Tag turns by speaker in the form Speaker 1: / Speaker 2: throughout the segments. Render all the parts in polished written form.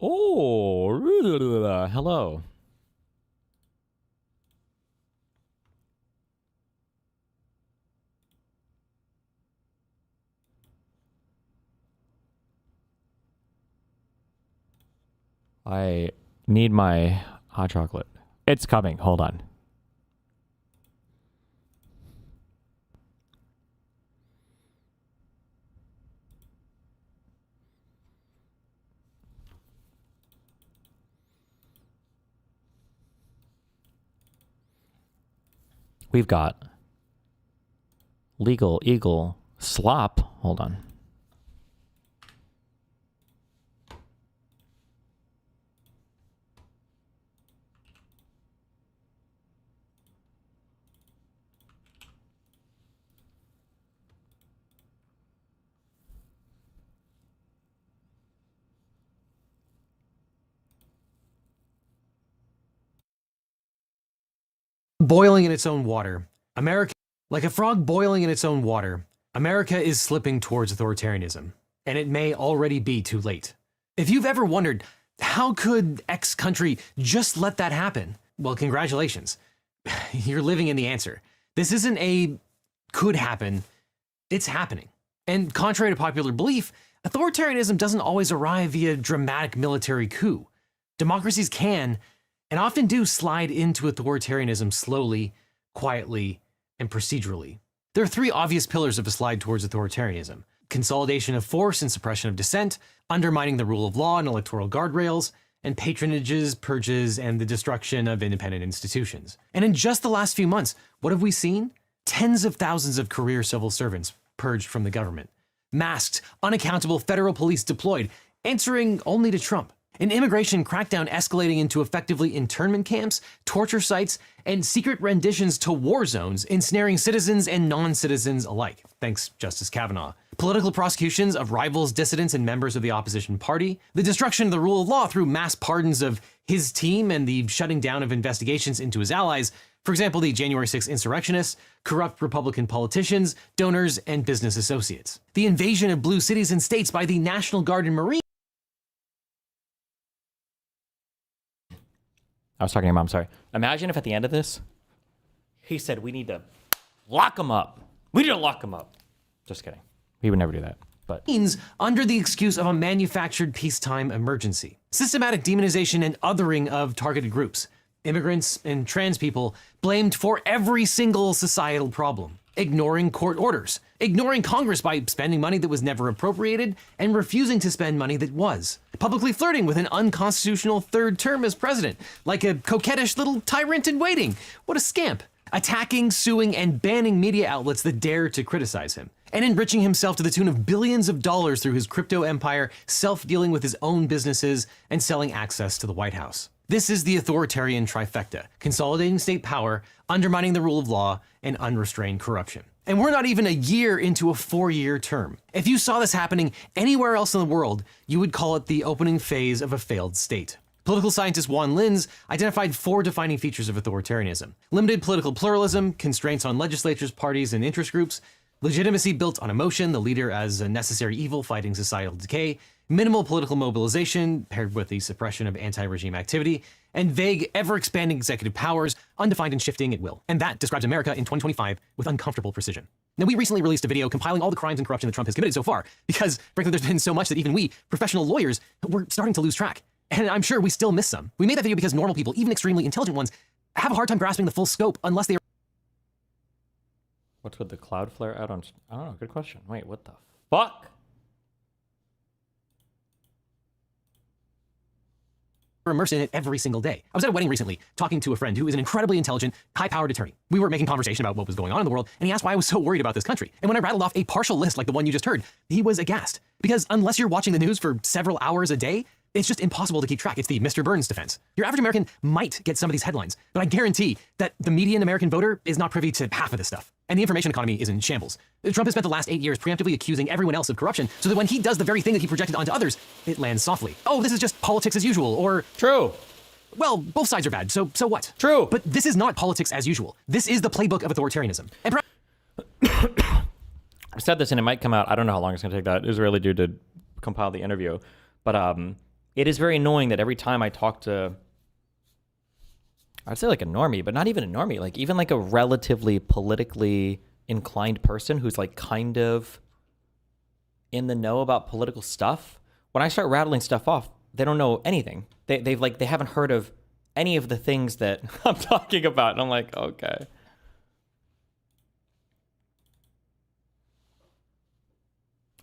Speaker 1: Oh, hello. I need my hot chocolate. It's coming. Hold on. We've got legal eagle slop. Hold on.
Speaker 2: Boiling in its own water. America, like a frog boiling in its own water, America is slipping towards authoritarianism, and it may already be too late. If you've ever wondered, how could X country just let that happen? Well, congratulations. You're living in the answer. This isn't a could happen, it's happening. And contrary to popular belief, authoritarianism doesn't always arrive via dramatic military coup. Democracies can, and often do, slide into authoritarianism slowly, quietly, and procedurally. There are three obvious pillars of a slide towards authoritarianism: consolidation of force and suppression of dissent, undermining the rule of law and electoral guardrails, and patronages, purges, and the destruction of independent institutions. And in just the last few months, what have we seen? Tens of thousands of career civil servants purged from the government. Masked, unaccountable federal police deployed, answering only to Trump. An immigration crackdown escalating into effectively internment camps, torture sites, and secret renditions to war zones, ensnaring citizens and non-citizens alike. Thanks, Justice Kavanaugh. Political prosecutions of rivals, dissidents, and members of the opposition party. The destruction of the rule of law through mass pardons of his team and the shutting down of investigations into his allies. For example, the January 6th insurrectionists, corrupt Republican politicians, donors, and business associates. The invasion of blue cities and states by the National Guard and Marines.
Speaker 1: I was talking to your mom, sorry. Imagine if at the end of this, he said, we need to lock him up. We need to lock him up. Just kidding. He would never do that. But
Speaker 2: Under the excuse of a manufactured peacetime emergency. Systematic demonization and othering of targeted groups. Immigrants and trans people blamed for every single societal problem. Ignoring court orders. Ignoring Congress by spending money that was never appropriated and refusing to spend money that was. Publicly flirting with an unconstitutional third term as president, like a coquettish little tyrant in waiting. What a scamp. Attacking, suing, and banning media outlets that dare to criticize him. And enriching himself to the tune of billions of dollars through his crypto empire, self-dealing with his own businesses, and selling access to the White House. This is the authoritarian trifecta: consolidating state power, undermining the rule of law, and unrestrained corruption. And we're not even a year into a 4-year term. If you saw this happening anywhere else in the world, you would call it the opening phase of a failed state. Political scientist Juan Linz identified 4 defining features of authoritarianism: limited political pluralism, constraints on legislatures, parties, and interest groups, legitimacy built on emotion, the leader as a necessary evil fighting societal decay, minimal political mobilization paired with the suppression of anti-regime activity, and vague, ever-expanding executive powers, undefined and shifting at will. And that describes America in 2025 with uncomfortable precision. Now, we recently released a video compiling all the crimes and corruption that Trump has committed so far, because frankly, there's been so much that even we, professional lawyers, we're starting to lose track. And I'm sure we still miss some. We made that video because normal people, even extremely intelligent ones, have a hard time grasping the full scope unless they are.
Speaker 1: what's with the Cloudflare out on... I don't know, good question. Wait, what the fuck?
Speaker 2: Immersed in it every single day. I was at a wedding recently talking to a friend who is an incredibly intelligent, high-powered attorney. We were making conversation about what was going on in the world, and he asked why I was so worried about this country. And when I rattled off a partial list like the one you just heard, he was aghast. Because unless you're watching the news for several hours a day, it's just impossible to keep track. It's the Mr. Burns defense. Your average American might get some of these headlines, but I guarantee that the median American voter is not privy to half of this stuff. And the information economy is in shambles. Trump has spent the last 8 years preemptively accusing everyone else of corruption so that when he does the very thing that he projected onto others, it lands softly. Oh, this is just politics as usual, or...
Speaker 1: True.
Speaker 2: Well, both sides are bad, so what?
Speaker 1: True.
Speaker 2: But this is not politics as usual. This is the playbook of authoritarianism. And
Speaker 1: I've said this and it might come out, I don't know how long it's going to take that Israeli dude to compile the interview, but it is very annoying that every time I talk to, I'd say like a normie, but not even a normie, like even like a relatively politically inclined person who's like kind of in the know about political stuff, when I start rattling stuff off, they don't know anything. They haven't heard of any of the things that I'm talking about. And I'm like, okay.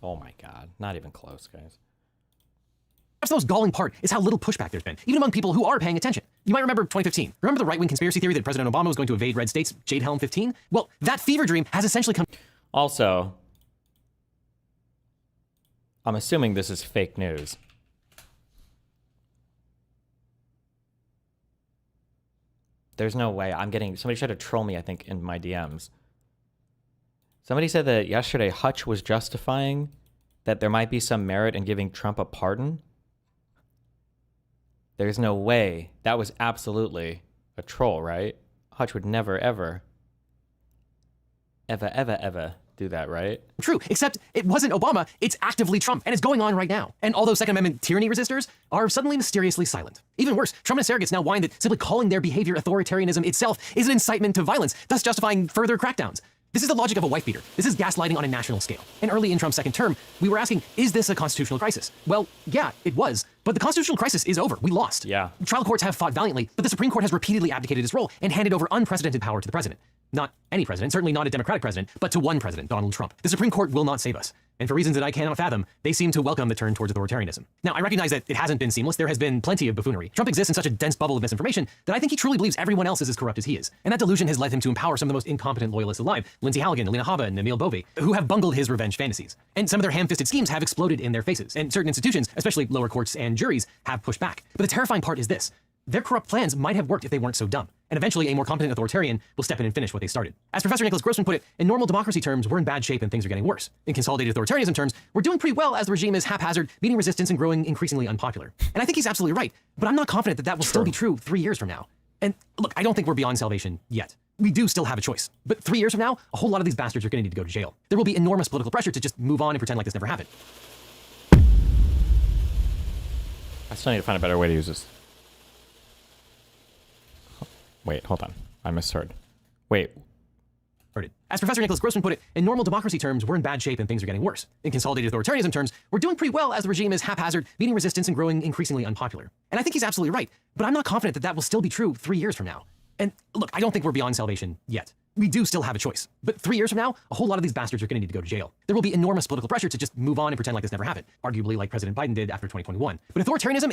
Speaker 1: Oh my God, not even close, guys.
Speaker 2: Perhaps the most galling part is how little pushback there's been, even among people who are paying attention. You might remember 2015. Remember the right-wing conspiracy theory that President Obama was going to invade red states, Jade Helm 15? Well, that fever dream has essentially come...
Speaker 1: Also, I'm assuming this is fake news. There's no way I'm getting... Somebody tried to troll me, I think, in my DMs. Somebody said that yesterday Hutch was justifying that there might be some merit in giving Trump a pardon. There's no way. That was absolutely a troll, right? Hutch would never, ever do that, right?
Speaker 2: True, except it wasn't Obama, it's actively Trump, and it's going on right now. And all those Second Amendment tyranny resistors are suddenly mysteriously silent. Even worse, Trump and his surrogates now whine that simply calling their behavior authoritarianism itself is an incitement to violence, thus justifying further crackdowns. This is the logic of a wife beater. This is gaslighting on a national scale. And early in Trump's second term, we were asking, is this a constitutional crisis? Well, yeah, it was. But the constitutional crisis is over. We lost.
Speaker 1: Yeah.
Speaker 2: Trial courts have fought valiantly, but the Supreme Court has repeatedly abdicated its role and handed over unprecedented power to the president. Not any president, certainly not a Democratic president, but to one president, Donald Trump. The Supreme Court will not save us. And for reasons that I cannot fathom, they seem to welcome the turn towards authoritarianism. Now, I recognize that it hasn't been seamless. There has been plenty of buffoonery. Trump exists in such a dense bubble of misinformation that I think he truly believes everyone else is as corrupt as he is. And that delusion has led him to empower some of the most incompetent loyalists alive, Lindsey Halligan, Alina Habba, and Emil Bove, who have bungled his revenge fantasies. And some of their ham-fisted schemes have exploded in their faces. And certain institutions, especially lower courts and juries, have pushed back. But the terrifying part is this. Their corrupt plans might have worked if they weren't so dumb. And eventually, a more competent authoritarian will step in and finish what they started. As Professor Nicholas Grossman put it, in normal democracy terms, we're in bad shape and things are getting worse. In consolidated authoritarianism terms, we're doing pretty well as the regime is haphazard, meeting resistance and growing increasingly unpopular. And I think he's absolutely right, but I'm not confident that that will still be true 3 years from now. And look, I don't think we're beyond salvation yet. We do still have a choice. But 3 years from now, a whole lot of these bastards are going to need to go to jail. There will be enormous political pressure to just move on and pretend like this never happened.
Speaker 1: I still need to find a better way to use this. Wait, hold on. I misheard. Wait.
Speaker 2: As Professor Nicholas Grossman put it, in normal democracy terms, we're in bad shape and things are getting worse. In consolidated authoritarianism terms, we're doing pretty well as the regime is haphazard, meeting resistance and growing increasingly unpopular. And I think he's absolutely right, but I'm not confident that that will still be true 3 years from now. And look, I don't think we're beyond salvation yet. We do still have a choice. But 3 years from now, a whole lot of these bastards are going to need to go to jail. There will be enormous political pressure to just move on and pretend like this never happened, arguably like President Biden did after 2021. But authoritarianism...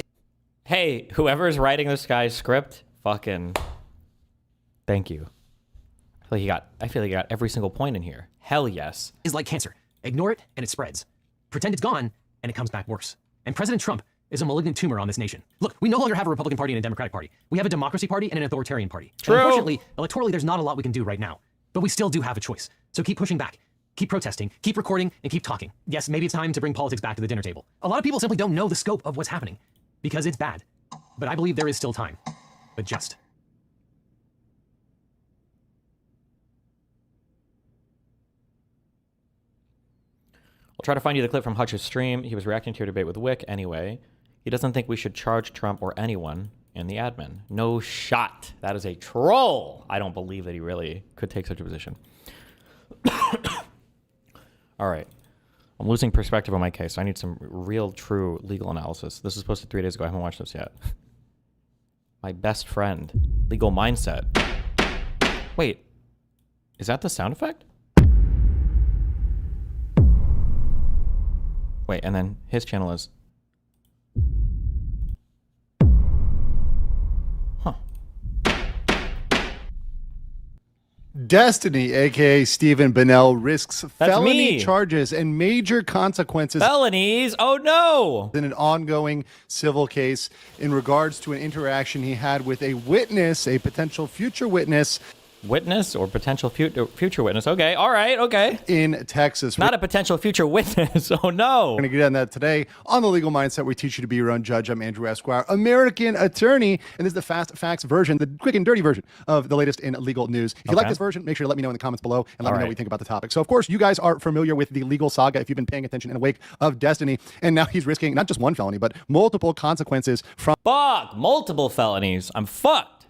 Speaker 1: Hey, whoever's writing this guy's script, fucking... Thank you. I feel like he got every single point in here. Hell yes.
Speaker 2: ...is like cancer. Ignore it and it spreads. Pretend it's gone and it comes back worse. And President Trump is a malignant tumor on this nation. Look, we no longer have a Republican Party and a Democratic Party. We have a democracy party and an authoritarian party.
Speaker 1: True.
Speaker 2: And unfortunately, electorally, there's not a lot we can do right now. But we still do have a choice. So keep pushing back. Keep protesting, keep recording, and keep talking. Yes, maybe it's time to bring politics back to the dinner table. A lot of people simply don't know the scope of what's happening. Because it's bad. But I believe there is still time. But just...
Speaker 1: I'll try to find you the clip from Hutch's stream. He was reacting to your debate with Wick anyway. He doesn't think we should charge Trump or anyone in the admin. No shot. That is a troll. I don't believe that he really could take such a position. All right. I'm losing perspective on my case. I need some real, true legal analysis. This was posted 3 days ago. I haven't watched this yet. My best friend. Legal mindset. Wait. Is that the sound effect? Wait, and then his channel is... Huh.
Speaker 3: Destiny, aka Stephen Bennell, risks felony
Speaker 1: me.
Speaker 3: charges and major consequences
Speaker 1: Felonies? Oh no!
Speaker 3: in an ongoing civil case in regards to an interaction he had with a witness, a potential future witness.
Speaker 1: witness or potential future witness. Okay, all right, okay.
Speaker 3: in Texas.
Speaker 1: Not a potential future witness. Oh no.
Speaker 3: We're going to get on that today on The Legal Mindset. We teach you to be your own judge. I'm Andrew Esquire, American attorney, and this is the fast facts version, the quick and dirty version of the latest in legal news. If you like this version, make sure to let me know in the comments below and let me know what you think about the topic. So, of course, you guys are familiar with the legal saga if you've been paying attention in the wake of Destiny, and now he's risking not just one felony, but multiple consequences from
Speaker 1: Multiple felonies. I'm fucked.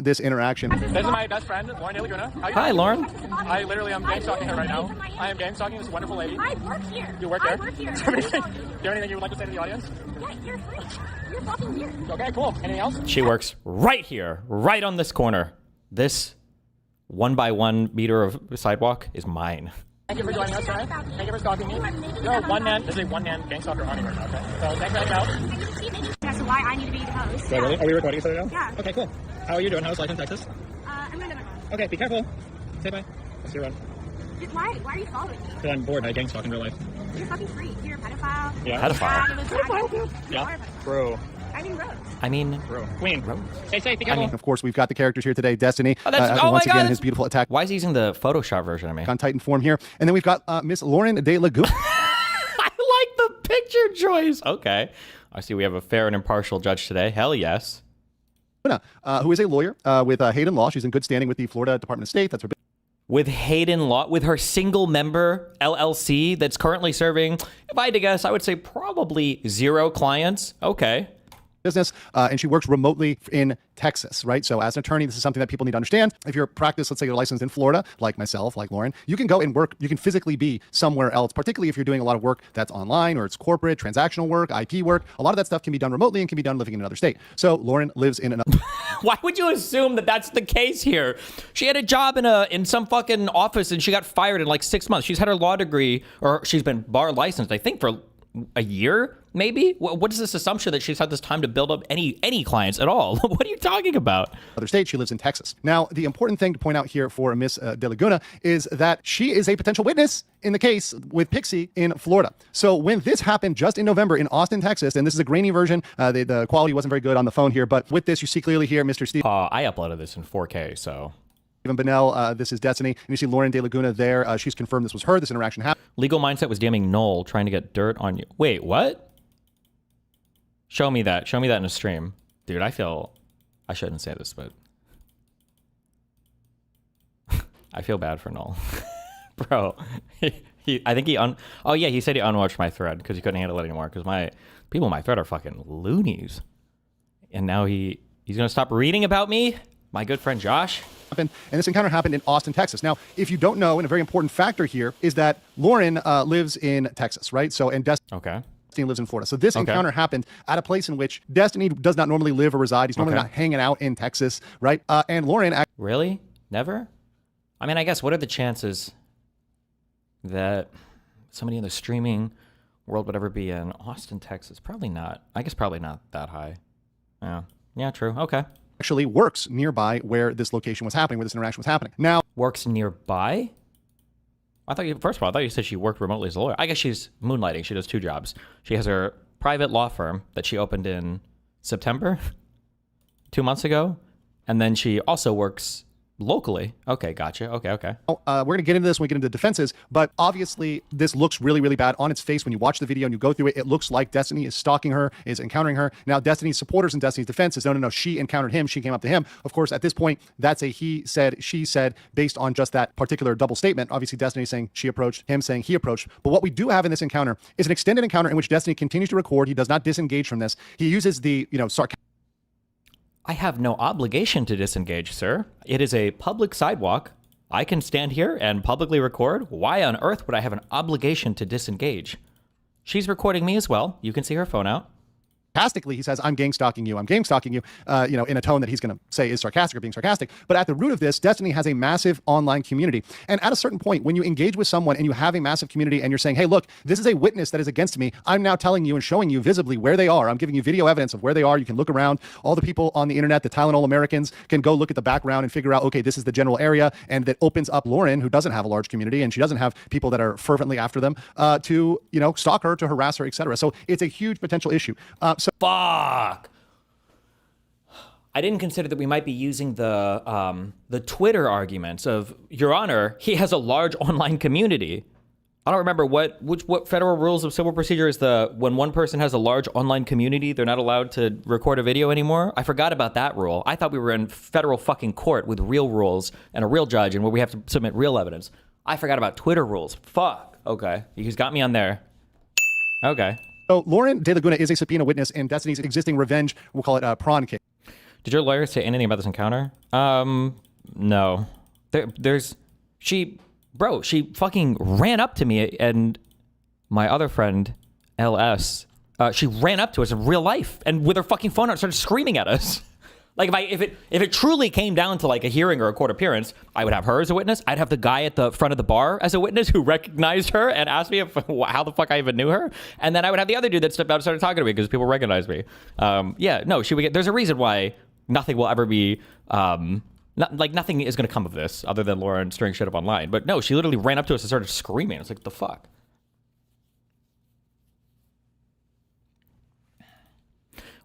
Speaker 3: This interaction.
Speaker 4: This is my best friend, Lauren De Laguna.
Speaker 1: Hi, Lauren.
Speaker 4: I literally am gang stalking her right now. I am gang stalking this wonderful lady.
Speaker 5: I work here.
Speaker 4: You work here?
Speaker 5: I work here.
Speaker 4: Do you have anything you would like to say to the audience?
Speaker 5: Yeah, you're free. You're fucking here.
Speaker 4: Okay, cool. Anything else?
Speaker 1: She works right here, right on this corner. This 1 by 1 meter of sidewalk is mine.
Speaker 4: Thank you for joining us tonight. Thank you for stalking me. You're one man. This is a one-man gang stalker army right now. Okay. So thanks for hanging out.
Speaker 5: That's why I need to be the host.
Speaker 4: Wait, really? Are we recording each other now?
Speaker 5: Yeah.
Speaker 4: Okay, cool. How are you doing? How's life in Texas?
Speaker 5: I'm gonna go.
Speaker 4: Okay, be careful. Say bye. Let's see you around.
Speaker 5: Why are you following me?
Speaker 4: Because I'm bored. I gang stalk in real life.
Speaker 5: You're fucking free. You're a pedophile.
Speaker 4: Yeah.
Speaker 1: Pedophile.
Speaker 4: Yeah. Bro.
Speaker 5: I mean, Rose.
Speaker 4: Bro. Queen. Stay safe. Be careful.
Speaker 3: Of course, we've got the characters here today. Destiny,
Speaker 1: Oh, that's- oh
Speaker 3: once
Speaker 1: my
Speaker 3: again,
Speaker 1: God.
Speaker 3: his beautiful attack
Speaker 1: Why is he using the Photoshop version of me?
Speaker 3: on Titan form here. And then we've got Miss Lauren De Laguna.
Speaker 1: I like the picture choice. Okay. I see we have a fair and impartial judge today. Hell yes.
Speaker 3: Who is a lawyer with Hayden Law. She's in good standing with the Florida Department of State. That's her
Speaker 1: With Hayden Law, with her single member LLC that's currently serving, if I had to guess, I would say probably 0 clients. Okay.
Speaker 3: business, and she works remotely in Texas, right? So as an attorney, this is something that people need to understand. If you're practiced, let's say you're licensed in Florida, like myself, like Lauren, you can go and work, you can physically be somewhere else, particularly if you're doing a lot of work that's online or it's corporate, transactional work, IP work. A lot of that stuff can be done remotely and can be done living in another state. So Lauren lives in another...
Speaker 1: Why would you assume that that's the case here? She had a job in some fucking office and she got fired in like 6 months. She's had her law degree, or she's been bar licensed, I think, for a year, maybe? What is this assumption that she's had this time to build up any clients at all? What are you talking about?
Speaker 3: Other state, she lives in Texas. Now, the important thing to point out here for Miss De Laguna is that she is a potential witness in the case with Pixie in Florida. So when this happened just in November in Austin, Texas, and this is a grainy version, the quality wasn't very good on the phone here, but with this, you see clearly here, Mr. Steve.
Speaker 1: I uploaded this in 4K, so...
Speaker 3: Stephen Bennell, this is Destiny, and you see Lauren De Laguna there. She's confirmed this was her. This interaction happened.
Speaker 1: Legal Mindset was DMing Noel trying to get dirt on you. Wait, what? Show me that. Show me that in a stream. Dude, I shouldn't say this, but I feel bad for Noel. Bro, I think oh yeah, he said he unwatched my thread because he couldn't handle it anymore because my people in my thread are fucking loonies. And now he's going to stop reading about me? My good friend Josh.
Speaker 3: And this encounter happened in Austin, Texas. Now, if you don't know, and a very important factor here is that Lauren lives in Texas, right? So, and Destiny lives in Florida. So this encounter happened at a place in which Destiny does not normally live or reside. He's normally not hanging out in Texas, right? And Lauren...
Speaker 1: Really? Never? I mean, I guess what are the chances that somebody in the streaming world would ever be in Austin, Texas? Probably not. I guess probably not that high. Yeah, true. Okay.
Speaker 3: Actually works nearby where this location was happening, where this interaction was happening. Now,
Speaker 1: works nearby? First of all, I thought you said she worked remotely as a lawyer. I guess she's moonlighting. She does 2 jobs. She has her private law firm that she opened in September, 2 months ago. And then she also works locally. Okay, gotcha. Okay.
Speaker 3: we're going to get into this when we get into defenses, but obviously this looks really, really bad on its face. When you watch the video and you go through it, it looks like Destiny is stalking her, is encountering her. Now, Destiny's supporters and Destiny's defense is, no, she encountered him. She came up to him. Of course, at this point, that's a he said, she said, based on just that particular double statement. Obviously, Destiny saying she approached, him saying he approached. But what we do have in this encounter is an extended encounter in which Destiny continues to record. He does not disengage from this. He uses the, sarcasm.
Speaker 1: I have no obligation to disengage, sir. It is a public sidewalk. I can stand here and publicly record. Why on earth would I have an obligation to disengage? She's recording me as well. You can see her phone out.
Speaker 3: Sarcastically, he says, I'm gang stalking you, in a tone that he's going to say is sarcastic or being sarcastic. But at the root of this, Destiny has a massive online community. And at a certain point, when you engage with someone and you have a massive community and you're saying, hey, look, this is a witness that is against me. I'm now telling you and showing you visibly where they are. I'm giving you video evidence of where they are. You can look around. All the people on the internet, the Tylenol Americans, can go look at the background and figure out, okay, this is the general area. And that opens up Lauren, who doesn't have a large community and she doesn't have people that are fervently after them, to, stalk her, to harass her, etc. So it's a huge potential issue.
Speaker 1: Fuck. I didn't consider that we might be using the Twitter arguments of, Your Honor, he has a large online community. I don't remember what federal rules of civil procedure is when one person has a large online community, they're not allowed to record a video anymore. I forgot about that rule. I thought we were in federal fucking court with real rules and a real judge and where we have to submit real evidence. I forgot about Twitter rules. Fuck. Okay. He's got me on there. Okay.
Speaker 3: So Lauren De Laguna is a subpoena witness in Destiny's existing revenge, we'll call it prawn case.
Speaker 1: Did your lawyer say anything about this encounter? No. She fucking ran up to me and my other friend, LS. She ran up to us in real life and with her fucking phone out started screaming at us. Like if it truly came down to like a hearing or a court appearance, I would have her as a witness. I'd have the guy at the front of the bar as a witness who recognized her and asked me how the fuck I even knew her. And then I would have the other dude that stepped out and started talking to me because people recognized me. She would get. There's a reason why nothing will ever be. Nothing is going to come of this other than Lauren stirring shit up online. But no, she literally ran up to us and started screaming. It's like, the fuck?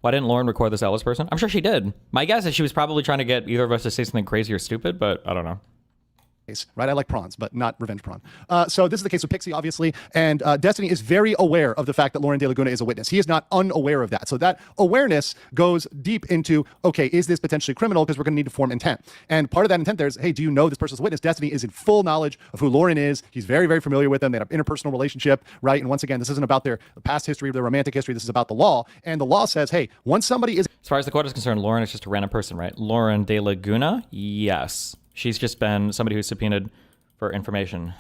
Speaker 1: Why didn't Lauren record this Ellis person? I'm sure she did. My guess is she was probably trying to get either of us to say something crazy or stupid, but I don't know.
Speaker 3: Right? I like prawns, but not revenge prawn. So this is the case with Pixie, obviously, and Destiny is very aware of the fact that Lauren De Laguna is a witness. He is not unaware of that. So that awareness goes deep into, okay, is this potentially criminal? Because we're going to need to form intent. And part of that intent there is, hey, do you know this person's a witness? Destiny is in full knowledge of who Lauren is. He's very, very familiar with them. They have an interpersonal relationship, right? And once again, this isn't about their past history, their romantic history. This is about the law. And the law says, hey, once somebody is...
Speaker 1: As far as the court is concerned, Lauren is just a random person, right? Lauren De Laguna? Yes. She's just been somebody who's subpoenaed for information,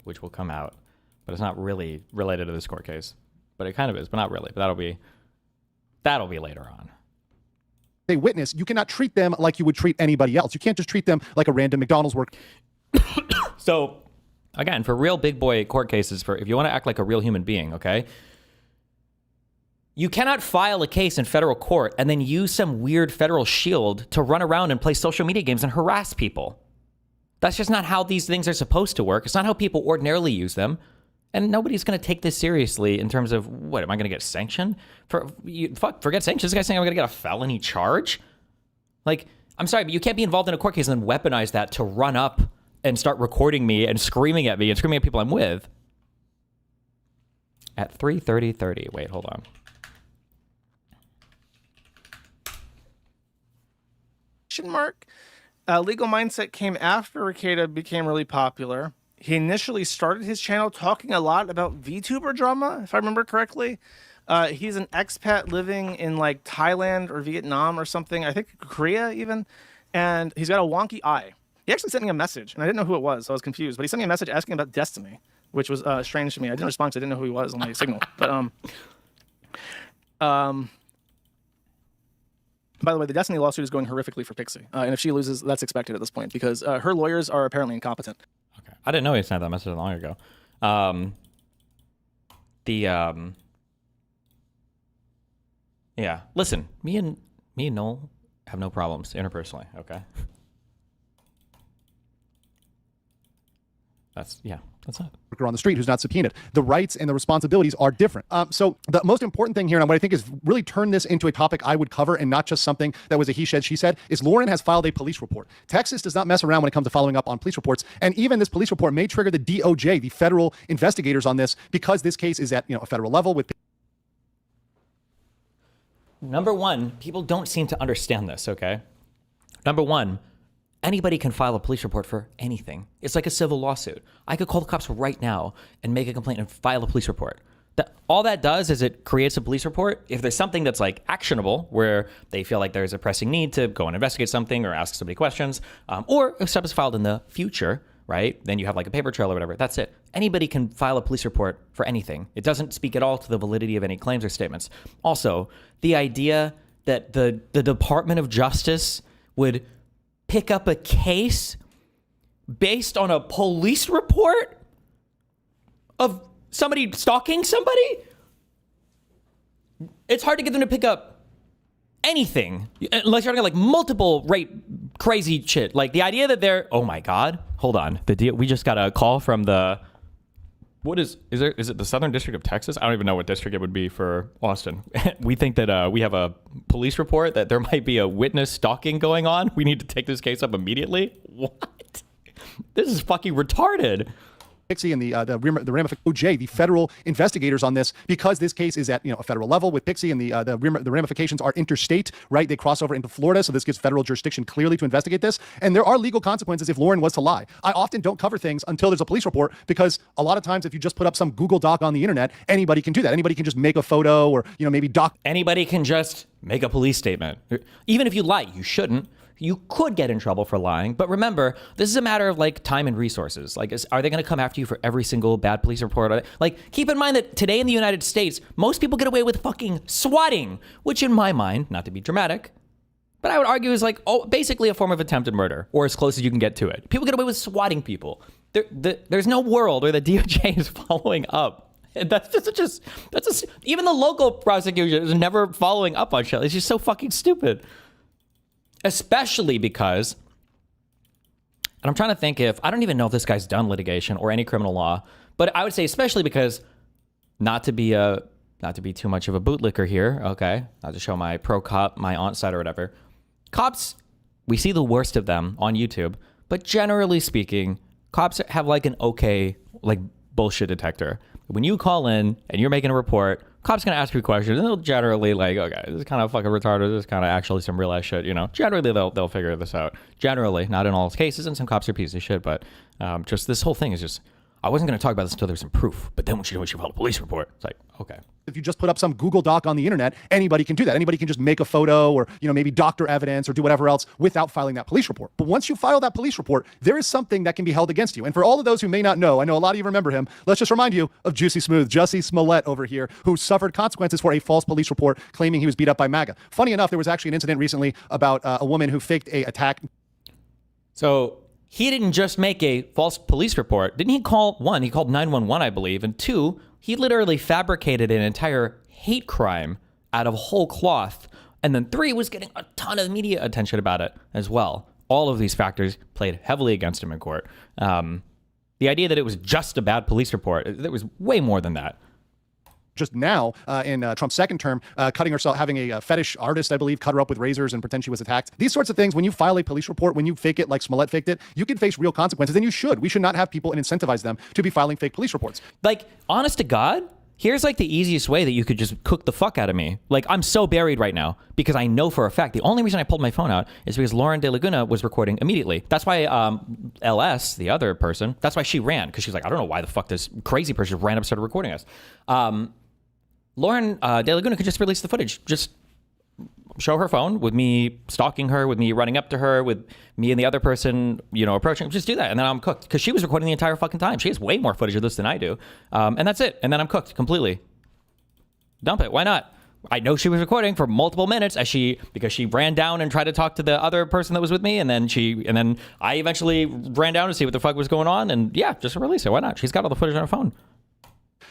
Speaker 1: which will come out, but it's not really related to this court case. But it kind of is, but not really. But that'll be later on.
Speaker 3: A witness, you cannot treat them like you would treat anybody else. You can't just treat them like a random McDonald's worker.
Speaker 1: So, again, for real big boy court cases, if you want to act like a real human being, okay, you cannot file a case in federal court and then use some weird federal shield to run around and play social media games and harass people. That's just not how these things are supposed to work. It's not how people ordinarily use them. And nobody's going to take this seriously in terms of, what, am I going to get sanctioned? Forget sanctions. This guy's saying I'm going to get a felony charge? Like, I'm sorry, but you can't be involved in a court case and then weaponize that to run up and start recording me and screaming at me and screaming at people I'm with. At 3:30. Wait, hold on.
Speaker 6: Mark. Legal Mindset came after Ricada became really popular. He initially started his channel talking a lot about VTuber drama, if I remember correctly. He's an expat living in like Thailand or Vietnam or something, I think Korea even, and he's got a wonky eye. He actually sent me a message, and I didn't know who it was, so I was confused, but he sent me a message asking about Destiny, which was strange to me. I didn't respond because I didn't know who he was on my signal. But by the way, the Destiny lawsuit is going horrifically for Pixie. And if she loses, that's expected at this point because her lawyers are apparently incompetent.
Speaker 1: Okay. I didn't know he sent that message long ago. Yeah. Listen, me and Noel have no problems interpersonally, okay? That's it.
Speaker 3: On the street who's not subpoenaed. The rights and the responsibilities are different. So the most important thing here, and what I think is really turned this into a topic I would cover and not just something that was a he said, she said, is Lauren has filed a police report. Texas does not mess around when it comes to following up on police reports. And even this police report may trigger the DOJ, the federal investigators on this, because this case is at a federal level with...
Speaker 1: Number one, people don't seem to understand this, okay? Number one, anybody can file a police report for anything. It's like a civil lawsuit. I could call the cops right now and make a complaint and file a police report. All that does is it creates a police report. If there's something that's like actionable, where they feel like there's a pressing need to go and investigate something or ask somebody questions, or if stuff is filed in the future, right? Then you have like a paper trail or whatever. That's it. Anybody can file a police report for anything. It doesn't speak at all to the validity of any claims or statements. Also, the idea that the Department of Justice would pick up a case based on a police report of somebody stalking somebody? It's hard to get them to pick up anything unless you're talking like multiple rape crazy shit. Like the idea that they're, oh my God, hold on. We just got a call from the Is it the Southern District of Texas? I don't even know what district it would be for Austin. We think that we have a police report that there might be a witness stalking going on. We need to take this case up immediately. What? This is fucking retarded.
Speaker 3: Pixie and the OJ, the federal investigators on this, because this case is at a federal level with Pixie, and the ramifications are interstate, right? They cross over into Florida, so this gives federal jurisdiction clearly to investigate this. And there are legal consequences if Lauren was to lie. I often don't cover things until there's a police report, because a lot of times if you just put up some Google Doc on the internet, anybody can do that. Anybody can just make a photo or maybe doc.
Speaker 1: Anybody can just make a police statement. Even if you lie, you shouldn't. You could get in trouble for lying, but remember, this is a matter of like time and resources. Like, are they going to come after you for every single bad police report? Like, keep in mind that today in the United States, most people get away with fucking swatting, which in my mind, not to be dramatic, but I would argue is like basically a form of attempted murder, or as close as you can get to it. People get away with swatting people. There's no world where the DOJ is following up. And that's just even the local prosecution is never following up on shit. It's just so fucking stupid. Especially because, and I'm trying to think I don't even know if this guy's done litigation or any criminal law, but I would say especially because, not to be too much of a bootlicker here, okay, not to show my pro cop, my aunt side or whatever. Cops, we see the worst of them on YouTube, but generally speaking, cops have like an okay, like bullshit detector. When you call in and you're making a report, cops gonna ask you questions, and they'll generally like, okay, this is kind of fucking retarded. This is kind of actually some real ass shit, Generally, they'll figure this out. Generally, not in all cases, and some cops are pieces of shit. But just this whole thing is just. I wasn't gonna talk about this until there's some proof. But then when she filed a police report, it's like, okay.
Speaker 3: If you just put up some Google Doc on the internet, anybody can do that. Anybody can just make a photo or, maybe doctor evidence or do whatever else without filing that police report. But once you file that police report, there is something that can be held against you. And for all of those who may not know, I know a lot of you remember him. Let's just remind you of Juicy Smooth, Jussie Smollett over here, who suffered consequences for a false police report claiming he was beat up by MAGA. Funny enough, there was actually an incident recently about a woman who faked a attack.
Speaker 1: So he didn't just make a false police report. Didn't he call one? He called 911, I believe. And two, he literally fabricated an entire hate crime out of whole cloth. And then three, was getting a ton of media attention about it as well. All of these factors played heavily against him in court. The idea that it was just a bad police report, there was way more than that.
Speaker 3: Just now in Trump's second term, cutting herself, having a fetish artist, I believe, cut her up with razors and pretend she was attacked. These sorts of things, when you file a police report, when you fake it like Smollett faked it, you can face real consequences, and you should. We should not have people and incentivize them to be filing fake police reports.
Speaker 1: Like, honest to God, here's like the easiest way that you could just cook the fuck out of me. Like, I'm so buried right now because I know for a fact the only reason I pulled my phone out is because Lauren De Laguna was recording immediately. That's why LS, the other person, that's why she ran, because she's like, I don't know why the fuck this crazy person ran up and started recording us. Lauren De Laguna could just release the footage. Just show her phone with me stalking her, with me running up to her, with me and the other person, approaching. Just do that, and then I'm cooked. Because she was recording the entire fucking time. She has way more footage of this than I do. And that's it. And then I'm cooked completely. Dump it. Why not? I know she was recording for multiple minutes because she ran down and tried to talk to the other person that was with me, and then I eventually ran down to see what the fuck was going on, and yeah, just release it. Why not? She's got all the footage on her phone.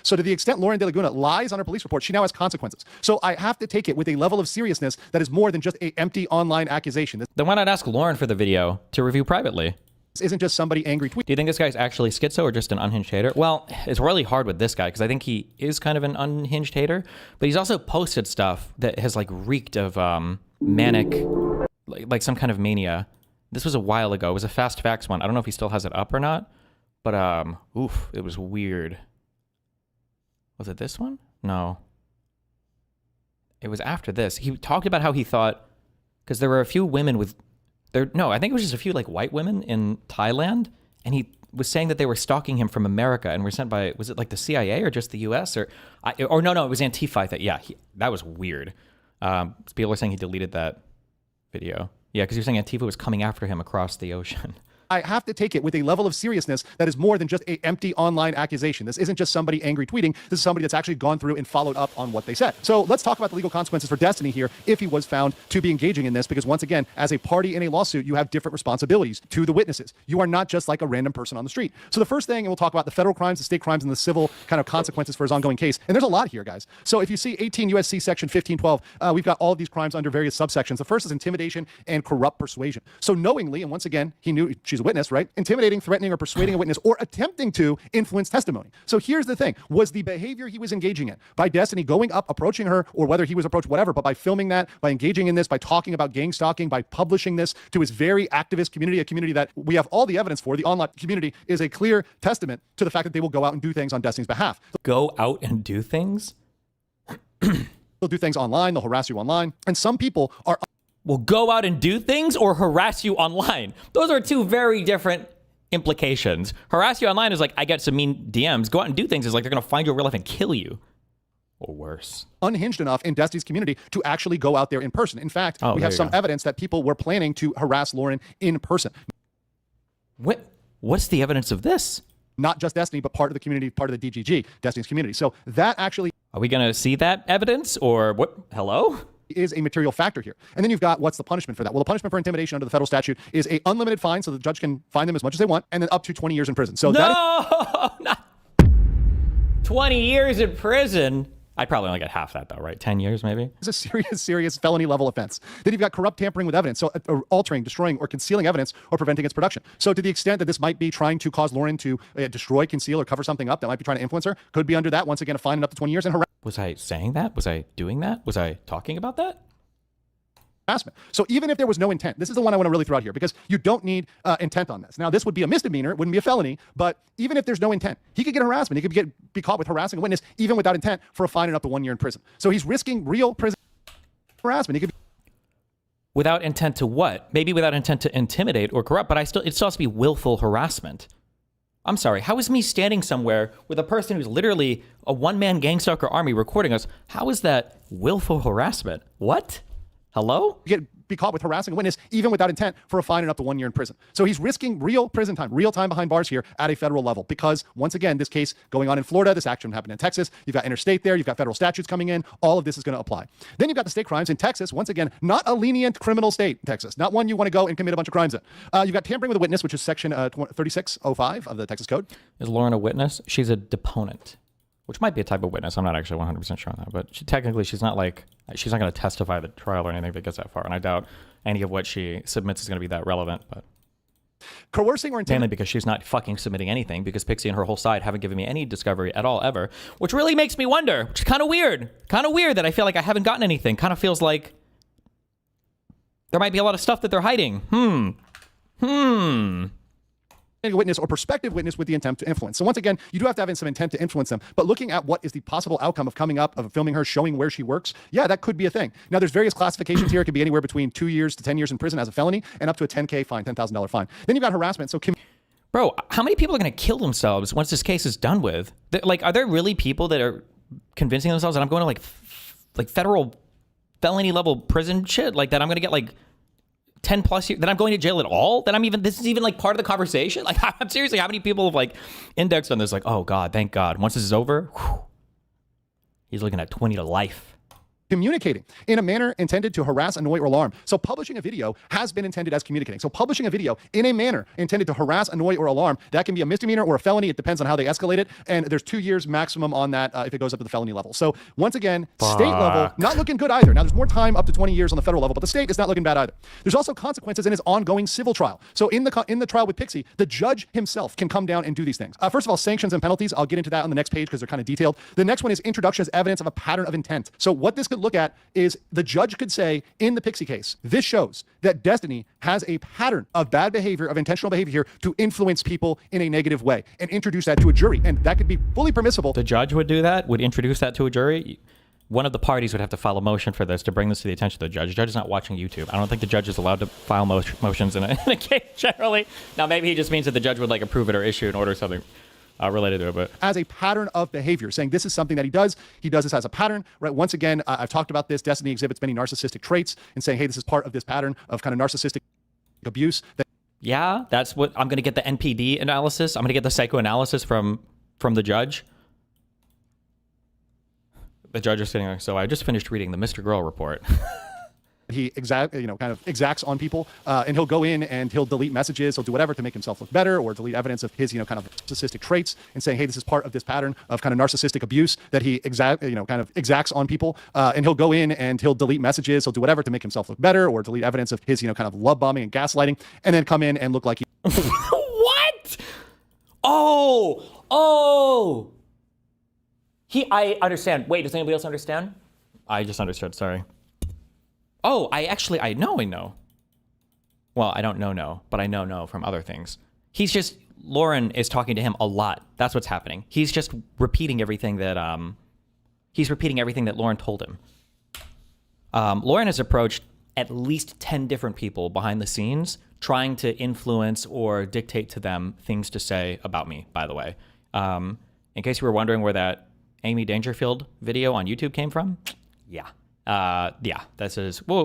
Speaker 3: So to the extent Lauren De Laguna lies on her police report, she now has consequences. So I have to take it with a level of seriousness that is more than just an empty online accusation.
Speaker 1: Then why not ask Lauren for the video to review privately?
Speaker 3: This isn't just somebody angry tweet.
Speaker 1: Do you think this guy's actually schizo or just an unhinged hater? Well, it's really hard with this guy because I think he is kind of an unhinged hater, but he's also posted stuff that has like reeked of manic, like some kind of mania. This was a while ago. It was a Fast Facts one. I don't know if he still has it up or not, but it was weird. Was it this one? No. It was after this. He talked about how he thought, because there were a few women I think it was just a few like white women in Thailand, and he was saying that they were stalking him from America and were sent by, was it like the CIA or just the US or no, it was Antifa. That was weird. People are saying he deleted that video. Yeah, because he was saying Antifa was coming after him across the ocean.
Speaker 3: I have to take it with a level of seriousness that is more than just an empty online accusation. This isn't just somebody angry tweeting. This is somebody that's actually gone through and followed up on what they said. So let's talk about the legal consequences for Destiny here if he was found to be engaging in this, because once again, as a party in a lawsuit, you have different responsibilities to the witnesses. You are not just like a random person on the street. So the first thing, and we'll talk about the federal crimes, the state crimes, and the civil kind of consequences for his ongoing case. And there's a lot here, guys. So if you see 18 USC section 1512, we've got all of these crimes under various subsections. The first is intimidation and corrupt persuasion. So knowingly, and once again, he knew she's she's a witness, right? Intimidating, threatening, or persuading a witness, or attempting to influence testimony. So here's the thing. Was the behavior he was engaging in by Destiny going up, approaching her, or whether he was approached, whatever, but by filming that, by engaging in this, by talking about gang stalking, by publishing this to his very activist community, a community that we have all the evidence for, the online community is a clear testament to the fact that they will go out and do things on Destiny's behalf.
Speaker 1: Go out and do things?
Speaker 3: They'll do things online, they'll harass you online, and some people are
Speaker 1: Will go out and do things or harass you online? Those are two very different implications. Harass you online is like, I get some mean DMs. Go out and do things is like they're going to find you in real life and kill you. Or worse.
Speaker 3: Unhinged enough in Destiny's community to actually go out there in person. In fact, we have some evidence that people were planning to harass Lauren in person.
Speaker 1: What's the evidence of this?
Speaker 3: Not just Destiny, but part of the community, part of the DGG, Destiny's community. So that actually...
Speaker 1: Are we going to see that evidence or what? Hello?
Speaker 3: Is a material factor here. And then you've got, what's the punishment for that? Well, the punishment for intimidation under the federal statute is a unlimited fine, so the judge can fine them as much as they want, and then up to 20 years in prison. So
Speaker 1: not 20 years in prison. I'd probably only get half that though, right? 10 years maybe?
Speaker 3: It's a serious felony level offense. Then you've got corrupt tampering with evidence, so altering, destroying, or concealing evidence or preventing its production. So to the extent that this might be trying to cause Lauren to destroy, conceal, or cover something up that might be trying to influence her, could be under that, once again, a fine and up to 20 years and
Speaker 1: Was I saying that? Was I doing that? Was I talking about that?
Speaker 3: harassment. So even if there was no intent, this is the one I want to really throw out here because you don't need intent on this. Now, this would be a misdemeanor, it wouldn't be a felony, but even if there's no intent, he could get harassment. He could be caught with harassing a witness, even without intent, for a fine and up to 1 year in prison. So he's risking real prison harassment. He could be
Speaker 1: without intent to what? Maybe without intent to intimidate or corrupt, but it still has to be willful harassment. I'm sorry, how is me standing somewhere with a person who's literally a one-man gang stalker army recording us? How is that willful harassment? What? Hello?
Speaker 3: be caught with harassing a witness, even without intent, for a fine and up to 1 year in prison. So he's risking real prison time, real time behind bars here at a federal level because, once again, this case going on in Florida, this action happened in Texas, you've got interstate there, you've got federal statutes coming in, all of this is going to apply. Then you've got the state crimes in Texas, once again, not a lenient criminal state, Texas, not one you want to go and commit a bunch of crimes in. You've got tampering with a witness, which is section 3605 of the Texas Code.
Speaker 1: Is Lauren a witness? She's a deponent, which might be a type of witness. I'm not actually 100% sure on that, but technically she's not going to testify at the trial or anything that gets that far. And I doubt any of what she submits is going to be that relevant, but
Speaker 3: coercing or intimidating,
Speaker 1: mainly because she's not fucking submitting anything, because Pixie and her whole side haven't given me any discovery at all ever, which really makes me wonder, which is kind of weird that I feel like I haven't gotten anything. Kind of feels like there might be a lot of stuff that they're hiding.
Speaker 3: a witness or prospective witness with the intent to influence. So once again, you do have to have some intent to influence them, but looking at what is the possible outcome of coming up, of filming her, showing where she works, yeah, that could be a thing. Now, there's various classifications here. It could be anywhere between 2 years to 10 years in prison as a felony and up to a $10,000 fine, $10,000 fine. Then you've got harassment. So
Speaker 1: bro, how many people are going to kill themselves once this case is done with? Like, are there really people that are convincing themselves that I'm going to like federal felony level prison shit, like that I'm going to get like 10 plus years, that I'm going to jail at all, that this is even like part of the conversation? Like, I'm seriously, how many people have like indexed on this? Like, oh God, thank God. Once this is over, whew, he's looking at 20 to life.
Speaker 3: Communicating in a manner intended to harass, annoy, or alarm. So publishing a video has been intended as communicating. So publishing a video in a manner intended to harass, annoy, or alarm, that can be a misdemeanor or a felony. It depends on how they escalate it. And there's 2 years maximum on that if it goes up to the felony level. So once again, state level, not looking good either. Now there's more time up to 20 years on the federal level, but the state is not looking bad either. There's also consequences in his ongoing civil trial. So in the trial with Pixie, the judge himself can come down and do these things. First of all, sanctions and penalties. I'll get into that on the next page because they're kind of detailed. The next one is introduction as evidence of a pattern of intent. So what this could look at is the judge could say in the Pixie case, this shows that Destiny has a pattern of bad behavior, of intentional behavior here to influence people in a negative way and introduce that to a jury. And that could be fully permissible.
Speaker 1: The judge would do that, would introduce that to a jury. One of the parties would have to file a motion for this to bring this to the attention of the judge. The judge is not watching YouTube. I don't think the judge is allowed to file motions in a case generally. Now, maybe he just means that the judge would like approve it or issue an order or something related to it, but
Speaker 3: as a pattern of behavior, saying this is something that he does this as a pattern, right? Once again, I've talked about this. Destiny exhibits many narcissistic traits and saying, hey, this is part of this pattern of kind of narcissistic abuse.
Speaker 1: Yeah, that's what I'm going to get the NPD analysis. I'm going to get the psychoanalysis from the judge. The judge is sitting there. So I just finished reading the Mr. Girl report.
Speaker 3: he kind of exacts on people, and he'll go in and he'll delete messages, he'll do whatever to make himself look better, or delete evidence of his kind of narcissistic traits, and saying, hey, this is part of this pattern of kind of narcissistic abuse that he kind of exacts on people, and he'll go in and he'll delete messages, he'll do whatever to make himself look better, or delete evidence of his kind of love bombing and gaslighting, and then come in and look like he
Speaker 1: What? Oh. I understand. Wait, does anybody else understand? I just understood, sorry. Oh, I know. Well, I don't know, but I know from other things. Lauren is talking to him a lot. That's what's happening. He's just repeating everything that Lauren told him. Lauren has approached at least 10 different people behind the scenes trying to influence or dictate to them things to say about me, by the way. In case you were wondering where that Amy Dangerfield video on YouTube came from, we'll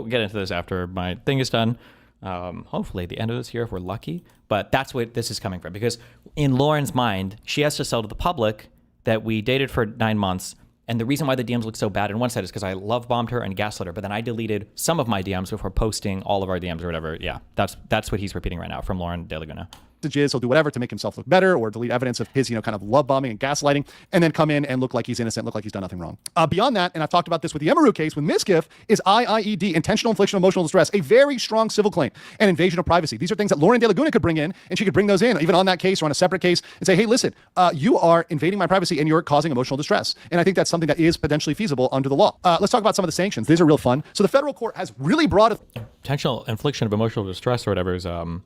Speaker 1: get into this after my thing is done. Hopefully at the end of this year if we're lucky. But that's what this is coming from. Because in Lauren's mind, she has to sell to the public that we dated for 9 months. And the reason why the DMs look so bad on one side is because I love bombed her and gaslit her. But then I deleted some of my DMs before posting all of our DMs or whatever. Yeah, that's what he's repeating right now from Lauren De Laguna.
Speaker 3: Messages, he'll do whatever to make himself look better, or delete evidence of his kind of love bombing and gaslighting, and then come in and look like he's innocent, look like he's done nothing wrong. Beyond that, and I've talked about this with the Emeru case, with Miskiff, is IIED, intentional infliction of emotional distress, a very strong civil claim, and invasion of privacy. These are things that Lauren De Laguna could bring in, and she could bring those in even on that case or on a separate case and say, hey, listen, you are invading my privacy and you're causing emotional distress. And I think that's something that is potentially feasible under the law. Let's talk about some of the sanctions. These are real fun. So the federal court has really broad
Speaker 1: intentional infliction of emotional distress or whatever is a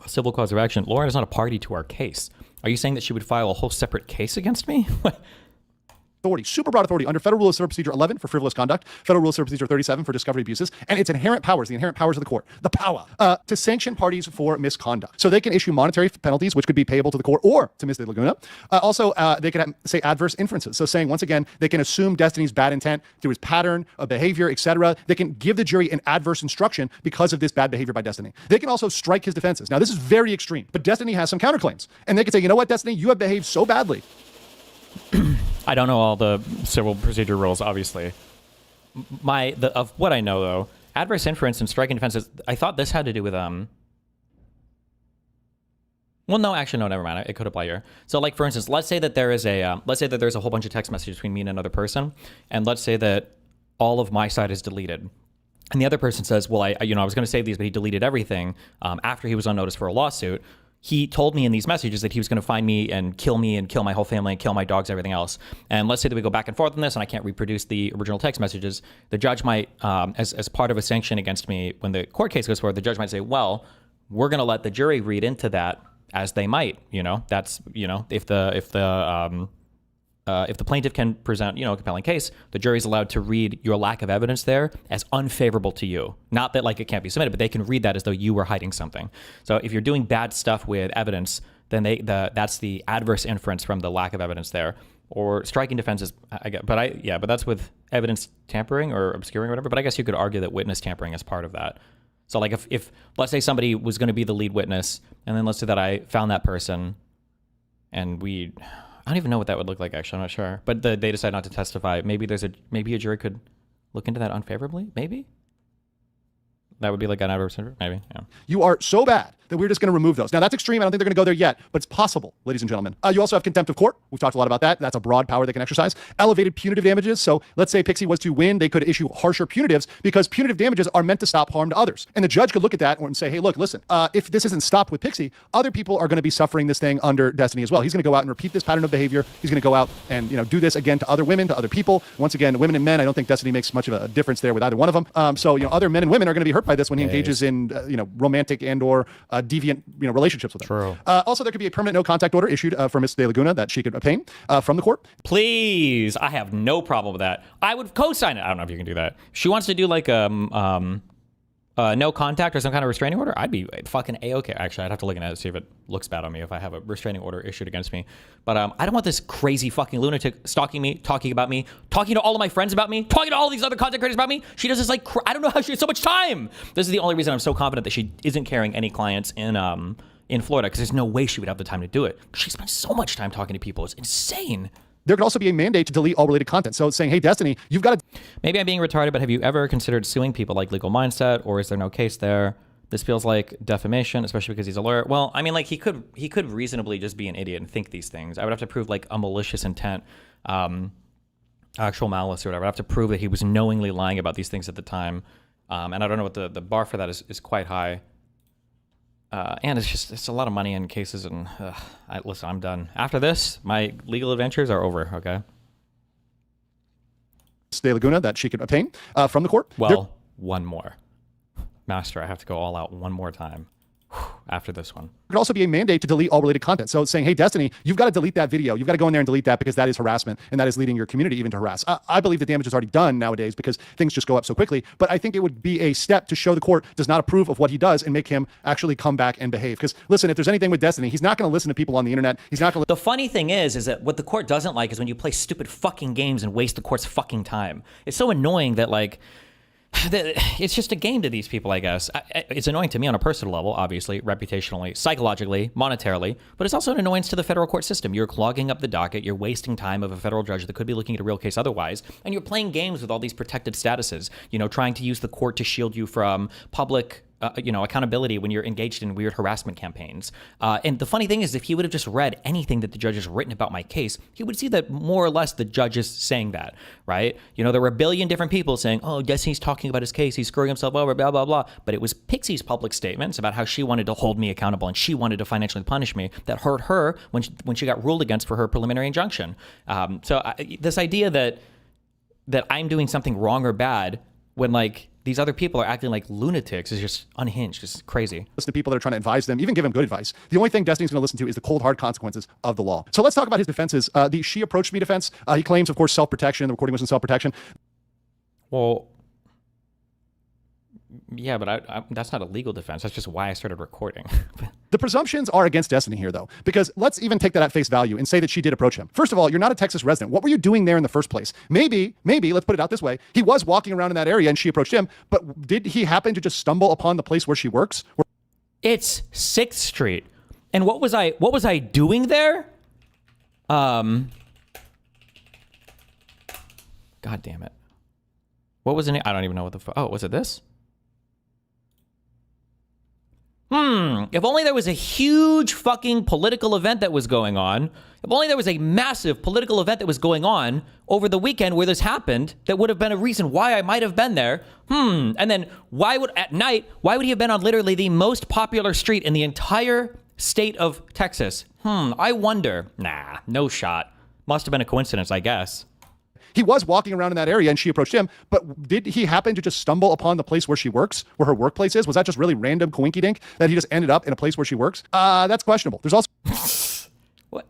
Speaker 1: civil cause of action. Lauren is not a party to our case. Are you saying that she would file a whole separate case against me?
Speaker 3: authority, super broad authority under Federal Rule of Civil Procedure 11 for frivolous conduct, Federal Rule of Civil Procedure 37 for discovery abuses, and its inherent powers, the inherent powers of the court, the power to sanction parties for misconduct. So they can issue monetary penalties, which could be payable to the court or to Ms. De Laguna. Also, they can say adverse inferences. So saying, once again, they can assume Destiny's bad intent through his pattern of behavior, etc. They can give the jury an adverse instruction because of this bad behavior by Destiny. They can also strike his defenses. Now, this is very extreme, but Destiny has some counterclaims. And they can say, you know what, Destiny, you have behaved so badly.
Speaker 1: I don't know all the civil procedure rules, obviously. Of what I know, though, adverse inference and striking defenses, I thought this had to do with, well, no, actually, no, never mind. It could apply here. So, like, for instance, let's say that there is a whole bunch of text messages between me and another person, and let's say that all of my side is deleted. And the other person says, well, I was going to save these, but he deleted everything after he was on notice for a lawsuit. He told me in these messages that he was going to find me and kill my whole family and kill my dogs, everything else. And let's say that we go back and forth on this and I can't reproduce the original text messages. The judge might, as part of a sanction against me, when the court case goes forward, the judge might say, well, we're going to let the jury read into that as they might, that's, if the plaintiff can present, a compelling case, the jury's allowed to read your lack of evidence there as unfavorable to you. Not that it can't be submitted, but they can read that as though you were hiding something. So if you're doing bad stuff with evidence, then that's the adverse inference from the lack of evidence there. Or striking defenses, but that's with evidence tampering or obscuring or whatever. But I guess you could argue that witness tampering is part of that. So like if let's say somebody was going to be the lead witness, and then let's say that I found that person, and I don't even know what that would look like, actually. I'm not sure. But they decide not to testify. Maybe a jury could look into that unfavorably. Maybe that would be like an adverse. Maybe. Yeah.
Speaker 3: You are so bad that we're just going to remove those. Now, that's extreme. I don't think they're going to go there yet, but it's possible, ladies and gentlemen. You also have contempt of court. We've talked a lot about that. That's a broad power they can exercise. Elevated punitive damages. So let's say Pixie was to win, they could issue harsher punitives because punitive damages are meant to stop harm to others. And the judge could look at that and say, hey, look, listen, if this isn't stopped with Pixie, other people are going to be suffering this thing under Destiny as well. He's going to go out and repeat this pattern of behavior. He's going to go out and do this again to other women, to other people. Once again, women and men, I don't think Destiny makes much of a difference there with either one of them. So other men and women are going to be hurt by this when he engages in romantic and or deviant relationships with them.
Speaker 1: True.
Speaker 3: Also, there could be a permanent no contact order issued for Ms. De Laguna that she could obtain from the court.
Speaker 1: Please, I have no problem with that. I would co-sign it. I don't know if you can do that. If she wants to do like no contact or some kind of restraining order, I'd be fucking A-okay. Actually, I'd have to look at it to see if it looks bad on me if I have a restraining order issued against me. But I don't want this crazy fucking lunatic stalking me, talking about me, talking to all of my friends about me, talking to all these other content creators about me. She does this I don't know how she has so much time. This is the only reason I'm so confident that she isn't carrying any clients in Florida, because there's no way she would have the time to do it. She spends so much time talking to people. It's insane.
Speaker 3: there could also be a mandate to delete all related content. So it's saying, hey, Destiny, you've got to.
Speaker 1: Maybe I'm being retarded, but have you ever considered suing people like Legal Mindset, or is there no case there? This feels like defamation, especially because he's a lawyer. Well, I mean, like he could reasonably just be an idiot and think these things. I would have to prove like a malicious intent, actual malice or whatever. I have to prove that he was knowingly lying about these things at the time. And I don't know what the bar for that is quite high. And it's a lot of money in cases. And listen, I'm done. After this, my legal adventures are over. Okay.
Speaker 3: De Laguna that she could obtain from the court.
Speaker 1: Well, one more. Master, I have to go all out one more time after this one.
Speaker 3: There could also be a mandate to delete all related content. So it's saying, hey, Destiny, you've got to delete that video. You've got to go in there and delete that because that is harassment and that is leading your community even to harass. I believe the damage is already done nowadays because things just go up so quickly. But I think it would be a step to show the court does not approve of what he does and make him actually come back and behave. Because listen, if there's anything with Destiny, he's not going to listen to people on the internet. He's not going to.
Speaker 1: The funny thing is that what the court doesn't like is when you play stupid fucking games and waste the court's fucking time. It's so annoying that like, it's just a game to these people, I guess. It's annoying to me on a personal level, obviously, reputationally, psychologically, monetarily, but it's also an annoyance to the federal court system. You're clogging up the docket, you're wasting time of a federal judge that could be looking at a real case otherwise, and you're playing games with all these protected statuses, you know, trying to use the court to shield you from public accountability when you're engaged in weird harassment campaigns. And the funny thing is, if he would have just read anything that the judge has written about my case, he would see that more or less the judge is saying that, right? You know, there were a billion different people saying, oh, Destiny's talking about his case, he's screwing himself over, blah, blah, blah. But it was Pixie's public statements about how she wanted to hold me accountable and she wanted to financially punish me that hurt her when she got ruled against for her preliminary injunction. This idea that I'm doing something wrong or bad when like these other people are acting like lunatics is just unhinged. It's crazy.
Speaker 3: Listen to people that are trying to advise them, even give them good advice. The only thing Destiny's going to listen to is the cold, hard consequences of the law. So let's talk about his defenses. The she approached me defense. He claims, of course, self-protection. The recording was in self-protection.
Speaker 1: Well, yeah, but that's not a legal defense. That's just why I started recording.
Speaker 3: The presumptions are against Destiny here, though, because let's even take that at face value and say that she did approach him. First of all, you're not a Texas resident. What were you doing there in the first place? Maybe, let's put it out this way. He was walking around in that area and she approached him, but did he happen to just stumble upon the place where she works?
Speaker 1: It's 6th Street. And what was I doing there? God damn it. What was it? I don't even know what the oh, was it this? If only there was a huge fucking political event that was going on. If only there was a massive political event that was going on over the weekend where this happened, that would have been a reason why I might have been there. And then why would he have been on literally the most popular street in the entire state of Texas? I wonder. Nah, no shot. Must have been a coincidence, I guess.
Speaker 3: He was walking around in that area and she approached him, but did he happen to just stumble upon the place where she works, where her workplace is? Was that just really random coinky-dink that he just ended up in a place where she works? That's questionable. There's also
Speaker 1: What?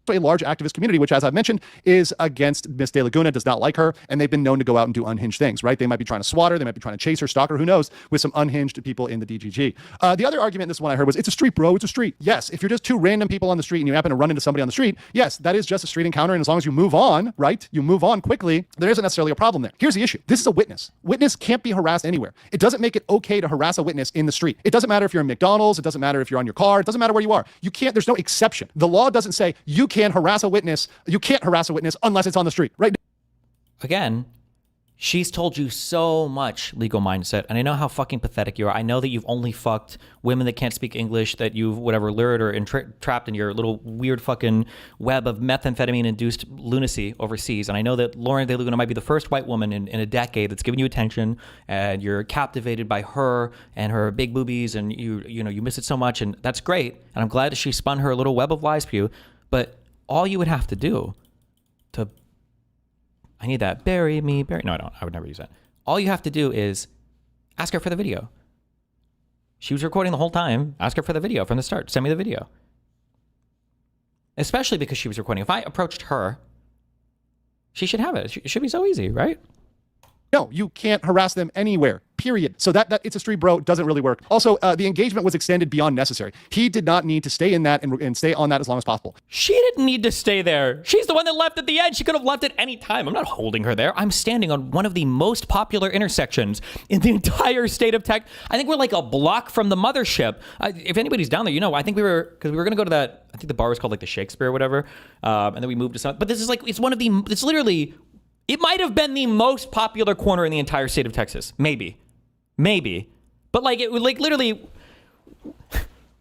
Speaker 3: a large activist community, which, as I've mentioned, is against Miss De Laguna, does not like her, and they've been known to go out and do unhinged things, right? They might be trying to swat her, they might be trying to chase her, stalk her, who knows, with some unhinged people in the DGG. The other argument, this one I heard, was it's a street, bro, it's a street. Yes, if you're just two random people on the street and you happen to run into somebody on the street, yes, that is just a street encounter, and as long as you move on, right, you move on quickly, there isn't necessarily a problem there. Here's the issue. This is a witness. Witness can't be harassed anywhere. It doesn't make it okay to harass a witness in the street. It doesn't matter if you're in McDonald's, it doesn't matter if you're on your car, it doesn't matter where you are. You can't, there's no exception. The law doesn't say you can harass a witness. You can't harass a witness unless it's on the street, right?
Speaker 1: Again, she's told you so much, Legal Mindset, and I know how fucking pathetic you are. I know that you've only fucked women that can't speak English, that you've whatever lured or trapped in your little weird fucking web of methamphetamine-induced lunacy overseas. And I know that Lauren De Laguna might be the first white woman in a decade that's given you attention, and you're captivated by her and her big boobies, and you miss it so much, and that's great. And I'm glad that she spun her little web of lies for you, but all you would have to do to, I need that, bury me, bury, no, I don't, I would never use that. All you have to do is ask her for the video. She was recording the whole time. Ask her for the video from the start. Send me the video. Especially because she was recording. If I approached her, she should have it. It should be so easy, right?
Speaker 3: No, you can't harass them anywhere. period. So that it's a street bro doesn't really work. Also, the engagement was extended beyond necessary. He did not need to stay in that and stay on that as long as possible.
Speaker 1: She didn't need to stay there. She's the one that left at the end. She could have left at any time. I'm not holding her there. I'm standing on one of the most popular intersections in the entire state of Texas. I think we're like a block from the mothership. If anybody's down there, you know, I think we were going to go to that, I think the bar was called like the Shakespeare or whatever. And then we moved to something. But this is like, it's literally, it might have been the most popular corner in the entire state of Texas. Maybe. But like, it would like literally,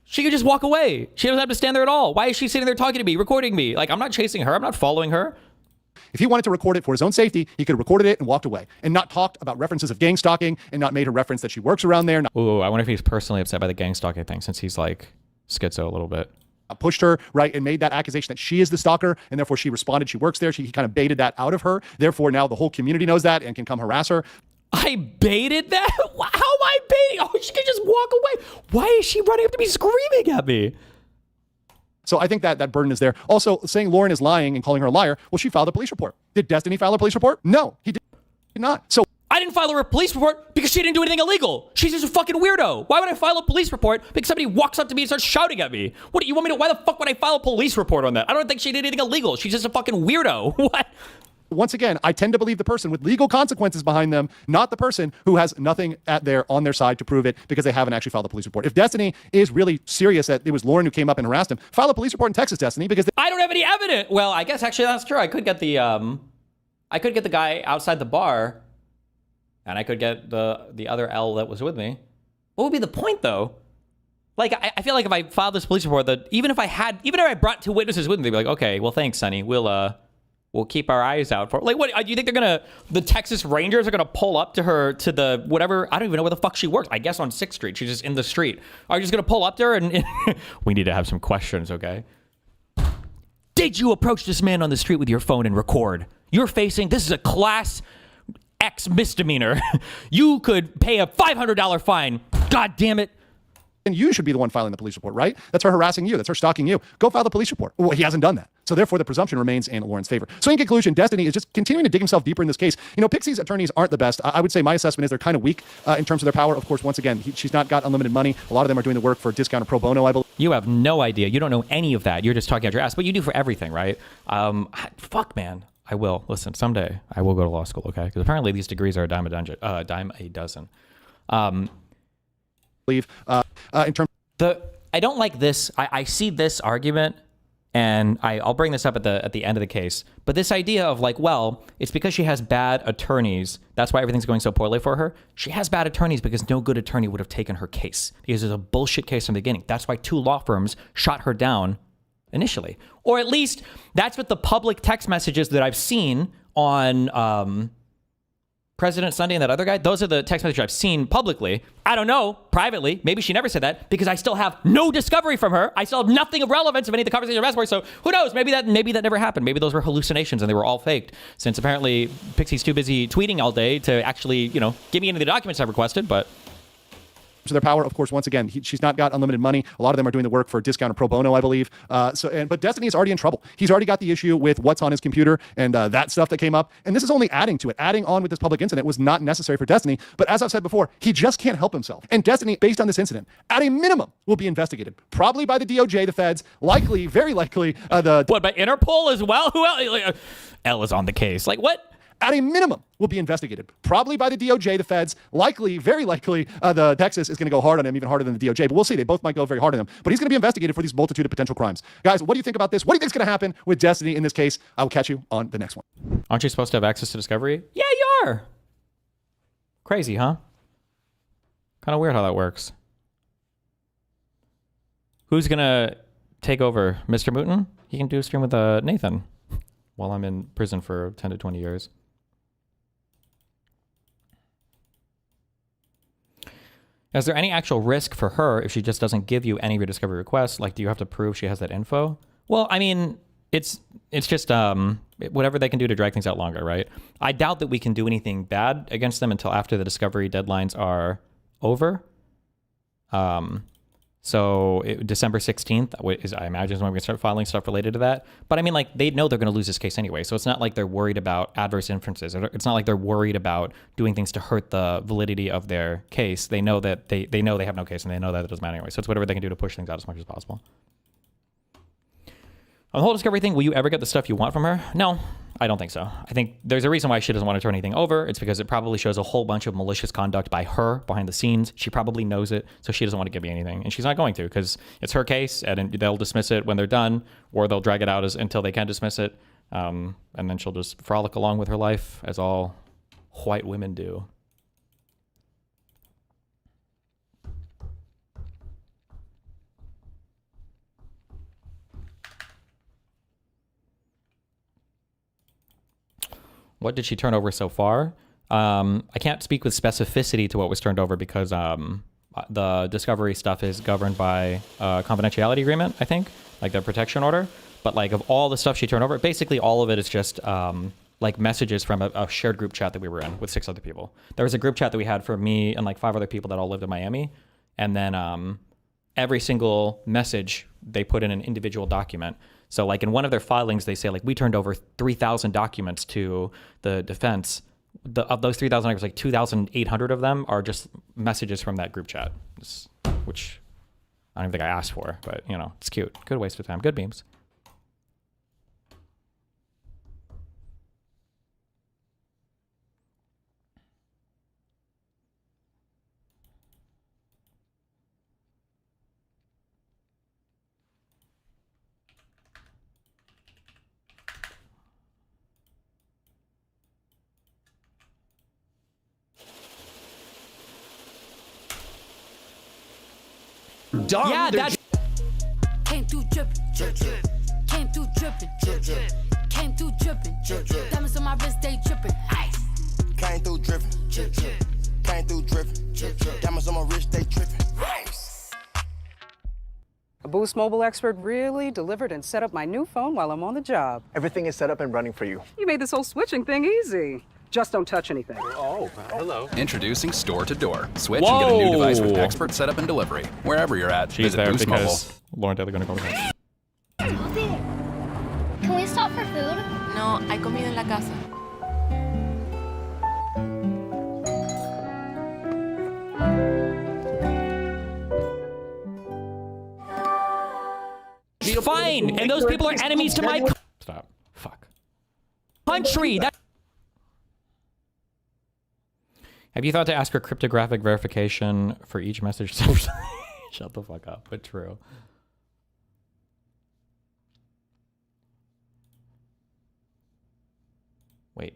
Speaker 1: she could just walk away. She doesn't have to stand there at all. Why is she sitting there talking to me, recording me? Like, I'm not chasing her. I'm not following her.
Speaker 3: If he wanted to record it for his own safety, he could have recorded it and walked away and not talked about references of gang stalking and not made a reference that she works around there.
Speaker 1: Ooh, I wonder if he's personally upset by the gang stalking thing since he's like schizo a little bit.
Speaker 3: Pushed her, right, and made that accusation that she is the stalker, and therefore she responded. She works there. He kind of baited that out of her. Therefore, now the whole community knows that and can come harass her.
Speaker 1: I baited that? How am I baiting? Oh, she could just walk away. Why is she running up to me screaming at me?
Speaker 3: So I think that burden is there. Also, saying Lauren is lying and calling her a liar, well, she filed a police report. Did Destiny file a police report? No, he did not. So
Speaker 1: I didn't file a police report because she didn't do anything illegal. She's just a fucking weirdo. Why would I file a police report because somebody walks up to me and starts shouting at me? What do you want me to? Why the fuck would I file a police report on that? I don't think she did anything illegal. She's just a fucking weirdo. What?
Speaker 3: once again, I tend to believe the person with legal consequences behind them, not the person who has nothing on their side to prove it because they haven't actually filed a police report. If Destiny is really serious that it was Lauren who came up and harassed him, file a police report in Texas, Destiny, because
Speaker 1: I don't have any evidence. Well, I guess actually that's true. I could get the guy outside the bar, and I could get the other L that was with me. What would be the point, though? Like, I feel like if I filed this police report, that even if I brought two witnesses with me, they'd be like, okay, well, thanks, Sonny. We'll keep our eyes out for. Like, what do you think the Texas Rangers are gonna pull up to her to the whatever? I don't even know where the fuck she works. I guess on 6th Street. She's just in the street. Are you just gonna pull up to her and we need to have some questions, okay? Did you approach this man on the street with your phone and record? This is a class X misdemeanor. You could pay a $500 fine. God damn it.
Speaker 3: And you should be the one filing the police report, right? That's her harassing you. That's her stalking you. Go file the police report. Well, he hasn't done that. So therefore, the presumption remains in Lauren's favor. So in conclusion, Destiny is just continuing to dig himself deeper in this case. You know, Pixie's attorneys aren't the best. I would say my assessment is they're kind of weak in terms of their power. Of course, once again, she's not got unlimited money. A lot of them are doing the work for discount or pro bono, I believe.
Speaker 1: You have no idea. You don't know any of that. You're just talking out your ass, but you do for everything, right? Fuck, man. I will. Listen, someday I will go to law school, okay? Because apparently these degrees are a dime a dozen.
Speaker 3: In terms
Speaker 1: I don't like this. I see this argument, and I'll bring this up at the end of the case. But this idea of like, well, it's because she has bad attorneys. That's why everything's going so poorly for her. She has bad attorneys because no good attorney would have taken her case because it's a bullshit case from the beginning. That's why 2 law firms shot her down initially, or at least that's what the public text messages that I've seen on President Sunday and that other guy, those are the text messages I've seen publicly. I don't know, privately. Maybe she never said that because I still have no discovery from her. I still have nothing of relevance of any of the conversations I've asked for. So who knows? Maybe that never happened. Maybe those were hallucinations and they were all faked. Since apparently Pixie's too busy tweeting all day to actually, give me any of the documents I've requested, but.
Speaker 3: So their power, of course, once again, she's not got unlimited money. A lot of them are doing the work for discount or pro bono, I believe. But Destiny is already in trouble. He's already got the issue with what's on his computer and that stuff that came up. And this is only adding to it. Adding on with this public incident was not necessary for Destiny. But as I've said before, he just can't help himself. And Destiny, based on this incident, at a minimum, will be investigated. Probably by the DOJ, the feds, likely, very likely,
Speaker 1: What, by Interpol as well? Who else? L is on the case. Like, what?
Speaker 3: At a minimum, will be investigated. Probably by the DOJ, the feds, likely, very likely, the Texas is going to go hard on him, even harder than the DOJ. But we'll see. They both might go very hard on him. But he's going to be investigated for these multitude of potential crimes. Guys, what do you think about this? What do you think is going to happen with Destiny in this case? I will catch you on the next one.
Speaker 1: Aren't you supposed to have access to Discovery? Yeah, you are. Crazy, huh? Kind of weird how that works. Who's going to take over? Mr. Mooten? He can do a stream with Nathan while I'm in prison for 10 to 20 years. Is there any actual risk for her if she just doesn't give you any of your discovery requests? Like, do you have to prove she has that info? Well, I mean, it's just whatever they can do to drag things out longer, right? I doubt that we can do anything bad against them until after the discovery deadlines are over. So December 16th is, I imagine, is when we're going to start filing stuff related to that. But I mean, like, they know they're going to lose this case anyway. So it's not like they're worried about adverse inferences. It's not like they're worried about doing things to hurt the validity of their case. They know that they know they have no case, and they know that it doesn't matter anyway. So it's whatever they can do to push things out as much as possible. On the whole discovery thing, will you ever get the stuff you want from her? No, I don't think so. I think there's a reason why she doesn't want to turn anything over. It's because it probably shows a whole bunch of malicious conduct by her behind the scenes. She probably knows it, so she doesn't want to give me anything. And she's not going to, because it's her case, and they'll dismiss it when they're done, or they'll drag it out until they can dismiss it. And then she'll just frolic along with her life, as all white women do. What did she turn over so far? I can't speak with specificity to what was turned over because the discovery stuff is governed by a confidentiality agreement, I think, like the protection order. But like of all the stuff she turned over, basically all of it is just like messages from a shared group chat that we were in with 6 other people. There was a group chat that we had for me and like 5 other people that all lived in Miami. And then every single message, they put in an individual document. So like in one of their filings, they say like, we turned over 3,000 documents to the defense. Of those 3,000 documents, like 2,800 of them are just messages from that group chat, which I don't even think I asked for, but you know, it's cute. Good waste of time. Good memes.
Speaker 2: Dumb.
Speaker 1: Yeah, that's
Speaker 7: Came through dripping, drip, drip. Came through dripping, drip, drip. Came through dripping, drip, drip. Diamonds on my wrist, they dripping. Ice.
Speaker 8: Came through dripping, drip, drip. Came through dripping, drip, drip. Diamonds on my wrist, they tripping. Ice.
Speaker 9: A Boost Mobile expert really delivered and set up my new phone while I'm on the job.
Speaker 10: Everything is set up and running for you.
Speaker 9: You made this whole switching thing easy. Just don't touch anything.
Speaker 10: Oh, hello.
Speaker 11: Introducing Store to Door. Switch and get a new device with expert setup and delivery. Wherever you're at,
Speaker 1: she's
Speaker 11: visit
Speaker 1: there
Speaker 11: Boost Mobile.
Speaker 1: because Lauren Taylor going to go with her.
Speaker 7: Can we stop for food? No, hay comida en la casa.
Speaker 1: Fine, and those people are enemies to my stop. Fuck. Country. That. Have you thought to ask for cryptographic verification for each message? Shut the fuck up, but true. Wait.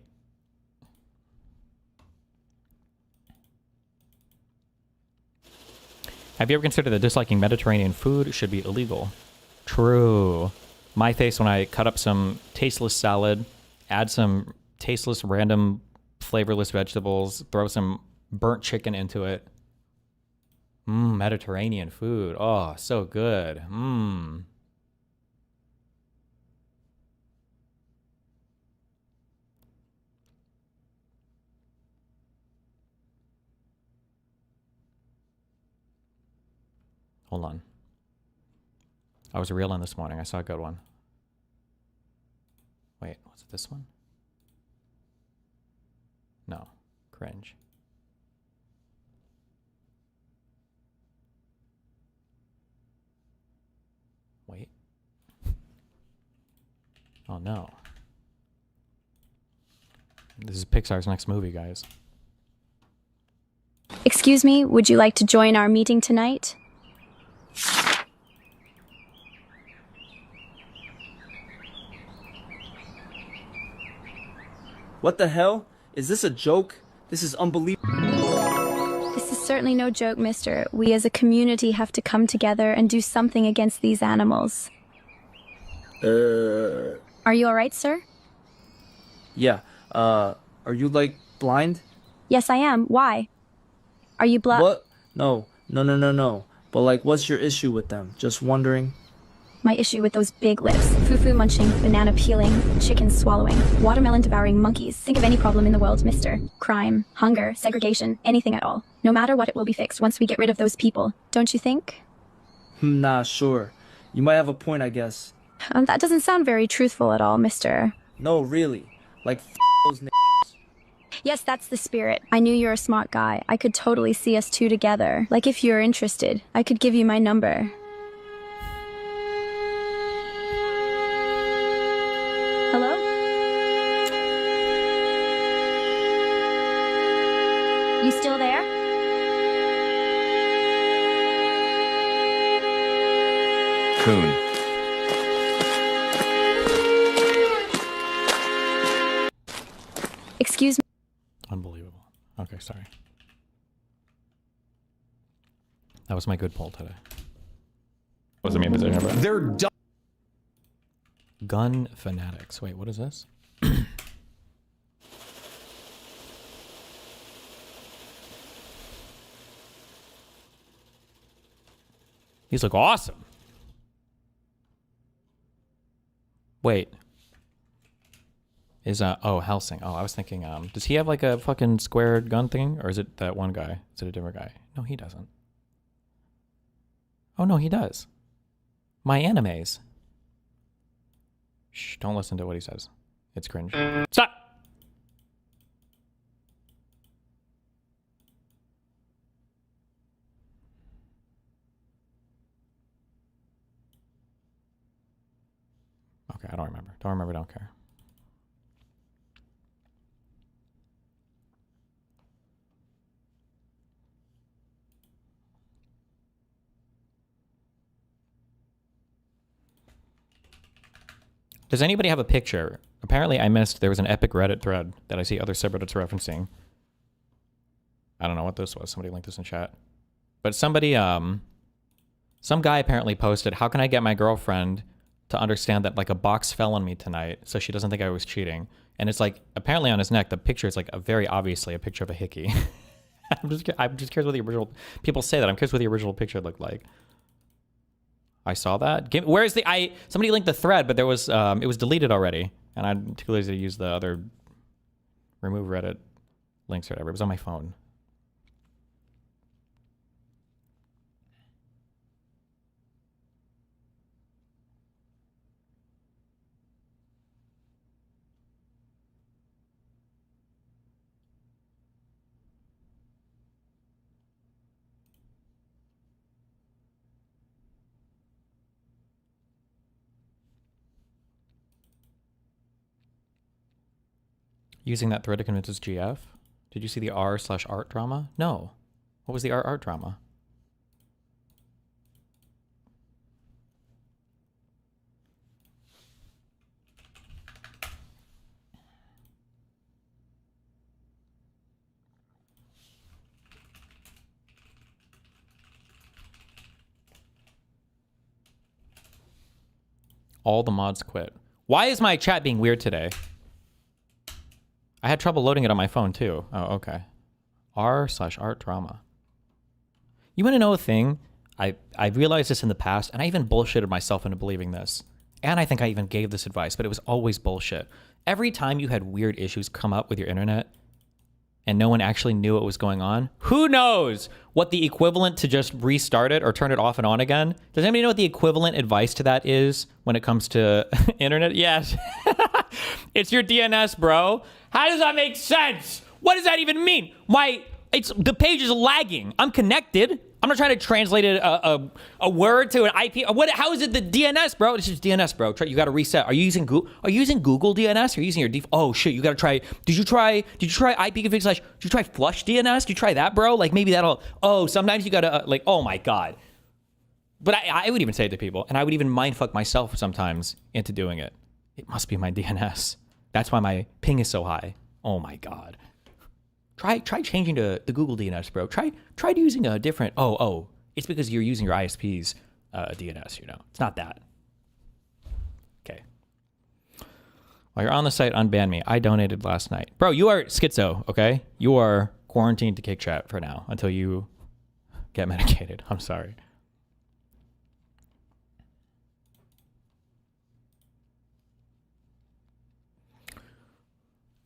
Speaker 1: Have you ever considered that disliking Mediterranean food should be illegal? True. My face when I cut up some tasteless salad, add some tasteless random flavorless vegetables, throw some burnt chicken into it. Mediterranean food. Oh, so good. Hold on. I was reeling this morning. I saw a good one. Wait, was it this one? No. Cringe. Wait. Oh no. This is Pixar's next movie, guys.
Speaker 5: Excuse me, would you like to join our meeting tonight?
Speaker 12: What the hell? Is this a joke? This is unbelievable.
Speaker 5: This is certainly no joke, mister. We as a community have to come together and do something against these animals. Are you alright, sir?
Speaker 12: Yeah, are you like blind?
Speaker 5: Yes, I am. Why? Are you
Speaker 12: What? No. But like, what's your issue with them? Just wondering.
Speaker 5: My issue with those big lips, fufu munching, banana peeling, chicken swallowing, watermelon devouring monkeys. Think of any problem in the world, mister. Crime, hunger, segregation, anything at all. No matter what, it will be fixed once we get rid of those people. Don't you think?
Speaker 12: Nah, sure. You might have a point, I guess.
Speaker 5: That doesn't sound very truthful at all, mister.
Speaker 12: No, really. Like, those
Speaker 5: Yes, that's the spirit. I knew you're a smart guy. I could totally see us two together. Like, if you're interested, I could give you my number. Hello? You still there?
Speaker 11: Coon.
Speaker 5: Excuse me.
Speaker 1: Unbelievable. Okay, sorry. That was my good poll today. Wasn't me in position, bro.
Speaker 2: They're dumb.
Speaker 1: Gun fanatics. Wait, what is this? These look awesome. Wait. Is oh, Helsing. Oh, I was thinking does he have like a fucking squared gun thing, or is it that one guy? Is it a different guy? No, he doesn't. Oh no, he does. My animes. Shh, don't listen to what he says. It's cringe. Stop. Okay, I don't remember. Don't remember, don't care. Does anybody have a picture? Apparently I missed, there was an epic Reddit thread that I see other subreddits referencing. I don't know what this was. Somebody linked this in chat. But somebody, some guy apparently posted, how can I get my girlfriend to understand that like a box fell on me tonight so she doesn't think I was cheating? And it's like, apparently on his neck, the picture is like a very obviously a picture of a hickey. I'm just curious what the original, people say that. I'm curious what the original picture looked like. I saw that. Where's the, somebody linked the thread, but there was, it was deleted already. And I didn't too lazy to use the other remove Reddit links or whatever. It was on my phone. Using that thread to convince us GF? Did you see the r/art drama? No. What was the art drama? All the mods quit. Why is my chat being weird today? I had trouble loading it on my phone too. Oh, okay. r/art drama. You want to know a thing? I realized this in the past, and I even bullshitted myself into believing this. And I think I even gave this advice, but it was always bullshit. Every time you had weird issues come up with your internet, and no one actually knew what was going on, who knows what the equivalent to just restart it or turn it off and on again? Does anybody know what the equivalent advice to that is when it comes to internet? Yes. It's your DNS, bro. How does that make sense? What does that even mean? The page is lagging. I'm connected. I'm not trying to translate a word to an IP. How is it the DNS, bro? It's just DNS, bro. You got to reset. Are you using Google DNS? Or are you using your default? Oh shit, you got to try. Did you try ipconfig/? Did you try flush DNS? Did you try that, bro? Like maybe that'll. Oh, sometimes you got to like. Oh my god. But I would even say it to people, and I would even mindfuck myself sometimes into doing it. It must be my DNS. That's why my ping is so high. Oh my god. Try changing to the Google DNS, bro. Try using a different. Oh, it's because you're using your ISP's DNS. You know, it's not that. Okay. While you're on the site, unban me. I donated last night, bro. You are schizo. Okay, you are quarantined to kick chat for now until you get medicated. I'm sorry.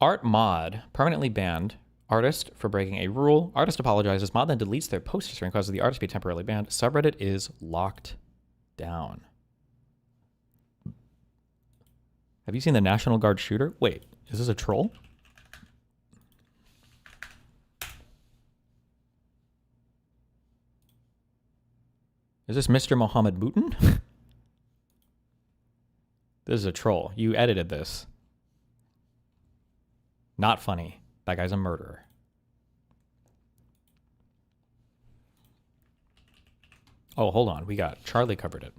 Speaker 1: Art mod permanently banned Artist for breaking a rule. Artist apologizes. Mod then deletes their post history and causes the artist to be temporarily banned. Subreddit is locked down. Have you seen the National Guard shooter? Wait, is this a troll? Is this Mr. Mohammed Boutin? This is a troll. You edited this. Not funny. That guy's a murderer. Oh, hold on. We got Charlie covered it.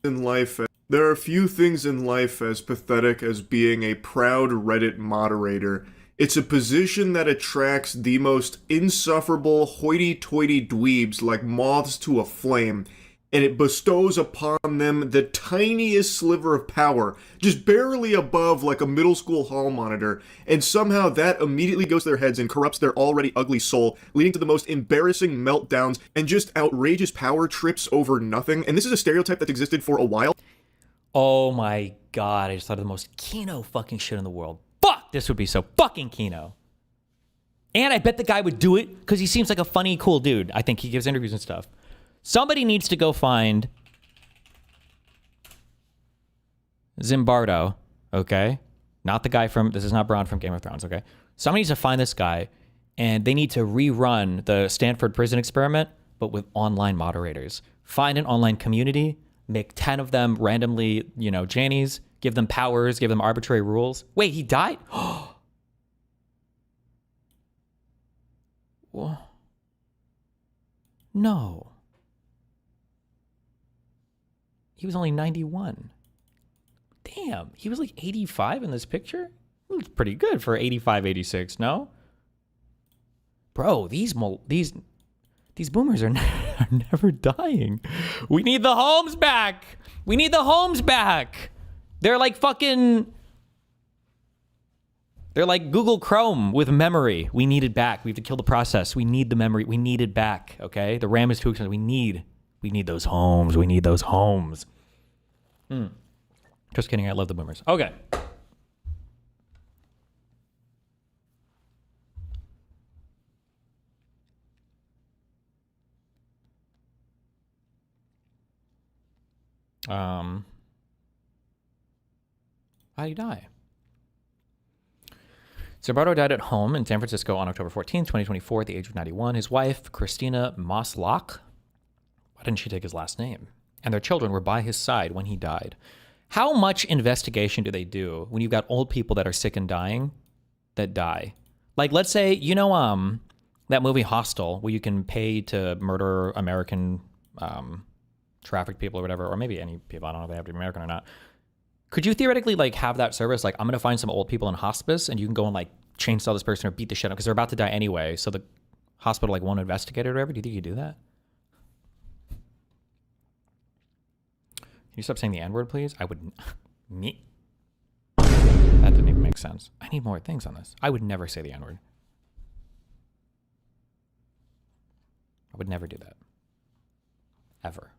Speaker 13: In life, there are few things in life as pathetic as being a proud Reddit moderator. It's a position that attracts the most insufferable hoity-toity dweebs like moths to a flame, and it bestows upon them the tiniest sliver of power, just barely above like a middle school hall monitor, and somehow that immediately goes to their heads and corrupts their already ugly soul, leading to the most embarrassing meltdowns and just outrageous power trips over nothing. And this is a stereotype that's existed for a while.
Speaker 1: Oh my god, I just thought of the most Kino fucking shit in the world. Fuck, this would be so fucking Kino. And I bet the guy would do it because he seems like a funny, cool dude. I think he gives interviews and stuff. Somebody needs to go find Zimbardo, okay? Not the guy from, this is not Bronn from Game of Thrones, okay? Somebody needs to find this guy, and they need to rerun the Stanford prison experiment, but with online moderators. Find an online community, make 10 of them randomly, you know, Jannies, give them powers, give them arbitrary rules. Wait, he died? No. He was only 91. Damn, he was like 85 in this picture? He looks pretty good for 85, 86, no? Bro, these boomers are never dying. We need the homes back. We need the homes back. They're like fucking... They're like Google Chrome with memory. We need it back. We have to kill the process. We need the memory. We need it back, okay? The RAM is too expensive. We need those homes. We need those homes. Just kidding. I love the boomers. Okay. How do you die? Zimbardo died at home in San Francisco on October 14th, 2024 at the age of 91. His wife, Christina Moslock, why didn't she take his last name? And their children were by his side when he died. How much investigation do they do when you've got old people that are sick and dying that die? Like, let's say, you know, that movie Hostel, where you can pay to murder American trafficked people or whatever, or maybe any people, I don't know if they have to be American or not. Could you theoretically like have that service? Like, I'm going to find some old people in hospice and you can go and like chainsaw this person or beat the shit out because they're about to die anyway. So the hospital like won't investigate it or whatever. Do you think you do that? Can you stop saying the N-word, please? I would... Me? That didn't even make sense. I need more things on this. I would never say the N-word. I would never do that. Ever.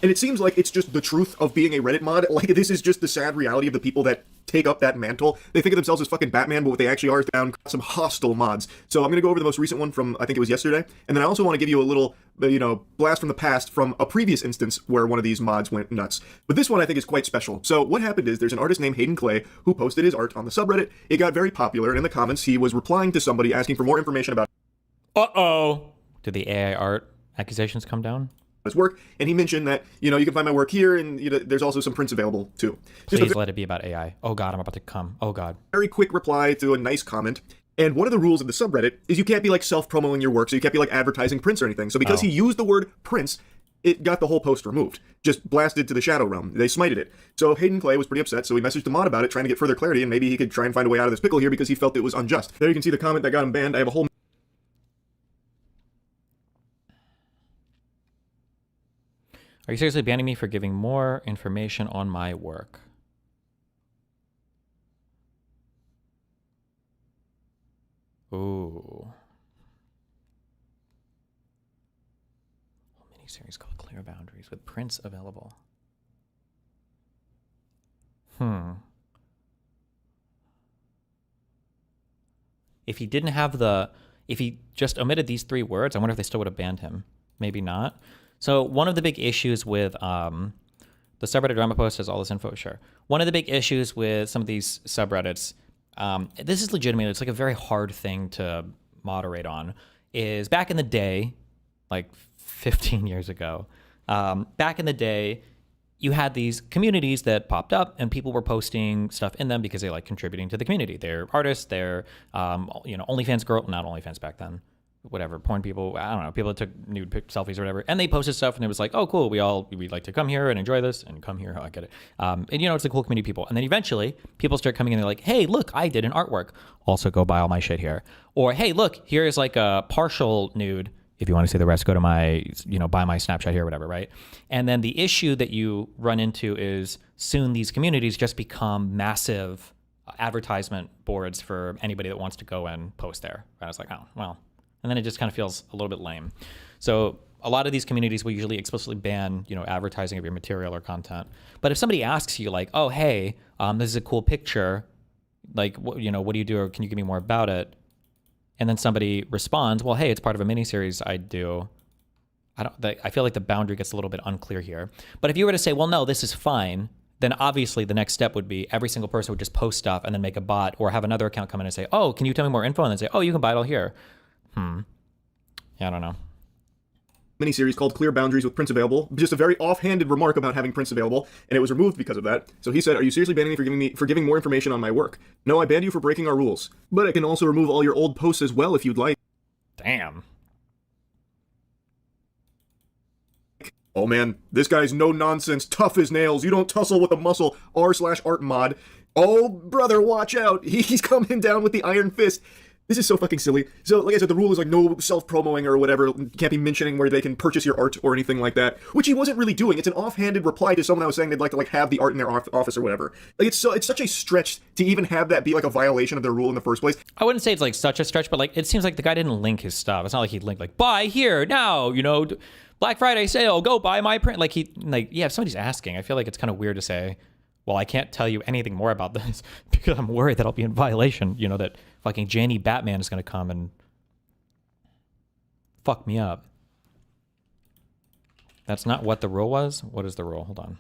Speaker 13: And it seems like it's just the truth of being a Reddit mod. Like, this is just the sad reality of the people that take up that mantle. They think of themselves as fucking Batman, but what they actually are is down some hostile mods. So I'm going to go over the most recent one from, I think it was yesterday. And then I also want to give you a little, blast from the past from a previous instance where one of these mods went nuts. But this one I think is quite special. So what happened is there's an artist named Hayden Clay who posted his art on the subreddit. It got very popular, and in the comments he was replying to somebody asking for more information about...
Speaker 1: Uh-oh. Did the AI art accusations come down?
Speaker 13: His work, and he mentioned that, you can find my work here, and there's also some prints available too.
Speaker 1: Please let it be about AI. Oh god, I'm about to come. Oh god.
Speaker 13: Very quick reply to a nice comment. And one of the rules of the subreddit is you can't be like self-promoting your work, so you can't be like advertising prints or anything. So because he used the word prints, it got the whole post removed. Just blasted to the shadow realm. They smited it. So Hayden Clay was pretty upset, so he messaged the mod about it, trying to get further clarity, and maybe he could try and find a way out of this pickle here because he felt it was unjust. There you can see the comment that got him banned. I have a whole...
Speaker 1: Are you seriously banning me for giving more information on my work? Ooh. A miniseries called Clear Boundaries with Prince available. If he didn't have if he just omitted these 3 words, I wonder if they still would have banned him. Maybe not. So one of the big issues with the subreddit drama post has all this info, sure. One of the big issues with some of these subreddits, this is legitimate, it's like a very hard thing to moderate on, is back in the day, like 15 years ago, back in the day, you had these communities that popped up and people were posting stuff in them because they like contributing to the community. They're artists, they're, OnlyFans girl, not OnlyFans back then, whatever, porn people, I don't know, people that took nude selfies or whatever. And they posted stuff and it was like, oh, cool, we'd like to come here and enjoy this and come here. Oh, I get it. And it's a cool community of people. And then eventually people start coming in and they're like, hey, look, I did an artwork. Also go buy all my shit here. Or, hey, look, here's like a partial nude. If you want to see the rest, go to my, buy my Snapchat here, whatever, right? And then the issue that you run into is soon these communities just become massive advertisement boards for anybody that wants to go and post there. And I was like, oh, well. And then it just kind of feels a little bit lame. So a lot of these communities will usually explicitly ban, advertising of your material or content. But if somebody asks you like, oh, hey, this is a cool picture, like, what do you do? Or can you give me more about it? And then somebody responds, well, hey, it's part of a miniseries I do. I feel like the boundary gets a little bit unclear here. But if you were to say, well, no, this is fine, then obviously the next step would be every single person would just post stuff and then make a bot or have another account come in and say, oh, can you tell me more info? And then say, oh, you can buy it all here. Yeah, I don't know.
Speaker 13: Miniseries called Clear Boundaries with Prince available. Just a very offhanded remark about having Prince available, and it was removed because of that. So he said, are you seriously banning me for giving more information on my work? No, I banned you for breaking our rules. But I can also remove all your old posts as well if you'd like.
Speaker 1: Damn.
Speaker 13: Oh man, this guy's no nonsense, tough as nails. You don't tussle with a muscle, r/art mod. Oh, brother, watch out. He's coming down with the iron fist. This is so fucking silly. So, like I said, the rule is like no self-promoing or whatever. You can't be mentioning where they can purchase your art or anything like that, which he wasn't really doing. It's an offhanded reply to someone that was saying they'd like to have the art in their office or whatever. Like it's such a stretch to even have that be like a violation of their rule in the first place.
Speaker 1: I wouldn't say it's like such a stretch, but like it seems like the guy didn't link his stuff. It's not like he'd link like buy here now, Black Friday sale, go buy my print. If somebody's asking, I feel like it's kind of weird to say, well, I can't tell you anything more about this because I'm worried that I'll be in violation, that fucking Janny Batman is going to come and fuck me up. That's not what the rule was. What is the rule? Hold on.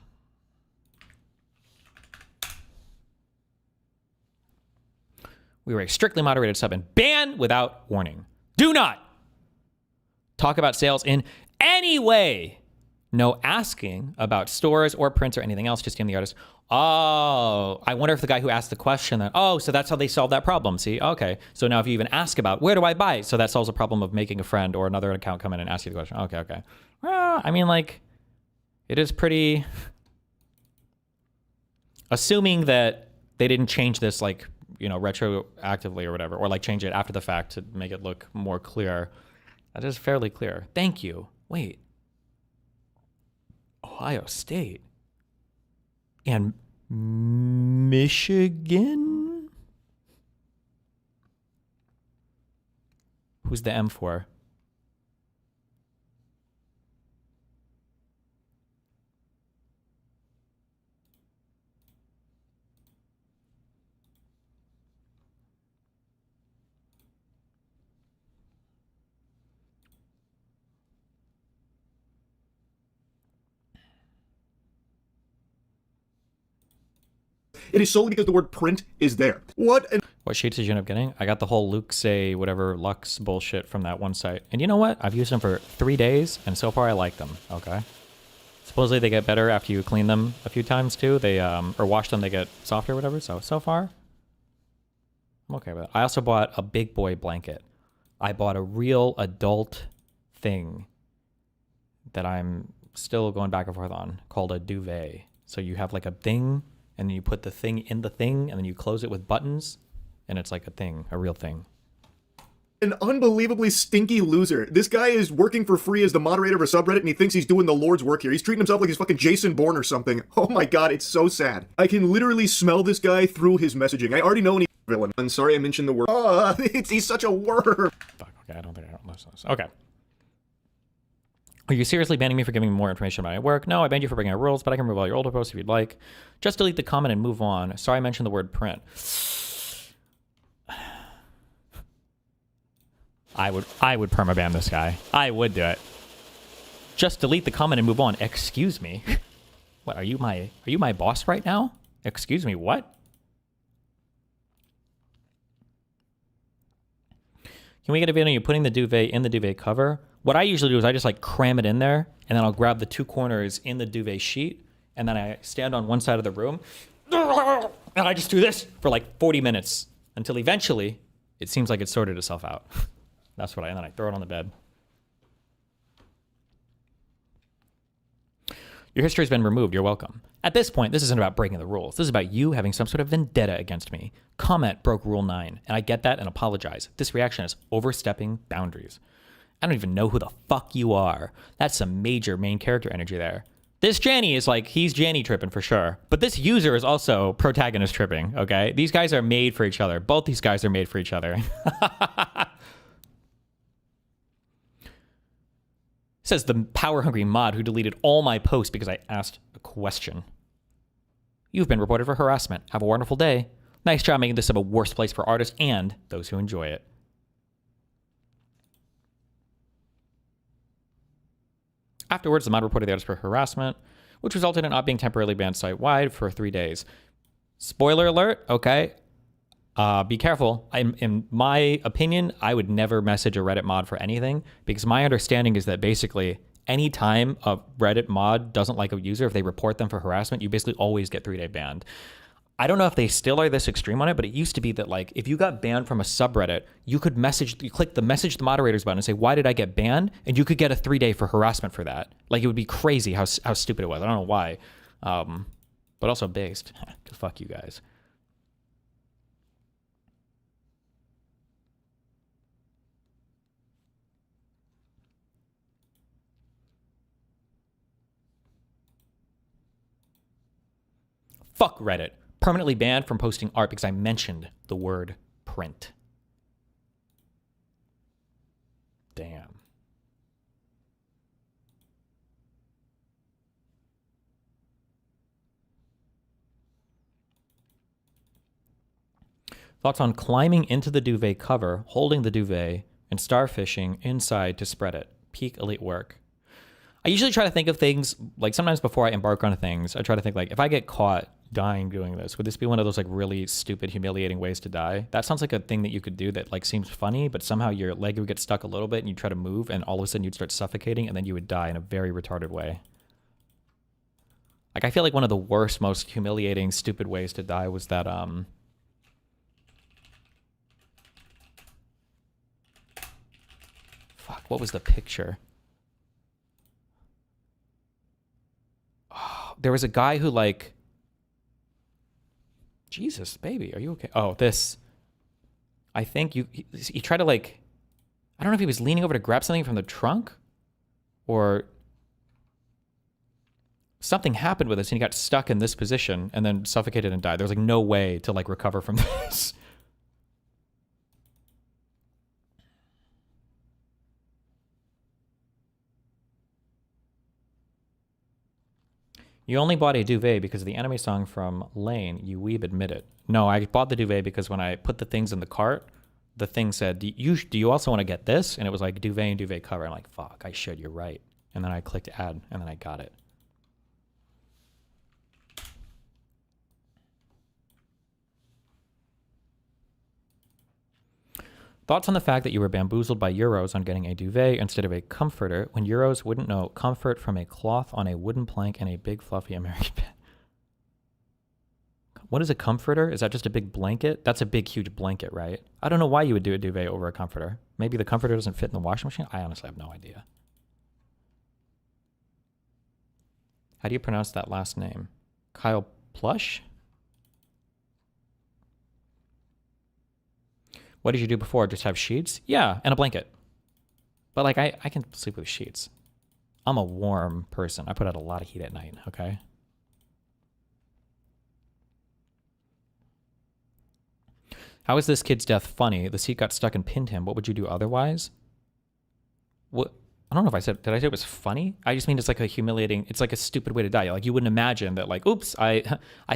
Speaker 1: We were a strictly moderated sub and ban without warning. Do not talk about sales in any way. No asking about stores or prints or anything else. Just DM the artist. Oh, I wonder if the guy who asked the question that, oh, so that's how they solve that problem. See, okay. So now if you even ask about where do I buy? So that solves the problem of making a friend or another account come in and ask you the question. Okay. Well, I mean, like, it is pretty, assuming that they didn't change this, like, retroactively or whatever, or like change it after the fact to make it look more clear. That is fairly clear. Thank you. Wait. Ohio State and Michigan? Who's the M for?
Speaker 13: It is solely because the word print is there. What
Speaker 1: sheets did you end up getting? I got the whole Lux bullshit from that one site. And you know what? I've used them for 3 days, and so far I like them. Okay. Supposedly they get better after you clean them a few times too. They or wash them, they get softer or whatever. So far, I'm okay with it. I also bought a big boy blanket. I bought a real adult thing that I'm still going back and forth on called a duvet. So you have like a thing, and then you put the thing in the thing, and then you close it with buttons, and it's like a thing, a real thing.
Speaker 13: an unbelievably stinky loser. This guy is working for free as the moderator of a subreddit, and he thinks he's doing the Lord's work here. He's treating himself like he's fucking Jason Bourne or something. Oh my god, it's so sad. I can literally smell this guy through his messaging. I already know when he's a villain. I'm sorry I mentioned the word. Oh, he's such a worm.
Speaker 1: Fuck, okay, I don't listen to this. Okay. Are you seriously banning me for giving more information about my work? No, I banned you for breaking our rules, but I can remove all your older posts if you'd like. Just delete the comment and move on. Sorry I mentioned the word print. I would permaban this guy. I would do it. Just delete the comment and move on. Excuse me. What, are you my boss right now? Excuse me, what? Can we get a video of you putting the duvet in the duvet cover? What I usually do is I just like cram it in there, and then I'll grab the two corners in the duvet sheet, and then I stand on one side of the room, and I just do this for like 40 minutes until eventually it seems like it's sorted itself out. That's what and then I throw it on the bed. Your history's been removed. You're welcome. At this point, this isn't about breaking the rules. This is about you having some sort of vendetta against me. Comment broke rule 9, and I get that and apologize. This reaction is overstepping boundaries. I don't even know who the fuck you are. That's some major main character energy there. This Janny is like, he's Janny tripping for sure. But this user is also protagonist tripping, okay? These guys are made for each other. Both these guys are made for each other. Says the power-hungry mod who deleted all my posts because I asked a question. You've been reported for harassment. Have a wonderful day. Nice job making this a worse place for artists and those who enjoy it. Afterwards, the mod reported the artist for harassment, which resulted in not being temporarily banned site-wide for 3 days. Spoiler alert, okay? Be careful. In my opinion, I would never message a Reddit mod for anything, because my understanding is that basically any time a Reddit mod doesn't like a user, if they report them for harassment, you basically always get 3-day banned. I don't know if they still are this extreme on it, but it used to be that like if you got banned from a subreddit, you could click the message the moderators button and say, why did I get banned? And you could get a 3-day for harassment for that. Like it would be crazy how stupid it was. I don't know why. But also based. Fuck you guys. Fuck Reddit. Permanently banned from posting art because I mentioned the word print. Damn. Thoughts on climbing into the duvet cover, holding the duvet, and starfishing inside to spread it. Peak elite work. I usually try to think of things, like sometimes before I embark on things, I try to think like, if I get caught dying doing this, would this be one of those like really stupid, humiliating ways to die? That sounds like a thing that you could do that like seems funny, but somehow your leg would get stuck a little bit and you try to move and all of a sudden you'd start suffocating and then you would die in a very retarded way. Like I feel like one of the worst, most humiliating, stupid ways to die was that, fuck, what was the picture? Oh, there was a guy who like, Jesus, baby, are you okay? Oh, this. I think he tried to like, I don't know if he was leaning over to grab something from the trunk or something happened with this and he got stuck in this position and then suffocated and died. There was like no way to like recover from this. You only bought a duvet because of the anime song from Lane, You Weeb Admit It. No, I bought the duvet because when I put the things in the cart, the thing said, do you also want to get this? And it was like duvet and duvet cover. I'm like, fuck, I should, you're right. And then I clicked add, and then I got it. Thoughts on the fact that you were bamboozled by Euros on getting a duvet instead of a comforter when Euros wouldn't know comfort from a cloth on a wooden plank and a big fluffy American bed? What is a comforter? Is that just a big blanket? That's a big, huge blanket, right? I don't know why you would do a duvet over a comforter. Maybe the comforter doesn't fit in the washing machine? I honestly have no idea. How do you pronounce that last name? Kyle Plush? What did you do before? Just have sheets? Yeah, and a blanket. But like I can sleep with sheets. I'm a warm person. I put out a lot of heat at night, okay? How is this kid's death funny? The seat got stuck and pinned him. What would you do otherwise? What? I don't know if I said, did I say it was funny? I just mean it's like a humiliating, it's like a stupid way to die. Like you wouldn't imagine that like, oops, I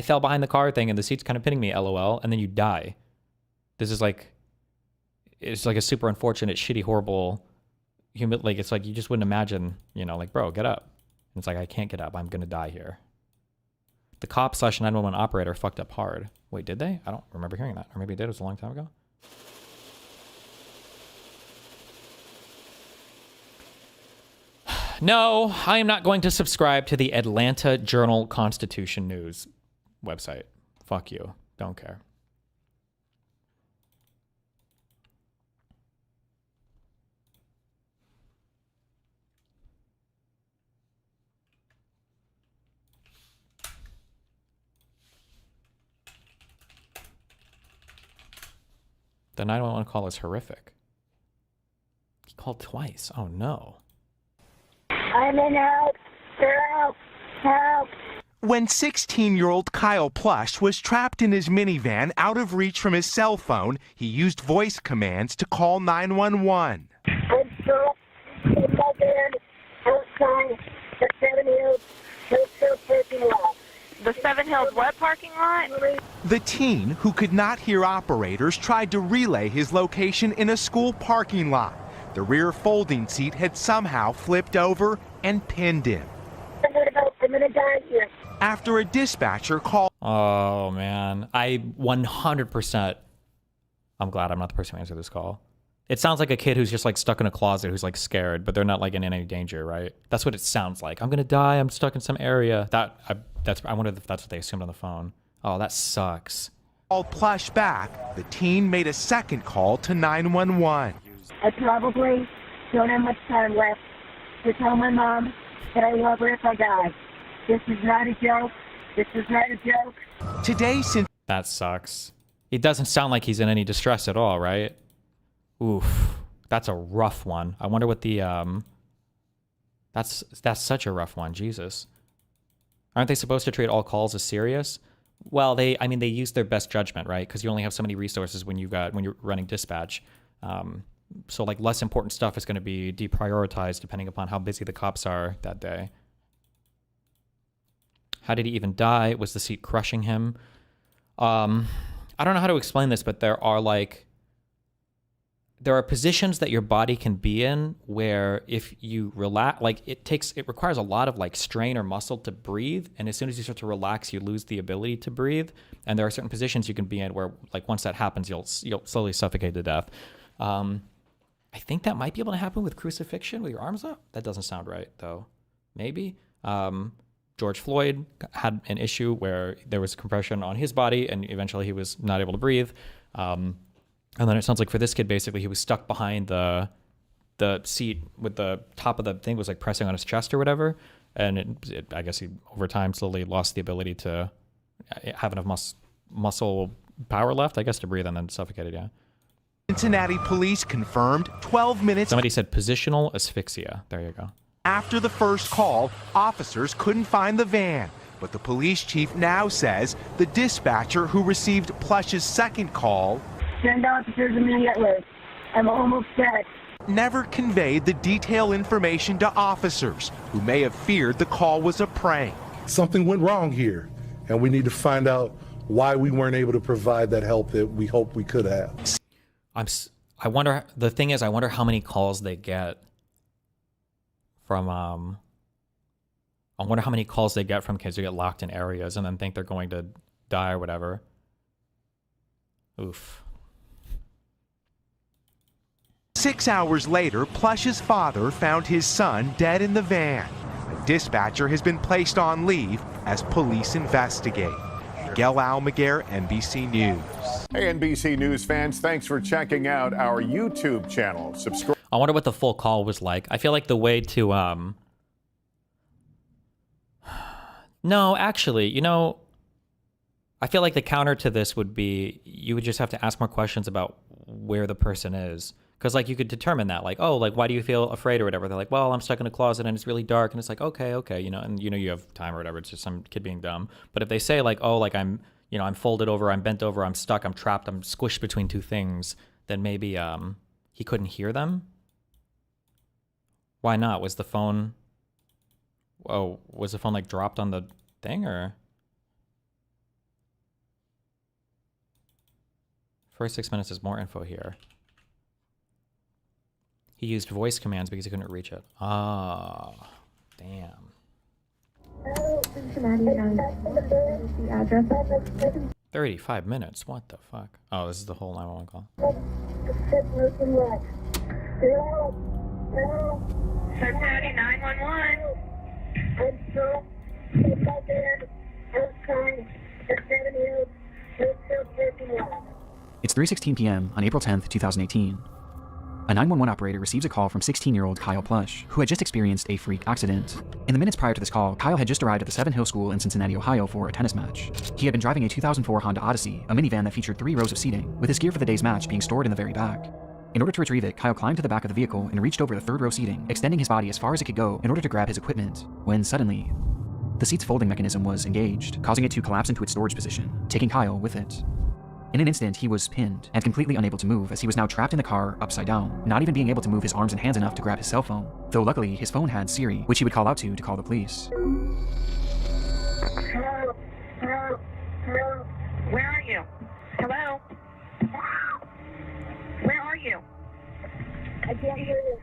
Speaker 1: fell behind the car thing and the seat's kind of pinning me, LOL, and then you die. This is like, it's like a super unfortunate, shitty, horrible, like it's like you just wouldn't imagine, you know, like, bro, get up. And it's like, I can't get up. I'm going to die here. The cop / 911 operator fucked up hard. Wait, did they? I don't remember hearing that. Or maybe it did. It was a long time ago. No, I am not going to subscribe to the Atlanta Journal-Constitution News website. Fuck you. Don't care. The 911 call is horrific. He called twice. Oh no.
Speaker 14: I'm in help. Help. Help.
Speaker 15: When 16-year-old Kyle Plush was trapped in his minivan out of reach from his cell phone, he used voice commands to call 911.
Speaker 14: I'm stuck in my van outside the 7 Hills Hotel parking lot. The 7 Hills what parking lot?
Speaker 15: The teen, who could not hear operators, tried to relay his location in a school parking lot. The rear folding seat had somehow flipped over and pinned him.
Speaker 14: I'm gonna die here.
Speaker 15: After a dispatcher called...
Speaker 1: Oh, man. I 100%... I'm glad I'm not the person who answered this call. It sounds like a kid who's just like stuck in a closet who's like scared, but they're not like in any danger, right? That's what it sounds like. I'm gonna die. I'm stuck in some area. I wonder if that's what they assumed on the phone. Oh, that sucks.
Speaker 15: Called Plush back. The teen made a second call to 911.
Speaker 14: I probably don't have much time left to tell my mom that I love her if I die. This is not a joke. This is not a joke.
Speaker 15: Today, since...
Speaker 1: That sucks. It doesn't sound like he's in any distress at all, right? Oof. That's a rough one. I wonder what the, That's such a rough one. Jesus. Aren't they supposed to treat all calls as serious? Well, they use their best judgment, right? Because you only have so many resources when you're running dispatch. So like less important stuff is going to be deprioritized depending upon how busy the cops are that day. How did he even die? Was the seat crushing him? I don't know how to explain this, but there are positions that your body can be in where if you relax, like it requires a lot of like strain or muscle to breathe. And as soon as you start to relax, you lose the ability to breathe. And there are certain positions you can be in where like once that happens, you'll slowly suffocate to death. I think that might be able to happen with crucifixion with your arms up. That doesn't sound right though. Maybe. George Floyd had an issue where there was compression on his body and eventually he was not able to breathe. And then it sounds like for this kid, basically, he was stuck behind the seat with the top of the thing was like pressing on his chest or whatever. And I guess he, over time, slowly lost the ability to have enough muscle power left, I guess, to breathe and then suffocated, yeah.
Speaker 15: Cincinnati police confirmed 12 minutes...
Speaker 1: Somebody said positional asphyxia. There you go.
Speaker 15: After the first call, officers couldn't find the van. But the police chief now says the dispatcher who received Plush's second call...
Speaker 14: Send officers immediately. I'm almost dead.
Speaker 15: Never conveyed the detailed information to officers who may have feared the call was a prank.
Speaker 16: Something went wrong here, and we need to find out why we weren't able to provide that help that we hoped we could have.
Speaker 1: I wonder, the thing is, I wonder how many calls they get from, I wonder how many calls they get from kids who get locked in areas and then think they're going to die or whatever. Oof.
Speaker 15: 6 hours later, Plush's father found his son dead in the van. A dispatcher has been placed on leave as police investigate. Miguel Almaguer, NBC News.
Speaker 17: Hey, NBC News fans, thanks for checking out our YouTube channel. Subscribe.
Speaker 1: I wonder what the full call was like. I feel like the way to, no, actually, you know, I feel like the counter to this would be you would just have to ask more questions about where the person is. Because, like, you could determine that, like, oh, like, why do you feel afraid or whatever? They're like, well, I'm stuck in a closet and it's really dark. And it's like, okay, you know, and, you know, you have time or whatever. It's just some kid being dumb. But if they say, like, oh, like, I'm folded over, I'm bent over, I'm stuck, I'm trapped, I'm squished between two things, then maybe he couldn't hear them. Why not? Was the phone, like, dropped on the thing, or? First 6 minutes is more info here. He used voice commands because he couldn't reach it. Ah, damn. 35 minutes? What the fuck? Oh, this is the whole 911 call.
Speaker 18: 911. It's 3:16 p.m. on April 10th, 2018. A 911 operator receives a call from 16-year-old Kyle Plush, who had just experienced a freak accident. In the minutes prior to this call, Kyle had just arrived at the Seven Hill School in Cincinnati, Ohio for a tennis match. He had been driving a 2004 Honda Odyssey, a minivan that featured 3 rows of seating, with his gear for the day's match being stored in the very back. In order to retrieve it, Kyle climbed to the back of the vehicle and reached over the 3rd row seating, extending his body as far as it could go in order to grab his equipment, when suddenly, the seat's folding mechanism was engaged, causing it to collapse into its storage position, taking Kyle with it. In an instant, he was pinned and completely unable to move, as he was now trapped in the car upside down, not even being able to move his arms and hands enough to grab his cell phone. Though luckily, his phone had Siri, which he would call out to call the police.
Speaker 14: Hello? Hello? Hello? Where are you? Hello? Where are you? I can't hear you.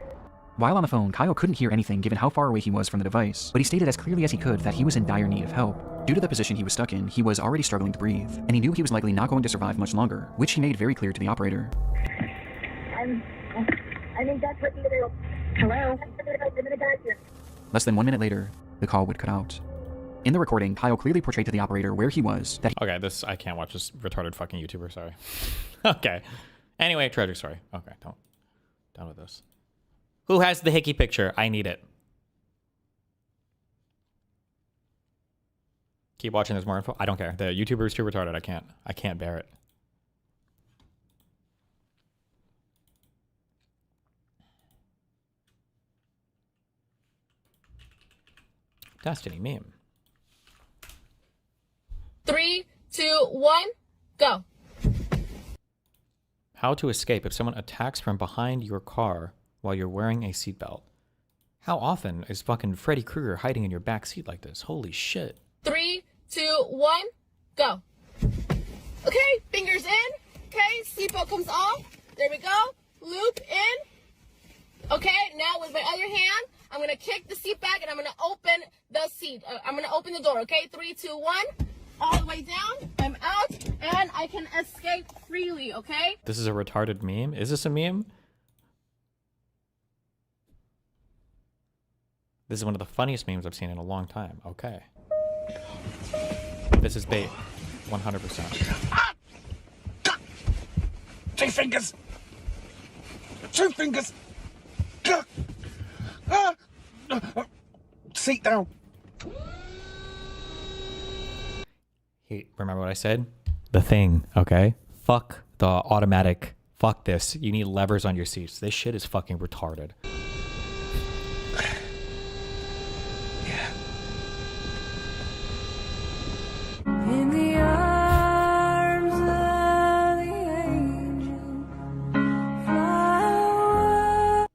Speaker 18: While on the phone, Kyle couldn't hear anything given how far away he was from the device, but he stated as clearly as he could that he was in dire need of help. Due to the position he was stuck in, he was already struggling to breathe, and he knew he was likely not going to survive much longer, which he made very clear to the operator.
Speaker 14: I'm in desperate need of help. Hello? I'm in a doctor.
Speaker 18: Less than 1 minute later, the call would cut out. In the recording, Kyle clearly portrayed to the operator where he was, that
Speaker 1: Okay, I can't watch this retarded fucking YouTuber, sorry. Okay. Anyway, tragic story. Okay, done with this. Who has the hickey picture? I need it. Keep watching, there's more info. I don't care. The YouTuber is too retarded. I can't bear it. Destiny meme.
Speaker 19: 3, 2, 1, go.
Speaker 1: How to escape if someone attacks from behind your car while you're wearing a seatbelt. How often is fucking Freddy Krueger hiding in your back seat like this? Holy shit.
Speaker 19: 3, 2, 1, go. Okay, fingers in. Okay, seatbelt comes off. There we go. Loop in. Okay, now with my other hand, I'm gonna kick the seat back and I'm gonna open the seat. I'm gonna open the door, okay? 3, 2, 1. All the way down. I'm out and I can escape freely, okay?
Speaker 1: This is a retarded meme? Is this a meme? This is one of the funniest memes I've seen in a long time. Okay. This is bait. 100%.
Speaker 8: 2 fingers. 2 fingers. Seat down.
Speaker 1: Hey, remember what I said? The thing, okay? Fuck the automatic. Fuck this. You need levers on your seats. This shit is fucking retarded.
Speaker 7: In the arms of the angel, fly away.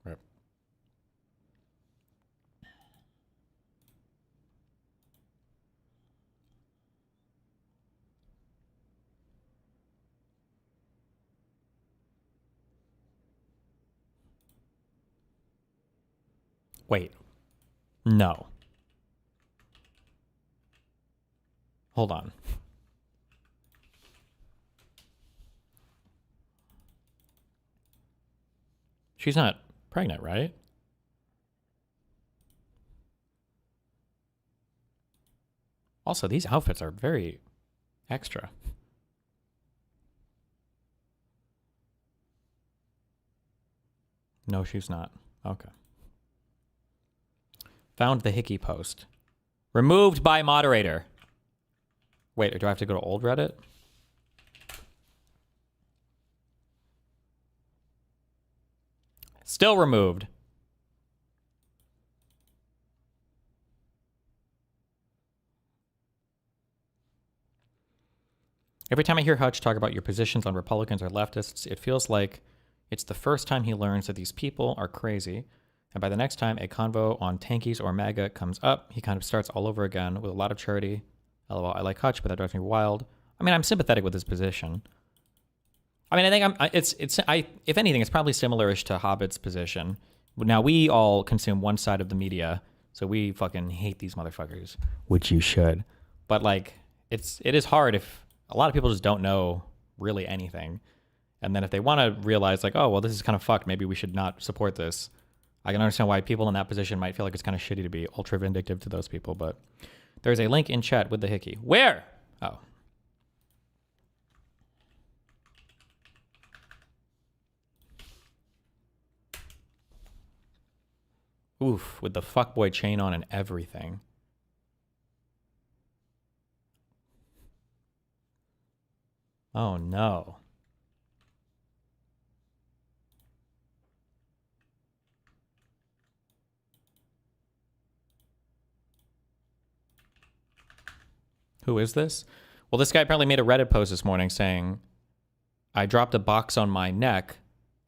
Speaker 1: Right. Wait. No. Hold on. She's not pregnant, right? Also, these outfits are very extra. No, she's not. Okay. Found the hickey post. Removed by moderator. Wait, do I have to go to old Reddit? Still removed. Every time I hear Hutch talk about your positions on Republicans or leftists, it feels like it's the first time he learns that these people are crazy. And by the next time a convo on tankies or MAGA comes up, he kind of starts all over again with a lot of charity. LOL, I like Hutch, but that drives me wild. I mean, I'm sympathetic with his position. I mean, I think if anything, it's probably similar-ish to Hobbit's position. Now, we all consume one side of the media, so we fucking hate these motherfuckers, which you should. But, like, it is hard if a lot of people just don't know really anything. And then if they want to realize, like, oh, well, this is kind of fucked, maybe we should not support this. I can understand why people in that position might feel like it's kind of shitty to be ultra vindictive to those people, but there's a link in chat with the hickey. Where? Oh. Oof, with the fuckboy chain on and everything. Oh no. Who is this? Well, this guy apparently made a Reddit post this morning saying, I dropped a box on my neck.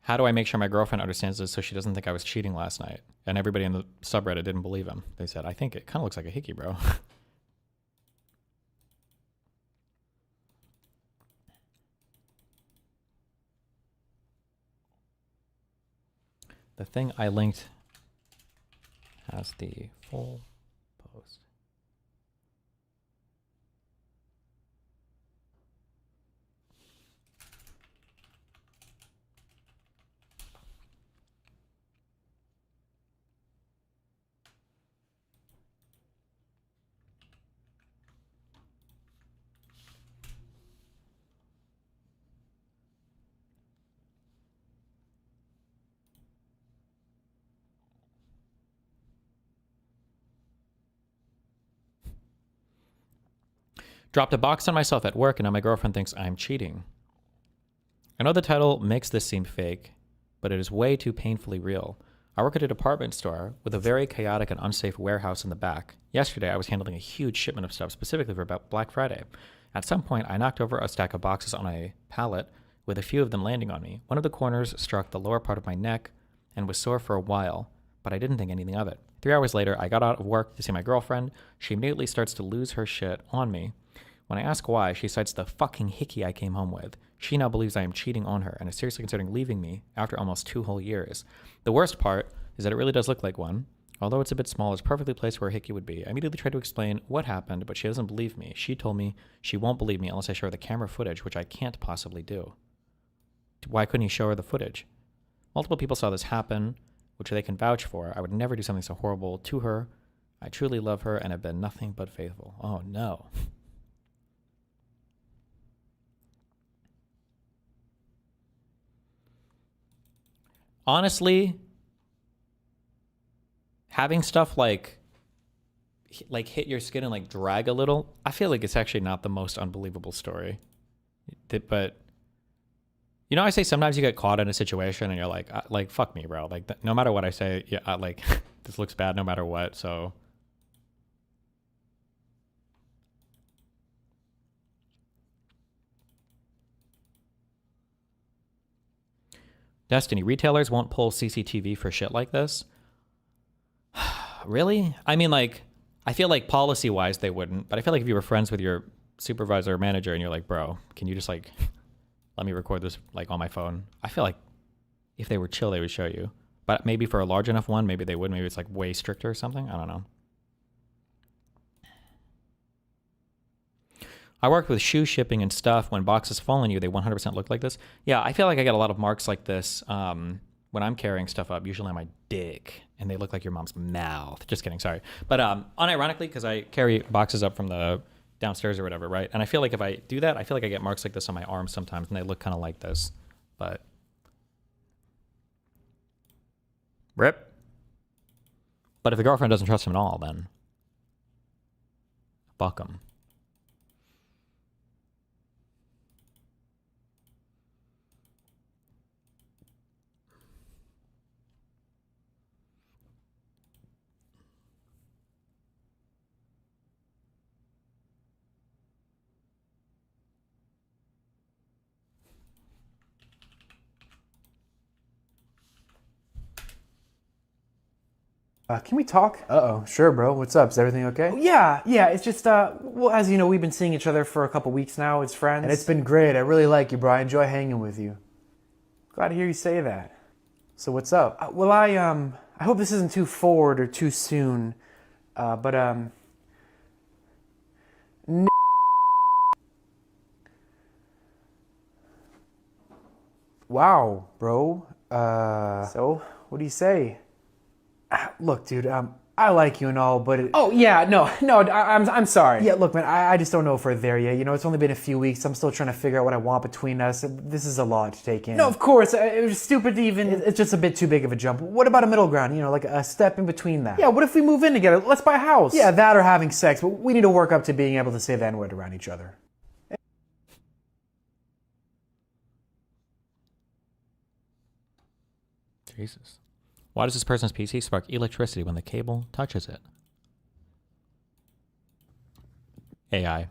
Speaker 1: How do I make sure my girlfriend understands this so she doesn't think I was cheating last night? And everybody in the subreddit didn't believe him. They said, I think it kind of looks like a hickey, bro. The thing I linked has the full post. Dropped a box on myself at work and now my girlfriend thinks I'm cheating. I know the title makes this seem fake, but it is way too painfully real. I work at a department store with a very chaotic and unsafe warehouse in the back. Yesterday, I was handling a huge shipment of stuff specifically for Black Friday. At some point, I knocked over a stack of boxes on a pallet, with a few of them landing on me. One of the corners struck the lower part of my neck and was sore for a while, but I didn't think anything of it. 3 hours later, I got out of work to see my girlfriend. She immediately starts to lose her shit on me. When I ask why, she cites the fucking hickey I came home with. She now believes I am cheating on her and is seriously considering leaving me after almost 2 whole years. The worst part is that it really does look like one. Although it's a bit small, it's perfectly placed where a hickey would be. I immediately tried to explain what happened, but she doesn't believe me. She told me she won't believe me unless I show her the camera footage, which I can't possibly do. Why couldn't he show her the footage? Multiple people saw this happen, which they can vouch for. I would never do something so horrible to her. I truly love her and have been nothing but faithful. Oh no. Honestly, having stuff like hit your skin and like drag a little, I feel like it's actually not the most unbelievable story. But you know, I say sometimes you get caught in a situation and you're like fuck me, bro. Like no matter what I say, yeah, like this looks bad no matter what. So Destiny, retailers won't pull CCTV for shit like this. Really? I mean, like, I feel like policy-wise they wouldn't, but I feel like if you were friends with your supervisor or manager and you're like, bro, can you just like let me record this like on my phone? I feel like if they were chill, they would show you. But maybe for a large enough one, maybe they would. Maybe it's like way stricter or something. I don't know. I worked with shoe shipping and stuff. When boxes fall on you, they 100% look like this. Yeah, I feel like I get a lot of marks like this when I'm carrying stuff up, usually on my dick, and they look like your mom's mouth. Just kidding, sorry. But unironically, because I carry boxes up from the downstairs or whatever, right? And I feel like if I do that, I feel like I get marks like this on my arms sometimes, and they look kind of like this. But rip. But if the girlfriend doesn't trust him at all, then fuck him.
Speaker 20: Can we talk?
Speaker 21: Uh-oh. Sure, bro. What's up? Is everything okay?
Speaker 20: Yeah, it's just, well, as you know, we've been seeing each other for a couple weeks now as friends.
Speaker 21: And it's been great. I really like you, bro. I enjoy hanging with you.
Speaker 20: Glad to hear you say that.
Speaker 21: So what's up?
Speaker 20: Well, I hope this isn't too forward or too soon, but,
Speaker 21: Wow, bro.
Speaker 20: So, what do you say?
Speaker 21: Look, dude, I like you and all, but
Speaker 20: Oh, yeah, no, I'm sorry.
Speaker 21: yeah, look, man, I just don't know if we're there yet. You know, it's only been a few weeks. I'm still trying to figure out what I want between us. This is a lot to take in.
Speaker 20: No, of course, it was stupid to even...
Speaker 21: It's just a bit too big of a jump. What about a middle ground? You know, like a step in between that?
Speaker 20: Yeah, what if we move in together? Let's buy a house.
Speaker 21: Yeah, that or having sex, but we need to work up to being able to say the N-word around each other.
Speaker 1: Jesus. Why does this person's PC spark electricity when the cable touches it? AI.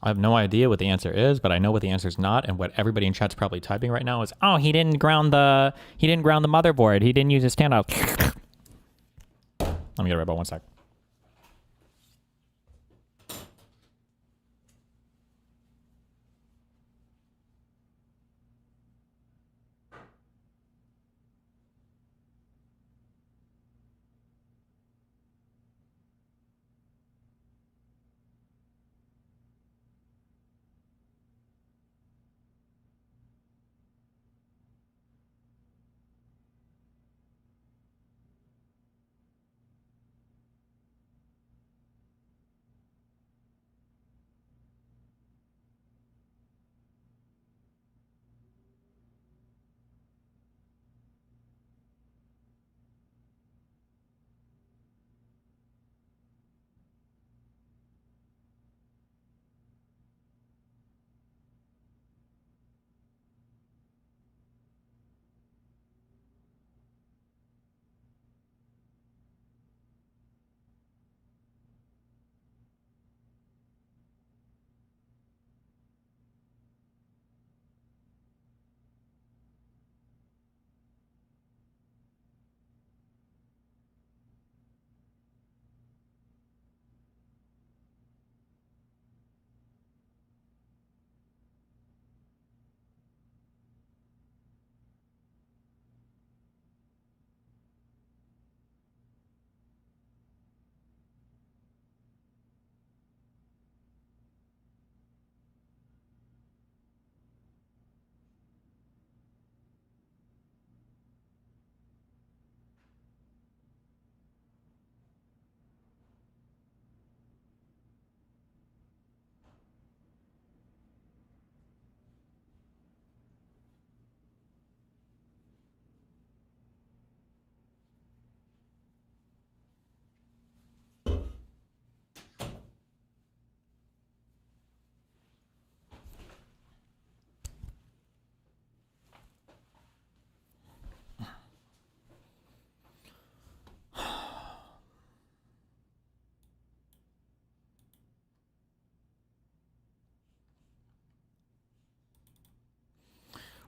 Speaker 1: I have no idea what the answer is, but I know what the answer is not, and what everybody in chat's probably typing right now is, "Oh, he didn't ground the motherboard. He didn't use a standoff." Let me get it right about 1 sec.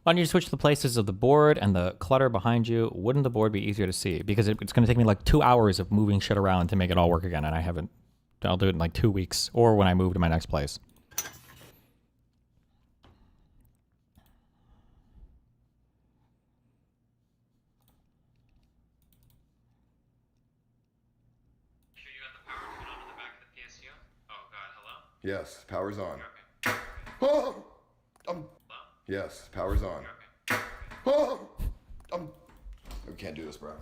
Speaker 1: Why don't you switch the places of the board and the clutter behind you? Wouldn't the board be easier to see? Because it's going to take me like 2 hours of moving shit around to make it all work again, and I haven't. I'll do it in like 2 weeks, or when I move to my next place.
Speaker 22: Yes, power's on. Oh, yes, power's on. Oh, we can't do this, bro.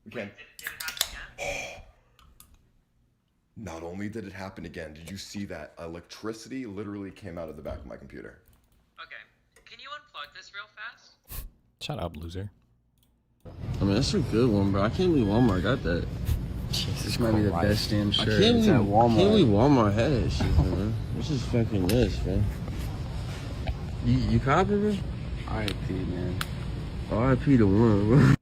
Speaker 22: We can't. Not only did it happen again, did you see that? Electricity literally came out of the back of my computer.
Speaker 23: Okay, can you unplug this real fast?
Speaker 1: Shut up, loser.
Speaker 24: I mean, that's a good one, bro. I can't believe Walmart got that.
Speaker 1: Jesus
Speaker 3: might be the
Speaker 1: Christ.
Speaker 3: best damn shirt.
Speaker 4: Can't
Speaker 3: It's
Speaker 4: we,
Speaker 3: at Walmart.
Speaker 4: can't we Walmart had that shit, man? This is fucking nuts, man. You copy, bro?
Speaker 3: R.I.P. man.
Speaker 4: R.I.P. to one, bro.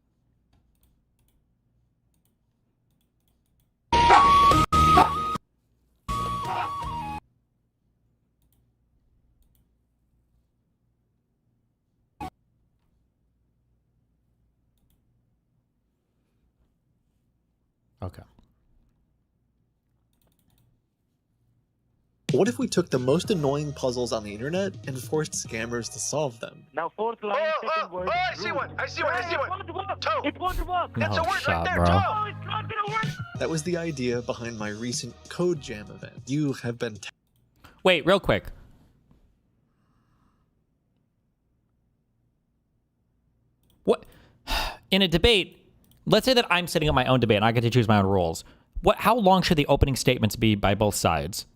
Speaker 1: Okay.
Speaker 6: What if we took the most annoying puzzles on the internet and forced scammers to solve them?
Speaker 24: Now, fourth line, second word.
Speaker 8: I see one. I see one. I see one. Toe.
Speaker 24: It's going to work.
Speaker 1: No
Speaker 8: It's a word
Speaker 1: shot,
Speaker 8: right there.
Speaker 1: bro.
Speaker 8: Toe.
Speaker 24: Oh, it's not gonna work.
Speaker 6: That was the idea behind my recent Code Jam event. You have been
Speaker 1: Wait, real quick. What? In a debate, let's say that I'm setting up my own debate and I get to choose my own rules. How long should the opening statements be by both sides?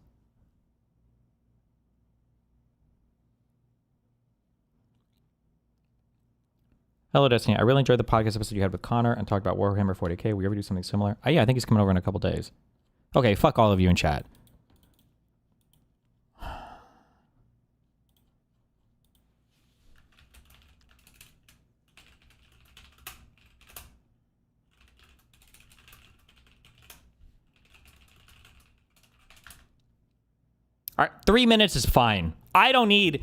Speaker 1: Hello, Destiny. I really enjoyed the podcast episode you had with Connor and talked about Warhammer 40k. We ever do something similar? Yeah, I think he's coming over in a couple days. Okay, fuck all of you in chat. All right, 3 minutes is fine. I don't need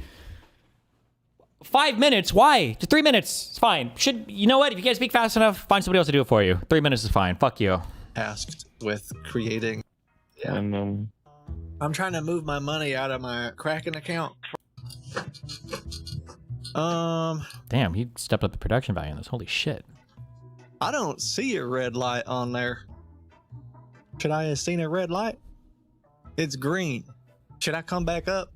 Speaker 1: 5 minutes. Why? Just 3 minutes. It's fine. You know what? If you guys speak fast enough, find somebody else to do it for you. 3 minutes is fine. Fuck you.
Speaker 6: tasked with creating. Yeah. I'm trying to move my money out of my Kraken account.
Speaker 1: Damn, he stepped up the production value on this. Holy shit.
Speaker 6: I don't see a red light on there. Should I have seen a red light? It's green. Should I come back up?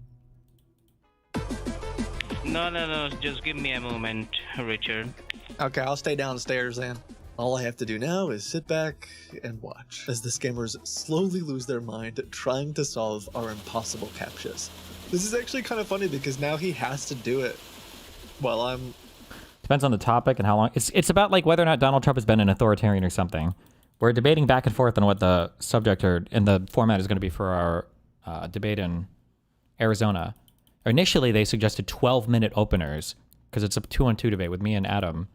Speaker 23: No. Just give me a moment, Richard.
Speaker 6: Okay, I'll stay downstairs then. All I have to do now is sit back and watch as the scammers slowly lose their mind trying to solve our impossible captchas. This is actually kind of funny because now he has to do it while I'm...
Speaker 1: Depends on the topic and how long. It's about like whether or not Donald Trump has been an authoritarian or something. We're debating back and forth on what the subject or in the format is going to be for our debate in Arizona. Initially, they suggested 12-minute openers because it's a 2-on-2 debate with me and Adam.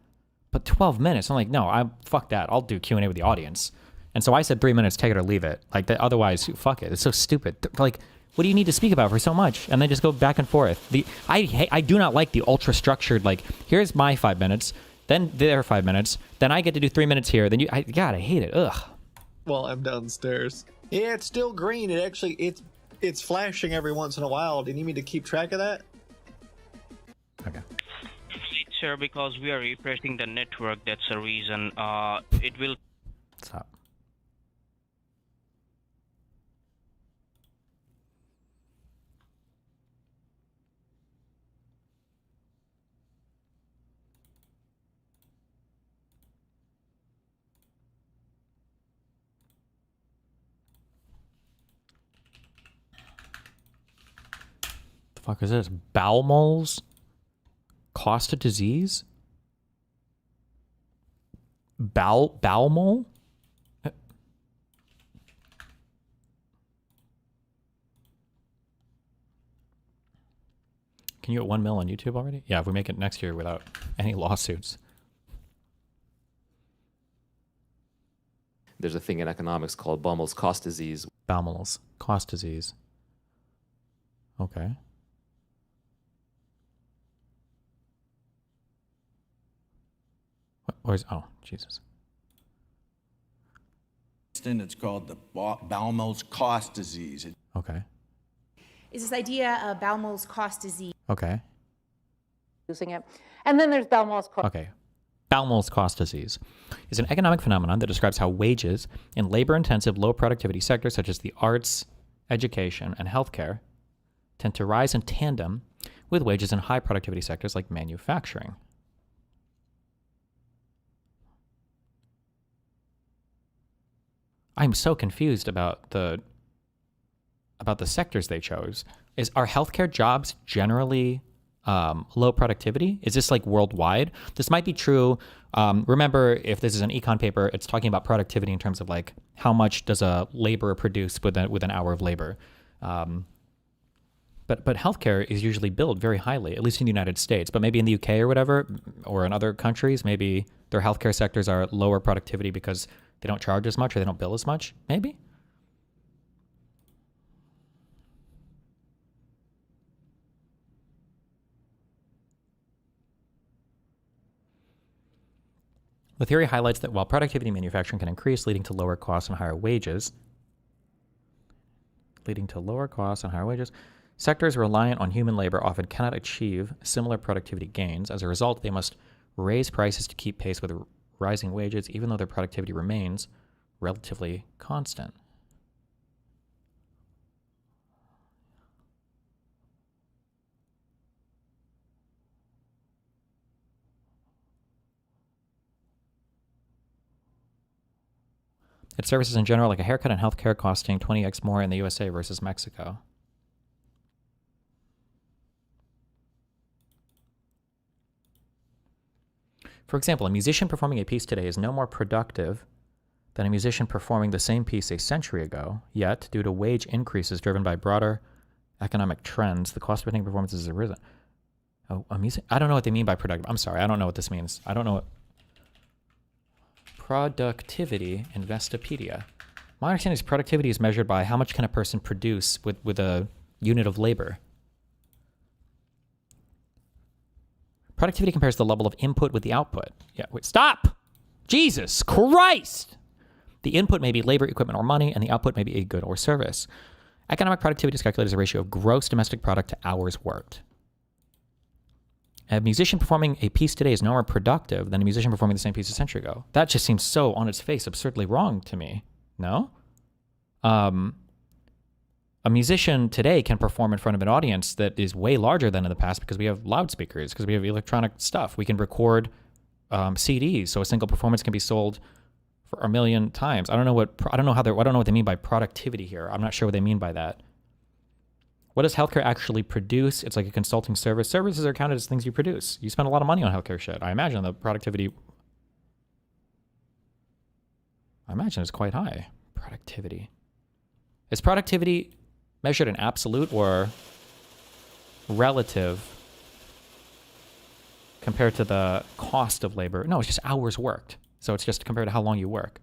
Speaker 1: But 12 minutes, I'm like, no, fuck that. I'll do Q&A with the audience. And so I said 3 minutes, take it or leave it. Like, otherwise, fuck it. It's so stupid. Like, what do you need to speak about for so much? And then just go back and forth. I do not like the ultra-structured, like, here's my 5 minutes, then their 5 minutes, then I get to do 3 minutes here, then God, I hate it. Ugh.
Speaker 6: Well, I'm downstairs. Yeah, it's still green. It actually, it's flashing every once in a while. Do you need me to keep track of that?
Speaker 1: Okay.
Speaker 23: Sir, because we are refreshing the network, that's the reason. It will...
Speaker 1: Stop. The fuck is this? Bowel moles? Cost a disease? Bowel mole? Can you get 1 mil on YouTube already? Yeah, if we make it next year without any lawsuits.
Speaker 25: There's a thing in economics called Baumol's cost disease.
Speaker 1: Baumol's cost disease. Okay. Where's, oh, Jesus.
Speaker 26: It's called the Baumol's cost disease.
Speaker 1: Okay.
Speaker 27: Is this idea of Baumol's cost disease.
Speaker 1: Okay.
Speaker 27: Using it. And then there's Baumol's cost.
Speaker 1: Okay. Baumol's cost disease is an economic phenomenon that describes how wages in labor-intensive, low-productivity sectors such as the arts, education, and healthcare tend to rise in tandem with wages in high-productivity sectors like manufacturing. I'm so confused about the sectors they chose. Are healthcare jobs generally low productivity? Is this like worldwide? This might be true. Remember, if this is an econ paper, it's talking about productivity in terms of like how much does a laborer produce with an hour of labor. But healthcare is usually billed very highly, at least in the United States. But maybe in the UK or whatever, or in other countries, maybe their healthcare sectors are lower productivity because they don't charge as much or they don't bill as much. Maybe. The theory highlights that while productivity in manufacturing can increase, leading to lower costs and higher wages, sectors reliant on human labor often cannot achieve similar productivity gains. As a result, they must raise prices to keep pace with rising wages, even though their productivity remains relatively constant. Its services in general, like a haircut and healthcare, costing 20x more in the USA versus Mexico. For example, a musician performing a piece today is no more productive than a musician performing the same piece a century ago, yet, due to wage increases driven by broader economic trends, the cost of attending performances has risen. Oh, I don't know what they mean by productive. I'm sorry, I don't know what this means. I don't know what... Productivity Investopedia. My understanding is productivity is measured by how much can a person produce with a unit of labor. Productivity compares the level of input with the output. Yeah, wait, stop! Jesus Christ! The input may be labor, equipment, or money, and the output may be a good or service. Economic productivity is calculated as a ratio of gross domestic product to hours worked. A musician performing a piece today is no more productive than a musician performing the same piece a century ago. That just seems so on its face absurdly wrong to me. No? A musician today can perform in front of an audience that is way larger than in the past because we have loudspeakers, because we have electronic stuff. We can record CDs, so a single performance can be sold for 1 million times. I don't know what they mean by productivity here. I'm not sure what they mean by that. What does healthcare actually produce? It's like a consulting service. Services are counted as things you produce. You spend a lot of money on healthcare shit. I imagine the productivity... is quite high. Productivity. Is productivity measured in absolute or relative compared to the cost of labor? No, it's just hours worked. So it's just compared to how long you work.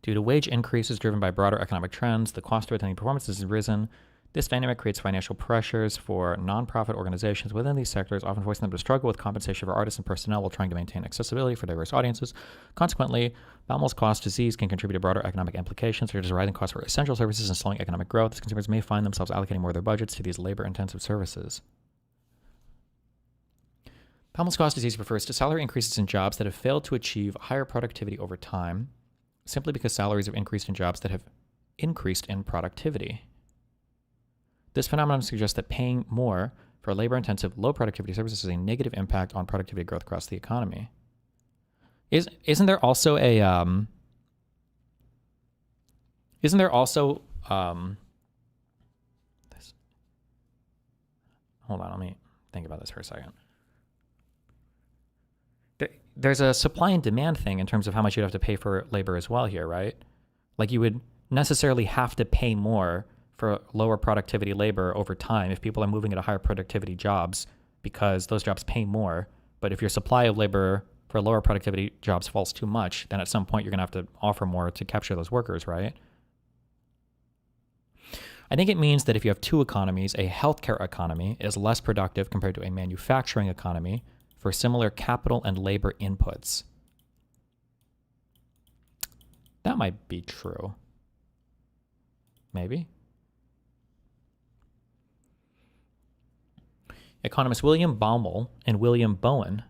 Speaker 1: Due to wage increases driven by broader economic trends, the cost of attending performances has risen. This dynamic creates financial pressures for nonprofit organizations within these sectors, often forcing them to struggle with compensation for artists and personnel while trying to maintain accessibility for diverse audiences. Consequently, Baumol's cost disease can contribute to broader economic implications, such as rising costs for essential services and slowing economic growth, as consumers may find themselves allocating more of their budgets to these labor-intensive services. Baumol's cost disease refers to salary increases in jobs that have failed to achieve higher productivity over time, simply because salaries have increased in jobs that have increased in productivity. This phenomenon suggests that paying more for labor-intensive, low-productivity services has a negative impact on productivity growth across the economy. Isn't there also a this? Hold on, let me think about this for a second. There's a supply and demand thing in terms of how much you'd have to pay for labor as well here, right? Like you would necessarily have to pay more for lower productivity labor over time if people are moving into higher productivity jobs because those jobs pay more. But if your supply of labor for lower productivity jobs falls too much, then at some point you're going to have to offer more to capture those workers, right? I think it means that if you have two economies, a healthcare economy is less productive compared to a manufacturing economy for similar capital and labor inputs. That might be true. Maybe. Economists William Baumol and William Bowen,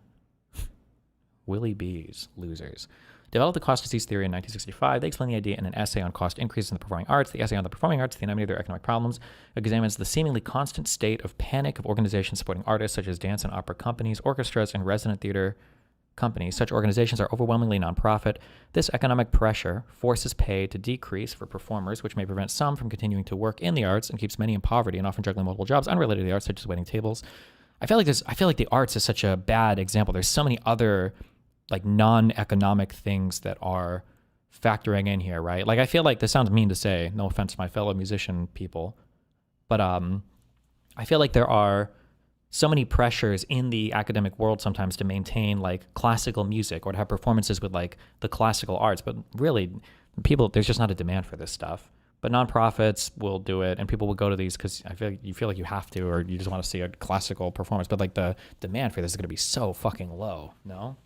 Speaker 1: Willie B's losers, developed the cost disease theory in 1965. They explain the idea in an essay on cost increases in the performing arts. The essay on the performing arts, the enemy of their economic problems, examines the seemingly constant state of panic of organizations supporting artists such as dance and opera companies, orchestras, and resident theater companies. Such organizations are overwhelmingly nonprofit. This economic pressure forces pay to decrease for performers, which may prevent some from continuing to work in the arts and keeps many in poverty and often juggling multiple jobs unrelated to the arts, such as waiting tables. I feel like the arts is such a bad example. There's so many other like non-economic things that are factoring in here, right? Like I feel like this sounds mean to say, no offense to my fellow musician people, but I feel like there are so many pressures in the academic world sometimes to maintain like classical music or to have performances with like the classical arts, but really there's just not a demand for this stuff. But nonprofits will do it, and people will go to these because you feel like you have to, or you just want to see a classical performance. But like the demand for this is going to be so fucking low. No.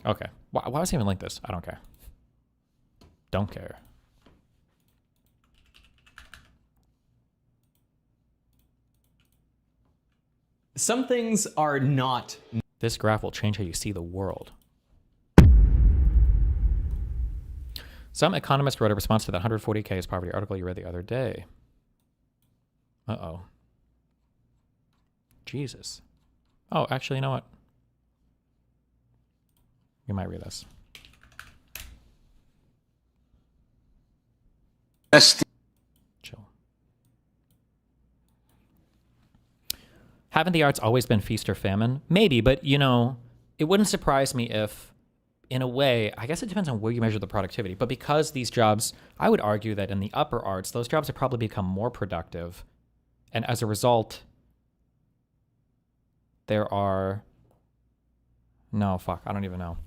Speaker 1: Okay. Why was I even link this? I don't care. Don't care.
Speaker 2: Some things are not.
Speaker 1: This graph will change how you see the world. Some economist wrote a response to that 140K is poverty article you read the other day. Uh-oh. Jesus. Oh, actually, you know what? You might read this. Chill. Haven't the arts always been feast or famine? Maybe, but you know, it wouldn't surprise me if, in a way, I guess it depends on where you measure the productivity, but because these jobs, I would argue that in the upper arts, those jobs have probably become more productive. And as a result, there are, no, fuck, I don't even know.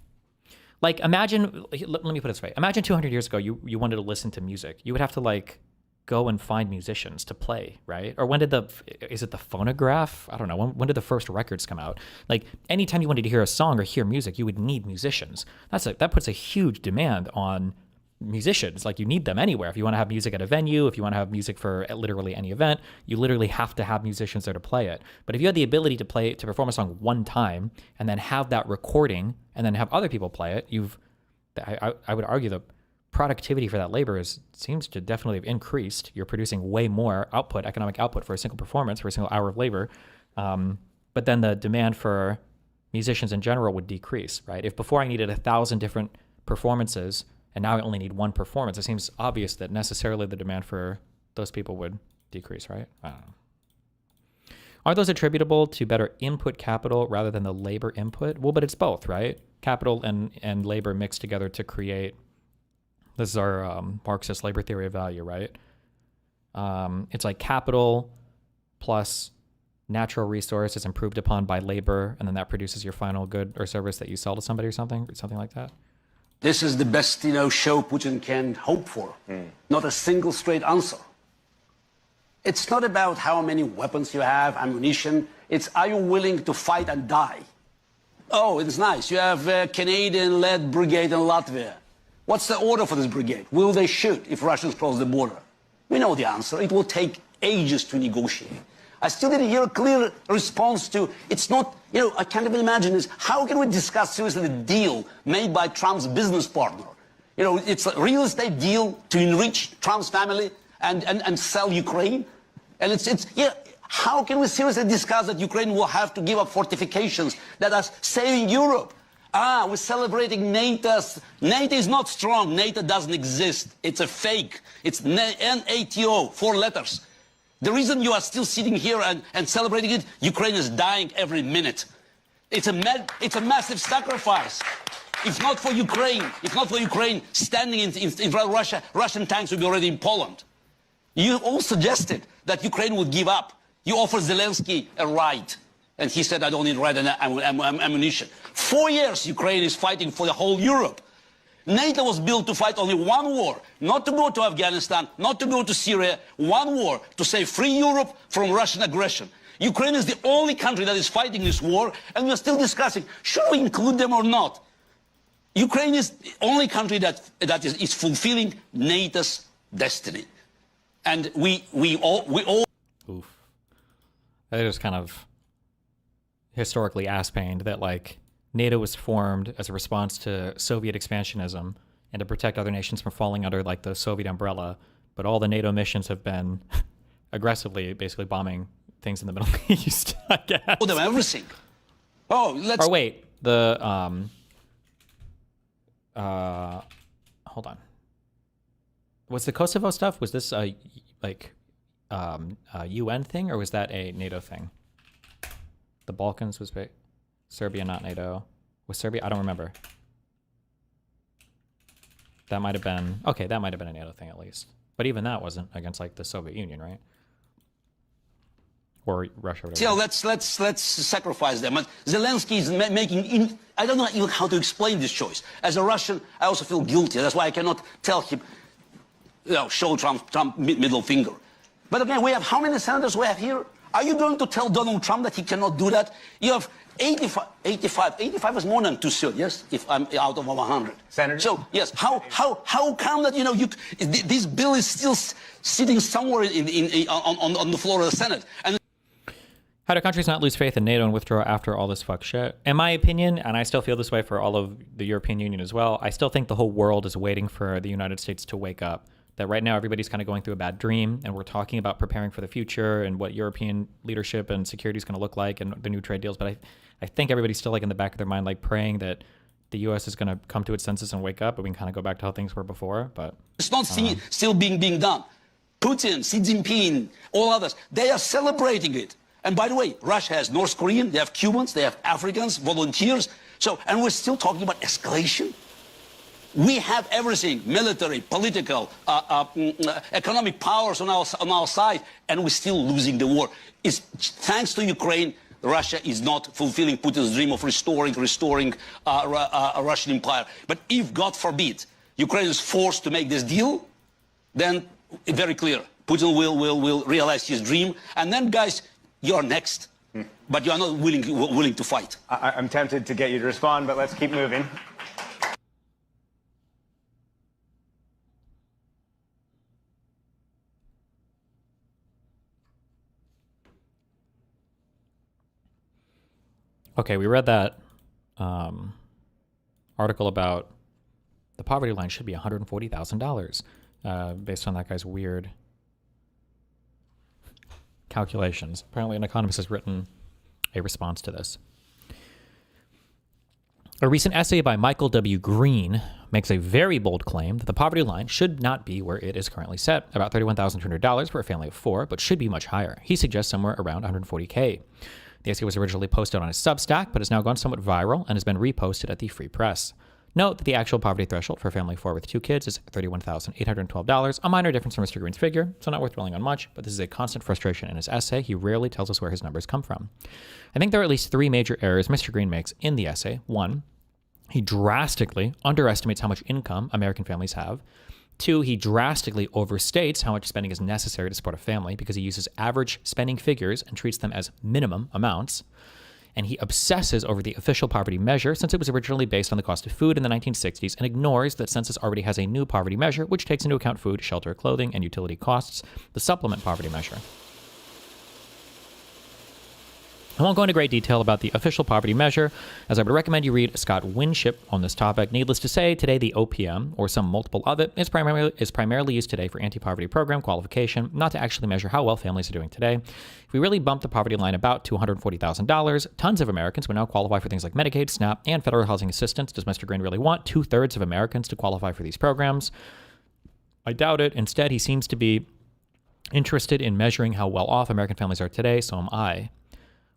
Speaker 1: Like, imagine, let me put it this way. Imagine 200 years ago, you wanted to listen to music. You would have to, like, go and find musicians to play, right? Or when did is it the phonograph? I don't know. When did the first records come out? Like, anytime you wanted to hear a song or hear music, you would need musicians. That puts a huge demand on musicians. Like, you need them anywhere. If you want to have music at a venue, if you want to have music for literally any event, you literally have to have musicians there to play it. But if you had the ability to perform a song one time and then have that recording and then have other people play it, I would argue the productivity for that labor seems to definitely have increased. You're producing way more output, economic output for a single performance, for a single hour of labor. But then the demand for musicians in general would decrease, right? If before I needed 1,000 different performances and now I only need one performance, it seems obvious that necessarily the demand for those people would decrease, right? I don't know. Are those attributable to better input capital rather than the labor input? Well, but it's both, right? Capital and labor mixed together to create, this is our Marxist labor theory of value, right? It's like capital plus natural resource is improved upon by labor, and then that produces your final good or service that you sell to somebody or something like that.
Speaker 3: This is the best, show Putin can hope for. Not a single straight answer. It's not about how many weapons you have, ammunition. It's, are you willing to fight and die? Oh, it's nice. You have a Canadian-led brigade in Latvia. What's the order for this brigade? Will they shoot if Russians cross the border? We know the answer. It will take ages to negotiate. I still didn't hear a clear response to, it's not, I can't even imagine this. How can we discuss seriously the deal made by Trump's business partner? It's a real estate deal to enrich Trump's family and sell Ukraine. And how can we seriously discuss that Ukraine will have to give up fortifications that are saving Europe? We're celebrating NATO. NATO is not strong. NATO doesn't exist. It's a fake. It's NATO, 4 letters. The reason you are still sitting here and celebrating it, Ukraine is dying every minute. It's a massive sacrifice. If not for Ukraine standing in front of Russia, Russian tanks would be already in Poland. You all suggested that Ukraine would give up. You offered Zelensky a right. And he said, I don't need right ammunition. 4 years Ukraine is fighting for the whole Europe. NATO was built to fight only one war, not to go to Afghanistan, not to go to Syria, one war to save free Europe from Russian aggression. Ukraine is the only country that is fighting this war, and we're still discussing, should we include them or not? Ukraine is the only country that is fulfilling NATO's destiny. And we all...
Speaker 1: Oof. That is kind of historically ass-pained that, like, NATO was formed as a response to Soviet expansionism and to protect other nations from falling under like the Soviet umbrella, but all the NATO missions have been aggressively basically bombing things in the Middle East, I guess.
Speaker 3: Them everything. Oh, let's.
Speaker 1: Or wait, the hold on. Was the Kosovo stuff? Was this a UN thing, or was that a NATO thing? The Balkans was Serbia, not NATO. Was Serbia? I don't remember. That might have been okay. That might have been a NATO thing at least. But even that wasn't against like the Soviet Union, right? Or Russia. Whatever.
Speaker 3: Yeah, let's sacrifice them. But Zelensky is making. I don't know even how to explain this choice. As a Russian, I also feel guilty. That's why I cannot tell him, show Trump middle finger. But again, we have how many senators we have here? Are you going to tell Donald Trump that he cannot do that? You have 85 is more than 2/3, yes? If I'm out of 100. Senator. So yes, how come that this bill is still sitting somewhere on the floor of the Senate? And
Speaker 1: how do countries not lose faith in NATO and withdraw after all this fuck shit? In my opinion, and I still feel this way for all of the European Union as well, I still think the whole world is waiting for the United States to wake up. That right now everybody's kind of going through a bad dream, and we're talking about preparing for the future and what European leadership and security is going to look like and the new trade deals. But I think everybody's still like in the back of their mind, like praying that the U.S. is going to come to its senses and wake up, and we can kind of go back to how things were before. But
Speaker 3: it's not still being done. Putin, Xi Jinping, all others, they are celebrating it. And by the way, Russia has North Korean, they have Cubans, they have Africans, volunteers. So, and we're still talking about escalation. We have everything, military, political, economic powers on our side, and we're still losing the war. It's thanks to Ukraine, Russia is not fulfilling Putin's dream of restoring a Russian empire. But if, God forbid, Ukraine is forced to make this deal, then it's very clear, Putin will realize his dream. And then, guys, you're next. But you're not willing to fight.
Speaker 5: I'm tempted to get you to respond, but let's keep moving.
Speaker 1: Okay, we read that article about the poverty line should be $140,000 based on that guy's weird calculations. Apparently an economist has written a response to this. A recent essay by Michael W. Green makes a very bold claim that the poverty line should not be where it is currently set, about $31,200 for a family of 4, but should be much higher. He suggests somewhere around $140K. The essay was originally posted on his Substack, but has now gone somewhat viral and has been reposted at the Free Press. Note that the actual poverty threshold for a family of 4 with 2 kids is $31,812, a minor difference from Mr. Green's figure, so not worth dwelling on much, but this is a constant frustration in his essay. He rarely tells us where his numbers come from. I think there are at least 3 major errors Mr. Green makes in the essay. 1, he drastically underestimates how much income American families have. 2, he drastically overstates how much spending is necessary to support a family because he uses average spending figures and treats them as minimum amounts. And he obsesses over the official poverty measure since it was originally based on the cost of food in the 1960s and ignores that census already has a new poverty measure which takes into account food, shelter, clothing, and utility costs, the supplement poverty measure. I won't go into great detail about the official poverty measure, as I would recommend you read Scott Winship on this topic. Needless to say, today the OPM, or some multiple of it, is primarily used today for anti-poverty program qualification, not to actually measure how well families are doing today. If we really bump the poverty line about to $140,000, tons of Americans would now qualify for things like Medicaid, SNAP, and federal housing assistance. Does Mr. Green really want 2/3 of Americans to qualify for these programs? I doubt it. Instead, he seems to be interested in measuring how well off American families are today, so am I.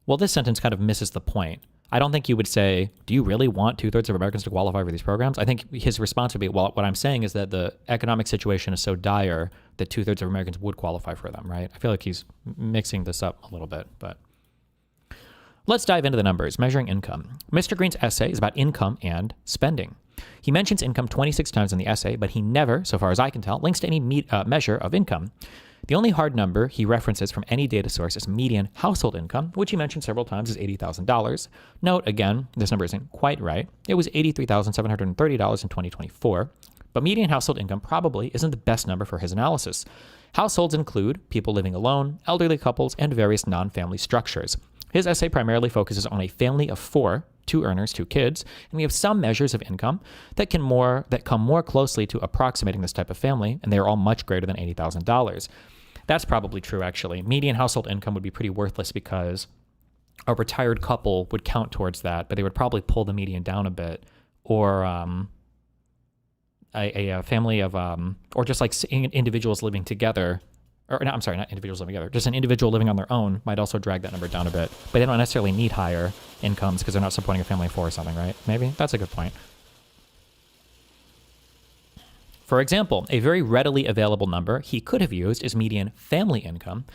Speaker 1: Well, this sentence kind of misses the point. I don't think you would say, do you really want 2/3 of Americans to qualify for these programs? I think his response would be, well, what I'm saying is that the economic situation is so dire that 2/3 of Americans would qualify for them, right? I feel like he's mixing this up a little bit, but let's dive into the numbers. Measuring income. Mr. Green's essay is about income and spending. He mentions income 26 times in the essay, but he never, so far as I can tell, links to any measure of income. The only hard number he references from any data source is median household income, which he mentioned several times as $80,000. Note, again, this number isn't quite right. It was $83,730 in 2024, but median household income probably isn't the best number for his analysis. Households include people living alone, elderly couples, and various non-family structures. His essay primarily focuses on a family of 4, 2 earners, 2 kids, and we have some measures of income that come more closely to approximating this type of family, and they are all much greater than $80,000. That's probably true, actually. Median household income would be pretty worthless because a retired couple would count towards that, but they would probably pull the median down a bit. Or a family of, or just like individuals living together, or no, I'm sorry, not individuals living together, just an individual living on their own might also drag that number down a bit. But they don't necessarily need higher incomes because they're not supporting a family of 4 or something, right? Maybe? That's a good point. For example, a very readily available number he could have used is median family income,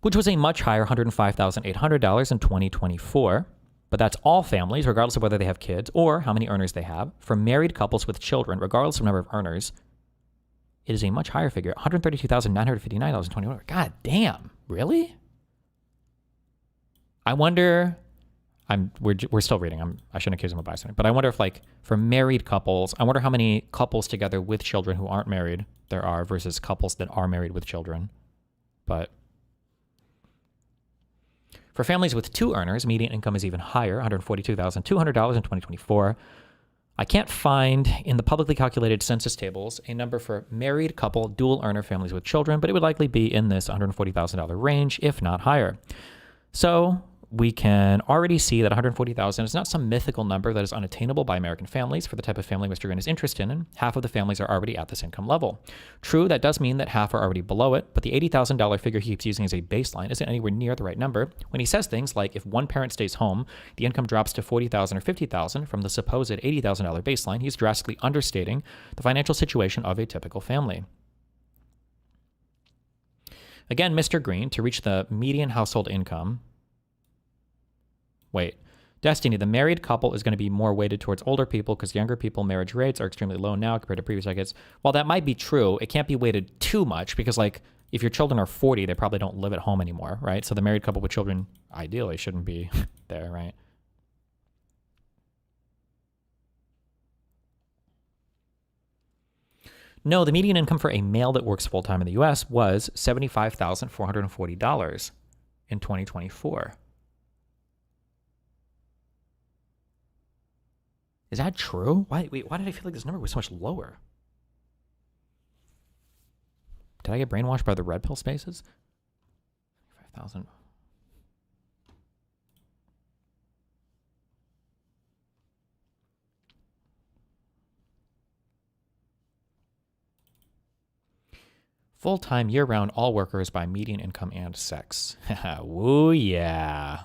Speaker 1: which was a much higher $105,800 in 2024. But that's all families, regardless of whether they have kids or how many earners they have. For married couples with children, regardless of number of earners, it is a much higher figure, $132,959 in 2024. God damn, really? I wonder. We're still reading. I shouldn't accuse him of bias, but I wonder if, like, for married couples, I wonder how many couples together with children who aren't married there are versus couples that are married with children. But for families with 2 earners, median income is even higher, $142,200 in 2024. I can't find in the publicly calculated census tables a number for married couple dual earner families with children, but it would likely be in this $140,000 range, if not higher. So we can already see that $140,000 is not some mythical number that is unattainable by American families for the type of family Mr. Green is interested in, and half of the families are already at this income level. True, that does mean that half are already below it, but the $80,000 figure he keeps using as a baseline isn't anywhere near the right number. When he says things like, if one parent stays home, the income drops to $40,000 or $50,000 from the supposed $80,000 baseline, he's drastically understating the financial situation of a typical family. Again, Mr. Green, to reach the median household income, Destiny, the married couple is going to be more weighted towards older people because younger people marriage rates are extremely low now compared to previous decades. While that might be true, it can't be weighted too much because, like, if your children are 40, they probably don't live at home anymore, right? So the married couple with children ideally shouldn't be there, right? No, the median income for a male that works full-time in the U.S. was $75,440 in 2024. Is that true? Why did I feel like this number was so much lower? Did I get brainwashed by the red pill spaces? 5,000. Full-time, year-round, all workers by median income and sex. Woo, yeah.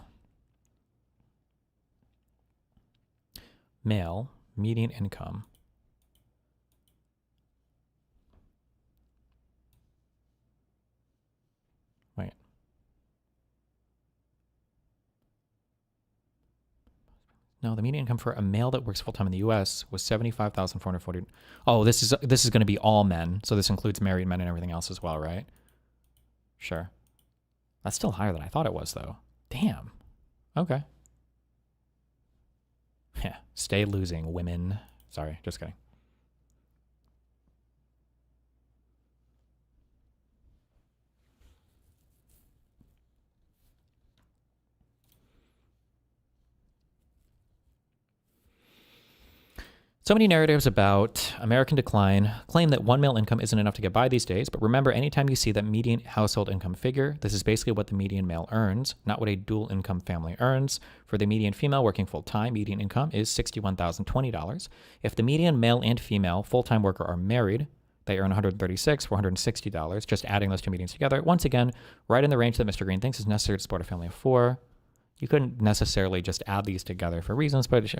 Speaker 1: Male, median income. Wait. No, the median income for a male that works full-time in the U.S. was $75,440. Oh, this is going to be all men, so this includes married men and everything else as well, right? Sure. That's still higher than I thought it was, though. Damn. Okay. Yeah, stay losing, women. Sorry, just kidding. So many narratives about American decline claim that one male income isn't enough to get by these days, but remember, anytime you see that median household income figure, this is basically what the median male earns, not what a dual income family earns. For the median female working full-time, median income is $61,020. If the median male and female full-time worker are married, they earn $136, $460, just adding those two medians together. Once again, right in the range that Mr. Green thinks is necessary to support a family of 4. You couldn't necessarily just add these together for reasons, but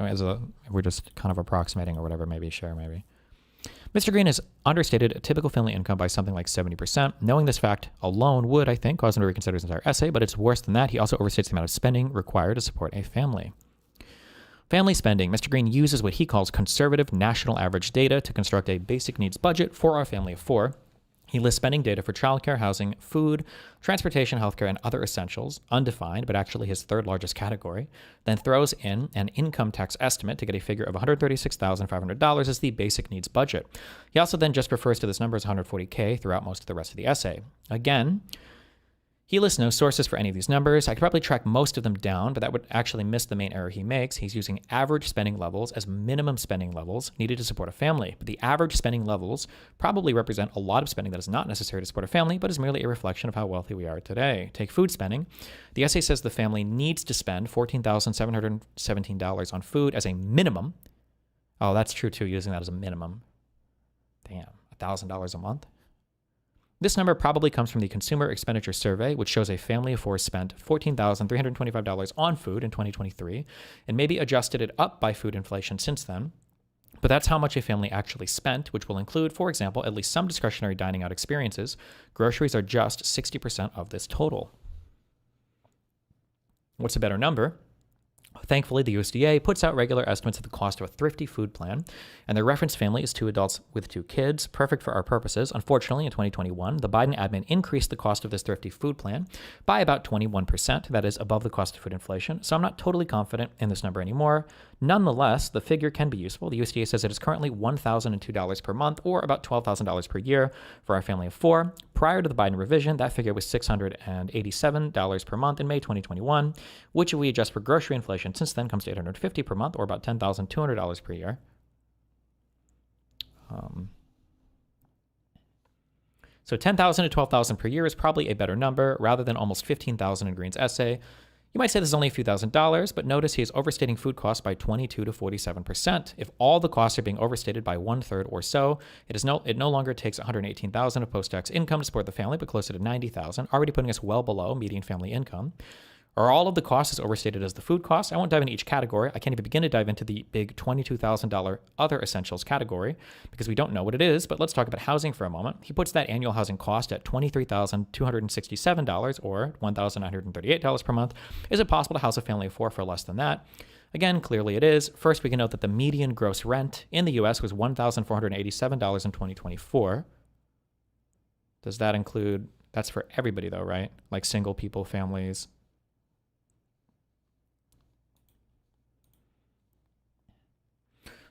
Speaker 1: we're just kind of approximating or whatever, maybe. Mr. Green has understated a typical family income by something like 70%. Knowing this fact alone would, I think, cause him to reconsider his entire essay, but it's worse than that. He also overstates the amount of spending required to support a family. Family spending. Mr. Green uses what he calls conservative national average data to construct a basic needs budget for our family of 4. He lists spending data for childcare, housing, food, transportation, healthcare, and other essentials, undefined, but actually his third largest category, then throws in an income tax estimate to get a figure of $136,500 as the basic needs budget. He also then just refers to this number as $140K throughout most of the rest of the essay. Again, He lists no sources for any of these numbers. I could probably track most of them down, but that would actually miss the main error he makes. He's using average spending levels as minimum spending levels needed to support a family. But the average spending levels probably represent a lot of spending that is not necessary to support a family, but is merely a reflection of how wealthy we are today. Take food spending. The essay says the family needs to spend $14,717 on food as a minimum. Oh, that's true too, using that as a minimum. Damn, $1,000 a month? This number probably comes from the Consumer Expenditure Survey, which shows a family of four spent $14,325 on food in 2023, and maybe adjusted it up by food inflation since then. But that's how much a family actually spent, which will include, for example, at least some discretionary dining out experiences. Groceries are just 60% of this total. What's a better number? Thankfully, the USDA puts out regular estimates of the cost of a thrifty food plan, and their reference family is 2 adults with 2 kids, perfect for our purposes. Unfortunately, in 2021, the Biden admin increased the cost of this thrifty food plan by about 21%. That is above the cost of food inflation, so I'm not totally confident in this number anymore. Nonetheless, the figure can be useful. The USDA says it is currently $1,002 per month, or about $12,000 per year for our family of 4. Prior to the Biden revision, that figure was $687 per month in May 2021, which if we adjust for grocery inflation since then comes to $850 per month, or about $10,200 per year. So $10,000 to $12,000 per year is probably a better number rather than almost $15,000 in Green's essay. You might say this is only a few $1,000s, but notice he is overstating food costs by 22 to 47%. If all the costs are being overstated by 1/3 or so, it no longer takes $118,000 of post-tax income to support the family, but closer to $90,000, already putting us well below median family income. Are all of the costs as overstated as the food costs? I won't dive into each category. I can't even begin to dive into the big $22,000 other essentials category because we don't know what it is, but let's talk about housing for a moment. He puts that annual housing cost at $23,267 or $1,938 per month. Is it possible to house a family of 4 for less than that? Again, clearly it is. First, we can note that the median gross rent in the U.S. was $1,487 in 2024. Does that include, that's for everybody though, right? Like single people, families.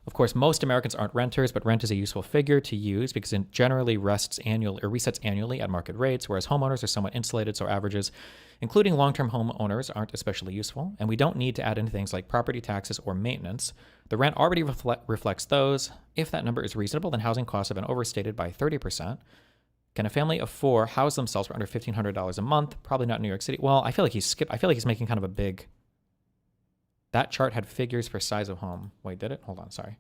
Speaker 1: Of course, most Americans aren't renters, but rent is a useful figure to use because it generally resets annually at market rates, whereas homeowners are somewhat insulated, so averages, including long-term homeowners, aren't especially useful. And we don't need to add in things like property taxes or maintenance. The rent already reflects those. If that number is reasonable, then housing costs have been overstated by 30%. Can a family of 4 house themselves for under $1,500 a month? Probably not in New York City. Well, I feel like he's making kind of a big... That chart had figures for size of home. Wait, did it? Hold on, sorry.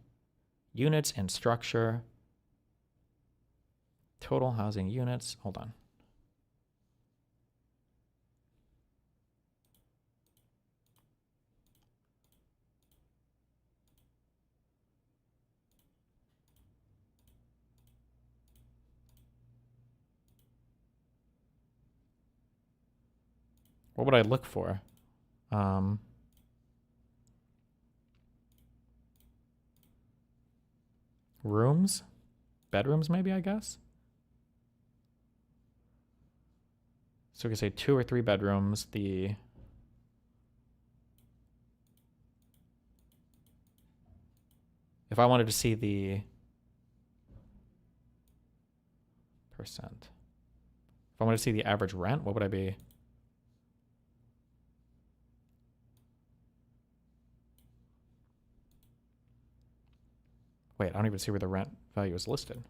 Speaker 1: Units and structure. Total housing units. Hold on. What would I look for? Rooms? Bedrooms, maybe, I guess? So we could say 2 or 3 bedrooms. If I wanted to see the percent. If I wanted to see the average rent, what would I be? Wait, I don't even see where the rent value is listed.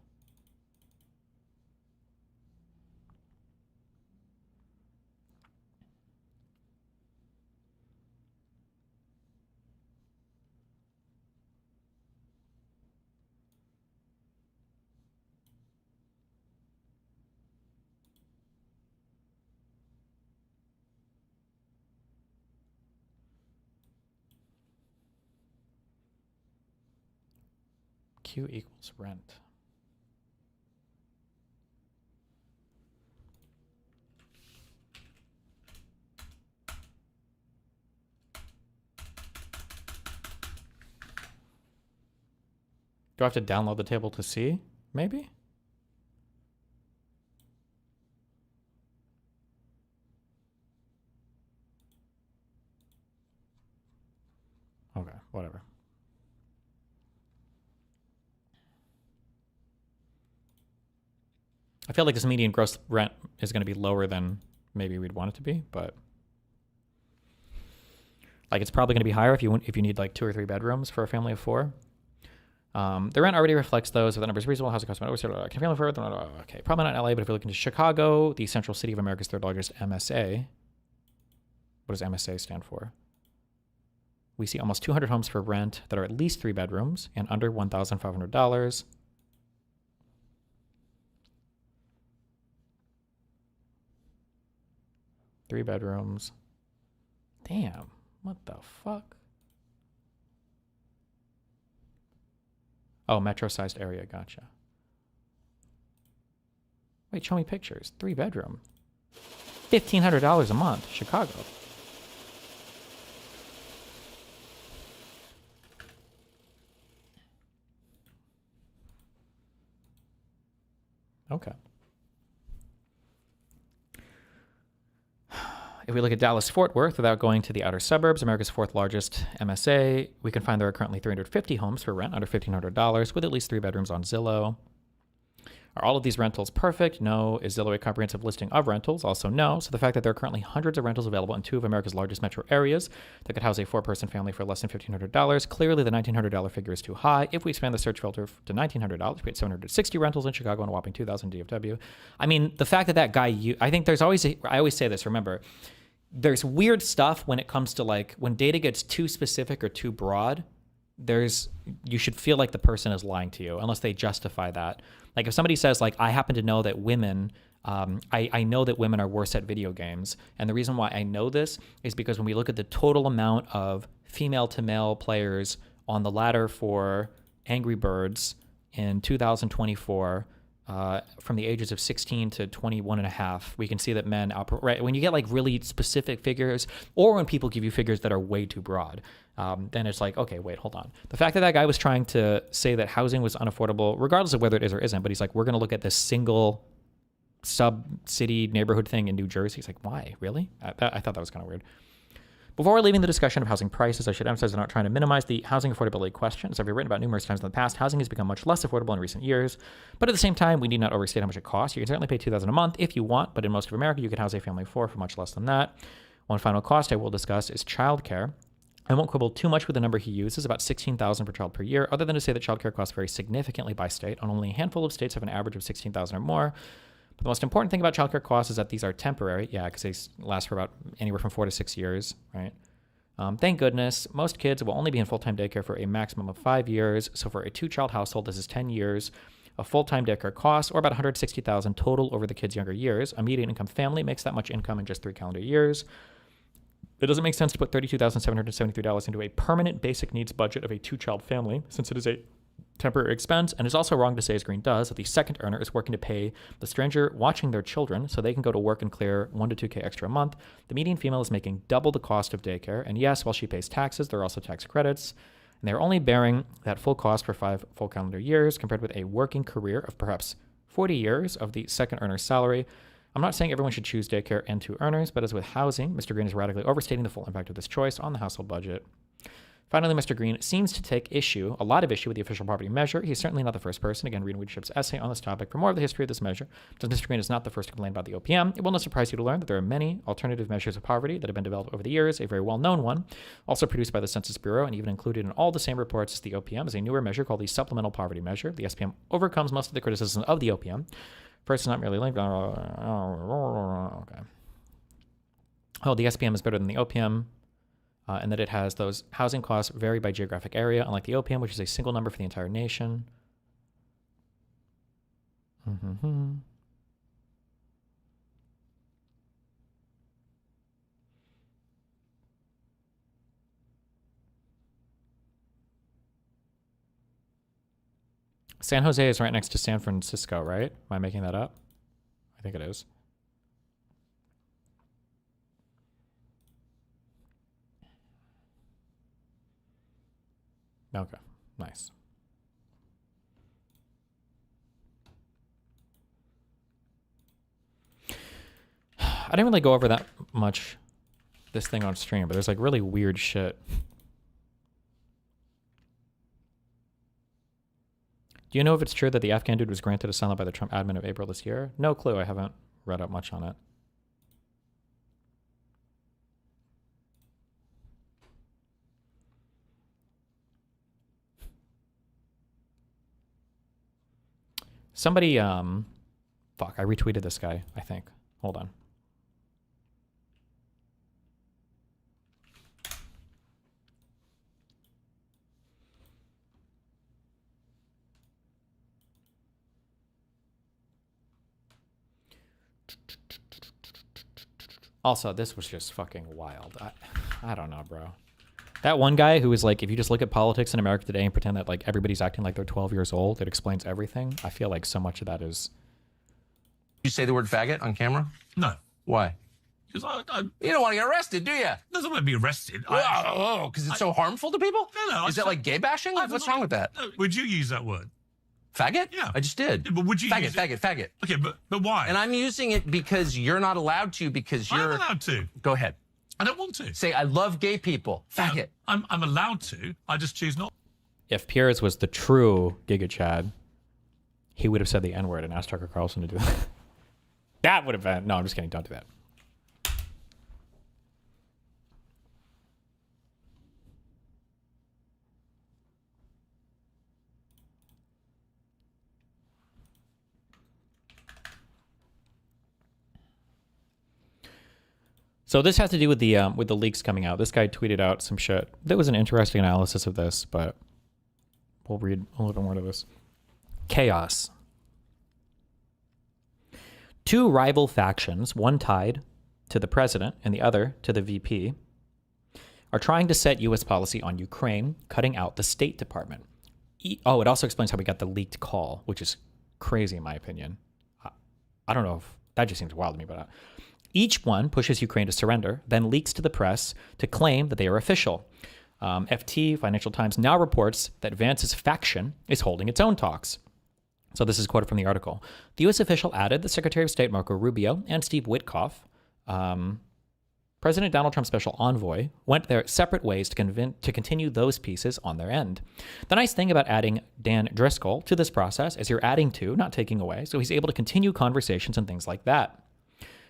Speaker 1: Q equals rent. Do I have to download the table to see? Maybe? Okay, whatever. I feel like this median gross rent is going to be lower than maybe we'd want it to be, but like it's probably going to be higher if you need like 2 or 3 bedrooms for a family of 4. The rent already reflects those with the numbers reasonable. Housing costs can family afford? Okay, probably not in LA, but if you're looking to Chicago, the central city of America's 3rd largest MSA. What does MSA stand for? We see almost 200 homes for rent that are at least 3 bedrooms and under $1,500. Three bedrooms. Damn. What the fuck? Oh, metro-sized area. Gotcha. Wait, show me pictures. 3 bedroom. $1,500 a month. Chicago. Okay. If we look at Dallas-Fort Worth without going to the outer suburbs, America's 4th largest MSA, we can find there are currently 350 homes for rent under $1,500 with at least 3 bedrooms on Zillow. Are all of these rentals perfect? No. Is Zillow a comprehensive listing of rentals? Also no. So the fact that there are currently hundreds of rentals available in 2 of America's largest metro areas that could house a 4-person family for less than $1,500, clearly the $1,900 figure is too high. If we expand the search filter to $1,900, we get 760 rentals in Chicago and a whopping 2,000 DFW. I mean, the fact that that guy, I think there's always, I always say this, remember, there's weird stuff when it comes to like, when data gets too specific or too broad, you should feel like the person is lying to you unless they justify that. Like if somebody says like, I happen to know that women, I know that women are worse at video games. And the reason why I know this is because when we look at the total amount of female to male players on the ladder for Angry Birds in 2024, from the ages of 16 to 21 and a half, we can see that men right? When you get like really specific figures, or when people give you figures that are way too broad, then it's like, okay, wait, hold on. The fact that that guy was trying to say that housing was unaffordable, regardless of whether it is or isn't, but he's like, we're going to look at this single sub-city neighborhood thing in New Jersey. He's like, why? Really? I thought that was kind of weird. Before leaving the discussion of housing prices, I should emphasize I'm not trying to minimize the housing affordability question. As I've written about numerous times in the past, housing has become much less affordable in recent years. But at the same time, we need not overstate how much it costs. You can certainly pay $2,000 a month if you want, but in most of America, you can house a family of 4 for much less than that. One final cost I will discuss is childcare. I won't quibble too much with the number he uses, about $16,000 per child per year, other than to say that childcare costs vary significantly by state. On only a handful of states have an average of $16,000 or more. But the most important thing about childcare costs is that these are temporary. Yeah, because they last for about anywhere from 4 to 6 years, right? Thank goodness, most kids will only be in full-time daycare for a maximum of 5 years. So for a 2-child household, this is 10 years of full-time daycare costs, or about $160,000 total over the kids' younger years. A median income family makes that much income in just 3 calendar years. It doesn't make sense to put $32,773 into a permanent basic needs budget of a 2-child family, since it is a temporary expense, and it's also wrong to say, as Green does, that the second earner is working to pay the stranger watching their children so they can go to work and clear $1 to $2K extra a month. The median female is making double the cost of daycare, and yes, while she pays taxes, there are also tax credits, and they're only bearing that full cost for 5 full calendar years, compared with a working career of perhaps 40 years of the second earner's salary. I'm not saying everyone should choose daycare and 2 earners, but as with housing, Mr. Green is radically overstating the full impact of this choice on the household budget. Finally, Mr. Green seems to take a lot of issue with the official poverty measure. He's certainly not the first person. Again, read Leadership's essay on this topic for more of the history of this measure. Since Mr. Green is not the first to complain about the OPM, it will not surprise you to learn that there are many alternative measures of poverty that have been developed over the years. A very well-known one, also produced by the Census Bureau and even included in all the same reports as the OPM, is a newer measure called the Supplemental Poverty Measure. The SPM overcomes most of the criticisms of the OPM. First, it's not merely linked. Okay. Oh, the SPM is better than the OPM. And that it has those housing costs vary by geographic area, unlike the OPM, which is a single number for the entire nation. San Jose is right next to San Francisco, right? Am I making that up? I think it is. Okay, nice. I didn't really go over that much this thing on stream, but there's like really weird shit. Do you know if it's true that the Afghan dude was granted asylum by the Trump admin of April this year? No clue. I haven't read up much on it. Somebody, fuck, I retweeted this guy, I think. Hold on. Also, this was just fucking wild. I don't know, bro. That one guy who was like, if you just look at politics in America today and pretend that like everybody's acting like they're 12 years old, it explains everything. I feel like so much of that is...
Speaker 9: You say the word faggot on camera?
Speaker 10: No.
Speaker 9: Why?
Speaker 10: Because
Speaker 9: You don't want to get arrested, do you?
Speaker 10: doesn't want to be arrested.
Speaker 9: Because it's so harmful to people?
Speaker 10: No.
Speaker 9: Is that like gay bashing? What's wrong with that?
Speaker 10: No, would you use that word?
Speaker 9: Faggot?
Speaker 10: Yeah.
Speaker 9: I just did.
Speaker 10: Yeah, but would you use it?
Speaker 9: Faggot.
Speaker 10: Okay, but why?
Speaker 9: And I'm using it because you're not allowed to, because you're...
Speaker 10: I'm allowed to.
Speaker 9: Go ahead.
Speaker 10: I don't want to.
Speaker 9: Say, I love gay people. Faggot.
Speaker 10: I'm allowed to. I just choose not.
Speaker 1: If Piers was the true Giga Chad, he would have said the N-word and asked Tucker Carlson to do that. That would have been... No, I'm just kidding. Don't do that. So this has to do with the leaks coming out. This guy tweeted out some shit. There was an interesting analysis of this, but we'll read a little bit more to this. Chaos. Two rival factions, one tied to the president and the other to the VP, are trying to set U.S. policy on Ukraine, cutting out the State Department. It also explains how we got the leaked call, which is crazy in my opinion. I don't know if that just seems wild to me, but each one pushes Ukraine to surrender, then leaks to the press to claim that they are official. FT, Financial Times, now reports that Vance's faction is holding its own talks. So this is quoted from the article. The U.S. official added that Secretary of State Marco Rubio and Steve Witkoff, President Donald Trump's special envoy, went their separate ways to continue those pieces on their end. The nice thing about adding Dan Driscoll to this process is you're adding to, not taking away, so he's able to continue conversations and things like that.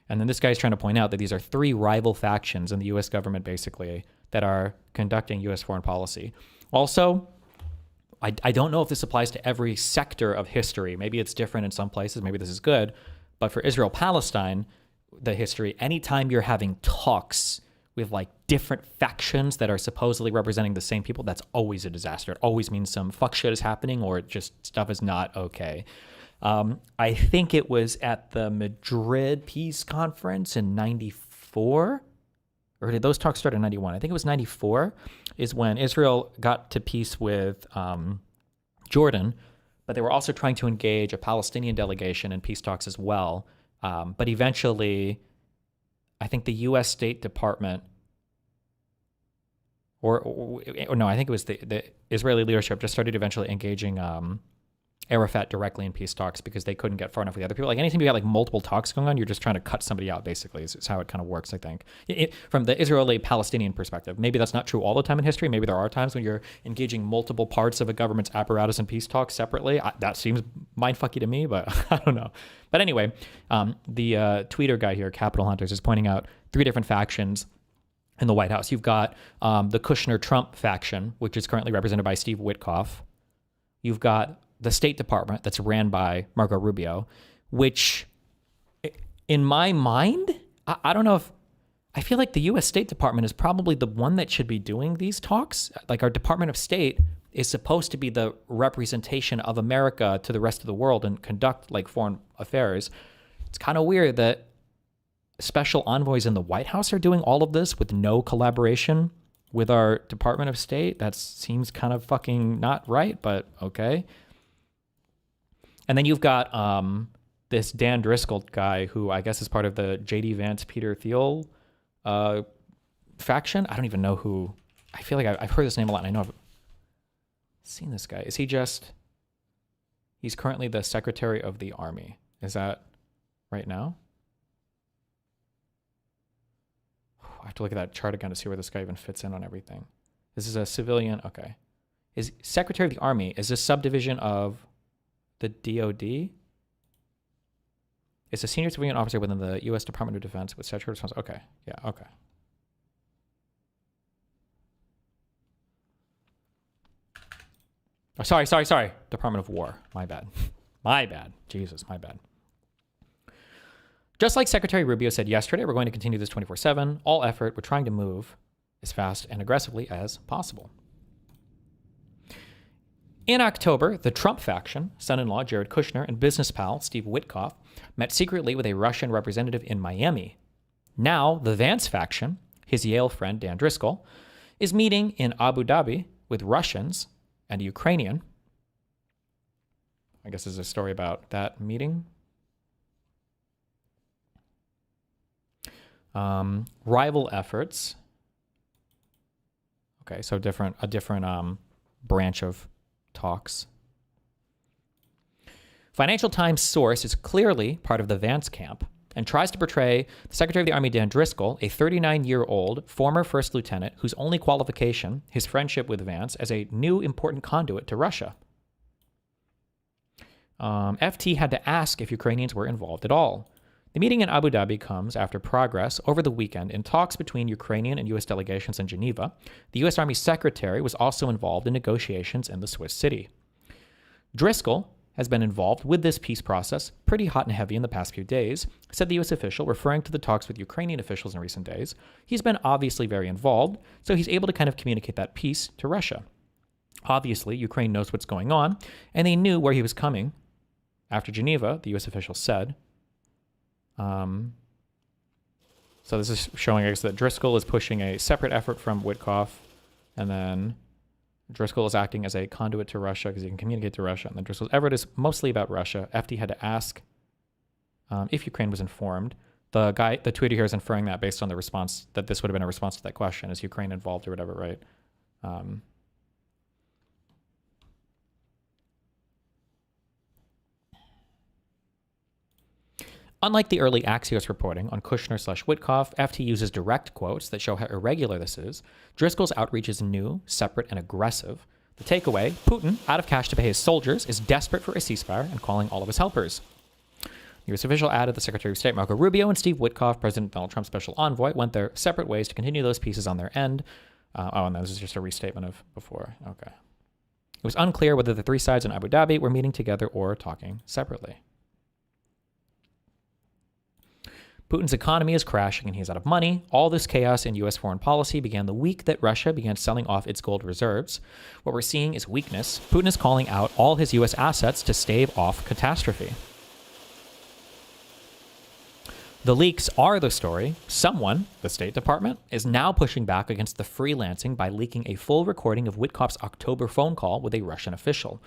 Speaker 1: And then this guy's trying to point out that these are three rival factions in the U.S. government, basically, that are conducting U.S. foreign policy. Also, I don't know if this applies to every sector of history. Maybe it's different in some places. Maybe this is good. But for Israel-Palestine, the history, anytime you're having talks with like different factions that are supposedly representing the same people, that's always a disaster. It always means some fuck shit is happening or just stuff is not okay. I think it was at the Madrid Peace Conference in 94, or did those talks start in 91? I think it was 94 is when Israel got to peace with Jordan, but they were also trying to engage a Palestinian delegation in peace talks as well. But eventually, I think the U.S. State Department, or no, I think it was the Israeli leadership just started eventually engaging Arafat directly in peace talks because they couldn't get far enough with the other people. Like anytime you got like multiple talks going on, you're just trying to cut somebody out, basically, is how it kind of works, I think. From the Israeli-Palestinian perspective, maybe that's not true all the time in history. Maybe there are times when you're engaging multiple parts of a government's apparatus in peace talks separately. That seems mindfucky to me, but I don't know. But anyway, the tweeter guy here, Capital Hunters, is pointing out three different factions in the White House. You've got the Kushner-Trump faction, which is currently represented by Steve Witkoff. You've got the State Department that's ran by Marco Rubio, which in my mind, I don't know if, I feel like the U.S. State Department is probably the one that should be doing these talks. Like our Department of State is supposed to be the representation of America to the rest of the world and conduct like foreign affairs. It's kind of weird that special envoys in the White House are doing all of this with no collaboration with our Department of State. That seems kind of fucking not right, but okay. And then you've got this Dan Driscoll guy who I guess is part of the J.D. Vance, Peter Thiel faction. I don't even know who. I feel like I've heard this name a lot and I know I've seen this guy. Is he just... He's currently the Secretary of the Army. Is that right now? I have to look at that chart again to see where this guy even fits in on everything. This is a civilian. Okay. Is Secretary of the Army, is this subdivision of the DOD? It's a senior civilian officer within the U.S. Department of Defense with statutory responsibility. Okay. Yeah, okay. Oh, sorry. Department of War. My bad. My bad. Jesus, my bad. Just like Secretary Rubio said yesterday, we're going to continue this 24/7. All effort. We're trying to move as fast and aggressively as possible. In October, the Trump faction, son-in-law Jared Kushner and business pal Steve Witkoff, met secretly with a Russian representative in Miami. Now, the Vance faction, his Yale friend Dan Driscoll, is meeting in Abu Dhabi with Russians and a Ukrainian. I guess there's a story about that meeting. Rival efforts. Okay, so a different branch of talks. Financial Times source is clearly part of the Vance camp and tries to portray the Secretary of the Army Dan Driscoll, a 39-year-old former first lieutenant whose only qualification, his friendship with Vance, as a new important conduit to Russia. FT had to ask if Ukrainians were involved at all. The meeting in Abu Dhabi comes after progress over the weekend in talks between Ukrainian and U.S. delegations in Geneva. The U.S. Army Secretary was also involved in negotiations in the Swiss city. Driscoll has been involved with this peace process pretty hot and heavy in the past few days, said the U.S. official, referring to the talks with Ukrainian officials in recent days. He's been obviously very involved, so he's able to kind of communicate that peace to Russia. Obviously, Ukraine knows what's going on, and they knew where he was coming. After Geneva, the U.S. official said. So this is showing us that Driscoll is pushing a separate effort from Witkoff, and then Driscoll is acting as a conduit to Russia because he can communicate to Russia, and then Driscoll's effort is mostly about Russia. FD had to ask if Ukraine was informed. The tweeter here is inferring that based on the response, that this would have been a response to that question. Is Ukraine involved or whatever, right? Unlike the early Axios reporting on Kushner/Witkoff, FT uses direct quotes that show how irregular this is. Driscoll's outreach is new, separate, and aggressive. The takeaway, Putin, out of cash to pay his soldiers, is desperate for a ceasefire and calling all of his helpers. The U.S. official added the Secretary of State Marco Rubio and Steve Witkoff, President Donald Trump's special envoy, went their separate ways to continue those pieces on their end. And this is just a restatement of before. Okay. It was unclear whether the three sides in Abu Dhabi were meeting together or talking separately. Putin's economy is crashing and he's out of money. All this chaos in U.S. foreign policy began the week that Russia began selling off its gold reserves. What we're seeing is weakness. Putin is calling out all his U.S. assets to stave off catastrophe. The leaks are the story. Someone, the State Department, is now pushing back against the freelancing by leaking a full recording of Witkoff's October phone call with a Russian official.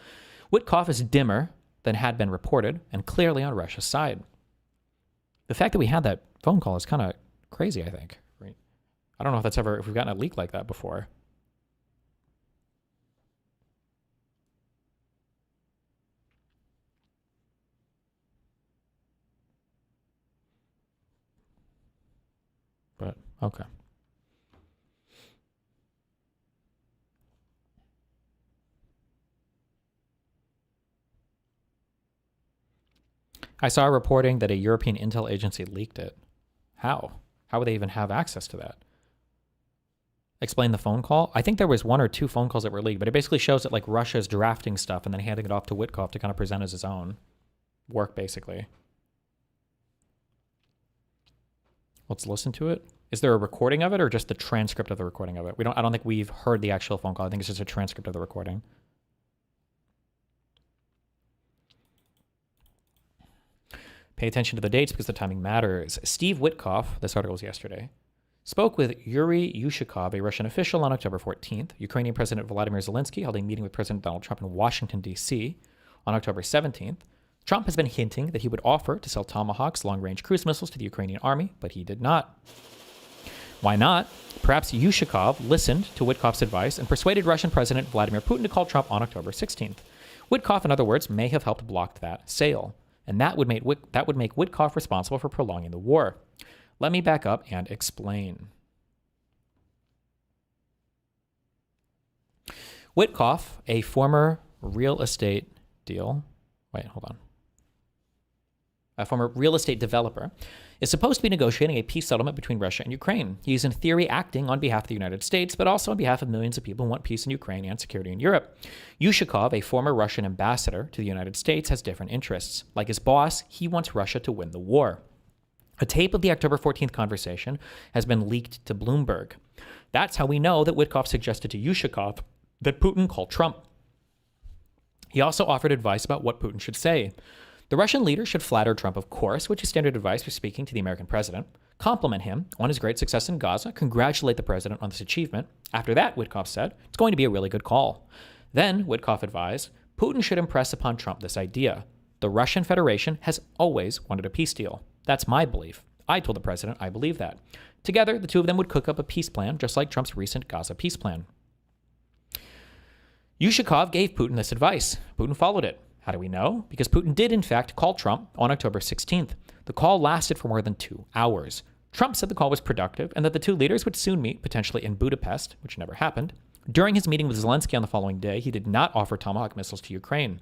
Speaker 1: Witkoff is dimmer than had been reported and clearly on Russia's side. The fact that we had that phone call is kind of crazy, I think. Right? I don't know if we've gotten a leak like that before. But, okay. I saw reporting that a European intel agency leaked it. How? How would they even have access to that? Explain the phone call. I think there was one or two phone calls that were leaked, but it basically shows that like Russia is drafting stuff and then handing it off to Witkoff to kind of present as his own work, basically. Let's listen to it. Is there a recording of it or just the transcript of the recording of it? I don't think we've heard the actual phone call. I think it's just a transcript of the recording. Pay attention to the dates because the timing matters. Steve Witkoff, this article was yesterday, spoke with Yuri Yushikov, a Russian official, on October 14th. Ukrainian President Vladimir Zelensky held a meeting with President Donald Trump in Washington, D.C. on October 17th. Trump has been hinting that he would offer to sell Tomahawks long-range cruise missiles to the Ukrainian army, but he did not. Why not? Perhaps Yushikov listened to Witkoff's advice and persuaded Russian President Vladimir Putin to call Trump on October 16th. Witkoff, in other words, may have helped block that sale. And that would make Witkoff responsible for prolonging the war. Let me back up and explain. Witkoff, a former real estate deal. Wait, hold on. a former real estate developer, is supposed to be negotiating a peace settlement between Russia and Ukraine. He's in theory acting on behalf of the United States, but also on behalf of millions of people who want peace in Ukraine and security in Europe. Yushakov, a former Russian ambassador to the United States, has different interests. Like his boss, he wants Russia to win the war. A tape of the October 14th conversation has been leaked to Bloomberg. That's how we know that Witkoff suggested to Yushakov that Putin call Trump. He also offered advice about what Putin should say. The Russian leader should flatter Trump, of course, which is standard advice for speaking to the American president, compliment him on his great success in Gaza, congratulate the president on this achievement. After that, Witkoff said, it's going to be a really good call. Then, Witkoff advised, Putin should impress upon Trump this idea. The Russian Federation has always wanted a peace deal. That's my belief. I told the president I believe that. Together, the two of them would cook up a peace plan, just like Trump's recent Gaza peace plan. Yushakov gave Putin this advice. Putin followed it. How do we know? Because Putin did, in fact, call Trump on October 16th. The call lasted for more than 2 hours. Trump said the call was productive and that the two leaders would soon meet, potentially in Budapest, which never happened. During his meeting with Zelensky on the following day, he did not offer Tomahawk missiles to Ukraine.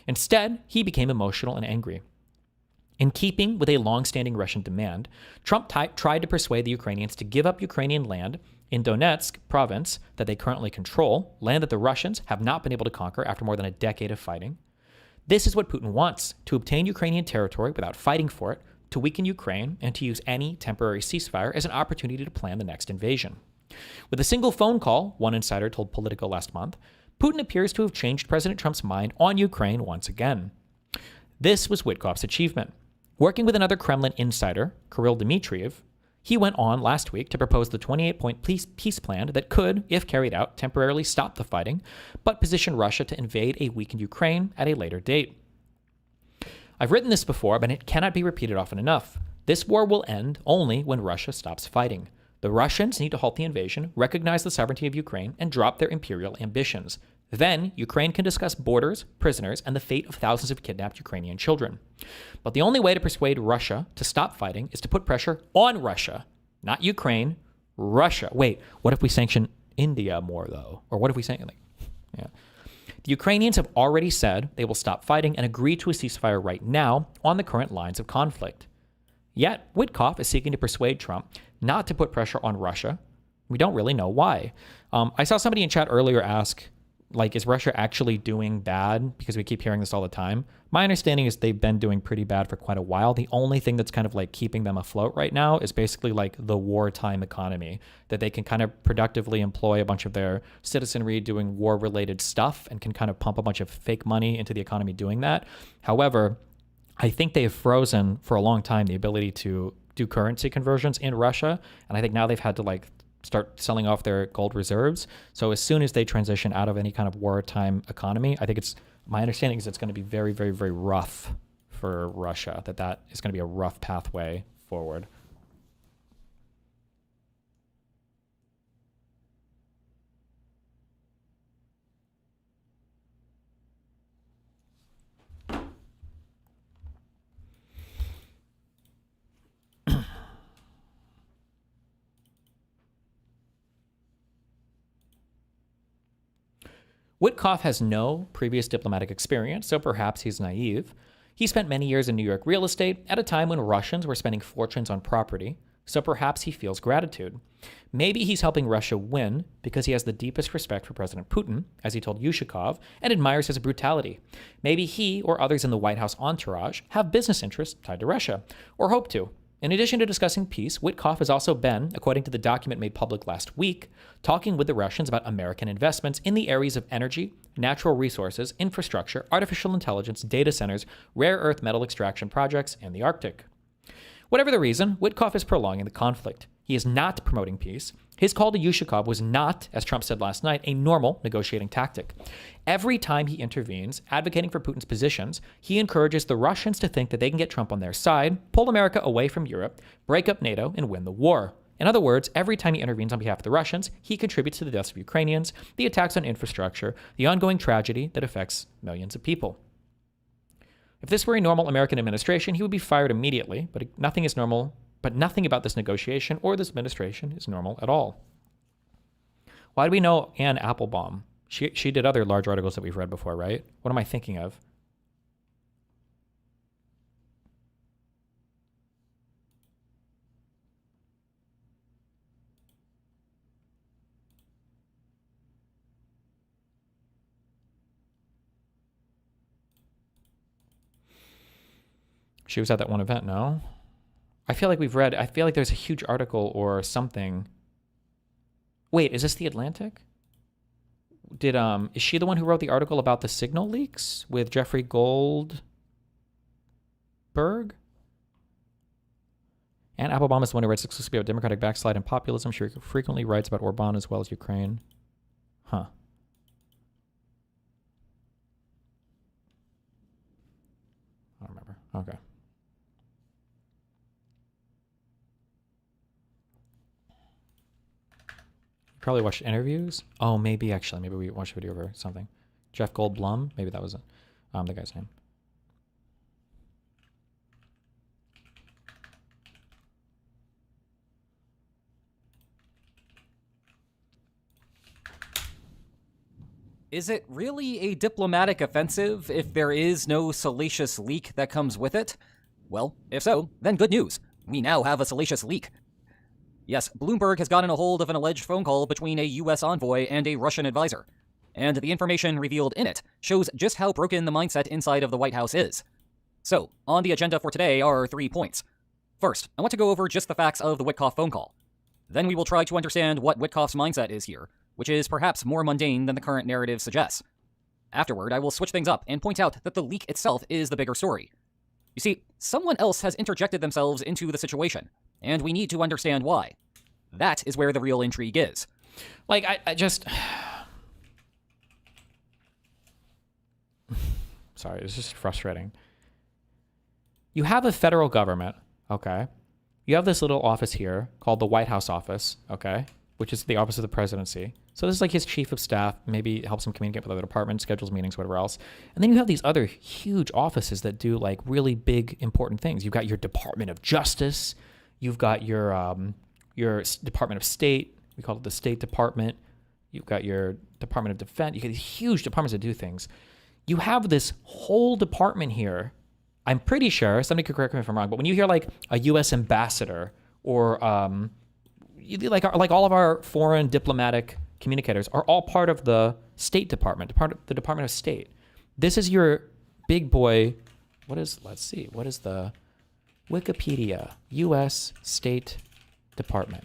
Speaker 1: Instead, he became emotional and angry. In keeping with a long-standing Russian demand, Trump tried to persuade the Ukrainians to give up Ukrainian land in Donetsk province that they currently control, land that the Russians have not been able to conquer after more than a decade of fighting. This is what Putin wants, to obtain Ukrainian territory without fighting for it, to weaken Ukraine, and to use any temporary ceasefire as an opportunity to plan the next invasion. With a single phone call, one insider told Politico last month, Putin appears to have changed President Trump's mind on Ukraine once again. This was Witkoff's achievement. Working with another Kremlin insider, Kirill Dmitriev, he went on last week to propose the 28-point peace plan that could, if carried out, temporarily stop the fighting, but position Russia to invade a weakened Ukraine at a later date. I've written this before, but it cannot be repeated often enough. This war will end only when Russia stops fighting. The Russians need to halt the invasion, recognize the sovereignty of Ukraine, and drop their imperial ambitions. Then, Ukraine can discuss borders, prisoners, and the fate of thousands of kidnapped Ukrainian children. But the only way to persuade Russia to stop fighting is to put pressure on Russia, not Ukraine, Russia. Wait, what if we sanction India more, though? Or what if we sanction, The Ukrainians have already said they will stop fighting and agree to a ceasefire right now on the current lines of conflict. Yet, Witkoff is seeking to persuade Trump not to put pressure on Russia. We don't really know why. I saw somebody in chat earlier ask, is Russia actually doing bad? Because we keep hearing this all the time. My understanding is they've been doing pretty bad for quite a while. The only thing that's kind of keeping them afloat right now is basically the wartime economy, that they can kind of productively employ a bunch of their citizenry doing war-related stuff and can kind of pump a bunch of fake money into the economy doing that. However, I think they have frozen for a long time the ability to do currency conversions in Russia, and I think now they've had to start selling off their gold reserves. So as soon as they transition out of any kind of wartime economy, I think my understanding is it's going to be very, very, very rough for Russia, that is going to be a rough pathway forward. Witkoff has no previous diplomatic experience, so perhaps he's naive. He spent many years in New York real estate at a time when Russians were spending fortunes on property, so perhaps he feels gratitude. Maybe he's helping Russia win because he has the deepest respect for President Putin, as he told Yushakov, and admires his brutality. Maybe he or others in the White House entourage have business interests tied to Russia, or hope to. In addition to discussing peace, Witkoff has also been, according to the document made public last week, talking with the Russians about American investments in the areas of energy, natural resources, infrastructure, artificial intelligence, data centers, rare earth metal extraction projects, and the Arctic. Whatever the reason, Witkoff is prolonging the conflict. He is not promoting peace. His call to Yushakov was not, as Trump said last night, a normal negotiating tactic. Every time he intervenes, advocating for Putin's positions, he encourages the Russians to think that they can get Trump on their side, pull America away from Europe, break up NATO, and win the war. In other words, every time he intervenes on behalf of the Russians, he contributes to the deaths of Ukrainians, the attacks on infrastructure, the ongoing tragedy that affects millions of people. If this were a normal American administration, he would be fired immediately, but nothing is normal. But nothing about this negotiation or this administration is normal at all. Why do we know Anne Applebaum? She did other large articles that we've read before, right? What am I thinking of? She was at that one event, no? I feel like there's a huge article or something. Wait, is this the Atlantic? Is she the one who wrote the article about the signal leaks with Jeffrey Goldberg? And Applebaum is the one who writes exclusively about Democratic backslide and populism. She frequently writes about Orban as well as Ukraine. Huh. I don't remember. Okay. Probably watched interviews. Oh, maybe actually. Maybe we watched a video or something. Jeff Goldblum. Maybe that was it. The guy's name.
Speaker 11: Is it really a diplomatic offensive if there is no salacious leak that comes with it? Well, if so, then good news. We now have a salacious leak. Yes, Bloomberg has gotten a hold of an alleged phone call between a U.S. envoy and a Russian advisor. And the information revealed in it shows just how broken the mindset inside of the White House is. So, on the agenda for today are 3 points. First, I want to go over just the facts of the Witkoff phone call. Then we will try to understand what Witkoff's mindset is here, which is perhaps more mundane than the current narrative suggests. Afterward, I will switch things up and point out that the leak itself is the bigger story. You see, someone else has interjected themselves into the situation, and we need to understand why. That is where the real intrigue is.
Speaker 1: Like, I just... Sorry, it's just frustrating. You have a federal government, okay? You have this little office here called the White House office, okay? Which is the office of the presidency. So this is like his chief of staff, maybe helps him communicate with other departments, schedules meetings, whatever else. And then you have these other huge offices that do like really big, important things. You've got your Department of Justice. You've got your Department of State. We call it the State Department. You've got your Department of Defense. You get these huge departments that do things. You have this whole department here. I'm pretty sure, somebody could correct me if I'm wrong, but when you hear like a U.S. ambassador or like all of our foreign diplomatic communicators are all part of the State Department, part of the Department of State. This is your big boy. Let's see, what is the Wikipedia? U.S. State Department.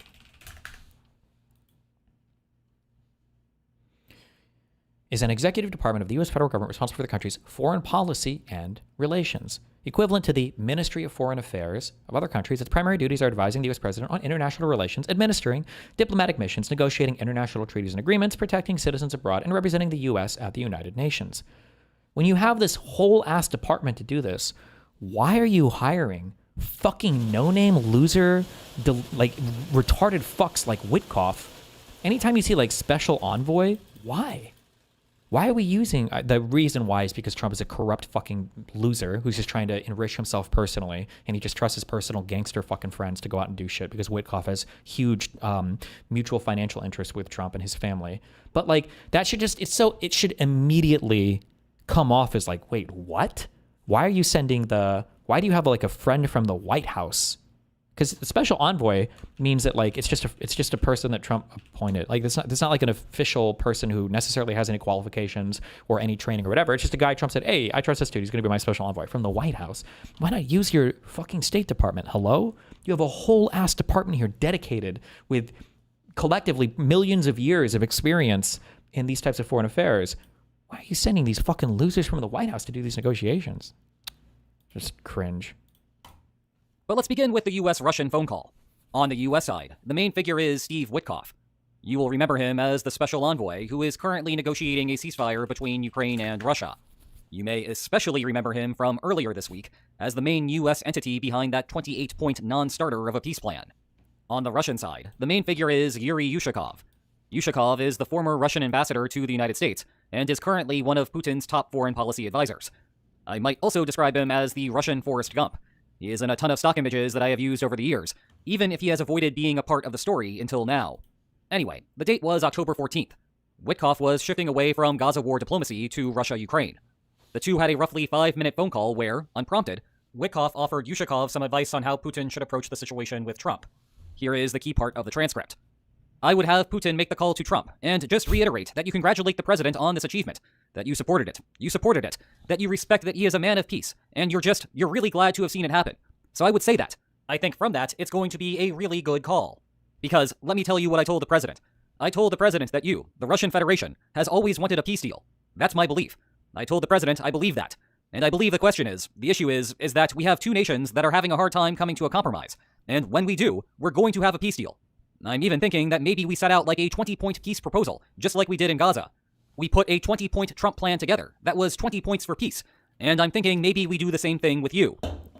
Speaker 1: Is an executive department of the U.S. federal government responsible for the country's foreign policy and relations. Equivalent to the Ministry of Foreign Affairs of other countries, its primary duties are advising the U.S. president on international relations, administering diplomatic missions, negotiating international treaties and agreements, protecting citizens abroad, and representing the U.S. at the United Nations. When you have this whole ass department to do this, why are you hiring fucking no-name loser, like retarded fucks like Witkoff? Anytime you see like special envoy, why? Why are we using... the reason why is because Trump is a corrupt fucking loser who's just trying to enrich himself personally, and he just trusts his personal gangster fucking friends to go out and do shit because Witkoff has huge mutual financial interest with Trump and his family. But like, that should just... it should immediately come off as like, wait, what? Why are you sending why do you have like a friend from the White House? Because the special envoy means that like it's just a person that Trump appointed. Like it's not like an official person who necessarily has any qualifications or any training or whatever. It's just a guy Trump said, "Hey, I trust this dude. He's going to be my special envoy from the White House." Why not use your fucking State Department? Hello? You have a whole ass department here dedicated with collectively millions of years of experience in these types of foreign affairs. Why are you sending these fucking losers from the White House to do these negotiations? Just cringe.
Speaker 11: But let's begin with the U.S.-Russian phone call. On the U.S. side, the main figure is Steve Witkoff. You will remember him as the special envoy who is currently negotiating a ceasefire between Ukraine and Russia. You may especially remember him from earlier this week as the main U.S. entity behind that 28-point non-starter of a peace plan. On the Russian side, the main figure is Yuri Yushakov. Yushakov is the former Russian ambassador to the United States and is currently one of Putin's top foreign policy advisors. I might also describe him as the Russian Forrest Gump. He is in a ton of stock images that I have used over the years, even if he has avoided being a part of the story until now. Anyway, the date was October 14th. Witkoff was shifting away from Gaza war diplomacy to Russia-Ukraine. The two had a roughly 5-minute phone call where, unprompted, Witkoff offered Yushakov some advice on how Putin should approach the situation with Trump. Here is the key part of the transcript. "I would have Putin make the call to Trump and just reiterate that you congratulate the president on this achievement, that you supported it. You supported it. That you respect that he is a man of peace. And you're really glad to have seen it happen. So I would say that. I think from that, it's going to be a really good call. Because let me tell you what I told the president. I told the president that you, the Russian Federation, has always wanted a peace deal. That's my belief. I told the president I believe that. And I believe the issue is that we have two nations that are having a hard time coming to a compromise. And when we do, we're going to have a peace deal. I'm even thinking that maybe we set out like a 20-point peace proposal, just like we did in Gaza. We put a 20-point Trump plan together. That was 20 points for peace. And I'm thinking maybe we do the same thing with you.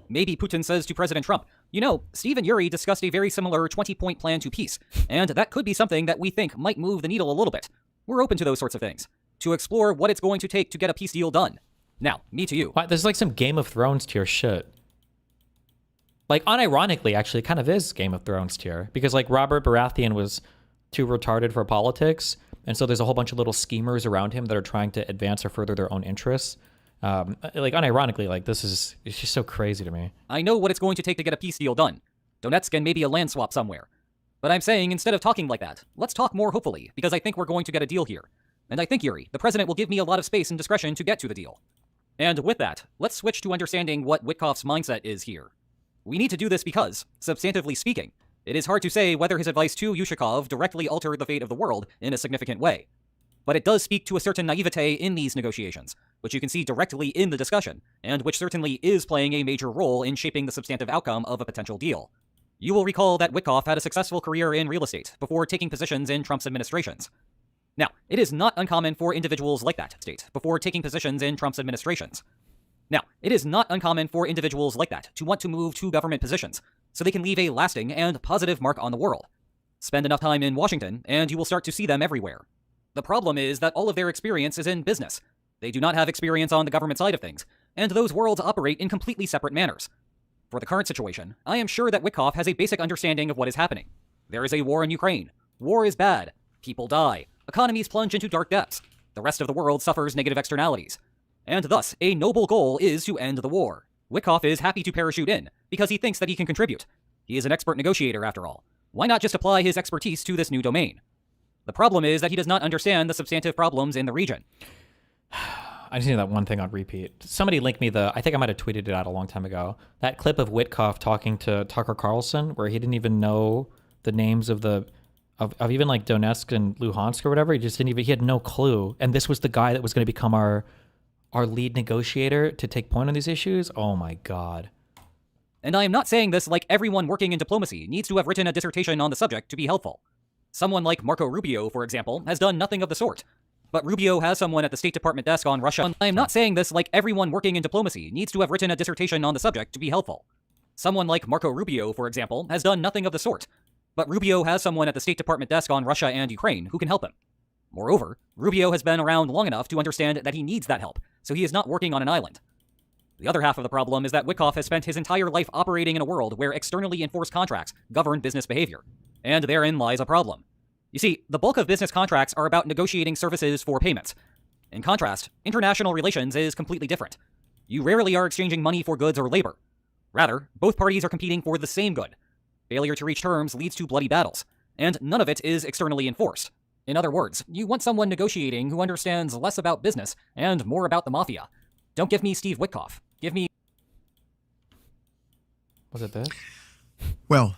Speaker 11: Maybe Putin says to President Trump, you know, Steve and Yuri discussed a very similar 20-point plan to peace, and that could be something that we think might move the needle a little bit. We're open to those sorts of things, to explore what it's going to take to get a peace deal done. Now, me to you.
Speaker 1: Wow, there's like some Game of Thrones tier shit. Like, unironically, actually, it kind of is Game of Thrones tier, because like Robert Baratheon was too retarded for politics, and so there's a whole bunch of little schemers around him that are trying to advance or further their own interests. Like, unironically, like, it's just so crazy to me.
Speaker 11: I know what it's going to take to get a peace deal done. Donetsk and maybe a land swap somewhere. But I'm saying, instead of talking like that, let's talk more hopefully, because I think we're going to get a deal here. And I think, Yuri, the president will give me a lot of space and discretion to get to the deal. And with that, let's switch to understanding what Witkoff's mindset is here. We need to do this because, substantively speaking, it is hard to say whether his advice to Yushakov directly altered the fate of the world in a significant way. But it does speak to a certain naivete in these negotiations, which you can see directly in the discussion, and which certainly is playing a major role in shaping the substantive outcome of a potential deal. You will recall that Witkoff had a successful career in real estate before taking positions in Trump's administrations. Now, it is not uncommon for individuals like that state before taking positions in Trump's administrations. Now, it is not uncommon for individuals like that to want to move to government positions so they can leave a lasting and positive mark on the world. Spend enough time in Washington, and you will start to see them everywhere. The problem is that all of their experience is in business. They do not have experience on the government side of things, and those worlds operate in completely separate manners. For the current situation, I am sure that Witkoff has a basic understanding of what is happening. There is a war in Ukraine. War is bad. People die. Economies plunge into dark depths. The rest of the world suffers negative externalities. And thus, a noble goal is to end the war. Witkoff is happy to parachute in, because he thinks that he can contribute. He is an expert negotiator, after all. Why not just apply his expertise to this new domain? The problem is that he does not understand the substantive problems in the region.
Speaker 1: I just need that one thing on repeat. Somebody linked me I think I might have tweeted it out a long time ago. That clip of Witkoff talking to Tucker Carlson, where he didn't even know the names of even like Donetsk and Luhansk or whatever. He had no clue. And this was the guy that was going to become our lead negotiator to take point on these issues. Oh my God.
Speaker 11: And I am not saying this like everyone working in diplomacy needs to have written a dissertation on the subject to be helpful. Someone like Marco Rubio, for example, has done nothing of the sort. But Rubio has someone at the State Department desk on Russia. I am not saying this like everyone working in diplomacy needs to have written a dissertation on the subject to be helpful. Someone like Marco Rubio, for example, has done nothing of the sort. But Rubio has someone at the State Department desk on Russia and Ukraine who can help him. Moreover, Rubio has been around long enough to understand that he needs that help, so he is not working on an island. The other half of the problem is that Witkoff has spent his entire life operating in a world where externally enforced contracts govern business behavior. And therein lies a problem. You see, the bulk of business contracts are about negotiating services for payments. In contrast, international relations is completely different. You rarely are exchanging money for goods or labor. Rather, both parties are competing for the same good. Failure to reach terms leads to bloody battles, and none of it is externally enforced. In other words, you want someone negotiating who understands less about business and more about the mafia. Don't give me Steve Witkoff. Give me...
Speaker 1: Was it this?
Speaker 12: Well,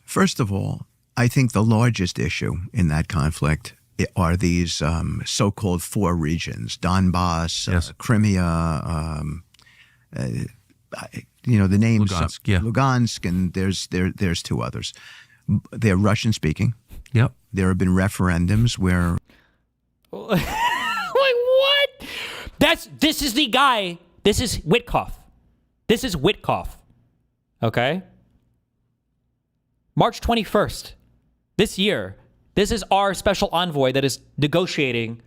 Speaker 12: first of all, I think the largest issue in that conflict are these so-called four regions: Donbass, Crimea, the names Lugansk, and there's two others. They're Russian-speaking.
Speaker 10: Yep.
Speaker 12: There have been referendums where...
Speaker 1: Like what? This is the guy. This is Witkoff. This is Witkoff. Okay? March 21st. This year. This is our special envoy that is negotiating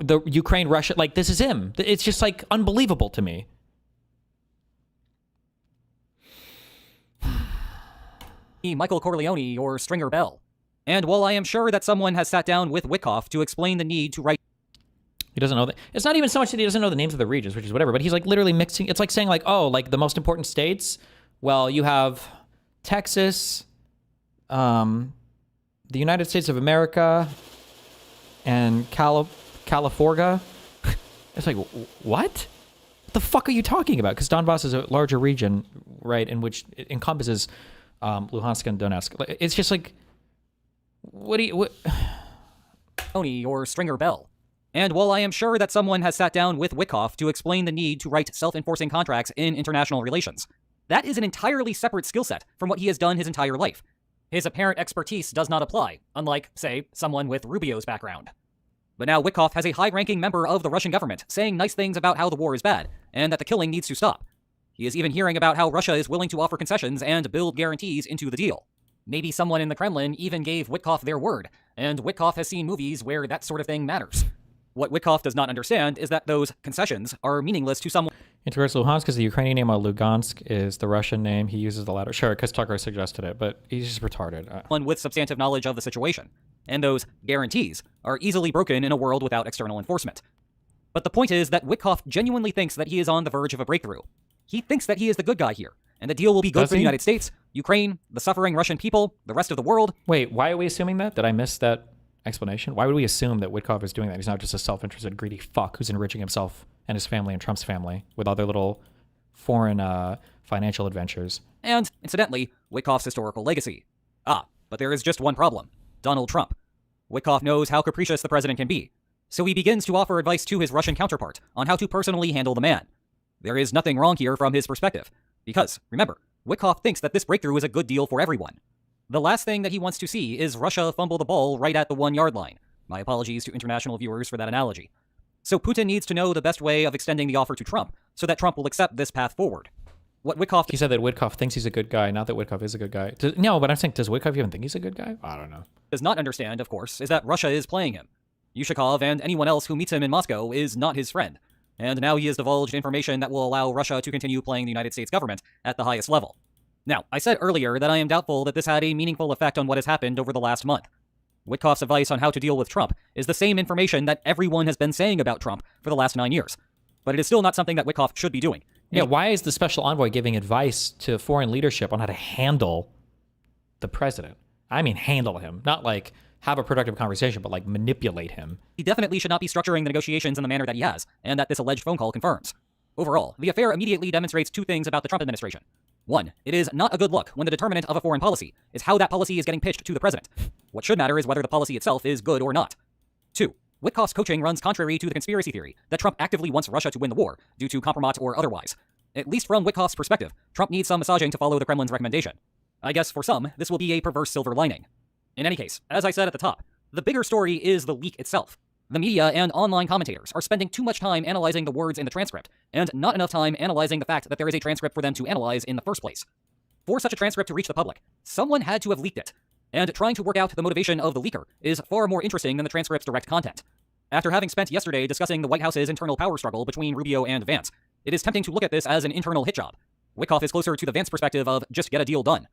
Speaker 1: the Ukraine-Russia. Like, this is him. It's just, like, unbelievable to me.
Speaker 11: Michael Corleone or Stringer Bell. And while I am sure that someone has sat down with Witkoff to explain the need to write...
Speaker 1: He doesn't know that. It's not even so much that he doesn't know the names of the regions, which is whatever, but he's like literally mixing. It's like saying like, oh, like the most important states. Well, you have Texas, the United States of America, and California, It's like, what? What the fuck are you talking about? Because Donbass is a larger region, right, in which it encompasses Luhansk and Donetsk. It's just like, what?
Speaker 11: Tony or Stringer Bell. And while I am sure that someone has sat down with Witkoff to explain the need to write self-enforcing contracts in international relations, that is an entirely separate skill set from what he has done his entire life. His apparent expertise does not apply, unlike, say, someone with Rubio's background. But now Witkoff has a high-ranking member of the Russian government saying nice things about how the war is bad, and that the killing needs to stop. He is even hearing about how Russia is willing to offer concessions and build guarantees into the deal. Maybe someone in the Kremlin even gave Witkoff their word, and Witkoff has seen movies where that sort of thing matters. What Witkoff does not understand is that those concessions are meaningless to someone.
Speaker 1: Integrates Luhansk is the Ukrainian name, while Lugansk is the Russian name. He uses the latter. Sure, because Tucker suggested it, but he's just retarded.
Speaker 11: One with substantive knowledge of the situation. And those guarantees are easily broken in a world without external enforcement. But the point is that Witkoff genuinely thinks that he is on the verge of a breakthrough. He thinks that he is the good guy here, and the deal will be good for the United States, Ukraine, the suffering Russian people, the rest of the world.
Speaker 1: Wait, why are we assuming that? Did I miss that explanation? Why would we assume that Witkoff is doing that? He's not just a self-interested, greedy fuck who's enriching himself and his family and Trump's family with other little foreign financial adventures.
Speaker 11: And, incidentally, Witkoff's historical legacy. But there is just one problem. Donald Trump. Witkoff knows how capricious the president can be, so he begins to offer advice to his Russian counterpart on how to personally handle the man. There is nothing wrong here from his perspective, because, remember, Witkoff thinks that this breakthrough is a good deal for everyone. The last thing that he wants to see is Russia fumble the ball right at the 1-yard line. My apologies to international viewers for that analogy. So Putin needs to know the best way of extending the offer to Trump, so that Trump will accept this path forward. What Witkoff...
Speaker 1: He said that Witkoff thinks he's a good guy, not that Witkoff is a good guy. No, but I'm saying, does Witkoff even think he's a good guy? I don't know.
Speaker 11: Does not understand, of course, is that Russia is playing him. Yushakov and anyone else who meets him in Moscow is not his friend. And now he has divulged information that will allow Russia to continue playing the United States government at the highest level. Now, I said earlier that I am doubtful that this had a meaningful effect on what has happened over the last month. Witkoff's advice on how to deal with Trump is the same information that everyone has been saying about Trump for the last 9 years. But it is still not something that Witkoff should be doing.
Speaker 1: Yeah, why is the special envoy giving advice to foreign leadership on how to handle the president? I mean, handle him, not like have a productive conversation, but like manipulate him.
Speaker 11: He definitely should not be structuring the negotiations in the manner that he has, and that this alleged phone call confirms. Overall, the affair immediately demonstrates two things about the Trump administration. One, it is not a good look when the determinant of a foreign policy is how that policy is getting pitched to the president. What should matter is whether the policy itself is good or not. Two, Witkoff's coaching runs contrary to the conspiracy theory that Trump actively wants Russia to win the war, due to compromise or otherwise. At least from Witkoff's perspective, Trump needs some massaging to follow the Kremlin's recommendation. I guess for some, this will be a perverse silver lining. In any case, as I said at the top, the bigger story is the leak itself. The media and online commentators are spending too much time analyzing the words in the transcript, and not enough time analyzing the fact that there is a transcript for them to analyze in the first place. For such a transcript to reach the public, someone had to have leaked it, and trying to work out the motivation of the leaker is far more interesting than the transcript's direct content. After having spent yesterday discussing the White House's internal power struggle between Rubio and Vance, it is tempting to look at this as an internal hit job. Witkoff is closer to the Vance perspective of just get a deal done.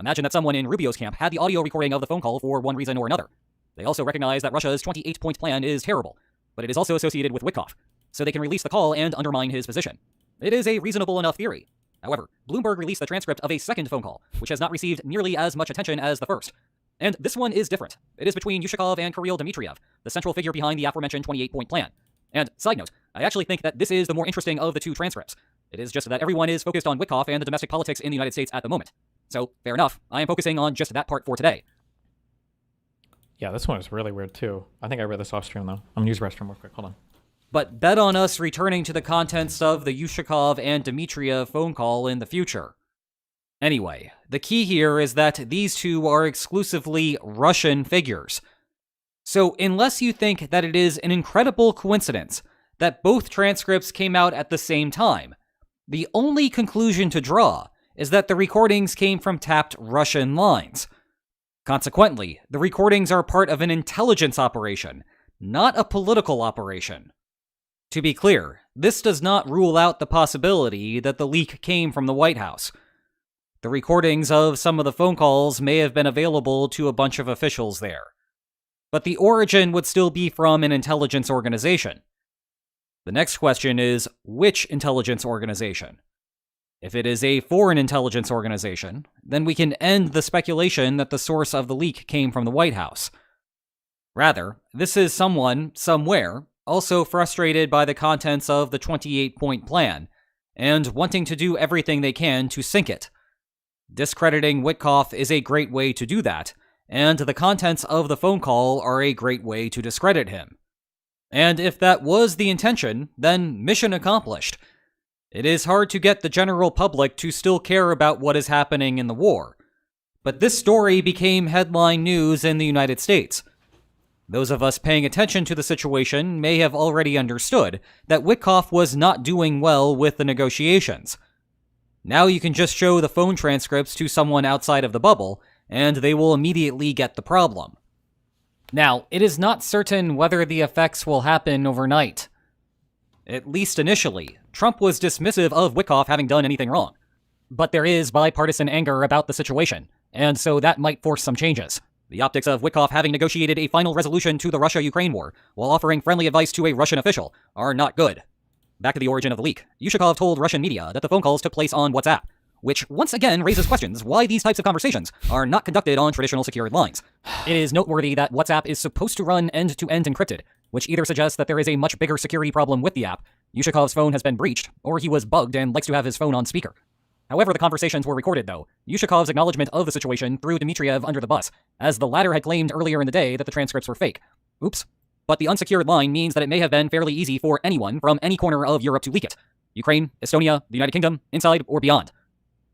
Speaker 11: Imagine that someone in Rubio's camp had the audio recording of the phone call for one reason or another. They also recognize that Russia's 28-point plan is terrible, but it is also associated with Witkoff, so they can release the call and undermine his position. It is a reasonable enough theory. However, Bloomberg released the transcript of a second phone call, which has not received nearly as much attention as the first. And this one is different. It is between Yushakov and Kirill Dmitriev, the central figure behind the aforementioned 28-point plan. And, side note, I actually think that this is the more interesting of the two transcripts. It is just that everyone is focused on Witkoff and the domestic politics in the United States at the moment. So, fair enough, I am focusing on just that part for today.
Speaker 1: Yeah, this one is really weird too. I think I read this off stream though. I'm gonna use the restroom real quick. Hold on.
Speaker 11: But bet on us returning to the contents of the Yushakov and Dmitriev phone call in the future. Anyway, the key here is that these two are exclusively Russian figures. So unless you think that it is an incredible coincidence that both transcripts came out at the same time, the only conclusion to draw is that the recordings came from tapped Russian lines. Consequently, the recordings are part of an intelligence operation, not a political operation. To be clear, this does not rule out the possibility that the leak came from the White House. The recordings of some of the phone calls may have been available to a bunch of officials there, but the origin would still be from an intelligence organization. The next question is, which intelligence organization? If it is a foreign intelligence organization, then we can end the speculation that the source of the leak came from the White House. Rather, this is someone, somewhere, also frustrated by the contents of the 28-point plan, and wanting to do everything they can to sink it. Discrediting Witkoff is a great way to do that, and the contents of the phone call are a great way to discredit him. And if that was the intention, then mission accomplished. It is hard to get the general public to still care about what is happening in the war. But this story became headline news in the United States. Those of us paying attention to the situation may have already understood that Witkoff was not doing well with the negotiations. Now you can just show the phone transcripts to someone outside of the bubble, and they will immediately get the problem. Now, it is not certain whether the effects will happen overnight. At least initially, Trump was dismissive of Witkoff having done anything wrong. But there is bipartisan anger about the situation, and so that might force some changes. The optics of Witkoff having negotiated a final resolution to the Russia-Ukraine war while offering friendly advice to a Russian official are not good. Back to the origin of the leak. Yushakov told Russian media that the phone calls took place on WhatsApp, which once again raises questions why these types of conversations are not conducted on traditional secured lines. It is noteworthy that WhatsApp is supposed to run end-to-end encrypted, which either suggests that there is a much bigger security problem with the app, Yushakov's phone has been breached, or he was bugged and likes to have his phone on speaker. However the conversations were recorded, though, Yushakov's acknowledgement of the situation threw Dmitriev under the bus, as the latter had claimed earlier in the day that the transcripts were fake. Oops. But the unsecured line means that it may have been fairly easy for anyone from any corner of Europe to leak it. Ukraine, Estonia, the United Kingdom, inside or beyond.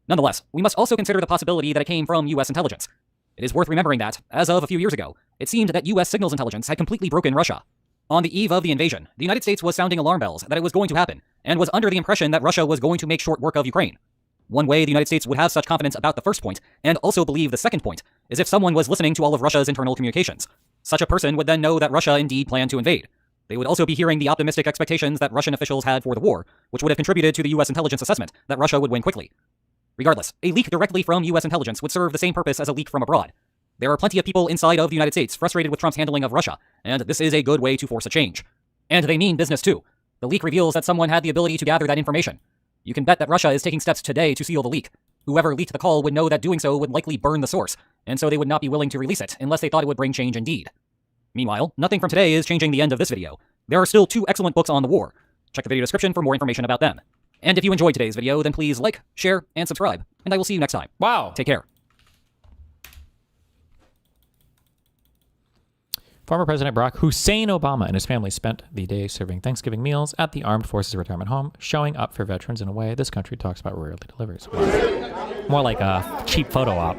Speaker 11: Nonetheless, we must also consider the possibility that it came from US intelligence. It is worth remembering that, as of a few years ago, it seemed that US signals intelligence had completely broken Russia. On the eve of the invasion, the United States was sounding alarm bells that it was going to happen, and was under the impression that Russia was going to make short work of Ukraine. One way the United States would have such confidence about the first point, and also believe the second point, is if someone was listening to all of Russia's internal communications. Such a person would then know that Russia indeed planned to invade. They would also be hearing the optimistic expectations that Russian officials had for the war, which would have contributed to the US intelligence assessment that Russia would win quickly. Regardless, a leak directly from US intelligence would serve the same purpose as a leak from abroad. There are plenty of people inside of the United States frustrated with Trump's handling of Russia, and this is a good way to force a change. And they mean business too. The leak reveals that someone had the ability to gather that information. You can bet that Russia is taking steps today to seal the leak. Whoever leaked the call would know that doing so would likely burn the source, and so they would not be willing to release it unless they thought it would bring change indeed. Meanwhile, nothing from today is changing the end of this video. There are still 2 excellent books on the war. Check the video description for more information about them. And if you enjoyed today's video, then please like, share, and subscribe, and I will see you next time.
Speaker 1: Wow.
Speaker 11: Take care.
Speaker 1: Former President Barack Hussein Obama and his family spent the day serving Thanksgiving meals at the Armed Forces Retirement Home, showing up for veterans in a way this country talks about rarely delivers.
Speaker 13: More like a cheap photo op.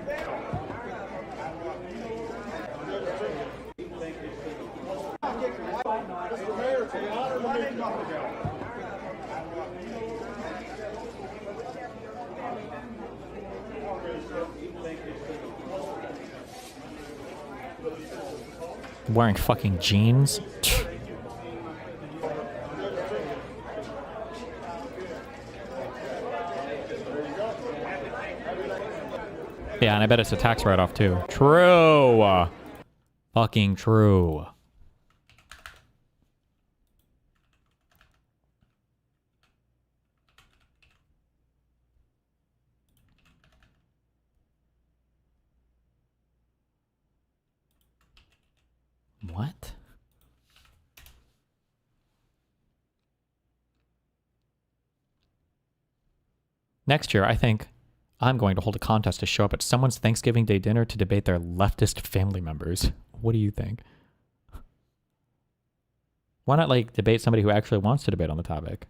Speaker 1: Wearing fucking jeans. Yeah, and I bet it's a tax write-off too. True. Fucking true. What? Next year, I think I'm going to hold a contest to show up at someone's Thanksgiving Day dinner to debate their leftist family members. What do you think? Why not, like, debate somebody who actually wants to debate on the topic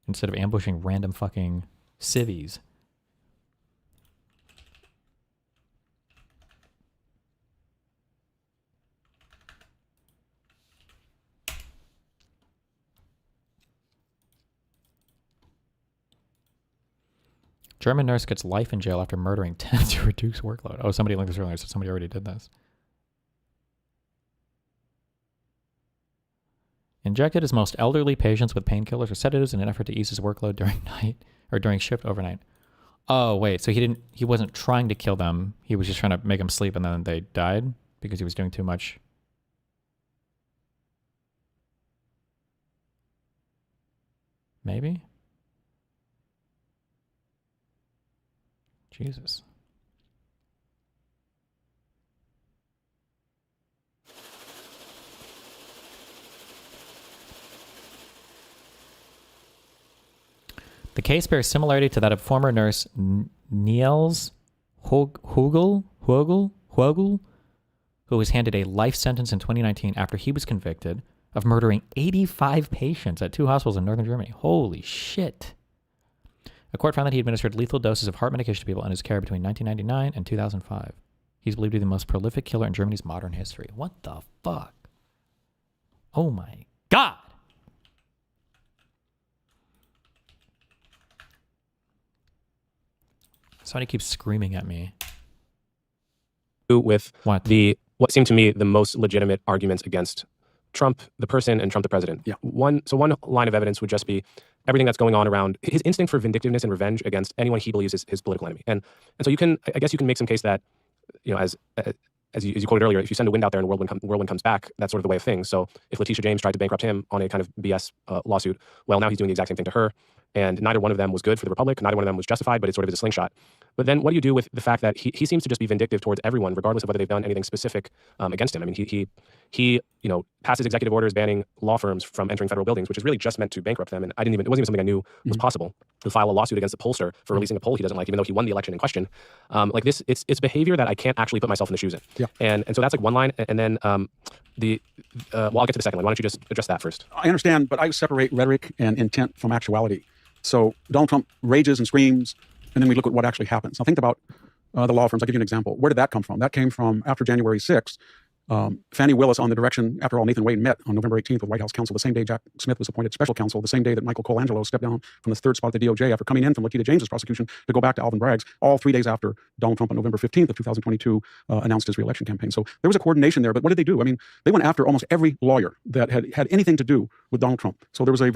Speaker 1: instead of ambushing random fucking civvies? German nurse gets life in jail after murdering 10 to reduce workload. Oh, somebody linked this earlier, so somebody already did this. Injected his most elderly patients with painkillers or sedatives in an effort to ease his workload during night or during shift overnight. Oh, wait, so he wasn't trying to kill them. He was just trying to make them sleep and then they died because he was doing too much. Maybe? Jesus. case bears similarity to that of former nurse Niels Hogel, who was handed a life sentence in 2019 after he was convicted of murdering 85 patients at 2 hospitals in northern Germany. Holy shit. A court found that he administered lethal doses of heart medication to people in his care between 1999 and 2005. He's believed to be the most prolific killer in Germany's modern history. What the fuck? Oh my God. Somebody keeps screaming at me.
Speaker 7: With what seemed to me the most legitimate arguments against Trump, the person, and Trump, the president. Yeah. One line of evidence would just be everything that's going on around his instinct for vindictiveness and revenge against anyone he believes is his political enemy. And so I guess you can make some case that, as you quoted earlier, if you send a wind out there and whirlwind comes back, that's sort of the way of things. So if Letitia James tried to bankrupt him on a kind of BS lawsuit, well, now he's doing the exact same thing to her. And neither one of them was good for the Republic. Neither one of them was justified, but it sort of is a slingshot. But then what do you do with the fact that he seems to just be vindictive towards everyone, regardless of whether they've done anything specific against him? I mean, he passes executive orders banning law firms from entering federal buildings, which is really just meant to bankrupt them. And it wasn't even something I knew was possible. To file a lawsuit against a pollster for releasing a poll he doesn't like, even though he won the election in question. It's behavior that I can't actually put myself in the shoes in. Yeah. And so that's like one line. And then I'll get to the second line. Why don't you just address that first?
Speaker 14: I understand, but I separate rhetoric and intent from actuality. So Donald Trump rages and screams, and then we look at what actually happens. Now think about the law firms. I'll give you an example. Where did that come from? That came from after January 6th. Fannie Willis, on the direction, after all, Nathan Wade met on November 18th with White House counsel, the same day Jack Smith was appointed special counsel, the same day that Michael Colangelo stepped down from the third spot at the DOJ after coming in from Letitia James's prosecution to go back to Alvin Bragg's, all 3 days after Donald Trump on November 15th of 2022 announced his re-election campaign. So there was a coordination there, but what did they do? I mean, they went after almost every lawyer that had anything to do with Donald Trump. So there was a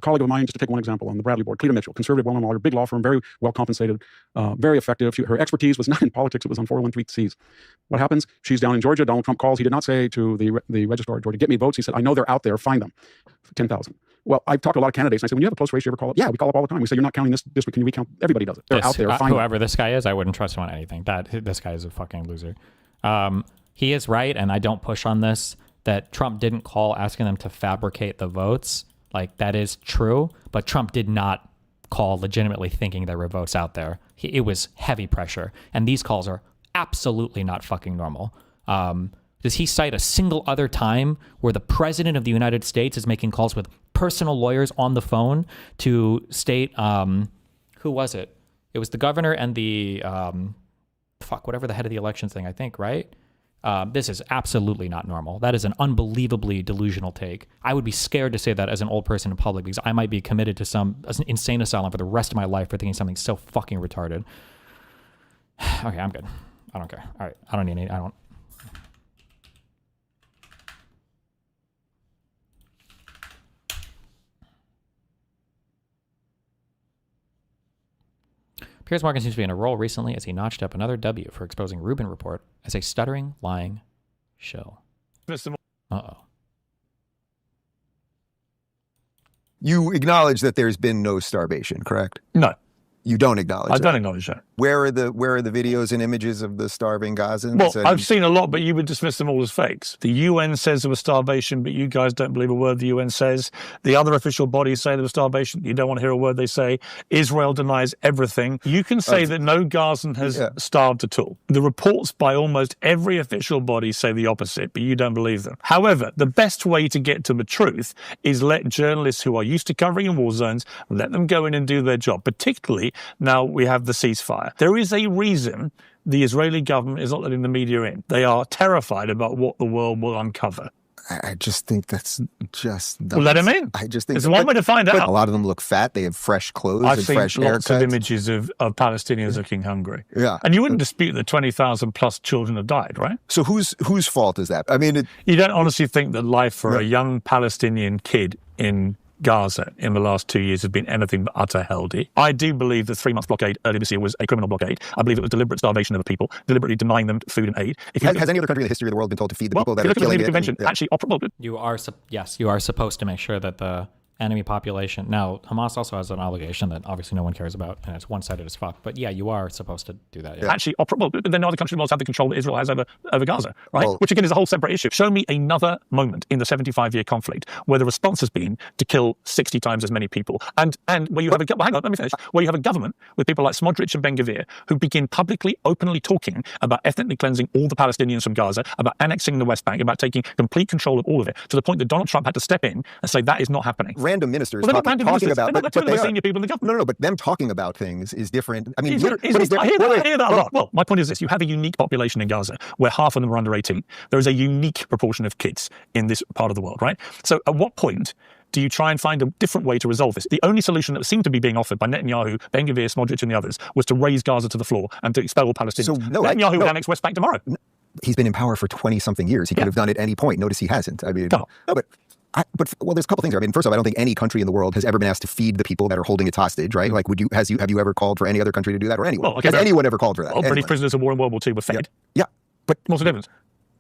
Speaker 14: colleague of mine, just to take one example, on the Bradley board, Cleta Mitchell, conservative, well-known lawyer, big law firm, very well compensated, very effective. Her expertise was not in politics, it was on 401(c)(3)s. What happens? She's down in Georgia. Donald Trump calls. He did not say to the registrar of Georgia, get me votes. He said, I know they're out there, find them. 10,000. Well, I've talked to a lot of candidates, and I said, when you have a close race, you ever call up? Yeah, we call up all the time. We say, you're not counting this district. Can you recount? Everybody does it. They're out there, find
Speaker 13: whoever this guy is, I wouldn't trust him on anything. This guy is a fucking loser. He is right, and I don't push on this, that Trump didn't call asking them to fabricate the votes. Like, that is true, but Trump did not call legitimately thinking there were votes out there. It was heavy pressure, and these calls are absolutely not fucking normal. Does he cite a single other time where the president of the United States is making calls with personal lawyers on the phone to state, who was it? It was the governor and the, whatever the head of the elections thing, I think, right? This is absolutely not normal. That is an unbelievably delusional take. I would be scared to say that as an old person in public because I might be committed to some insane asylum for the rest of my life for thinking something so fucking retarded. Okay, I'm good. I don't care. All right, I don't need any, Piers Morgan seems to be in a role recently as he notched up another W for exposing Rubin Report as a stuttering, lying shill. Uh-oh.
Speaker 15: You acknowledge that there's been no starvation, correct?
Speaker 16: No.
Speaker 15: You don't acknowledge that?
Speaker 16: I don't acknowledge that.
Speaker 15: Where are the videos and images of the starving Gazans?
Speaker 16: Well, I've seen a lot, but you would dismiss them all as fakes. The UN says there was starvation, but you guys don't believe a word the UN says. The other official bodies say there was starvation. You don't want to hear a word they say. Israel denies everything. You can say that no Gazan has starved at all. The reports by almost every official body say the opposite, but you don't believe them. However, the best way to get to the truth is let journalists who are used to covering in war zones, let them go in and do their job, particularly now we have the ceasefire. There is a reason the Israeli government is not letting the media in. They are terrified about what the world will uncover.
Speaker 15: I just think that's just...
Speaker 16: Well, let them in.
Speaker 15: I just think...
Speaker 16: It's one way to find out.
Speaker 15: A lot of them look fat. They have fresh clothes
Speaker 16: I've
Speaker 15: and
Speaker 16: seen
Speaker 15: fresh
Speaker 16: lots
Speaker 15: haircuts.
Speaker 16: of images of Palestinians looking hungry.
Speaker 15: Yeah.
Speaker 16: And you wouldn't dispute that 20,000 plus children have died, right?
Speaker 15: So whose fault is that? I mean...
Speaker 16: You don't honestly think that life for a young Palestinian kid in Gaza in the last 2 years has been anything but utter hell-y. I do believe the 3-month blockade earlier this year was a criminal blockade. I believe it was deliberate starvation of the people, deliberately denying them food and aid.
Speaker 15: Has any other country in the history of the world been told to feed the people that are killing it?
Speaker 16: Convention, actually,
Speaker 1: You are supposed to make sure that the
Speaker 13: enemy population. Now, Hamas also has an obligation that obviously no one cares about, and it's one-sided as fuck. But yeah, you are supposed to do that. Yeah.
Speaker 16: Actually, they're not the country in the world to have the control that Israel has over Gaza, right?
Speaker 15: Well-
Speaker 16: Which again is a whole separate issue. Show me another moment in the 75-year conflict where the response has been to kill 60 times as many people, and where you have hang on, let me finish. Where you have a government with people like Smodrich and Ben-Gvir who begin publicly, openly talking about ethnically cleansing all the Palestinians from Gaza, about annexing the West Bank, about taking complete control of all of it, to the point that Donald Trump had to step in and say that is not happening.
Speaker 15: Random ministers
Speaker 16: Well,
Speaker 15: talking about,
Speaker 16: but
Speaker 15: they are.
Speaker 16: senior people in the government.
Speaker 15: No, but them talking about things is different. I mean,
Speaker 16: I hear that a lot. Well, my point is this: you have a unique population in Gaza where half of them are under 18. There is a unique proportion of kids in this part of the world, right? So, at what point do you try and find a different way to resolve this? The only solution that seemed to be being offered by Netanyahu, Ben-Gvir, Smodrich, and the others was to raise Gaza to the floor and to expel all Palestinians.
Speaker 15: So,
Speaker 16: Netanyahu would annex West Bank tomorrow.
Speaker 15: He's been in power for 20-something years. He could have done it at any point. Notice he hasn't. I mean, no, but there's a couple things here. I mean, first off, I don't think any country in the world has ever been asked to feed the people that are holding its hostage, right? Like, have you ever called for any other country to do that, or anyone?
Speaker 16: Well, okay,
Speaker 15: has anyone ever called for that?
Speaker 16: Well, British
Speaker 15: Anyone?
Speaker 16: prisoners of war in World War II were fed.
Speaker 15: Yeah, but
Speaker 16: what's the difference?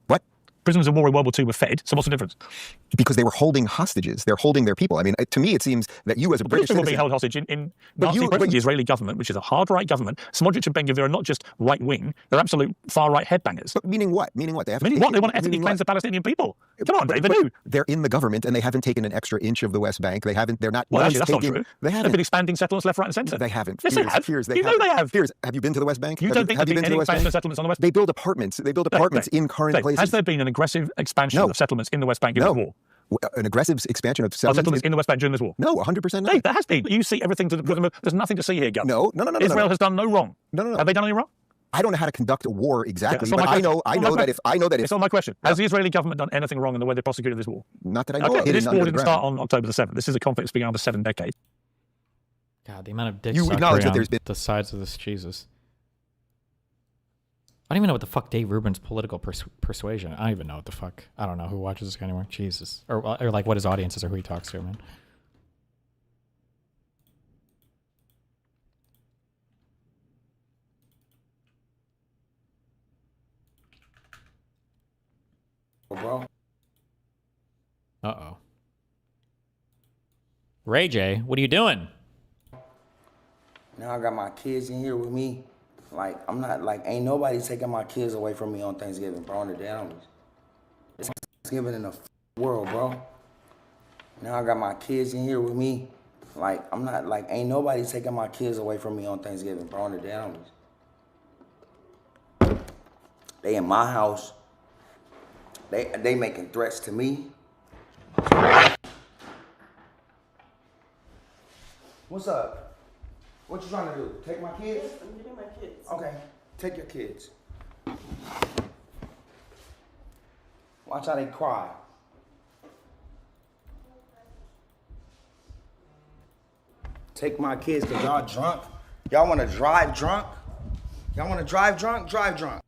Speaker 15: What?
Speaker 16: Prisoners of war in World War II were fed, so what's the difference?
Speaker 15: Because they were holding hostages. They're holding their people. I mean, to me, it seems that you as a British
Speaker 16: people
Speaker 15: citizen...
Speaker 16: being held hostage in the Israeli government, which is a hard-right government. Smodrich and Ben-Gvir are not just right-wing, they're absolute far-right headbangers.
Speaker 15: But meaning what? Meaning what? They
Speaker 16: want to ethnically cleanse the Palestinian people. Come on, Dave, they do.
Speaker 15: They're in the government, and they haven't taken an extra inch of the West Bank. They're not...
Speaker 16: Well, actually, that's not true.
Speaker 15: They haven't.
Speaker 16: They've been expanding settlements left, right, and centre.
Speaker 15: They haven't.
Speaker 16: Yes, they have. You know they have.
Speaker 15: Fears, have you been to the West Bank?
Speaker 16: You don't think there's been any expansion of settlements on the West Bank?
Speaker 15: They build apartments. They build apartments in current places.
Speaker 16: Has there been an aggressive expansion of settlements in the West Bank during the war?
Speaker 15: An aggressive expansion of
Speaker 16: settlements in the West Bank during this war?
Speaker 15: No, 100% not.
Speaker 16: Hey, there has been. You see everything there's nothing to see here, Gov.
Speaker 15: No.
Speaker 16: Israel has done no wrong.
Speaker 15: No.
Speaker 16: Have they done any wrong?
Speaker 15: I don't know how to conduct a war exactly,
Speaker 16: Yeah,
Speaker 15: but I know that if
Speaker 16: it's not my question. Has the Israeli government done anything wrong in the way they prosecuted this war?
Speaker 15: Not that I know of.
Speaker 16: This war didn't start on October the 7th. This is a conflict that's been going on for 7 decades.
Speaker 13: God, the amount of dick
Speaker 15: You acknowledge that there's been
Speaker 13: the sides of this, Jesus. I don't even know what the fuck Dave Rubin's political persuasion. I don't even know what the fuck. I don't know who watches this guy anymore. Jesus, or like what his audience is or who he talks to, man.
Speaker 26: Bro.
Speaker 13: Uh-oh. Ray J, what are you doing?
Speaker 26: Now I got my kids in here with me. Like, I'm not, like, ain't nobody taking my kids away from me on Thanksgiving, bro, on the animals. It's Thanksgiving in the world, bro. Now I got my kids in here with me. Like, I'm not, like, ain't nobody taking my kids away from me on Thanksgiving, bro, on the animals. They in my house. They making threats to me. What's up? What you trying to do? Take my kids?
Speaker 27: Yes, I'm getting my kids.
Speaker 26: Okay, take your kids. Watch how they cry. Take my kids because y'all drunk. Y'all want to drive drunk? Y'all want to drive drunk? Drive drunk.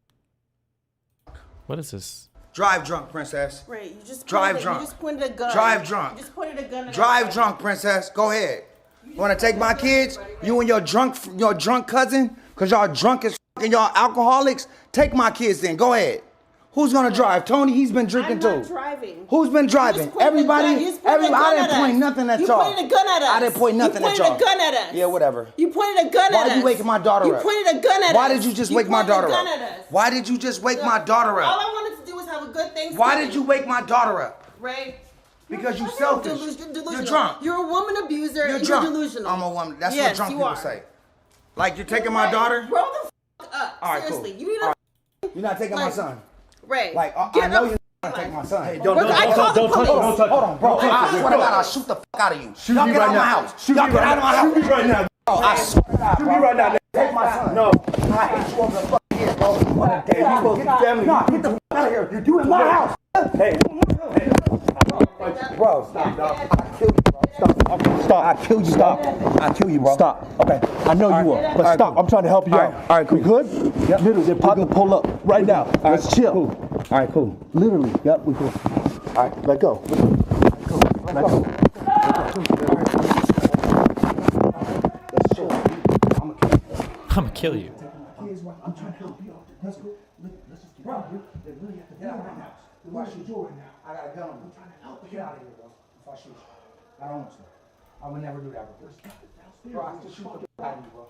Speaker 13: What is this?
Speaker 26: Drive drunk, princess.
Speaker 27: Right, you just
Speaker 26: drive
Speaker 27: pointed,
Speaker 26: drunk.
Speaker 27: You just pointed a gun.
Speaker 26: Drive drunk.
Speaker 27: You just pointed a gun.
Speaker 26: Drive drunk, princess. Go ahead. You want to take my kids? You and your drunk cousin? Cause y'all drunk as and y'all alcoholics? Take my kids then. Go ahead. Who's gonna drive? Tony, he's been drinking too.
Speaker 27: I'm not driving.
Speaker 26: Who's been driving? Everybody. I didn't point nothing at y'all.
Speaker 27: You pointed a gun at us.
Speaker 26: I didn't point nothing at y'all.
Speaker 27: You pointed a gun at us.
Speaker 26: Yeah, whatever.
Speaker 27: You pointed a gun at us.
Speaker 26: Why are you waking my daughter up?
Speaker 27: You pointed a gun at us.
Speaker 26: Why did you just wake my daughter
Speaker 27: You pointed
Speaker 26: up?
Speaker 27: a gun at us.
Speaker 26: Why did you just wake my daughter
Speaker 27: All
Speaker 26: up?
Speaker 27: I wanted to do was have a good Thanksgiving.
Speaker 26: Why did you wake my daughter up?
Speaker 27: Ray.
Speaker 26: Because you selfish.
Speaker 27: Delusional.
Speaker 26: You're drunk.
Speaker 27: You're a woman abuser.
Speaker 26: You're
Speaker 27: and
Speaker 26: drunk.
Speaker 27: You're delusional.
Speaker 26: I'm a woman. That's
Speaker 27: yes,
Speaker 26: what drunk
Speaker 27: you
Speaker 26: people
Speaker 27: are.
Speaker 26: say. Like you're taking my daughter?
Speaker 27: Grow the fuck up.
Speaker 26: All right,
Speaker 27: Seriously.
Speaker 26: cool.
Speaker 27: You need to.
Speaker 26: You're not taking my son.
Speaker 27: Ray.
Speaker 26: Like I know you're gonna take my son. Hey,
Speaker 27: don't touch.
Speaker 26: Hold on, bro. I swear to God, I'll shoot the fuck out of you. Y'all get out of my house. Y'all get out of my house.
Speaker 4: Shoot me right now.
Speaker 26: Oh, I swear to God,
Speaker 4: Shoot me right now.
Speaker 26: take my son.
Speaker 4: No.
Speaker 26: I hate you over the fucking head, bro.
Speaker 4: Hey, you supposed to get family.
Speaker 26: Nah, get the fuck out of here. You're doing my house.
Speaker 4: Hey.
Speaker 26: Bro, stop, dog. I kill you, bro. Stop. I kill you. Stop. I kill you, bro.
Speaker 4: Stop.
Speaker 26: Okay.
Speaker 4: I know you will, but stop. I'm trying to help you out.
Speaker 26: All right, cool.
Speaker 4: We good? Yep. Literally, they're about to pull up right now. Let's chill.
Speaker 26: Cool. All right, cool.
Speaker 4: Literally. Yep, we cool. All right, let go. Let go.
Speaker 13: I'm gonna kill you.
Speaker 4: I'm trying to help you out. Let's go. Let's just get out of here. They really have to get out of my house. Why should you right now?
Speaker 26: I got a gun on me.
Speaker 4: I'm trying to help you.
Speaker 26: Get out of here, bro. If I shoot you. I don't want you. I would never do that, bro. I can shoot the out of you, bro.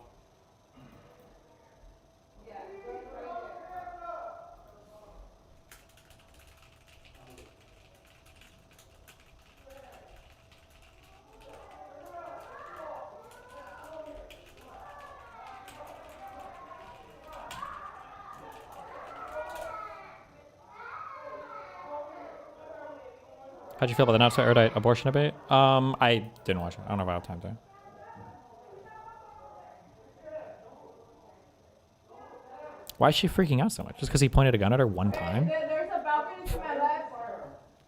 Speaker 13: How'd you feel about the not so erudite abortion debate? I didn't watch it. I don't know if I have time to. Why is she freaking out so much? Just because he pointed a gun at her one time?
Speaker 8: There's a balcony to my left.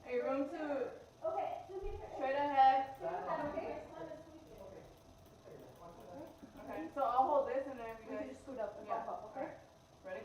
Speaker 8: A room to straight ahead. Okay, so I'll hold this and then we can just scoot up and bump up, okay? Ready?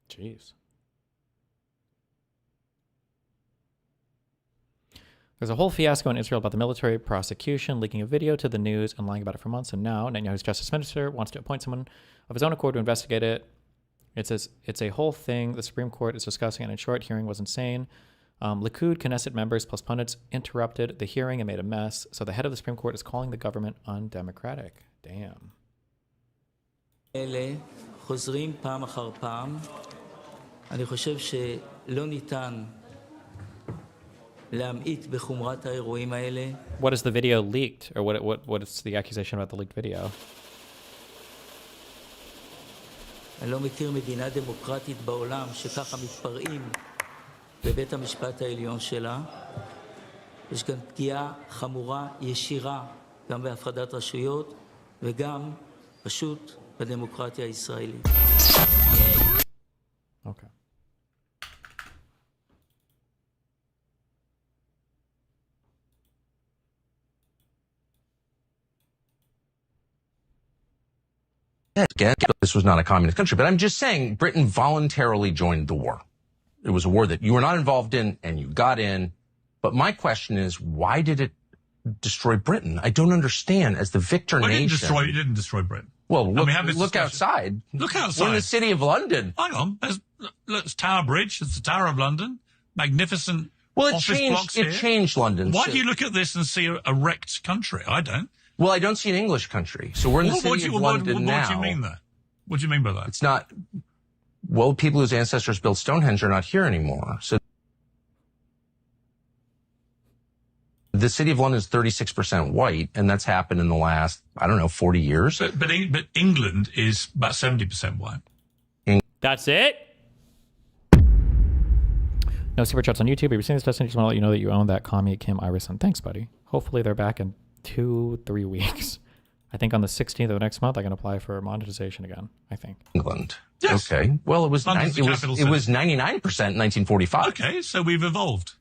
Speaker 13: Jeez. There's a whole fiasco in Israel about the military prosecution, leaking a video to the news and lying about it for months. And now Netanyahu's justice minister wants to appoint someone of his own accord to investigate it. It says it's a whole thing the Supreme Court is discussing, and in short, hearing was insane. Likud, Knesset members plus pundits interrupted the hearing and made a mess. So the head of the Supreme Court is calling the government undemocratic. Damn.
Speaker 17: אלה חוזרים פעם אחר פעם. אני חושב שלא ניתן להמעיט בחומרת האירועים האלה.
Speaker 13: What is the video leaked? Or what is the accusation about the leaked video?
Speaker 17: אני לא מכיר מדינה דמוקרטית בעולם שככה מתפרעים בבית המשפט העליון שלה. יש כאן פגיעה חמורה, ישירה, גם בהפרדת רשויות וגם פשוט בדמוקרטיה הישראלית.
Speaker 13: Okay.
Speaker 9: This was not a communist country, but I'm just saying Britain voluntarily joined the war. It was a war that you were not involved in and you got in. But my question is, why did it destroy Britain? I don't understand. As the victor nation.
Speaker 10: It didn't destroy Britain.
Speaker 9: Well, look outside.
Speaker 10: Look outside.
Speaker 9: We're in the city of London.
Speaker 10: Hang on. There's Tower Bridge. It's the Tower of London. Magnificent office blocks here.
Speaker 9: It changed London.
Speaker 10: Why do you look at this and see a wrecked country? I don't.
Speaker 9: Well, I don't see an English country. So we're in the city of London now.
Speaker 10: What do you mean there? What do you mean by that?
Speaker 9: It's not. Well, people whose ancestors built Stonehenge are not here anymore. So the city of London is 36% white, and that's happened in the last, 40 years.
Speaker 10: But England is about 70% white.
Speaker 13: That's it? No super chats on YouTube. If you're seeing this, Destiny, just want to let you know that you own that commie Kim Iverson. Thanks, buddy. Hopefully they're back in 2-3 weeks. I think on the 16th of next month, I can apply for monetization again, I think.
Speaker 9: England.
Speaker 10: Yes.
Speaker 9: Okay. Well, it was 99% in 1945.
Speaker 10: Okay, so we've evolved.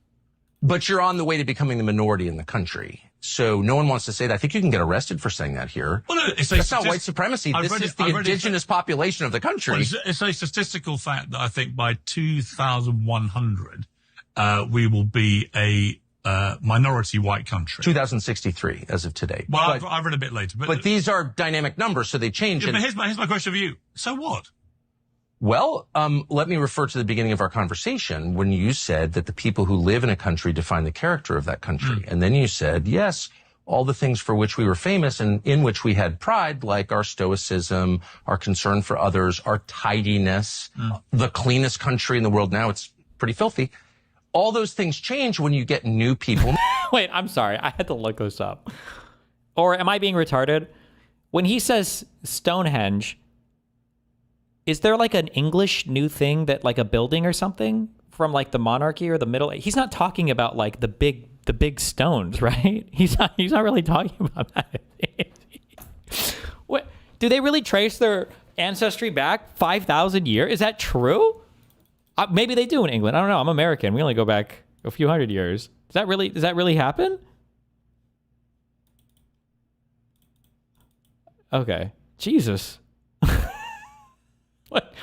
Speaker 9: But you're on the way to becoming the minority in the country. So no one wants to say that. I think you can get arrested for saying that here.
Speaker 10: Well, no,
Speaker 9: that's not white supremacy. This is the indigenous population of the country.
Speaker 10: Well, it's a statistical fact that I think by 2100, we will be a minority white country.
Speaker 9: 2063 as of today.
Speaker 10: Well, I've read a bit later.
Speaker 9: But these are dynamic numbers, so they change.
Speaker 10: Yeah, but here's my question for you. So what?
Speaker 9: Well, let me refer to the beginning of our conversation when you said that the people who live in a country define the character of that country. And then you said, yes, all the things for which we were famous and in which we had pride, like our stoicism, our concern for others, our tidiness, the cleanest country in the world now. It's pretty filthy. All those things change when you get new people.
Speaker 13: Wait, I'm sorry. I had to look this up. Or am I being retarded? When he says Stonehenge, is there like an English new thing that like a building or something from like the monarchy or the middle? He's not talking about like the big stones, right? He's not really talking about that. What? Do they really trace their ancestry back 5,000 years? Is that true? Maybe they do in England. I don't know. I'm American. We only go back a few hundred years. Does that really happen? Okay. Jesus.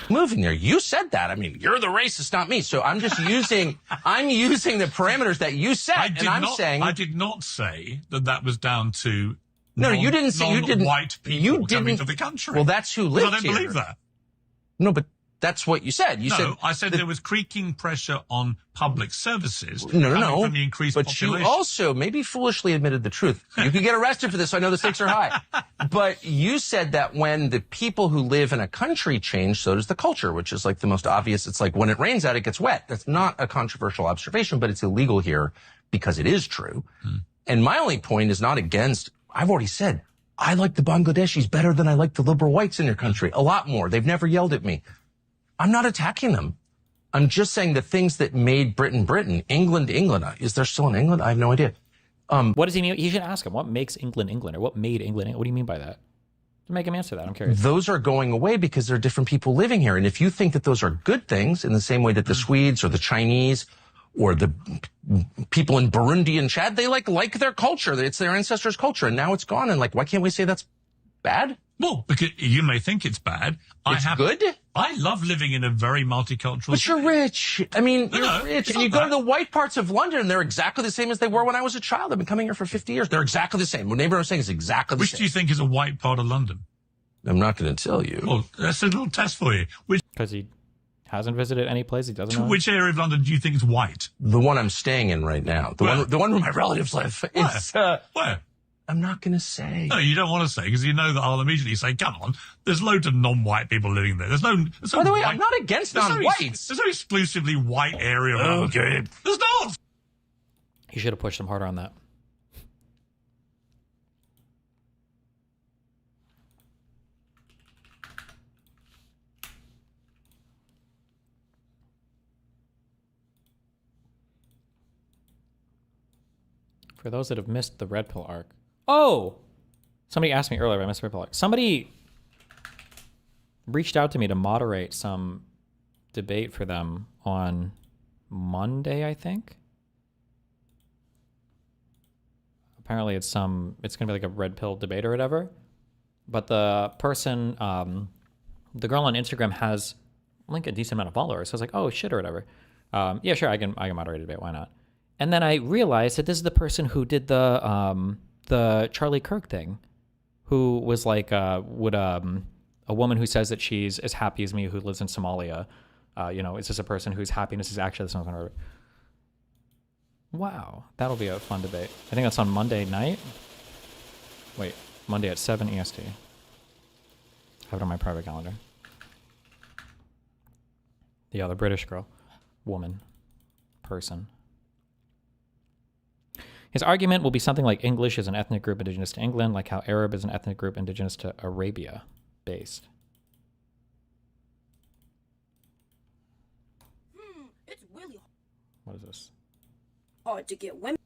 Speaker 9: moving there. You said that. I mean, you're the racist, not me. So I'm just using the parameters that you set,
Speaker 10: I did not say that was down to
Speaker 9: you didn't say you didn't
Speaker 10: white people coming to the country.
Speaker 9: Well, that's who lived here.
Speaker 10: I don't believe that.
Speaker 9: No, but that's what you said.
Speaker 10: I said there was creaking pressure on public services.
Speaker 9: No.
Speaker 10: From the increased
Speaker 9: but
Speaker 10: population.
Speaker 9: You also maybe foolishly admitted the truth. You could get arrested for this. So I know the stakes are high. But you said that when the people who live in a country change, so does the culture, which is like the most obvious. It's like when it rains out, it gets wet. That's not a controversial observation, but it's illegal here because it is true. And my only point is not against. I've already said I like the Bangladeshis better than I like the liberal whites in your country. A lot more. They've never yelled at me. I'm not attacking them. I'm just saying the things that made Britain, England. Is there still an England? I have no idea.
Speaker 1: What does he mean? You should ask him. What makes England England, or what made England? What do you mean by that? Make him answer that. I'm curious.
Speaker 9: Those are going away because there are different people living here. And if you think that those are good things in the same way that the Swedes or the Chinese or the people in Burundi and Chad, they like their culture. It's their ancestors' culture. And now it's gone. And why can't we say that's bad?
Speaker 10: Well, because you may think it's bad.
Speaker 9: It's good?
Speaker 10: I love living in a very multicultural
Speaker 9: But you're rich. I mean, you're rich. And you go to the white parts of London, and they're exactly the same as they were when I was a child. I've been coming here for 50 years. They're exactly the same. What neighbor I'm saying is exactly the same.
Speaker 10: Which do you think is a white part of London?
Speaker 9: I'm not going to tell you.
Speaker 10: Well, that's a little test for you.
Speaker 1: Because he hasn't visited any place he doesn't know?
Speaker 10: Which area of London do you think is white?
Speaker 9: The one I'm staying in right now. The one where my relatives live.
Speaker 10: Where?
Speaker 9: I'm not going to say.
Speaker 10: No, you don't want to say, because you know that I'll immediately say, come on, there's loads of non-white people living there. There's no
Speaker 9: By the way, I'm not against non-whites.
Speaker 10: There's no exclusively white area of London.
Speaker 9: Okay.
Speaker 10: There's not.
Speaker 1: He should have pushed him harder on that. For those that have missed the Red Pill arc. Oh! Somebody asked me earlier if I missed the Red Pill arc. Somebody reached out to me to moderate some debate for them on Monday, I think. Apparently it's going to be like a Red Pill debate or whatever. But the person, the girl on Instagram has like a decent amount of followers. So I was like, oh shit or whatever. Yeah, sure, I can moderate a debate. Why not? And then I realized that this is the person who did the Charlie Kirk thing, who was like, a woman who says that she's as happy as me, who lives in Somalia. Is this a person whose happiness is actually the same? Wow, that'll be a fun debate. I think that's on Monday night. Wait, Monday at 7 EST. I have it on my private calendar. Yeah, the British girl, woman, person. His argument will be something like English is an ethnic group indigenous to England, like how Arab is an ethnic group indigenous to Arabia, based.
Speaker 6: It's really
Speaker 1: What is this?
Speaker 6: hard to get women.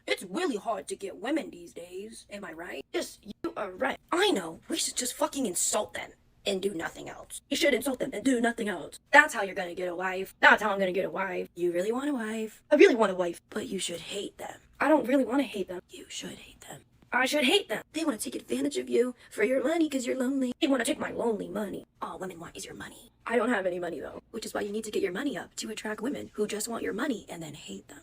Speaker 6: It's really hard to get women these days. Am I right? Yes, you are right. I know. We should just fucking insult them and do nothing else. You should insult them and do nothing else. That's how you're gonna get a wife. That's how I'm gonna get a wife. You really want a wife? I really want a wife, but you should hate them. I don't really want to hate them. You should hate them. I should hate them. They want to take advantage of you for your money because you're lonely. They want to take my lonely money. All women want is your money. I don't have any money though, which is why you need to get your money up to attract women who just want your money and then hate them.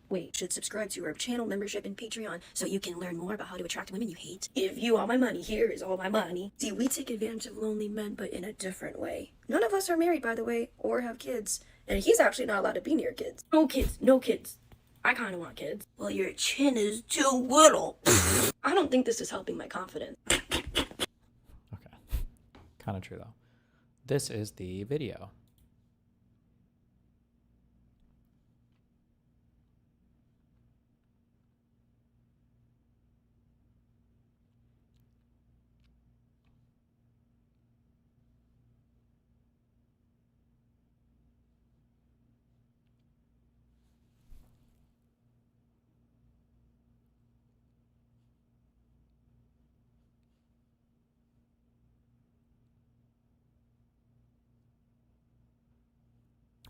Speaker 6: Wait, you should subscribe to our channel membership in Patreon so you can learn more about how to attract women you hate. If you want my money, here is all my money. See, we take advantage of lonely men, but in a different way. None of us are married, by the way, or have kids. And he's actually not allowed to be near kids. No kids, no kids. I kind of want kids. Well, your chin is too little. I don't think this is helping my confidence.
Speaker 1: Okay. Kind of true, though. This is the video.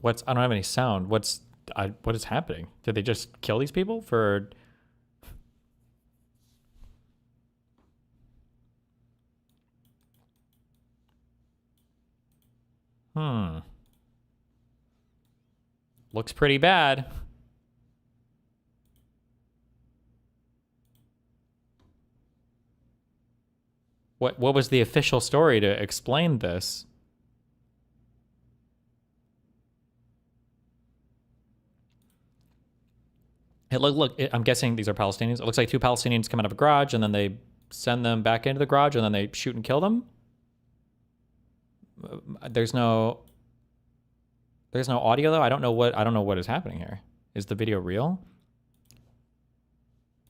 Speaker 1: I don't have any sound. What is happening? Did they just kill these people for?
Speaker 13: Looks pretty bad. What was the official story to explain this? I'm guessing these are Palestinians. It looks like two Palestinians come out of a garage and then they send them back into the garage and then they shoot and kill them. There's no audio though. I don't know what is happening here. Is the video real?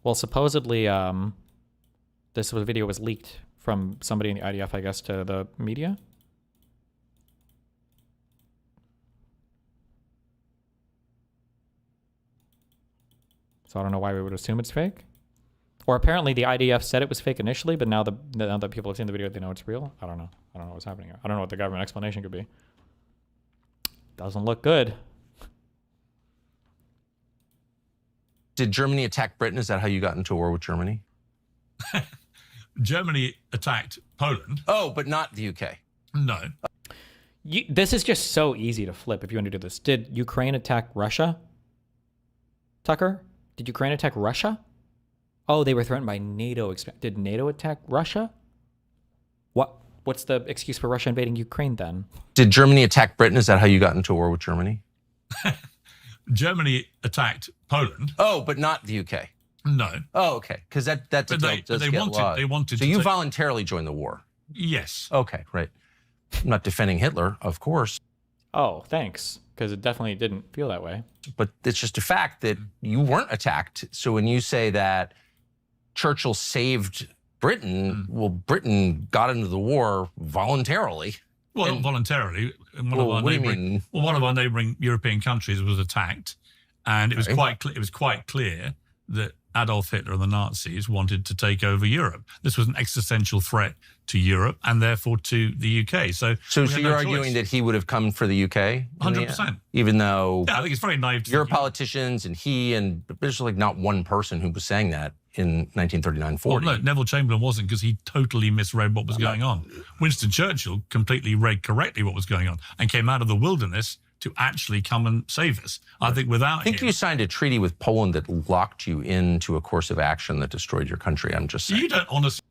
Speaker 13: Well, supposedly this video was leaked from somebody in the IDF, I guess, to the media. So I don't know why we would assume it's fake. Or apparently the IDF said it was fake initially, but now that people have seen the video, they know it's real. I don't know. I don't know what's happening here. I don't know what the government explanation could be. Doesn't look good.
Speaker 9: Did Germany attack Britain? Is that how you got into a war with Germany?
Speaker 10: Germany attacked Poland.
Speaker 9: Oh, but not the UK.
Speaker 10: No.
Speaker 13: This is just so easy to flip if you want to do this. Did Ukraine attack Russia? Tucker? Did Ukraine attack Russia? Oh, they were threatened by NATO. Did NATO attack Russia? What's the excuse for Russia invading Ukraine then?
Speaker 9: Did Germany attack Britain? Is that how you got into a war with Germany?
Speaker 10: Germany attacked Poland.
Speaker 9: Oh, but not the UK.
Speaker 10: No.
Speaker 9: Oh, okay. Because that does get lost.
Speaker 10: They wanted.
Speaker 9: So you voluntarily joined the war.
Speaker 10: Yes.
Speaker 9: Okay, right. I'm not defending Hitler, of course.
Speaker 13: Oh, thanks. Because it definitely didn't feel that way.
Speaker 9: But it's just a fact that you weren't attacked. So when you say that Churchill saved Britain, well, Britain got into the war voluntarily.
Speaker 10: Well, not voluntarily. One of our neighboring European countries was attacked, and it was quite clear that Adolf Hitler and the Nazis wanted to take over Europe. This was an existential threat to Europe and therefore to the UK. So
Speaker 9: you're arguing that he would have come for the UK?
Speaker 10: 100%.
Speaker 9: Even though
Speaker 10: I think it's very naive to
Speaker 9: your politicians and there's like not one person who was saying that in 1939-40.
Speaker 10: Well, no, Neville Chamberlain wasn't, because he totally misread what was going on. Winston Churchill completely read correctly what was going on and came out of the wilderness to actually come and save us. I think without him...
Speaker 9: you signed a treaty with Poland that locked you into a course of action that destroyed your country. I'm just saying.
Speaker 10: You don't honestly...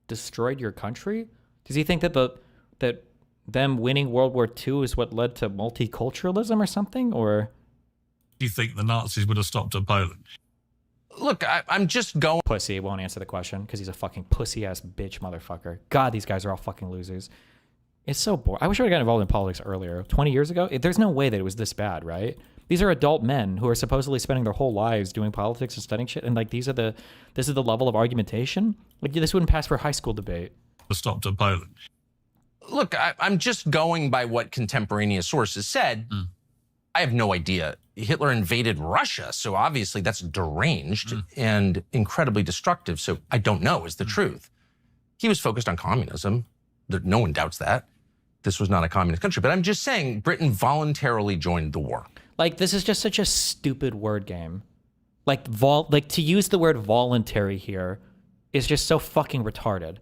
Speaker 13: Destroyed your country? Does he think that them winning World War II is what led to multiculturalism or something? Or
Speaker 10: do you think the Nazis would have stopped at Poland?
Speaker 9: Look, I'm just going...
Speaker 13: Pussy won't answer the question because he's a fucking pussy-ass bitch motherfucker. God, these guys are all fucking losers. It's so boring. I wish I would have got involved in politics earlier. 20 years ago? There's no way that it was this bad, right? These are adult men who are supposedly spending their whole lives doing politics and studying shit, and like this is the level of argumentation? Like, this wouldn't pass for a high school debate.
Speaker 10: Stopped at Poland.
Speaker 9: Look, I'm just going by what contemporaneous sources said. I have no idea. Hitler invaded Russia, so obviously that's deranged and incredibly destructive. So I don't know is the truth. He was focused on communism. No one doubts that. This was not a communist country. But I'm just saying Britain voluntarily joined the war.
Speaker 13: Like, this is just such a stupid word game. Like to use the word voluntary here is just so fucking retarded.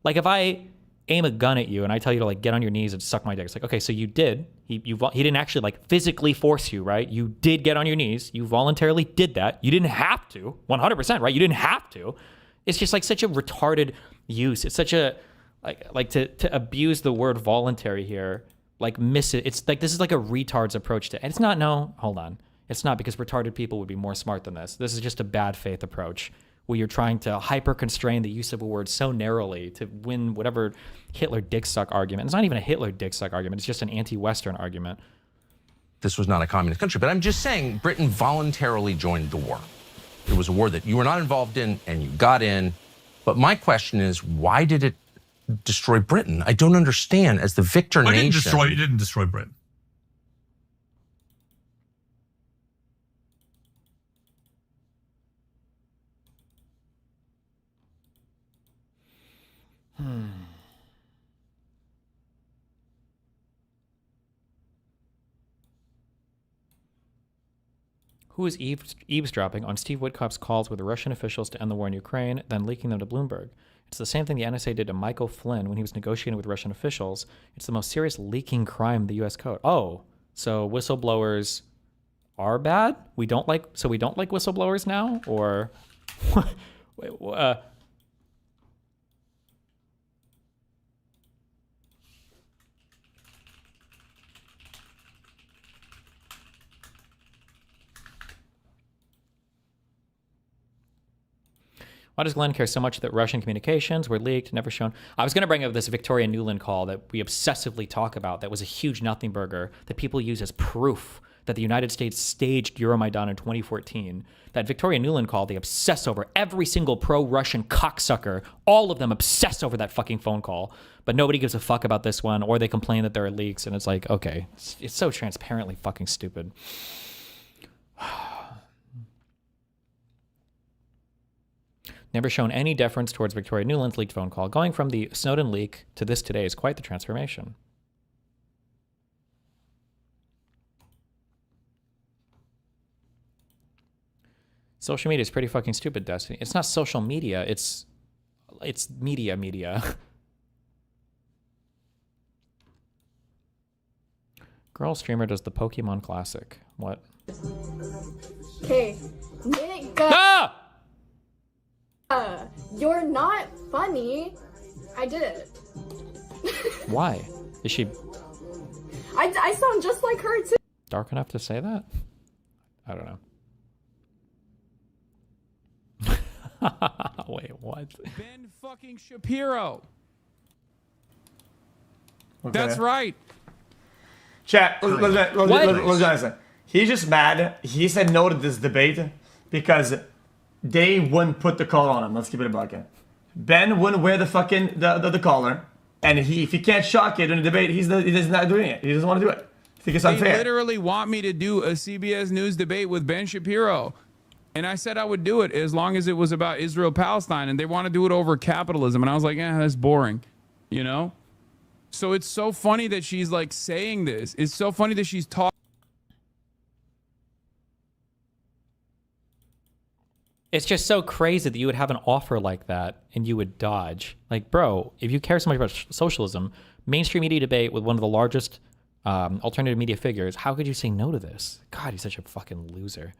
Speaker 13: Like, if I aim a gun at you and I tell you to like get on your knees and suck my dick, it's like, okay, so you did. He didn't actually like physically force you, right? You did get on your knees. You voluntarily did that. You didn't have to, 100%, right? You didn't have to. It's just like such a retarded use. It's such a like to abuse the word voluntary here, like miss it. It's like this is like a retard's approach to, and it's not. No, hold on. It's not, because retarded people would be more smart than this. This is just a bad faith approach where you're trying to hyper constrain the use of a word so narrowly to win whatever Hitler dick suck argument. It's not even a Hitler dick suck argument. It's just an anti-Western argument.
Speaker 9: This was not a communist country, but I'm just saying Britain voluntarily joined the war. It was a war that you were not involved in and you got in. But my question is, why did it destroy Britain? I don't understand. As the victor nation,
Speaker 10: it didn't destroy Britain.
Speaker 13: Who is eavesdropping on Steve Witkoff's calls with the Russian officials to end the war in Ukraine, then leaking them to Bloomberg? It's the same thing the NSA did to Michael Flynn when he was negotiating with Russian officials. It's the most serious leaking crime in the U.S. code. Oh, so whistleblowers are bad? We don't like whistleblowers now? Or... Wait, why does Glenn care so much that Russian communications were leaked, never shown? I was going to bring up this Victoria Nuland call that we obsessively talk about that was a huge nothing burger that people use as proof that the United States staged Euromaidan in 2014. That Victoria Nuland call, they obsess over. Every single pro-Russian cocksucker, all of them obsess over that fucking phone call. But nobody gives a fuck about this one, or they complain that there are leaks, and it's like, okay, it's so transparently fucking stupid. Never shown any deference towards Victoria Nuland's leaked phone call. Going from the Snowden leak to this today is quite the transformation. Social media is pretty fucking stupid, Destiny. It's not social media, it's media. Girl streamer does the Pokemon Classic. What?
Speaker 8: Okay, Nick.
Speaker 13: Ah!
Speaker 8: You're not funny. I did it.
Speaker 13: Why? Is she
Speaker 8: I sound just like her too.
Speaker 13: dark enough to say that? I don't know. Wait, what?
Speaker 18: Ben fucking Shapiro.
Speaker 5: Okay.
Speaker 18: That's right.
Speaker 5: Chat, listen. He's just mad. He said no to this debate because they wouldn't put the collar on him. Let's keep it a bucket. Ben wouldn't wear the fucking the collar, and if he can't shock it in a debate, he's not doing it. He doesn't want to do it. I think it's unfair.
Speaker 18: They literally want me to do a CBS News debate with Ben Shapiro. And I said I would do it as long as it was about Israel-Palestine, and they want to do it over capitalism. And I was like, that's boring, you know? So it's so funny that she's like saying this. It's so funny that she's talking.
Speaker 13: It's just so crazy that you would have an offer like that and you would dodge. Like, bro, if you care so much about socialism, mainstream media debate with one of the largest alternative media figures, how could you say no to this? God, he's such a fucking loser.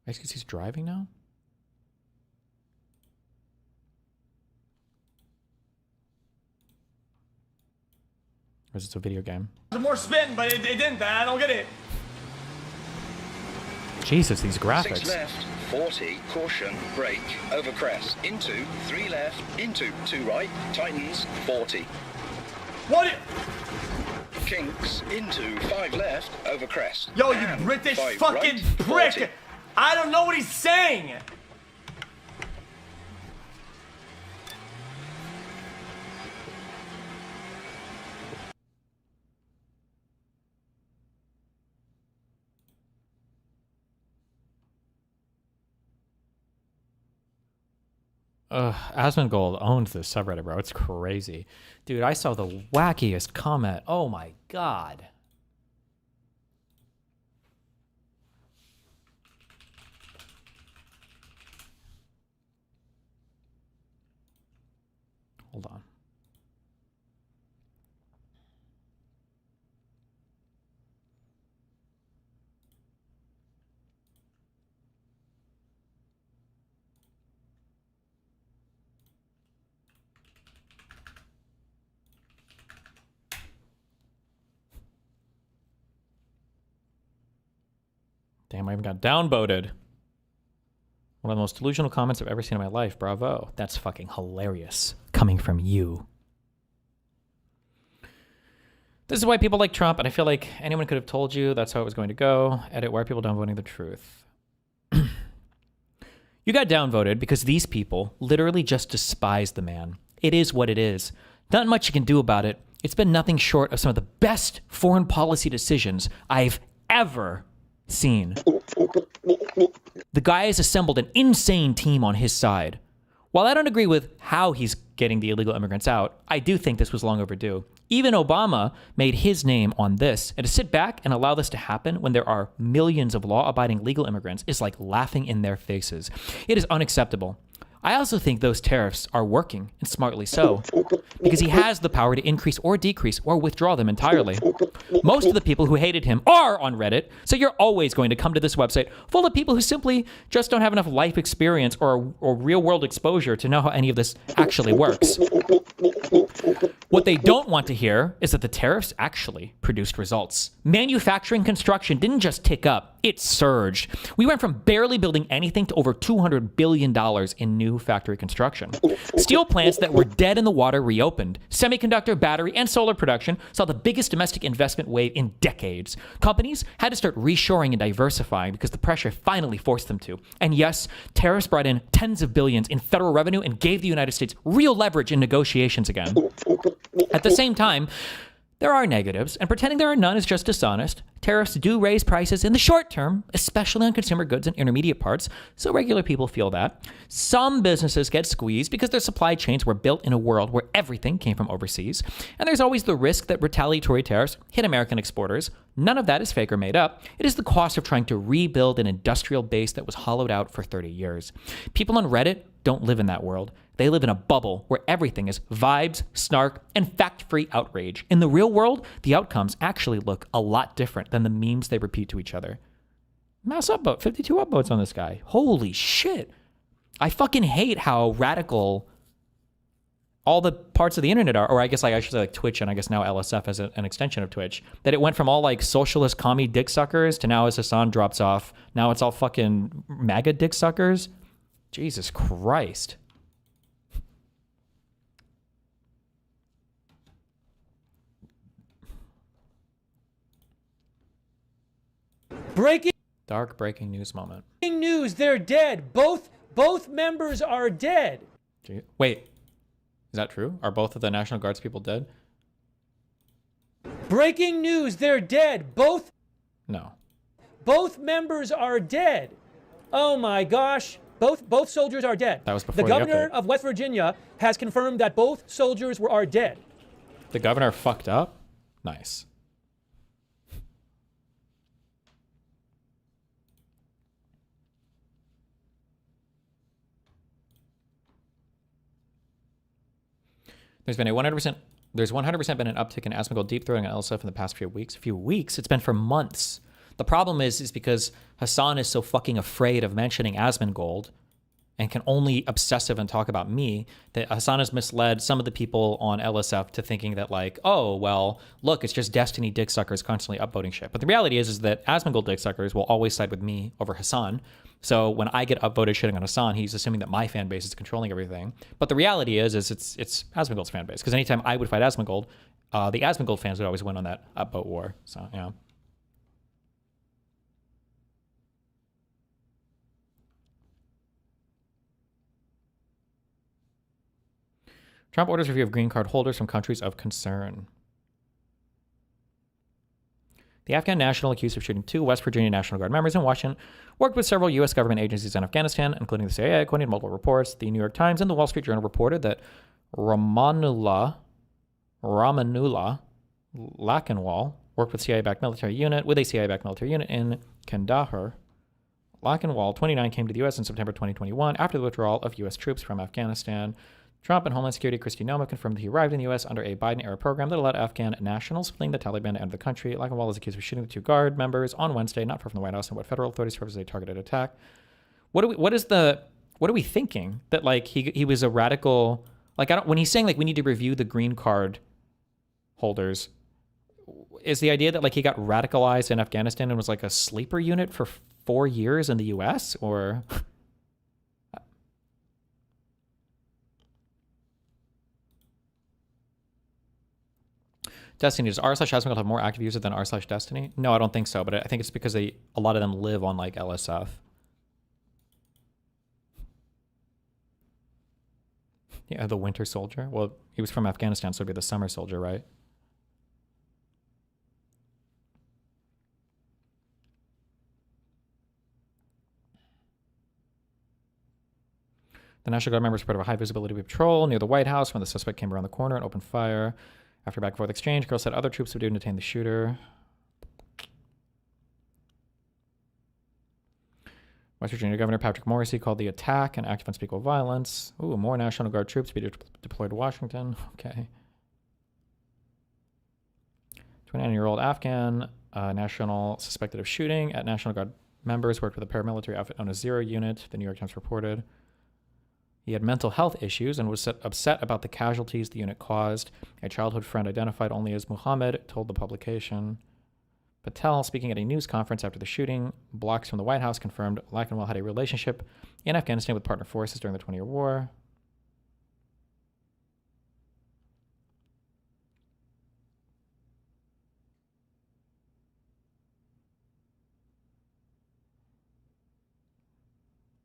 Speaker 13: I guess he's driving now? Or is it a video game?
Speaker 5: More spin, but it didn't. I don't get it.
Speaker 13: Jesus, these graphics.
Speaker 19: 6 left, 40, caution, brake, over crest, into, 3 left, into, 2 right, tightens, 40.
Speaker 5: What?
Speaker 19: Kinks, into, 5 left, over crest.
Speaker 5: Yo, you British fucking
Speaker 19: right,
Speaker 5: prick! I don't know what he's saying!
Speaker 13: Asmongold owns this subreddit, bro. It's crazy. Dude, I saw the wackiest comment. Oh my god. Hold on. Damn, I even got downvoted. One of the most delusional comments I've ever seen in my life. Bravo. That's fucking hilarious. Coming from you. This is why people like Trump, and I feel like anyone could have told you that's how it was going to go. Edit, why are people downvoting the truth? You got downvoted because these people literally just despise the man. It is what it is. Not much you can do about it. It's been nothing short of some of the best foreign policy decisions I've ever seen. The guy has assembled an insane team on his side. While I don't agree with how he's getting the illegal immigrants out, I do think this was long overdue. Even Obama made his name on this, and to sit back and allow this to happen when there are millions of law-abiding legal immigrants is like laughing in their faces. It is unacceptable. I also think those tariffs are working, and smartly so, because he has the power to increase or decrease or withdraw them entirely. Most of the people who hated him are on Reddit, so you're always going to come to this website full of people who simply just don't have enough life experience or real-world exposure to know how any of this actually works. What they don't want to hear is that the tariffs actually produced results. Manufacturing construction didn't just tick up, it surged. We went from barely building anything to over $200 billion in new factory construction. Steel plants that were dead in the water reopened. Semiconductor, battery, and solar production saw the biggest domestic investment wave in decades. Companies had to start reshoring and diversifying because the pressure finally forced them to. And yes, tariffs brought in tens of billions in federal revenue and gave the United States real leverage in negotiations again. At the same time, there are negatives, and pretending there are none is just dishonest. Tariffs do raise prices in the short term, especially on consumer goods and intermediate parts, so regular people feel that. Some businesses get squeezed because their supply chains were built in a world where everything came from overseas, and there's always the risk that retaliatory tariffs hit American exporters. None of that is fake or made up. It is the cost of trying to rebuild an industrial base that was hollowed out for 30 years. People on Reddit don't live in that world. They live in a bubble where everything is vibes, snark, and fact-free outrage. In the real world, the outcomes actually look a lot different than the memes they repeat to each other. Mass upvote, 52 upvotes on this guy. Holy shit. I fucking hate how radical all the parts of the internet are, or I guess like I should say like Twitch, and I guess now LSF as an extension of Twitch, that it went from all like socialist commie dick suckers to now as Hassan drops off, now it's all fucking MAGA dick suckers. Jesus Christ. Dark breaking news moment.
Speaker 2: News, they're dead. Both members are dead.
Speaker 13: Wait, is that true? Are both of the National Guards people dead?
Speaker 2: Breaking news, they're dead.
Speaker 13: No.
Speaker 2: Both members are dead. Oh my gosh. Both soldiers are dead.
Speaker 13: That was before
Speaker 2: the governor of West Virginia has confirmed that both soldiers are dead.
Speaker 13: The governor fucked up? Nice. There's 100% been an uptick in Asmongold deep throating and LSF in the past few weeks. It's been for months. The problem is because Hassan is so fucking afraid of mentioning Asmongold and can only obsessive and talk about me, that Hassan has misled some of the people on LSF to thinking that like, oh, well, look, it's just Destiny dick suckers constantly upvoting shit. But the reality is that Asmongold dick suckers will always side with me over Hassan. So when I get upvoted shitting on Hassan, he's assuming that my fan base is controlling everything. But the reality is it's Asmongold's fan base. Because anytime I would fight Asmongold, the Asmongold fans would always win on that upvote war. So, yeah. Trump orders review of green card holders from countries of concern. The Afghan national accused of shooting 2 West Virginia National Guard members in Washington worked with several U.S. government agencies in Afghanistan, including the CIA, according to multiple reports. The New York Times and the Wall Street Journal reported that Ramanullah Lakanwal worked with a CIA-backed military unit in Kandahar. Lakanwal, 29, came to the U.S. in September 2021 after the withdrawal of U.S. troops from Afghanistan. Trump and Homeland Security Kristi Noem confirmed that he arrived in the U.S. under a Biden-era program that allowed Afghan nationals fleeing the Taliban to enter the country. Lakanwal is accused of shooting the 2 Guard members on Wednesday, not far from the White House, in what federal authorities purposed a targeted attack. What are we thinking? That like he was a radical? Like when he's saying like we need to review the green card holders, is the idea that like he got radicalized in Afghanistan and was like a sleeper unit for 4 years in the U.S. or? Destiny, does r/Asmongold have more active users than r/Destiny? No, I don't think so, but I think it's because a lot of them live on like LSF. Yeah, the Winter Soldier. Well, he was from Afghanistan, so it'd be the Summer Soldier, right? The National Guard members reported a high visibility patrol near the White House when the suspect came around the corner and opened fire. After back and forth exchange, girls said other troops would do to detain the shooter. West Virginia Governor Patrick Morrisey called the attack an act of unspeakable violence. Ooh, more National Guard troops to be deployed to Washington. Okay. 29-year-old Afghan national suspected of shooting at National Guard members worked with a paramilitary outfit known as Zero Unit, the New York Times reported. He had mental health issues and was upset about the casualties the unit caused. A childhood friend identified only as Muhammad told the publication. Patel, speaking at a news conference after the shooting, blocks from the White House, confirmed Lachenwell had a relationship in Afghanistan with partner forces during the 20-year war.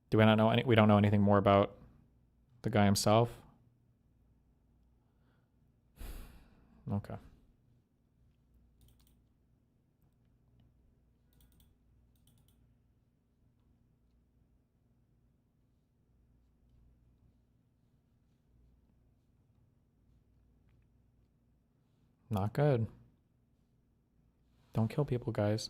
Speaker 13: Do we not know we don't know anything more about the guy himself? Okay. Not good. Don't kill people, guys.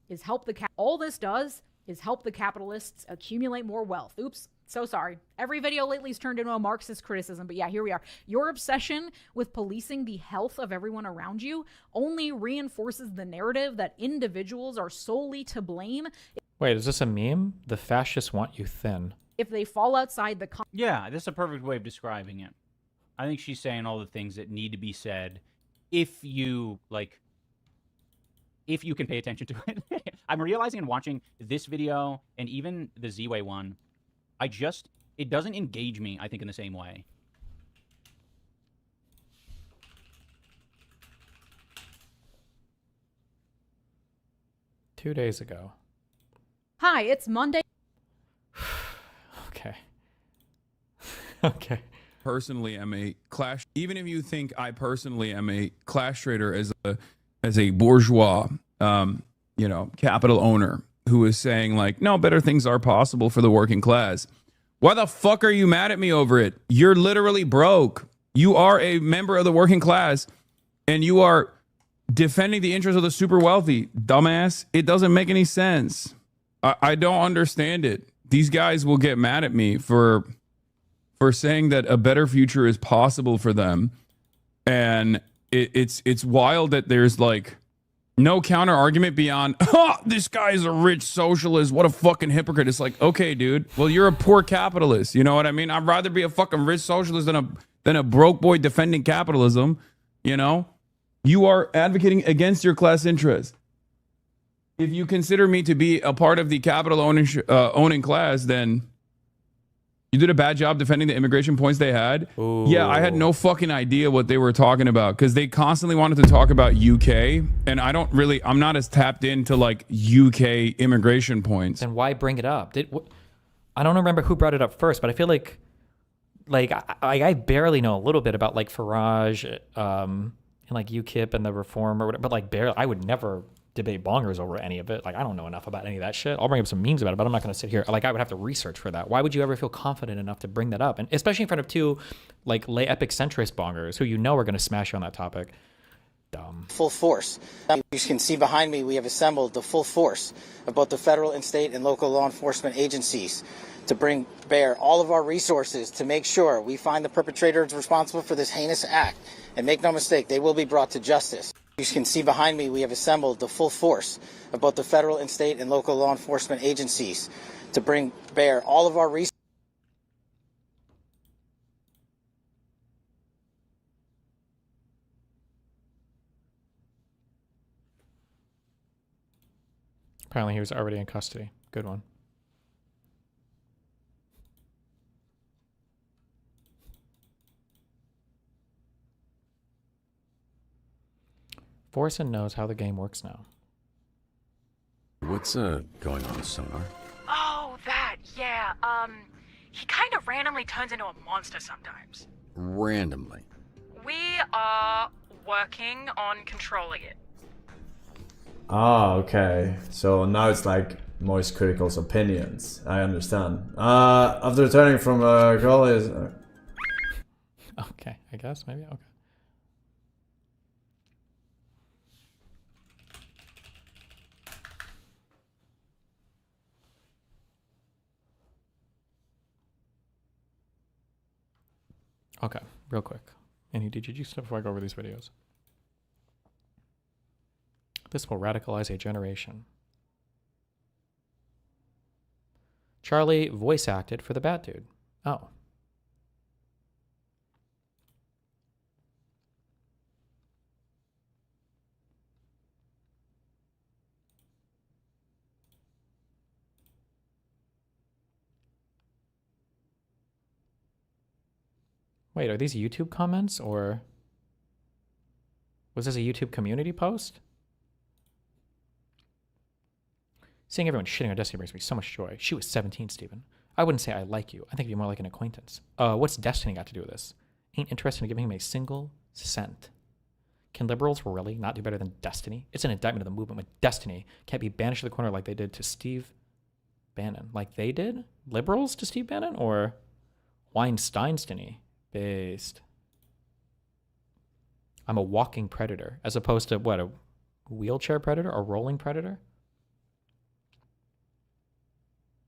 Speaker 3: Is help the all this does is help the capitalists accumulate more wealth. Oops, so sorry. Every video lately has turned into a Marxist criticism, but yeah, here we are. Your obsession with policing the health of everyone around you only reinforces the narrative that individuals are solely to blame.
Speaker 13: Wait, is this a meme? The fascists want you thin.
Speaker 3: If they fall outside the
Speaker 20: Yeah, this is a perfect way of describing it. I think she's saying all the things that need to be said if you if you can pay attention to it. I'm realizing in watching this video and even the Z-Way one, it doesn't engage me, I think, in the same way.
Speaker 13: Two days ago.
Speaker 3: Hi, it's Monday.
Speaker 13: Okay. Okay.
Speaker 18: Personally am a clash. Even if you think I personally am a clash trader as a bourgeois, capital owner who is saying like, no, better things are possible for the working class. Why the fuck are you mad at me over it? You're literally broke. You are a member of the working class and you are defending the interests of the super wealthy. Dumbass. It doesn't make any sense. I don't understand it. These guys will get mad at me for saying that a better future is possible for them. And it's wild that there's like no counter argument beyond, this guy is a rich socialist. What a fucking hypocrite. It's like, okay, dude, well, you're a poor capitalist. You know what I mean? I'd rather be a fucking rich socialist than a broke boy defending capitalism. You know, you are advocating against your class interest. If you consider me to be a part of the capital owning class, then you did a bad job defending the immigration points they had. Ooh. Yeah, I had no fucking idea what they were talking about because they constantly wanted to talk about UK, and I'm not as tapped into like UK immigration points.
Speaker 13: Then why bring it up? I don't remember who brought it up first, but I feel like I barely know a little bit about like Farage and like UKIP and the reform or whatever, but like barely. I would never debate bongers over any of it. Like, I don't know enough about any of that shit. I'll bring up some memes about it, but I'm not going to sit here. Like, I would have to research for that. Why would you ever feel confident enough to bring that up? And especially in front of two, like, lay epic centrist bongers who you know are going to smash you on that topic. Dumb.
Speaker 21: Full force. You can see behind me we have assembled the full force of both the federal and state and local law enforcement agencies to bring bear all of our resources to make sure we find the perpetrators responsible for this heinous act. And make no mistake, they will be brought to justice. You can see behind me we have assembled the full force of both the federal and state and local law enforcement agencies to bring bear all of our resources.
Speaker 13: Apparently he was already in custody. Good one. Forsen knows how the game works now.
Speaker 7: What's going on with Sonar?
Speaker 11: Oh, that, yeah. He kind of randomly turns into a monster sometimes.
Speaker 7: Randomly.
Speaker 11: We are working on controlling it.
Speaker 12: Ah, okay. So now it's like Moist Critical's opinions. I understand. After returning from college...
Speaker 13: Okay, I guess, maybe, okay. Okay, real quick. Any DGG stuff before I go over these videos? This will radicalize a generation. Charlie voice acted for the Bat Dude. Oh. Wait, are these YouTube comments or was this a YouTube community post? Seeing everyone shitting on Destiny brings me so much joy. She was 17, Steven. I wouldn't say I like you. I think you're more like an acquaintance. What's Destiny got to do with this? Ain't interested in giving him a single cent. Can liberals really not do better than Destiny? It's an indictment of the movement when Destiny can't be banished to the corner like they did to Steve Bannon. Like they did? Liberals to Steve Bannon? Or Weinsteinstiny? Based. I'm a walking predator, as opposed to what, a wheelchair predator, a rolling predator?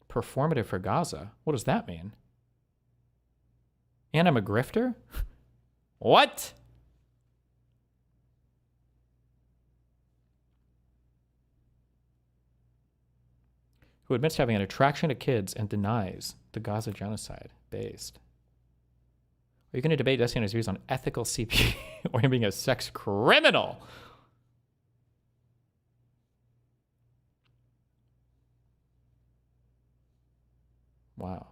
Speaker 13: Performative for Gaza. What does that mean? And I'm a grifter? What? Who admits to having an attraction to kids and denies the Gaza genocide. Based. Are you going to debate Destiny on his views on ethical CP or him being a sex criminal? Wow.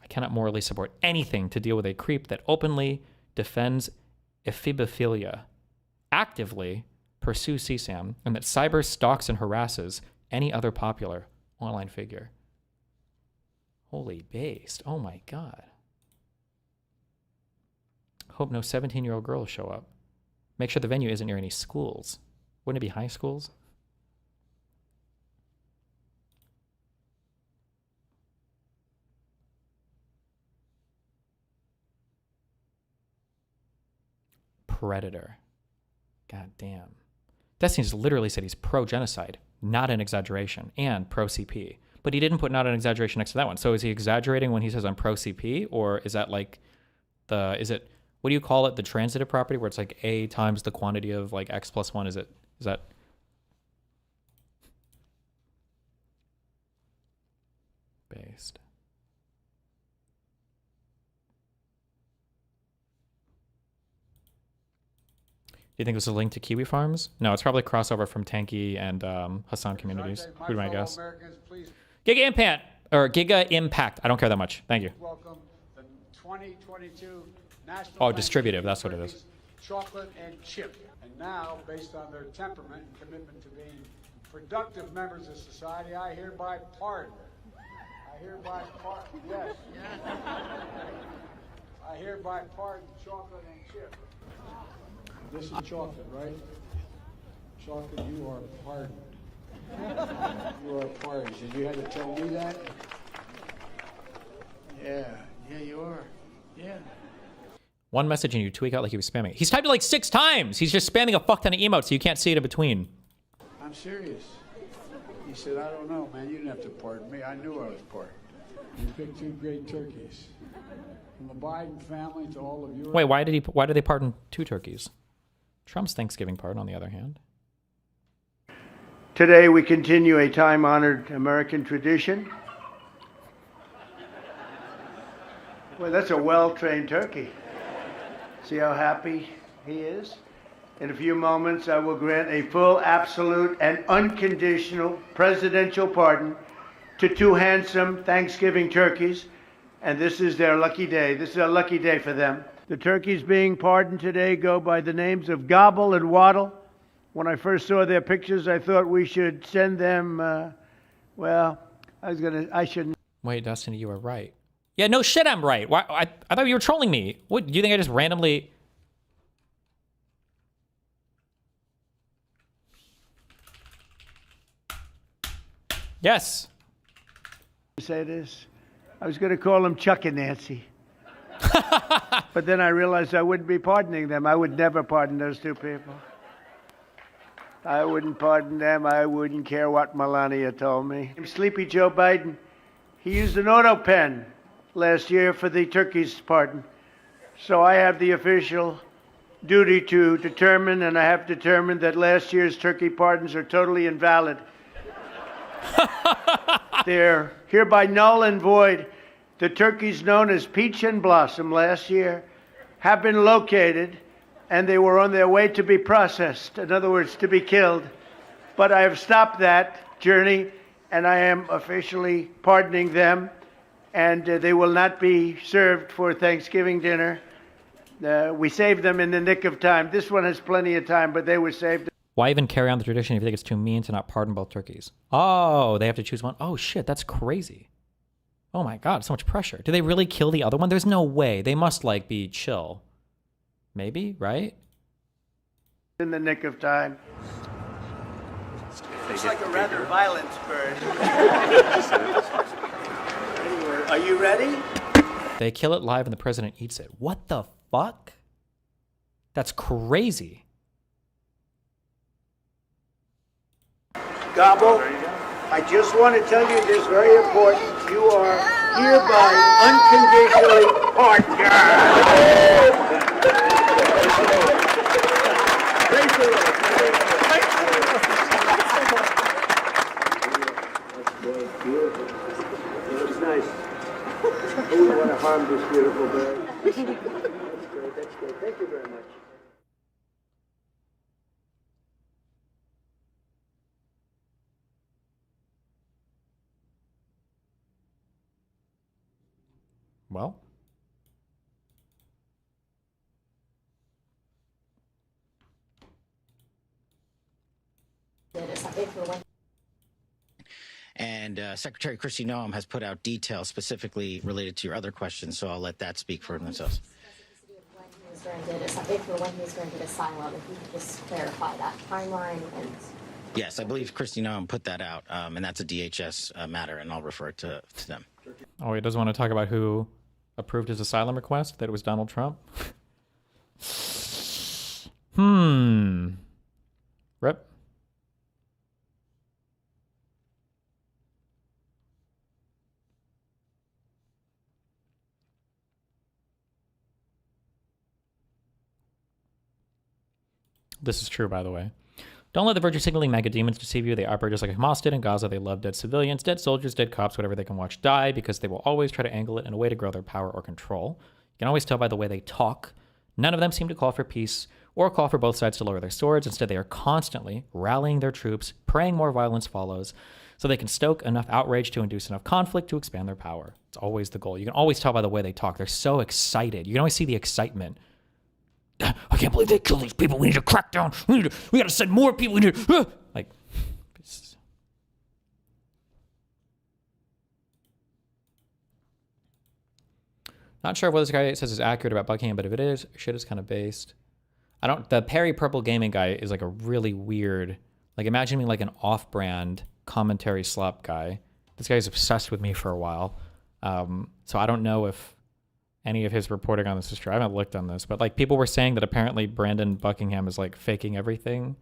Speaker 13: I cannot morally support anything to deal with a creep that openly defends ephebophilia, actively pursues CSAM, and that cyber stalks and harasses any other popular online figure. Holy based. Oh my God. Hope no 17-year-old girls show up. Make sure the venue isn't near any schools. Wouldn't it be high schools? Predator. God damn. Destiny's literally said he's pro-genocide, not an exaggeration, and pro-CP. But he didn't put not an exaggeration next to that one. So is he exaggerating when he says I'm pro-CP? Or is that like what do you call it? The transitive property where it's like A times the quantity of like X plus 1. Is that? Based. Do you think this is a link to Kiwi Farms? No, it's probably a crossover from Tanky and Hassan Communities. Who do I guess? Giga Impact. I don't care that much. Thank you.
Speaker 22: Welcome the 2022 National
Speaker 13: Oh, distributive. That's what it is.
Speaker 22: Chocolate and chip. And now, based on their temperament and commitment to being productive members of society, I hereby pardon. Yes. I hereby pardon chocolate and chip. This is chocolate, right? Chocolate, you are pardoned. You are pardoned. So you had to tell me that? Yeah, you are. Yeah.
Speaker 13: One message and you tweak out like he was spamming. He's typed it like 6 times. He's just spamming a fuck ton of emotes so you can't see it in between.
Speaker 22: I'm serious. He said, I don't know, man. You didn't have to pardon me. I knew I was pardoned. You picked 2 great turkeys. From the Biden family to all of you.
Speaker 13: Wait, why did they pardon 2 turkeys? Trump's Thanksgiving pardon, on the other hand.
Speaker 23: Today we continue a time-honored American tradition. Well, that's a well-trained turkey. See how happy he is? In a few moments, I will grant a full, absolute, and unconditional presidential pardon to 2 handsome Thanksgiving turkeys, and this is their lucky day. This is a lucky day for them. The turkeys being pardoned today go by the names of Gobble and Waddle, When I first saw their pictures, I thought we should send them, well, I shouldn't.
Speaker 1: Wait, Destiny, you were right. Yeah, no shit, I'm right. Why? I thought you were trolling me. What, do you think I just randomly... Yes.
Speaker 23: Say this. I was going to call them Chuck and Nancy. But then I realized I wouldn't be pardoning them. I would never pardon those two people. I wouldn't pardon them. I wouldn't care what Melania told me. Sleepy Joe Biden, he used an auto pen last year for the turkey's pardon. So I have the official duty to determine, and I have determined that last year's turkey pardons are totally invalid. They're hereby null and void. The turkeys known as Peach and Blossom last year have been located, and they were on their way to be processed, in other words, to be killed. But I have stopped that journey, and I am officially pardoning them, and they will not be served for Thanksgiving dinner. We saved them in the nick of time. This one has plenty of time, but they were saved.
Speaker 1: Why even carry on the tradition if you think it's too mean to not pardon both turkeys? Oh, they have to choose one? Oh shit, that's crazy. Oh my god, so much pressure. Do they really kill the other one? There's no way. They must, like, be chill. Maybe, right?
Speaker 23: In the nick of time. Looks like a rather violent bird. Anyway, are you ready?
Speaker 1: They kill it live and the president eats it. What the fuck? That's crazy.
Speaker 23: Gobble, I just want to tell you this very important. You are hereby unconditionally partnered. It looks nice. Who would want to harm this beautiful bird? That's great, that's great. Thank you very much.
Speaker 1: Well.
Speaker 21: And Secretary Kristi Noem has put out details specifically related to your other questions, so I'll let that speak for themselves.
Speaker 4: When he's granted asylum, if you could just clarify that timeline and...
Speaker 21: Yes, I believe Kristi Noem put that out, and that's a DHS matter, and I'll refer it to them.
Speaker 1: Oh, he doesn't want to talk about who approved his asylum request, that it was Donald Trump? Rip. This is true, by the way. Don't let the virtue signaling mega demons deceive you. They operate just like Hamas did in Gaza. They love dead civilians, dead soldiers, dead cops, whatever they can watch die, because they will always try to angle it in a way to grow their power or control. You can always tell by the way they talk. None of them seem to call for peace or call for both sides to lower their swords. Instead, they are constantly rallying their troops, praying more violence follows, so they can stoke enough outrage to induce enough conflict to expand their power. It's always the goal. You can always tell by the way they talk. They're so excited. You can always see the excitement. I can't believe they killed these people. We need to crack down. We got to send more people. We need to, like, not sure if what this guy says is accurate about Buckingham, but if it is, shit is kind of based. The Perry Purple Gaming guy is like a really weird, like, imagine me like an off-brand commentary slop guy. This guy's obsessed with me for a while. So I don't know if any of his reporting on this is true. I haven't looked on this, but like people were saying that apparently Brandon Buckingham is like faking everything.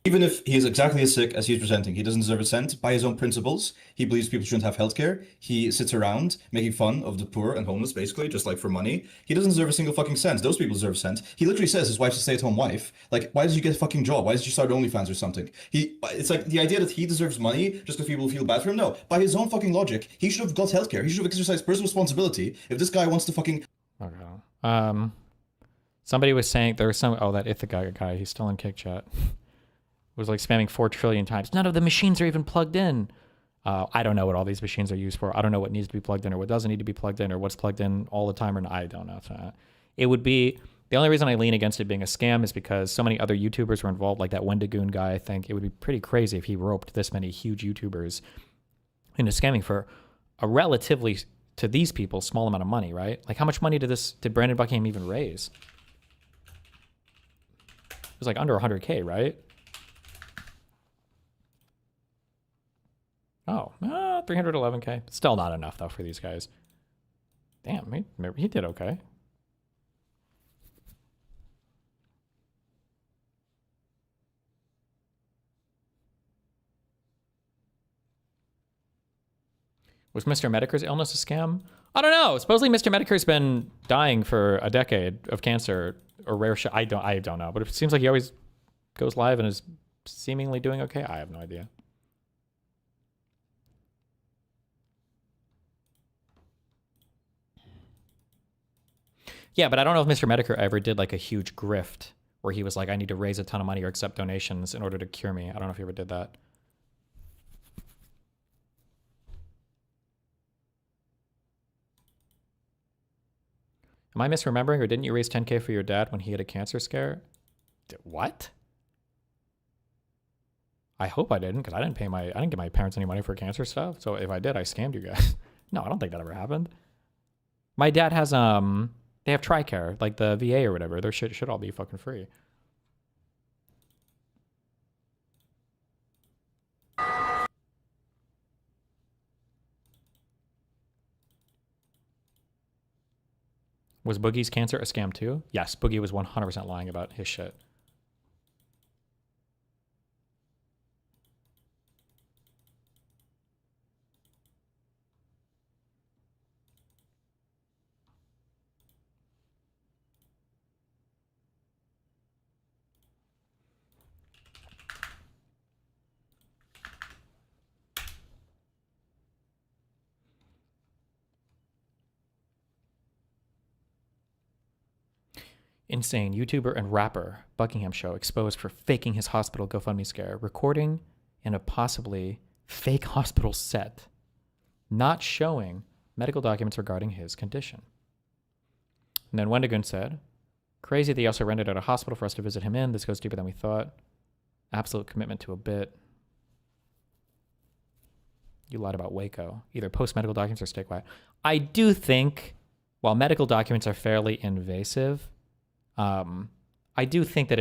Speaker 14: Even if he is exactly as sick as he's presenting, he doesn't deserve a cent. By his own principles, he believes people shouldn't have healthcare. He sits around making fun of the poor and homeless, basically, just like for money. He doesn't deserve a single fucking cent. Those people deserve a cent. He literally says his wife's a stay-at-home wife. Like, why did you get a fucking job? Why did you start OnlyFans or something? It's like the idea that he deserves money just because people feel bad for him. No, by his own fucking logic, he should have got healthcare. He should have exercised personal responsibility. If this guy wants to fucking...
Speaker 1: Okay. Somebody was saying there was some... Oh, that Ithaca guy. He's still in Kick Chat. Was like spamming 4 trillion times. None of the machines are even plugged in. I don't know what all these machines are used for. I don't know what needs to be plugged in or what doesn't need to be plugged in or what's plugged in all the time or not. I don't know. It would be
Speaker 13: The only reason I lean against it being a scam is because so many other YouTubers were involved, like that Wendigoon guy. I think it would be pretty crazy if he roped this many huge YouTubers into scamming for a relatively, to these people, small amount of money, right? Like, how much money did Brandon Buckingham even raise? It was like under 100K, right? Oh, 311K. Still not enough, though, for these guys. Damn, he did okay. Was Mr. Medicare's illness a scam? I don't know. Supposedly Mr. Medicare's been dying for a decade of cancer or rare shit. I don't know. But it seems like he always goes live and is seemingly doing okay. I have no idea. Yeah, but I don't know if Mr. Medicare ever did like a huge grift where he was like, I need to raise a ton of money or accept donations in order to cure me. I don't know if he ever did that. Am I misremembering, or didn't you raise 10K for your dad when he had a cancer scare? What? I hope I didn't, because I didn't give my parents any money for cancer stuff. So if I did, I scammed you guys. No, I don't think that ever happened. My dad has they have TRICARE, like the VA or whatever. Their shit should all be fucking free. Was Boogie's cancer a scam too? Yes, Boogie was 100% lying about his shit. Insane YouTuber and rapper Buckingham Show exposed for faking his hospital GoFundMe scare, recording in a possibly fake hospital set, not showing medical documents regarding his condition. And then Wendigoon said, crazy that he also rented out a hospital for us to visit him in. This goes deeper than we thought. Absolute commitment to a bit. You lied about Waco. Either post medical documents or stay quiet. I do think, while medical documents are fairly invasive, I do think that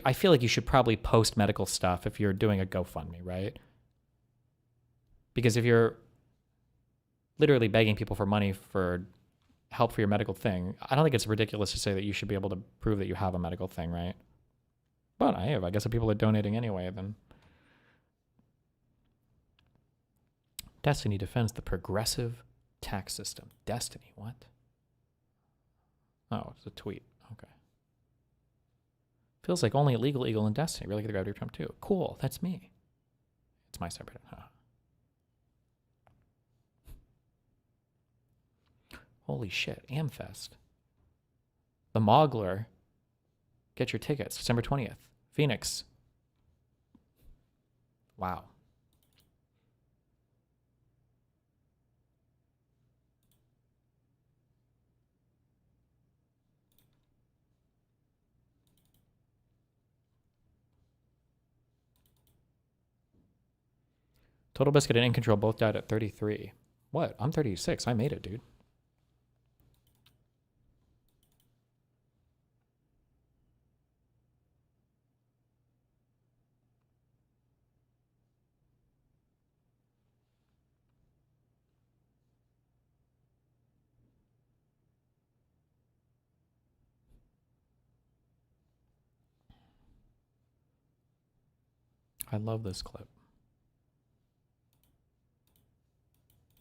Speaker 13: I feel like you should probably post medical stuff if you're doing a GoFundMe, right? Because if you're literally begging people for money for help for your medical thing, I don't think it's ridiculous to say that you should be able to prove that you have a medical thing, right? But I guess if people are donating anyway, then. Destiny defends the progressive tax system. Destiny, what? Oh, it's a tweet. Okay. Feels like only illegal eagle in Destiny. Really get the gravity of Trump too. Cool, that's me. It's my separate. Huh. Holy shit, Amfest. The Mogler. Get your tickets, December 20th. Phoenix. Wow. Total Biscuit and In Control both died at 33. What? I'm 36. I made it, dude. I love this clip.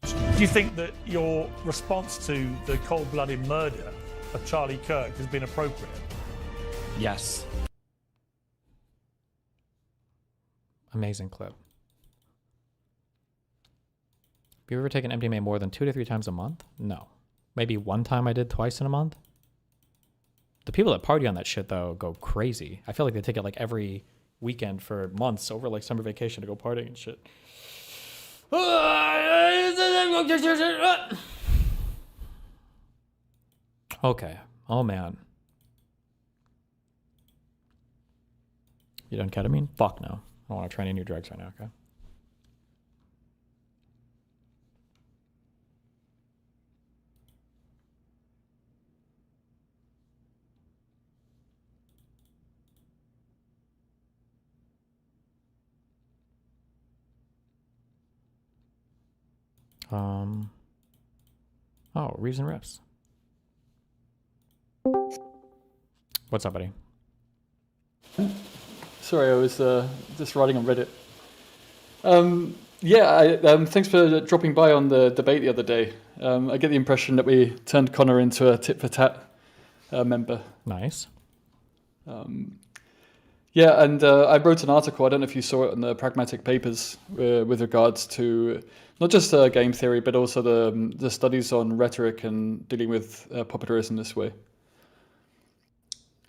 Speaker 15: Do you think that your response to the cold-blooded murder of Charlie Kirk has been appropriate?
Speaker 13: Yes. Amazing clip. Have you ever taken MDMA more than 2 to 3 times a month? No. Maybe one time I did twice in a month. The people that party on that shit, though, go crazy. I feel like they take it like every weekend for months over like summer vacation to go partying and shit. Okay. Oh, man. You done ketamine? Fuck no. I don't want to try any new drugs right now, okay? Oh, Reason Riffs. What's up, buddy?
Speaker 6: Sorry, I was just writing on Reddit. Thanks for dropping by on the debate the other day. I get the impression that we turned Connor into a tit for tat member.
Speaker 13: Nice.
Speaker 6: I wrote an article, I don't know if you saw it in the Pragmatic Papers, with regards to not just game theory, but also the studies on rhetoric and dealing with popularism this way.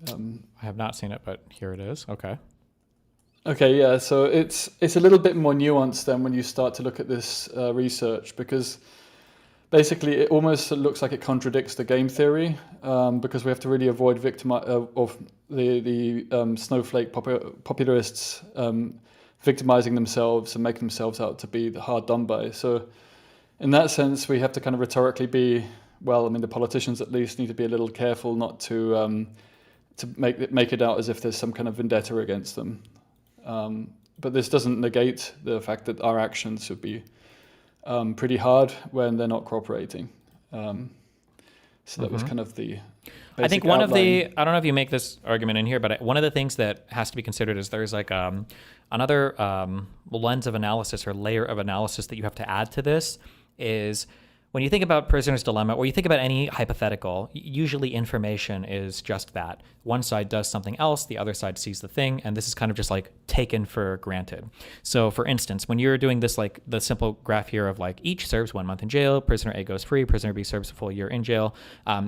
Speaker 13: I have not seen it, but here it is. Okay.
Speaker 6: Okay, yeah, so it's a little bit more nuanced than when you start to look at this research, because basically it almost looks like it contradicts the game theory, because we have to really avoid of the snowflake popularists victimizing themselves and making themselves out to be the hard done by. So in that sense, we have to kind of rhetorically be, the politicians at least need to be a little careful not to make it out as if there's some kind of vendetta against them. But this doesn't negate the fact that our actions should be pretty hard when they're not cooperating. So that was kind of the
Speaker 13: I think one outline. I don't know if you make this argument in here, but one of the things that has to be considered is there's like another lens of analysis or layer of analysis that you have to add to this is when you think about prisoner's dilemma, or you think about any hypothetical, usually information is just that. One side does something else, the other side sees the thing, and this is kind of just like taken for granted. So for instance, when you're doing this, like the simple graph here of like each serves 1 month in jail, prisoner A goes free, prisoner B serves a full year in jail,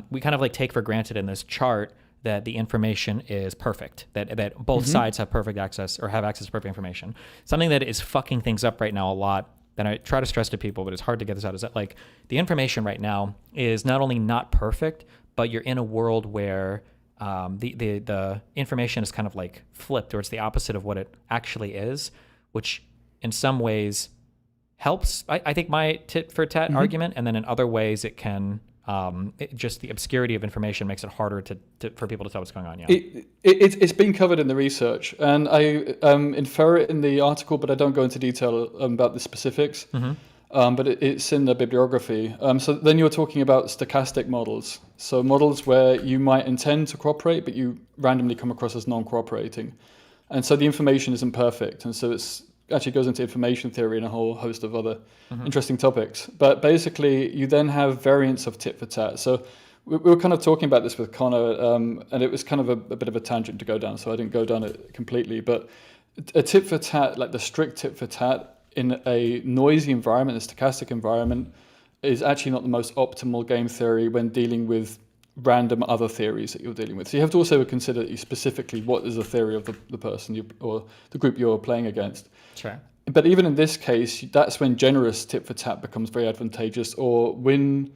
Speaker 13: we kind of like take for granted in this chart that the information is perfect, that both sides have perfect access or have access to perfect information. Something that is fucking things up right now a lot, that I try to stress to people, but it's hard to get this out, is that like the information right now is not only not perfect, but you're in a world where the information is kind of like flipped, or it's the opposite of what it actually is, which in some ways helps, I think, my tit for tat argument, and then in other ways it can just the obscurity of information makes it harder for people to tell what's going on. Yeah,
Speaker 6: it's been covered in the research, and I infer it in the article, but I don't go into detail about the specifics. But it's in the bibliography. So then you're talking about stochastic models. So models where you might intend to cooperate, but you randomly come across as non-cooperating. And so the information isn't perfect. And so it's actually goes into information theory and a whole host of other interesting topics. But basically, you then have variants of tit for tat. So we were kind of talking about this with Connor, and it was kind of a bit of a tangent to go down, so I didn't go down it completely. But a tit for tat, like the strict tit for tat, in a noisy environment, a stochastic environment, is actually not the most optimal game theory when dealing with random other theories that you're dealing with. So you have to also consider specifically what is the theory of the person or the group you're playing against.
Speaker 13: Sure.
Speaker 6: But even in this case, that's when generous tit for tat becomes very advantageous, or win,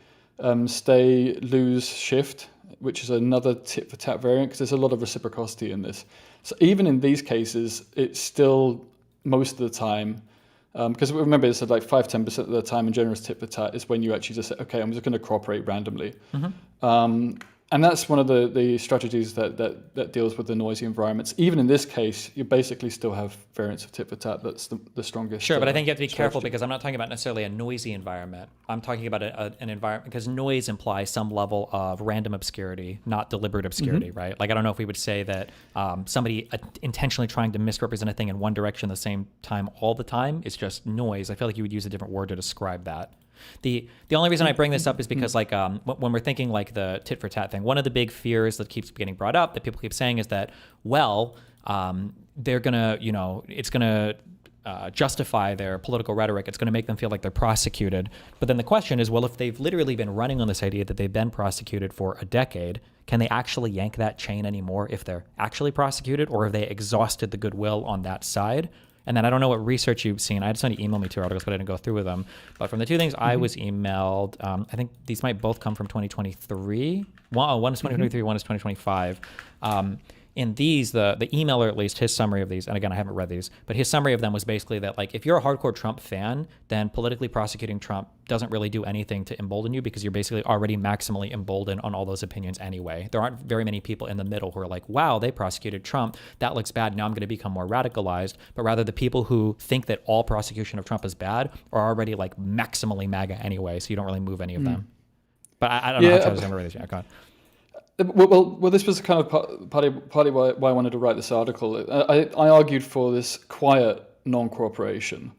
Speaker 6: stay, lose, shift, which is another tit for tat variant, because there's a lot of reciprocity in this. So even in these cases, it's still most of the time, because remember, it's like 5-10% of the time in generous tit for tat is when you actually just say, okay, I'm just going to cooperate randomly. And that's one of the strategies that deals with the noisy environments. Even in this case, you basically still have variants of tit for tat. That's the strongest.
Speaker 13: Sure, but I think you have to be careful, because I'm not talking about necessarily a noisy environment. I'm talking about an environment, because noise implies some level of random obscurity, not deliberate obscurity, right? Like, I don't know if we would say that somebody intentionally trying to misrepresent a thing in one direction at the same time all the time is just noise. I feel like you would use a different word to describe that. The only reason I bring this up is because like when we're thinking like the tit for tat thing, one of the big fears that keeps getting brought up, that people keep saying, is that, they're gonna, it's gonna justify their political rhetoric. It's gonna make them feel like they're prosecuted. But then the question is, well, if they've literally been running on this idea that they've been prosecuted for a decade, can they actually yank that chain anymore if they're actually prosecuted, or have they exhausted the goodwill on that side? And then I don't know what research you've seen. I had somebody email me 2 articles, but I didn't go through with them. But from the 2 things I was emailed, I think these might both come from 2023. One is 2023, one is 2025. In these, the emailer, at least, his summary of these, and again, I haven't read these, but his summary of them was basically that, like, if you're a hardcore Trump fan, then politically prosecuting Trump doesn't really do anything to embolden you because you're basically already maximally emboldened on all those opinions anyway. There aren't very many people in the middle who are like, wow, they prosecuted Trump. That looks bad. Now I'm going to become more radicalized. But rather, the people who think that all prosecution of Trump is bad are already, like, maximally MAGA anyway, so you don't really move any of them. But I don't know how Travis ever read this yet. God.
Speaker 6: Well, this was kind of partly why I wanted to write this article. I argued for this quiet non-cooperation.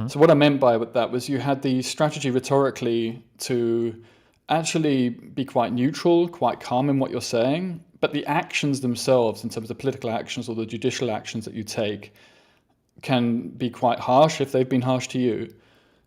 Speaker 6: So what I meant by that was you had the strategy rhetorically to actually be quite neutral, quite calm in what you're saying, but the actions themselves, in terms of political actions or the judicial actions that you take, can be quite harsh if they've been harsh to you.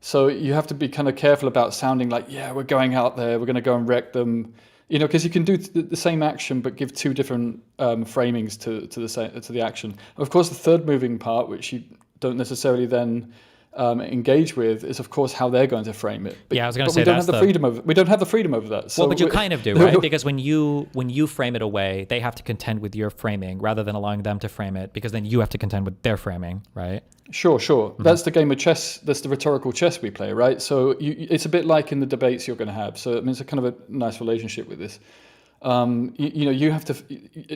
Speaker 6: So you have to be kind of careful about sounding like, yeah, we're going out there, we're going to go and wreck them. You know, because you can do the same action but give 2 different framings to the action. Of course, the third moving part, which you don't necessarily then engage with, is of course how they're going to frame it. But,
Speaker 13: yeah, I was going to say
Speaker 6: we don't have the freedom over. We don't have the freedom over that. So
Speaker 13: well, but you kind of do, right? Because when you frame it away, they have to contend with your framing rather than allowing them to frame it, because then you have to contend with their framing, right?
Speaker 6: Sure. That's the game of chess. That's the rhetorical chess we play, right? So it's a bit like in the debates you're going to have. So I mean, it's a kind of a nice relationship with this. You have to.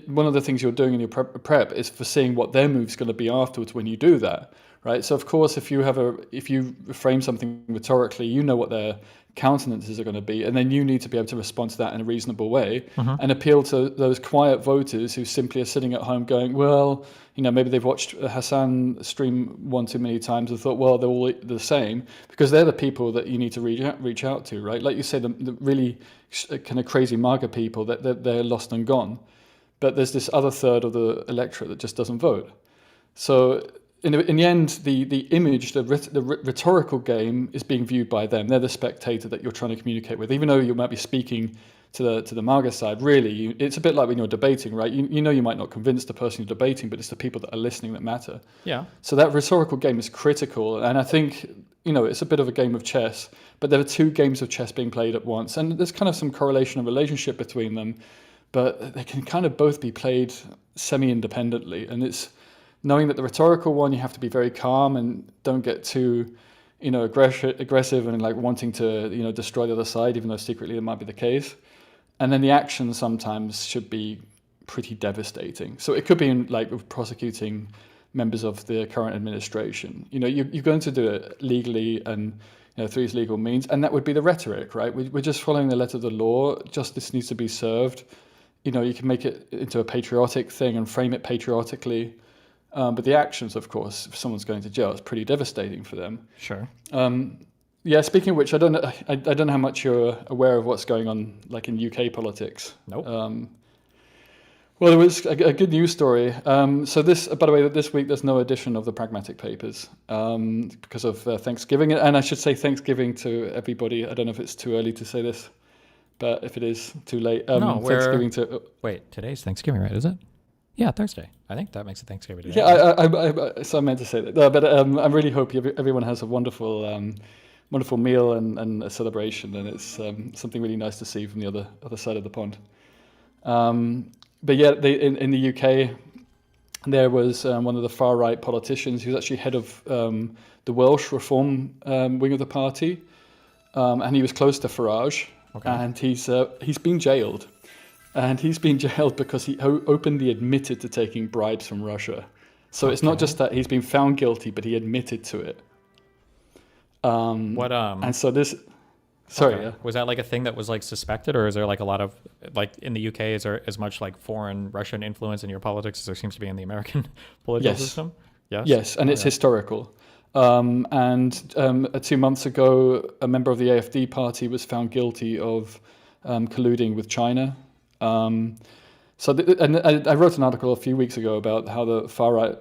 Speaker 6: One of the things you're doing in your prep is foreseeing what their move's going to be afterwards when you do that, right? So of course, if you frame something rhetorically, you know what their countenances are going to be, and then you need to be able to respond to that in a reasonable way and appeal to those quiet voters who simply are sitting at home going, well, maybe they've watched Hassan stream one too many times and thought, well, they're all the same, because they're the people that you need to reach out to, right? Like you say, the really kind of crazy MAGA people, that they're lost and gone. But there's this other third of the electorate that just doesn't vote. So in the end, the image, the rhetorical game is being viewed by them. They're the spectator that you're trying to communicate with, even though you might be speaking to the MAGA side. Really, it's a bit like when you're debating, right? You know you might not convince the person you're debating, but it's the people that are listening that matter.
Speaker 13: Yeah.
Speaker 6: So that rhetorical game is critical, and I think it's a bit of a game of chess, but there are 2 games of chess being played at once, and there's kind of some correlation and relationship between them, but they can kind of both be played semi-independently, and it's knowing that the rhetorical one, you have to be very calm and don't get too, aggressive and like wanting to, destroy the other side, even though secretly it might be the case. And then the action sometimes should be pretty devastating. So it could be in like prosecuting members of the current administration. You're going to do it legally and through these legal means, and that would be the rhetoric, right? We're just following the letter of the law. Justice needs to be served. You can make it into a patriotic thing and frame it patriotically. But the actions, of course, if someone's going to jail, it's pretty devastating for them.
Speaker 13: Sure.
Speaker 6: Yeah. Speaking of which, I don't know how much you're aware of what's going on, like in UK politics.
Speaker 13: Nope.
Speaker 6: Well, there was a good news story. So this, by the way, this week there's no edition of the Pragmatic Papers because of Thanksgiving, and I should say Thanksgiving to everybody. I don't know if it's too early to say this, but if it is too late, Thanksgiving to.
Speaker 13: Wait, today's Thanksgiving, right? Is it? Yeah, Thursday. I think that makes it Thanksgiving Day.
Speaker 6: Yeah, so I meant to say that. No, but I really hope everyone has a wonderful meal and a celebration, and it's something really nice to see from the other side of the pond. But yeah, in the UK, there was one of the far-right politicians who's actually head of the Welsh Reform wing of the party, and he was close to Farage, and he's been jailed. And he's been jailed because he openly admitted to taking bribes from Russia. So it's not just that he's been found guilty, but he admitted to it. And so this... Sorry, yeah.
Speaker 13: Was that like a thing that was like suspected, or is there like a lot of, like in the UK, is there as much like foreign Russian influence in your politics as there seems to be in the American political system? Yes.
Speaker 6: Yes, and it's historical. 2 months ago, a member of the AfD party was found guilty of colluding with China. I wrote an article a few weeks ago about how the far right,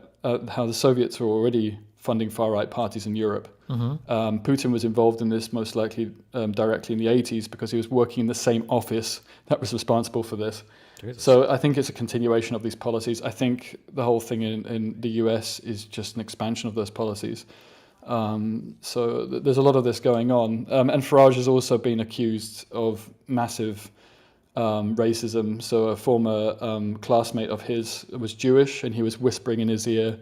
Speaker 6: how the Soviets were already funding far right parties in Europe. Putin was involved in this most likely directly in the 80s because he was working in the same office that was responsible for this.
Speaker 1: Jesus.
Speaker 6: So I think it's a continuation of these policies. I think the whole thing in the US is just an expansion of those policies. So there's a lot of this going on. And Farage has also been accused of massive racism. So a former classmate of his was Jewish, and he was whispering in his ear,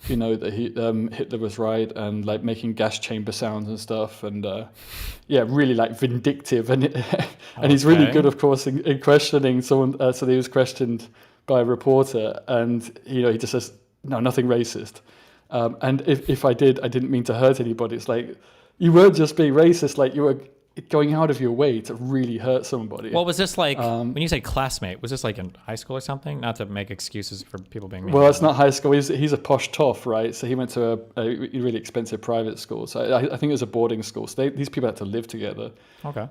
Speaker 6: you know, that Hitler was right, and like making gas chamber sounds and stuff, and really like vindictive, and and he's really good, of course, in questioning someone. So he was questioned by a reporter, and you know, he just says, "No, nothing racist." And if I did, I didn't mean to hurt anybody. It's like, you weren't just being racist, like you were going out of your way to really hurt somebody.
Speaker 1: Well, was this like, when you say classmate, was this like in high school or something? Not to make excuses for people being mean.
Speaker 6: Well, it's not high school. He's a posh toff, right? So he went to a really expensive private school. So I think it was a boarding school. So these people had to live together.
Speaker 1: Okay.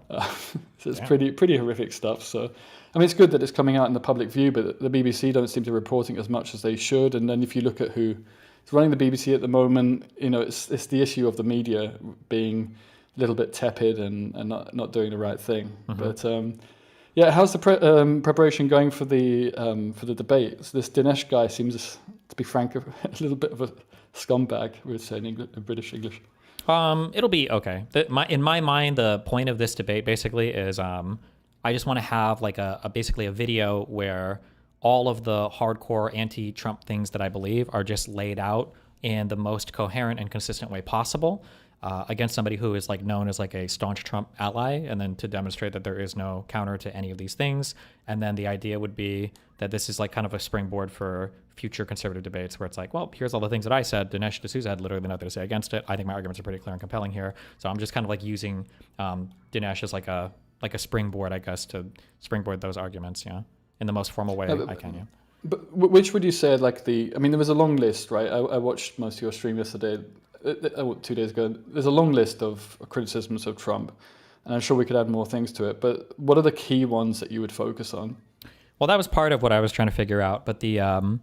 Speaker 6: So it's pretty horrific stuff. So, I mean, it's good that it's coming out in the public view, but the BBC don't seem to be reporting as much as they should. And then if you look at who is running the BBC at the moment, you know, it's the issue of the media being a little bit tepid and not doing the right thing.
Speaker 1: Mm-hmm.
Speaker 6: But how's the preparation going for the debate? So this Dinesh guy seems, to be frank, a little bit of a scumbag, we would say in British English.
Speaker 1: It'll be okay. In my mind, the point of this debate basically is I just want to have like basically a video where all of the hardcore anti-Trump things that I believe are just laid out in the most coherent and consistent way possible. Against somebody who is like known as like a staunch Trump ally, and then to demonstrate that there is no counter to any of these things. And then the idea would be that this is like kind of a springboard for future conservative debates where it's like, well, here's all the things that I said. Dinesh D'Souza had literally nothing to say against it. I think my arguments are pretty clear and compelling here. So I'm just kind of like using Dinesh as like a springboard, I guess, to springboard those arguments, in the most formal way I can,
Speaker 6: But which would you say, like there was a long list, right? I watched most of your stream yesterday. 2 days ago. There's a long list of criticisms of Trump, and I'm sure we could add more things to it, but what are the key ones that you would focus on?
Speaker 1: Well, that was part of what I was trying to figure out, but the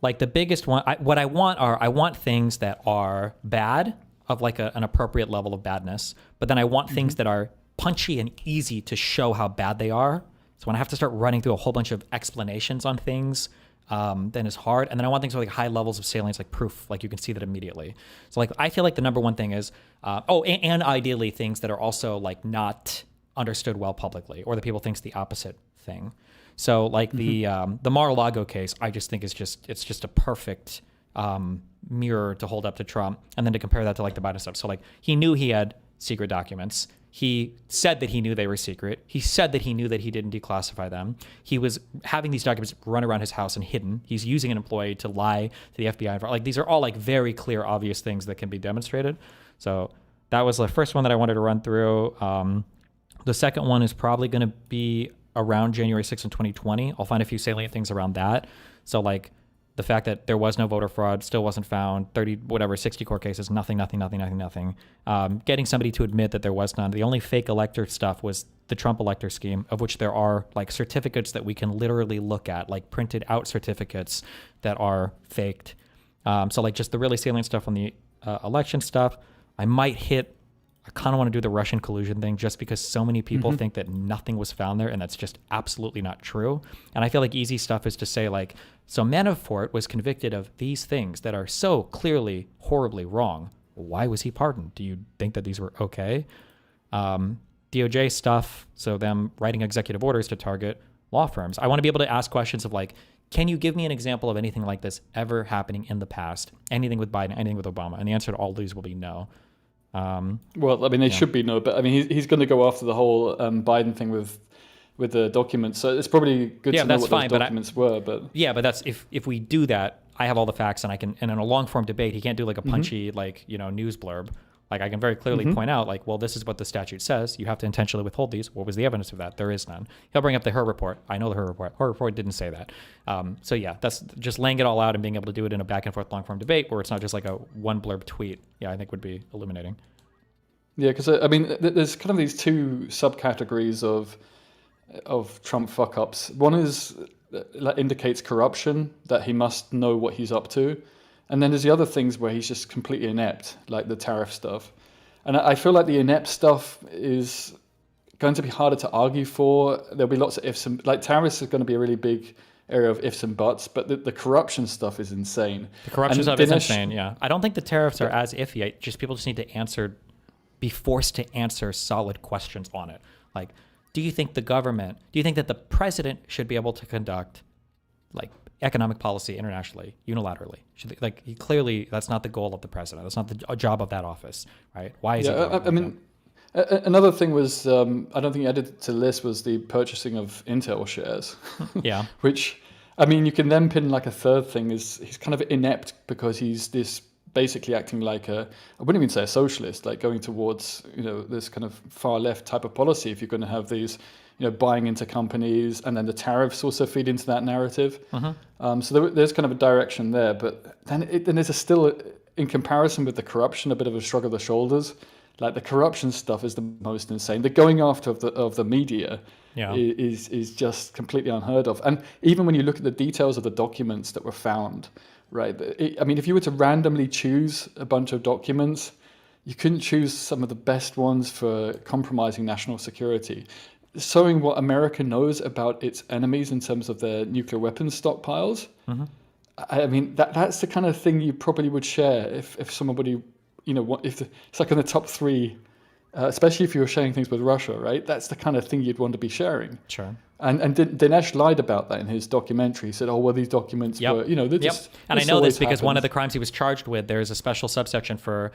Speaker 1: like the biggest one, I want things that are bad, of like an appropriate level of badness, but then I want things that are punchy and easy to show how bad they are. So when I have to start running through a whole bunch of explanations on things, then it's hard. And then I want things with like high levels of salience, like proof, like you can see that immediately. So like I feel like the number one thing is, and ideally things that are also like not understood well publicly, or that people think's the opposite thing. So like the Mar-a-Lago case, I just think it's just a perfect mirror to hold up to Trump, and then to compare that to like the Biden stuff. So like he knew he had secret documents. He said that he knew they were secret. He said that he knew that he didn't declassify them. He was having these documents run around his house and hidden. He's using an employee to lie to the FBI. Like these are all like very clear, obvious things that can be demonstrated. So that was the first one that I wanted to run through. The second one is probably going to be around January 6th in 2020. I'll find a few salient things around that. So like the fact that there was no voter fraud, still wasn't found, 60 court cases, nothing. Getting somebody to admit that there was none. The only fake elector stuff was the Trump elector scheme, of which there are like certificates that we can literally look at, like printed out certificates that are faked. So like just the really salient stuff on the election stuff. I kind of want to do the Russian collusion thing, just because so many people think that nothing was found there, and that's just absolutely not true. And I feel like easy stuff is to say like, so Manafort was convicted of these things that are so clearly horribly wrong. Why was he pardoned? Do you think that these were okay? DOJ stuff, so them writing executive orders to target law firms. I want to be able to ask questions of like, can you give me an example of anything like this ever happening in the past? Anything with Biden, anything with Obama? And the answer to all these will be no.
Speaker 6: Well, I mean, it should be no, but I mean, he's going to go after the whole Biden thing with the documents. So it's probably good to know what those documents were. But
Speaker 1: but that's if we do that, I have all the facts, and in a long form debate, he can't do like a punchy news blurb. Like I can very clearly point out like, well, this is what the statute says. You have to intentionally withhold these. What was the evidence of that? There is none. He'll bring up the Her report. I know the Her report. Her report didn't say that. So yeah, that's just laying it all out and being able to do it in a back and forth long form debate where it's not just like a one blurb tweet. Yeah, I think would be illuminating.
Speaker 6: Yeah, because I mean, there's kind of these two subcategories of Trump fuck ups. One is that indicates corruption, that he must know what he's up to. And then there's the other things where he's just completely inept, like the tariff stuff. And I feel like the inept stuff is going to be harder to argue for. There'll be lots of ifs and like tariffs is going to be a really big area of ifs and buts, but the corruption stuff is insane.
Speaker 13: The corruption
Speaker 6: And
Speaker 13: stuff is
Speaker 6: Dinesh-
Speaker 13: insane. Yeah, I don't think the tariffs are as iffy. Just people just need to be forced to answer solid questions on it. Like, do you think that the president should be able to conduct like economic policy internationally, unilaterally? Clearly that's not the goal of the president. That's not the job of that office, right? Why is he doing
Speaker 6: I mean, another thing was, I don't think you added to the list, was the purchasing of Intel shares.
Speaker 13: Yeah.
Speaker 6: Which, I mean, you can then pin like a third thing is he's kind of inept because he's this basically acting like I wouldn't even say a socialist, like going towards, this kind of far left type of policy if you're going to have these, buying into companies, and then the tariffs also feed into that narrative. So there's kind of a direction there, but then there's still, in comparison with the corruption, a bit of a shrug of the shoulders. Like the corruption stuff is the most insane. The going after of the media is just completely unheard of. And even when you look at the details of the documents that were found, right? I mean, if you were to randomly choose a bunch of documents, you couldn't choose some of the best ones for compromising national security. Showing what America knows about its enemies in terms of their nuclear weapons stockpiles. I mean, that's the kind of thing you probably would share if somebody, it's like in the top three, especially if you were sharing things with Russia, right? That's the kind of thing you'd want to be sharing.
Speaker 13: Sure.
Speaker 6: And Dinesh lied about that in his documentary. He said, "Oh, well, these documents were, they're just."
Speaker 13: And I know this because one of the crimes he was charged with, there's a special subsection for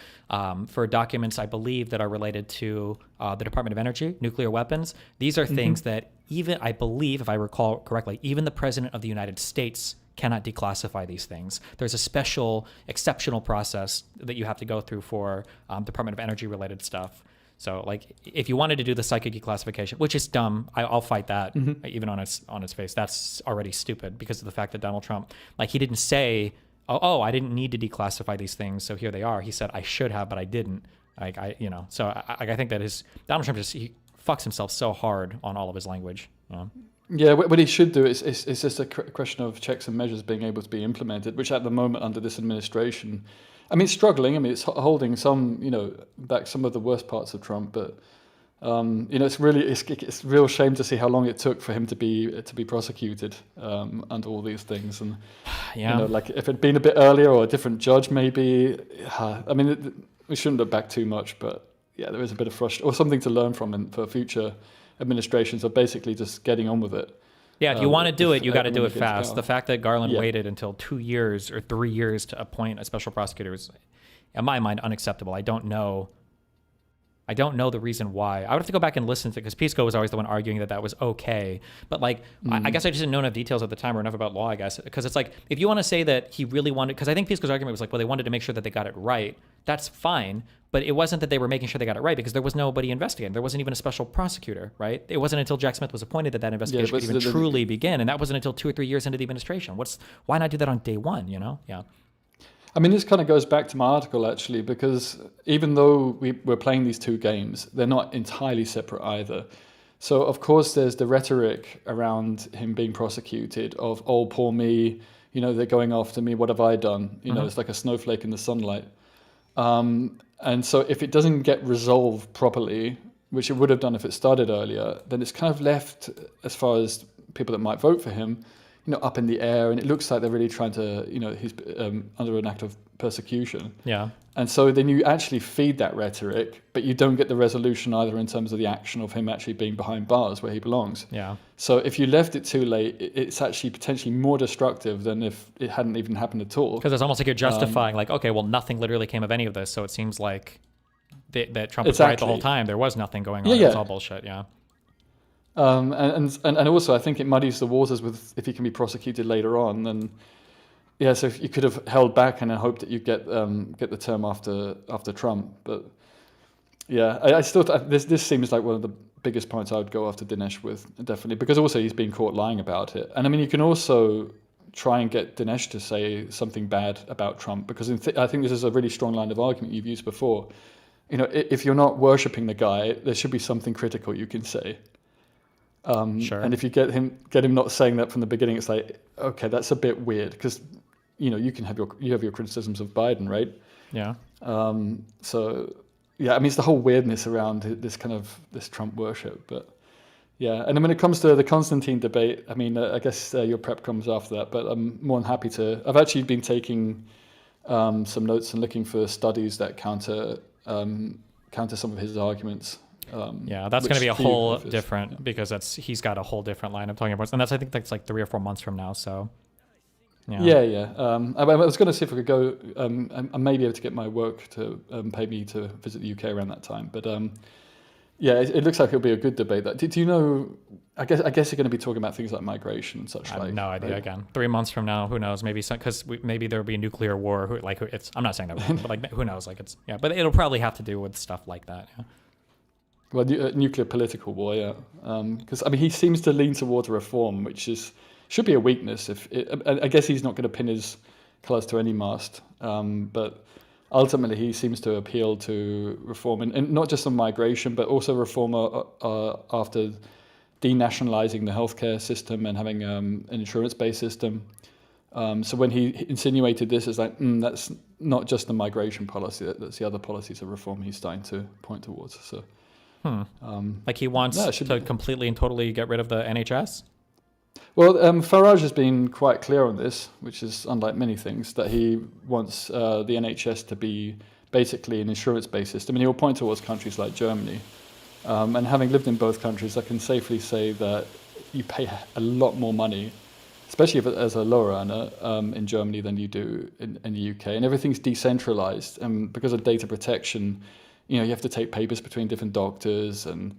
Speaker 13: documents, I believe, that are related to the Department of Energy, nuclear weapons. These are things that even, I believe, if I recall correctly, even the President of the United States cannot declassify these things. There's a special, exceptional process that you have to go through for Department of Energy related stuff. So, like, if you wanted to do the psychic declassification, which is dumb, I'll fight that, even on its face. That's already stupid because of the fact that Donald Trump, like, he didn't say, "Oh, I didn't need to declassify these things, so here they are." He said, "I should have, but I didn't." Like, So I think that Donald Trump he fucks himself so hard on all of his language.
Speaker 6: Yeah, what he should do is just a question of checks and measures being able to be implemented, which at the moment under this administration, I mean, it's struggling. I mean, it's holding some, back some of the worst parts of Trump, but it's a real shame to see how long it took for him to be prosecuted under all these things. And like if it'd been a bit earlier or a different judge, maybe. I mean, we shouldn't look back too much, but yeah, there is a bit of frustration or something to learn from for future administrations of basically just getting on with it.
Speaker 13: Yeah, if you want to do it, you got to do it fast. The fact that Garland waited until 2 years or 3 years to appoint a special prosecutor is, in my mind, unacceptable. I don't know the reason why. I would have to go back and listen to it because Pisco was always the one arguing that was okay. But like, I guess I just didn't know enough details at the time or enough about law, I guess. Because it's like, if you want to say that he really wanted, because I think Pisco's argument was like, well, they wanted to make sure that they got it right. That's fine. But it wasn't that they were making sure they got it right because there was nobody investigating. There wasn't even a special prosecutor, right? It wasn't until Jack Smith was appointed that investigation could even truly begin. And that wasn't until 2 or 3 years into the administration. Why not do that on day one, Yeah.
Speaker 6: I mean, this kind of goes back to my article, actually, because even though we're playing these two games, they're not entirely separate either. So, of course, there's the rhetoric around him being prosecuted of, "Oh, poor me, they're going after me, what have I done?" It's like a snowflake in the sunlight. And so if it doesn't get resolved properly, which it would have done if it started earlier, then it's kind of left, as far as people that might vote for him, up in the air, and it looks like they're really trying to, he's under an act of persecution.
Speaker 13: Yeah.
Speaker 6: And so then you actually feed that rhetoric, but you don't get the resolution either in terms of the action of him actually being behind bars where he belongs.
Speaker 13: Yeah.
Speaker 6: So if you left it too late, it's actually potentially more destructive than if it hadn't even happened at all.
Speaker 13: Because it's almost like you're justifying, like, okay, well, nothing literally came of any of this, so it seems like that Trump was right the whole time. There was nothing going on. It was all bullshit. Yeah.
Speaker 6: And also I think it muddies the waters with if he can be prosecuted later on, then so if you could have held back and hoped that you get the term after Trump. But yeah, I still this seems like one of the biggest points I would go after Dinesh with, definitely, because also he's been caught lying about it. And I mean, you can also try and get Dinesh to say something bad about Trump, because I think this is a really strong line of argument you've used before. If you're not worshipping the guy, there should be something critical you can say.
Speaker 13: Sure.
Speaker 6: And if you get him not saying that from the beginning, it's like, okay, that's a bit weird, because you have your criticisms of Biden, right?
Speaker 13: Yeah.
Speaker 6: So yeah, I mean, it's the whole weirdness around this Trump worship, but yeah. And then when it comes to the Constantine debate, I mean, I guess your prep comes after that, but I'm more than happy to. I've actually been taking some notes and looking for studies that counter some of his arguments.
Speaker 13: Yeah, that's going to be a whole different because he's got a whole different line of talking about, and I think that's like 3 or 4 months from now. So.
Speaker 6: Yeah. I was going to see if I could go. I may be able to get my work to pay me to visit the UK around that time. But yeah, it looks like it'll be a good debate. Do you know? I guess you're going to be talking about things like migration and such.
Speaker 13: I have no idea. Right? Again, 3 months from now, who knows? Maybe because maybe there'll be a nuclear war. I'm not saying that, but like who knows? Like but it'll probably have to do with stuff like that. Yeah.
Speaker 6: Well, nuclear political war, yeah. Because I mean, he seems to lean towards reform, which should be a weakness. I guess he's not going to pin his colours to any mast, but ultimately he seems to appeal to reform, and not just on migration, but also reform after denationalising the healthcare system and having an insurance-based system. So when he insinuated this, it's like that's not just the migration policy; that's the other policies of reform he's starting to point towards. So,
Speaker 13: like he wants to completely and totally get rid of the NHS.
Speaker 6: Well, Farage has been quite clear on this, which is unlike many things, that he wants the NHS to be basically an insurance-based system, and he'll point towards countries like Germany. And having lived in both countries, I can safely say that you pay a lot more money, especially as a lower earner, in Germany than you do in the UK. And everything's decentralized, and because of data protection, you have to take papers between different doctors, and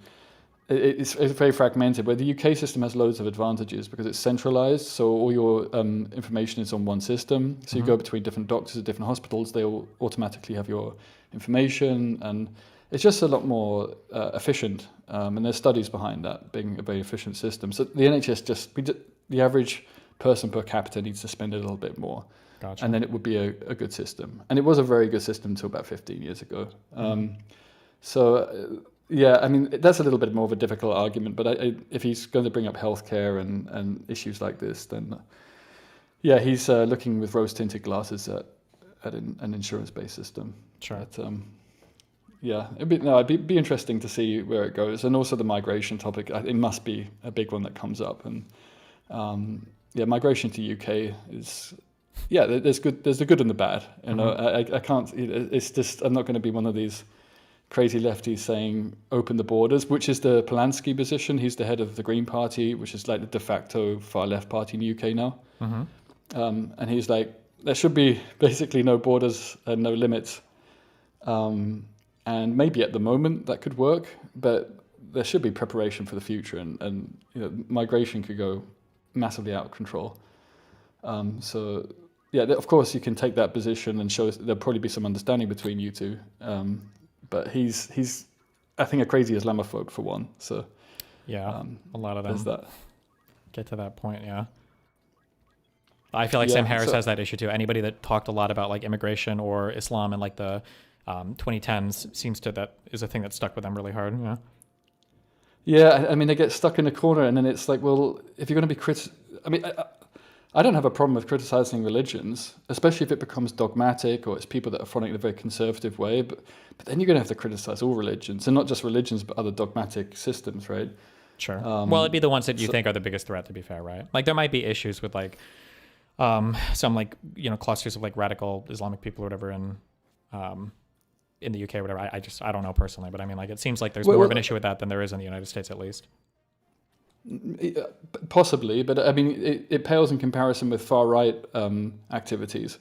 Speaker 6: it's very fragmented. Where the UK system has loads of advantages because it's centralized, so all your information is on one system. So you go between different doctors at different hospitals, they all automatically have your information, and it's just a lot more efficient. And there's studies behind that being a very efficient system. So the NHS the average person per capita needs to spend a little bit more.
Speaker 13: Gotcha.
Speaker 6: And then it would be a good system. And it was a very good system until about 15 years ago. Yeah, I mean, that's a little bit more of a difficult argument, but if he's going to bring up healthcare and issues like this, then yeah, he's looking with rose-tinted glasses at an insurance-based system.
Speaker 13: Sure.
Speaker 6: But, yeah, it'd be interesting to see where it goes, and also the migration topic. It must be a big one that comes up, and yeah, migration to UK is. Yeah, there's the good and the bad. You know, I can't. It's just I'm not going to be one of these crazy lefties saying open the borders, which is the Polanski position. He's the head of the Green Party, which is like the de facto far left party in the UK now. And he's like, there should be basically no borders and no limits. And maybe at the moment that could work, but there should be preparation for the future, and migration could go massively out of control. So yeah, of course you can take that position and show there'll probably be some understanding between you two. But he's I think a crazy Islamophobe for one. So
Speaker 13: yeah, a lot of them
Speaker 6: there's that.
Speaker 13: Get to that point. Yeah, I feel like Sam Harris has that issue too. Anybody that talked a lot about like immigration or Islam in like the 2010s that is a thing that stuck with them really hard. Yeah.
Speaker 6: Yeah, I mean they get stuck in a corner, and then it's like, well, if you're going to be I mean. I don't have a problem with criticizing religions, especially if it becomes dogmatic or it's people that are following it in a very conservative way. But then you're going to have to criticize all religions, and not just religions, but other dogmatic systems, right?
Speaker 13: Sure. Well, it'd be the ones that you think are the biggest threat, to be fair, right? Like there might be issues with like some like clusters of like radical Islamic people or whatever in the UK or whatever. I don't know personally, but I mean like it seems like there's more of an issue with that than there is in the United States at least.
Speaker 6: Possibly, but I mean, it pales in comparison with far right activities.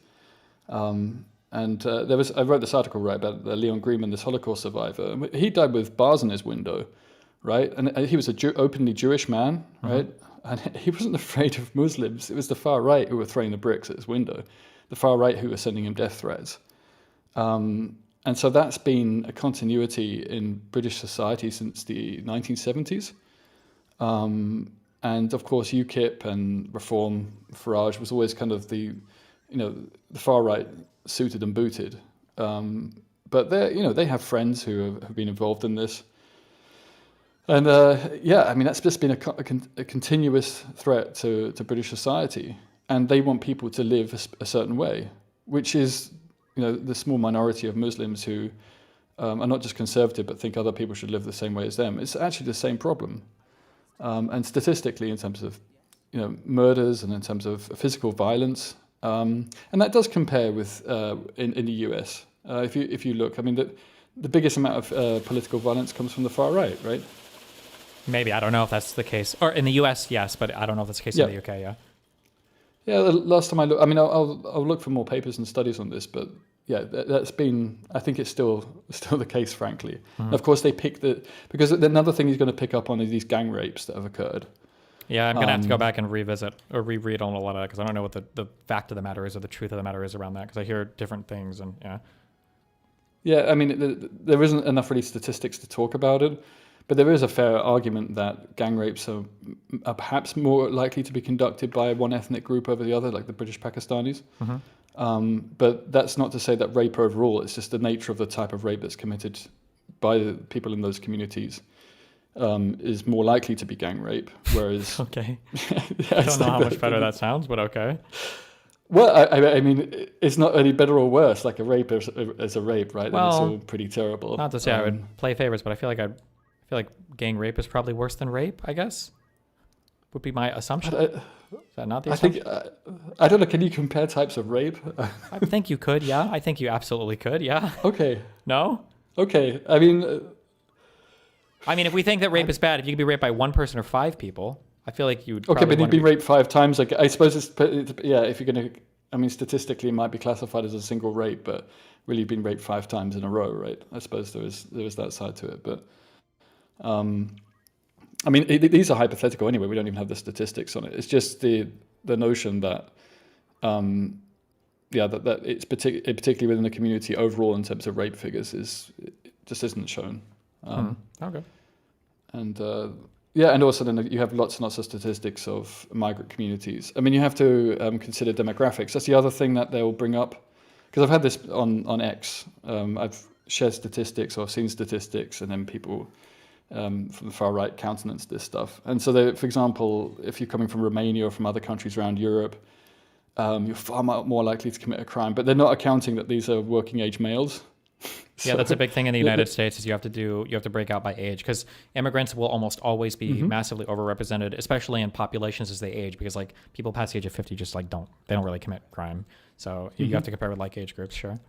Speaker 6: And I wrote this article about Leon Greenman, this Holocaust survivor. He died with bars in his window, right? And he was a openly Jewish man, right? And he wasn't afraid of Muslims. It was the far right who were throwing the bricks at his window, the far right who were sending him death threats. And so that's been a continuity in British society since the 1970s. And of course, UKIP and Reform, Farage was always kind of the far right suited and booted. But they have friends who have been involved in this. And yeah, I mean, that's just been a continuous threat to British society. And they want people to live a certain way, which is, the small minority of Muslims who are not just conservative, but think other people should live the same way as them, it's actually the same problem. And statistically, in terms of murders and in terms of physical violence, and that does compare with in the US. If you look, I mean, the biggest amount of political violence comes from the far right?
Speaker 13: Maybe, I don't know if that's the case. Or in the US, yes, but I don't know if that's the case in the UK, yeah.
Speaker 6: Yeah, the last time I looked, I mean, I'll look for more papers and studies on this, but yeah, that's been, I think it's still the case, frankly.
Speaker 13: Mhm.
Speaker 6: Of course, they pick because another thing he's going to pick up on is these gang rapes that have occurred.
Speaker 13: Yeah, I'm going to have to go back and revisit or reread on a lot of that because I don't know what the fact of the matter is or the truth of the matter is around that because I hear different things and yeah.
Speaker 6: Yeah, I mean, there isn't enough really statistics to talk about it, but there is a fair argument that gang rapes are perhaps more likely to be conducted by one ethnic group over the other, like the British Pakistanis.
Speaker 13: Mhm.
Speaker 6: But that's not to say that rape overall, it's just the nature of the type of rape that's committed by the people in those communities is more likely to be gang rape, whereas...
Speaker 13: Okay. I don't know how much better that sounds, but okay.
Speaker 6: Well, I mean, it's not any better or worse. Like a rape is a rape, right?
Speaker 13: Well,
Speaker 6: and it's all pretty terrible.
Speaker 13: Not to say I would play favorites, but I feel like gang rape is probably worse than rape, I guess. Would be my assumption. Is that not the assumption?
Speaker 6: I don't know, can you compare types of rape?
Speaker 13: I think you could, yeah. I think you absolutely could, yeah.
Speaker 6: Okay.
Speaker 13: No?
Speaker 6: Okay. I mean,
Speaker 13: if we think that rape is bad, if you could be raped by one person or 5 people, I feel like you would
Speaker 6: okay,
Speaker 13: probably
Speaker 6: but you'd be raped 5 times. Like, I suppose if you're going to, I mean, statistically it might be classified as a single rape, but really you've been raped 5 times in a row, right? I suppose there is that side to it, but I mean, these are hypothetical anyway. We don't even have the statistics on it. It's just the notion that, that it's particularly within the community overall in terms of rape figures just isn't shown.
Speaker 13: Okay.
Speaker 6: And and also then you have lots and lots of statistics of migrant communities. I mean, you have to consider demographics. That's the other thing that they'll bring up, because I've had this on X. I've shared statistics or seen statistics, and then people from the far right countenance this stuff. And so, for example, if you're coming from Romania or from other countries around Europe, you're far more likely to commit a crime. But they're not accounting that these are working age males.
Speaker 13: Yeah, that's a big thing in the United States is you have to break out by age because immigrants will almost always be massively overrepresented, especially in populations as they age, because like people past the age of 50 just like don't really commit crime. So you have to compare with like age groups, sure.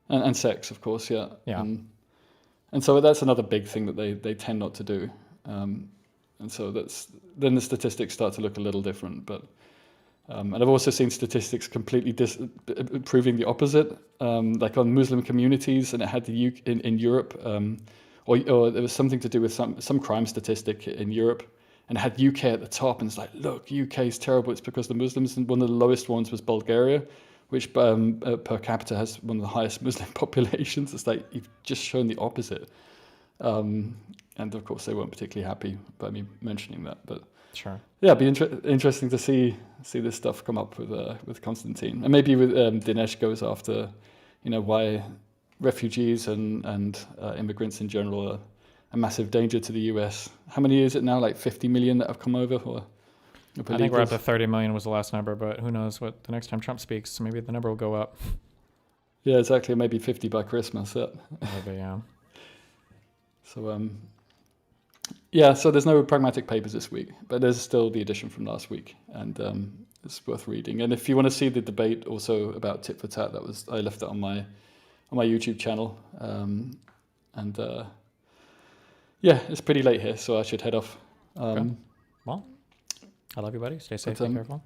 Speaker 6: And sex, of course, yeah.
Speaker 13: Yeah.
Speaker 6: And so that's another big thing that they tend not to do. And so then the statistics start to look a little different. But and I've also seen statistics completely proving the opposite, like on Muslim communities, and it had in Europe, or there was something to do with some crime statistic in Europe, and it had UK at the top, and it's like, look, UK is terrible. It's because the Muslims, and one of the lowest ones was Bulgaria, which per capita has one of the highest Muslim populations. It's like you've just shown the opposite. And of course, they weren't particularly happy by me mentioning that. But
Speaker 13: sure,
Speaker 6: yeah, it'd be interesting to see this stuff come up with Constantine, and maybe with Dinesh goes after, why refugees and immigrants in general are a massive danger to the US. How many is it now? Like 50 million that have come over, or
Speaker 13: I think we're up to 30 million was the last number, but who knows what the next time Trump speaks, maybe the number will go up.
Speaker 6: Yeah, exactly. Maybe 50 by Christmas. Yeah.
Speaker 13: Maybe, yeah.
Speaker 6: So, so there's no pragmatic papers this week, but there's still the edition from last week, and it's worth reading. And if you want to see the debate also about tit for tat, I left it on my YouTube channel. It's pretty late here, so I should head off.
Speaker 13: Okay. Well, I love you, buddy. Stay safe, be careful.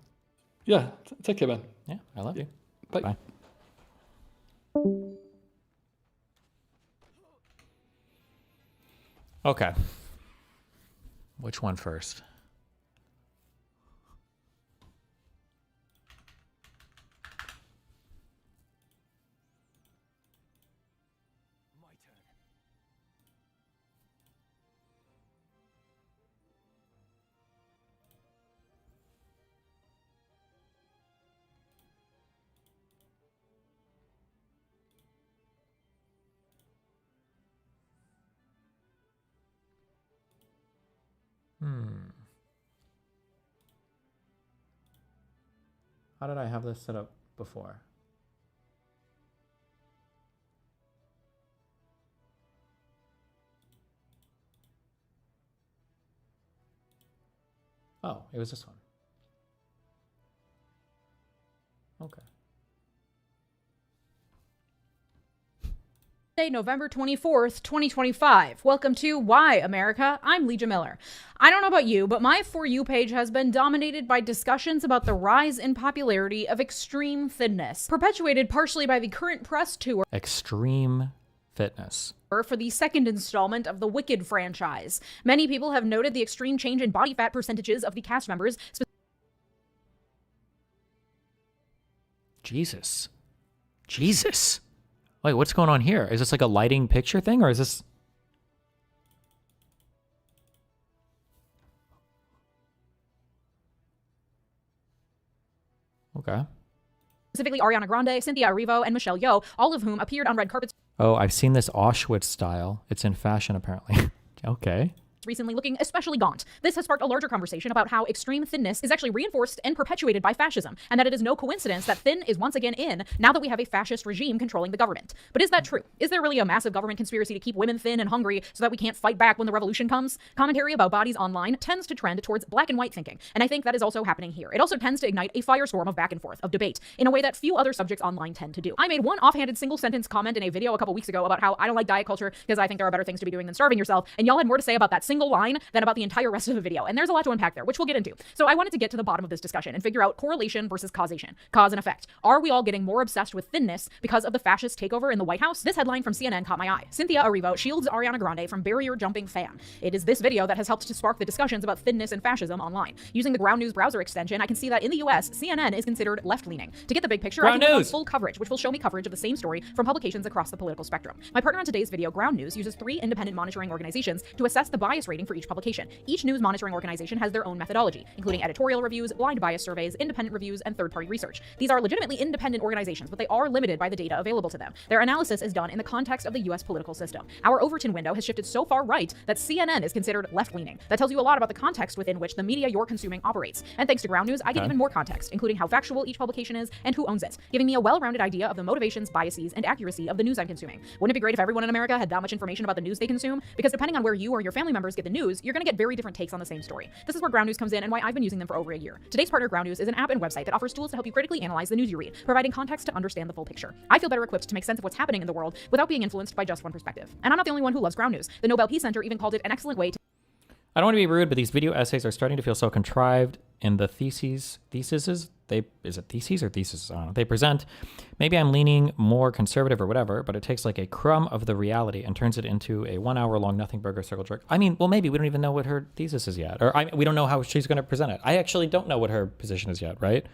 Speaker 6: Yeah, take care, man.
Speaker 13: Yeah, I love you.
Speaker 6: Bye.
Speaker 13: Bye. Okay. Which one first? How did I have this set up before? Oh, it was this one. Okay.
Speaker 3: November 24th, 2025. Welcome to Why America? I'm Legia Miller. I don't know about you, but my For You page has been dominated by discussions about the rise in popularity of extreme thinness, perpetuated partially by the current press tour
Speaker 13: Extreme fitness.
Speaker 3: for the second installment of the Wicked franchise. Many people have noted the extreme change in body fat percentages of the cast members.
Speaker 13: Jesus. Wait, what's going on here? Is this like a lighting picture thing, or is this... Okay.
Speaker 3: Specifically Ariana Grande, Cynthia Erivo, and Michelle Yeoh, all of whom appeared on red carpets
Speaker 13: Oh, I've seen this Auschwitz style. It's in fashion, apparently. Okay.
Speaker 3: recently looking especially gaunt. This has sparked a larger conversation about how extreme thinness is actually reinforced and perpetuated by fascism, and that it is no coincidence that thin is once again in now that we have a fascist regime controlling the government. But is that true? Is there really a massive government conspiracy to keep women thin and hungry so that we can't fight back when the revolution comes? Commentary about bodies online tends to trend towards black and white thinking, and I think that is also happening here. It also tends to ignite a firestorm of back and forth, of debate, in a way that few other subjects online tend to do. I made one offhanded single sentence comment in a video a couple weeks ago about how I don't like diet culture because I think there are better things to be doing than starving yourself, and y'all had more to say about that single line than about the entire rest of the video, and there's a lot to unpack there, which we'll get into. So I wanted to get to the bottom of this discussion and figure out correlation versus causation, cause and effect. Are we all getting more obsessed with thinness because of the fascist takeover in the White House? This headline from CNN caught my eye. Cynthia Erivo shields Ariana Grande from barrier jumping fan. It is this video that has helped to spark the discussions about thinness and fascism online. Using the Ground News browser extension, I can see that in the US, CNN is considered left-leaning. To get the big picture,
Speaker 13: Ground
Speaker 3: I can click on
Speaker 13: News.
Speaker 3: full coverage, which will show me coverage of the same story from publications across the political spectrum. My partner on today's video, Ground News, uses 3 independent monitoring organizations to assess the bias rating for each publication. Each news monitoring organization has their own methodology, including editorial reviews, blind bias surveys, independent reviews, and third-party research. These are legitimately independent organizations, but they are limited by the data available to them. Their analysis is done in the context of the US political system. Our Overton window has shifted so far right that CNN is considered left-leaning. That tells you a lot about the context within which the media you're consuming operates. And thanks to Ground News, I get even more context, including how factual each publication is and who owns it, giving me a well-rounded idea of the motivations, biases, and accuracy of the news I'm consuming. Wouldn't it be great if everyone in America had that much information about the news they consume? Because depending on where you or your family members get the news, you're going to get very different takes on the same story. This is where Ground News comes in and why I've been using them for over a year. Today's partner, Ground News, is an app and website that offers tools to help you critically analyze the news you read, providing context to understand the full picture. I feel better equipped to make sense of what's happening in the world without being influenced by just one perspective. And I'm not the only one who loves Ground News. The Nobel Peace Center even called it an excellent way to...
Speaker 13: I don't want to be rude, but these video essays are starting to feel so contrived in the theses is it theses or thesis? I don't know. They present. Maybe I'm leaning more conservative or whatever, but it takes like a crumb of the reality and turns it into a 1 hour long nothing burger circle jerk. I mean, well, maybe we don't even know what her thesis is yet, or we don't know how she's going to present it. I actually don't know what her position is yet, right?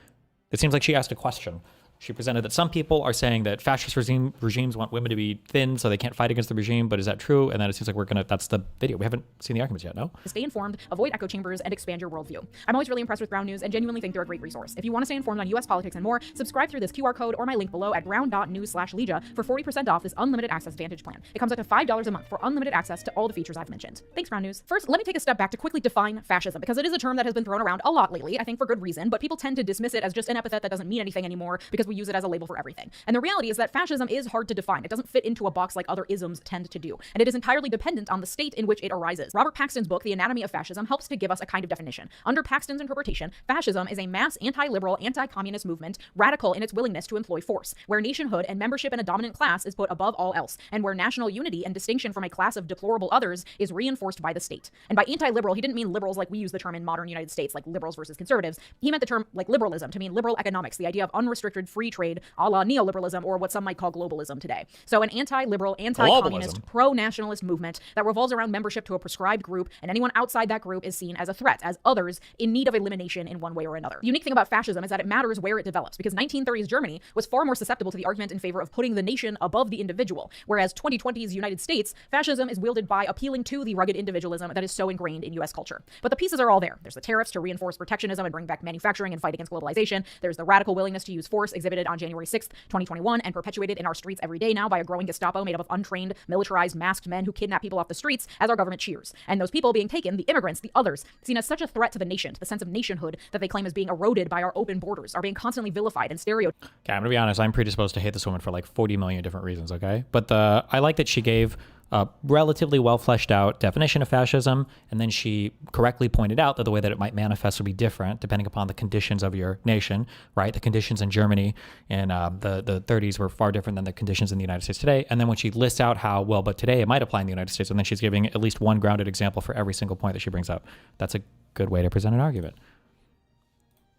Speaker 13: It seems like she asked a question. She presented that some people are saying that fascist regimes want women to be thin so they can't fight against the regime, but is that true? And then it seems like that's the video. We haven't seen the arguments yet, no?
Speaker 3: Stay informed, avoid echo chambers, and expand your worldview. I'm always really impressed with Ground News and genuinely think they're a great resource. If you want to stay informed on US politics and more, subscribe through this QR code or my link below at ground.news/Legia for 40% off this unlimited access Vantage plan. It comes up to $5 a month for unlimited access to all the features I've mentioned. Thanks, Ground News. First, let me take a step back to quickly define fascism, because it is a term that has been thrown around a lot lately, I think for good reason, but people tend to dismiss it as just an epithet that doesn't mean anything anymore because we use it as a label for everything. And the reality is that fascism is hard to define. It doesn't fit into a box like other isms tend to do, and it is entirely dependent on the state in which it arises. Robert Paxton's book, The Anatomy of Fascism, helps to give us a kind of definition. Under Paxton's interpretation, fascism is a mass anti-liberal, anti-communist movement, radical in its willingness to employ force, where nationhood and membership in a dominant class is put above all else, and where national unity and distinction from a class of deplorable others is reinforced by the state. And by anti-liberal, he didn't mean liberals like we use the term in modern United States, like liberals versus conservatives. He meant the term like liberalism to mean liberal economics, the idea of unrestricted free trade, a la neoliberalism, or what some might call globalism today. So an anti-liberal, anti-communist, pro-nationalist movement that revolves around membership to a prescribed group, and anyone outside that group is seen as a threat, as others in need of elimination in one way or another. The unique thing about fascism is that it matters where it develops, because 1930s Germany was far more susceptible to the argument in favor of putting the nation above the individual, whereas 2020's United States, fascism is wielded by appealing to the rugged individualism that is so ingrained in US culture. But the pieces are all there. There's the tariffs to reinforce protectionism and bring back manufacturing and fight against globalization. There's the radical willingness to use force exhibited on January 6th, 2021, and perpetuated in our streets every day now by a growing Gestapo made up of untrained, militarized, masked men who kidnap people off the streets as our government cheers. And those people being taken, the immigrants, the others, seen as such a threat to the nation, to the sense of nationhood that they claim is being eroded by our open borders, are being constantly vilified and stereotyped.
Speaker 13: Okay, I'm gonna be honest. I'm predisposed to hate this woman for like 40 million different reasons. Okay, but I like that she gave a relatively well fleshed out definition of fascism, and then she correctly pointed out that the way that it might manifest would be different depending upon the conditions of your nation, right? The conditions in Germany in the 30s were far different than the conditions in the United States today. And then when she lists out how, well, but today it might apply in the United States, and then she's giving at least one grounded example for every single point that she brings up. That's a good way to present an argument.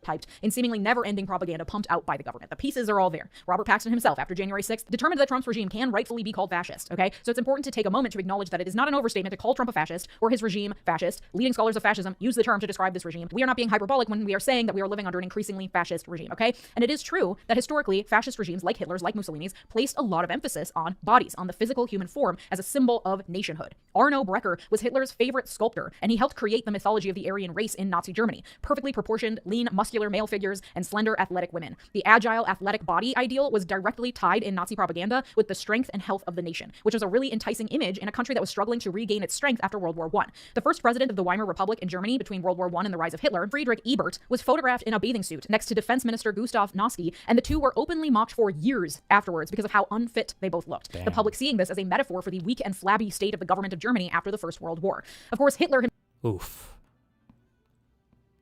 Speaker 3: Typed in seemingly never-ending propaganda pumped out by the government. The pieces are all there. Robert Paxton himself, after January 6th, determined that Trump's regime can rightfully be called fascist, okay? So it's important to take a moment to acknowledge that it is not an overstatement to call Trump a fascist or his regime fascist. Leading scholars of fascism use the term to describe this regime. We are not being hyperbolic when we are saying that we are living under an increasingly fascist regime, okay? And it is true that historically, fascist regimes like Hitler's, like Mussolini's, placed a lot of emphasis on bodies, on the physical human form as a symbol of nationhood. Arno Breker was Hitler's favorite sculptor, and he helped create the mythology of the Aryan race in Nazi Germany. Perfectly proportioned, lean, muscular male figures and slender athletic women. The agile athletic body ideal was directly tied in Nazi propaganda with the strength and health of the nation, which was a really enticing image in a country that was struggling to regain its strength after World War I. The first president of the Weimar Republic in Germany between World War I and the rise of Hitler, Friedrich Ebert, was photographed in a bathing suit next to Defense Minister Gustav Noske, and the two were openly mocked for years afterwards because of how unfit they both looked.
Speaker 13: Damn.
Speaker 3: The public seeing this as a metaphor for the weak and flabby state of the government of Germany after the First World War. Of course, Hitler
Speaker 13: Oof.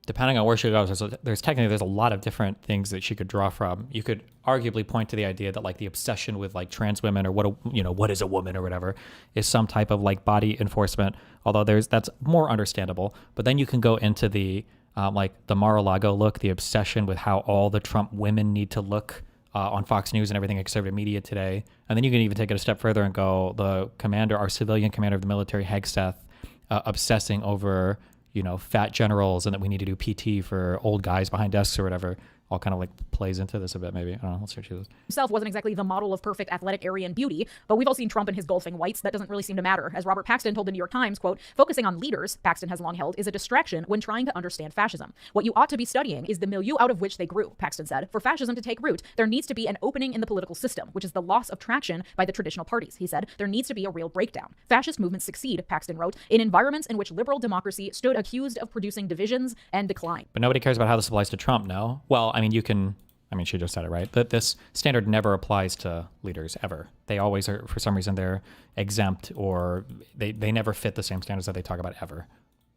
Speaker 13: Depending on where she goes, there's a lot of different things that she could draw from. You could arguably point to the idea that like the obsession with like trans women or what is a woman or whatever is some type of like body enforcement. Although that's more understandable. But then you can go into the like the Mar-a-Lago look, the obsession with how all the Trump women need to look on Fox News and everything in conservative media today. And then you can even take it a step further and go our civilian commander of the military, Hegseth, obsessing over fat generals and that we need to do PT for old guys behind desks or whatever, all kind of like plays into this a bit, maybe. I don't know. Let's see what she does.
Speaker 3: Himself wasn't exactly the model of perfect athletic Aryan beauty, but we've all seen Trump in his golfing whites. That doesn't really seem to matter. As Robert Paxton told the New York Times, quote, focusing on leaders, Paxton has long held, is a distraction when trying to understand fascism. What you ought to be studying is the milieu out of which they grew, Paxton said. For fascism to take root, there needs to be an opening in the political system, which is the loss of traction by the traditional parties. He said, there needs to be a real breakdown. Fascist movements succeed, Paxton wrote, in environments in which liberal democracy stood accused of producing divisions and decline.
Speaker 13: But nobody cares about how this applies to Trump, no? Well, I mean, she just said it right. That this standard never applies to leaders ever. They always are, for some reason, they're exempt or they never fit the same standards that they talk about ever.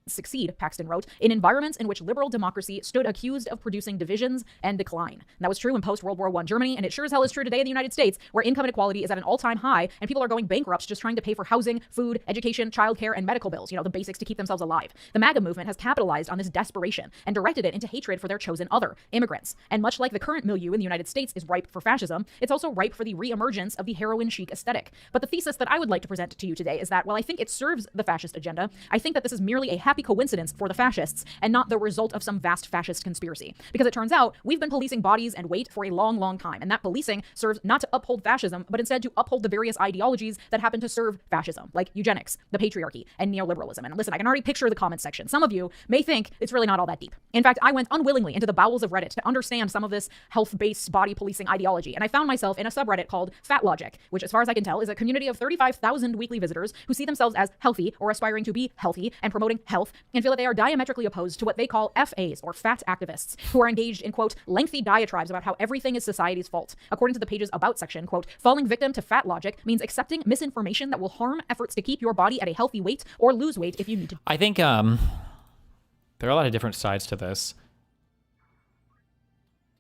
Speaker 3: Succeed, Paxton wrote, in environments in which liberal democracy stood accused of producing divisions and decline. And that was true in post-World War I Germany, and it sure as hell is true today in the United States, where income inequality is at an all-time high, and people are going bankrupt just trying to pay for housing, food, education, childcare, and medical bills, the basics to keep themselves alive. The MAGA movement has capitalized on this desperation and directed it into hatred for their chosen other, immigrants. And much like the current milieu in the United States is ripe for fascism, it's also ripe for the re-emergence of the heroin chic aesthetic. But the thesis that I would like to present to you today is that while I think it serves the fascist agenda, I think that this is merely a happy coincidence for the fascists and not the result of some vast fascist conspiracy. Because it turns out we've been policing bodies and weight for a long, long time, and that policing serves not to uphold fascism, but instead to uphold the various ideologies that happen to serve fascism, like eugenics, the patriarchy, and neoliberalism. And listen, I can already picture the comment section. Some of you may think it's really not all that deep. In fact, I went unwillingly into the bowels of Reddit to understand some of this health-based body policing ideology, and I found myself in a subreddit called Fat Logic, which, as far as I can tell, is a community of 35,000 weekly visitors who see themselves as healthy or aspiring to be healthy and promoting health and feel that they are diametrically opposed to what they call FAs, or fat activists, who are engaged in, quote, lengthy diatribes about how everything is society's fault. According to the page's About section, quote, falling victim to fat logic means accepting misinformation that will harm efforts to keep your body at a healthy weight or lose weight if you need to.
Speaker 13: I think there are a lot of different sides to this.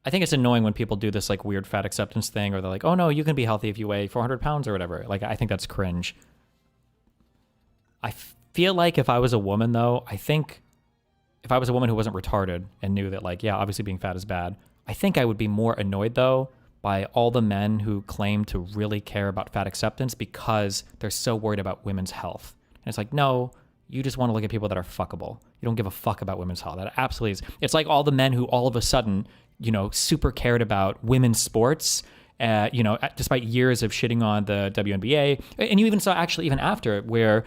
Speaker 13: I think it's annoying when people do this like weird fat acceptance thing, or they're like, oh no, you can be healthy if you weigh 400 pounds or whatever. Like, I think that's cringe. I feel like if I was a woman, though, if I was a woman who wasn't retarded and knew that, like, yeah, obviously being fat is bad, I think I would be more annoyed, though, by all the men who claim to really care about fat acceptance because they're so worried about women's health. And it's like, no, you just want to look at people that are fuckable. You don't give a fuck about women's health. That absolutely is. It's like all the men who all of a sudden, super cared about women's sports, despite years of shitting on the WNBA. And you even saw, actually, even after, where...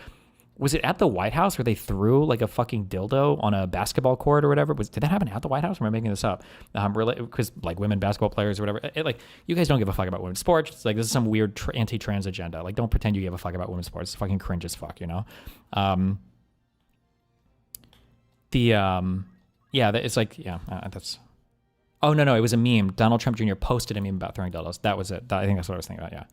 Speaker 13: Was it at the White House where they threw like a fucking dildo on a basketball court or whatever? Did that happen at the White House? Or am I making this up? Really, because like women basketball players or whatever. Like, you guys don't give a fuck about women's sports. It's like, this is some weird anti-trans agenda. Like, don't pretend you give a fuck about women's sports. It's fucking cringe as fuck, It's like, that's. Oh no, it was a meme. Donald Trump Jr. posted a meme about throwing dildos. That was it. I think that's what I was thinking about. Yeah.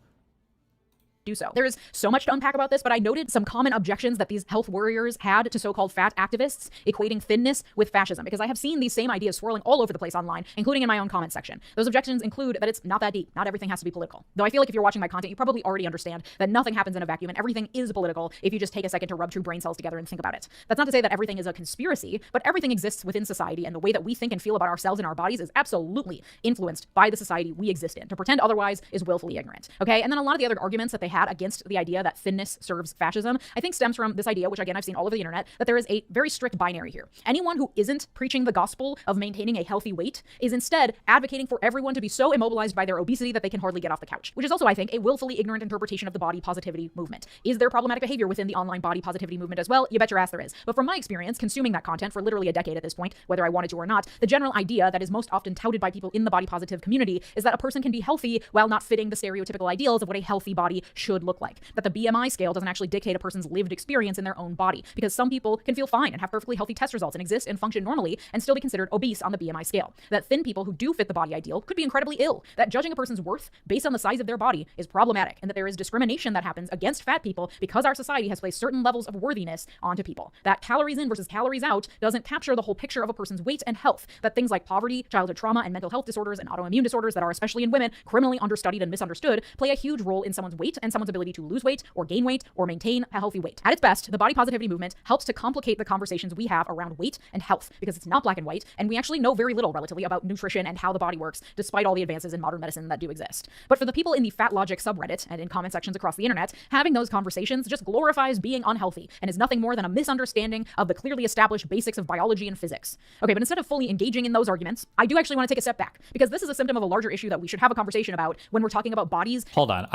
Speaker 3: do so. There is so much to unpack about this, but I noted some common objections that these health warriors had to so-called fat activists equating thinness with fascism, because I have seen these same ideas swirling all over the place online, including in my own comment section. Those objections include that it's not that deep. Not everything has to be political. Though I feel like if you're watching my content, you probably already understand that nothing happens in a vacuum and everything is political if you just take a second to rub two brain cells together and think about it. That's not to say that everything is a conspiracy, but everything exists within society, and the way that we think and feel about ourselves and our bodies is absolutely influenced by the society we exist in. To pretend otherwise is willfully ignorant. Okay? And then a lot of the other arguments that they had against the idea that thinness serves fascism, I think stems from this idea, which again I've seen all over the internet, that there is a very strict binary here. Anyone who isn't preaching the gospel of maintaining a healthy weight is instead advocating for everyone to be so immobilized by their obesity that they can hardly get off the couch, which is also, I think, a willfully ignorant interpretation of the body positivity movement. Is there problematic behavior within the online body positivity movement as well? You bet your ass there is. But from my experience, consuming that content for literally a decade at this point, whether I wanted to or not, the general idea that is most often touted by people in the body positive community is that a person can be healthy while not fitting the stereotypical ideals of what a healthy body should look like. That the BMI scale doesn't actually dictate a person's lived experience in their own body, because some people can feel fine and have perfectly healthy test results and exist and function normally and still be considered obese on the BMI scale. That thin people who do fit the body ideal could be incredibly ill. That judging a person's worth based on the size of their body is problematic, and that there is discrimination that happens against fat people because our society has placed certain levels of worthiness onto people. That calories in versus calories out doesn't capture the whole picture of a person's weight and health. That things like poverty, childhood trauma, and mental health disorders and autoimmune disorders that are especially in women criminally understudied and misunderstood play a huge role in someone's weight and someone's ability to lose weight or gain weight or maintain a healthy weight. At its best, the body positivity movement helps to complicate the conversations we have around weight and health, because it's not black and white, and we actually know very little relatively about nutrition and how the body works, despite all the advances in modern medicine that do exist. But for the people in the Fat Logic subreddit and in comment sections across the internet, having those conversations just glorifies being unhealthy and is nothing more than a misunderstanding of the clearly established basics of biology and physics. Okay, but instead of fully engaging in those arguments, I do actually want to take a step back, because this is a symptom of a larger issue that we should have a conversation about when we're talking about bodies.
Speaker 13: Hold on.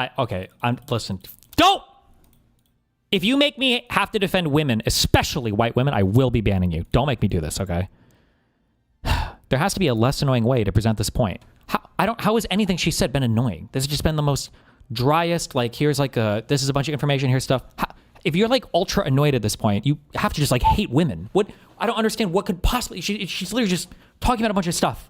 Speaker 13: Listen. Don't! If you make me have to defend women, especially white women, I will be banning you. Don't make me do this, okay? There has to be a less annoying way to present this point. How has anything she said been annoying? This has just been the most driest, like, here's like this is a bunch of information, here's stuff. If you're like ultra annoyed at this point, you have to just like hate women. What? I don't understand what could possibly, she's literally just talking about a bunch of stuff.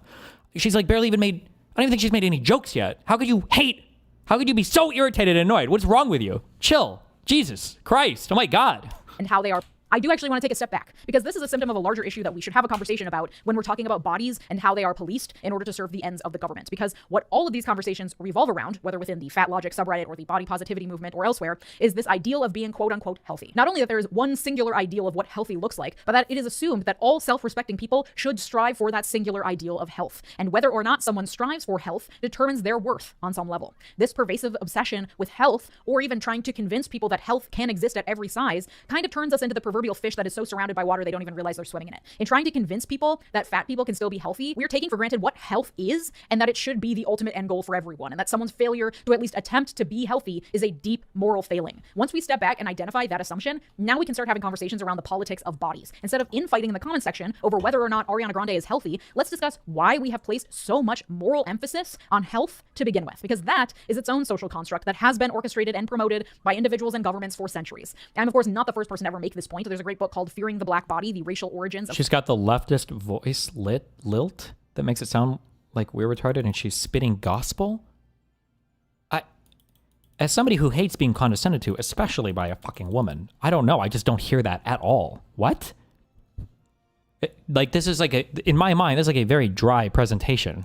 Speaker 13: She's like barely even made, I don't even think she's made any jokes yet. How could you hate? How could you be so irritated and annoyed? What's wrong with you? Chill. Jesus Christ. Oh my God.
Speaker 3: And how they are. I do actually want to take a step back, because this is a symptom of a larger issue that we should have a conversation about when we're talking about bodies and how they are policed in order to serve the ends of the government. Because what all of these conversations revolve around, whether within the Fat Logic subreddit or the body positivity movement or elsewhere, is this ideal of being quote unquote healthy. Not only that there is one singular ideal of what healthy looks like, but that it is assumed that all self-respecting people should strive for that singular ideal of health. And whether or not someone strives for health determines their worth on some level. This pervasive obsession with health, or even trying to convince people that health can exist at every size, kind of turns us into the proverbial fish that is so surrounded by water they don't even realize they're swimming in it. In trying to convince people that fat people can still be healthy, we're taking for granted what health is, and that it should be the ultimate end goal for everyone, and that someone's failure to at least attempt to be healthy is a deep moral failing. Once we step back and identify that assumption, now we can start having conversations around the politics of bodies. Instead of infighting in the comment section over whether or not Ariana Grande is healthy, let's discuss why we have placed so much moral emphasis on health to begin with, because that is its own social construct that has been orchestrated and promoted by individuals and governments for centuries. I'm of course not the first person to ever make this point. There's a great book called Fearing the Black Body, the racial origins of—
Speaker 13: She's got the leftist voice lilt that makes it sound like we're retarded, and she's spitting gospel. As somebody who hates being condescended to, especially by a fucking woman, I don't know. I just don't hear that at all. What? This is like in my mind, this is like a very dry presentation.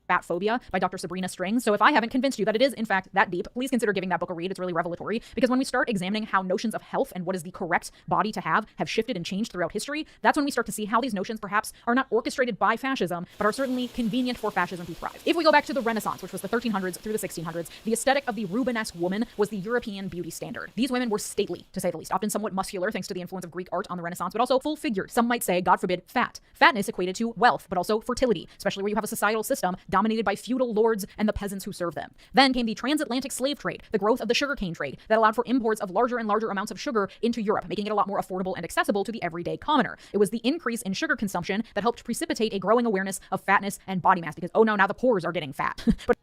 Speaker 3: Fat Phobia by Dr. Sabrina Strings. So if I haven't convinced you that it is, in fact, that deep, please consider giving that book a read. It's really revelatory, because when we start examining how notions of health and what is the correct body to have shifted and changed throughout history, that's when we start to see how these notions perhaps are not orchestrated by fascism, but are certainly convenient for fascism to thrive. If we go back to the Renaissance, which was the 1300s through the 1600s, the aesthetic of the Rubenesque woman was the European beauty standard. These women were stately, to say the least, often somewhat muscular thanks to the influence of Greek art on the Renaissance, but also full-figured. Some might say, God forbid, fat. Fatness equated to wealth, but also fertility, especially where you have a societal system dominated by feudal lords and the peasants who serve them. Then came the transatlantic slave trade, the growth of the sugarcane trade that allowed for imports of larger and larger amounts of sugar into Europe, making it a lot more affordable and accessible to the everyday commoner. It was the increase in sugar consumption that helped precipitate a growing awareness of fatness and body mass, because, oh no, now the pores are getting fat. But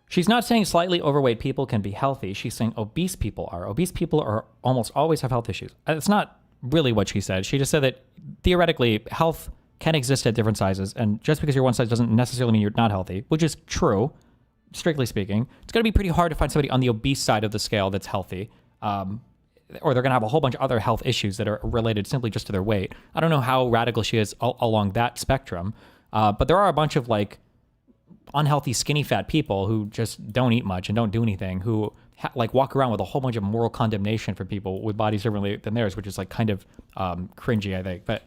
Speaker 13: she's not saying slightly overweight people can be healthy. She's saying obese people are. Obese people are almost always have health issues. It's not really what she said. She just said that theoretically health can exist at different sizes, and just because you're one size doesn't necessarily mean you're not healthy, which is true. strictly speaking, it's going to be pretty hard to find somebody on the obese side of the scale that's healthy. Or they're going to have a whole bunch of other health issues that are related simply just to their weight. I don't know how radical she is along that spectrum, but there are a bunch of like unhealthy, skinny fat people who just don't eat much and don't do anything, who like walk around with a whole bunch of moral condemnation for people with bodies differently than theirs, which is like kind of cringy, I think. But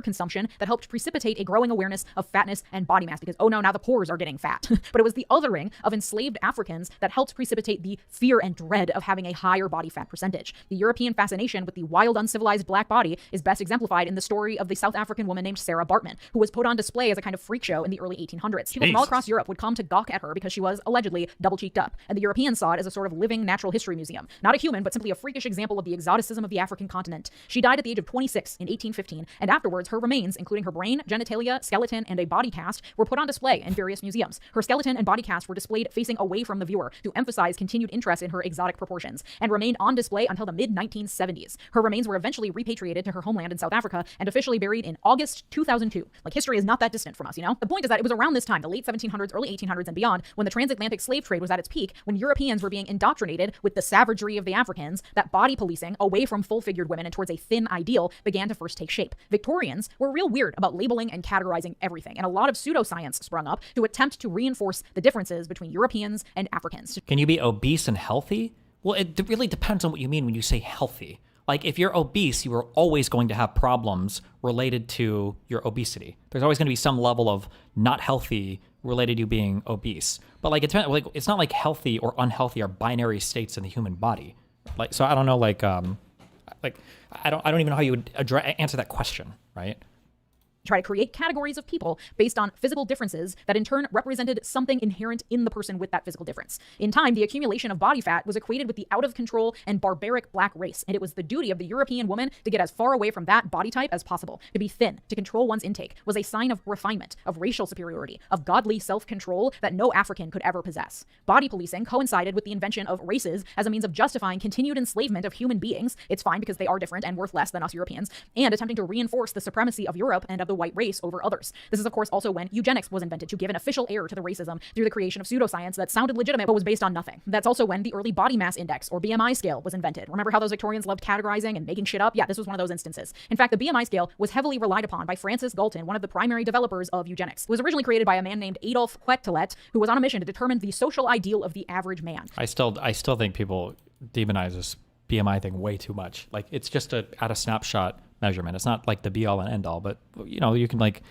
Speaker 3: consumption that helped precipitate a growing awareness of fatness and body mass because, oh no, now the poors are getting fat. But it was the othering of enslaved Africans that helped precipitate the fear and dread of having a higher body fat percentage. The European fascination with the wild, uncivilized black body is best exemplified in the story of the South African woman named Sarah Bartman, who was put on display as a kind of freak show in the early 1800s. People from all across Europe would come to gawk at her because she was allegedly double-cheeked up, and the Europeans saw it as a sort of living natural history museum. Not a human, but simply a freakish example of the exoticism of the African continent. She died at the age of 26 in 1815, and afterwards her remains, including her brain, genitalia, skeleton, and a body cast, were put on display in various museums. Her skeleton and body cast were displayed facing away from the viewer to emphasize continued interest in her exotic proportions, and remained on display until the mid-1970s. Her remains were eventually repatriated to her homeland in South Africa and officially buried in August 2002. Like, history is not that distant from us, you know? The point is that it was around this time, the late 1700s, early 1800s, and beyond, when the transatlantic slave trade was at its peak, when Europeans were being indoctrinated with the savagery of the Africans, that body policing away from full-figured women and towards a thin ideal began to first take shape. Victorians were real weird about labeling and categorizing everything, and a lot of pseudoscience sprung up to attempt to reinforce the differences between Europeans and Africans.
Speaker 13: can you be obese and healthy? Well, it really depends on what you mean when you say healthy. Like, if you're obese, you are always going to have problems related to your obesity. There's always going to be some level of not healthy related to you being obese. But like, it's not like healthy or unhealthy are binary states in the human body. Like, so I don't know, like I don't even know how you would answer that question, right?
Speaker 3: Try to create categories of people based on physical differences that in turn represented something inherent in the person with that physical difference. In time, the accumulation of body fat was equated with the out-of-control and barbaric black race, and it was the duty of the European woman to get as far away from that body type as possible. To be thin, to control one's intake, was a sign of refinement, of racial superiority, of godly self-control that no African could ever possess. Body policing coincided with the invention of races as a means of justifying continued enslavement of human beings. It's fine because they are different and worth less than us Europeans, and attempting to reinforce the supremacy of Europe and of the white race over others. This is, of course, also when eugenics was invented to give an official air to the racism through the creation of pseudoscience that sounded legitimate but was based on nothing. That's also when the early body mass index, or BMI scale, was invented. Remember how those Victorians loved categorizing and making shit up? Yeah, this was one of those instances. In fact, the BMI scale was heavily relied upon by Francis Galton, one of the primary developers of eugenics. It was originally created by a man named Adolf Quetelet, who was on a mission to determine the social ideal of the average man.
Speaker 13: I still think people demonize this BMI thing way too much. Like, it's just at a snapshot measurement. It's not like the be all and end all, but you know, you can make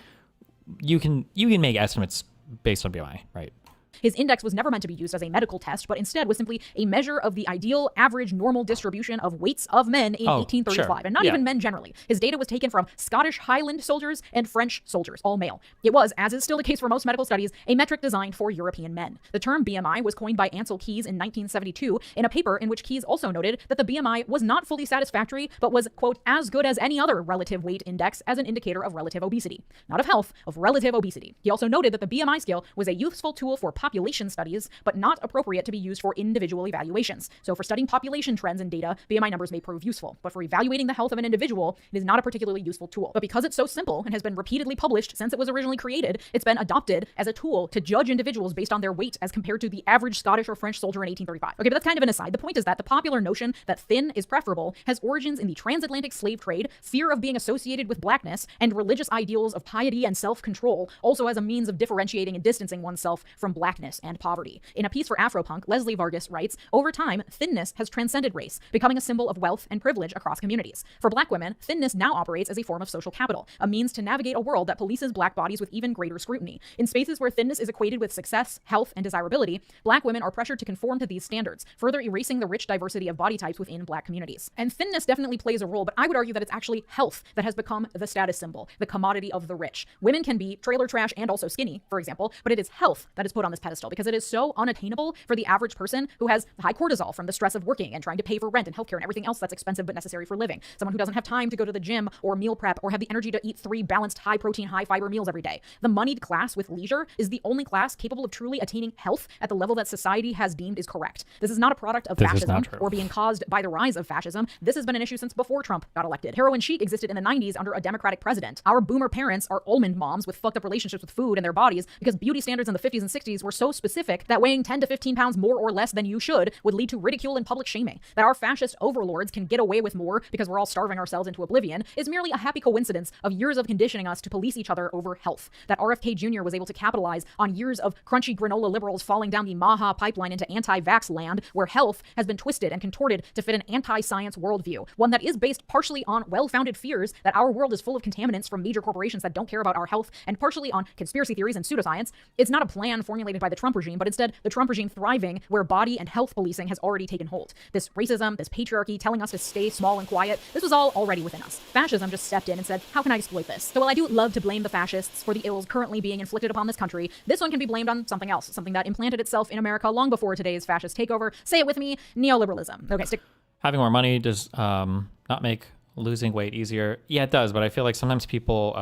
Speaker 13: estimates based on BMI, right?
Speaker 3: His index was never meant to be used as a medical test, but instead was simply a measure of the ideal, average, normal distribution of weights of men in 1835,
Speaker 13: sure.
Speaker 3: and not even men generally. His data was taken from Scottish Highland soldiers and French soldiers, all male. It was, as is still the case for most medical studies, a metric designed for European men. The term BMI was coined by Ansel Keys in 1972 in a paper in which Keys also noted that the BMI was not fully satisfactory, but was, quote, as good as any other relative weight index as an indicator of relative obesity. Not of health, of relative obesity. He also noted that the BMI scale was a useful tool for population studies, but not appropriate to be used for individual evaluations. So for studying population trends and data, BMI numbers may prove useful, but for evaluating the health of an individual, it is not a particularly useful tool. But because it's so simple and has been repeatedly published since it was originally created, it's been adopted as a tool to judge individuals based on their weight as compared to the average Scottish or French soldier in 1835. Okay, but that's kind of an aside. The point is that the popular notion that thin is preferable has origins in the transatlantic slave trade, fear of being associated with blackness, and religious ideals of piety and self-control, also as a means of differentiating and distancing oneself from blackness and poverty. In a piece for Afropunk, Leslie Vargas writes, over time, thinness has transcended race, becoming a symbol of wealth and privilege across communities. For black women, thinness now operates as a form of social capital, a means to navigate a world that polices black bodies with even greater scrutiny. In spaces where thinness is equated with success, health, and desirability, black women are pressured to conform to these standards, further erasing the rich diversity of body types within black communities. And thinness definitely plays a role, but I would argue that it's actually health that has become the status symbol, the commodity of the rich. Women can be trailer trash and also skinny, for example, but it is health that is put on this pedestal because it is so unattainable for the average person who has high cortisol from the stress of working and trying to pay for rent and healthcare and everything else that's expensive but necessary for living. Someone who doesn't have time to go to the gym or meal prep or have the energy to eat 3 balanced, high protein, high fiber meals every day. The moneyed class with leisure is the only class capable of truly attaining health at the level that society has deemed is correct. This is not a product of fascism or being caused by the rise of fascism. This has been an issue since before Trump got elected. Heroin chic existed in the 90s under a Democratic president. Our boomer parents are almond moms with fucked up relationships with food and their bodies because beauty standards in the 50s and 60s were so specific that weighing 10 to 15 pounds more or less than you should would lead to ridicule and public shaming. That our fascist overlords can get away with more because we're all starving ourselves into oblivion is merely a happy coincidence of years of conditioning us to police each other over health. That RFK Jr. was able to capitalize on years of crunchy granola liberals falling down the Maha pipeline into anti-vax land, where health has been twisted and contorted to fit an anti-science worldview, one that is based partially on well-founded fears that our world is full of contaminants from major corporations that don't care about our health, and partially on conspiracy theories and pseudoscience. It's not a plan formulated by the Trump regime, but instead the Trump regime thriving where body and health policing has already taken hold. This racism, this patriarchy telling us to stay small and quiet, this was all already within us. Fascism just stepped in and said, how can I exploit this? So while I do love to blame the fascists for the ills currently being inflicted upon this country, this one can be blamed on something else, something that implanted itself in America long before today's fascist takeover. Say it with me, neoliberalism. Okay, stick.
Speaker 13: Having more money does not make losing weight easier. Yeah, it does, but I feel like sometimes people,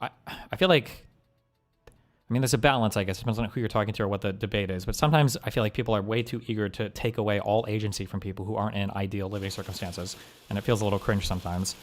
Speaker 13: I feel like, I mean, there's a balance, I guess. It depends on who you're talking to or what the debate is. But sometimes I feel like people are way too eager to take away all agency from people who aren't in ideal living circumstances. And it feels a little cringe sometimes.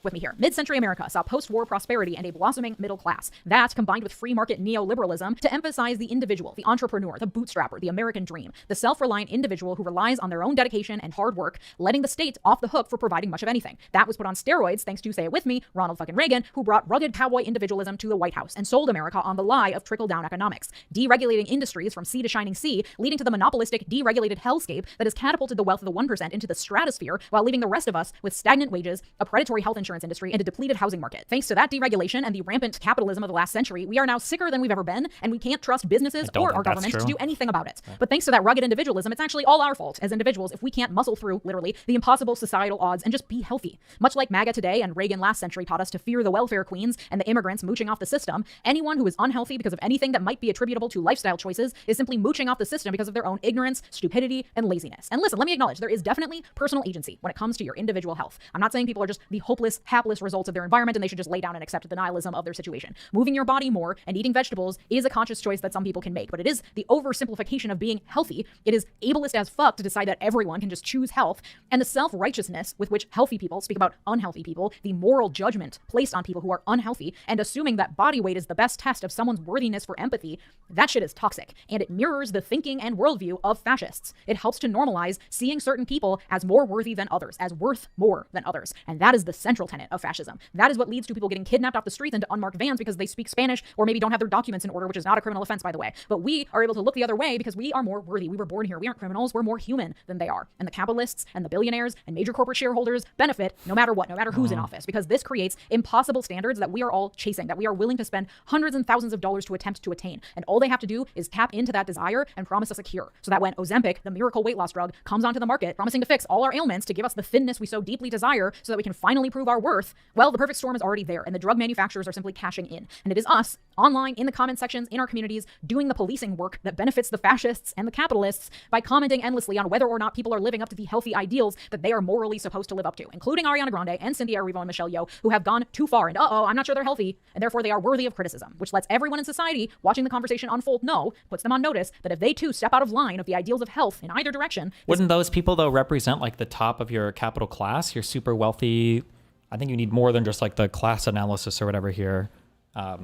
Speaker 3: With me here. Mid-century America saw post-war prosperity and a blossoming middle class. That, combined with free market neoliberalism, to emphasize the individual, the entrepreneur, the bootstrapper, the American dream, the self-reliant individual who relies on their own dedication and hard work, letting the state off the hook for providing much of anything. That was put on steroids thanks to, say it with me, Ronald fucking Reagan, who brought rugged cowboy individualism to the White House and sold America on the lie of trickle-down economics, deregulating industries from sea to shining sea, leading to the monopolistic, deregulated hellscape that has catapulted the wealth of the 1% into the stratosphere while leaving the rest of us with stagnant wages, a predatory health insurance industry, and a depleted housing market. Thanks to that deregulation and the rampant capitalism of the last century, we are now sicker than we've ever been, and we can't trust businesses or our government to do anything about it. But thanks to that rugged individualism, it's actually all our fault as individuals if we can't muscle through, literally, the impossible societal odds and just be healthy. Much like MAGA today and Reagan last century taught us to fear the welfare queens and the immigrants mooching off the system, anyone who is unhealthy because of anything that might be attributable to lifestyle choices is simply mooching off the system because of their own ignorance, stupidity, and laziness. And listen, let me acknowledge, there is definitely personal agency when it comes to your individual health. I'm not saying people are just the hopeless, hapless results of their environment and they should just lay down and accept the nihilism of their situation. Moving your body more and eating vegetables is a conscious choice that some people can make, but it is the oversimplification of being healthy. It is ableist as fuck to decide that everyone can just choose health, and the self-righteousness with which healthy people speak about unhealthy people, the moral judgment placed on people who are unhealthy, and assuming that body weight is the best test of someone's worthiness for empathy, that shit is toxic, and it mirrors the thinking and worldview of fascists. It helps to normalize seeing certain people as more worthy than others, as worth more than others, and that is the central tenet of fascism. That is what leads to people getting kidnapped off the streets into unmarked vans because they speak Spanish or maybe don't have their documents in order, which is not a criminal offense, by the way. But we are able to look the other way because we are more worthy. We were born here. We aren't criminals. We're more human than they are. And the capitalists and the billionaires and major corporate shareholders benefit no matter what, no matter who's in office, because this creates impossible standards that we are all chasing, that we are willing to spend hundreds and thousands of dollars to attempt to attain. And all they have to do is tap into that desire and promise us a cure. So that when Ozempic, the miracle weight loss drug, comes onto the market, promising to fix all our ailments, to give us the thinness we so deeply desire so that we can finally prove our worth, well, the perfect storm is already there, and the drug manufacturers are simply cashing in. And it is us, online, in the comment sections, in our communities, doing the policing work that benefits the fascists and the capitalists by commenting endlessly on whether or not people are living up to the healthy ideals that they are morally supposed to live up to, including Ariana Grande and Cynthia Erivo and Michelle Yeoh, who have gone too far, and I'm not sure they're healthy, and therefore they are worthy of criticism, which lets everyone in society watching the conversation unfold know, puts them on notice, that if they too step out of line of the ideals of health in either direction...
Speaker 13: Wouldn't those people, though, represent like the top of your capital class? You're super wealthy. I think you need more than just like the class analysis or whatever here. I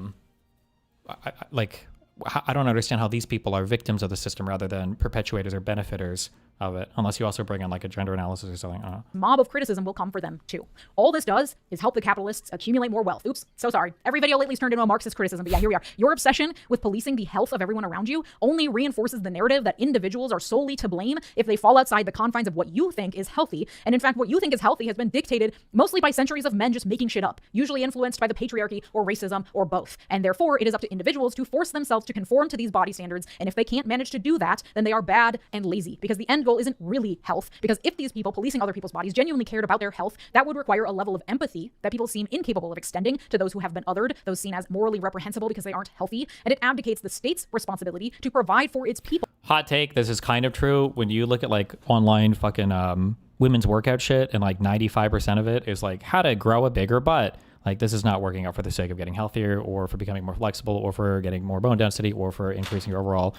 Speaker 13: don't understand how these people are victims of the system rather than perpetuators or benefiters of it, unless you also bring in like a gender analysis or something. I don't know.
Speaker 3: Mob of criticism will come for them too. All this does is help the capitalists accumulate more wealth. Oops, so sorry. Every video lately's turned into a Marxist criticism, but yeah, here we are. Your obsession with policing the health of everyone around you only reinforces the narrative that individuals are solely to blame if they fall outside the confines of what you think is healthy. And in fact, what you think is healthy has been dictated mostly by centuries of men just making shit up, usually influenced by the patriarchy or racism or both. And therefore, it is up to individuals to force themselves to conform to these body standards. And if they can't manage to do that, then they are bad and lazy, because the end goal isn't really health. Because if these people policing other people's bodies genuinely cared about their health, that would require a level of empathy that people seem incapable of extending to those who have been othered, those seen as morally reprehensible because they aren't healthy. And it abdicates the state's responsibility to provide for its people.
Speaker 13: Hot take, this is kind of true. When you look at like online fucking women's workout shit, and like 95% of it is like how to grow a bigger butt. Like, this is not working out for the sake of getting healthier or for becoming more flexible or for getting more bone density or for increasing your overall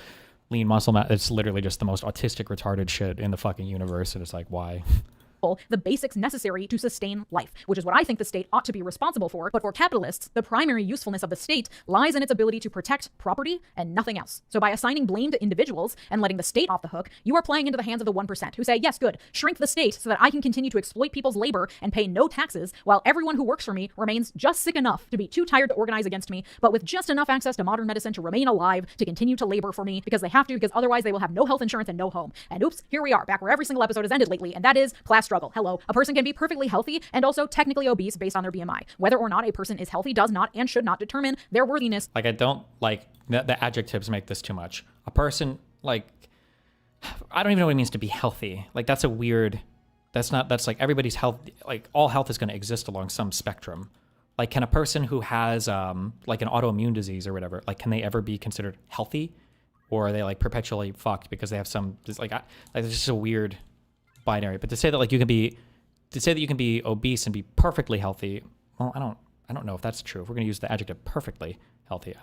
Speaker 13: lean muscle mass. It's literally just the most autistic, retarded shit in the fucking universe. And it's like, why?
Speaker 3: the basics necessary to sustain life, which is what I think the state ought to be responsible for. But for capitalists, the primary usefulness of the state lies in its ability to protect property and nothing else. So by assigning blame to individuals and letting the state off the hook, you are playing into the hands of the 1% who say, yes, good, shrink the state so that I can continue to exploit people's labor and pay no taxes while everyone who works for me remains just sick enough to be too tired to organize against me, but with just enough access to modern medicine to remain alive, to continue to labor for me because they have to, because otherwise they will have no health insurance and no home. And oops, here we are, back where every single episode has ended lately, and that is class struggle. Hello. A person can be perfectly healthy and also technically obese based on their BMI. Whether or not a person is healthy does not and should not determine their worthiness.
Speaker 1: Like, I don't like the adjectives make this too much. A person, like, I don't even know what it means to be healthy. Like, that's a weird, that's like everybody's health, like all health is going to exist along some spectrum. Like, can a person who has like an autoimmune disease or whatever, like, can they ever be considered healthy? Or are they like perpetually fucked because they have some, like it's just a weird binary. But to say that like you can be obese and be perfectly healthy, well, I don't know if that's true. If we're going to use the adjective perfectly healthy,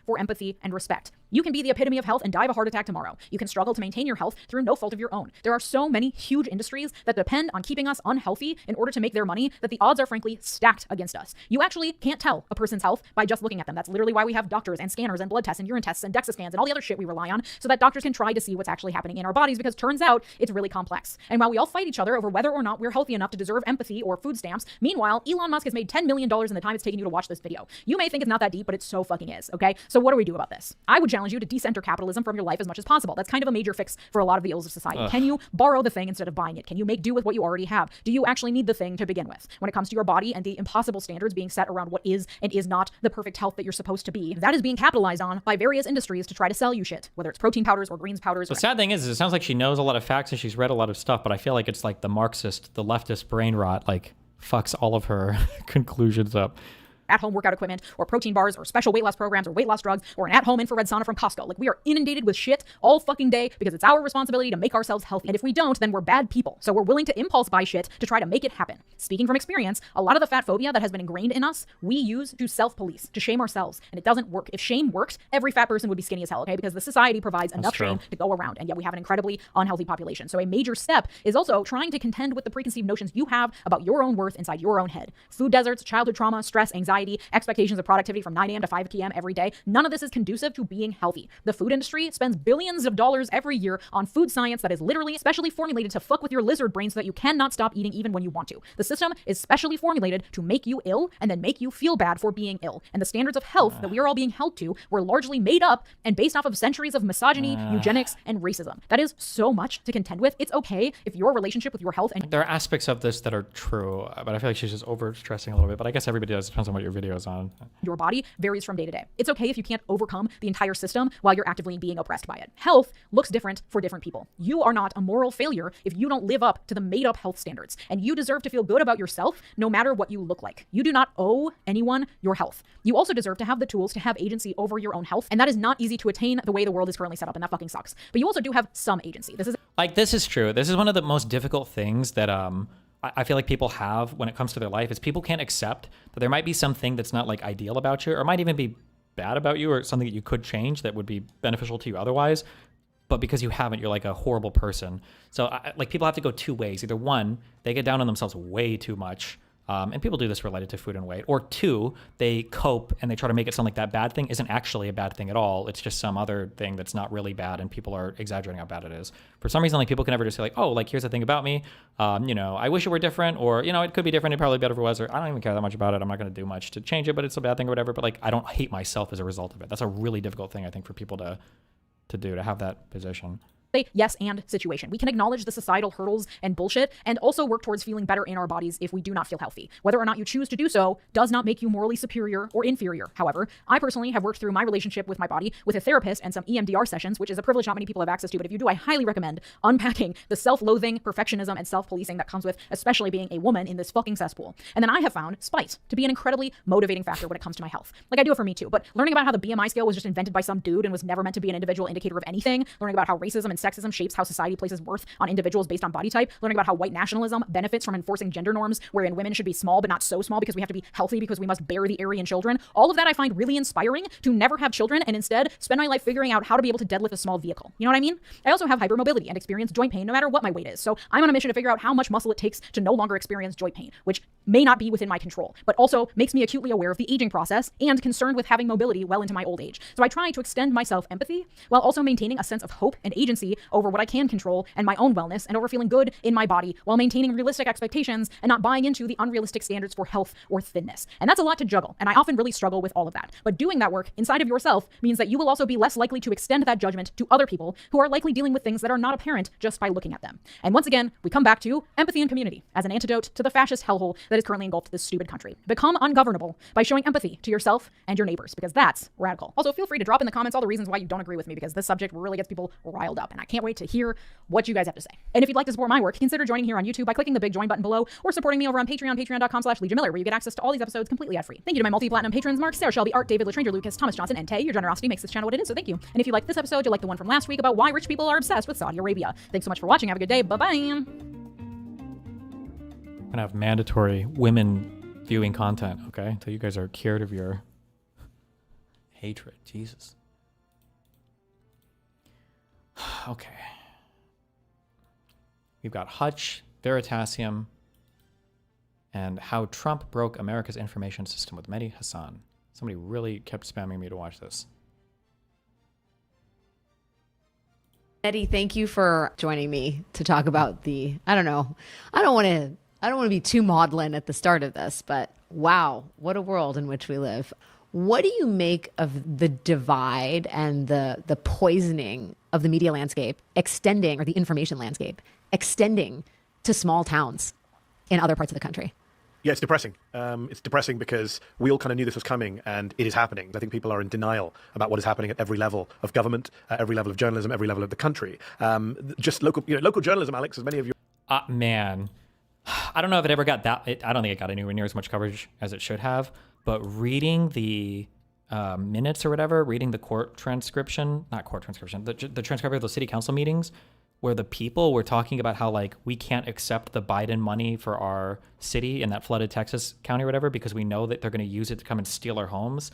Speaker 3: for empathy and respect. You can be the epitome of health and die of a heart attack tomorrow. You can struggle to maintain your health through no fault of your own. There are so many huge industries that depend on keeping us unhealthy in order to make their money that the odds are frankly stacked against us. You actually can't tell a person's health by just looking at them. That's literally why we have doctors and scanners and blood tests and urine tests and DEXA scans and all the other shit we rely on so that doctors can try to see what's actually happening in our bodies, because turns out it's really complex. And while we all fight each other over whether or not we're healthy enough to deserve empathy or food stamps, meanwhile, Elon Musk has made $10 million in the time it's taken you to watch this video. You may think it's not that deep, but it so fucking is, okay? So what do we do about this? I would challenge you to decenter capitalism from your life as much as possible. That's kind of a major fix for a lot of the ills of society.
Speaker 1: Ugh.
Speaker 3: Can you borrow the thing instead of buying it? Can you make do with what you already have? Do you actually need the thing to begin with? When it comes to your body and the impossible standards being set around what is and is not the perfect health that you're supposed to be, that is being capitalized on by various industries to try to sell you shit, whether it's protein powders or greens powders.
Speaker 1: The sad thing is it sounds like she knows a lot of facts and she's read a lot of stuff, but I feel like it's like the Marxist, the leftist brain rot, like fucks all of her conclusions up.
Speaker 3: At-home workout equipment or protein bars or special weight loss programs or weight loss drugs or an at-home infrared sauna from Costco. Like, we are inundated with shit all fucking day because it's our responsibility to make ourselves healthy. And if we don't, then we're bad people. So we're willing to impulse buy shit to try to make it happen. Speaking from experience, a lot of the fat phobia that has been ingrained in us, we use to self-police, to shame ourselves. And it doesn't work. If shame worked, every fat person would be skinny as hell, okay? Because the society provides enough shame to go around. And yet we have an incredibly unhealthy population. So a major step is also trying to contend with the preconceived notions you have about your own worth inside your own head. Food deserts, childhood trauma, stress, anxiety, expectations of productivity from 9 a.m. to 5 p.m. every day. None of this is conducive to being healthy. The food industry spends billions of dollars every year on food science that is literally specially formulated to fuck with your lizard brain so that you cannot stop eating even when you want to. The system is specially formulated to make you ill and then make you feel bad for being ill. And the standards of health that we are all being held to were largely made up and based off of centuries of misogyny, eugenics, and racism. That is so much to contend with. It's okay if your relationship with your health and
Speaker 1: there are aspects of this that are true, but I feel like she's just over stressing a little bit. But I guess everybody does. Depends on what your video is on.
Speaker 3: your body varies from day to day. It's okay if you can't overcome the entire system while you're actively being oppressed by it. Health looks different for different people. You are not a moral failure if you don't live up to the made up health standards, and you deserve to feel good about yourself no matter what you look like. You do not owe anyone your health. You also deserve to have the tools to have agency over your own health, and that is not easy to attain the way the world is currently set up, and that fucking sucks. But you also do have some agency. This is true. This is one of the most difficult things that I feel like people have when it comes to their life, is people can't accept that there might be something that's not like ideal about you, or might even be bad about you, or something that you could change that would be beneficial to you otherwise. But because you haven't, you're like a horrible person. So like people have to go two ways. Either one, they get down on themselves way too much. And people do this related to food and weight. Or two, they cope and they try to make it sound like that bad thing isn't actually a bad thing at all. It's just some other thing that's not really bad, and people are exaggerating how bad it is. For some reason, like people can never just say like, oh, like here's the thing about me. I wish it were different, or it could be different. It'd probably be better if it was, or I don't even care that much about it. I'm not going to do much to change it, but it's a bad thing or whatever. But like, I don't hate myself as a result of it. That's a really difficult thing, I think, for people to do, to have that position. yes and situation. We can acknowledge the societal hurdles and bullshit and also work towards feeling better in our bodies if we do not feel healthy. Whether or not you choose to do so does not make you morally superior or inferior. However, I personally have worked through my relationship with my body with a therapist and some EMDR sessions, which is a privilege not many people have access to, but if you do, I highly recommend unpacking the self-loathing, perfectionism, and self-policing that comes with especially being a woman in this fucking cesspool. And then I have found spite to be an incredibly motivating factor when it comes to my health. Like, I do it for me too, but learning about how the BMI scale was just invented by some dude and was never meant to be an individual indicator of anything, learning about how racism and sexism shapes how society places worth on individuals based on body type, learning about how white nationalism benefits from enforcing gender norms wherein women should be small but not so small because we have to be healthy because we must bear the Aryan children. All of that I find really inspiring to never have children and instead spend my life figuring out how to be able to deadlift a small vehicle. You know what I mean? I also have hypermobility and experience joint pain no matter what my weight is. So I'm on a mission to figure out how much muscle it takes to no longer experience joint pain, which may not be within my control, but also makes me acutely aware of the aging process and concerned with having mobility well into my old age. So I try to extend my self-empathy while also maintaining a sense of hope and agency over what I can control and my own wellness and over feeling good in my body while maintaining realistic expectations and not buying into the unrealistic standards for health or thinness. And that's a lot to juggle, and I often really struggle with all of that. But doing that work inside of yourself means that you will also be less likely to extend that judgment to other people who are likely dealing with things that are not apparent just by looking at them. And once again, we come back to empathy and community as an antidote to the fascist hellhole that is currently engulfed this stupid country. Become ungovernable by showing empathy to yourself and your neighbors, because that's radical. Also, feel free to drop in the comments all the reasons why you don't agree with me, because this subject really gets people riled up, and I can't wait to hear what you guys have to say. And if you'd like to support my work, consider joining here on YouTube by clicking the big join button below, or supporting me over on Patreon, patreon.com/Legion Miller, where you get access to all these episodes completely ad-free. Thank you to my multi-platinum patrons, Mark, Sarah Shelby, Art, David, Latranger, Lucas, Thomas Johnson, and Tay. Your generosity makes this channel what it is, so thank you. And if you like this episode, you'll like the one from last week about why rich people are obsessed with Saudi Arabia. Thanks so much for watching. Have a good day. Bye-bye.
Speaker 13: Gonna have mandatory women viewing content, okay? Until you guys are cured of your hatred. Jesus. Okay. We've got Hutch, Veritasium, and how Trump broke America's information system with Mehdi Hassan. Somebody really kept spamming me to watch this.
Speaker 9: Eddie, thank you for joining me to talk about the, I don't want to be too maudlin at the start of this, but wow, what a world in which we live. What do you make of the divide and the poisoning of the media landscape extending, or the information landscape extending to small towns in other parts of the country?
Speaker 16: Yeah, it's depressing. It's depressing because we all kind of knew this was coming, and it is happening. I think people are in denial about what is happening at every level of government, every level of journalism, every level of the country. Just local journalism, Alex, as many of you.
Speaker 13: Man, I don't know if it ever got that. I don't think it got anywhere near as much coverage as it should have. But reading the minutes or whatever, reading the court transcription, not court transcription, the transcript of the city council meetings, where the people were talking about how, like, we can't accept the Biden money for our city in that flooded Texas county or whatever because we know that they're going to use it to come and steal our homes.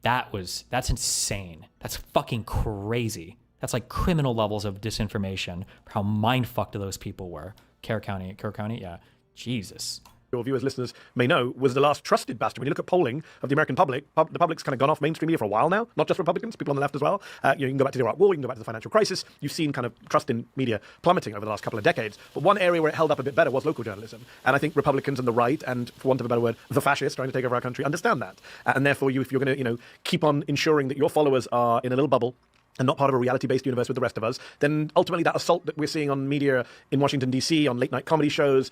Speaker 13: That's insane. That's fucking crazy. That's like criminal levels of disinformation for how mind-fucked those people were. Kerr County, yeah. Jesus.
Speaker 16: Your viewers, listeners may know, was the last trusted bastion. When you look at polling of the American public, the public's kind of gone off mainstream media for a while now, not just Republicans, people on the left as well. You can go back to the Iraq War, you can go back to the financial crisis. You've seen kind of trust in media plummeting over the last couple of decades. But one area where it held up a bit better was local journalism. And I think Republicans and the right, and for want of a better word, the fascists trying to take over our country, understand that. And therefore, if you're going to keep on ensuring that your followers are in a little bubble, and not part of a reality-based universe with the rest of us, then ultimately that assault that we're seeing on media in Washington, D.C., on late-night comedy shows,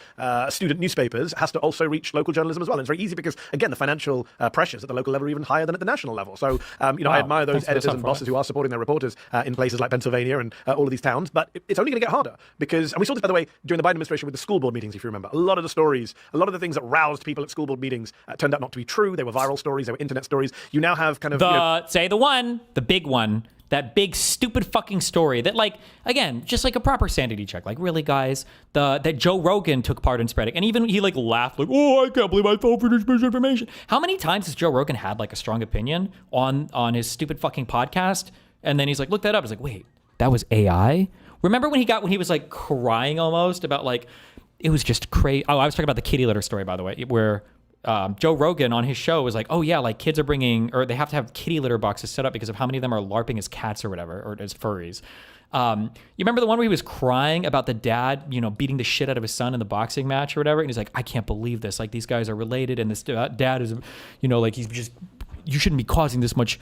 Speaker 16: student newspapers, has to also reach local journalism as well. And it's very easy because, again, the financial pressures at the local level are even higher than at the national level. So, I admire those editors and bosses who are supporting their reporters in places like Pennsylvania and all of these towns. But it's only going to get harder because, and we saw this, by the way, during the Biden administration with the school board meetings, if you remember. A lot of the stories, a lot of the things that roused people at school board meetings turned out not to be true. They were viral stories. They were internet stories. You now have kind of...
Speaker 13: Say the big one. That big stupid fucking story that, like, again, just like a proper sanity check. Like, really, guys, that Joe Rogan took part in spreading. And even he, like, laughed, like, oh, I can't believe I fell for this misinformation. How many times has Joe Rogan had, like, a strong opinion on his stupid fucking podcast? And then he's like, look that up. It's like, wait, that was AI? Remember when he was, like, crying almost about, like, it was just crazy. Oh, I was talking about the kitty litter story, by the way, where... Joe Rogan on his show was like, oh yeah, like kids are bringing, or they have to have kitty litter boxes set up because of how many of them are LARPing as cats or whatever, or as furries. You remember the one where he was crying about the dad, beating the shit out of his son in the boxing match or whatever? And he's like, I can't believe this. Like, these guys are related, and this dad is, like, he's just, you shouldn't be causing this much,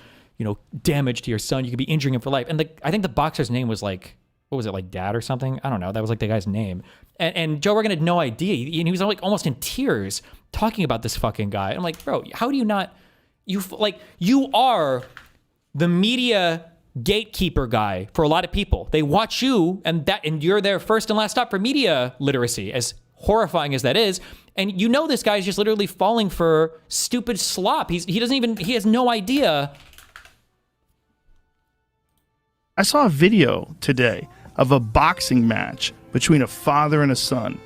Speaker 13: damage to your son. You could be injuring him for life. And I think the boxer's name was like, what was it, like Dad or something? I don't know. That was like the guy's name. And Joe Rogan had no idea. And he was like almost in tears talking about this fucking guy. I'm like, bro, how do you not, you are the media gatekeeper guy for a lot of people. They watch you and you're their first and last stop for media literacy, as horrifying as that is. And this guy's just literally falling for stupid slop. He has no idea.
Speaker 17: I saw a video today
Speaker 8: of a boxing match between a father and a son.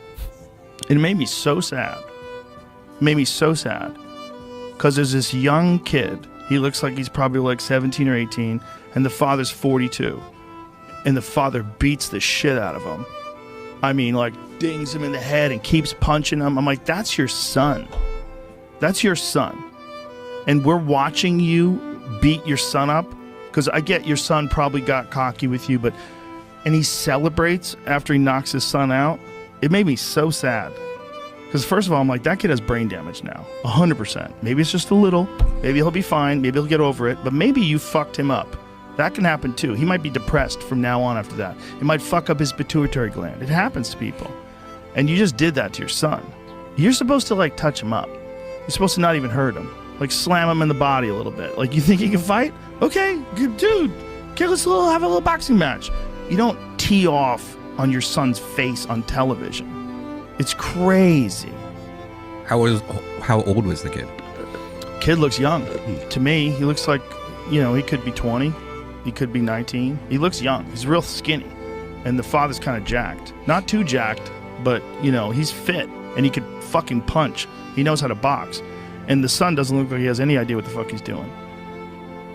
Speaker 8: It made me so sad. It made me so sad. Because there's this young kid. He looks like he's probably like 17 or 18. And the father's 42. And the father beats the shit out of him. I mean, like, dings him in the head and keeps punching him. I'm like, that's your son. That's your son. And we're watching you beat your son up. Because I get your son probably got cocky with you, and he celebrates after he knocks his son out. It made me so sad. Because first of all, I'm like, that kid has brain damage now. 100%. Maybe it's just a little. Maybe he'll be fine. Maybe he'll get over it. But maybe you fucked him up. That can happen too. He might be depressed from now on after that. It might fuck up his pituitary gland. It happens to people. And you just did that to your son. You're supposed to like touch him up. You're supposed to not even hurt him. Like slam him in the body a little bit. Like, you think he can fight? Okay, good dude. Okay, let's have a little boxing match. You don't tee off on your son's face on television. It's crazy.
Speaker 10: How old was the kid?
Speaker 8: Kid looks young. To me, he looks like, he could be 20. He could be 19. He looks young. He's real skinny. And the father's kind of jacked. Not too jacked, but, he's fit. And he could fucking punch. He knows how to box. And the son doesn't look like he has any idea what the fuck he's doing.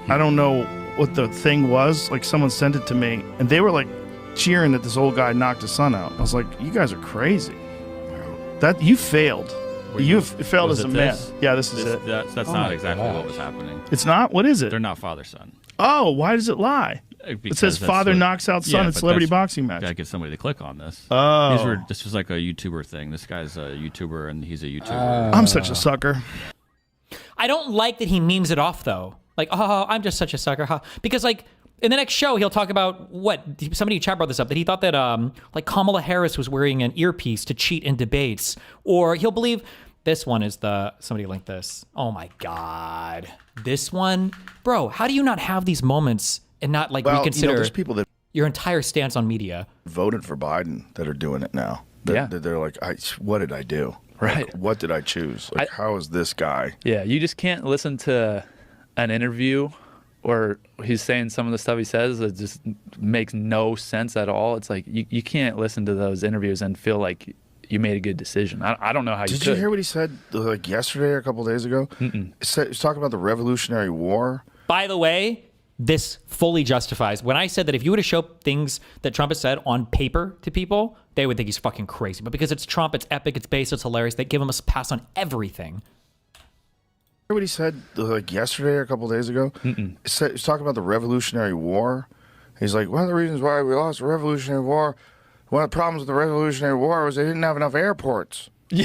Speaker 8: I don't know what the thing was. Like, someone sent it to me, and they were like cheering that this old guy knocked his son out. I was like, you guys are crazy. That you failed. You failed as a man. Yeah, this is it.
Speaker 17: That's not exactly what was happening.
Speaker 8: It's not? What is it?
Speaker 17: They're not father-son.
Speaker 8: Oh, why does it lie?
Speaker 17: Because
Speaker 8: it says father knocks out son at celebrity boxing match.
Speaker 17: Gotta get somebody to click on this.
Speaker 8: Oh.
Speaker 17: This was like a YouTuber thing. This guy's a YouTuber, and he's a YouTuber.
Speaker 8: I'm such a sucker.
Speaker 1: I don't like that he memes it off, though. Like, oh, I'm just such a sucker. Huh? Because, like, in the next show, he'll talk about somebody in chat brought this up, that he thought that like Kamala Harris was wearing an earpiece to cheat in debates, or he'll believe this one is somebody linked this. Oh my God, this one, bro. How do you not have these moments and not like reconsider
Speaker 24: there's people that
Speaker 1: your entire stance on media?
Speaker 24: Voted for Biden that are doing it now. They're like, what did I do?
Speaker 25: Right.
Speaker 24: Like, what did I choose? Like, how is this guy?
Speaker 25: Yeah, you just can't listen to an interview or he's saying some of the stuff he says that just makes no sense at all. It's like you can't listen to those interviews and feel like you made a good decision. I don't know how you could.
Speaker 24: Did you hear what he said like yesterday or a couple days ago? He was talking about the Revolutionary War.
Speaker 1: By the way, this fully justifies. When I said that if you were to show things that Trump has said on paper to people, they would think he's fucking crazy. But because it's Trump, it's epic, it's based, it's hilarious, they give him a pass on everything.
Speaker 24: What he said like yesterday or a couple days ago? He was talking about the Revolutionary War. He's like, one of the reasons why we lost the Revolutionary War, one of the problems with the Revolutionary War was they didn't have enough airports. Yeah.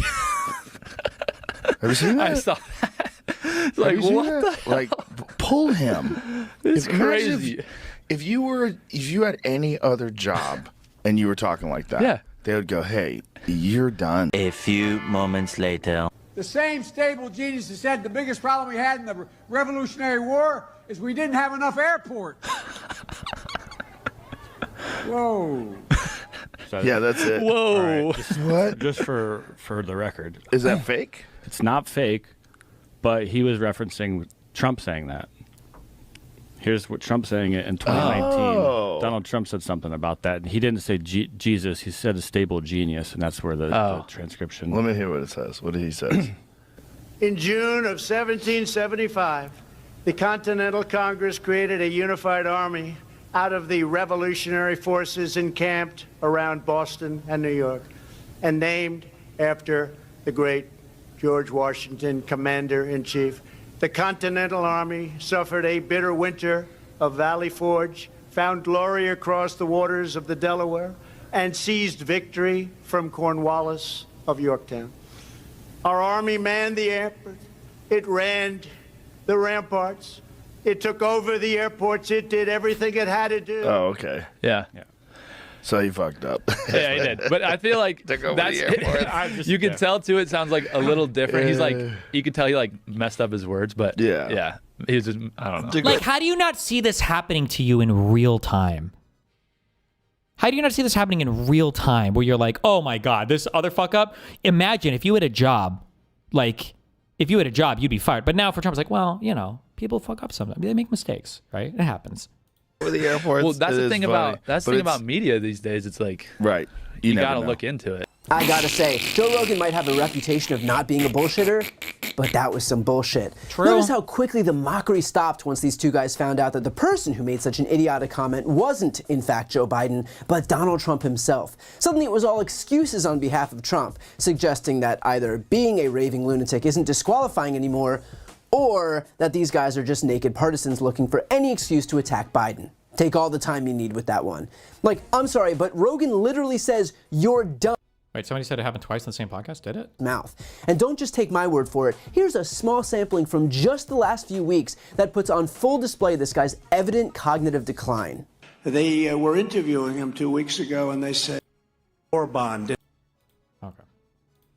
Speaker 24: Have you seen that?
Speaker 25: I saw that. It's like, what the hell?
Speaker 24: Like, pull him.
Speaker 25: It's crazy.
Speaker 24: If you had any other job and you were talking like that,
Speaker 25: yeah,
Speaker 24: they would go, hey, you're done.
Speaker 26: A few moments later.
Speaker 22: The same stable genius that said the biggest problem we had in the Revolutionary War is we didn't have enough airports. Whoa.
Speaker 24: So, yeah, that's it.
Speaker 25: Whoa.
Speaker 17: Right,
Speaker 24: what?
Speaker 17: Just for the record.
Speaker 24: Is that fake?
Speaker 17: It's not fake, but he was referencing Trump saying that. Here's what Trump saying it in 2019.
Speaker 24: Oh.
Speaker 17: Donald Trump said something about that. He didn't say Jesus. He said a stable genius, and that's where the transcription.
Speaker 24: Let me hear what it says. What did he say?
Speaker 23: In June of 1775, the Continental Congress created a unified army out of the revolutionary forces encamped around Boston and New York, and named after the great George Washington, Commander-in-Chief. The Continental Army suffered a bitter winter of Valley Forge, found glory across the waters of the Delaware, and seized victory from Cornwallis of Yorktown. Our army manned the airport. It ran the ramparts. It took over the airports. It did everything it had to do.
Speaker 24: Oh, okay.
Speaker 25: Yeah.
Speaker 24: So he fucked up.
Speaker 25: Yeah, he did. But I feel like that's you can tell too. It sounds like a little different. He's like, you could tell he like messed up his words, but yeah. He was just, I don't know.
Speaker 1: Like, how do you not see this happening to you in real time? How do you not see this happening in real time where you're like, oh my God, this other fuck up? Imagine if you had a job, like, if you had a job, you'd be fired. But now for Trump, it's like, well, you know, people fuck up sometimes. They make mistakes, right? It happens.
Speaker 24: For the airports.
Speaker 25: Well, that's
Speaker 24: it
Speaker 25: the
Speaker 24: is
Speaker 25: thing
Speaker 24: funny.
Speaker 25: about
Speaker 24: But it's-
Speaker 25: media these days. It's like
Speaker 24: right.
Speaker 25: You
Speaker 24: never
Speaker 25: gotta
Speaker 24: know.
Speaker 25: look into it.
Speaker 2: I gotta say, Joe Rogan might have a reputation of not being a bullshitter, but that was some bullshit.
Speaker 1: True.
Speaker 2: Notice how quickly the mockery stopped once these two guys found out that the person who made such an idiotic comment wasn't, in fact, Joe Biden, but Donald Trump himself. Suddenly it was all excuses on behalf of Trump, suggesting that either being a raving lunatic isn't disqualifying anymore, or that these guys are just naked partisans looking for any excuse to attack Biden. Take all the time you need with that one. Like, I'm sorry, but Rogan literally says, "You're dumb."
Speaker 1: Wait, somebody said it happened twice in the same podcast, did it?
Speaker 2: Mouth. And don't just take my word for it. Here's a small sampling from just the last few weeks that puts on full display this guy's evident cognitive decline.
Speaker 22: They were interviewing him 2 weeks ago, and they said, Orban.
Speaker 1: Okay.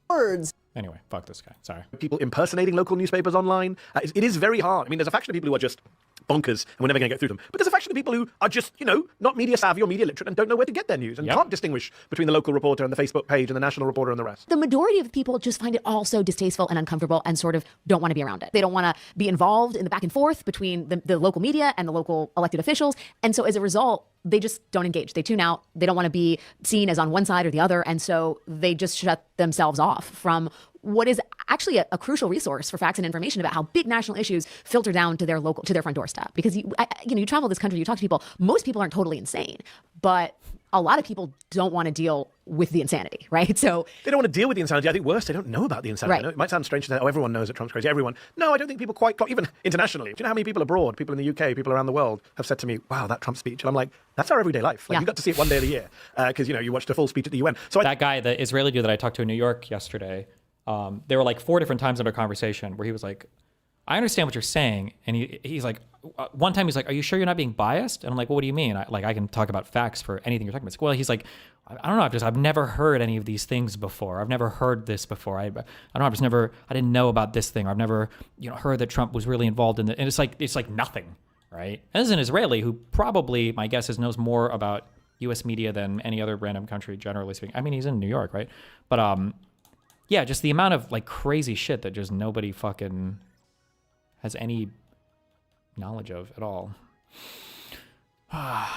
Speaker 2: Words.
Speaker 1: Anyway, fuck this guy. Sorry.
Speaker 16: People impersonating local newspapers online. It is very hard. I mean, there's a faction of people who are just bonkers and we're never going to get through them. But there's a faction of people who are just, not media savvy or media literate and don't know where to get their news and can't distinguish between the local reporter and the Facebook page and the national reporter and the rest.
Speaker 5: The majority of people just find it all so distasteful and uncomfortable and sort of don't want to be around it. They don't want to be involved in the back and forth between the local media and the local elected officials. And so as a result, they just don't engage. They tune out. They don't want to be seen as on one side or the other. And so they just shut themselves off from what is actually a crucial resource for facts and information about how big national issues filter down to their front doorstep. Because you travel this country, you talk to people. Most people aren't totally insane, but a lot of people don't want to deal with the insanity, right? So
Speaker 16: they don't want to deal with the insanity. I think worse, they don't know about the insanity.
Speaker 5: Right.
Speaker 16: I know it might sound strange to say, oh, everyone knows that Trump's crazy. Everyone. No, I don't think people quite got, even internationally. Do you know how many people abroad, people in the UK, people around the world have said to me, wow, that Trump speech? And I'm like, that's our everyday life. Like, you got to see it one day of the year because, you watched a full speech at the UN. So
Speaker 1: that guy, the Israeli dude that I talked to in New York yesterday, there were like 4 different times in our conversation where he was like, I understand what you're saying. And he's like, one time he's like, are you sure you're not being biased? And I'm like, well, what do you mean? I can talk about facts for anything you're talking about. It's like, well, he's like, I don't know. I've never heard any of these things before. I've never heard this before. I didn't know about this thing. Or I've never, heard that Trump was really involved in it. And it's like nothing, right? And this is an Israeli who probably, my guess is, knows more about U.S. media than any other random country, generally speaking. I mean, he's in New York, right? But, yeah, just the amount of like crazy shit that just nobody fucking has any knowledge of at all.
Speaker 16: I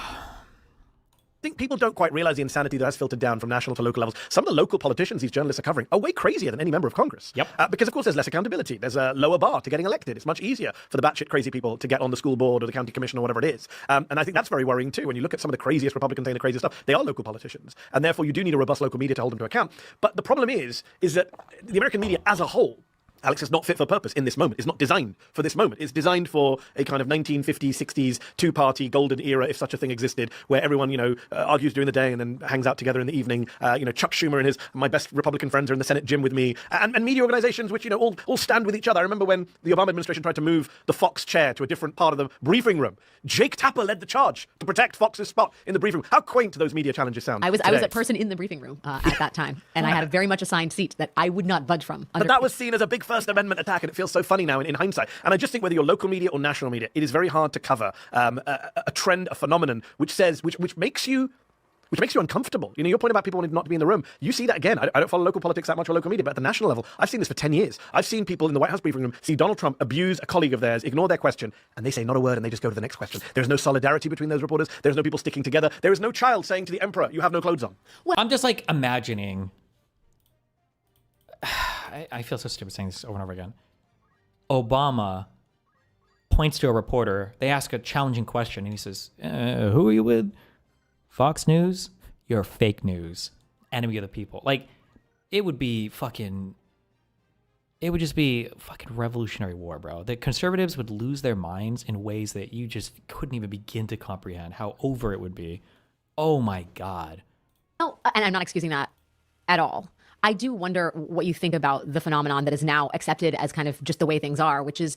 Speaker 16: think people don't quite realize the insanity that has filtered down from national to local levels. Some of the local politicians these journalists are covering are way crazier than any member of Congress.
Speaker 1: Yep.
Speaker 16: Because, of course, there's less accountability. There's a lower bar to getting elected. It's much easier for the batshit crazy people to get on the school board or the county commission or whatever it is. And I think that's very worrying, too. When you look at some of the craziest Republicans saying the craziest stuff, they are local politicians. And therefore, you do need a robust local media to hold them to account. But the problem is that the American media as a whole, Alex, is not fit for purpose in this moment. It's not designed for this moment. It's designed for a kind of 1950s, 60s, two-party golden era, if such a thing existed, where everyone, argues during the day and then hangs out together in the evening. Chuck Schumer and my best Republican friends are in the Senate gym with me. And media organizations which, all stand with each other. I remember when the Obama administration tried to move the Fox chair to a different part of the briefing room. Jake Tapper led the charge to protect Fox's spot in the briefing room. How quaint those media challenges sound.
Speaker 5: I was
Speaker 16: today.
Speaker 5: a person in the briefing room at that time, and I had a very much assigned seat that I would not budge from.
Speaker 16: But that was seen as a big First Amendment attack, and it feels so funny now in hindsight. And I just think whether you're local media or national media, it is very hard to cover a trend, a phenomenon, which makes you uncomfortable. Your point about people wanting not to be in the room. You see that again. I don't follow local politics that much or local media, but at the national level, I've seen this for 10 years. I've seen people in the White House briefing room see Donald Trump abuse a colleague of theirs, ignore their question, and they say not a word and they just go to the next question. There's no solidarity between those reporters. There's no people sticking together. There is no child saying to the emperor, you have no clothes on.
Speaker 1: I'm just like imagining. I feel so stupid saying this over and over again. Obama points to a reporter. They ask a challenging question, and he says, who are you with? Fox News? You're fake news. Enemy of the people. Like, it would just be fucking revolutionary war, bro. The conservatives would lose their minds in ways that you just couldn't even begin to comprehend how over it would be. Oh my God.
Speaker 5: No, and I'm not excusing that at all. I do wonder what you think about the phenomenon that is now accepted as kind of just the way things are, which is,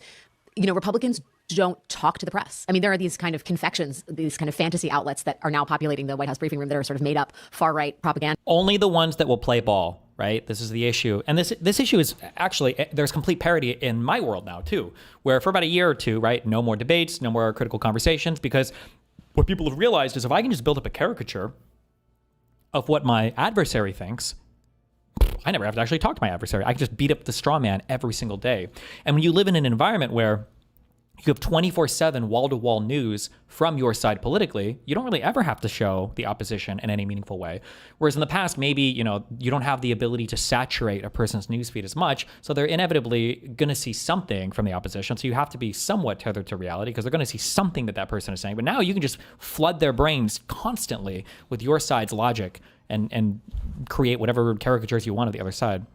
Speaker 5: Republicans don't talk to the press. I mean, there are these kind of confections, these kind of fantasy outlets that are now populating the White House briefing room that are sort of made up far-right propaganda.
Speaker 1: Only the ones that will play ball, right? This is the issue. And this issue is actually, there's complete parity in my world now too, where for about a year or two, right, no more debates, no more critical conversations, because what people have realized is if I can just build up a caricature of what my adversary thinks, I never have to actually talk to my adversary. I can just beat up the straw man every single day. And when you live in an environment where you have 24/7 wall-to-wall news from your side politically, you don't really ever have to show the opposition in any meaningful way. Whereas in the past, maybe, you don't have the ability to saturate a person's newsfeed as much, so they're inevitably going to see something from the opposition. So you have to be somewhat tethered to reality because they're going to see something that person is saying. But now you can just flood their brains constantly with your side's logic and create whatever caricatures you want of the other side.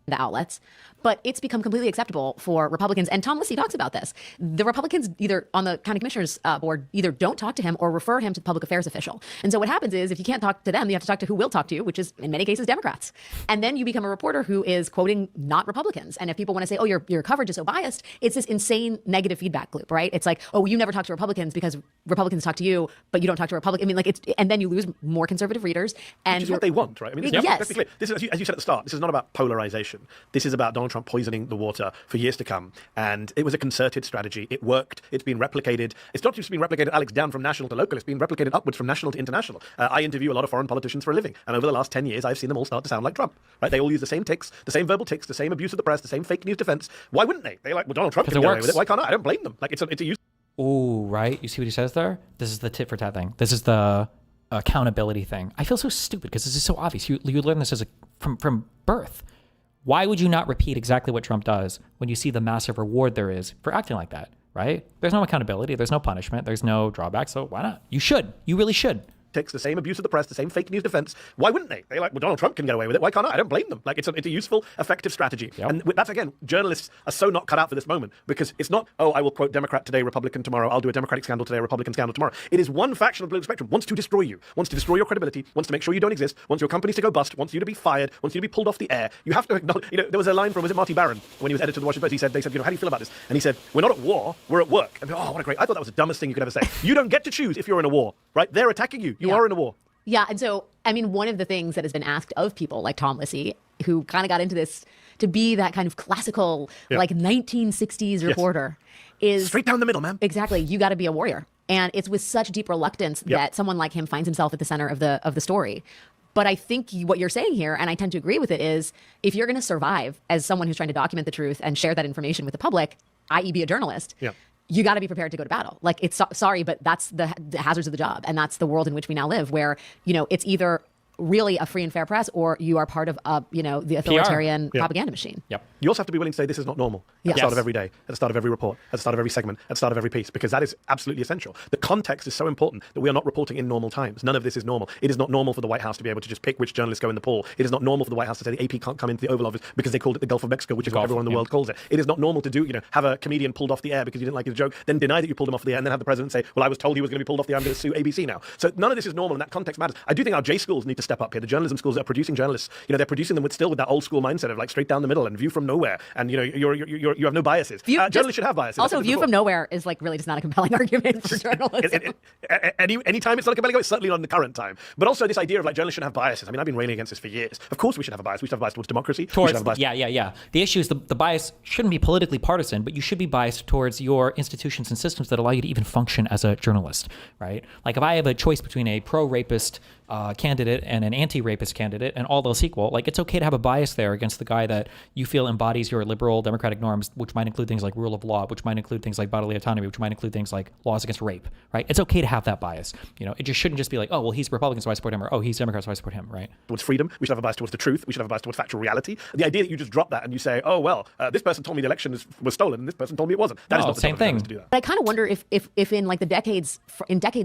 Speaker 5: The outlets, but it's become completely acceptable for Republicans. And Tom Lissy talks about this. The Republicans either on the county commissioners board either don't talk to him or refer him to the public affairs official. And so what happens is if you can't talk to them, you have to talk to who will talk to you, which is in many cases Democrats. And then you become a reporter who is quoting not Republicans. And if people want to say, oh, your coverage is so biased, it's this insane negative feedback loop, right? It's like, oh, you never talk to Republicans because Republicans talk to you, but you don't talk to Republicans. I mean, like and then you lose more conservative readers. And
Speaker 16: which is what they want, right? I mean, let's be clear. This is, as you said at the start, this is not about polarization. This is about Donald Trump poisoning the water for years to come. And it was a concerted strategy. It worked. It's been replicated. It's not just been replicated, Alex, down from national to local. It's been replicated upwards from national to international. I interview a lot of foreign politicians for a living. And over the last 10 years, I've seen them all start to sound like Trump, right? They all use the same tics, the same verbal tics, the same abuse of the press, the same fake news defense. Why wouldn't they? They're like, well, Donald Trump can get away with it. Why can't I? I don't blame them. Like, it's a use.
Speaker 1: Ooh, right? You see what he says there? This is the tit for tat thing. This is the accountability thing. I feel so stupid because this is so obvious. You learn this from birth. Why would you not repeat exactly what Trump does when you see the massive reward there is for acting like that, right? There's no accountability. There's no punishment. There's no drawback. So why not? You should. You really should.
Speaker 16: The same abuse of the press, the same fake news defense. Why wouldn't they? They're like, well, Donald Trump can get away with it. Why can't I? I don't blame them. Like, it's a useful, effective strategy. Yep. And that's, again, journalists are so not cut out for this moment because it's not, oh, I will quote Democrat today, Republican tomorrow. I'll do a Democratic scandal today, Republican scandal tomorrow. It is one faction of the political spectrum wants to destroy you, wants to destroy your credibility, wants to make sure you don't exist, wants your companies to go bust, wants you to be fired, wants you to be pulled off the air. You have to acknowledge, there was a line from, was it Marty Barron, when he was editor of the Washington Post? They said, how do you feel about this? And he said, we're not at war, we're at work. And oh, what a great, I thought that was the dumbest thing you could ever say. You don't get to choose if you're in a war, right? They're attacking you. You are in a war.
Speaker 5: Yeah, and so, I mean, one of the things that has been asked of people like Tom Lissy, who kind of got into this to be that kind of classical, like 1960s reporter, is...
Speaker 16: Straight down the middle, man.
Speaker 5: Exactly. You got to be a warrior. And it's with such deep reluctance that someone like him finds himself at the center of the story. But I think what you're saying here, and I tend to agree with it, is if you're going to survive as someone who's trying to document the truth and share that information with the public, i.e. be a journalist, you got to be prepared to go to battle. Like, it's sorry, but that's the hazards of the job. And that's the world in which we now live, where, it's either really a free and fair press or you are part of, the authoritarian propaganda machine.
Speaker 1: Yep.
Speaker 16: You also have to be willing to say this is not normal at the start of every day, at the start of every report, at the start of every segment, at the start of every piece, because that is absolutely essential. The context is so important that we are not reporting in normal times. None of this is normal. It is not normal for the White House to be able to just pick which journalists go in the poll. It is not normal for the White House to say the AP can't come into the Oval Office because they called it the Gulf of Mexico, which is what everyone in the world calls it. It is not normal to do, have a comedian pulled off the air because you didn't like his joke, then deny that you pulled him off the air, and then have the president say, well, I was told he was going to be pulled off the air, I'm going to sue ABC now. So none of this is normal, and that context matters. I do think our J schools need to step up here. The journalism schools that are producing journalists, they're producing them with that old school mindset of like straight down the middle and view from nowhere, and you have no biases. Journalists should have biases.
Speaker 5: Also, view from nowhere is like really just not a compelling argument for journalism.
Speaker 16: Any time it's not a compelling argument, it's certainly not in the current time. But also this idea of like journalists shouldn't have biases. I mean, I've been railing against this for years. Of course we should have a bias. We should have a bias towards democracy. We should have a bias.
Speaker 1: Yeah. The issue is the bias shouldn't be politically partisan, but you should be biased towards your institutions and systems that allow you to even function as a journalist, right? Like if I have a choice between a pro-rapist candidate and an anti-rapist candidate and all else equal, like it's okay to have a bias there against the guy that you feel embodies your liberal democratic norms, which might include things like rule of law, which might include things like bodily autonomy, which might include things like laws against rape, right? It's okay to have that bias. It just shouldn't just be like, oh, well, he's Republican, so I support him, or oh, he's Democrat, so I support him, right?
Speaker 16: Towards freedom, we should have a bias towards the truth, we should have a bias towards factual reality. The idea that you just drop that and you say, oh, well, this person told me the election was stolen and this person told me it wasn't. That is not the same thing. To do that.
Speaker 5: But I kind of wonder if in like the decades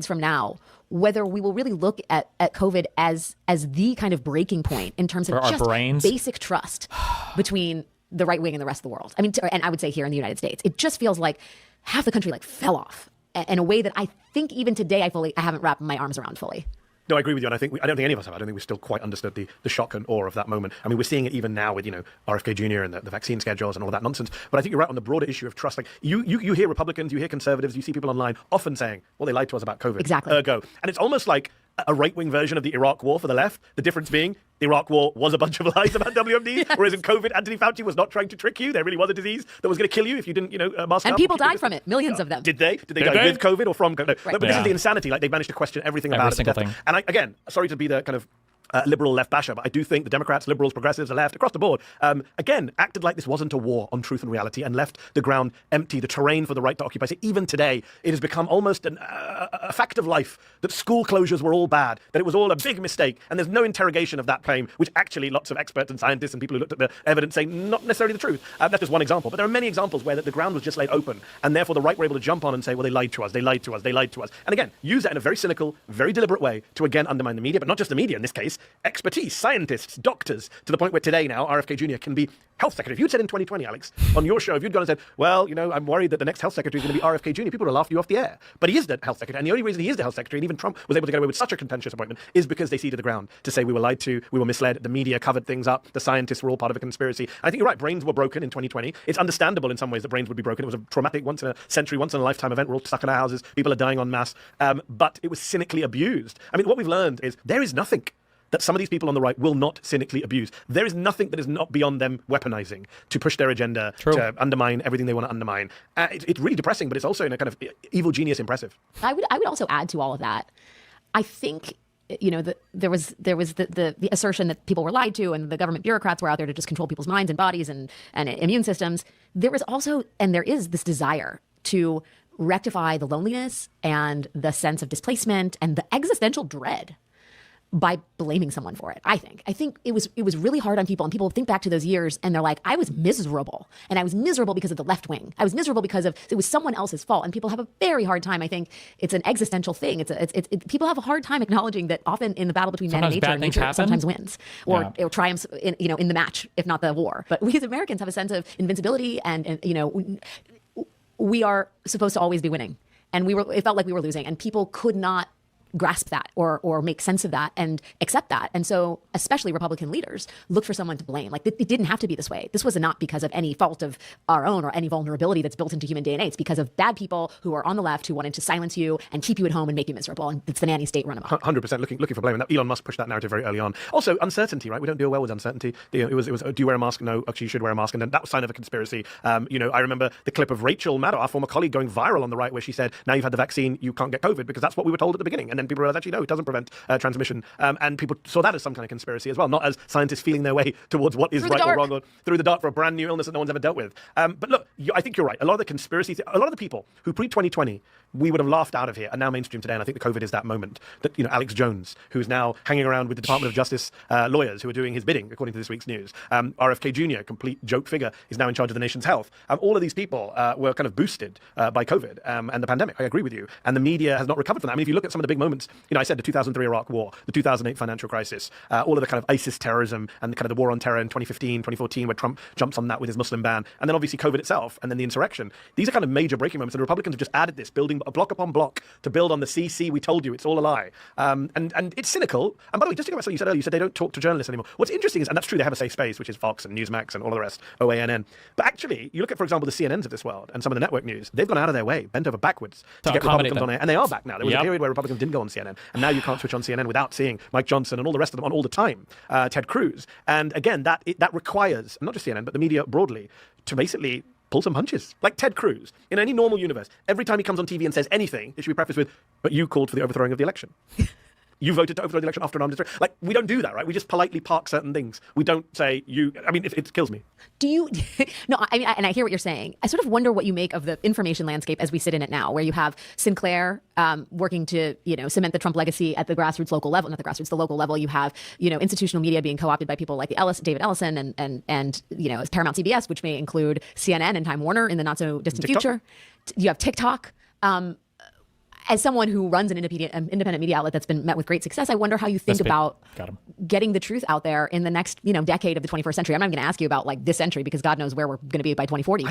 Speaker 5: from now, whether we will really look at COVID as the kind of breaking point in terms of just basic trust between the right wing and the rest of the world. I mean, and I would say here in the United States, it just feels like half the country like fell off in a way that I think even today I haven't wrapped my arms around fully.
Speaker 16: No, I agree with you, and I don't think any of us have. I don't think we still quite understood the shock and awe of that moment. I mean, we're seeing it even now with RFK Jr. and the vaccine schedules and all that nonsense. But I think you're right on the broader issue of trust. Like you hear Republicans, you hear conservatives, you see people online often saying, "Well, they lied to us about COVID."
Speaker 5: Exactly.
Speaker 16: Ergo, and it's almost like a right-wing version of the Iraq War for the left. The difference being the Iraq War was a bunch of lies about WMD, whereas in COVID, Anthony Fauci was not trying to trick you. There really was a disease that was going to kill you if you didn't, mask up.
Speaker 5: And people died from it. Millions of them.
Speaker 16: Did they? Did they die with COVID or from COVID? No, but this is the insanity. Like they've managed to question everything about it.
Speaker 1: Thing.
Speaker 16: And again, sorry to be the kind of liberal left basher, but I do think the Democrats, liberals, progressives, the left, across the board, again, acted like this wasn't a war on truth and reality and left the ground empty, the terrain for the right to occupy. So even today, it has become almost a fact of life that school closures were all bad, that it was all a big mistake, and there's no interrogation of that claim, which actually lots of experts and scientists and people who looked at the evidence say not necessarily the truth. That's just one example, but there are many examples where the ground was just laid open, and therefore the right were able to jump on and say, well, they lied to us, they lied to us, they lied to us. And again, use that in a very cynical, very deliberate way to again undermine the media, but not just the media in this case, expertise, scientists, doctors, to the point where today now RFK Jr. can be health secretary. If you'd said in 2020, Alex, on your show, if you'd gone and said, well, I'm worried that the next health secretary is going to be RFK Jr., people would have laughed you off the air. But he is the health secretary, and the only reason he is the health secretary, and even Trump was able to get away with such a contentious appointment, is because they ceded the ground to say we were lied to, we were misled, the media covered things up, the scientists were all part of a conspiracy. I think you're right, brains were broken in 2020. It's understandable in some ways that brains would be broken. It was a traumatic, once in a century, once in a lifetime event. We're all stuck in our houses, people are dying en masse, but it was cynically abused. I mean, what we've learned is there is nothing that some of these people on the right will not cynically abuse. There is nothing that is not beyond them weaponizing to push their agenda, to undermine everything they want to undermine. It's really depressing, but it's also in a kind of evil genius impressive.
Speaker 5: I would also add to all of that, I think, there was the assertion that people were lied to and the government bureaucrats were out there to just control people's minds and bodies and immune systems. There was also, and there is, this desire to rectify the loneliness and the sense of displacement and the existential dread by blaming someone for it. I think it was really hard on people, and people think back to those years and they're like, I was miserable, and I was miserable because of the left wing. I was miserable because it was someone else's fault, and people have a very hard time. I think it's an existential thing. It's people have a hard time acknowledging that often in the battle between man and nature sometimes wins or triumphs in the match, if not the war. But we as Americans have a sense of invincibility, and we are supposed to always be winning, and it felt like we were losing, and people could not grasp that or make sense of that and accept that. And so especially Republican leaders look for someone to blame. Like it didn't have to be this way. This was not because of any fault of our own or any vulnerability that's built into human DNA. It's because of bad people who are on the left who wanted to silence you and keep you at home and make you miserable. And it's the nanny state run amok.
Speaker 16: 100% looking for blame. And Elon Musk pushed that narrative very early on. Also, uncertainty, right? We don't deal well with uncertainty. It was do you wear a mask? No, actually you should wear a mask. And then that was sign of a conspiracy. I remember the clip of Rachel Maddow, our former colleague, going viral on the right, where she said, now you've had the vaccine, you can't get COVID, because that's what we were told at the beginning. And then people realized, actually, no, it doesn't prevent transmission. And people saw that as some kind of conspiracy as well, not as scientists feeling their way towards what is right or wrong, or through the dark for a brand new illness that no one's ever dealt with. But look, I think you're right. A lot of the conspiracy, a lot of the people who pre-2020 we would have laughed out of here are now mainstream today. And I think the COVID is that moment that, Alex Jones, who's now hanging around with the Department of Justice lawyers who are doing his bidding, according to this week's news. RFK Jr., complete joke figure, is now in charge of the nation's health. All of these people were kind of boosted by COVID and the pandemic. I agree with you. And the media has not recovered from that. I mean, if you look at some of the big moments, I said the 2003 Iraq War, the 2008 financial crisis, all of the kind of ISIS terrorism and the kind of the war on terror in 2015, 2014, where Trump jumps on that with his Muslim ban, and then obviously COVID itself, and then the insurrection. These are kind of major breaking moments, and the Republicans have just added this, building block upon block to build on the CC, we told you, it's all a lie. And it's cynical. And by the way, just to go back to something you said earlier, you said they don't talk to journalists anymore. What's interesting is, and that's true, they have a safe space, which is Fox and Newsmax and all of the rest, OANN. But actually, you look at, for example, the CNNs of this world and some of the network news, they've gone out of their way, bent over backwards to get Republicans on air. And they are back now. There was a period where Republicans didn't go on CNN. And now you can't switch on CNN without seeing Mike Johnson and all the rest of them on all the time, Ted Cruz. And again, that requires, not just CNN, but the media broadly, to basically pull some punches. Like Ted Cruz, in any normal universe, every time he comes on TV and says anything, it should be prefaced with, but you called for the overthrowing of the election. You voted to overthrow the election after an armed destruction. Like, we don't do that, right? We just politely park certain things. We don't say, it kills me.
Speaker 5: Do you, no, I mean, and I hear what you're saying. I sort of wonder what you make of the information landscape as we sit in it now, where you have Sinclair working to, cement the Trump legacy at the grassroots local level, not the grassroots, the local level. You have, institutional media being co-opted by people like David Ellison and Paramount CBS, which may include CNN and Time Warner in the not so distant future. You have TikTok. As someone who runs an independent media outlet that's been met with great success, I wonder how you think about getting the truth out there in the next, decade of the 21st century. I'm not going to ask you about like this century because God knows where we're going to be by 2040.
Speaker 16: I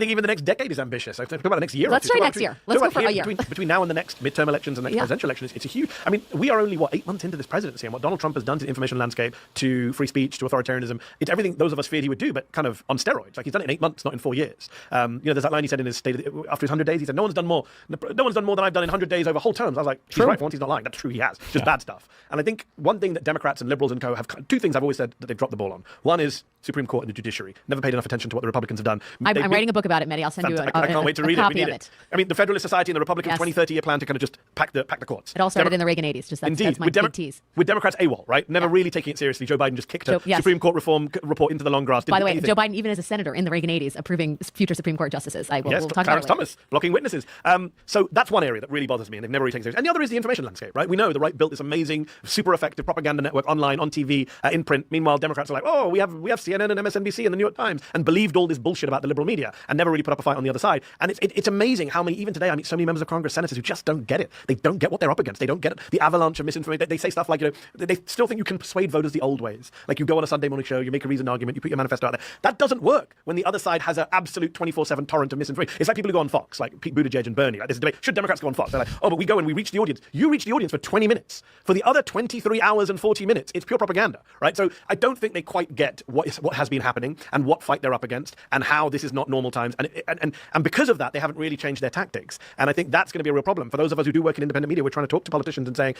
Speaker 16: think even the next decade is ambitious. I think about the next year.
Speaker 5: Let's try next year. Let's go for a year.
Speaker 16: Between now and the next midterm elections and the next presidential election, it's a huge. I mean, we are only 8 months into this presidency, and what Donald Trump has done to the information landscape, to free speech, to authoritarianism, it's everything those of us feared he would do, but kind of on steroids. Like he's done it in 8 months, not in 4 years. There's that line he said in his state after his 100 days. He said, "No one's done more. No one's done more than I've done 100 days over whole terms. I was like, he's right for once, he's not lying. That's true, he has. Just bad stuff. And I think one thing that Democrats and liberals and co have, two things I've always said that they've dropped the ball on. One is Supreme Court and the judiciary. Never paid enough attention to what the Republicans have done.
Speaker 5: I'm writing a book about it, Mehdi. I'll send you
Speaker 16: I can't wait to read it. We
Speaker 5: copy
Speaker 16: need
Speaker 5: of
Speaker 16: it. I mean, the Federalist Society and the Republicans' 20-30-year plan to kind of just pack the courts.
Speaker 5: It all started in the Reagan 80s. Just that's my big tease.
Speaker 16: With Democrats AWOL, right? Never really taking it seriously. Joe Biden just kicked a Supreme Court reform report into the long grass.
Speaker 5: By the way, Joe Biden, even as a senator in the Reagan 80s, approving future Supreme Court justices. We'll talk about
Speaker 16: Clarence Thomas blocking witnesses. So that's one area that really bothers me, and they've never really taken it seriously. And the other is the information landscape, right? We know the right built this amazing, super effective propaganda network online, on TV, in print. Meanwhile, Democrats are like, oh, we have CNN and MSNBC and the New York Times, and believed all this bullshit about the liberal media, and never really put up a fight on the other side. And it's amazing how many, even today, I meet so many members of Congress, senators who just don't get it. They don't get what they're up against. They don't get the avalanche of misinformation. They say stuff like, they still think you can persuade voters the old ways. Like you go on a Sunday morning show, you make a reasoned argument, you put your manifesto out there. That doesn't work when the other side has an absolute 24/7 torrent of misinformation. It's like people who go on Fox, like Pete Buttigieg and Bernie. Like, there's a debate. Should Democrats go on Fox? They're like, oh, but we go and we reach the audience. You reach the audience for 20 minutes. For the other 23 hours and 40 minutes, it's pure propaganda, right? So I don't think they quite get what has been happening and what fight they're up against and how this is not normal times. And because of that, they haven't really changed their tactics. And I think that's going to be a real problem. For those of us who do work in independent media, we're trying to talk to politicians and saying,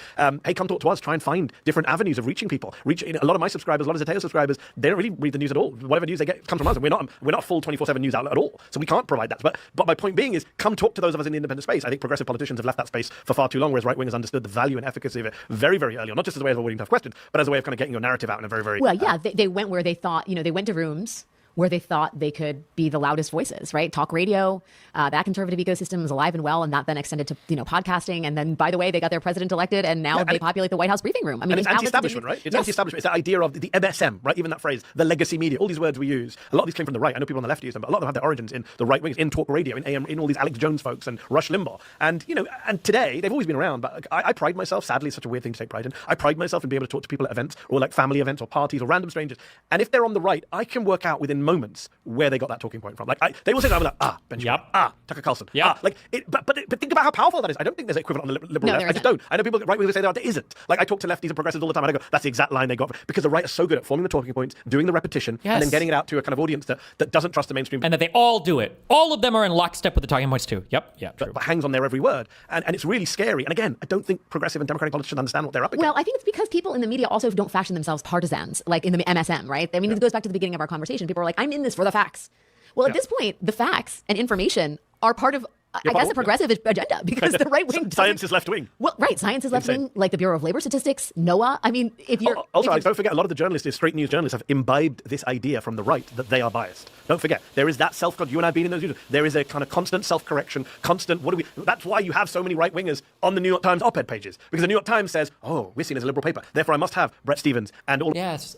Speaker 16: hey, come talk to us. Try and find different avenues of reaching people. A lot of my subscribers, a lot of Zateo subscribers, they don't really read the news at all. Whatever news they get comes from us, and we're not a full 24/7 news outlet at all. So we can't provide that. But my point being is, come talk to those of us in the independent space. I think progressive politicians have left that space for far too long, whereas right-wingers understood the value and efficacy of it very, very early on, not just as a way of avoiding tough questions, but as a way of kind of getting your narrative out in a very, very...
Speaker 5: Well, yeah, they went where they thought, they went to rooms where they thought they could be the loudest voices, right? Talk radio, that conservative ecosystem was alive and well, and that then extended to, podcasting. And then, by the way, they got their president elected, and now they populate the White House briefing room. I mean,
Speaker 16: it's anti-establishment, right? It's anti-establishment. It's that idea of the MSM, right? Even that phrase, the legacy media, all these words we use. A lot of these came from the right. I know people on the left use them, but a lot of them have their origins in the right wings, in talk radio, in AM, in all these Alex Jones folks and Rush Limbaugh. And, and today, they've always been around, but I pride myself, sadly, it's such a weird thing to take pride in. I pride myself in being able to talk to people at events or like family events or parties or random strangers. And if they're on the right, I can work out within moments where they got that talking point from. Like they will say that, I'm like, Benjamin, Tucker Carlson, but think about how powerful that is. I don't think there's an equivalent on the liberal left. I just don't. I know people right who say there isn't. Like I talk to lefties and progressives all the time, and I go, that's the exact line they got, because the right is so good at forming the talking points, doing the repetition, and then getting it out to a kind of audience that doesn't trust the mainstream.
Speaker 1: And that they all do it. All of them are in lockstep with the talking points too. Yep, true.
Speaker 16: But hangs on their every word, and it's really scary. And again, I don't think progressive and democratic politicians understand what they're up against.
Speaker 5: Well, I think it's because people in the media also don't fashion themselves partisans, like in the MSM, right? I mean, it goes back to the beginning of our conversation. People are like, I'm in this for the facts. Well, at this point, the facts and information are part of, I guess, the progressive agenda, because the right wing...
Speaker 16: Science is left wing.
Speaker 5: Well, right. Science is left wing, like the Bureau of Labor Statistics, NOAA. I mean, if you're...
Speaker 16: Also, don't forget, a lot of the journalists, straight news journalists, have imbibed this idea from the right that they are biased. Don't forget, there is that you and I have been in those news. There is a kind of constant self-correction, that's why you have so many right-wingers on the New York Times op-ed pages. Because the New York Times says, oh, we're seen as a liberal paper, therefore I must have Bret Stephens and all...
Speaker 1: Yes.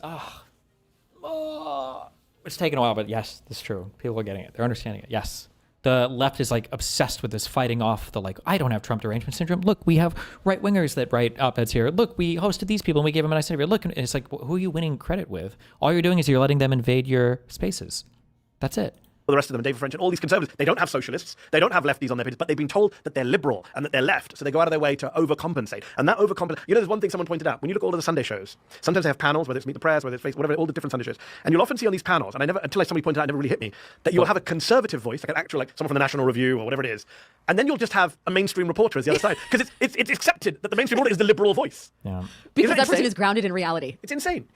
Speaker 1: It's taken a while, but yes, this is true. People are getting it. They're understanding it. Yes. The left is like obsessed with this, fighting off the I don't have Trump derangement syndrome. Look, we have right wingers that write op-eds here. Look, we hosted these people and we gave them a nice interview. Look, and it's like, who are you winning credit with? All you're doing is you're letting them invade your spaces. That's it.
Speaker 16: The rest of them, David French and all these conservatives, they don't have socialists, they don't have lefties on their pages, but they've been told that they're liberal and that they're left, so they go out of their way to overcompensate. And that there's one thing someone pointed out. When you look at all of the Sunday shows, sometimes they have panels, whether it's Meet the Press, whether it's Facebook, whatever, all the different Sunday shows, and you'll often see on these panels, and until somebody pointed out, it never really hit me, that you'll have a conservative voice, like an actual, like someone from the National Review or whatever it is, and then you'll just have a mainstream reporter as the other side, because it's accepted that the mainstream reporter is the liberal voice.
Speaker 1: Yeah.
Speaker 5: Because that person is grounded in reality.
Speaker 16: It's insane.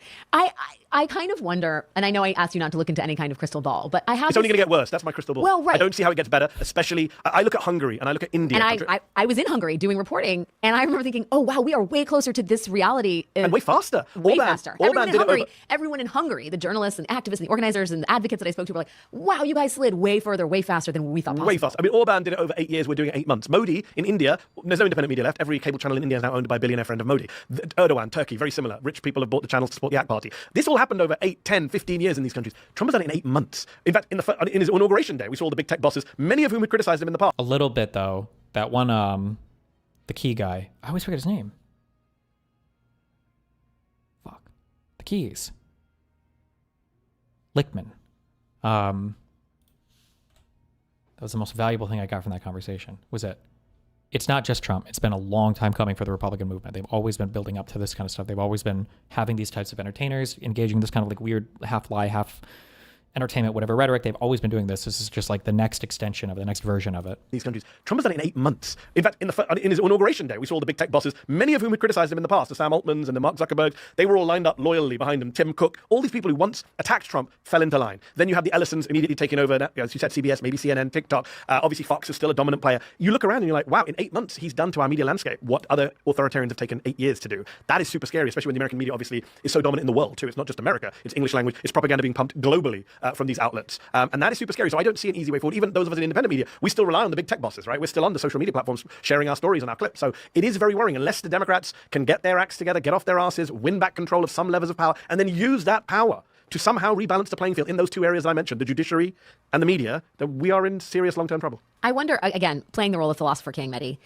Speaker 5: I kind of wonder, and I know I asked you not to look into any kind of crystal ball, but I have...
Speaker 16: It's only going to get worse. That's my crystal ball.
Speaker 5: Well, right.
Speaker 16: I don't see how it gets better, especially... I look at Hungary and I look at India.
Speaker 5: And I was in Hungary doing reporting, and I remember thinking, oh, wow, we are way closer to this reality.
Speaker 16: And way faster.
Speaker 5: Way faster. Everyone in Hungary, the journalists and activists and the organizers and the advocates that I spoke to were like, wow, you guys slid way further, way faster than we thought possible.
Speaker 16: Way faster. I mean, Orban did it over 8 years. We're doing it 8 months. Modi in India, there's no independent media left. Every cable channel in India is now owned by a billionaire friend of Modi. Erdogan, Turkey, very similar. Rich people have bought the channels to support the AK party. This all happened over 8, 10, 15 years in these countries. Trump has done it in 8 months. In fact, in his inauguration day, we saw all the big tech bosses, many of whom had criticized him in the past.
Speaker 1: A little bit, though. That one, the key guy. I always forget his name. Fuck. The keys. Lichtman. That was the most valuable thing I got from that conversation, was that it's not just Trump. It's been a long time coming for the Republican movement. They've always been building up to this kind of stuff. They've always been having these types of entertainers, engaging this kind of like weird half lie, half entertainment, whatever rhetoric. They've always been doing this. This is just like the next extension of it, the next version of it.
Speaker 16: These countries. Trump has done it in 8 months. In fact, in his inauguration day, we saw all the big tech bosses, many of whom had criticized him in the past, the Sam Altmans and the Mark Zuckerberg. They were all lined up loyally behind him. Tim Cook, all these people who once attacked Trump fell into line. Then you have the Ellisons immediately taking over, as you said, CBS, maybe CNN, TikTok. Obviously, Fox is still a dominant player. You look around and you're like, wow, in 8 months, he's done to our media landscape what other authoritarians have taken 8 years to do. That is super scary, especially when the American media obviously is so dominant in the world, too. It's not just America. It's English language. It's propaganda being pumped globally from these outlets. And that is super scary. So I don't see an easy way forward. Even those of us in independent media, we still rely on the big tech bosses, right? We're still on the social media platforms sharing our stories and our clips. So it is very worrying. Unless the Democrats can get their acts together, get off their asses, win back control of some levels of power, and then use that power to somehow rebalance the playing field in those two areas that I mentioned, the judiciary and the media, then we are in serious long-term trouble.
Speaker 5: I wonder, again, playing the role of philosopher king, Mehdi,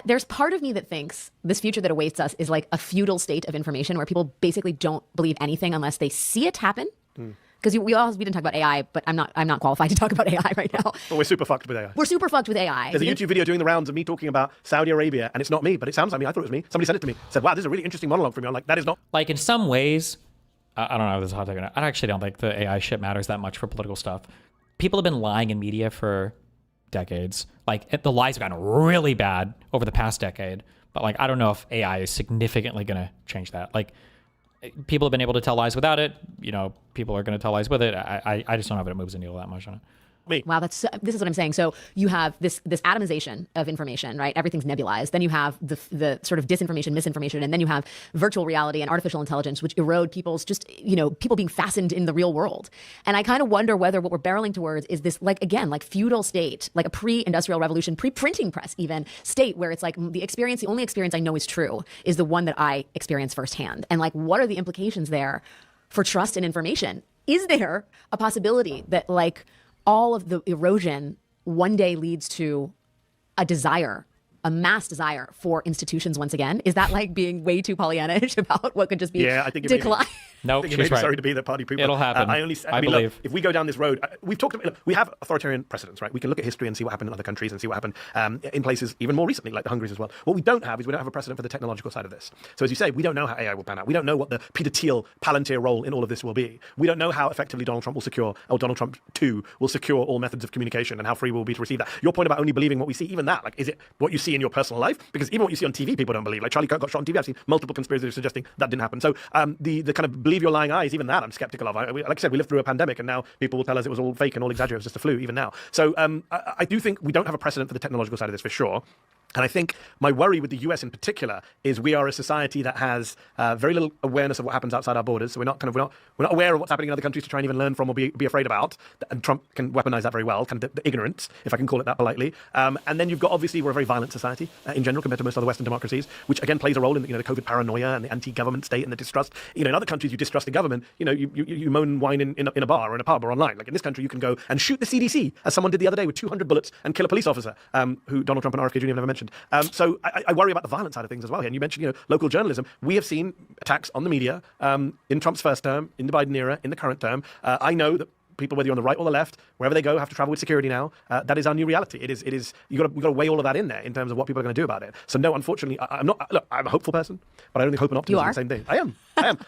Speaker 5: there's part of me that thinks this future that awaits us is like a feudal state of information where people basically don't believe anything unless they see it happen. Because we didn't talk about AI, but I'm not qualified to talk about AI right now.
Speaker 16: But we're super fucked with AI.
Speaker 5: We're super fucked with AI.
Speaker 16: There's a YouTube video doing the rounds of me talking about Saudi Arabia, and it's not me, but it sounds like me. I thought it was me. Somebody sent it to me. Said, wow, this is a really interesting monologue from you. I'm like, that is not.
Speaker 1: Like, in some ways, I don't know if this is hot take or not. I actually don't think the AI shit matters that much for political stuff. People have been lying in media for decades. Like, the lies have gotten really bad over the past decade. But, like, I don't know if AI is significantly going to change that. Like, people have been able to tell lies without it. You know, people are going to tell lies with it. I just don't know if it moves the needle that much on it.
Speaker 5: Wow, this is what I'm saying. So you have this atomization of information, right? Everything's nebulized. Then you have the sort of disinformation, misinformation, and then you have virtual reality and artificial intelligence, which erode people's people being fastened in the real world. And I kind of wonder whether what we're barreling towards is this, like feudal state, like a pre-industrial revolution, pre-printing press even state where it's like the only experience I know is true is the one that I experience firsthand. And like, what are the implications there for trust in information? Is there a possibility that like all of the erosion one day leads to a mass desire for institutions once again? Is that like being way too Pollyannish about what could just be
Speaker 16: I think
Speaker 5: decline?
Speaker 1: No,
Speaker 16: I think it may be sorry to be the party people.
Speaker 1: It'll happen.
Speaker 16: I mean,
Speaker 1: believe.
Speaker 16: look, if we go down this road, we've talked about, we have authoritarian precedents, right? We can look at history and see what happened in other countries and see what happened in places even more recently, like the Hungaries as well. What we don't have is we don't have a precedent for the technological side of this. So as you say, we don't know how AI will pan out. We don't know what the Peter Thiel Palantir role in all of this will be. We don't know how effectively Donald Trump 2 will secure all methods of communication and how free we'll be to receive that. Your point about only believing what we see, even that, like, is it what you see in your personal life? Because even what you see on TV, people don't believe. Like Charlie Kirk got shot on TV. I've seen multiple conspiracies suggesting that didn't happen. So the kind of believe your lying eyes, even that I'm skeptical of. Like I said, we lived through a pandemic and now people will tell us it was all fake and all exaggerated. It was just a flu, even now. So I do think we don't have a precedent for the technological side of this for sure. And I think my worry with the US in particular is we are a society that has very little awareness of what happens outside our borders. So we're not aware of what's happening in other countries to try and even learn from or be afraid about. And Trump can weaponize that very well, kind of the ignorance, if I can call it that politely. And then you've got, obviously, we're a very violent society in general compared to most other Western democracies, which again plays a role in the COVID paranoia and the anti-government state and the distrust. In other countries, you distrust the government. You moan and whine in a bar or in a pub or online. Like in this country, you can go and shoot the CDC, as someone did the other day with 200 bullets, and kill a police officer, who Donald Trump and RFK Jr. have never mentioned. So I worry about the violent side of things as well here. And you mentioned, local journalism. We have seen attacks on the media in Trump's first term, in the Biden era, in the current term. I know that people, whether you're on the right or the left, wherever they go, have to travel with security now. That is our new reality. It is. We've got to weigh all of that in there in terms of what people are going to do about it. So no, unfortunately, I'm not. Look, I'm a hopeful person, but I don't think hope and optimism are the same thing. I am.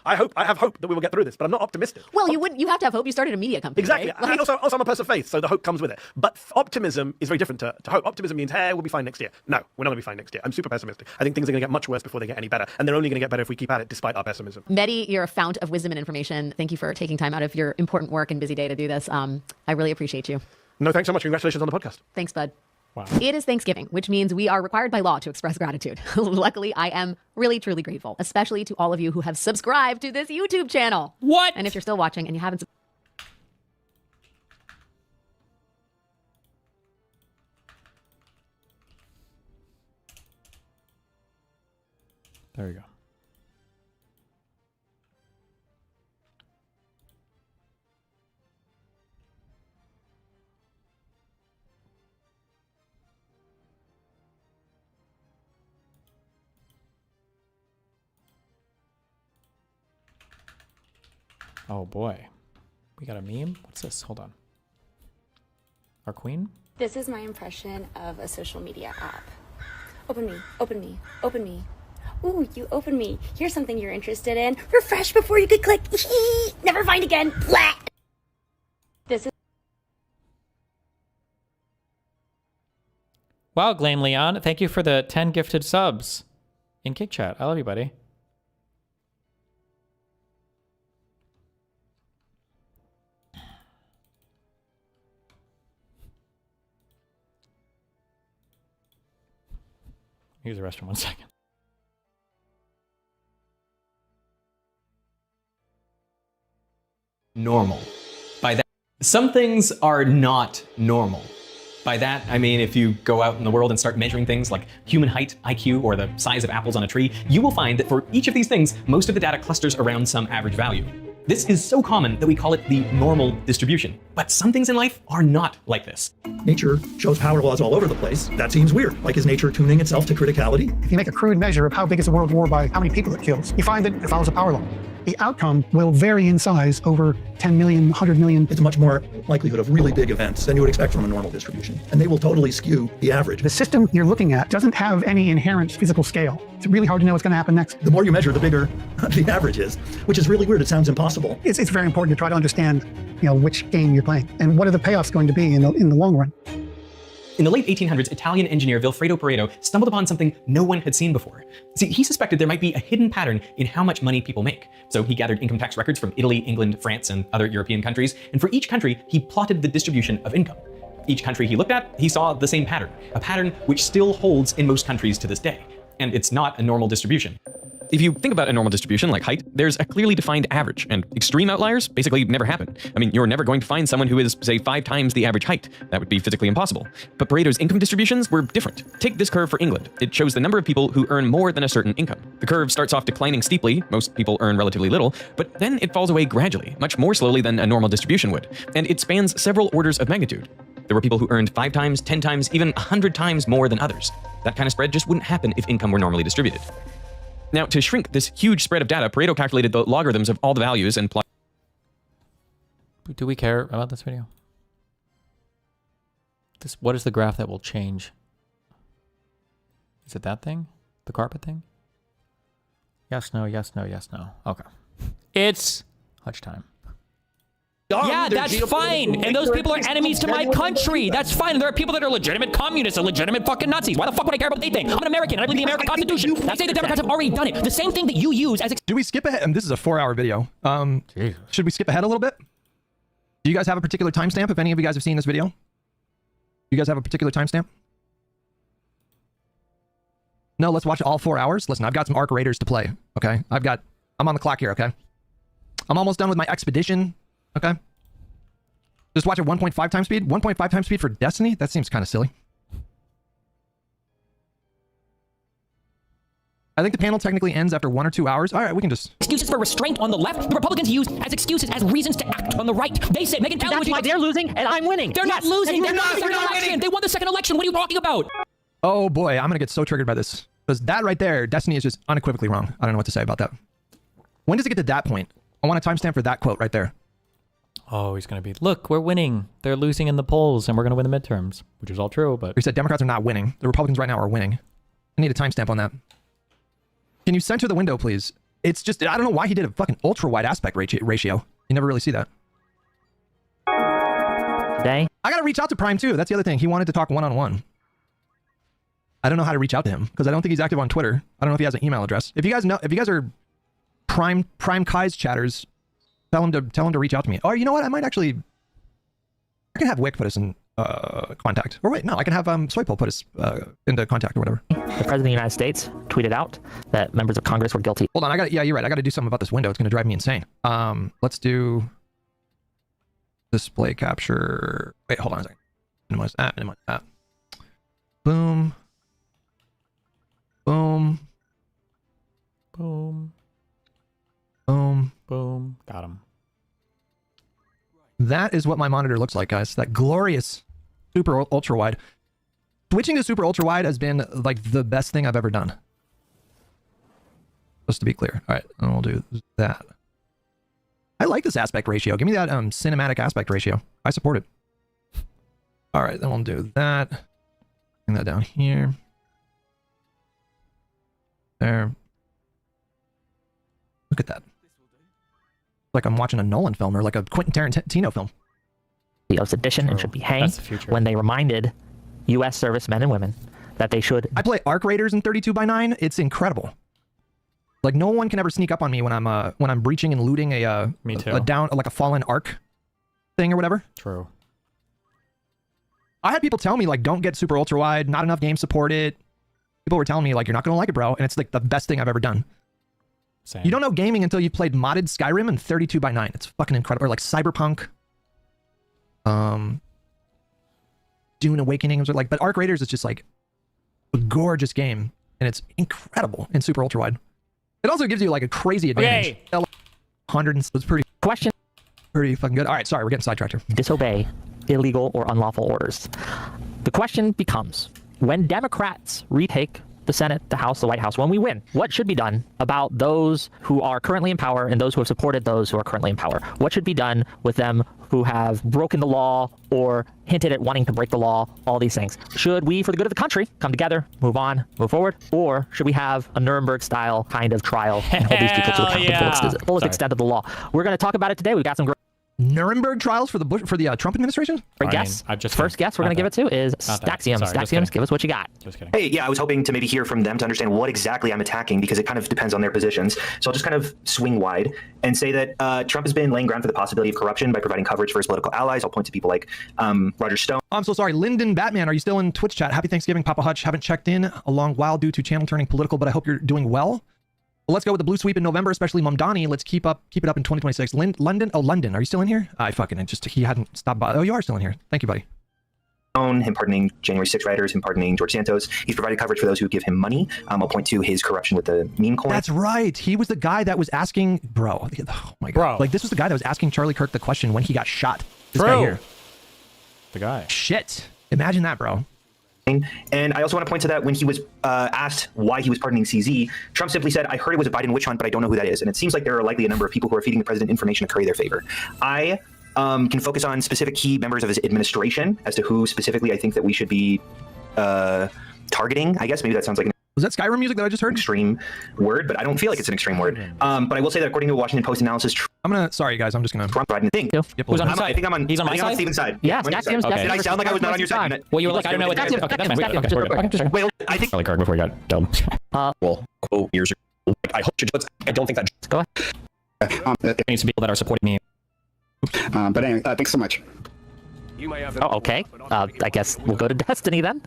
Speaker 16: I have hope that we will get through this, but I'm not optimistic.
Speaker 5: Well, you have to have hope. You started a media company.
Speaker 16: Exactly.
Speaker 5: Right?
Speaker 16: And also I'm a person of faith, so the hope comes with it. But optimism is very different to hope. Optimism means, hey, we'll be fine next year. No, we're not going to be fine next year. I'm super pessimistic. I think things are going to get much worse before they get any better, and they're only going to get better if we keep at it despite our pessimism.
Speaker 5: Mehdi, you're a fount of wisdom and information. Thank you for taking time out of your important work and busy day to do this. I really appreciate you.
Speaker 16: No, thanks so much. Congratulations on the podcast.
Speaker 5: Thanks, bud.
Speaker 1: Wow.
Speaker 5: It is Thanksgiving, which means we are required by law to express gratitude. Luckily, I am really, truly grateful, especially to all of you who have subscribed to this YouTube channel.
Speaker 1: What?
Speaker 5: And if you're still watching and you haven't
Speaker 1: There you go. Oh boy. We got a meme? What's this? Hold on. Our queen?
Speaker 4: This is my impression of a social media app. Open me, open me, open me. Ooh, you open me. Here's something you're interested in. Refresh before you could click. Never find again. Blah.
Speaker 13: Wow, Glame Leon, thank you for the 10 gifted subs in Kick Chat. I love you, buddy. Use the restroom 1 second.
Speaker 7: Normal. By that, some things are not normal. By that, I mean if you go out in the world and start measuring things like human height, IQ, or the size of apples on a tree, you will find that for each of these things, most of the data clusters around some average value. This is so common that we call it the normal distribution. But some things in life are not like this.
Speaker 11: Nature shows power laws all over the place. That seems weird. Like, is nature tuning itself to criticality?
Speaker 12: If you make a crude measure of how big is a world war by how many people it kills, you find that it follows a power law. The outcome will vary in size over 10 million, 100 million.
Speaker 11: It's much more likelihood of really big events than you would expect from a normal distribution. And they will totally skew the average.
Speaker 12: The system you're looking at doesn't have any inherent physical scale. It's really hard to know what's going to happen next.
Speaker 11: The more you measure, the bigger the average is, which is really weird. It sounds impossible.
Speaker 12: It's very important to try to understand, which game you're playing and what are the payoffs going to be in the long run.
Speaker 7: In the late 1800s, Italian engineer Vilfredo Pareto stumbled upon something no one had seen before. See, he suspected there might be a hidden pattern in how much money people make. So he gathered income tax records from Italy, England, France, and other European countries, and for each country, he plotted the distribution of income. Each country he looked at, he saw the same pattern, a pattern which still holds in most countries to this day. And it's not a normal distribution.
Speaker 18: If you think about a normal distribution like height, there's a clearly defined average, and extreme outliers basically never happen. I mean, you're never going to find someone who is, say, 5 times the average height. That would be physically impossible. But Pareto's income distributions were different. Take this curve for England. It shows the number of people who earn more than a certain income. The curve starts off declining steeply, most people earn relatively little, but then it falls away gradually, much more slowly than a normal distribution would. And it spans several orders of magnitude. There were people who earned 5 times, 10 times, even 100 times more than others. That kind of spread just wouldn't happen if income were normally distributed. Now, to shrink this huge spread of data, Pareto calculated the logarithms of all the values and plot.
Speaker 13: Do we care about this video? What is the graph that will change? Is it that thing? The carpet thing? Yes, no, yes, no, yes, no. Okay. It's Hutch time. Yeah, that's fine. And those people are enemies to my country. That's fine. And there are people that are legitimate communists and legitimate fucking Nazis. Why the fuck would I care about what they think? I'm an American. I believe in the American Constitution. I say the Democrats have already done it. The same thing that you use as...
Speaker 19: Do we skip ahead? And this is a 4-hour video. Should we skip ahead a little bit? Do you guys have a particular timestamp if any of you guys have seen this video? Do you guys have a particular timestamp? No, let's watch all 4 hours. Listen, I've got some Arc Raiders to play, okay? I'm on the clock here, okay? I'm almost done with my expedition. Okay. Just watch at 1.5 times speed. 1.5 times speed for Destiny? That seems kind of silly. I think the panel technically ends after 1 or 2 hours. All right, we can just...
Speaker 20: Excuses for restraint on the left, the Republicans use as excuses, as reasons to act on the right. They say, Megan Talley... That's why they're losing and I'm winning. They're not losing. They're not winning. They won the second election. What are you talking about?
Speaker 19: Oh boy, I'm going to get so triggered by this. Because that right there, Destiny is just unequivocally wrong. I don't know what to say about that. When does it get to that point? I want a timestamp for that quote right there.
Speaker 13: Oh, he's going to be, look, we're winning. They're losing in the polls, and we're going to win the midterms, which is all true, but...
Speaker 19: You said Democrats are not winning. The Republicans right now are winning. I need a timestamp on that. Can you center the window, please? It's just, I don't know why he did a fucking ultra-wide aspect ratio. You never really see that.
Speaker 20: Today?
Speaker 19: I got to reach out to Prime, too. That's the other thing. He wanted to talk one-on-one. I don't know how to reach out to him, because I don't think he's active on Twitter. I don't know if he has an email address. If you guys know, if you guys are Prime Kai's chatters, tell him to reach out to me. Or you know what? I might actually... I can have Wick put us in contact. Or wait, no, I can have Soypol put us into contact or whatever.
Speaker 20: The President of the United States tweeted out that members of Congress were guilty.
Speaker 19: Hold on, yeah, you're right. I got to do something about this window. It's going to drive me insane. Let's do display capture. Wait, hold on a second. Minimize that. Boom. Boom.
Speaker 13: Boom.
Speaker 19: Boom.
Speaker 13: Boom. Got him.
Speaker 19: That is what my monitor looks like, guys. That glorious super ultra wide. Switching to super ultra wide has been like the best thing I've ever done. Just to be clear. All right, and we'll do that. I like this aspect ratio. Give me that cinematic aspect ratio. I support it. All right, then we'll do that. Bring that down here. There. Look at that. Like I'm watching a Nolan film or like a Quentin Tarantino film.
Speaker 20: Of sedition and should be hanged when they reminded U.S. servicemen and women that they should.
Speaker 19: I play Arc Raiders in 32x9. It's incredible. Like no one can ever sneak up on me when I'm breaching and looting a down like a fallen Arc thing or whatever.
Speaker 13: True.
Speaker 19: I had people tell me like don't get super ultra wide, not enough games support it. People were telling me like you're not gonna like it, bro, and it's like the best thing I've ever done.
Speaker 13: Same.
Speaker 19: You don't know gaming until you played modded Skyrim and 32x9. It's fucking incredible. Or like Cyberpunk. Dune Awakening was like, but Arc Raiders is just like a gorgeous game, and it's incredible in super ultra wide. It also gives you like a crazy advantage.
Speaker 20: Okay.
Speaker 19: 100 and it's pretty
Speaker 20: question.
Speaker 19: Pretty fucking good. All right, sorry, we're getting sidetracked here.
Speaker 20: Disobey illegal or unlawful orders. The question becomes, when Democrats retake the Senate, the House, the White House, when we win, what should be done about those who are currently in power and those who have supported those who are currently in power? What should be done with them who have broken the law or hinted at wanting to break the law, all these things? Should we, for the good of the country, come together, move on, move forward? Or should we have a Nuremberg-style kind of trial and hold these people to account for the fullest extent of the law? We're going to talk about it today. We've got some great
Speaker 19: Nuremberg trials for the Trump administration?
Speaker 20: Great guess. First guess we're going to give it to is Staxium. Staxium, give us what you got.
Speaker 3: Hey, yeah, I was hoping to maybe hear from them to understand what exactly I'm attacking, because it kind of depends on their positions. So I'll just kind of swing wide and say that Trump has been laying ground for the possibility of corruption by providing coverage for his political allies. I'll point to people like Roger Stone.
Speaker 19: I'm so sorry. Lyndon Batman, are you still in Twitch chat? Happy Thanksgiving, Papa Hutch. Haven't checked in a long while due to channel turning political, but I hope you're doing well. Well, let's go with the blue sweep in November, especially Momdani. Let's keep it up in 2026. London, are you still in here? He hadn't stopped by. Oh, you are still in here. Thank you, buddy.
Speaker 3: Him pardoning January 6 rioters, him pardoning George Santos. He's provided coverage for those who give him money. I'll point to his corruption with the meme coin.
Speaker 19: That's right. He was the guy that was asking, oh my God. Like, this was the guy that was asking Charlie Kirk the question when he got shot. This guy here.
Speaker 13: The guy.
Speaker 19: Shit. Imagine that, bro.
Speaker 3: And I also want to point to that when he was asked why he was pardoning CZ, Trump simply said, I heard it was a Biden witch hunt, but I don't know who that is. And it seems like there are likely a number of people who are feeding the president information to curry their favor. I can focus on specific key members of his administration as to who specifically I think that we should be targeting. I guess maybe that sounds like
Speaker 19: was that Skyrim music that I just heard?
Speaker 3: Extreme word, but I don't feel like it's an extreme word. But I will say that according to a Washington Post analysis,
Speaker 19: sorry guys, I'm just gonna.
Speaker 3: Trump Biden thing.
Speaker 20: Who's on his side?
Speaker 3: I think I'm on.
Speaker 20: He's on my
Speaker 3: side.
Speaker 20: side.
Speaker 3: Steven's side.
Speaker 20: Yeah,
Speaker 3: Did
Speaker 20: okay.
Speaker 3: I sound like I was not on your side?
Speaker 20: Well, you were like, I don't know what that is. Okay, that's fine. Okay,
Speaker 3: well, I think.
Speaker 13: Charlie Kirk before he got dumb.
Speaker 6: Well, quote years ago. I hope I don't think that.
Speaker 20: Go ahead.
Speaker 13: There needs to be people that are supporting me.
Speaker 6: But anyway, thanks so much.
Speaker 20: Oh, okay. I guess we'll go to Destiny then.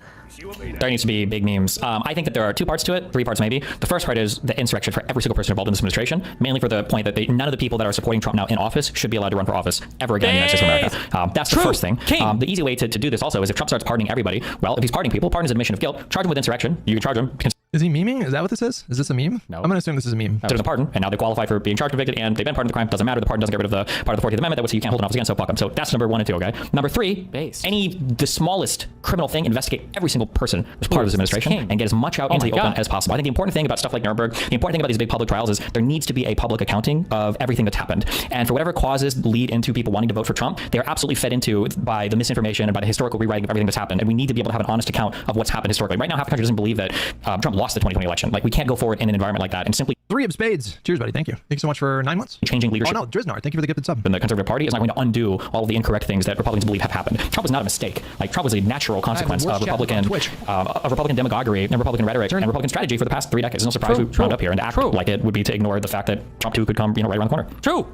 Speaker 13: There needs to be big memes. I think that there are two parts to it, three parts maybe. The first part is the insurrection for every single person involved in this administration, mainly for the point that none of the people that are supporting Trump now in office should be allowed to run for office ever again in the United States of America. That's the first thing. The easy way to do this also is if Trump starts pardoning everybody, well, if he's pardoning people, pardon is admission of guilt, charge him with insurrection. You can charge him.
Speaker 19: Is he memeing? Is that what this is? Is this a meme?
Speaker 13: No.
Speaker 19: I'm going to assume this is a meme.
Speaker 13: There's a pardon, and now they qualify for being charged, convicted, and they've been pardoned the crime. Doesn't matter. The pardon doesn't get rid of the part of the 14th Amendment that would say you can't hold an office again, so fuck them. So that's number 1 and 2, okay? Number 3, the smallest criminal thing, investigate every single person as part of this administration and get as much out into the open as possible. I think the important thing about stuff like Nuremberg, the important thing about these big public trials is there needs to be a public accounting of everything that's happened. And for whatever causes lead into people wanting to vote for Trump, they are absolutely fed into by the misinformation and by the historical rewriting of everything that's happened. And we need to be able to have an honest account of what's happened historically. Right now, half the country doesn't believe that Trump lost the 2020 election. Like, we can't go forward in an environment like that and simply
Speaker 19: 3 of spades. Cheers, buddy. Thank you. Thank you so much for 9 months.
Speaker 13: Changing leadership.
Speaker 19: Oh no, Driznar, thank you for the gifted sub.
Speaker 13: And the Conservative Party is not going to undo all of the incorrect things that Republicans believe have happened. Trump was not a mistake. Like, Trump was a natural consequence of Republican demagoguery and Republican rhetoric and Republican strategy for the past 3 decades. It's no surprise we wound up here, and to act like it would be to ignore the fact that Trump too could come, right around the corner.
Speaker 20: True.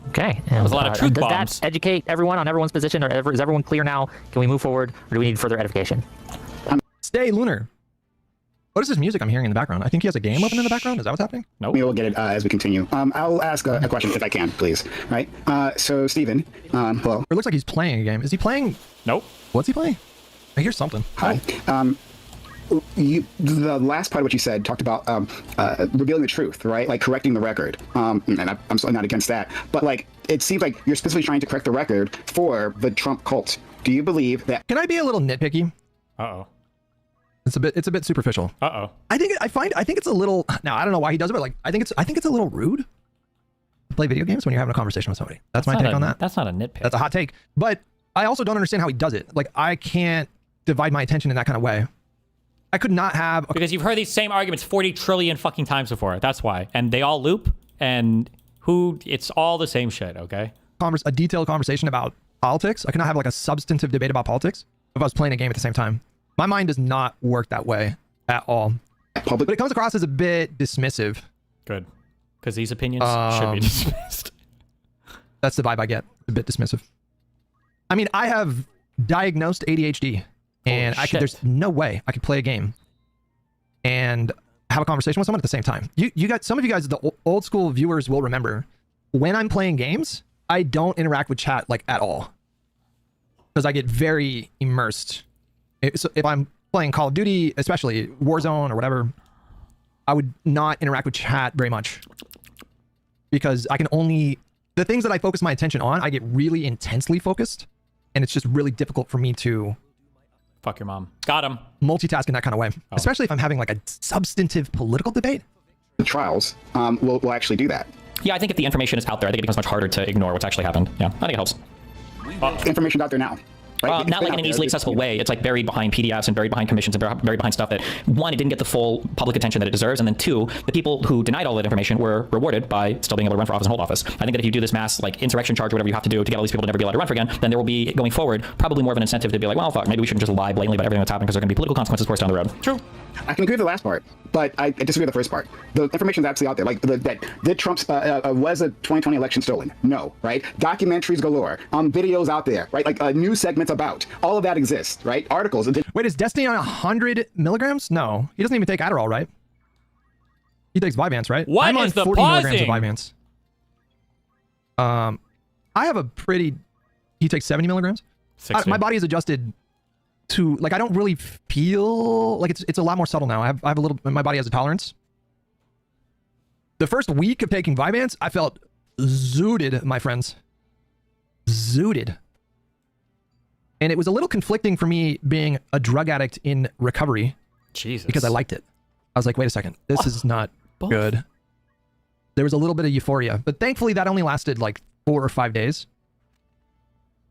Speaker 20: Okay. And,
Speaker 13: was a lot of truth
Speaker 20: does
Speaker 13: bombs.
Speaker 20: that educate everyone on everyone's position, or is everyone clear now? Can we move forward, or do we need further edification?
Speaker 19: Stay Lunar. What is this music I'm hearing in the background? I think he has a game open in the background. Is that what's happening?
Speaker 13: No.
Speaker 6: We will get it as we continue. I'll ask a question if I can, please. Right. So, Stephen, hello.
Speaker 19: It looks like he's playing a game. Is he playing?
Speaker 13: Nope.
Speaker 19: What's he playing? I hear something.
Speaker 6: Hi. The last part of what you said talked about revealing the truth, right? Like correcting the record. And I'm certainly not against that. But like, it seems like you're specifically trying to correct the record for the Trump cult. Do you believe that?
Speaker 19: Can I be a little nitpicky?
Speaker 13: Uh-oh.
Speaker 19: It's a bit superficial.
Speaker 13: Uh-oh.
Speaker 19: I think it's a little. Now I don't know why he does it, but like I think it's a little rude to play video games when you're having a conversation with somebody. That's my take on that.
Speaker 13: That's not a nitpick.
Speaker 19: That's a hot take. But I also don't understand how he does it. Like, I can't divide my attention in that kind of way. I could not have
Speaker 13: because you've heard these same arguments 40 trillion fucking times before. That's why. And they all loop, and it's all the same shit, okay?
Speaker 19: A detailed conversation about politics. I could not have like a substantive debate about politics if I was playing a game at the same time. My mind does not work that way at all. But it comes across as a bit dismissive.
Speaker 13: Good. Because these opinions should be dismissed.
Speaker 19: That's the vibe I get. A bit dismissive. I mean, I have diagnosed ADHD, and there's no way I could play a game and have a conversation with someone at the same time. You got some of you guys, the old school viewers will remember, when I'm playing games, I don't interact with chat like at all because I get very immersed. So if I'm playing Call of Duty, especially Warzone or whatever, I would not interact with chat very much because I can only, the things that I focus my attention on, I get really intensely focused, and it's just really difficult for me to
Speaker 13: fuck your mom. Got him.
Speaker 19: Multitask in that kind of way, especially if I'm having like a substantive political debate.
Speaker 6: The trials will actually do that.
Speaker 1: Yeah, I think if the information is out there, I think it becomes much harder to ignore what's actually happened. Yeah, I think it helps.
Speaker 6: Information's out there now. Right?
Speaker 1: Not like in an easily accessible way. It's like buried behind PDFs and buried behind commissions and buried behind stuff that, one, it didn't get the full public attention that it deserves, and then two, the people who denied all that information were rewarded by still being able to run for office and hold office. I think that if you do this mass like insurrection charge or whatever you have to do to get all these people to never be allowed to run for again, then there will be, going forward, probably more of an incentive to be like, well, fuck, maybe we shouldn't just lie blatantly about everything that's happening because there are going to be political consequences for us down the road. True.
Speaker 6: I can agree with the last part, but I disagree with the first part. The information's actually out there. Like, did Trump's, was a 2020 election stolen? No, right? Documentaries galore, videos out there, right? Like news segments about. All of that exists, right? Articles.
Speaker 19: Wait, is Destiny on 100 milligrams? No, he doesn't even take Adderall, right? He takes Vyvanse, right?
Speaker 13: What
Speaker 19: I'm on
Speaker 13: is the
Speaker 19: 40 milligrams of
Speaker 13: pausing?
Speaker 19: Vyvanse. I have a pretty, he takes 70 milligrams. My body is adjusted to, like, I don't really feel like it's a lot more subtle now. I have a little, my body has a tolerance. The first week of taking Vyvanse, I felt zooted, my friends. Zooted. And it was a little conflicting for me being a drug addict in recovery.
Speaker 13: Jesus.
Speaker 19: Because I liked it. I was like, wait a second, this is not good. There was a little bit of euphoria, but thankfully that only lasted like 4 or 5 days.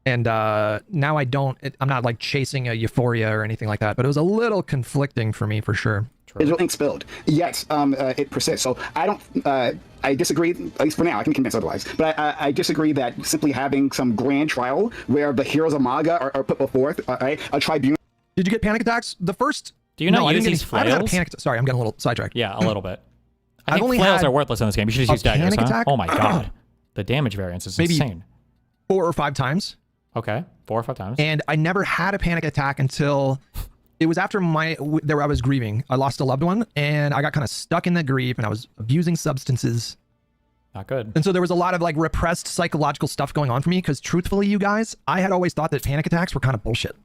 Speaker 19: And now I'm not like chasing a euphoria or anything like that, but it was a little conflicting for me for sure.
Speaker 6: Digital ink spilled. Yes, it persists. So I disagree, at least for now, I can convince otherwise, but I disagree that simply having some grand trial where the heroes of MAGA are put before a tribunal.
Speaker 19: Did you get panic attacks? The first...
Speaker 13: Do you not use these flails?
Speaker 19: I haven't had a panic attack. Sorry, I'm getting a little sidetracked.
Speaker 13: Yeah, a little bit. I think flails are worthless in this game. You should just use daggers, huh?
Speaker 19: Attack?
Speaker 13: Oh my god. The damage variance is
Speaker 19: Maybe
Speaker 13: insane.
Speaker 19: 4 or 5 times.
Speaker 13: Okay, 4 or 5 times.
Speaker 19: And I never had a panic attack until it was after I was grieving. I lost a loved one, and I got kind of stuck in that grief, and I was abusing substances.
Speaker 13: Not good.
Speaker 19: And so there was a lot of like repressed psychological stuff going on for me, because truthfully, you guys, I had always thought that panic attacks were kind of bullshit.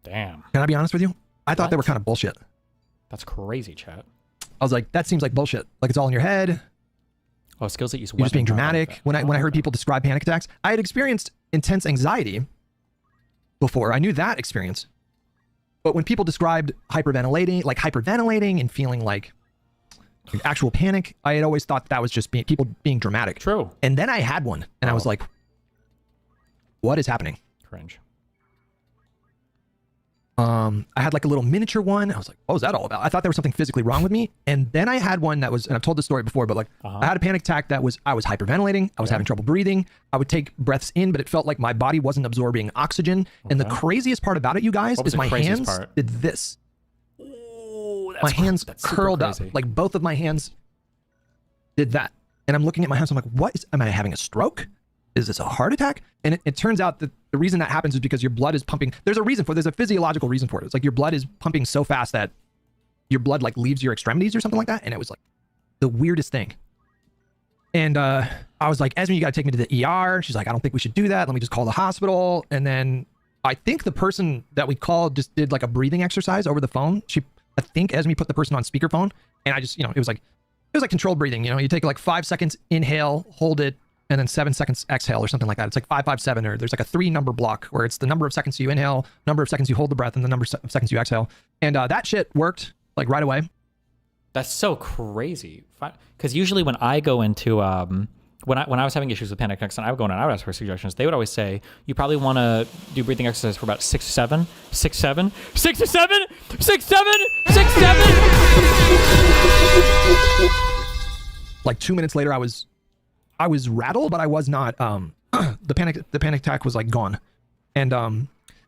Speaker 13: Damn.
Speaker 19: Can I be honest with you? I thought they were kind of bullshit.
Speaker 13: That's crazy, chat.
Speaker 19: I was like, that seems like bullshit. Like it's all in your head.
Speaker 13: Oh, skills that use
Speaker 19: You're just being dramatic. When I heard people describe panic attacks, I had experienced intense anxiety before. I knew that experience. But when people described hyperventilating and feeling like actual panic, I had always thought that was just people being dramatic.
Speaker 13: True.
Speaker 19: And then I had one, and I was like, what is happening?
Speaker 13: Cringe.
Speaker 19: I had like a little miniature one. I was like, what was that all about? I thought there was something physically wrong with me. And then I had one that was, and I've told this story before, but like I had a panic attack that was, I was hyperventilating. I was having trouble breathing. I would take breaths in, but it felt like my body wasn't absorbing oxygen. And the craziest part about it, you guys, is my hands did this.
Speaker 13: Ooh,
Speaker 19: my hands curled up. Like both of my hands did that. And I'm looking at my hands. I'm like, am I having a stroke? Is this a heart attack? And it turns out that the reason that happens is because your blood is pumping. There's a physiological reason for it. It's like your blood is pumping so fast that your blood like leaves your extremities or something like that. And it was like the weirdest thing. And I was like, Esme, you got to take me to the ER. She's like, I don't think we should do that. Let me just call the hospital. And then I think the person that we called just did like a breathing exercise over the phone. I think Esme put the person on speakerphone. And I just, it was like controlled breathing. You take like 5 seconds, inhale, hold it, and then 7 seconds exhale or something like that. It's like 5-5-7, or there's like a 3-number block where it's the number of seconds you inhale, number of seconds you hold the breath, and the number of seconds you exhale. And that shit worked like right away.
Speaker 13: That's so crazy. Because usually when I go into when I was having issues with panic attacks and I would go in and I would ask for suggestions, they would always say you probably want to do breathing exercise for about 6 to 7, 6 to 7, 6 to 7, 6 to 7, 6 to 7.
Speaker 19: Like 2 minutes later, I was rattled, but I was not. The panic attack was like gone, and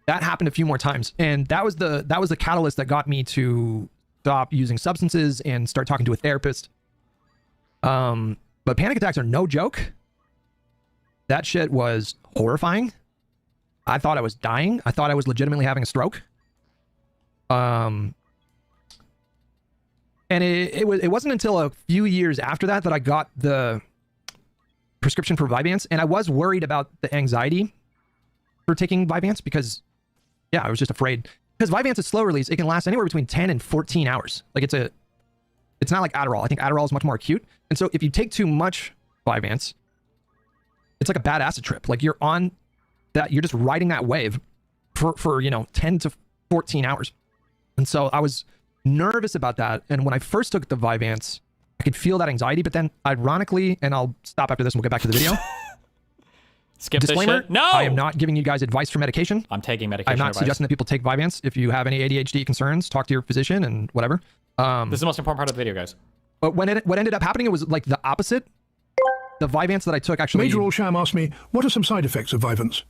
Speaker 19: That happened a few more times, and that was the catalyst that got me to stop using substances and start talking to a therapist. But panic attacks are no joke. That shit was horrifying. I thought I was dying. I thought I was legitimately having a stroke. And it wasn't until a few years after that that I got the prescription for Vyvanse, and I was worried about the anxiety for taking Vyvanse because, yeah, I was just afraid. Because Vyvanse is slow release, it can last anywhere between 10 and 14 hours. Like it's not like Adderall. I think Adderall is much more acute. And so if you take too much Vyvanse, it's like a bad acid trip. Like you're on that, you're just riding that wave for 10 to 14 hours. And so I was nervous about that. And when I first took the Vyvanse, I could feel that anxiety, but then ironically, and I'll stop after this and we'll get back to the video.
Speaker 1: Skip
Speaker 19: Disclaimer,
Speaker 1: this shit. No!
Speaker 19: I am not giving you guys advice for medication.
Speaker 1: I'm taking medication
Speaker 19: I'm not
Speaker 1: advice.
Speaker 19: suggesting that people take Vyvanse. If you have any ADHD concerns, talk to your physician and whatever.
Speaker 1: This is the most important part of the video, guys.
Speaker 19: But what ended up happening, it was like the opposite. The Vyvanse that I took actually...
Speaker 12: Major Allsham asked me, what are some side effects of Vyvanse?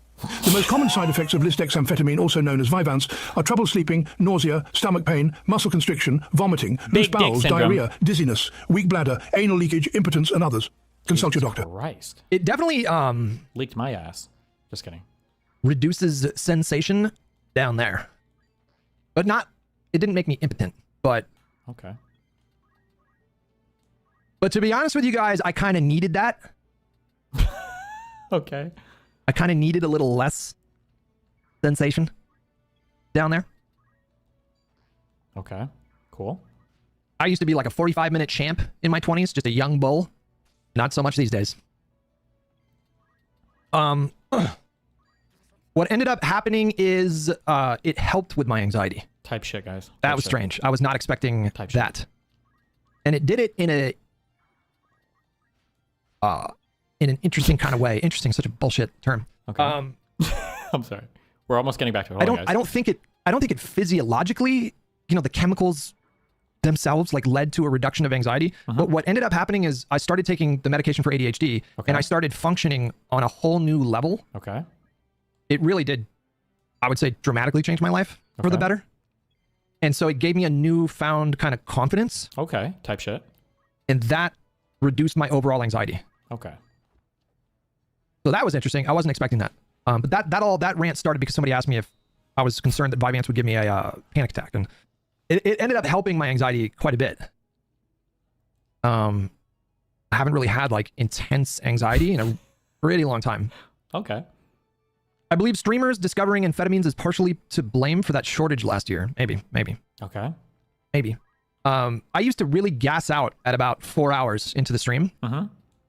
Speaker 12: The most common side effects of lisdexamfetamine, also known as Vyvanse, are trouble sleeping, nausea, stomach pain, muscle constriction, vomiting, loose
Speaker 1: Big dick
Speaker 12: bowels,
Speaker 1: syndrome.
Speaker 12: diarrhea, dizziness, weak bladder, anal leakage, impotence, and others. Consult your doctor.
Speaker 1: Christ.
Speaker 19: It definitely
Speaker 1: leaked my ass. Just kidding.
Speaker 19: Reduces sensation down there. But it didn't make me impotent, but...
Speaker 1: Okay.
Speaker 19: But to be honest with you guys, I kind of needed that.
Speaker 1: Okay.
Speaker 19: I kind of needed a little less sensation down there.
Speaker 1: Okay. Cool.
Speaker 19: I used to be like a 45-minute champ in my 20s, just a young bull. Not so much these days. What ended up happening is it helped with my anxiety.
Speaker 1: Type shit, guys.
Speaker 19: That was strange. I was not expecting that. And it did it in an interesting kind of way. Interesting, such a bullshit term.
Speaker 1: Okay. I'm sorry. We're almost getting back to it. Hold on, guys.
Speaker 19: I don't think it physiologically, the chemicals themselves like led to a reduction of anxiety. But what ended up happening is I started taking the medication for ADHD and I started functioning on a whole new level.
Speaker 1: Okay.
Speaker 19: It really did, I would say, dramatically change my life for the better. And so it gave me a newfound kind of confidence.
Speaker 1: Okay. Type shit.
Speaker 19: And that reduced my overall anxiety.
Speaker 1: Okay.
Speaker 19: So that was interesting. I wasn't expecting that. But that rant started because somebody asked me if I was concerned that Vyvanse would give me a panic attack. And it ended up helping my anxiety quite a bit. I haven't really had like intense anxiety in a really long time.
Speaker 1: Okay.
Speaker 19: I believe streamers discovering amphetamines is partially to blame for that shortage last year. Maybe.
Speaker 1: Okay.
Speaker 19: Maybe. I used to really gas out at about 4 hours into the stream.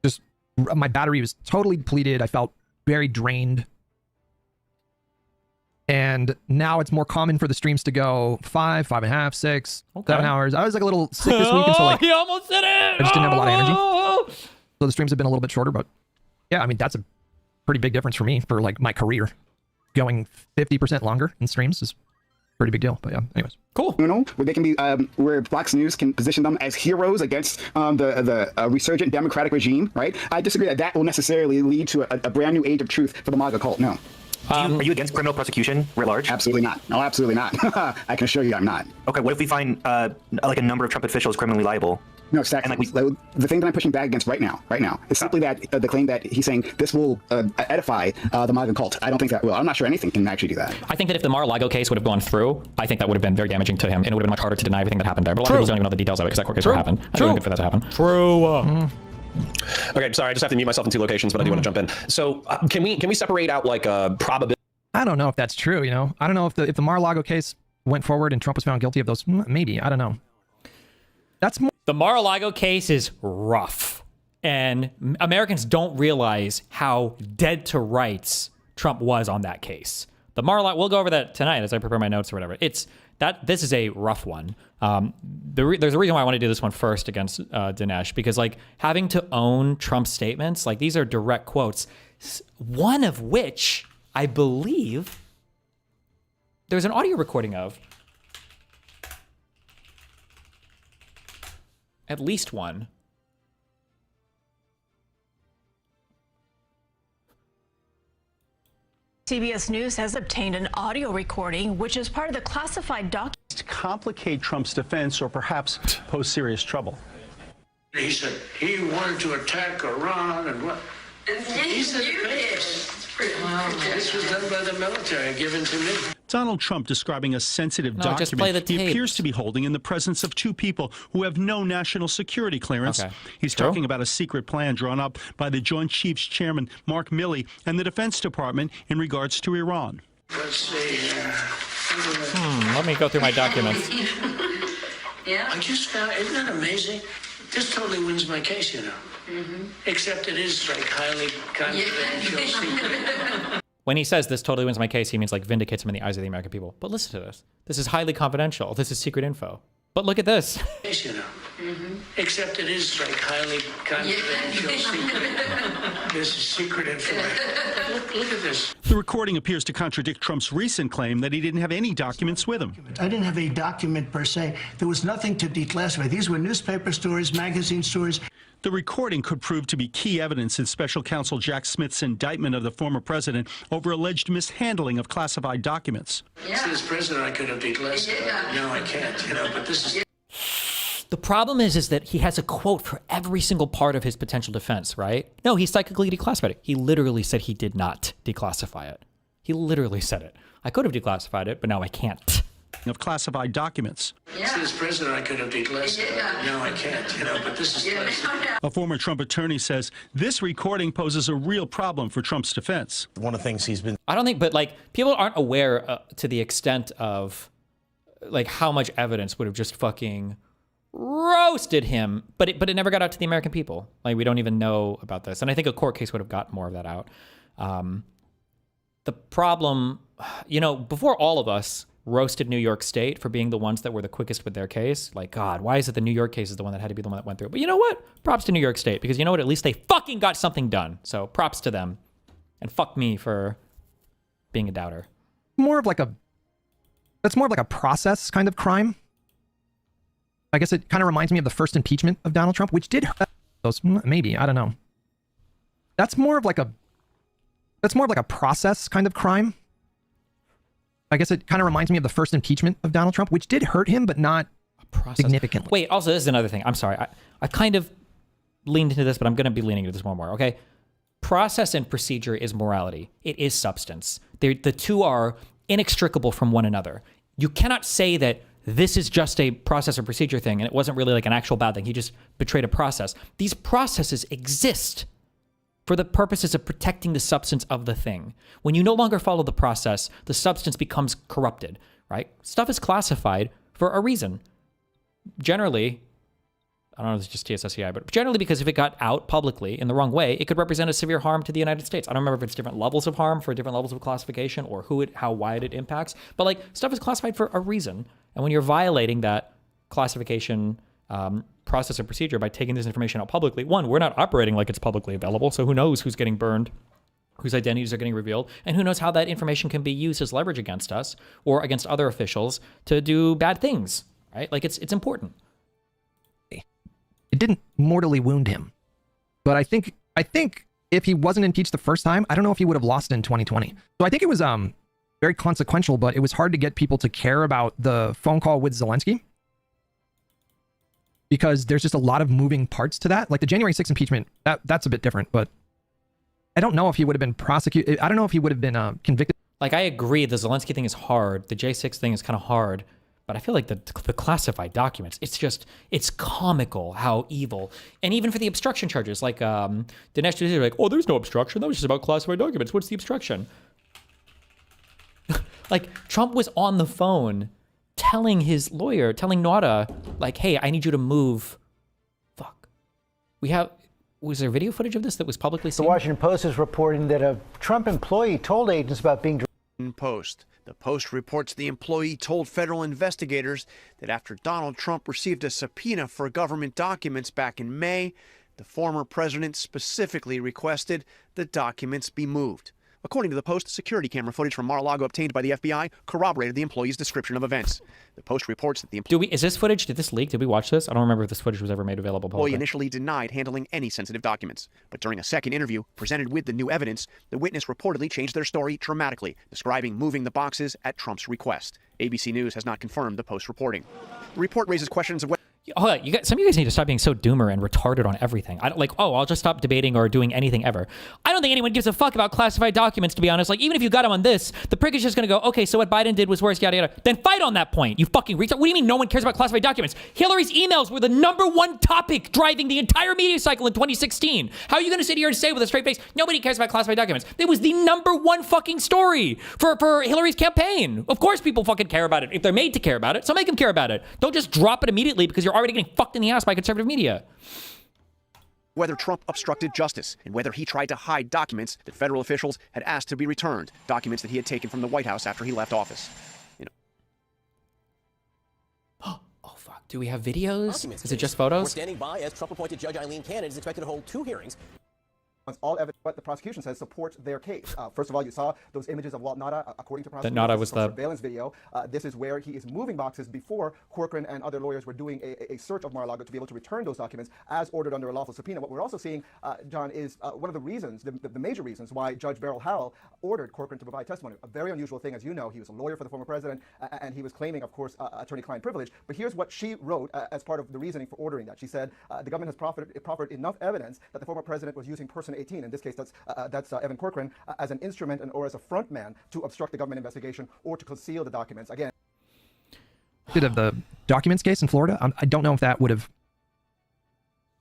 Speaker 19: Just my battery was totally depleted. I felt very drained. And now it's more common for the streams to go 5, 5.5, 6, 7 hours. I was like a little sick this week, and so like
Speaker 1: he almost did it.
Speaker 19: I just didn't have a lot of energy. So the streams have been a little bit shorter, but yeah, I mean that's a pretty big difference for me for like my career. Going 50% longer in streams is a pretty big deal. But yeah, anyways.
Speaker 1: Cool.
Speaker 6: Where they can be, where Fox News can position them as heroes against the resurgent democratic regime, right? I disagree that will necessarily lead to a brand new age of truth for the MAGA cult. No.
Speaker 3: Are you against criminal prosecution writ large?
Speaker 6: Absolutely not. No, absolutely not. I can assure you I'm not.
Speaker 3: Okay, what if we find like a number of Trump officials criminally liable?
Speaker 6: No, Stack, and the thing that I'm pushing back against right now is simply that the claim that he's saying this will edify the MAGA cult. I don't think that will. I'm not sure anything can actually do that.
Speaker 1: I think that if the Mar-a-Lago case would have gone through, I think that would have been very damaging to him, and it would have been much harder to deny everything that happened there. But a lot of people don't even know the details of it because that court case never happened. I think it would have been good for that to happen.
Speaker 8: True. Okay, sorry, I just have to mute myself in 2 locations, but I do want to jump in. So can we separate out like a probability?
Speaker 19: I don't know if that's true. I don't know if the Mar-a-Lago case went forward and Trump was found guilty of those. Maybe. I don't know. That's more.
Speaker 1: The Mar-a-Lago case is rough, and Americans don't realize how dead to rights Trump was on that case. The Mar-a-Lago, we'll go over that tonight as I prepare my notes or whatever. This is a rough one. There's a reason why I want to do this one first against Dinesh, because like having to own Trump's statements, like these are direct quotes, one of which I believe there's an audio recording of. At least one.
Speaker 9: CBS News has obtained an audio recording, which is part of the classified document.
Speaker 10: To complicate Trump's defense or perhaps pose serious trouble.
Speaker 22: He said he wanted to attack Iran and what? He said this was done by the military, given to me.
Speaker 10: Donald Trump describing a sensitive
Speaker 1: No, just play
Speaker 10: document
Speaker 1: the
Speaker 10: he
Speaker 1: tape.
Speaker 10: appears to be holding in the presence of two people who have no national security clearance.
Speaker 1: Okay.
Speaker 10: He's talking about a secret plan drawn up by the Joint Chiefs Chairman Mark Milley and the Defense Department in regards to Iran.
Speaker 22: Let's see here.
Speaker 1: Let me go through my documents.
Speaker 22: Yeah. I just found, isn't that amazing? This totally wins my case, you know. Except it is like highly confidential secret.
Speaker 1: When he says this totally wins my case, he means like vindicates him in the eyes of the American people. But listen to this. This is highly confidential. This is secret info. But look at this.
Speaker 22: Case, you know. Except it is like highly confidential secret. This is secret information. Look at this.
Speaker 10: The recording appears to contradict Trump's recent claim that he didn't have any documents with him.
Speaker 22: I didn't have a document per se. There was nothing to declassify. These were newspaper stories, magazine stories.
Speaker 10: The recording could prove to be key evidence in special counsel Jack Smith's indictment of the former president over alleged mishandling of classified documents.
Speaker 22: See, as president, I could have declassified. No, I can't, you know, but this is...
Speaker 1: The problem is that he has a quote for every single part of his potential defense, right? No, he psychically declassified it. He literally said he did not declassify it. He literally said it. I could have declassified it, but now I can't.
Speaker 10: Of classified documents.
Speaker 22: See, as president, I could have declassified. No, I can't, you know, but this is classified.
Speaker 10: A former Trump attorney says this recording poses a real problem for Trump's defense.
Speaker 14: One of the things he's been...
Speaker 1: I don't think, but like people aren't aware to the extent of like how much evidence would have just fucking roasted him, but it never got out to the American people. Like we don't even know about this. And I think a court case would have got more of that out. The problem, you know, before all of us roasted New York State for being the ones that were the quickest with their case. Like, God, why is it the New York case is the one that had to be the one that went through? But you know what? Props to New York State, because you know what? At least they fucking got something done. So props to them. And fuck me for being a doubter.
Speaker 19: That's more of like a process kind of crime. I guess it kind of reminds me of the first impeachment of Donald Trump, which did hurt those, maybe, I don't know. That's more of like a process kind of crime. I guess it kind of reminds me of the first impeachment of Donald Trump, which did hurt him, but not significantly.
Speaker 1: Wait, also, this is another thing. I'm sorry. I kind of leaned into this, but I'm going to be leaning into this more, okay? Process and procedure is morality. It is substance. The two are inextricable from one another. You cannot say that this is just a process or procedure thing, and it wasn't really like an actual bad thing. He just betrayed a process. These processes exist for the purposes of protecting the substance of the thing. When you no longer follow the process, the substance becomes corrupted, right? Stuff is classified for a reason. Generally, I don't know if it's just TSSCI, but generally because if it got out publicly in the wrong way, it could represent a severe harm to the United States. I don't remember if it's different levels of harm for different levels of classification or how wide it impacts, but like stuff is classified for a reason. And when you're violating that classification process or procedure by taking this information out publicly, one, we're not operating like it's publicly available, so who knows who's getting burned, whose identities are getting revealed, and who knows how that information can be used as leverage against us or against other officials to do bad things, right? Like it's important.
Speaker 19: It didn't mortally wound him, but I think if he wasn't impeached the first time, I don't know if he would have lost in 2020. So I think it was very consequential, but it was hard to get people to care about the phone call with Zelensky, because there's just a lot of moving parts to that. Like the January 6th impeachment, that's a bit different, but I don't know if he would have been prosecuted. I don't know if he would have been convicted.
Speaker 1: Like, I agree, the Zelensky thing is hard. The J6 thing is kind of hard, but I feel like the classified documents, it's comical how evil. And even for the obstruction charges, like Dinesh was like, oh, there's no obstruction. That was just about classified documents. What's the obstruction? Like, Trump was on the phone telling his lawyer, telling Nauta, like, hey, I need you to move. Fuck. Was there video footage of this that was publicly seen?
Speaker 15: The Washington Post is reporting that a Trump employee told agents about being...
Speaker 21: Post. The Post reports the employee told federal investigators that after Donald Trump received a subpoena for government documents back in May, the former president specifically requested the documents be moved. According to the Post, security camera footage from Mar-a-Lago obtained by the FBI corroborated the employee's description of events. The Post reports that the
Speaker 1: Is this footage? Did this leak? Did we watch this? I don't remember if this footage was ever made available
Speaker 21: employee
Speaker 1: publicly.
Speaker 21: initially denied handling any sensitive documents. But during a second interview presented with the new evidence, the witness reportedly changed their story dramatically, describing moving the boxes at Trump's request. ABC News has not confirmed the Post reporting. The report raises questions of whether
Speaker 1: Hold on, some of you guys need to stop being so doomer and retarded on everything. I don't like, I'll just stop debating or doing anything ever. I don't think anyone gives a fuck about classified documents, to be honest. Like, even if you got them on this, the prick is just gonna go, okay, so what Biden did was worse, yada yada. Then fight on that point, you fucking retard. What do you mean no one cares about classified documents? Hillary's emails were the #1 topic driving the entire media cycle in 2016. How are you gonna sit here and say with a straight face, nobody cares about classified documents? It was the #1 fucking story for Hillary's campaign. Of course people fucking care about it. If they're made to care about it, so make them care about it. Don't just drop it immediately because you're already getting fucked in the ass by conservative media.
Speaker 21: whether Trump obstructed justice and whether he tried to hide documents that federal officials had asked to be returned, documents that he had taken from the White House after he left office.
Speaker 1: Oh, fuck. Do we have videos? Is it just photos?
Speaker 14: We're standing by as Trump-appointed Judge Eileen Cannon is expected to hold 2 hearings.
Speaker 17: All evidence, what the prosecution says, supports their case. First of all, you saw those images of Walt Nauta, according to prosecutors.
Speaker 1: That Nauta was the
Speaker 17: surveillance video. This is where he is moving boxes before Corcoran and other lawyers were doing a search of Mar-a-Lago to be able to return those documents as ordered under a lawful subpoena. What we're also seeing, John, is one of the reasons, the major reasons why Judge Beryl Howell ordered Corcoran to provide testimony. A very unusual thing, as you know. He was a lawyer for the former president, and he was claiming, of course, attorney-client privilege. But here's what she wrote as part of the reasoning for ordering that. She said, the government has proffered enough evidence that the former president was using person 18, in this case, that's Evan Corcoran, as an instrument or as a front man to obstruct the government investigation or to conceal the documents. Again,
Speaker 19: of the documents case in Florida, I don't know if that would have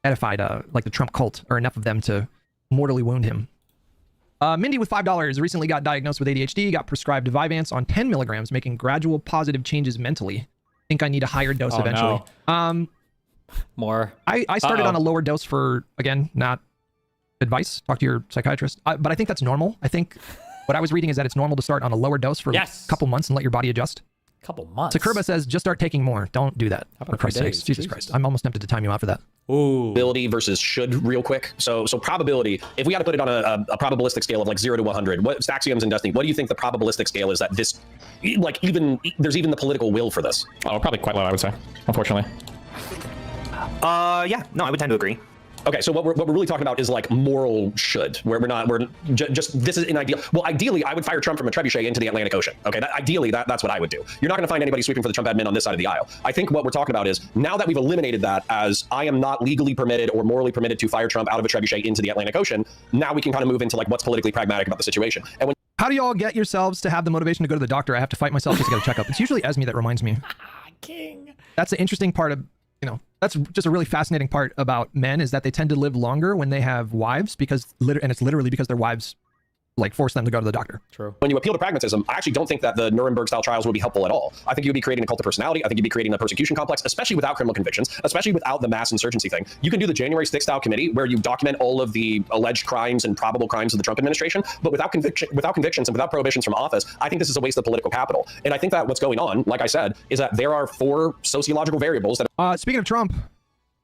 Speaker 19: edified like the Trump cult or enough of them to mortally wound him. Mindy with $5 recently got diagnosed with ADHD, got prescribed Vyvanse on 10 milligrams, making gradual positive changes mentally. Think I need a higher dose eventually.
Speaker 1: No. More.
Speaker 19: I started on a lower dose for, again, not advice. Talk to your psychiatrist. But I think that's normal. I think what I was reading is that it's normal to start on a lower dose for a couple months and let your body adjust.
Speaker 1: Couple months.
Speaker 19: Sakurba says, just start taking more. Don't do that. For Christ's sakes. Jesus Christ. I'm almost tempted to time you out for that.
Speaker 8: Ooh. Probability versus should real quick. So probability, if we had to put it on a probabilistic scale of like 0 to 100, what Staxiums and Destiny, what do you think the probabilistic scale is that this, like there's even the political will for this?
Speaker 13: Oh, probably quite low, I would say, unfortunately.
Speaker 3: Yeah, no, I would tend to agree.
Speaker 8: Okay, so what we're really talking about is like moral should, where we're just this is an ideal. Well, ideally, I would fire Trump from a trebuchet into the Atlantic Ocean. Okay, ideally, that's what I would do. You're not going to find anybody sweeping for the Trump admin on this side of the aisle. I think what we're talking about is now that we've eliminated that as I am not legally permitted or morally permitted to fire Trump out of a trebuchet into the Atlantic Ocean. Now we can kind of move into like what's politically pragmatic about the situation. And when
Speaker 19: how do y'all get yourselves to have the motivation to go to the doctor? I have to fight myself just to get a checkup. It's usually Esme that reminds me.
Speaker 1: King.
Speaker 19: That's the interesting part of, that's just a really fascinating part about men is that they tend to live longer when they have wives and it's literally because their wives like force them to go to the doctor.
Speaker 1: True.
Speaker 8: When you appeal to pragmatism, I actually don't think that the Nuremberg-style trials would be helpful at all. I think you'd be creating a cult of personality. I think you'd be creating a persecution complex, especially without criminal convictions, especially without the mass insurgency thing. You can do the January 6th style committee where you document all of the alleged crimes and probable crimes of the Trump administration, but without convictions and without prohibitions from office, I think this is a waste of political capital. And I think that what's going on, like I said, is that there are 4 sociological variables that.
Speaker 19: Speaking of Trump,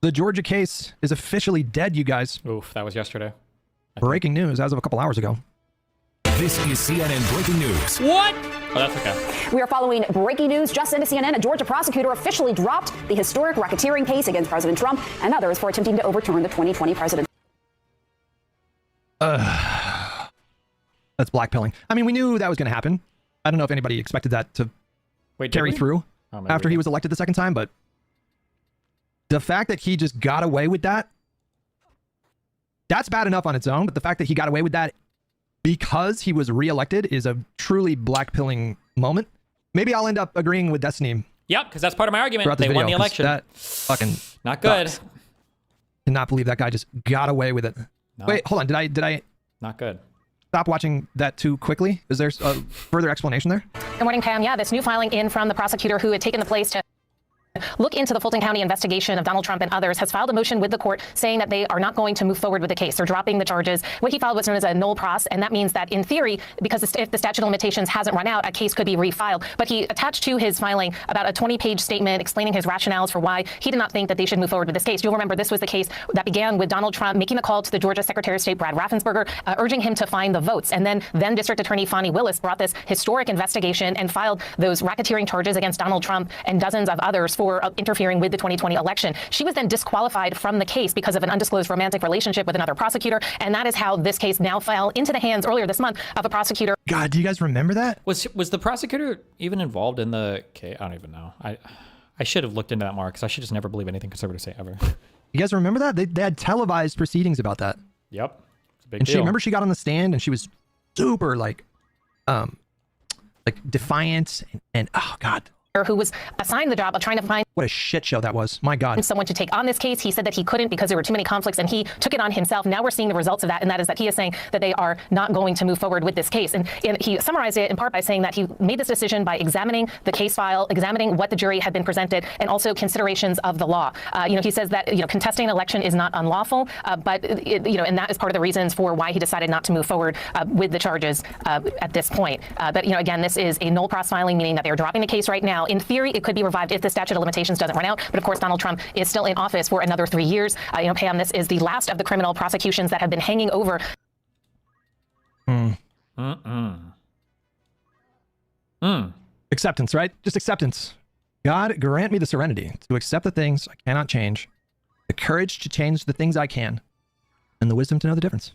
Speaker 19: the Georgia case is officially dead, you guys.
Speaker 1: Oof, that was yesterday.
Speaker 19: Breaking news as of a couple hours ago.
Speaker 23: This is CNN Breaking News.
Speaker 1: What? Oh, that's okay.
Speaker 24: We are following breaking news just into CNN. A Georgia prosecutor officially dropped the historic racketeering case against President Trump and others for attempting to overturn the 2020 president.
Speaker 19: That's blackpilling. I mean, we knew that was going to happen. I don't know if anybody expected that to carry through after he was elected the second time, but the fact that he just got away with that, that's bad enough on its own, but the fact that he got away with that because he was reelected is a truly blackpilling moment. Maybe I'll end up agreeing with Destiny.
Speaker 1: Yep, because that's part of my argument. They won the election.
Speaker 19: That fucking
Speaker 1: not good.
Speaker 19: Sucks. Cannot believe that guy just got away with it. No. Wait, hold on. Did I?
Speaker 1: Not good.
Speaker 19: Stop watching that too quickly? Is there a further explanation there?
Speaker 24: Good morning, Pam. Yeah, this new filing in from the prosecutor who had taken the place to.
Speaker 2: look into the Fulton County investigation of Donald Trump and others, has filed a motion with the court saying that they are not going to move forward with the case. They're dropping the charges. What he filed was known as a nolle pros, and that means that in theory, because if the statute of limitations hasn't run out, a case could be refiled. But he attached to his filing about a 20-page statement explaining his rationales for why he did not think that they should move forward with this case. You'll remember this was the case that began with Donald Trump making the call to the Georgia Secretary of State, Brad Raffensperger, urging him to find the votes. And then District Attorney Fani Willis brought this historic investigation and filed those racketeering charges against Donald Trump and dozens of others for interfering with the 2020 election. She was then disqualified from the case because of an undisclosed romantic relationship with another prosecutor, and that is how this case now fell into the hands earlier this month of a prosecutor.
Speaker 19: God, do you guys remember that?
Speaker 1: Was the prosecutor even involved in the case? I don't even know. I should have looked into that more because I should just never believe anything conservatives say ever.
Speaker 19: You guys remember that? They had televised proceedings about that.
Speaker 1: Yep. It's a big
Speaker 19: And
Speaker 1: deal.
Speaker 19: remember she got on the stand and she was super like defiant and oh God.
Speaker 2: Who was assigned the job of trying to find
Speaker 19: what a shit show that was. My God.
Speaker 2: Someone to take on this case. He said that he couldn't because there were too many conflicts and he took it on himself. Now we're seeing the results of that, and that is that he is saying that they are not going to move forward with this case. And he summarized it in part by saying that he made this decision by examining the case file, examining what the jury had been presented, and also considerations of the law. He says that contesting an election is not unlawful, but and that is part of the reasons for why he decided not to move forward with the charges at this point. But again, this is a nolle pros filing, meaning that they are dropping the case right now. In theory, it could be revived if the statute of limitations doesn't run out. But of course, Donald Trump is still in office for another 3 years. Pam, this is the last of the criminal prosecutions that have been hanging over.
Speaker 19: Acceptance, right? Just acceptance. God, grant me the serenity to accept the things I cannot change, the courage to change the things I can, and the wisdom to know the difference.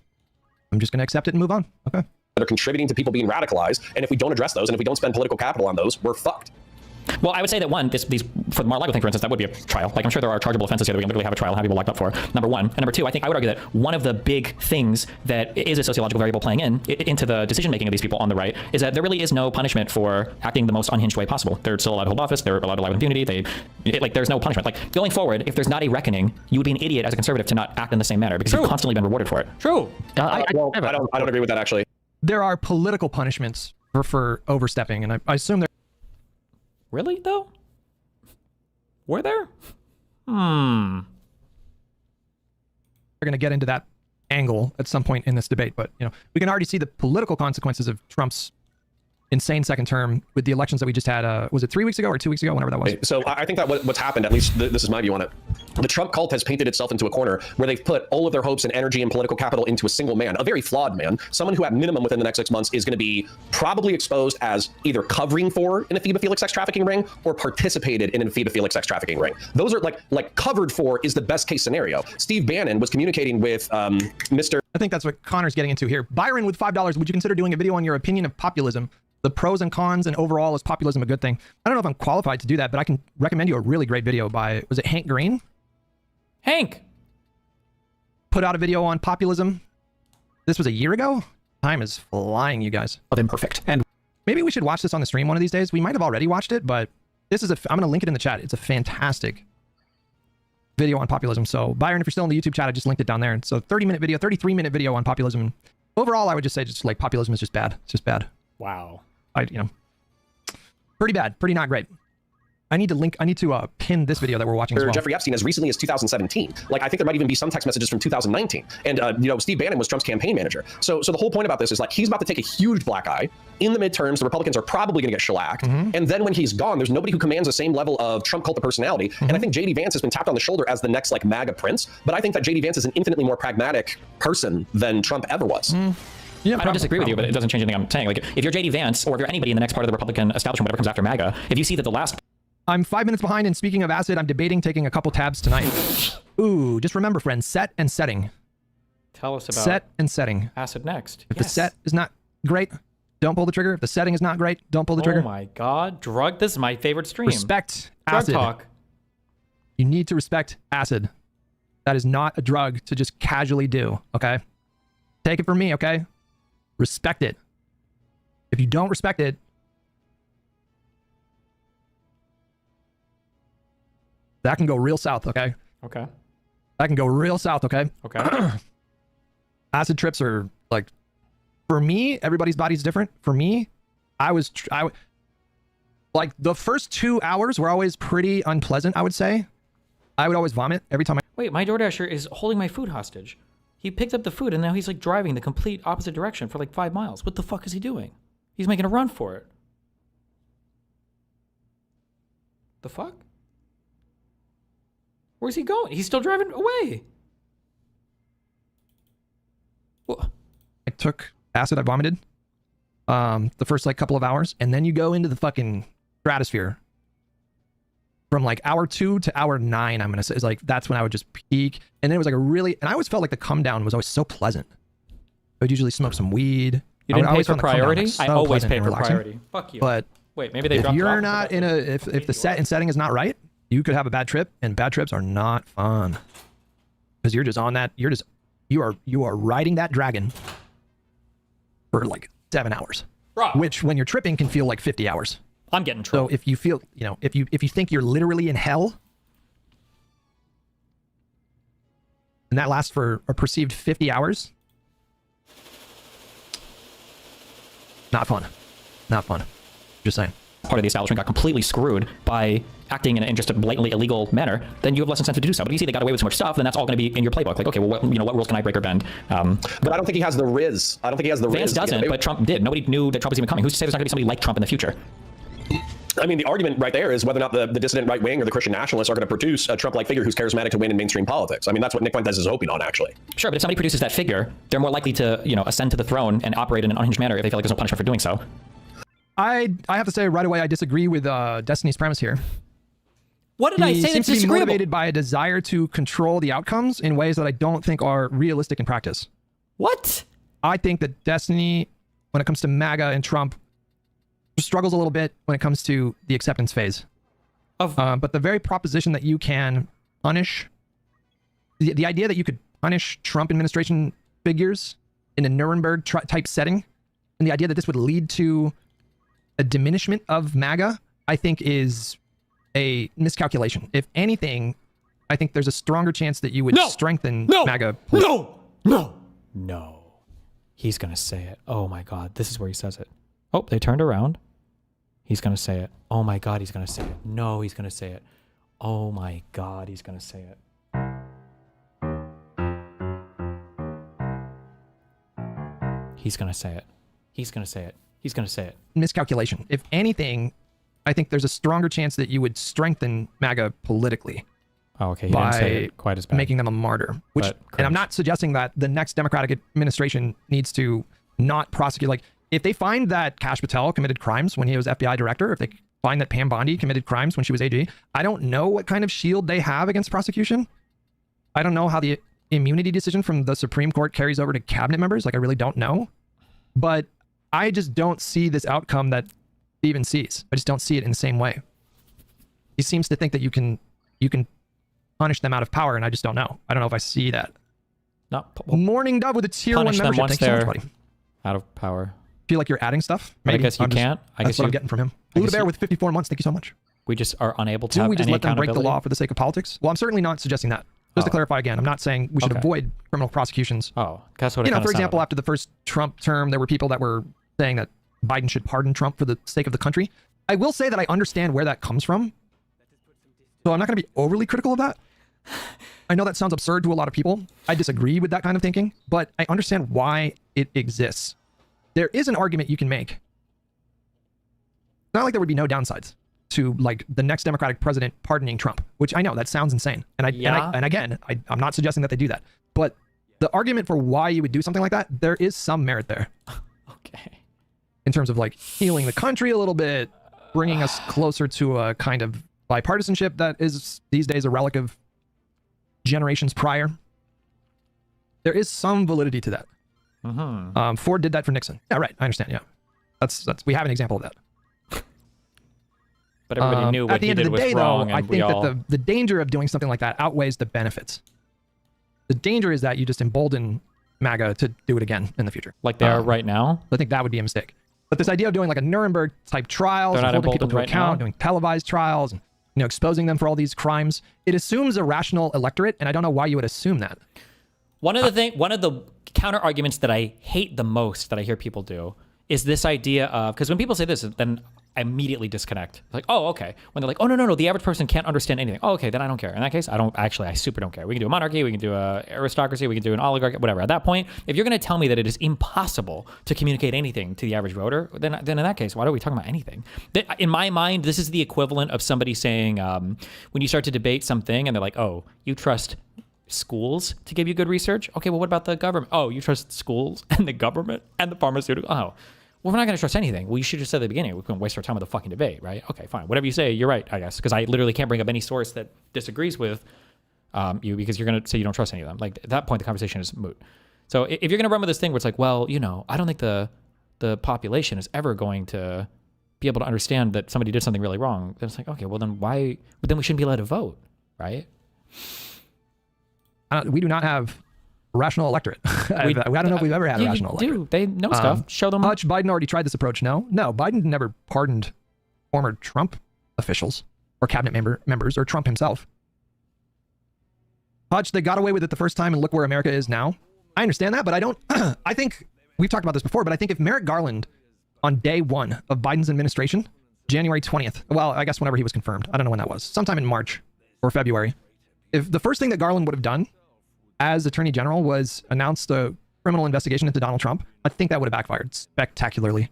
Speaker 19: I'm just going to accept it and move on. Okay.
Speaker 8: That are contributing to people being radicalized. And if we don't address those, and if we don't spend political capital on those, we're fucked.
Speaker 1: Well, I would say that one, these for the Mar-a-Lago thing, for instance, that would be a trial. Like, I'm sure there are chargeable offenses here that we can literally have a trial and have people locked up for. Number one. And number two, I think I would argue that one of the big things that is a sociological variable playing into the decision-making of these people on the right is that there really is no punishment for acting the most unhinged way possible. They're still allowed to hold office. They're allowed to lie with impunity. There's no punishment. Like, going forward, if there's not a reckoning, you would be an idiot as a conservative to not act in the same manner because you've constantly been rewarded for it.
Speaker 13: True.
Speaker 8: I don't agree with that, actually.
Speaker 19: There are political punishments for overstepping, and I assume there.
Speaker 1: Really, though? Were there?
Speaker 19: We're going to get into that angle at some point in this debate, but we can already see the political consequences of Trump's insane second term with the elections that we just had. Was it 3 weeks ago or 2 weeks ago? Whenever that was.
Speaker 8: So I think that what's happened, at least this is my view on it, the Trump cult has painted itself into a corner where they've put all of their hopes and energy and political capital into a single man, a very flawed man, someone who at minimum within the next 6 months is going to be probably exposed as either covering for an ephebophilic sex trafficking ring or participated in an ephebophilic sex trafficking ring. Those are like covered for is the best case scenario. Steve Bannon was communicating with Mr.
Speaker 19: I think that's what Connor's getting into here. Byron with $5. Would you consider doing a video on your opinion of populism? The pros and cons, and overall, is populism a good thing? I don't know if I'm qualified to do that, but I can recommend you a really great video by, was it Hank Green?
Speaker 1: Hank
Speaker 19: put out a video on populism. This was a year ago. Time is flying, you guys.
Speaker 6: Of imperfect. And
Speaker 19: maybe we should watch this on the stream one of these days. We might have already watched it, but this is I'm going to link it in the chat. It's a fantastic video on populism. So Byron, if you're still in the YouTube chat, I just linked it down there. So 30-minute video, 33-minute video on populism. Overall, I would just say just like populism is just bad. It's just bad.
Speaker 1: Wow.
Speaker 19: Pretty bad, pretty not great. I need to pin this video that we're watching as well.
Speaker 8: Jeffrey Epstein as recently as 2017. Like, I think there might even be some text messages from 2019. And, Steve Bannon was Trump's campaign manager. So the whole point about this is like, he's about to take a huge black eye. In the midterms, the Republicans are probably going to get shellacked. And then when he's gone, there's nobody who commands the same level of Trump cult of personality. And I think J.D. Vance has been tapped on the shoulder as the next like MAGA prince. But I think that J.D. Vance is an infinitely more pragmatic person than Trump ever was.
Speaker 1: Yeah, I don't disagree with you, but it doesn't change anything I'm saying. Like, if you're J.D. Vance, or if you're anybody in the next part of the Republican establishment, whatever comes after MAGA, if you see that the last...
Speaker 19: I'm 5 minutes behind, and speaking of acid, I'm debating taking a couple tabs tonight. Ooh, just remember, friends, set and setting.
Speaker 1: Tell us about
Speaker 19: set and setting.
Speaker 1: Acid next.
Speaker 19: If the set is not great, don't pull the trigger. If the setting is not great, don't pull the trigger.
Speaker 1: Oh my God, drug. This is my favorite stream.
Speaker 19: Respect
Speaker 1: drug
Speaker 19: acid.
Speaker 1: Talk.
Speaker 19: You need to respect acid. That is not a drug to just casually do, okay? Take it from me, okay? Respect it. If you don't respect it, that can go real south, okay?
Speaker 1: Okay.
Speaker 19: That can go real south, okay?
Speaker 1: Okay.
Speaker 19: Acid trips are like, for me, everybody's body's different. For me, Like the first 2 hours were always pretty unpleasant, I would say. I would always vomit every time
Speaker 1: Wait, my DoorDasher is holding my food hostage. He picked up the food and now he's like driving the complete opposite direction for like 5 miles. What the fuck is he doing? He's making a run for it. The fuck? Where's he going? He's still driving away.
Speaker 19: I took acid, I vomited the first like couple of hours, and then you go into the fucking stratosphere from like hour 2 to hour 9, I'm gonna say, is like that's when I would just peak. And then it was like a really, and I always felt like the come down was always so pleasant. I would usually smoke some weed.
Speaker 1: You didn't pay
Speaker 19: always
Speaker 1: for
Speaker 19: found the come down,
Speaker 1: priority?
Speaker 19: like, so
Speaker 1: I always
Speaker 19: pleasant
Speaker 1: pay
Speaker 19: and
Speaker 1: for
Speaker 19: relaxing.
Speaker 1: priority. Fuck you.
Speaker 19: But
Speaker 1: wait, maybe they
Speaker 19: if
Speaker 1: dropped it
Speaker 19: you're
Speaker 1: off
Speaker 19: not in a, if the set and setting is not right, you could have a bad trip, and bad trips are not fun. Because you're just on that, you are riding that dragon for like 7 hours.
Speaker 1: Bro.
Speaker 19: Which when you're tripping can feel like 50 hours.
Speaker 1: I'm getting tripped.
Speaker 19: So if you feel, you know, if you think you're literally in hell, and that lasts for a perceived 50 hours, not fun. Not fun. Just saying.
Speaker 1: Part of the establishment got completely screwed by acting in just a blatantly illegal manner, then you have less incentive to do so. But if you see they got away with so much stuff, then that's all going to be in your playbook. Like, okay, well, what rules can I break or bend?
Speaker 8: But I don't think he has the riz. I don't think he has the
Speaker 1: Vance
Speaker 8: riz.
Speaker 1: doesn't, but Trump did. Nobody knew that Trump was even coming. Who's to say there's not going to be somebody like Trump in the future?
Speaker 8: I mean, the argument right there is whether or not the dissident right wing or the Christian nationalists are going to produce a Trump-like figure who's charismatic to win in mainstream politics. I mean, that's what Nick Fuentes is hoping on, actually.
Speaker 1: Sure, but if somebody produces that figure, they're more likely to, you know, ascend to the throne and operate in an unhinged manner if they feel like there's no punishment for doing so.
Speaker 19: I have to say right away, I disagree with Destiny's premise here.
Speaker 1: What did I say that's
Speaker 19: seems to be
Speaker 1: disagreeable?
Speaker 19: motivated by a desire to control the outcomes in ways that I don't think are realistic in practice.
Speaker 1: What?
Speaker 19: I think that Destiny, when it comes to MAGA and Trump, struggles a little bit when it comes to the acceptance phase. But the very proposition that you can punish, the idea that you could punish Trump administration figures in a Nuremberg type setting, and the idea that this would lead to a diminishment of MAGA, I think is a miscalculation. If anything, I think there's a stronger chance that you would strengthen MAGA.
Speaker 1: No. He's going to say it. Oh my God. This is where he says it. Oh, they turned around. He's going to say it. Oh my God, he's going to say it. No, he's going to say it. Oh my God, he's going to say it. He's going to say it. He's going to say it. He's going to say it.
Speaker 19: Miscalculation. If anything, I think there's a stronger chance that you would strengthen MAGA politically.
Speaker 1: Oh, okay. He didn't say it quite as bad.
Speaker 19: Making them a martyr. Which, and I'm not suggesting that the next Democratic administration needs to not prosecute. Like, if they find that Kash Patel committed crimes when he was FBI director, if they find that Pam Bondi committed crimes when she was AG, I don't know what kind of shield they have against prosecution. I don't know how the immunity decision from the Supreme Court carries over to cabinet members. Like, I really don't know. But I just don't see this outcome that Steven sees. I just don't see it in the same way. He seems to think that you can punish them out of power, and I just don't know. I don't know if I see that. Morning Dove with a tier 1 membership.
Speaker 1: Once
Speaker 19: Thanks so much,
Speaker 1: they're
Speaker 19: buddy.
Speaker 1: out of power.
Speaker 19: Feel like you're adding stuff?
Speaker 1: But I guess you can't.
Speaker 19: That's what I'm getting from him. Blue the Bear with 54 months. Thank you so much.
Speaker 1: We just are unable to
Speaker 19: Do
Speaker 1: have
Speaker 19: we just
Speaker 1: any
Speaker 19: let them break the
Speaker 1: accountability?
Speaker 19: law for the sake of politics? Well, I'm certainly not suggesting that. Just to clarify again, I'm not saying we should avoid criminal prosecutions.
Speaker 1: Oh, that's what it
Speaker 19: You know,
Speaker 1: kinda
Speaker 19: for
Speaker 1: sounded
Speaker 19: example,
Speaker 1: like.
Speaker 19: after the first Trump term, there were people that were saying that Biden should pardon Trump for the sake of the country. I will say that I understand where that comes from. So I'm not going to be overly critical of that. I know that sounds absurd to a lot of people. I disagree with that kind of thinking, but I understand why it exists. There is an argument you can make. It's not like there would be no downsides to like the next Democratic president pardoning Trump, which I know that sounds insane. And I'm not suggesting that they do that, but the argument for why you would do something like that, there is some merit there.
Speaker 1: Okay.
Speaker 19: In terms of like healing the country a little bit, bringing us closer to a kind of bipartisanship that is these days a relic of generations prior. There is some validity to that. Ford did that for Nixon. Yeah, right. I understand. Yeah, that's we have an example of that.
Speaker 1: But everybody knew what
Speaker 19: at the
Speaker 1: he
Speaker 19: end
Speaker 1: did
Speaker 19: of the
Speaker 1: was
Speaker 19: day,
Speaker 1: wrong,
Speaker 19: though, I
Speaker 1: and we
Speaker 19: think
Speaker 1: all...
Speaker 19: that the danger of doing something like that outweighs the benefits. The danger is that you just embolden MAGA to do it again in the future.
Speaker 1: Like they are right now?
Speaker 19: I think that would be a mistake. But this idea of doing like a Nuremberg type trials,
Speaker 1: They're
Speaker 19: and
Speaker 1: not
Speaker 19: holding people
Speaker 1: emboldened
Speaker 19: to
Speaker 1: right
Speaker 19: account,
Speaker 1: now?
Speaker 19: doing televised trials, and exposing them for all these crimes, it assumes a rational electorate, and I don't know why you would assume that.
Speaker 1: One of the counter arguments that I hate the most that I hear people do is this idea of, because when people say this, then
Speaker 13: I immediately disconnect. Like, oh, okay. When they're like, oh, no, the average person can't understand anything. Oh, okay, then I don't care. In that case, I super don't care. We can do a monarchy, we can do a aristocracy, we can do an oligarchy, whatever. At that point, if you're going to tell me that it is impossible to communicate anything to the average voter, then in that case, why are we talking about anything? In my mind, this is the equivalent of somebody saying, when you start to debate something and they're like, oh, you trust schools to give you good research? Okay, well, what about the government? Oh, you trust schools and the government and the pharmaceutical? Oh, well, we're not going to trust anything. Well, you should have said at the beginning, we couldn't waste our time with a fucking debate, right? Okay, fine. Whatever you say, you're right, I guess, because I literally can't bring up any source that disagrees with you because you're going to say you don't trust any of them. Like, at that point, the conversation is moot. So if you're going to run with this thing where it's like, well, I don't think the population is ever going to be able to understand that somebody did something really wrong, then it's like, okay, well, then why? Then we shouldn't be allowed to vote, right?
Speaker 19: We do not have a rational electorate. I don't know if we've ever had a rational electorate.
Speaker 13: They know stuff. Show them.
Speaker 19: Hutch, Biden already tried this approach. No, Biden never pardoned former Trump officials or cabinet members or Trump himself. Hutch, they got away with it the first time, and look where America is now. I understand that, but I don't. I think we've talked about this before, but I think if Merrick Garland on day one of Biden's administration, January 20th, well, I guess whenever he was confirmed, I don't know when that was, sometime in March or February, if the first thing that Garland would have done as Attorney General was announced a criminal investigation into Donald Trump, I think that would have backfired spectacularly.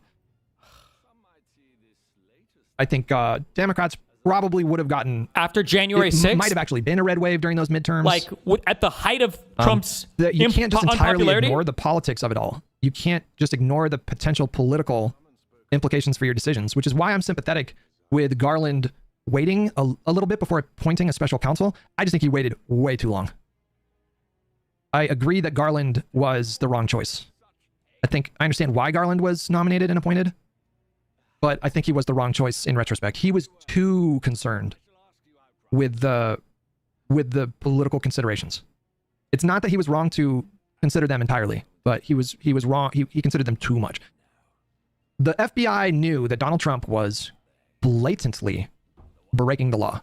Speaker 19: I think Democrats probably would have gotten...
Speaker 13: After January 6th?
Speaker 19: Might have actually been a red wave during those midterms.
Speaker 13: Like, at the height of Trump's
Speaker 19: you can't just entirely
Speaker 13: unpopularity?
Speaker 19: ignore the politics of it all. You can't just ignore the potential political implications for your decisions, which is why I'm sympathetic with Garland waiting a little bit before appointing a special counsel. I just think he waited way too long. I agree that Garland was the wrong choice. I understand why Garland was nominated and appointed, but I think he was the wrong choice in retrospect. He was too concerned with the political considerations. It's not that he was wrong to consider them entirely, but he was wrong. He considered them too much. The FBI knew that Donald Trump was blatantly breaking the law.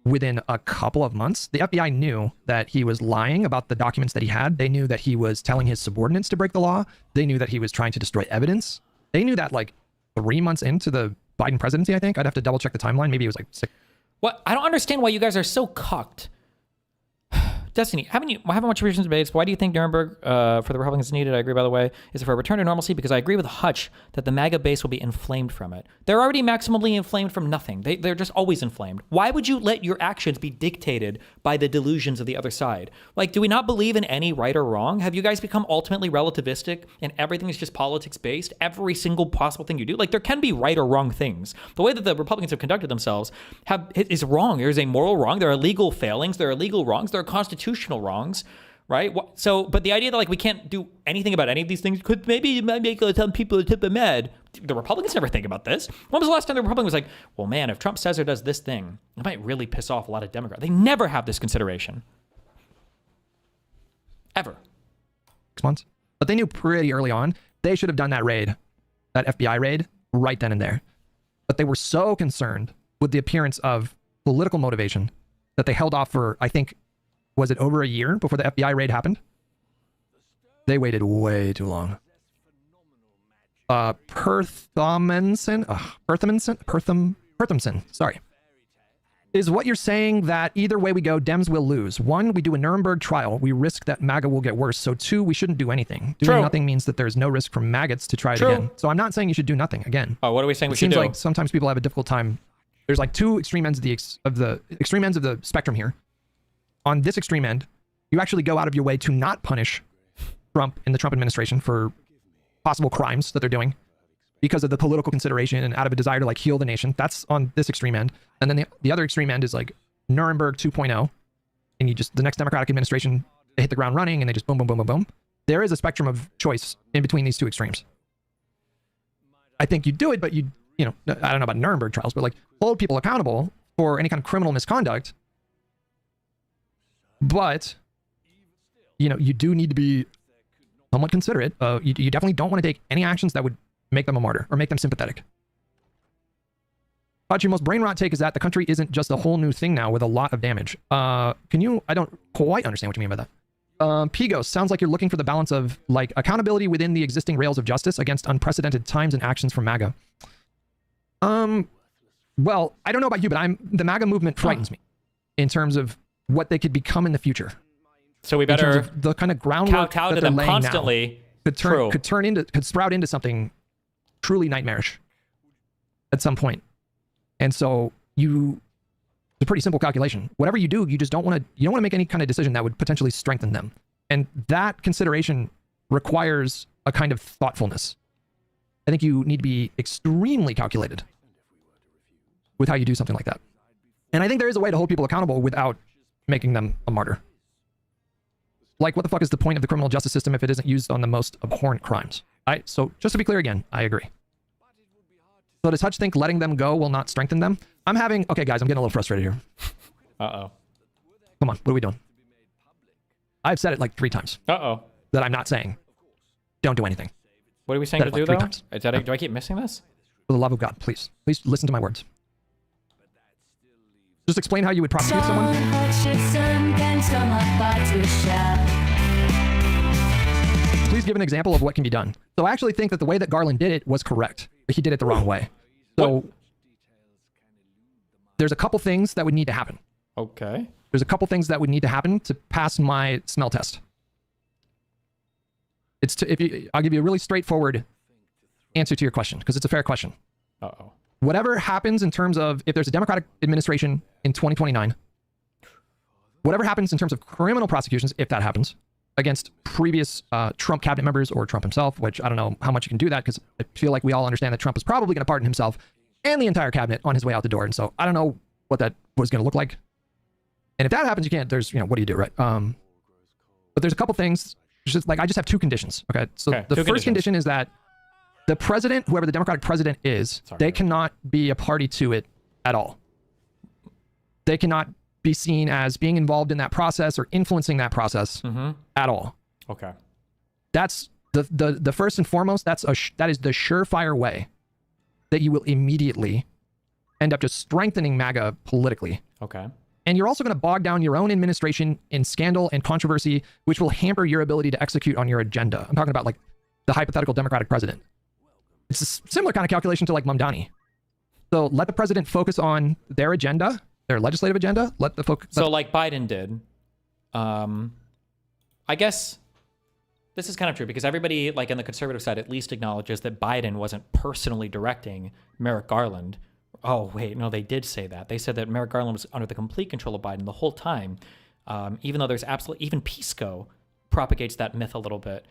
Speaker 19: Within a couple of months, the FBI knew that he was lying about the documents that he had. They knew that he was telling his subordinates to break the law. They knew that he was trying to destroy evidence. They knew that like 3 months into the Biden presidency, I think. I'd have to double check the timeline. Maybe it was like 6.
Speaker 13: What? I don't understand why you guys are so cocked. Destiny, haven't much recent debates? Why do you think Nuremberg for the Republicans is needed? I agree, by the way. Is it for a return to normalcy? Because I agree with Hutch that the MAGA base will be inflamed from it. They're already maximally inflamed from nothing. They're just always inflamed. Why would you let your actions be dictated by the delusions of the other side? Like, do we not believe in any right or wrong? Have you guys become ultimately relativistic and everything is just politics based? Every single possible thing you do? Like, there can be right or wrong things. The way that the Republicans have conducted themselves is wrong. There's a moral wrong. There are legal failings. There are legal wrongs. There are constitutional wrongs, right? So, but the idea that like we can't do anything about any of these things could maybe make some people a tip of mad. The Republicans never think about this. When was the last time the Republican was like, well, man, if Trump says or does this thing, it might really piss off a lot of Democrats. They never have this consideration. Ever.
Speaker 19: 6 months. But they knew pretty early on they should have done that raid, that FBI raid, right then and there. But they were so concerned with the appearance of political motivation that they held off for, I think, was it over a year before the FBI raid happened? They waited way too long. Perthamson, sorry. Is what you're saying that either way we go, Dems will lose? 1, we do a Nuremberg trial. We risk that MAGA will get worse. So 2, we shouldn't do anything. Doing nothing means that there's no risk from maggots to try it again. So I'm not saying you should do nothing again.
Speaker 13: Oh, what are we saying we should do?
Speaker 19: It seems like sometimes people have a difficult time. There's like 2 extreme ends of the extreme ends of the spectrum here. On this extreme end, you actually go out of your way to not punish Trump and the Trump administration for possible crimes that they're doing because of the political consideration and out of a desire to like heal the nation. That's on this extreme end. And then the other extreme end is like Nuremberg 2.0. And the next Democratic administration, they hit the ground running and they just boom, boom, boom, boom, boom. There is a spectrum of choice in between these 2 extremes. I think you do it, but I don't know about Nuremberg trials, but like hold people accountable for any kind of criminal misconduct. But, you do need to be somewhat considerate. You definitely don't want to take any actions that would make them a martyr or make them sympathetic. But your most brain rot take is that the country isn't just a whole new thing now with a lot of damage. I don't quite understand what you mean by that. Pigos, sounds like you're looking for the balance of like accountability within the existing rails of justice against unprecedented times and actions from MAGA. Well, I don't know about you, but the MAGA movement frightens me in terms of what they could become in the future.
Speaker 1: So we
Speaker 19: In terms
Speaker 1: better
Speaker 19: of the kind of groundwork
Speaker 1: kowtow
Speaker 19: that
Speaker 1: to
Speaker 19: they're
Speaker 1: them
Speaker 19: laying
Speaker 1: constantly.
Speaker 19: now
Speaker 1: True.
Speaker 19: could sprout into something truly nightmarish at some point. And so it's a pretty simple calculation. Whatever you do, you don't want to make any kind of decision that would potentially strengthen them. And that consideration requires a kind of thoughtfulness. I think you need to be extremely calculated with how you do something like that. And I think there is a way to hold people accountable without making them a martyr. Like, what the fuck is the point of the criminal justice system if it isn't used on the most abhorrent crimes? So just to be clear again, I agree. So does Hutch think letting them go will not strengthen them? Okay, guys, I'm getting a little frustrated here.
Speaker 1: Uh-oh.
Speaker 19: Come on, what are we doing? I've said it like 3 times.
Speaker 1: Uh-oh.
Speaker 19: That I'm not saying, don't do anything.
Speaker 1: What are we saying to
Speaker 19: Said it
Speaker 1: do,
Speaker 19: like 3
Speaker 1: though?
Speaker 19: times.
Speaker 1: Do I keep missing this?
Speaker 19: For the love of God, please listen to my words. Just explain how you would prosecute someone. Please give an example of what can be done. So I actually think that the way that Garland did it was correct, but he did it the wrong way. So there's a couple things that would need to happen.
Speaker 1: Okay.
Speaker 19: There's a couple things that would need to happen to pass my smell test. I'll give you a really straightforward answer to your question, because it's a fair question.
Speaker 1: Uh-oh.
Speaker 19: Whatever happens in terms of if there's a Democratic administration in 2029, whatever happens in terms of criminal prosecutions, if that happens, against previous Trump cabinet members or Trump himself, which I don't know how much you can do that, because I feel like we all understand that Trump is probably going to pardon himself and the entire cabinet on his way out the door. And so I don't know what that was going to look like. And if that happens, you can't, what do you do, right? But there's a couple things, I just have 2 conditions, okay? So the first condition is that the president, whoever the Democratic president is, they cannot be a party to it at all. They cannot be seen as being involved in that process or influencing that process at all.
Speaker 1: Okay.
Speaker 19: That's the first and foremost. That is the surefire way that you will immediately end up just strengthening MAGA politically.
Speaker 1: Okay.
Speaker 19: And you're also going to bog down your own administration in scandal and controversy, which will hamper your ability to execute on your agenda. I'm talking about like the hypothetical Democratic president. It's a similar kind of calculation to like Mamdani. So let the president focus on their agenda, their legislative agenda.
Speaker 1: Like Biden did. I guess this is kind of true because everybody like on the conservative side at least acknowledges that Biden wasn't personally directing Merrick Garland. Oh, wait, no, they did say that. They said that Merrick Garland was under the complete control of Biden the whole time, even though there's even Pisco propagates that myth a little bit.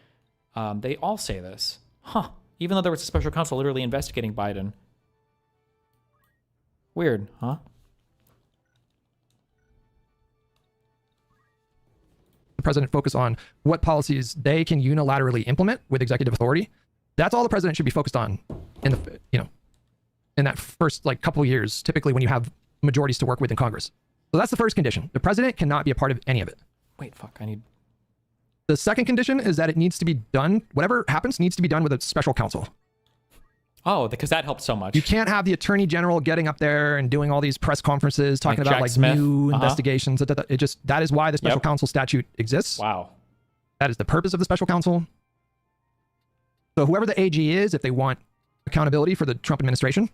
Speaker 1: They all say this. Huh. Even though there was a special counsel literally investigating Biden. Weird, huh?
Speaker 19: The president focus on what policies they can unilaterally implement with executive authority. That's all the president should be focused on in that first couple of years, typically when you have majorities to work with in Congress. So that's the first condition. The president cannot be a part of any of it.
Speaker 1: Wait, fuck, I need...
Speaker 19: The second condition is that it needs to be done, whatever happens needs to be done with a special counsel.
Speaker 1: Oh, because that helps so much.
Speaker 19: You can't have the attorney general getting up there and doing all these press conferences talking about
Speaker 1: Jack Smith.
Speaker 19: new investigations. That is why the special counsel statute exists.
Speaker 1: Wow.
Speaker 19: That is the purpose of the special counsel. So whoever the AG is, if they want accountability for the Trump administration,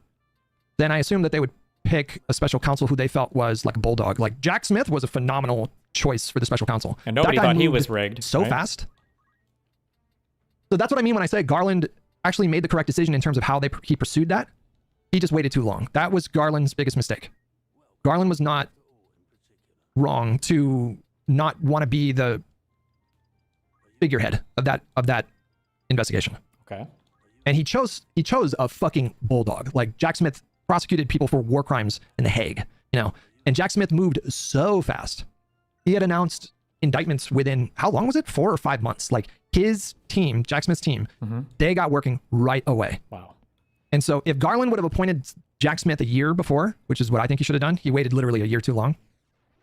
Speaker 19: then I assume that they would pick a special counsel who they felt was like a bulldog. Like Jack Smith was a phenomenal choice for the special counsel.
Speaker 1: And nobody thought he was rigged.
Speaker 19: So fast. So that's what I mean when I say Garland actually made the correct decision in terms of how he pursued that. He just waited too long. That was Garland's biggest mistake. Garland was not wrong to not want to be the figurehead of that investigation.
Speaker 1: Okay.
Speaker 19: And he chose a fucking bulldog. Like Jack Smith prosecuted people for war crimes in The Hague, and Jack Smith moved so fast. He had announced indictments within, how long was it? 4 or 5 months. Like his team, Jack Smith's team, they got working right away.
Speaker 1: Wow.
Speaker 19: And so if Garland would have appointed Jack Smith a year before, which is what I think he should have done, he waited literally a year too long,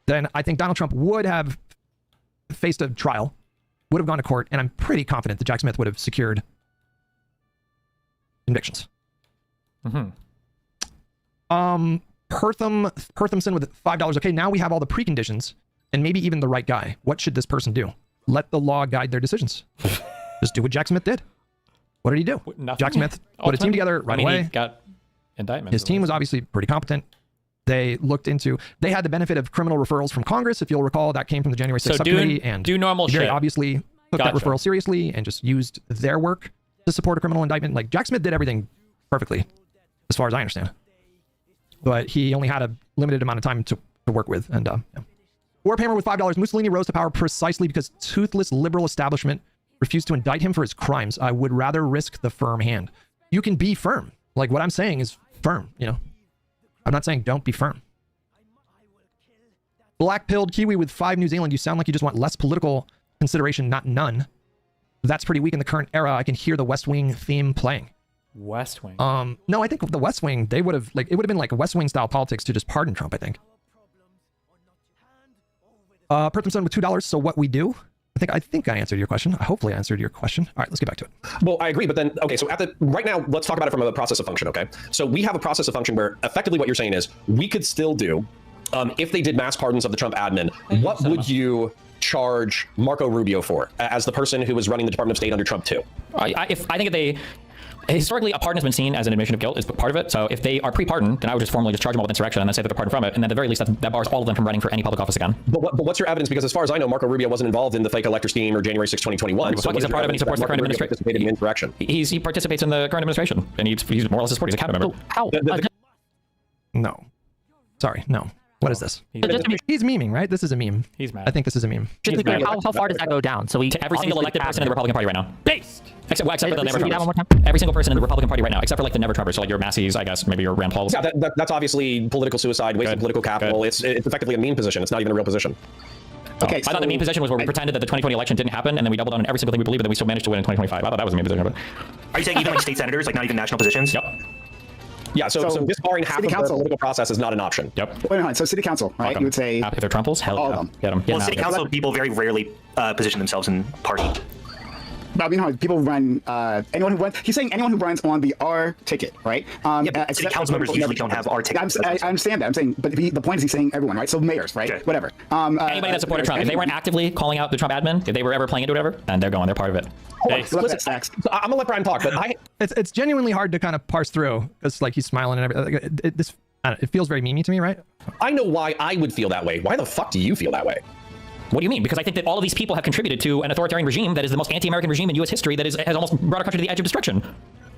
Speaker 19: then I think Donald Trump would have faced a trial, would have gone to court, and I'm pretty confident that Jack Smith would have secured convictions. Perthamson with $5. Okay, now we have all the preconditions and maybe even the right guy. What should this person do? Let the law guide their decisions. Just do what Jack Smith did. What did he do?
Speaker 1: Nothing.
Speaker 19: Jack Smith put a team together right away.
Speaker 1: He got
Speaker 13: indictments.
Speaker 19: His team was obviously pretty competent. They had the benefit of criminal referrals from Congress. If you'll recall, that came from the January 6th subcommittee, and
Speaker 13: do normal
Speaker 19: he very
Speaker 13: shit.
Speaker 19: obviously took that referral seriously and just used their work to support a criminal indictment. Like, Jack Smith did everything perfectly, as far as I understand. But he only had a limited amount of time to work with. And Warhammer with $5. Mussolini rose to power precisely because toothless liberal establishment refused to indict him for his crimes. I would rather risk the firm hand. You can be firm. Like, what I'm saying is firm, you know. I'm not saying don't be firm. Black-pilled Kiwi with 5 New Zealand. You sound like you just want less political consideration, not none. That's pretty weak in the current era. I can hear the West Wing theme playing.
Speaker 13: West Wing.
Speaker 19: No, I think the West Wing, they would have, like, it would have been like West Wing style politics to just pardon Trump, I think. Perthimson with $2. So what we do? I think I answered your question. Hopefully I answered your question. All right, let's get back to it.
Speaker 8: Well, I agree, but then, okay, so right now, let's talk about it from a process of function, okay? So we have a process of function where effectively what you're saying is we could still do, if they did mass pardons of the Trump admin, what would you charge Marco Rubio for as the person who was running the Department of State under Trump too?
Speaker 1: I think if they... Historically, a pardon has been seen as an admission of guilt is part of it. So if they are pre-pardoned, then I would just formally just charge them all with insurrection and then say that they're pardoned from it. And at the very least, that bars all of them from running for any public office again.
Speaker 8: But what's your evidence? Because as far as I know, Marco Rubio wasn't involved in the fake elector scheme or January 6, 2021.
Speaker 1: So he's a part of it. He supports the current administration.
Speaker 8: Participated in insurrection.
Speaker 1: He participates in the current administration, and he's more or less a support. He's a cabinet member.
Speaker 20: So how?
Speaker 19: No. Sorry, no. What is this? He's memeing, right? This is a meme.
Speaker 13: He's mad.
Speaker 19: I think this is a meme.
Speaker 20: Just to be clear, how far does that go down? So we
Speaker 1: to every single elected person in the Republican Party right now.
Speaker 13: Based.
Speaker 1: Except for the never Trumpers. Every single person in the Republican Party right now, except for like the never Trumpers. So like your Masseys, I guess, maybe your Rand Pauls.
Speaker 8: Yeah, that's obviously political suicide, wasted political capital. It's effectively a meme position. It's not even a real position.
Speaker 1: Okay, I thought the meme position was where we pretended that the 2020 election didn't happen, and then we doubled on every single thing we believed, but then we still managed to win in 2025. I thought that was a meme position. But
Speaker 3: are you saying even like state senators, like not even national positions?
Speaker 1: Yep.
Speaker 8: Yeah, so disbarring half of the political process is not an option.
Speaker 1: Yep.
Speaker 6: Wait a minute. So city council, right? You would say
Speaker 1: if they're Trumples, hell
Speaker 6: all
Speaker 1: yeah.
Speaker 6: of them.
Speaker 1: Get them.
Speaker 3: Well, city council people very rarely position themselves in party.
Speaker 6: But you know, people run. Anyone who runs. He's saying anyone who runs on the R ticket, right?
Speaker 3: Yeah, city council members usually don't have R tickets.
Speaker 6: I understand that. I'm saying, but the point is, he's saying everyone, right? So mayors, right? Okay. Whatever.
Speaker 1: Anybody that supported Trump, if they weren't actively calling out the Trump admin, if they were ever playing into whatever, then they're going. They're part of it.
Speaker 8: Listen, I'm gonna let Brian talk, but
Speaker 19: it's genuinely hard to kind of parse through because like he's smiling and everything. It feels very memey to me, right?
Speaker 8: I know why I would feel that way. Why the fuck do you feel that way?
Speaker 1: What do you mean? Because I think that all of these people have contributed to an authoritarian regime that is the most anti-American regime in U.S. history that has almost brought our country to the edge of destruction.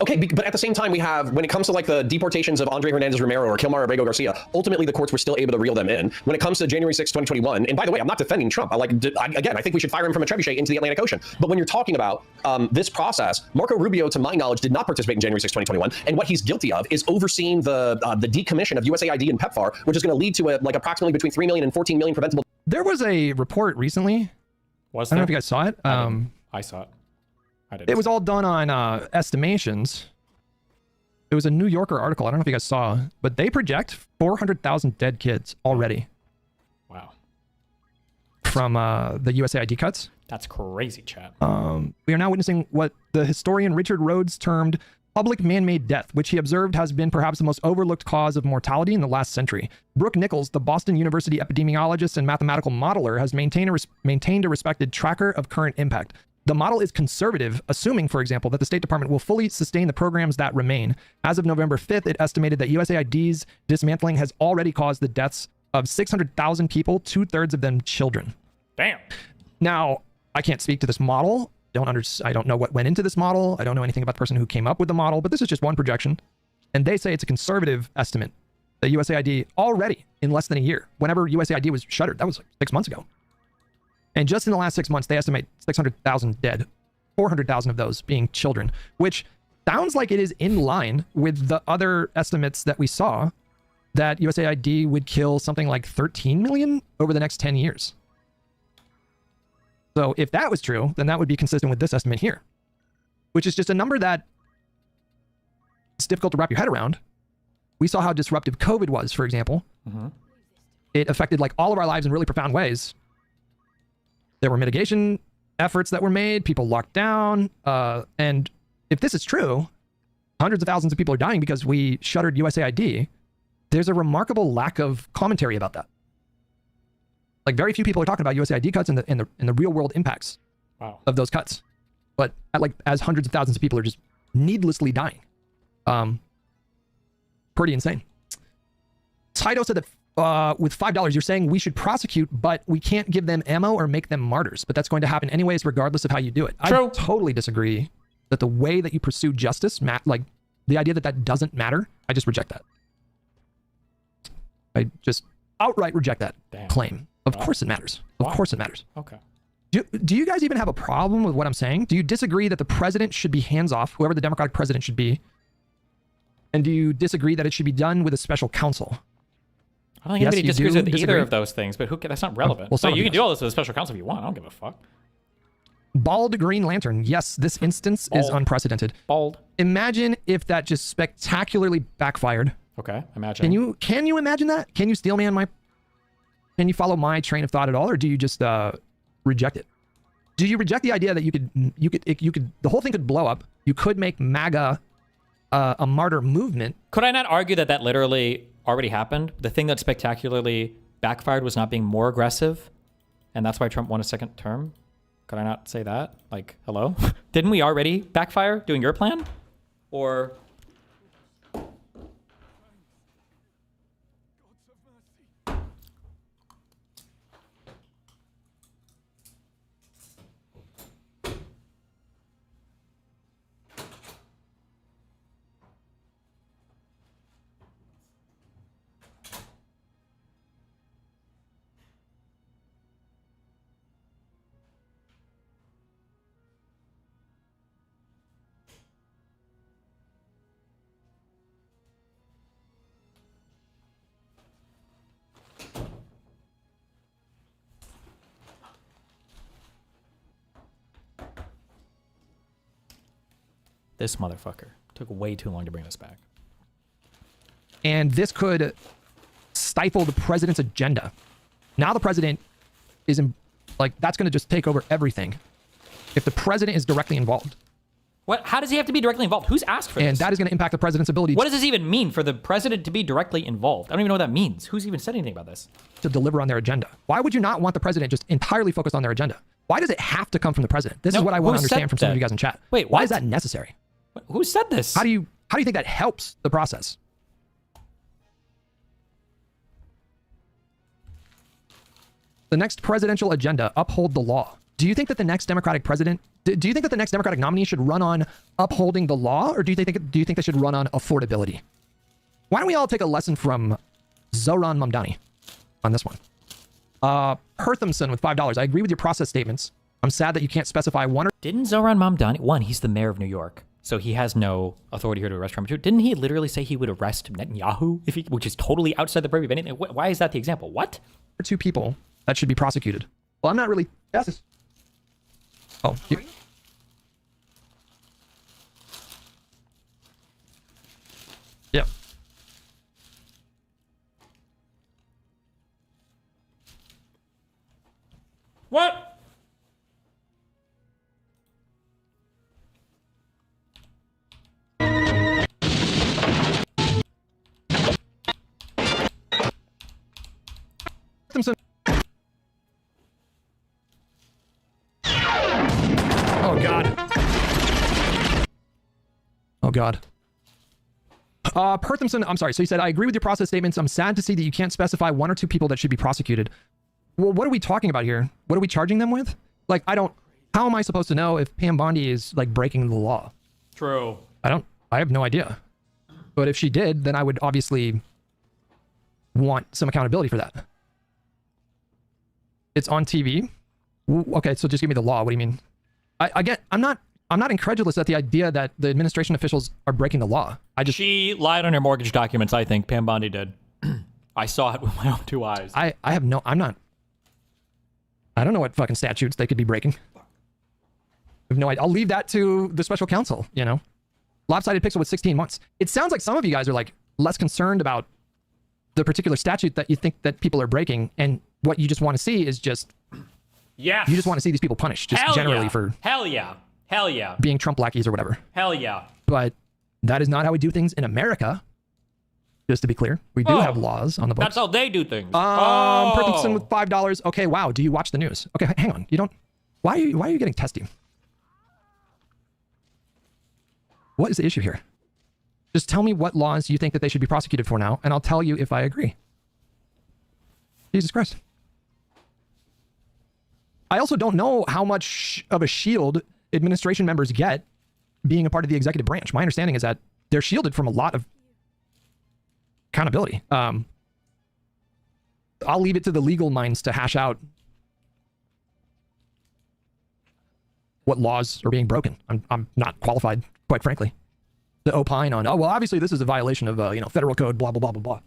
Speaker 8: Okay, but at the same time, we have, when it comes to like the deportations of Andre Hernandez Romero or Kilmar Abrego Garcia, ultimately the courts were still able to reel them in. When it comes to January 6, 2021, and by the way, I'm not defending Trump. Again, I think we should fire him from a trebuchet into the Atlantic Ocean. But when you're talking about this process, Marco Rubio, to my knowledge, did not participate in January 6, 2021. And what he's guilty of is overseeing the decommission of USAID and PEPFAR, which is going to lead to approximately between 3 million and 14 million preventable.
Speaker 19: There was a report recently. I don't know if you guys saw it.
Speaker 13: I saw it. I didn't.
Speaker 19: It was all done on estimations. It was a New Yorker article. I don't know if you guys saw, but they project 400,000 dead kids already.
Speaker 13: Wow.
Speaker 19: From the USAID cuts.
Speaker 13: That's crazy, chat.
Speaker 19: We are now witnessing what the historian Richard Rhodes termed public man-made death, which he observed has been perhaps the most overlooked cause of mortality in the last century. Brooke Nichols, the Boston University epidemiologist and mathematical modeler, has maintained a respected tracker of current impact. The model is conservative, assuming, for example, that the State Department will fully sustain the programs that remain. As of November 5th, it estimated that USAID's dismantling has already caused the deaths of 600,000 people, 2/3 of them children.
Speaker 13: Damn.
Speaker 19: Now, I can't speak to this model. I don't know what went into this model. I don't know anything about the person who came up with the model, but this is just one projection. And they say it's a conservative estimate that USAID already in less than a year, whenever USAID was shuttered, that was like 6 months ago. And just in the last 6 months, they estimate 600,000 dead, 400,000 of those being children, which sounds like it is in line with the other estimates that we saw that USAID would kill something like 13 million over the next 10 years. So if that was true, then that would be consistent with this estimate here, which is just a number that it's difficult to wrap your head around. We saw how disruptive COVID was, for example. It affected like all of our lives in really profound ways. There were mitigation efforts that were made, people locked down. And if this is true, hundreds of thousands of people are dying because we shuttered USAID. There's a remarkable lack of commentary about that. Like very few people are talking about USAID cuts and the real world impacts of those cuts. But as hundreds of thousands of people are just needlessly dying. pretty insane. Taito said that with $5, you're saying we should prosecute, but we can't give them ammo or make them martyrs. But that's going to happen anyways, regardless of how you do it.
Speaker 13: True.
Speaker 19: I totally disagree that the way that you pursue justice, like the idea that that doesn't matter, I just reject that. I just outright reject that claim. Of course it matters. Of course it matters.
Speaker 13: Okay.
Speaker 19: Do you guys even have a problem with what I'm saying? Do you disagree that the president should be hands-off, whoever the Democratic president should be? And do you disagree that it should be done with a special counsel?
Speaker 1: I don't think anybody disagrees with either of those things, but that's not relevant.
Speaker 19: Well,
Speaker 1: so you can do all this with a special counsel if you want. I don't give a fuck.
Speaker 19: Bald Green Lantern. Yes, this instance is unprecedented.
Speaker 1: Bald.
Speaker 19: Imagine if that just spectacularly backfired.
Speaker 1: Okay, imagine.
Speaker 19: Can you imagine that? Can you steel man my? Can you follow my train of thought at all, or do you just reject it? Do you reject the idea that you could the whole thing could blow up? You could make MAGA a martyr movement.
Speaker 1: Could I not argue that that literally already happened? The thing that spectacularly backfired was not being more aggressive, and that's why Trump won a second term. Could I not say that? Like, hello? Didn't we already backfire doing your plan? Or... This motherfucker took way too long to bring this back.
Speaker 19: And this could stifle the president's agenda. Now the president is that's going to just take over everything if the president is directly involved.
Speaker 1: What? How does he have to be directly involved? Who's asked for this?
Speaker 19: And that is going to impact the president's ability.
Speaker 1: What does this even mean for the president to be directly involved? I don't even know what that means. Who's even said anything about this?
Speaker 19: To deliver on their agenda. Why would you not want the president just entirely focused on their agenda? Why does it have to come from the president? This is what I want to understand from some of you guys in chat.
Speaker 1: Wait,
Speaker 19: why is that necessary?
Speaker 1: Who said this?
Speaker 19: How do you think that helps the process? The next presidential agenda, uphold the law. Do you think that the next Democratic president, do you think that the next Democratic nominee should run on upholding the law, or do you think they should run on affordability? Why don't we all take a lesson from Zoran Mamdani on this one? Herthamson with $5. I agree with your process statements. I'm sad that you can't specify one or...
Speaker 1: Didn't Zoran Mamdani... One, he's the mayor of New York, so he has no authority here to arrest Trump. Didn't he literally say he would arrest Netanyahu, which is totally outside the purview of anything? Why is that the example? What?
Speaker 19: Two people that should be prosecuted. Well, I'm not really... Yes. Oh, yeah.
Speaker 1: What?
Speaker 19: Oh, God. Oh, God. Perthamson, I'm sorry. So he said, I agree with your process statements. I'm sad to see that you can't specify one or two people that should be prosecuted. Well, what are we talking about here? What are we charging them with? Like, how am I supposed to know if Pam Bondi is, like, breaking the law?
Speaker 1: True.
Speaker 19: I have no idea. But if she did, then I would obviously want some accountability for that. It's on TV. Okay, so just give me the law. What do you mean? I'm not incredulous at the idea that the administration officials are breaking the law.
Speaker 1: She lied on her mortgage documents, I think. Pam Bondi did. I saw it with my own two eyes.
Speaker 19: I don't know what fucking statutes they could be breaking. I have no idea. I'll leave that to the special counsel, you know? Lopsided pixel with 16 months. It sounds like some of you guys are like less concerned about the particular statute that you think that people are breaking, and what you just want to see is just...
Speaker 1: Yes.
Speaker 19: You just want to see these people punished, just generally for...
Speaker 1: Hell yeah. Hell yeah.
Speaker 19: Being Trump lackeys or whatever.
Speaker 1: Hell yeah.
Speaker 19: But that is not how we do things in America. Just to be clear, we do have laws on the books.
Speaker 1: That's how they do things.
Speaker 19: Perkinson with $5. Okay, wow. Do you watch the news? Okay, hang on. You don't... Why are you getting testy? What is the issue here? Just tell me what laws you think that they should be prosecuted for now, and I'll tell you if I agree. Jesus Christ. I also don't know how much of a shield administration members get being a part of the executive branch. My understanding is that they're shielded from a lot of accountability. I'll leave it to the legal minds to hash out what laws are being broken. I'm not qualified, quite frankly, to opine on, oh, well, obviously this is a violation of, federal code, blah, blah, blah, blah,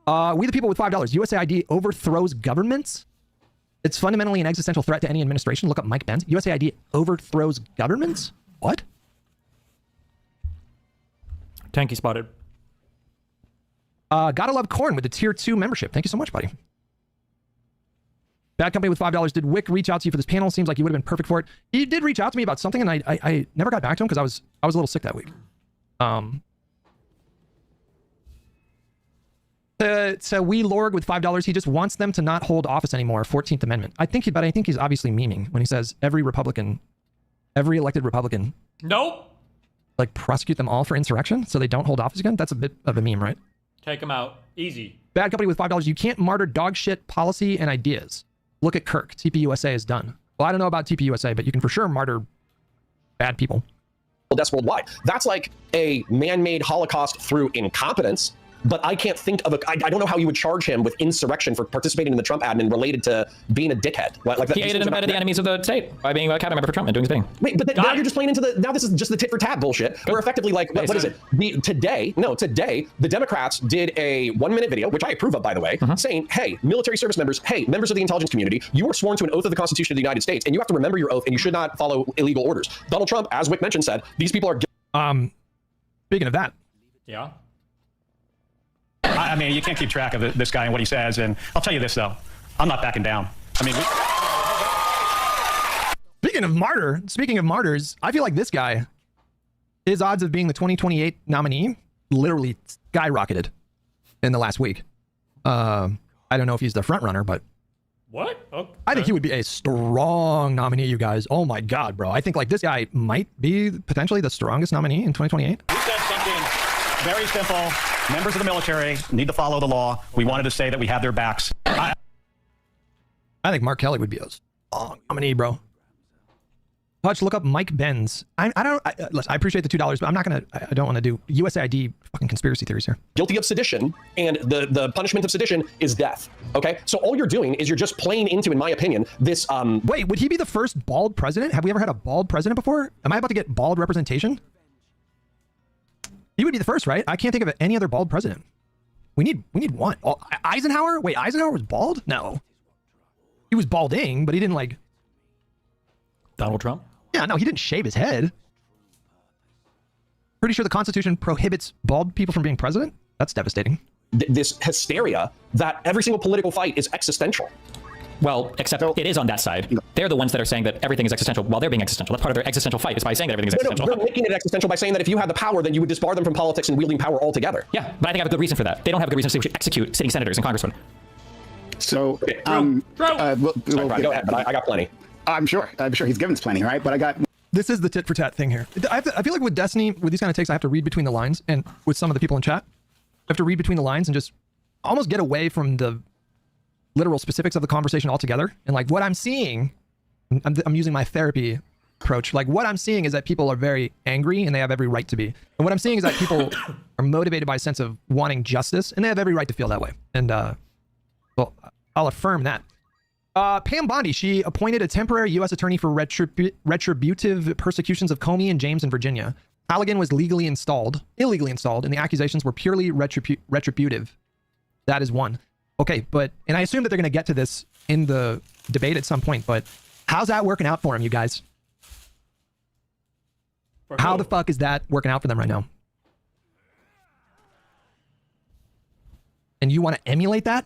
Speaker 19: blah. We the people with $5. USAID overthrows governments. It's fundamentally an existential threat to any administration. Look up Mike Benz. USAID overthrows governments? What?
Speaker 13: Tanky spotted.
Speaker 19: Gotta love Corn with the tier 2 membership. Thank you so much, buddy. Bad Company with $5. Did Wick reach out to you for this panel? Seems like you would have been perfect for it. He did reach out to me about something, and I never got back to him because I was a little sick that week. So we Lorg with $5. He just wants them to not hold office anymore. 14th Amendment. I think he's obviously memeing when he says every elected Republican.
Speaker 13: Nope.
Speaker 19: Like prosecute them all for insurrection so they don't hold office again. That's a bit of a meme, right?
Speaker 13: Take him out. Easy.
Speaker 19: Bad Company with $5. You can't martyr dog shit policy and ideas. Look at Kirk. TPUSA is done. Well, I don't know about TPUSA, but you can for sure martyr bad people.
Speaker 8: Deaths worldwide. That's like a man-made Holocaust through incompetence. But I can't think of I don't know how you would charge him with insurrection for participating in the Trump admin related to being a dickhead. Like
Speaker 13: he aided and abetted the enemies of the state by being a cabinet member for Trump and doing his thing.
Speaker 8: Wait, but now you're just playing into now this is just the tit for tat bullshit. We're effectively like, what is it? Today, the Democrats did a 1-minute video, which I approve of, by the way, saying, hey, military service members, hey, members of the intelligence community, you are sworn to an oath of the Constitution of the United States, and you have to remember your oath, and you should not follow illegal orders. Donald Trump, as Wick mentioned, said, these people are...
Speaker 19: Speaking of that.
Speaker 13: Yeah.
Speaker 4: I mean, you can't keep track of this guy and what he says. And I'll tell you this, though. I'm not backing down. I mean...
Speaker 19: Speaking of martyrs, I feel like this guy, his odds of being the 2028 nominee literally skyrocketed in the last week. I don't know if he's the front runner, but...
Speaker 13: What? Okay.
Speaker 19: I think he would be a strong nominee, you guys. Oh my God, bro. I think like this guy might be potentially the strongest nominee in 2028.
Speaker 4: He said something very simple. Members of the military need to follow the law. We wanted to say that we have their backs.
Speaker 19: I think Mark Kelly would be a strong nominee, bro. Hutch, look up Mike Benz. Listen, I appreciate the $2, but I don't want to do USAID fucking conspiracy theories here.
Speaker 8: Guilty of sedition, and the punishment of sedition is death. Okay? So all you're doing is you're just playing into, in my opinion, this...
Speaker 19: Wait, would he be the first bald president? Have we ever had a bald president before? Am I about to get bald representation? He would be the first, right? I can't think of any other bald president. We need one. Oh, Eisenhower? Wait, Eisenhower was bald? No. He was balding, but he didn't like...
Speaker 13: Donald Trump?
Speaker 19: Yeah, no, he didn't shave his head. Pretty sure the Constitution prohibits bald people from being president? That's devastating.
Speaker 8: This hysteria that every single political fight is existential.
Speaker 1: Well, except it is on that side. They're the ones that are saying that everything is existential while they're being existential. That's part of their existential fight, is by saying that everything is existential.
Speaker 8: They're making it existential by saying that if you had the power, then you would disbar them from politics and wielding power altogether.
Speaker 1: Yeah, but I think I have a good reason for that. They don't have a good reason to execute sitting senators and congressmen.
Speaker 6: So,
Speaker 8: Sorry, Brian, go ahead, but I got plenty.
Speaker 6: I'm sure he's given us plenty, right? But I got...
Speaker 19: This is the tit for tat thing here. I feel like with Destiny, with these kind of takes, I have to read between the lines, and with some of the people in chat, I have to read between the lines and just almost get away from the literal specifics of the conversation altogether. And like what I'm seeing, I'm using my therapy approach. Like what I'm seeing is that people are very angry and they have every right to be. And what I'm seeing is that people are motivated by a sense of wanting justice and they have every right to feel that way. And well, I'll affirm that. Pam Bondi, she appointed a temporary U.S. attorney for retributive persecutions of Comey and James in Virginia. Halligan was illegally installed, and the accusations were purely retributive. That is one. Okay, and I assume that they're going to get to this in the debate at some point, but how's that working out for him, you guys? How the fuck is that working out for them right now? And you want to emulate that?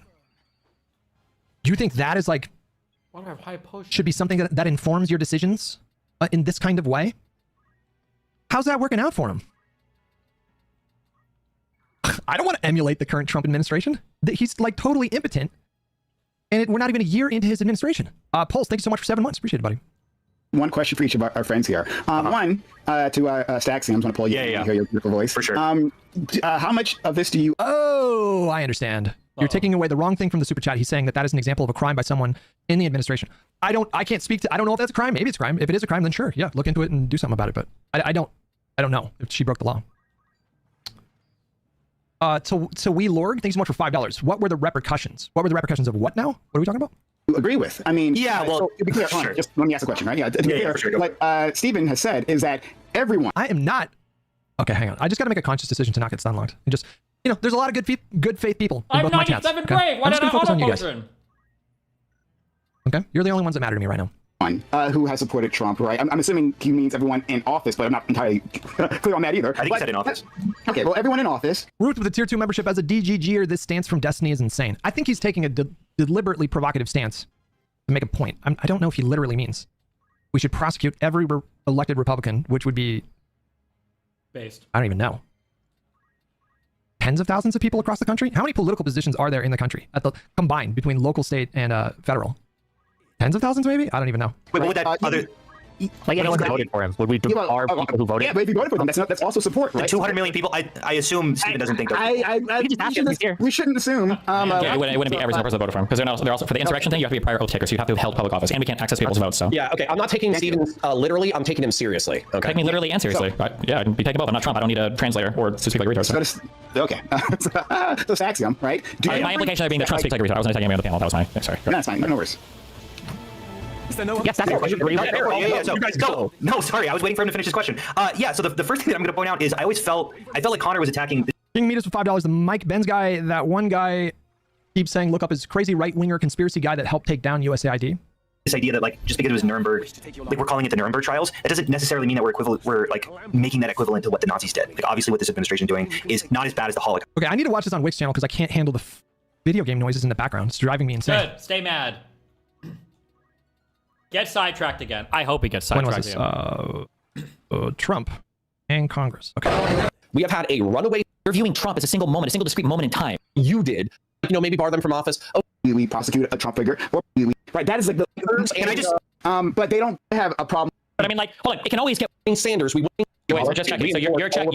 Speaker 19: Do you think that is like, should be something that informs your decisions in this kind of way? How's that working out for him? I don't want to emulate the current Trump administration. He's like totally impotent. And we're not even a year into his administration. Pulse, thank you so much for 7 months. Appreciate it, buddy.
Speaker 6: one question for each of our friends here. One, to Staxium, I'm going to pull you in hear your beautiful voice. For
Speaker 3: sure.
Speaker 6: How much of this do you...
Speaker 19: Oh, I understand. You're taking away the wrong thing from the super chat. He's saying that that is an example of a crime by someone in the administration. I can't speak to, I don't know if that's a crime. Maybe it's a crime. If it is a crime, then sure. Yeah, look into it and do something about it. But I don't know if she broke the law. So we Lord, thanks so much for $5. What were the repercussions? What were the repercussions of what now? What are we talking about?
Speaker 6: Agree with? I mean,
Speaker 3: yeah, well,
Speaker 6: so to be clear,
Speaker 3: sure.
Speaker 6: Just let me ask a question, right? Yeah, to be clear,
Speaker 3: for sure.
Speaker 6: like Stephen has said, is that everyone...
Speaker 19: I am not... Okay, hang on. I just got to make a conscious decision to not get stun locked. And just, there's a lot of good faith people in both my chats.
Speaker 13: I'm 97
Speaker 19: Okay?
Speaker 13: grade. Why
Speaker 19: I'm just
Speaker 13: did I
Speaker 19: gonna focus on you guys.
Speaker 13: auto-potion?
Speaker 19: Okay? You're the only ones that matter to me right now.
Speaker 6: Who has supported Trump, right? I'm assuming he means everyone in office, but I'm not entirely clear on that either.
Speaker 3: I think he said in office.
Speaker 6: Okay, well, everyone in office.
Speaker 19: Root with a tier 2 membership as a DGGer, this stance from Destiny is insane. I think he's taking a deliberately provocative stance to make a point. I don't know if he literally means we should prosecute every elected Republican, which would be...
Speaker 13: Based.
Speaker 19: I don't even know. Tens of thousands of people across the country? How many political positions are there in the country combined between local, state, and federal? Tens of thousands, maybe? I don't even know.
Speaker 3: Wait, what would that other...
Speaker 20: Like anyone who voted for him. Would we are people who voted?
Speaker 6: Yeah, but if you voted for them, that's also support, right?
Speaker 3: 200 million people. I assume Stephen doesn't think that.
Speaker 6: We shouldn't assume.
Speaker 1: It wouldn't be every single person that voted for him because they're also for the insurrection thing. You have to be a prior oath taker, so you have to have held public office, and we can't access people's votes. So
Speaker 8: yeah, okay. I'm not taking Stephen literally. I'm taking him seriously. Okay.
Speaker 1: Take me literally and seriously. Yeah, I'd be taking both. I'm not Trump. I don't need a translator or to speak like a retard.
Speaker 6: So. Okay. So Saxium, right?
Speaker 1: My implication of being that Trump speaks like a retard. I wasn't attacking anybody on the panel. That was my sorry.
Speaker 6: No, that's fine. No worries.
Speaker 20: Yes, that's
Speaker 3: it. No, sorry. I was waiting for him to finish his question. Yeah, so the first thing that I'm going to point out is I felt like Connor was attacking...
Speaker 19: King Meet us for $5. The Mike Benz guy, that one guy keeps saying, look up his crazy right-winger conspiracy guy that helped take down USAID.
Speaker 3: This idea that, like, just because it was Nuremberg, like, we're calling it the Nuremberg trials, it doesn't necessarily mean that we're like, making that equivalent to what the Nazis did. Like, obviously what this administration is doing is not as bad as the Holocaust.
Speaker 19: Okay, I need to watch this on Wix channel because I can't handle the video game noises in the background. It's driving me insane.
Speaker 13: Good. Stay mad. Get sidetracked again. I hope he gets sidetracked
Speaker 19: again. Trump and Congress. Okay.
Speaker 8: We have had a runaway...
Speaker 1: You're viewing Trump as a single moment, a single discrete moment in time.
Speaker 8: You did. Maybe bar them from office. Oh,
Speaker 6: we prosecute a Trump figure. Right, that is like the...
Speaker 8: And I just...
Speaker 6: but they don't have a problem.
Speaker 1: But I mean, like, hold on, it can always get...
Speaker 8: Sanders, we...
Speaker 1: Wait, just checking. So you're checking...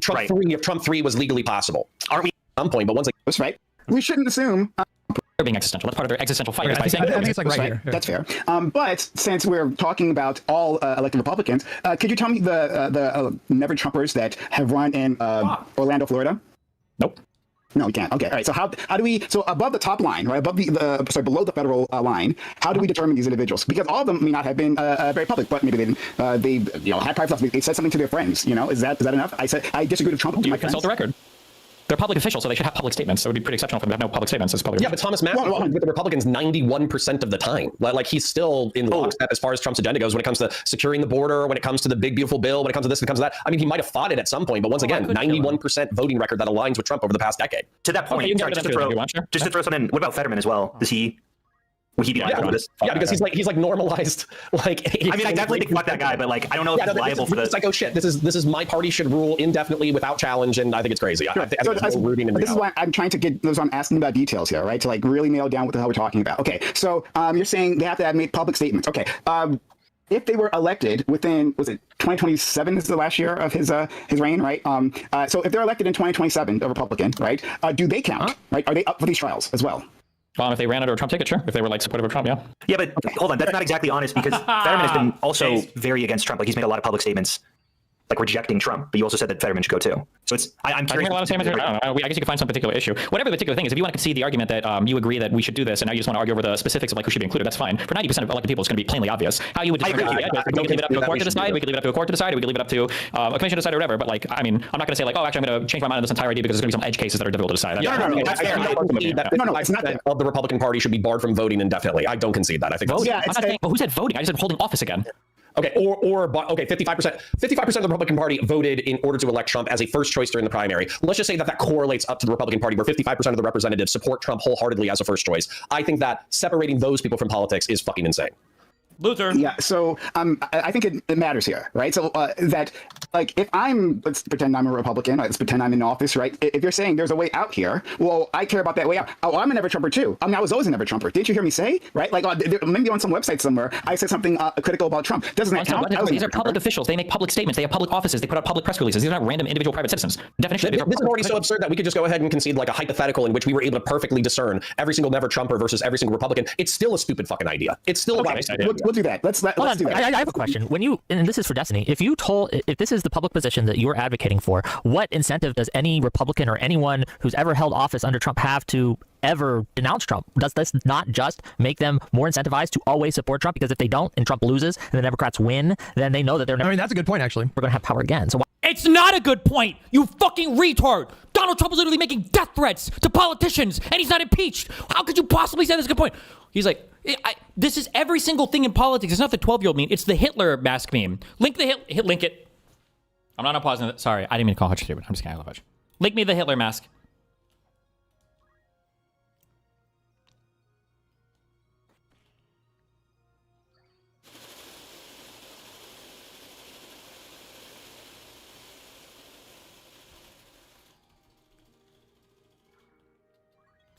Speaker 8: Trump 3, if Trump 3 was legally possible. Aren't we at some point? But once...
Speaker 6: That's right. We shouldn't assume...
Speaker 1: They're being existential. That's part of their existential fight.
Speaker 19: I think it's like right here.
Speaker 6: That's fair. But since we're talking about all elected Republicans, could you tell me the never Trumpers that have run in Orlando, Florida?
Speaker 1: Nope.
Speaker 6: No, we can't. Okay. All right. So how do we? So above the top line, right? Above below the federal line, how do we determine these individuals? Because all of them may not have been very public, but maybe they had private thoughts. They said something to their friends. Is that enough? I said I disagree with Trump.
Speaker 1: You consult the record. They're public officials, so they should have public statements. So it would be pretty exceptional for them to have no public statements as public.
Speaker 8: Yeah, but Thomas Massie with the Republicans 91% of the time. Like he's still in lockstep as far as Trump's agenda goes when it comes to securing the border, when it comes to the big beautiful bill, when it comes to this, when it comes to that. I mean, he might have fought it at some point, but once again, 91% voting record that aligns with Trump over the past decade.
Speaker 3: To that point, just to throw something in. What about Fetterman as well? Would he be liable for this?
Speaker 8: Yeah, because he's like normalized. Like,
Speaker 3: I mean, I definitely think fuck that guy, but like, I don't know if he's liable for this.
Speaker 8: It's like, oh shit, this is my party should rule indefinitely without challenge, and I think it's crazy.
Speaker 6: Sure. This is why I'm trying to get those. I'm asking about details here, right? To like really nail down what the hell we're talking about. Okay, so you're saying they have to have made public statements. Okay, if they were elected within, was it 2027 is the last year of his reign, right? So if they're elected in 2027, a Republican, right? Do they count? Right? Are they up for these trials as well?
Speaker 1: If they ran under a Trump ticket, sure. If they were like supportive of Trump, yeah.
Speaker 3: Yeah, but hold on, that's not exactly honest because Fetterman has been also very against Trump. Like he's made a lot of public statements, like rejecting Trump. But you also said that Fetterman should go too. So I'm curious.
Speaker 1: A lot of statements. I guess you could find some particular issue. Whatever the particular thing is, if you want to concede the argument that you agree that we should do this, and now you just want to argue over the specifics of like who should be included, that's fine. For 90% of elected people, it's going to be plainly obvious. How you would determine we could leave it up to a court to decide. We could leave it up to a court to decide. We could leave it up to a commission to decide or whatever. But like, I mean, I'm not going to say like, oh, actually, I'm going to change my mind on this entire idea because there's going to be some edge cases that are difficult to decide.
Speaker 6: No, it's not that.
Speaker 8: Of the Republican Party should be barred from voting indefinitely. I don't concede that. I think.
Speaker 1: I'm not saying. Well, who said voting? I just said holding office again.
Speaker 8: Okay, okay, 55% of the Republican Party voted in order to elect Trump as a first choice during the primary. Let's just say that correlates up to the Republican Party where 55% of the representatives support Trump wholeheartedly as a first choice. I think that separating those people from politics is fucking insane.
Speaker 1: Loser.
Speaker 6: Yeah, so I think it matters here, right? So that, like, if let's pretend I'm a Republican, let's pretend I'm in office, right? If you're saying there's a way out here, well, I care about that way out. Oh, I'm a never-Trumper too. I mean, I was always a never-Trumper. Didn't you hear me say, right? Like, maybe on some website somewhere, I said something critical about Trump. Doesn't that count?
Speaker 1: These are public officials. They make public statements. They have public offices. They put out public press releases. These are not random individual private citizens. Definition.
Speaker 8: This is already so absurd that we could just go ahead and concede like a hypothetical in which we were able to perfectly discern every single never-Trumper versus every single Republican. It's still a stupid fucking idea. It's still a waste idea.
Speaker 6: We'll do that. Let's do that.
Speaker 20: I have a question. When you, and this is for Destiny, if this is the public position that you're advocating for, what incentive does any Republican or anyone who's ever held office under Trump have to ever denounce Trump? Does this not just make them more incentivized to always support Trump? Because if they don't and Trump loses and the Democrats win, then they know that they're never.
Speaker 19: I mean, that's a good point, actually.
Speaker 20: We're going to have power again. So
Speaker 1: it's not a good point. You fucking retard. Donald Trump is literally making death threats to politicians, and he's not impeached. How could you possibly say this is a good point? He's like, this is every single thing in politics. It's not the 12-year-old meme. It's the Hitler mask meme. Link it. I'm not pausing it. Sorry, I didn't mean to call Hutch stupid. I'm just kidding. I love Hutch. Link me the Hitler mask.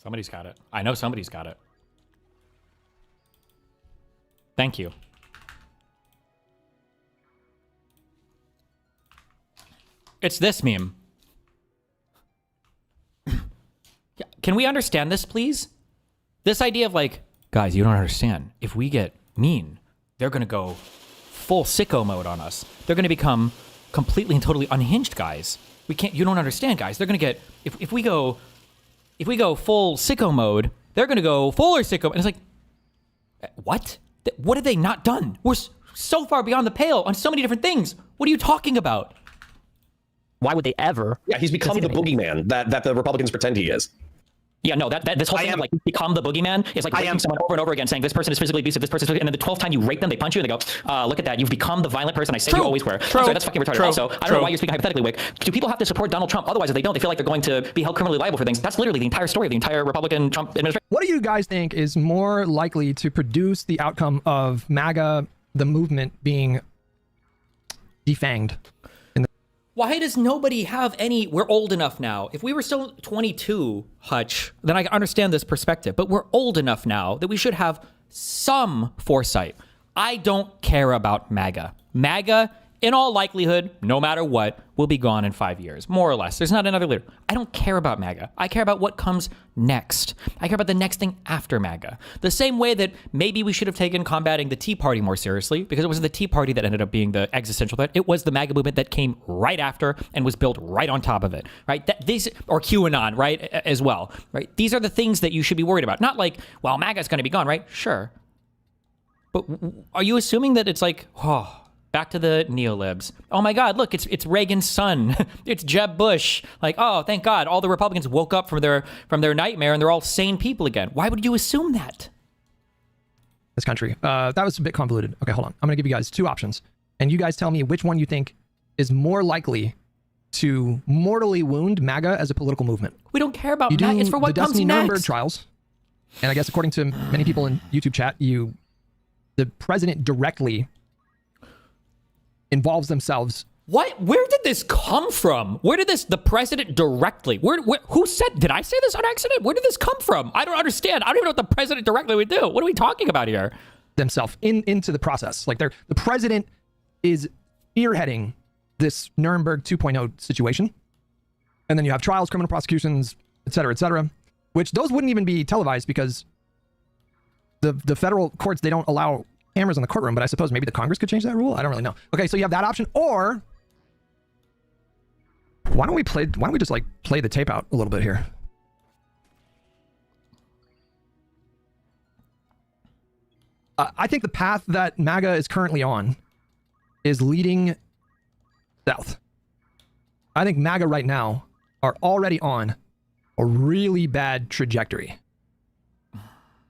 Speaker 1: Somebody's got it. I know somebody's got it. Thank you. It's this meme. Can we understand this, please? This idea of like, guys, you don't understand. If we get mean, they're going to go full sicko mode on us. They're going to become completely and totally unhinged, guys. You don't understand, guys. They're going to get, if we go full sicko mode, they're going to go fuller sicko. And it's like, what? What have they not done? We're so far beyond the pale on so many different things. What are you talking about?
Speaker 20: Why would they ever?
Speaker 8: Yeah, he's become the boogeyman that the Republicans pretend he is.
Speaker 1: Yeah, no, this whole thing of like become the boogeyman is like raping someone over and over again, saying this person is physically abusive, this person is, and then the 12th time you rape them, they punch you, and they go, look at that, you've become the violent person I say you always were. I'm sorry, that's fucking retarded. Also, I don't know why you're speaking hypothetically, Wick. Do people have to support Donald Trump? Otherwise, if they don't, they feel like they're going to be held criminally liable for things. That's literally the entire story of the entire Republican Trump administration.
Speaker 19: What do you guys think is more likely to produce the outcome of MAGA, the movement, being defanged?
Speaker 1: Why does nobody have any? We're old enough now. If we were still 22, Hutch, then I understand this perspective. But we're old enough now that we should have some foresight. I don't care about MAGA. MAGA, in all likelihood, no matter what, will be gone in 5 years, more or less. There's not another leader. I don't care about MAGA. I care about what comes next. I care about the next thing after MAGA. The same way that maybe we should have taken combating the Tea Party more seriously, because it was the Tea Party that ended up being the existential threat. It was the MAGA movement that came right after and was built right on top of it, right? Or QAnon, right, as well, right? These are the things that you should be worried about. Not like, well, MAGA is going to be gone, right? Sure. But are you assuming that it's like, back to the neolibs. Oh my God, look, it's Reagan's son. It's Jeb Bush. Like, oh, thank God, all the Republicans woke up from their nightmare and they're all sane people again. Why would you assume that?
Speaker 19: This country. That was a bit convoluted. Okay, hold on. I'm going to give you guys two options. And you guys tell me which one you think is more likely to mortally wound MAGA as a political movement.
Speaker 1: We don't care about MAGA. It's for what comes next.
Speaker 19: Nuremberg trials. And I guess according to many people in YouTube chat, the president directly involves themselves.
Speaker 1: What? Where did this come from? Where did the president directly? Who said? Did I say this on accident? Where did this come from? I don't understand. I don't even know what the president directly would do. What are we talking about here?
Speaker 19: Themselves into the process. Like the president is spearheading this Nuremberg 2.0 situation, and then you have trials, criminal prosecutions, et cetera, which those wouldn't even be televised because the federal courts, they don't allow cameras in the courtroom, but I suppose maybe the Congress could change that rule. I don't really know. Okay, so you have that option, or why don't we just like play the tape out a little bit here? I think the path that MAGA is currently on is leading south. I think MAGA right now are already on a really bad trajectory.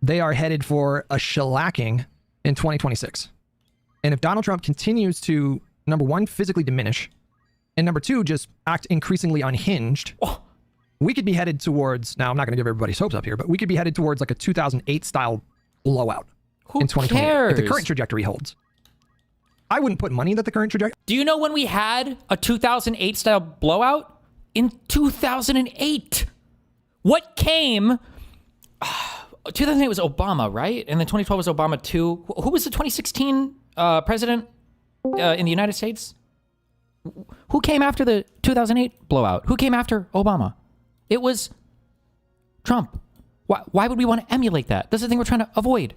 Speaker 19: They are headed for a shellacking in 2026. And if Donald Trump continues to, number one, physically diminish, and number two, just act increasingly unhinged, we could be headed towards, now I'm not going to give everybody's hopes up here, but we could be headed towards like a 2008 style blowout. in 2028 if the current trajectory holds. I wouldn't put money that the current trajectory.
Speaker 13: Do you know when we had a 2008 style blowout? In 2008. What came? 2008 was Obama, right? And then 2012 was Obama too. Who was the 2016 president in the United States? Who came after the 2008 blowout? Who came after Obama? It was Trump. Why would we want to emulate that? This is the thing we're trying to avoid.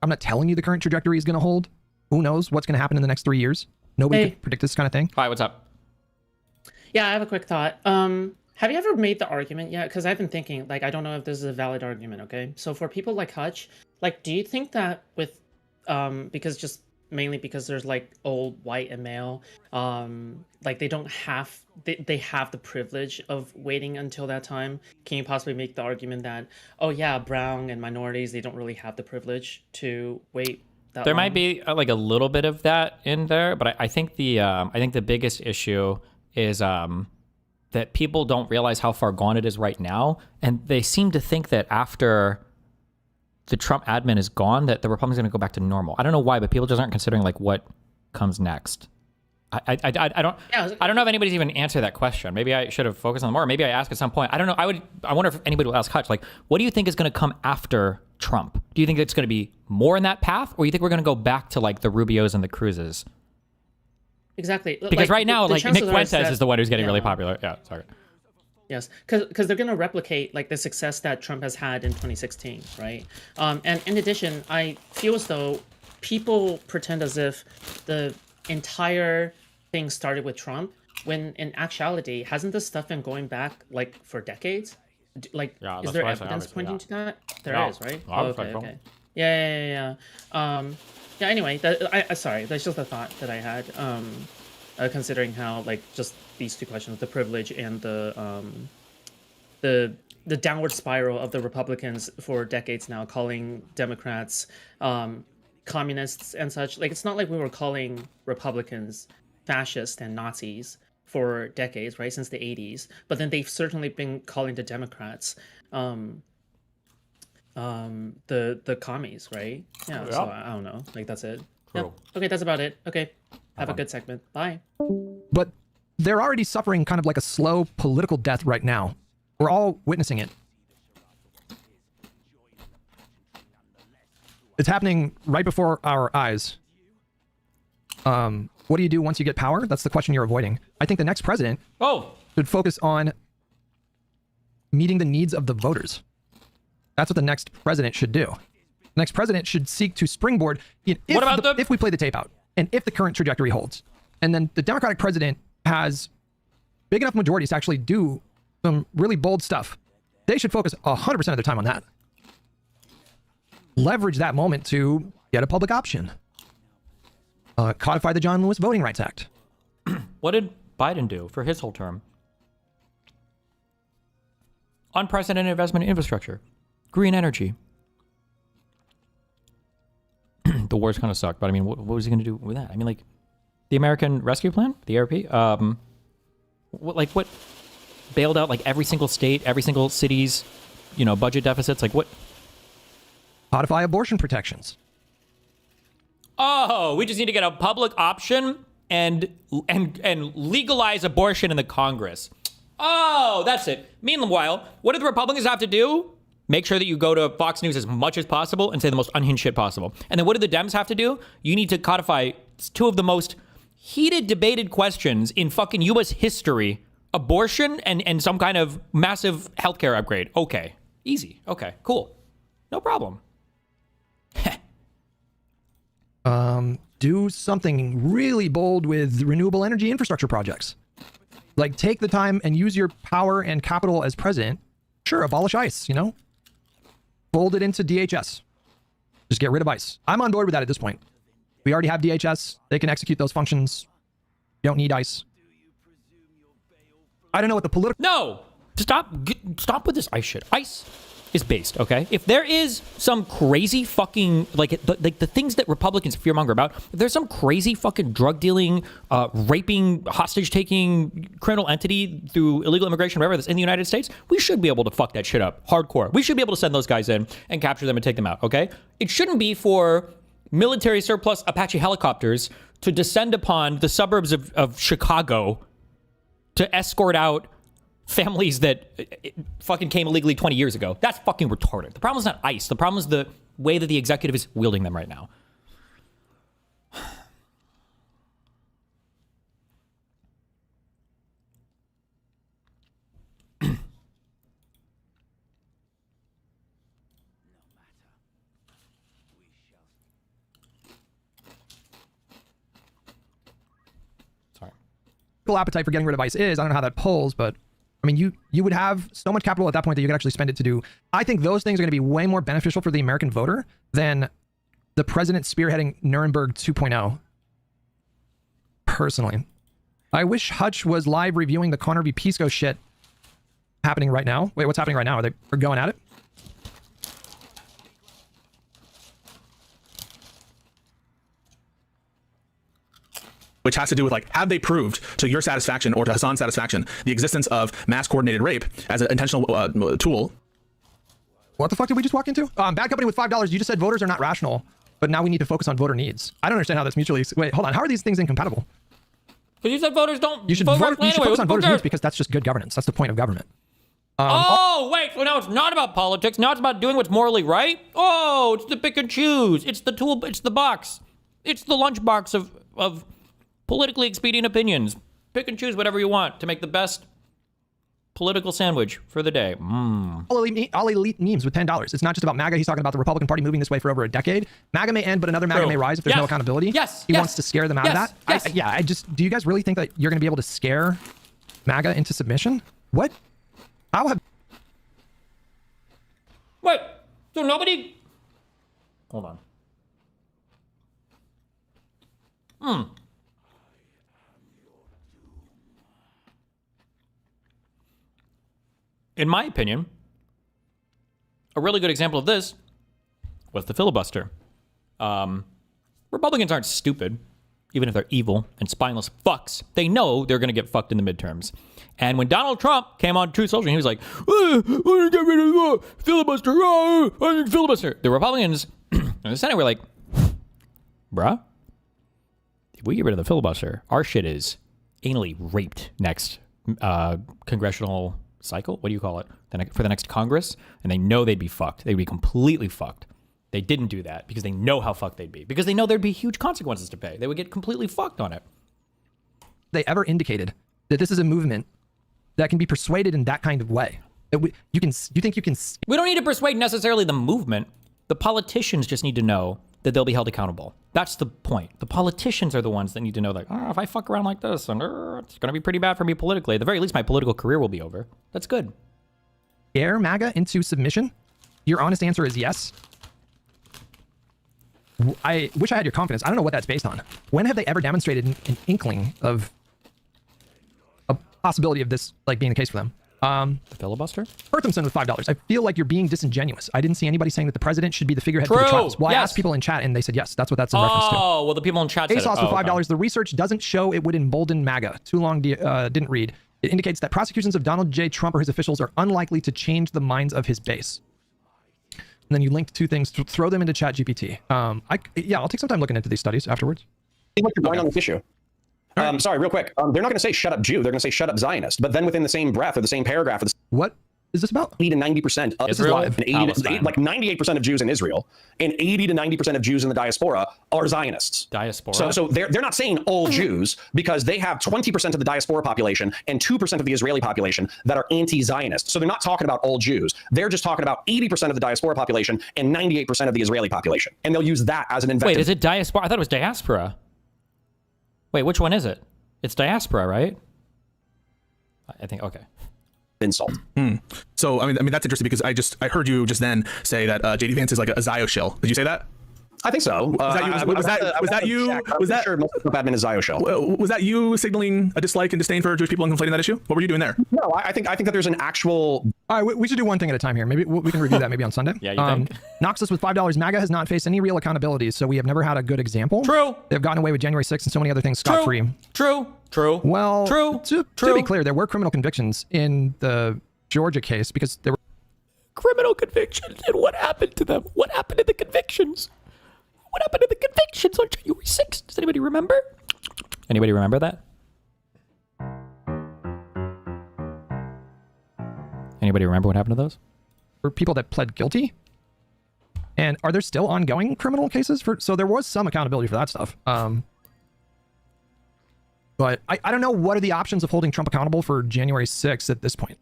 Speaker 19: I'm not telling you the current trajectory is going to hold. Who knows what's going to happen in the next 3 years? Nobody can predict this kind of thing.
Speaker 13: Hi, what's up?
Speaker 5: Yeah, I have a quick thought. Have you ever made the argument yet? Because I've been thinking, like, I don't know if this is a valid argument, okay? So for people like Hutch, like, do you think that with, mainly because there's, like, old, white, and male, like, they don't have, they have the privilege of waiting until that time? Can you possibly make the argument that, oh, yeah, brown and minorities, they don't really have the privilege to wait that
Speaker 13: There
Speaker 5: long?
Speaker 13: might be like a little bit of that in there, but I think the biggest issue is that people don't realize how far gone it is right now, and they seem to think that after the Trump admin is gone, that the Republicans are going to go back to normal. I don't know why, but people just aren't considering like what comes next. I don't know if anybody's even answered that question. Maybe I should have focused on it more. Maybe I ask at some point. I don't know. I wonder if anybody will ask Hutch, like, what do you think is going to come after Trump? Do you think it's going to be more in that path, or you think we're going to go back to like the Rubios and the Cruzes?
Speaker 5: Exactly.
Speaker 13: Because right now, like Nick Fuentes is the one who's getting really popular. Yeah, sorry.
Speaker 5: Yes, because they're going to replicate like the success that Trump has had in 2016, right? And in addition, I feel as though people pretend as if the entire thing started with Trump, when in actuality, hasn't this stuff been going back like for decades? Like, is there evidence pointing to that? There is, right? Oh, okay. Yeah. Yeah. Anyway, sorry, that's just a thought that I had. Considering how like just these two questions, the privilege and the downward spiral of the Republicans for decades now, calling Democrats communists and such. Like, it's not like we were calling Republicans fascists and Nazis for decades, right, since the 80s. But then they've certainly been calling the Democrats the commies, right? Yeah. So I don't know. Like, that's it. Yeah. Okay, that's about it. Okay. Have a good segment. Bye.
Speaker 19: But they're already suffering kind of like a slow political death right now. We're all witnessing it. It's happening right before our eyes. What do you do once you get power? That's the question you're avoiding. I think the next president should focus on meeting the needs of the voters. That's what the next president should do. The next president should seek to springboard if we play the tape out and if the current trajectory holds. And then the Democratic president has big enough majorities to actually do some really bold stuff. They should focus 100% of their time on that. Leverage that moment to get a public option. Codify the John Lewis Voting Rights Act.
Speaker 13: What did Biden do for his whole term? Unprecedented investment in infrastructure. Green energy. The wars kind of suck, but I mean, what was he going to do with that? I mean, like, the American Rescue Plan, the ARP, what bailed out like every single state, every single city's, budget deficits? Like, what?
Speaker 19: Codify abortion protections.
Speaker 13: Oh, we just need to get a public option and legalize abortion in the Congress. Oh, that's it. Meanwhile, what do the Republicans have to do? Make sure that you go to Fox News as much as possible and say the most unhinged shit possible. And then what do the Dems have to do? You need to codify two of the most heated, debated questions in fucking U.S. history. Abortion and some kind of massive healthcare upgrade. Okay. Easy. Okay. Cool. No problem.
Speaker 19: Do something really bold with renewable energy infrastructure projects. Like, take the time and use your power and capital as president. Sure, abolish ICE, Fold it into DHS. Just get rid of ICE. I'm on board with that at this point. We already have DHS. They can execute those functions. You don't need ICE. I don't know what the political...
Speaker 13: No! Stop with this ICE shit. ICE.
Speaker 1: is based, okay? If there is some crazy fucking, like the things that Republicans fearmonger about, if there's some crazy fucking drug dealing, raping, hostage taking criminal entity through illegal immigration, whatever that's in the United States, we should be able to fuck that shit up hardcore. We should be able to send those guys in and capture them and take them out, okay? It shouldn't be for military surplus Apache helicopters to descend upon the suburbs of Chicago to escort out families that fucking came illegally 20 years ago. That's fucking retarded. The problem is not ICE. The problem is the way that the executive is wielding them right now.
Speaker 19: Appetite for getting rid of ICE is. I don't know how that polls, but I mean, you would have so much capital at that point that you could actually spend it to do. I think those things are going to be way more beneficial for the American voter than the president spearheading Nuremberg 2.0. Personally, I wish Hutch was live reviewing the Connor v. Pisco shit happening right now. Wait, what's happening right now? Are they going at it?
Speaker 7: Which has to do with, like, have they proved to your satisfaction or to Hassan's satisfaction the existence of mass coordinated rape as an intentional tool?
Speaker 19: What the fuck did we just walk into? Bad company with $5. You just said voters are not rational, but now we need to focus on voter needs. I don't understand how that's mutually... Wait, hold on. How are these things incompatible?
Speaker 1: Because you said voters don't...
Speaker 19: You should focus on voters' needs because that's just good governance. That's the point of government.
Speaker 1: Wait, so now it's not about politics. Now it's about doing what's morally right? Oh, it's the pick and choose. It's the tool. It's the box. It's the lunchbox of politically expedient opinions. Pick and choose whatever you want to make the best political sandwich for the day.
Speaker 19: All elite memes with $10. It's not just about MAGA. He's talking about the Republican Party moving this way for over a decade. MAGA may end, but another MAGA may rise if there's no accountability. He wants to scare them out of that. Do you guys really think that you're going to be able to scare MAGA into submission? What? How have...
Speaker 1: Wait, so nobody... Hold on. In my opinion, a really good example of this was the filibuster. Republicans aren't stupid, even if they're evil and spineless fucks. They know they're going to get fucked in the midterms. And when Donald Trump came on Truth Social, he was like, I'm going to get rid of the filibuster. Filibuster. The Republicans in the Senate were like, bruh, if we get rid of the filibuster, our shit is anally raped next congressional cycle. What do you call it? For the next Congress. And they know they'd be fucked. They'd be completely fucked. They didn't do that because they know how fucked they'd be. Because they know there'd be huge consequences to pay. They would get completely fucked on it.
Speaker 19: They ever indicated that this is a movement that can be persuaded in that kind of way? You think you can...
Speaker 1: We don't need to persuade necessarily the movement. The politicians just need to know that they'll be held accountable. That's the point. The politicians are the ones that need to know that, if I fuck around like this, and it's going to be pretty bad for me politically. At the very least, my political career will be over. That's good.
Speaker 19: Scare MAGA into submission? Your honest answer is yes. I wish I had your confidence. I don't know what that's based on. When have they ever demonstrated an inkling of a possibility of this like being the case for them?
Speaker 1: The filibuster?
Speaker 19: Berthamson with $5. I feel like you're being disingenuous. I didn't see anybody saying that the president should be the figurehead for the trials. Well, I asked people in chat and they said yes. That's what that's in reference to.
Speaker 1: Oh, well, the people in chat said
Speaker 19: ASOS with $5. The research doesn't show it would embolden MAGA. Too long, didn't read. It indicates that prosecutions of Donald J. Trump or his officials are unlikely to change the minds of his base. And then you linked two things to throw them into ChatGPT. I'll take some time looking into these studies afterwards.
Speaker 8: What you're going on this issue. Sorry, real quick. They're not going to say shut up Jew. They're going to say shut up Zionist. But then within the same breath or the same paragraph,
Speaker 19: what is this about?
Speaker 8: 80 to 90% of
Speaker 19: Israel,
Speaker 8: and 98% of Jews in Israel and 80 to 90% of Jews in the diaspora are Zionists.
Speaker 1: Diaspora.
Speaker 8: So they're not saying all Jews because they have 20% of the diaspora population and 2% of the Israeli population that are anti-Zionist. So they're not talking about all Jews. They're just talking about 80% of the diaspora population and 98% of the Israeli population. And they'll use that as an invective.
Speaker 1: Wait, is it diaspora? I thought it was diaspora. Wait, which one is it? It's diaspora, right? I think, okay.
Speaker 8: Insult.
Speaker 7: So, I mean, that's interesting because I heard you just then say that JD Vance is like a Zio shill. Did you say that?
Speaker 8: I think so.
Speaker 7: Was that you? Was that
Speaker 8: sure most of Trump admin is Zio show?
Speaker 7: Was that you signaling a dislike and disdain for Jewish people and conflating that issue? What were you doing there?
Speaker 8: No, I think that there's an actual.
Speaker 19: All right, we should do one thing at a time here. Maybe we can review that maybe on Sunday.
Speaker 1: Yeah, you think?
Speaker 19: Noxus with $5. MAGA has not faced any real accountability, so we have never had a good example.
Speaker 1: True.
Speaker 19: They've gotten away with January 6th and so many other things scot-free.
Speaker 1: True.
Speaker 19: Well,
Speaker 1: True.
Speaker 19: To be clear, there were criminal convictions in the Georgia case because there were
Speaker 1: Criminal convictions, and what happened to them? What happened to the convictions? What happened to the convictions on January 6th? Does anybody remember? Anybody remember that? Anybody remember what happened to those?
Speaker 19: were people that pled guilty. And are there still ongoing criminal cases for? So there was some accountability for that stuff. But I don't know what are the options of holding Trump accountable for January 6th at this point.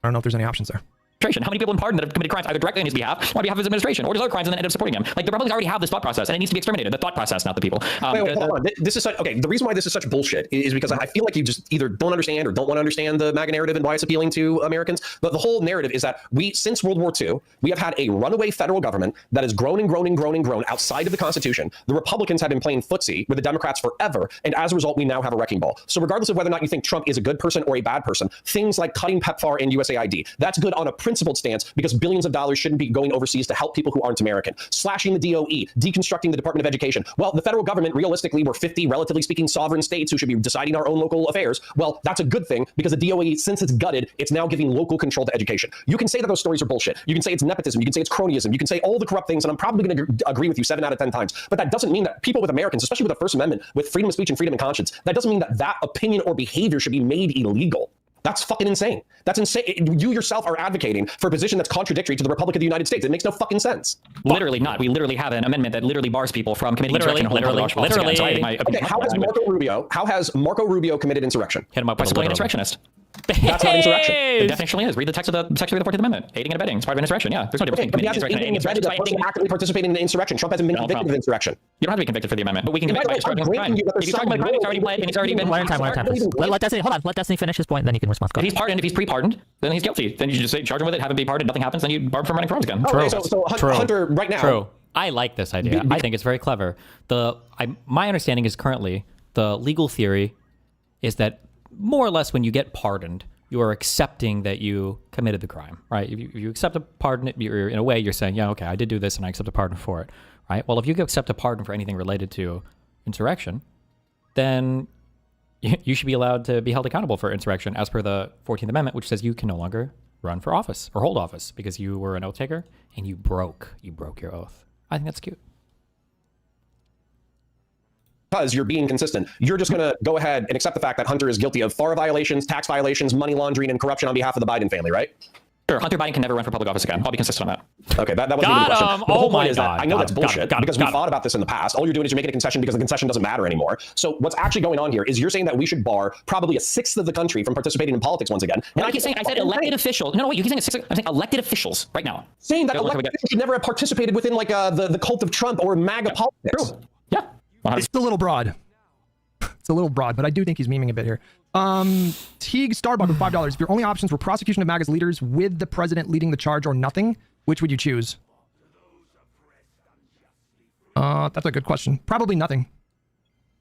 Speaker 19: I don't know if there's any options there.
Speaker 1: How many people in pardon that have committed crimes either directly on his behalf or on behalf of his administration, or just other crimes and then end up supporting him? Like, the Republicans already have this thought process, and it needs to be exterminated. The thought process, not the people.
Speaker 8: Wait, hold on. This is such, okay. The reason why this is such bullshit is because I feel like you just either don't understand or don't want to understand the MAGA narrative and why it's appealing to Americans. But the whole narrative is that since World War II, we have had a runaway federal government that has grown and grown and grown and grown outside of the Constitution. The Republicans have been playing footsie with the Democrats forever, and as a result, we now have a wrecking ball. So regardless of whether or not you think Trump is a good person or a bad person, things like cutting PEPFAR and USAID, that's good on a principled stance because billions of dollars shouldn't be going overseas to help people who aren't American. Slashing the DOE, deconstructing the Department of Education. Well, the federal government, realistically, we're 50, relatively speaking, sovereign states who should be deciding our own local affairs. Well, that's a good thing because the DOE, since it's gutted, it's now giving local control to education. You can say that those stories are bullshit. You can say it's nepotism. You can say it's cronyism. You can say all the corrupt things, and I'm probably going to agree with you 7 out of 10 times. But that doesn't mean that people with Americans, especially with the First Amendment, with freedom of speech and freedom of conscience, that doesn't mean that that opinion or behavior should be made illegal. That's fucking insane. That's insane. You yourself are advocating for a position that's contradictory to the Republic of the United States. It makes no fucking sense.
Speaker 1: Literally not. We literally have an amendment that literally bars people from committing insurrection. Literally.
Speaker 8: Okay, how has Marco Rubio committed insurrection?
Speaker 1: Hit him up by supporting an insurrectionist.
Speaker 8: That's not insurrection.
Speaker 1: It definitely is. Read the text of the Section 3 of the 14th Amendment. Aiding and abetting. It's part of an insurrection. Yeah. There's no difference between committing insurrection and
Speaker 8: insurrection. A person actively participating in the insurrection. Trump hasn't been convicted of insurrection.
Speaker 1: You don't have to be convicted for the amendment, but we can convict by describing the crime. If you're talking about crime, it's already pled and it's already been.
Speaker 20: One at a time, please. Let Destiny, hold on. Let Destiny finish his point, then you can respond.
Speaker 1: If he's pardoned, if he's pre-pardoned, then he's guilty. Then you just say, charge him with it, have him be pardoned, nothing happens, then you bar him from running for office again.
Speaker 8: Okay, so Hunter, right now.
Speaker 1: True. I like this idea. I think it's very clever. My understanding is currently the legal theory is that more or less when you get pardoned, you are accepting that you committed the crime, right? If you accept a pardon, you're, in a way, you're saying, yeah, okay, I did do this and I accept a pardon for it, right? Well, if you accept a pardon for anything related to insurrection, then you should be allowed to be held accountable for insurrection as per the 14th Amendment, which says you can no longer run for office or hold office because you were an oath taker and you broke your oath. I think that's cute.
Speaker 8: Because you're being consistent, you're just going to go ahead and accept the fact that Hunter is guilty of FARA violations, tax violations, money laundering, and corruption on behalf of the Biden family, right?
Speaker 1: Sure, Hunter Biden can never run for public office again. I'll be consistent on that.
Speaker 8: Okay, that wasn't even the question. The whole point is that I know that's bullshit because we thought about this in the past. All you're doing is you're making a concession because the concession doesn't matter anymore. So what's actually going on here is you're saying that we should bar probably 1/6 of the country from participating in politics once again.
Speaker 1: And I said elected officials. No, wait, you keep saying I'm saying elected officials right now.
Speaker 8: Saying that elected officials should never have participated within like the cult of Trump or MAGA politics.
Speaker 1: True. Yeah.
Speaker 19: It's a little broad. It's a little broad, but I do think he's memeing a bit here. Teague Starbuck with $5. If your only options were prosecution of MAGA's leaders with the president leading the charge or nothing, which would you choose? That's a good question. Probably nothing.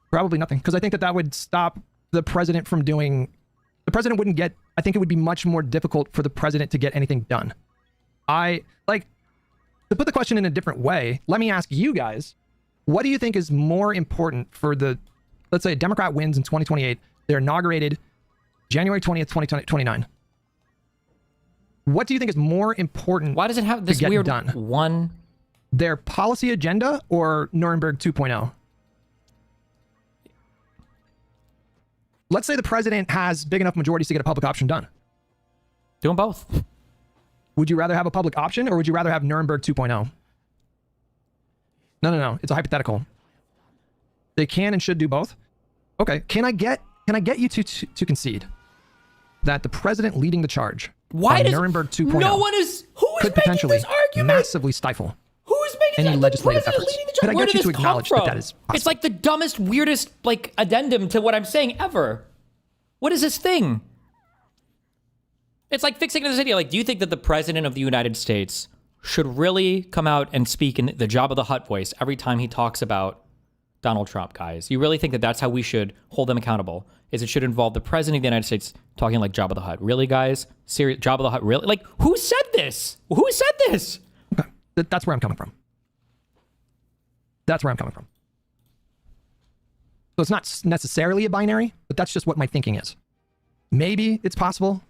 Speaker 19: Probably nothing. Because I think that would stop the president from doing... The president wouldn't get... I think it would be much more difficult for the president to get anything done. To put the question in a different way, let me ask you guys, what do you think is more important for the... Let's say a Democrat wins in 2028. They're inaugurated January 20th, 2029. What do you think is more important?
Speaker 1: Why does it have this weird
Speaker 19: done?
Speaker 1: One?
Speaker 19: Their policy agenda or Nuremberg 2.0? Let's say the president has big enough majorities to get a public option done.
Speaker 1: Do them both.
Speaker 19: Would you rather have a public option or would you rather have Nuremberg 2.0? No. It's a hypothetical. They can and should do both. Okay. Can I get you to concede that the president leading the charge on Nuremberg 2.0 could potentially massively stifle any legislative efforts? Could I get you to acknowledge that is possible?
Speaker 1: It's like the dumbest, weirdest addendum to what I'm saying ever. What is this thing? It's like fixing this idea. Like, do you think that the president of the United States should really come out and speak in the Jabba the Hutt voice every time he talks about Donald Trump, guys? You really think that that's how we should hold them accountable? Is it should involve the president of the United States talking like Jabba the Hutt? Really, guys? Serious? Jabba the Hutt? Really? Like, who said this? Who said this?
Speaker 19: Okay. That's where I'm coming from. That's where I'm coming from. So it's not necessarily a binary, but that's just what my thinking is. Maybe it's possible.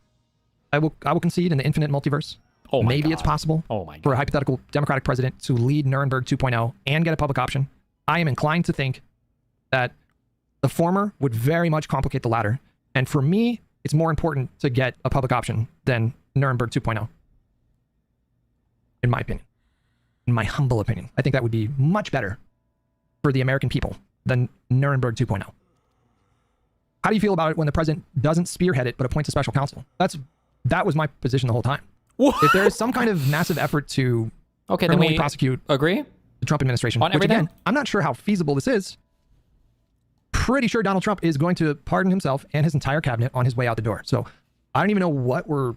Speaker 19: I will concede in the infinite multiverse.
Speaker 1: Oh my
Speaker 19: Maybe
Speaker 1: God.
Speaker 19: it's possible
Speaker 1: Oh
Speaker 19: for a hypothetical Democratic president to lead Nuremberg 2.0 and get a public option. I am inclined to think that the former would very much complicate the latter. And for me, it's more important to get a public option than Nuremberg 2.0. In my opinion. In my humble opinion. I think that would be much better for the American people than Nuremberg 2.0. How do you feel about it when the president doesn't spearhead it but appoints a special counsel? That was my position the whole time.
Speaker 1: What?
Speaker 19: If there is some kind of massive effort to
Speaker 1: then we
Speaker 19: prosecute
Speaker 1: agree
Speaker 19: the Trump administration,
Speaker 1: on
Speaker 19: which
Speaker 1: everything?
Speaker 19: again, I'm not sure how feasible this is. Pretty sure Donald Trump is going to pardon himself and his entire cabinet on his way out the door. So I don't even know what we're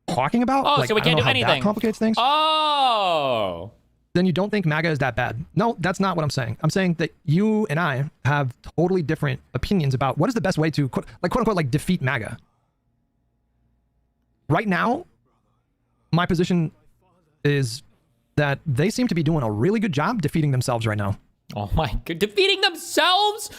Speaker 19: talking about.
Speaker 1: Oh, so we
Speaker 19: I don't
Speaker 1: can't
Speaker 19: know
Speaker 1: do
Speaker 19: how
Speaker 1: anything.
Speaker 19: That complicates things.
Speaker 1: Oh.
Speaker 19: Then you don't think MAGA is that bad. No, that's not what I'm saying. I'm saying that you and I have totally different opinions about what is the best way to quote unquote like defeat MAGA. Right now, my position is that they seem to be doing a really good job defeating themselves right now.
Speaker 1: Oh my God. Defeating themselves?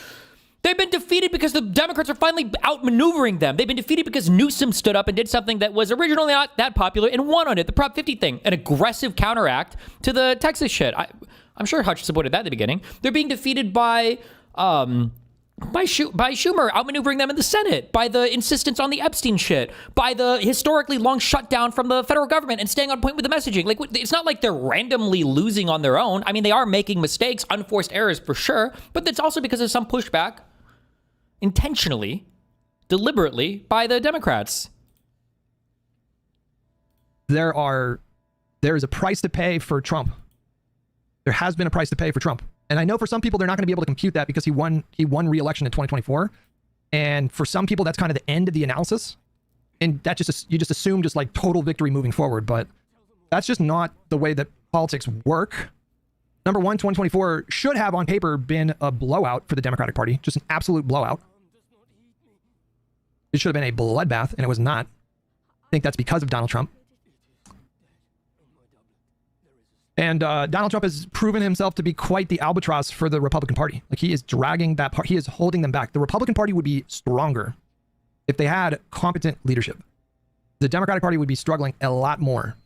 Speaker 1: They've been defeated because the Democrats are finally outmaneuvering them. They've been defeated because Newsom stood up and did something that was originally not that popular and won on it. The Prop 50 thing, an aggressive counteract to the Texas shit. I'm sure Hutch supported that at the beginning. They're being defeated by Schumer outmaneuvering them in the Senate, by the insistence on the Epstein shit, by the historically long shutdown from the federal government and staying on point with the messaging. Like, it's not like they're randomly losing on their own. I mean, they are making mistakes, unforced errors for sure, but that's also because of some pushback intentionally, deliberately by the Democrats.
Speaker 19: There is a price to pay for Trump. There has been a price to pay for Trump. And I know for some people, they're not going to be able to compute that because he won re-election in 2024. And for some people, that's kind of the end of the analysis. And that you just assume just like total victory moving forward. But that's just not the way that politics work. Number one, 2024 should have on paper been a blowout for the Democratic Party, just an absolute blowout. It should have been a bloodbath, and it was not. I think that's because of Donald Trump. And Donald Trump has proven himself to be quite the albatross for the Republican Party. Like, he is dragging that part. He is holding them back. The Republican Party would be stronger if they had competent leadership. The Democratic Party would be struggling a lot more.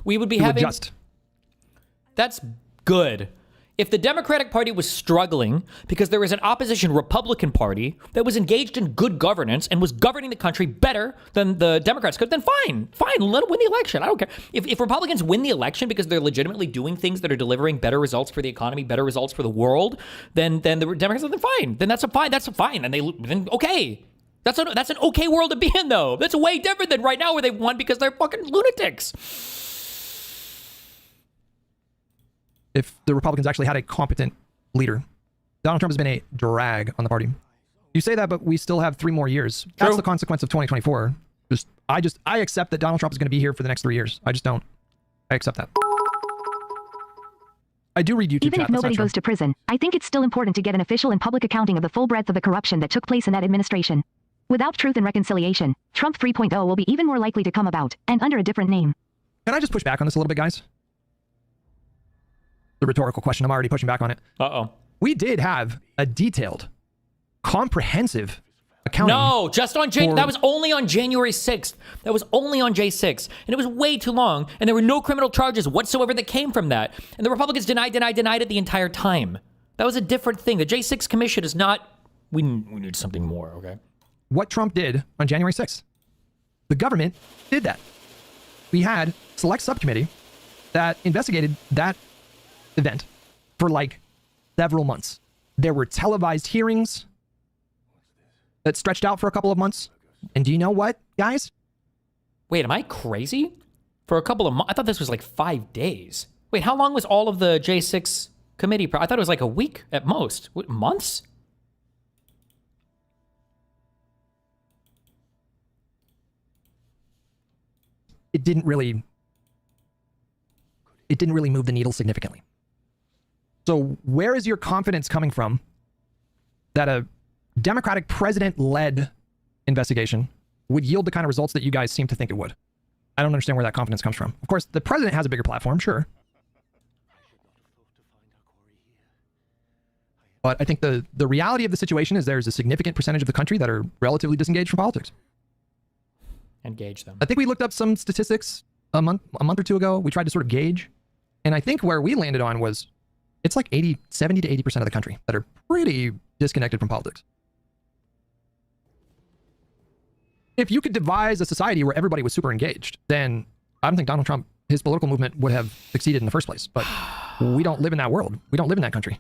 Speaker 1: We would be
Speaker 19: to
Speaker 1: having...
Speaker 19: adjust.
Speaker 1: That's good. If the Democratic Party was struggling because there was an opposition Republican Party that was engaged in good governance and was governing the country better than the Democrats could, then fine, let them win the election. I don't care. If Republicans win the election because they're legitimately doing things that are delivering better results for the economy, better results for the world, then the Democrats are fine. Then that's fine. Then okay. That's an okay world to be in, though. That's way different than right now where they won because they're fucking lunatics.
Speaker 19: If the Republicans actually had a competent leader. Donald Trump has been a drag on the party. You say that, but we still have 3 more years. That's
Speaker 1: True.
Speaker 19: the consequence of 2024. I accept that Donald Trump is going to be here for the next 3 years. I just don't. I accept that. I do read YouTube
Speaker 11: Even
Speaker 19: chat.
Speaker 11: if nobody goes to prison, I think it's still important to get an official and public accounting of the full breadth of the corruption that took place in that administration. Without truth and reconciliation, Trump 3.0 will be even more likely to come about, and under a different name.
Speaker 19: Can I just push back on this a little bit, guys? The rhetorical question. I'm already pushing back on it.
Speaker 1: Uh-oh.
Speaker 19: We did have a detailed, comprehensive accounting.
Speaker 1: No, just on that was only on January 6th. That was only on J6. And it was way too long. And there were no criminal charges whatsoever that came from that. And the Republicans denied it the entire time. That was a different thing. The J6 commission is not... We need something more, okay?
Speaker 19: What Trump did on January 6th. The government did that. We had select subcommittee that investigated that event for like several months. There were televised hearings that stretched out for a couple of months. And do you know what, guys?
Speaker 1: Wait, am I crazy? For a couple of months? I thought this was like 5 days. Wait, how long was all of the J6 committee? I thought it was like a week at most. What, months?
Speaker 19: It didn't really it didn't really move the needle significantly. So where is your confidence coming from that a Democratic president-led investigation would yield the kind of results that you guys seem to think it would? I don't understand where that confidence comes from. Of course, the president has a bigger platform, sure. But I think the reality of the situation is there's a significant percentage of the country that are relatively disengaged from politics.
Speaker 13: Engage them.
Speaker 19: I think we looked up some statistics a month or two ago. We tried to sort of gauge. And I think where we landed on was it's like 70 to 80% of the country that are pretty disconnected from politics. If you could devise a society where everybody was super engaged, then I don't think Donald Trump, his political movement would have succeeded in the first place. But we don't live in that world. We don't live in that country.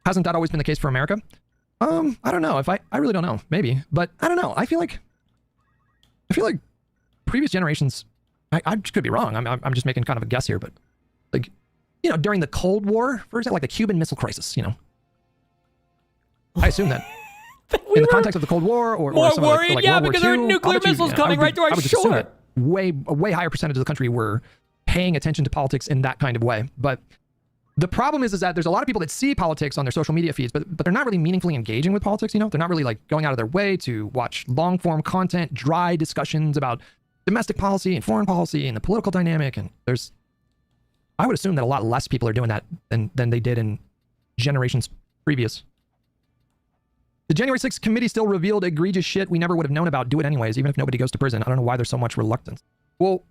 Speaker 19: Hasn't that always been the case for America? I don't know. I really don't know. Maybe, but I don't know. I feel like previous generations. I just could be wrong. I'm just making kind of a guess here, but like, you know, during the Cold War, for example, like the Cuban Missile Crisis, you know, I assume that in the context of the Cold War or
Speaker 13: more
Speaker 19: some
Speaker 13: worried,
Speaker 19: like
Speaker 13: yeah,
Speaker 19: World War
Speaker 13: because there are
Speaker 19: II,
Speaker 13: nuclear missiles coming right to our
Speaker 19: I would just assume
Speaker 13: shore.
Speaker 19: that a way higher percentage of the country were paying attention to politics in that kind of way, but. The problem is that there's a lot of people that see politics on their social media feeds, but they're not really meaningfully engaging with politics, you know? They're not really like going out of their way to watch long-form content, dry discussions about domestic policy and foreign policy and the political dynamic. And I would assume that a lot less people are doing that than they did in generations previous. The January 6th committee still revealed egregious shit we never would have known about. Do it anyways, even if nobody goes to prison. I don't know why there's so much reluctance. Well...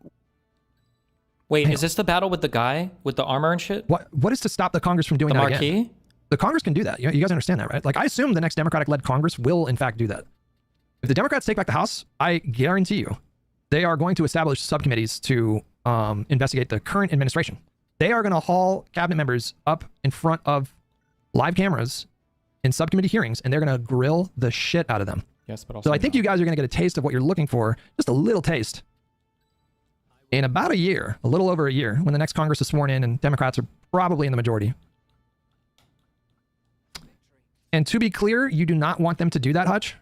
Speaker 1: Wait, is this the battle with the guy with the armor and shit?
Speaker 19: What is to stop the Congress from doing
Speaker 1: the
Speaker 19: that
Speaker 1: marquee?
Speaker 19: again? The Congress can do that. You guys understand that, right? Like, I assume the next Democratic-led Congress will, in fact, do that. If the Democrats take back the House, I guarantee you, they are going to establish subcommittees to investigate the current administration. They are going to haul cabinet members up in front of live cameras in subcommittee hearings, and they're going to grill the shit out of them.
Speaker 13: Yes, but also
Speaker 19: so I think you guys are going to get a taste of what you're looking for, just a little taste. In about a year, a little over a year, when the next Congress is sworn in and Democrats are probably in the majority. And to be clear, you do not want them to do that, Hutch?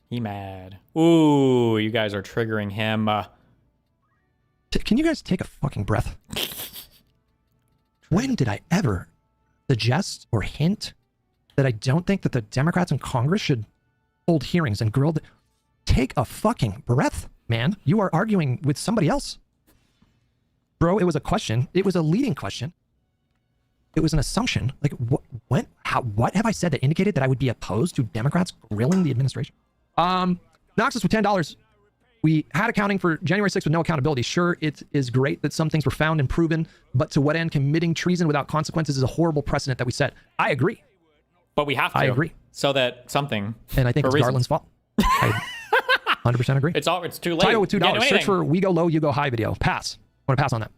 Speaker 13: He mad. Ooh, you guys are triggering him.
Speaker 19: Can you guys take a fucking breath? When did I ever suggest or hint that I don't think that the Democrats in Congress should hold hearings and grill... Take a fucking breath, man. You are arguing with somebody else. Bro, it was a question. It was a leading question. It was an assumption. Like, what have I said that indicated that I would be opposed to Democrats grilling the administration? Noxus with $10. We had accounting for January 6th with no accountability. Sure, it is great that some things were found and proven, but to what end? Committing treason without consequences is a horrible precedent that we set. I agree.
Speaker 13: But we have to.
Speaker 19: I agree.
Speaker 13: So that something.
Speaker 19: And I think it's Garland's fault. I 100% agree.
Speaker 13: It's too late.
Speaker 19: Title with $2. Search for "We Go Low, You Go High" video. Pass. I want to pass on that.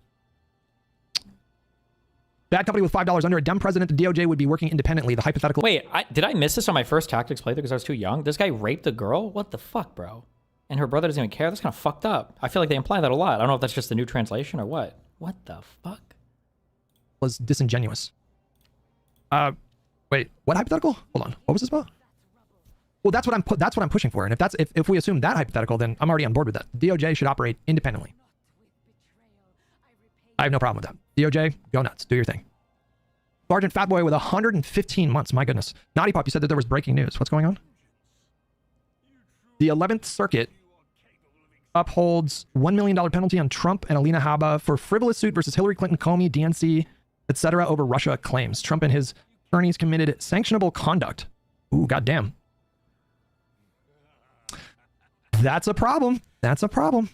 Speaker 19: Bad company with $5 under a dumb president. The DOJ would be working independently. The hypothetical.
Speaker 1: Wait, did I miss this on my first Tactics playthrough because I was too young? This guy raped a girl? What the fuck, bro? And her brother doesn't even care? That's kind of fucked up. I feel like they imply that a lot. I don't know if that's just the new translation or what. What the fuck?
Speaker 19: Was disingenuous. Wait, what hypothetical? Hold on. What was this about? Well, that's what I'm pushing for. And if we assume that hypothetical, then I'm already on board with that. DOJ should operate independently. I have no problem with that. DOJ, go nuts. Do your thing. Sergeant Fatboy with 115 months. My goodness. Naughty Pop, you said that there was breaking news. What's going on? The 11th Circuit upholds $1 million penalty on Trump and Alina Habba for frivolous suit versus Hillary Clinton, Comey, DNC, etc. over Russia claims. Trump and his attorneys committed sanctionable conduct. Ooh, goddamn. That's a problem. That's a problem.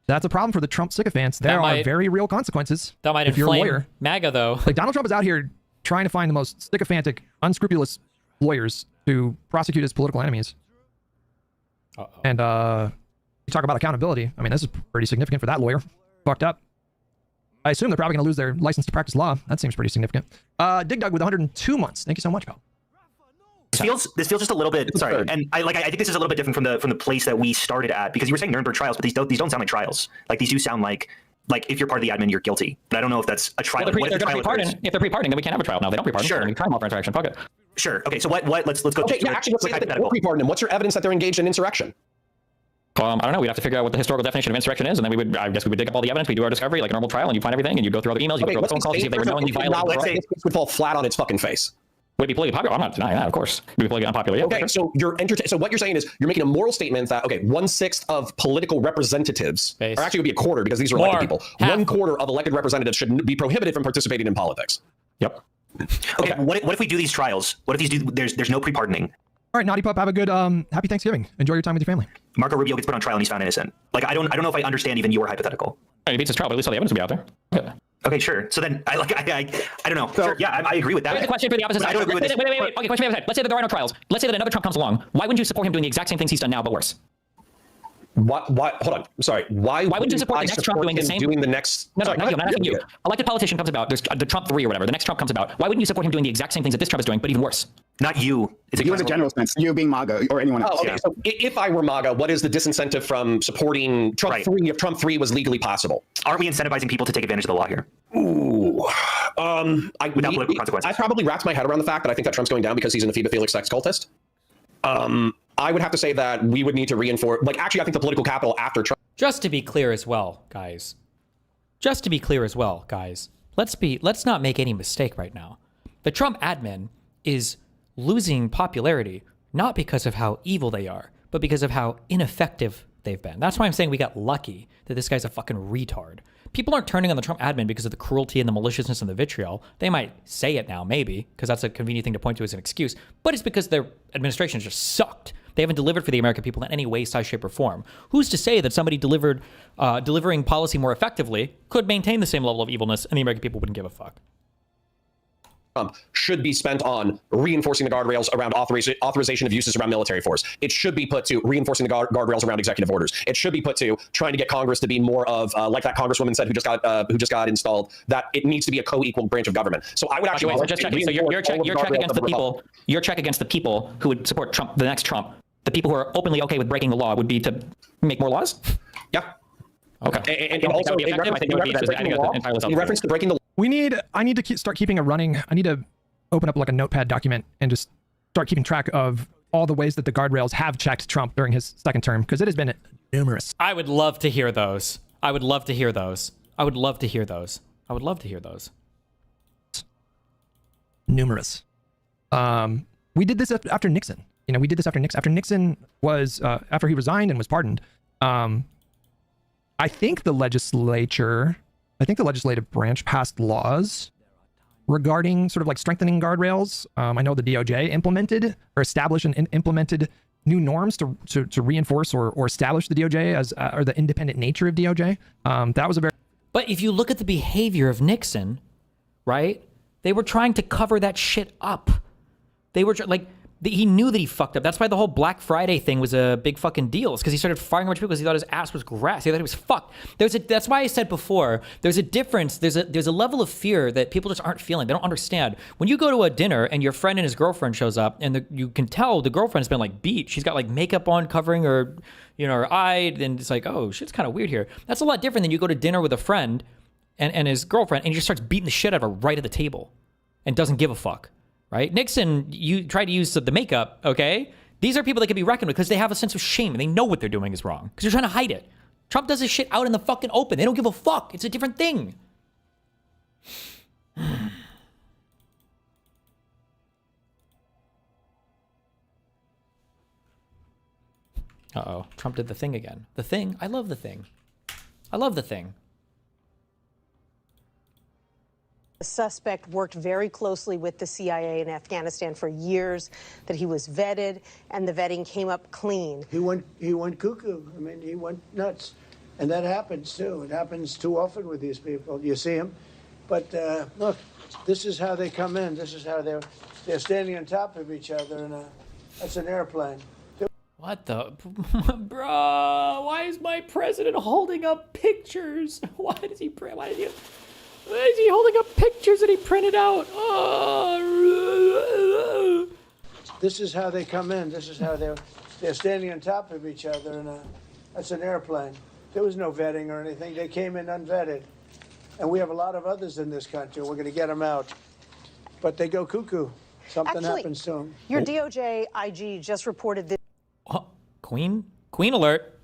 Speaker 19: That's a problem for the Trump sycophants. There are very real consequences.
Speaker 1: That might
Speaker 19: if you're a
Speaker 1: inflame
Speaker 19: lawyer.
Speaker 1: MAGA, though.
Speaker 19: Like, Donald Trump is out here trying to find the most sycophantic, unscrupulous lawyers to prosecute his political enemies. And you talk about accountability. I mean, this is pretty significant for that lawyer. Fucked up. I assume they're probably going to lose their license to practice law. That seems pretty significant. Dig Dug with 102 months. Thank you so much, pal.
Speaker 3: This feels just a little bit sorry, and I think this is a little bit different from the place that we started at, because you were saying Nuremberg trials, but these don't sound like trials. Like, these do sound like if you're part of the admin, you're guilty. But I don't know if that's a trial.
Speaker 1: Well, if they're pre-pardon, then we can't have a trial. No, they don't pre-pardon.
Speaker 3: Sure.
Speaker 1: Crime off interaction. Fuck it.
Speaker 3: Sure. Okay. So what? Let's go.
Speaker 8: Okay. Yeah. Actually, let's say that they pre-pardon them. What's your evidence that they're engaged in insurrection?
Speaker 20: I don't know. We'd have to figure out what the historical definition of insurrection is, and then I guess we would dig up all the evidence. We do our discovery like a normal trial, and you find everything, and you go through all the emails, you go through all the phone calls, to see if they were knowingly violating.
Speaker 8: This would fall flat on its fucking face.
Speaker 20: Would it be politically popular? I'm not denying that, of course. Would it be politically unpopular? Yeah,
Speaker 8: okay,
Speaker 20: sure.
Speaker 8: so so what you're saying is you're making a moral statement that 1/6 of political representatives, or actually it would be a quarter because these are elected people. 1/4 of elected representatives should be prohibited from participating in politics.
Speaker 20: Yep.
Speaker 3: Okay. What if we do these trials? What if there's no pre-pardoning?
Speaker 19: All right, Naughty Pup, have a good happy Thanksgiving. Enjoy your time with your family.
Speaker 3: Marco Rubio gets put on trial and he's found innocent. Like I don't know if I understand even your hypothetical.
Speaker 20: He beats his trial, but at least all the evidence will be out there. Yeah.
Speaker 3: Okay, sure. So then I don't know. So, sure, yeah, I agree with that.
Speaker 20: Wait, question for the opposite side.
Speaker 3: I don't agree with this.
Speaker 20: Wait. Okay, question for the other side. Let's say that there are no trials. Let's say that another Trump comes along. Why wouldn't you support him doing the exact same things he's done now, but worse?
Speaker 8: Why? Hold on. I'm sorry. Why
Speaker 20: wouldn't you support the next Trump doing the same?
Speaker 8: Doing the next?
Speaker 20: No, I'm not asking you. Elected politician comes about. There's the Trump 3 or whatever. The next Trump comes about. Why wouldn't you support him doing the exact same things that this Trump is doing, but even worse?
Speaker 3: Not you.
Speaker 6: You in a general sense. You being MAGA or anyone else.
Speaker 8: Oh, okay. Yeah. So if I were MAGA, what is the disincentive from supporting Trump 3 if Trump 3 was legally possible?
Speaker 3: Aren't we incentivizing people to take advantage of the law here?
Speaker 8: Ooh.
Speaker 3: Without political consequences.
Speaker 8: I probably wrapped my head around the fact that I think that Trump's going down because he's an ephebophilic sex cultist. I would have to say that we would need to reinforce, actually, I think the political capital after Trump.
Speaker 1: Just to be clear as well, guys. Let's not make any mistake right now. The Trump admin is losing popularity, not because of how evil they are, but because of how ineffective they've been. That's why I'm saying we got lucky that this guy's a fucking retard. People aren't turning on the Trump admin because of the cruelty and the maliciousness and the vitriol. They might say it now, maybe, because that's a convenient thing to point to as an excuse, but it's because their administration just sucked. They haven't delivered for the American people in any way, size, shape, or form. Who's to say that somebody delivering policy more effectively could maintain the same level of evilness and the American people wouldn't give a fuck?
Speaker 8: Should be spent on reinforcing the guardrails around authorization of uses around military force. It should be put to reinforcing the guardrails around executive orders. It should be put to trying to get Congress to be more of, like that Congresswoman said who just got installed, that it needs to be a co-equal branch of government. So I would actually
Speaker 20: just check. So your check against the people. Your check against the people who would support Trump, the next Trump. The people who are openly okay with breaking the law would be to make more laws.
Speaker 8: Yeah.
Speaker 20: Okay.
Speaker 8: And also, in reference to breaking the law.
Speaker 19: I need to start keeping I need to open up like a notepad document and just start keeping track of all the ways that the guardrails have checked Trump during his second term, because it has been numerous.
Speaker 1: I would love to hear those.
Speaker 19: Numerous. We did this after Nixon. We did this after Nixon. After Nixon was, after he resigned and was pardoned, I think the legislative branch passed laws regarding sort of like strengthening guardrails. I know the DOJ implemented or established and implemented new norms to reinforce or establish the DOJ as or the independent nature of DOJ. That was a very.
Speaker 1: But if you look at the behavior of Nixon, right? They were trying to cover that shit up. They were he knew that he fucked up. That's why the whole Black Friday thing was a big fucking deal. It's because he started firing a bunch of people because he thought his ass was grass. He thought he was fucked. That's why I said before, there's a difference. There's a level of fear that people just aren't feeling. They don't understand. When you go to a dinner and your friend and his girlfriend shows up, and you can tell the girlfriend's been beat. She's got makeup on covering her, her eye, and it's oh, shit's kind of weird here. That's a lot different than you go to dinner with a friend and his girlfriend, and he just starts beating the shit out of her right at the table and doesn't give a fuck. Right? Nixon, you try to use the makeup, okay? These are people that can be reckoned with because they have a sense of shame and they know what they're doing is wrong because they're trying to hide it. Trump does this shit out in the fucking open. They don't give a fuck. It's a different thing. Uh-oh. Trump did the thing again. The thing? I love the thing.
Speaker 9: The suspect worked very closely with the CIA in Afghanistan for years, that he was vetted, and the vetting came up clean.
Speaker 12: He went cuckoo. I mean, he went nuts. And that happens, too. It happens too often with these people. You see them. But look, this is how they come in. This is how they're standing on top of each other, and that's an airplane.
Speaker 1: What the? Bro, why is my president holding up pictures? Why is he holding up pictures that he printed out? Oh.
Speaker 12: This is how they come in. This is how they're standing on top of each other, and that's an airplane. There was no vetting or anything. They came in unvetted. And we have a lot of others in this country. We're going to get them out. But they go cuckoo. Something
Speaker 9: Actually,
Speaker 12: happens to him.
Speaker 9: Your DOJ IG just reported this.
Speaker 1: Queen alert.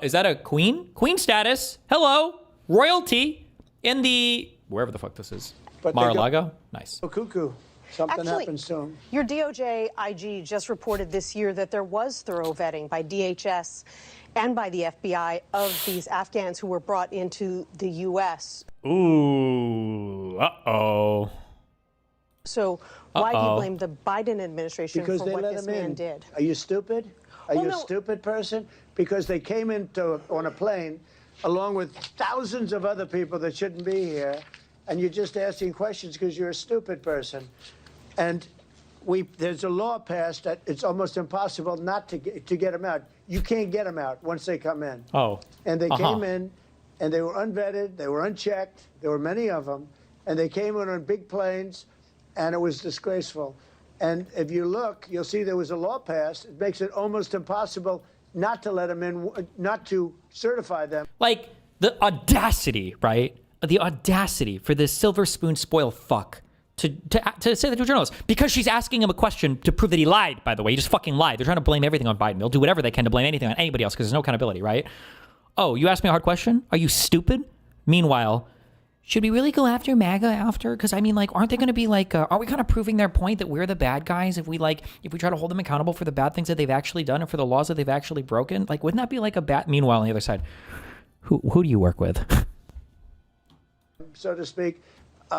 Speaker 1: Is that a queen? Queen status. Hello. Royalty in the wherever the fuck this is. Mar-a-Lago. Nice.
Speaker 12: Cuckoo. Something
Speaker 9: Actually,
Speaker 12: happens to him.
Speaker 9: Your DOJ IG just reported this year that there was thorough vetting by DHS and by the FBI of these Afghans who were brought into the U.S.
Speaker 1: Ooh. Uh-oh.
Speaker 9: So why do you blame the Biden administration
Speaker 12: Because
Speaker 9: for
Speaker 12: they
Speaker 9: what
Speaker 12: let
Speaker 9: this
Speaker 12: him
Speaker 9: man
Speaker 12: in.
Speaker 9: did?
Speaker 12: Are you stupid? Are
Speaker 9: Well,
Speaker 12: you
Speaker 9: no.
Speaker 12: a stupid person? Because they came on a plane along with thousands of other people that shouldn't be here, and you're just asking questions because you're a stupid person. And there's a law passed that it's almost impossible not to get them out. You can't get them out once they come in.
Speaker 1: Oh.
Speaker 12: And they came in, and they were unvetted, they were unchecked. There were many of them, and they came in on big planes, and it was disgraceful. And if you look, you'll see there was a law passed. It makes it almost impossible not to let them in, not to certify them.
Speaker 1: Like the audacity, right? The audacity for this silver spoon spoil fuck to say that to a journalist because she's asking him a question to prove that he lied. By the way, he just fucking lied. They're trying to blame everything on Biden. They'll do whatever they can to blame anything on anybody else because there's no accountability, right? Oh, you asked me a hard question? Are you stupid? Meanwhile, should we really go after MAGA after? Because I mean, like, aren't they going to be like, are we kind of proving their point that we're the bad guys if we try to hold them accountable for the bad things that they've actually done and for the laws that they've actually broken? Like, wouldn't that be like a bad? Meanwhile, on the other side, who do you work with?
Speaker 12: So to speak.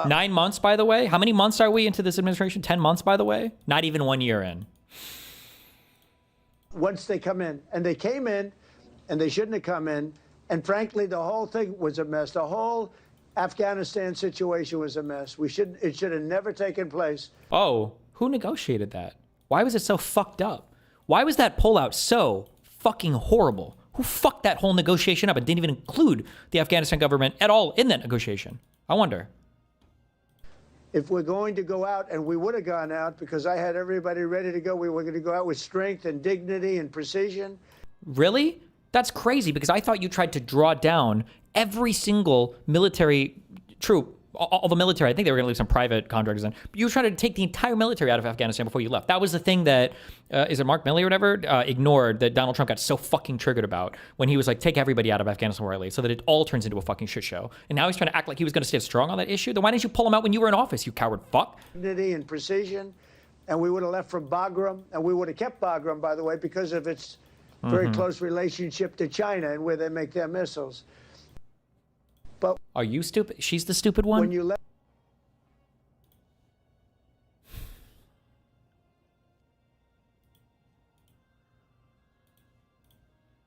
Speaker 1: 9 months, by the way. How many months are we into this administration? 10 months, by the way. Not even 1 year in.
Speaker 12: Once they come in, and they came in, and they shouldn't have come in, and frankly, the whole thing was a mess. The whole Afghanistan situation was a mess. It should have never taken place.
Speaker 1: Oh, who negotiated that? Why was it so fucked up? Why was that pullout so fucking horrible? Who fucked that whole negotiation up and didn't even include the Afghanistan government at all in that negotiation? I wonder.
Speaker 12: If we're going to go out, and we would have gone out because I had everybody ready to go, we were going to go out with strength and dignity and precision.
Speaker 1: Really? That's crazy because I thought you tried to draw down every single military troop, all the military. I think they were going to leave some private contractors in. But you were trying to take the entire military out of Afghanistan before you left. That was the thing that, is it Mark Milley or whatever, ignored that Donald Trump got so fucking triggered about when he was like, take everybody out of Afghanistan before I leave so that it all turns into a fucking shit show. And now he's trying to act like he was going to stay strong on that issue. Then why didn't you pull him out when you were in office, you coward fuck?
Speaker 12: Dignity and precision. And we would have left from Bagram, and we would have kept Bagram, by the way, because of its very close relationship to China and where they make their missiles. But
Speaker 1: are you stupid? She's the stupid one?
Speaker 12: When you left.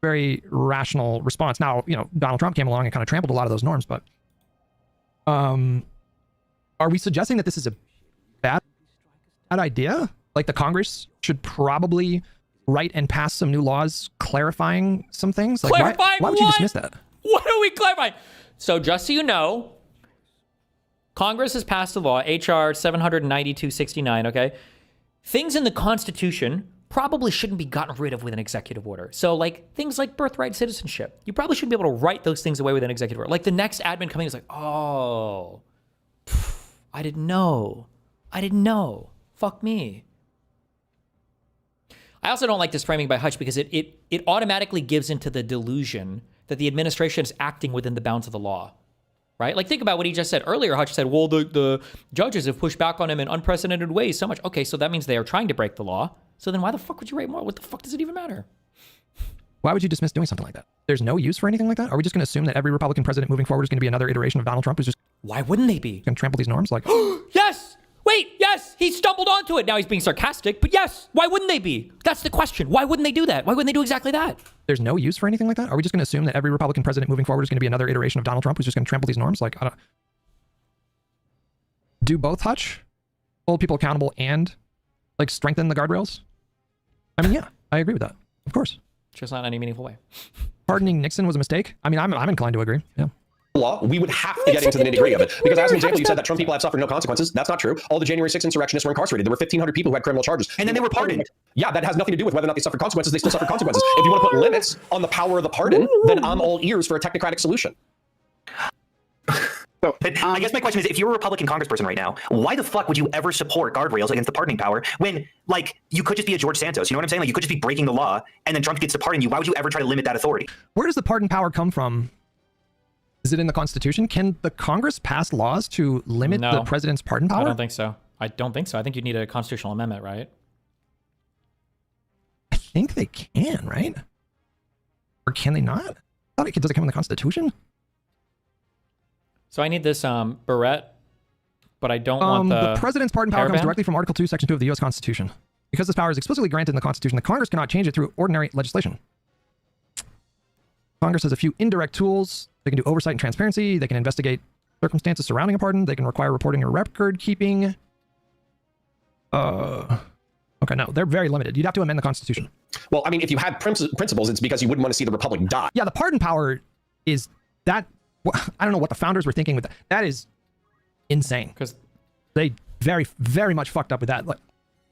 Speaker 19: Very rational response. Now, Donald Trump came along and kind of trampled a lot of those norms, but are we suggesting that this is a bad idea? Like the Congress should probably write and pass some new laws clarifying some things? Like
Speaker 1: Clarifying
Speaker 19: why would you dismiss that?
Speaker 1: What are we clarifying? So just so you know, Congress has passed a law, HR 79269, okay? Things in the Constitution probably shouldn't be gotten rid of with an executive order. So like things like birthright citizenship, you probably shouldn't be able to write those things away with an executive order. Like the next admin coming is like, oh, I didn't know. Fuck me. I also don't like this framing by Hutch because it automatically gives into the delusion that the administration is acting within the bounds of the law, right? Like think about what he just said earlier. Hutch said, well, the judges have pushed back on him in unprecedented ways so much. Okay, so that means they are trying to break the law. So then why the fuck would you write more? What the fuck does it even matter?
Speaker 19: Why would you dismiss doing something like that? There's no use for anything like that? Are we just going to assume that every Republican president moving forward is going to be another iteration of Donald Trump who's just...
Speaker 1: Why wouldn't they be?
Speaker 19: Going to trample these norms? Like,
Speaker 1: yes! Wait, yes! He stumbled onto it. Now he's being sarcastic, but yes, why wouldn't they be? That's the question. Why wouldn't they do that? Why wouldn't they do exactly that?
Speaker 19: There's no use for anything like that? Are we just going to assume that every Republican president moving forward is going to be another iteration of Donald Trump who's just going to trample these norms? Like, I don't... Do both, Hutch? Hold people accountable and, like, strengthen the guardrails? I mean, yeah, I agree with that. Of course.
Speaker 1: Just not in any meaningful way.
Speaker 19: Pardoning Nixon was a mistake? I mean, I'm inclined to agree. Yeah.
Speaker 8: Law, we would have to get into the nitty-gritty of it. Because as an example, you said that Trump people have suffered no consequences. That's not true. All the January 6th insurrectionists were incarcerated. There were 1,500 people who had criminal charges.
Speaker 3: And then they were pardoned.
Speaker 8: Yeah, that has nothing to do with whether or not they suffered consequences. They still suffered consequences. If you want to put limits on the power of the pardon, then I'm all ears for a technocratic solution.
Speaker 6: So,
Speaker 3: I guess my question is, if you're a Republican congressperson right now, why the fuck would you ever support guardrails against the pardoning power when, like, you could just be a George Santos? You know what I'm saying? Like, you could just be breaking the law, and then Trump gets to pardon you. Why would you ever try to limit that authority?
Speaker 19: Where does the pardon power come from? Is it in the Constitution? Can the Congress pass laws to limit the president's pardon power?
Speaker 13: I don't think so. I don't think so. I think you need a constitutional amendment, right?
Speaker 19: I think they can, right? Or can they not? I thought does it come in the Constitution?
Speaker 13: So I need this barrette, but I don't want
Speaker 19: the president's pardon power comes
Speaker 13: hairband?
Speaker 19: directly from Article 2, Section 2 of the U.S. Constitution. Because this power is explicitly granted in the Constitution, the Congress cannot change it through ordinary legislation. Congress has a few indirect tools. They can do oversight and transparency. They can investigate circumstances surrounding a pardon. They can require reporting or record keeping. Okay, no, they're very limited. You'd have to amend the Constitution.
Speaker 8: Well, I mean, if you had principles, it's because you wouldn't want to see the republic die.
Speaker 19: Yeah, the pardon power is that. I don't know what the founders were thinking with that. That is insane.
Speaker 13: Because
Speaker 19: they very, very much fucked up with that. Like,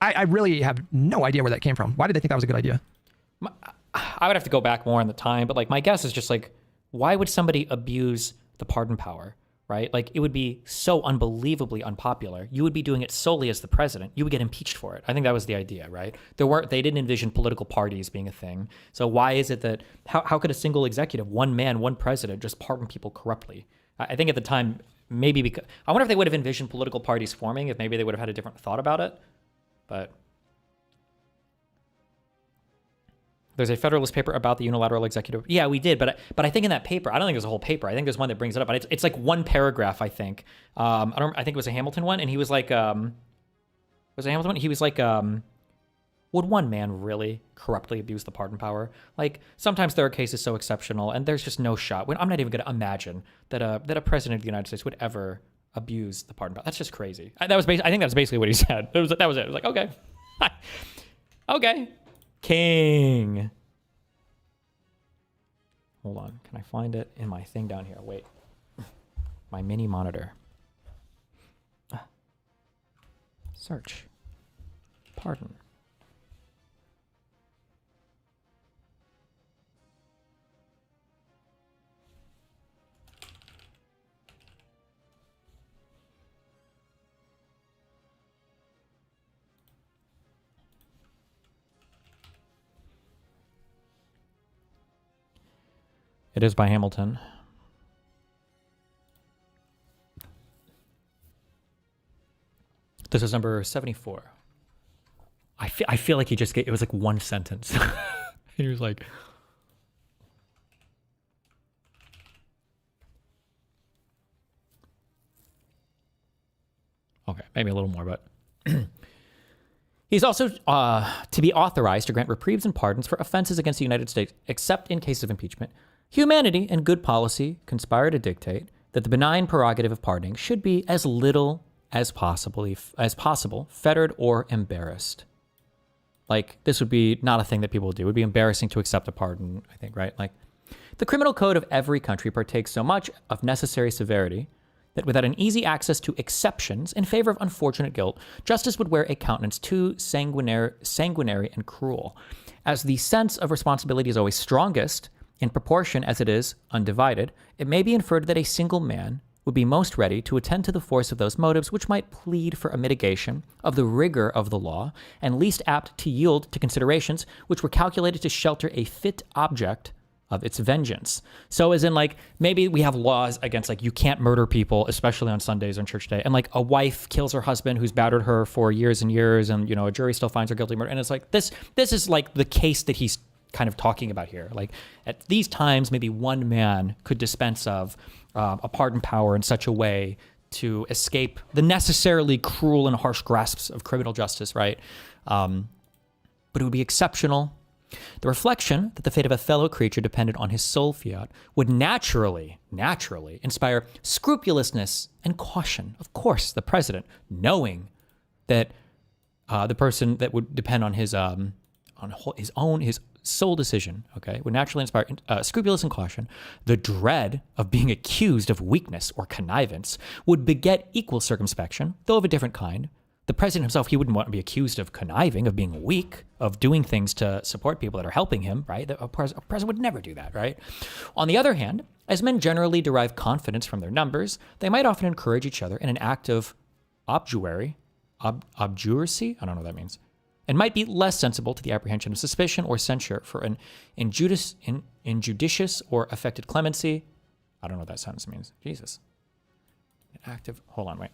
Speaker 19: I really have no idea where that came from. Why did they think that was a good idea?
Speaker 13: I would have to go back more in the time, but like my guess is just like, why would somebody abuse the pardon power, right? Like it would be so unbelievably unpopular. You would be doing it solely as the president. You would get impeached for it. I think that was the idea, right? They didn't envision political parties being a thing. So why is it that, how could a single executive, one man, one president just pardon people corruptly? I think at the time, maybe because, I wonder if they would have envisioned political parties forming, if maybe they would have had a different thought about it, but. There's a Federalist paper about the unilateral executive. Yeah, we did, but I think in that paper, I don't think there's a whole paper. I think there's one that brings it up, but it's like one paragraph. I think. I think it was a Hamilton one, and he was like, was it a Hamilton one? He was like, would one man really corruptly abuse the pardon power? Like sometimes there are cases so exceptional, and there's just no shot. I'm not even going to imagine that a president of the United States would ever abuse the pardon power. That's just crazy. I think that's basically what he said. That was it. It was like, okay, okay. King. Hold on. Can I find it in my thing down here? Wait. My mini monitor. Search. Pardon. It is by Hamilton. This is number 74. I feel like he just it was like one sentence. He was like, okay, maybe a little more, but he's also to be authorized to grant reprieves and pardons for offenses against the United States, except in cases of impeachment. Humanity and good policy conspire to dictate that the benign prerogative of pardoning should be as little as possible fettered or embarrassed. Like, this would be not a thing that people would do. It would be embarrassing to accept a pardon, I think, right? Like, the criminal code of every country partakes so much of necessary severity that without an easy access to exceptions in favor of unfortunate guilt, justice would wear a countenance too sanguinary and cruel. As the sense of responsibility is always strongest, in proportion as it is undivided, it may be inferred that a single man would be most ready to attend to the force of those motives which might plead for a mitigation of the rigor of the law, and least apt to yield to considerations which were calculated to shelter a fit object of its vengeance. So as in, like, maybe we have laws against, like, you can't murder people, especially on Sundays on church day, and like a wife kills her husband who's battered her for years and years, and, you know, a jury still finds her guilty of murder, and it's like, this is like the case that he's kind of talking about here. Like, at these times, maybe one man could dispense of a pardon power in such a way to escape the necessarily cruel and harsh grasps of criminal justice, right? But it would be exceptional. The reflection that the fate of a fellow creature depended on his soul fiat would naturally inspire scrupulousness and caution. Of course, the president, knowing that the person that would depend on his sole decision, okay, would naturally inspire scrupulous and caution. The dread of being accused of weakness or connivance would beget equal circumspection, though of a different kind.
Speaker 1: the president himself, he wouldn't want to be accused of conniving, of being weak, of doing things to support people that are helping him, right? A president would never do that, right? On the other hand, as men generally derive confidence from their numbers, they might often encourage each other in an act of objuracy, I don't know what that means, and might be less sensible to the apprehension of suspicion or censure for an injudicious or affected clemency. I don't know what that sentence means. Jesus. An active, hold on, wait.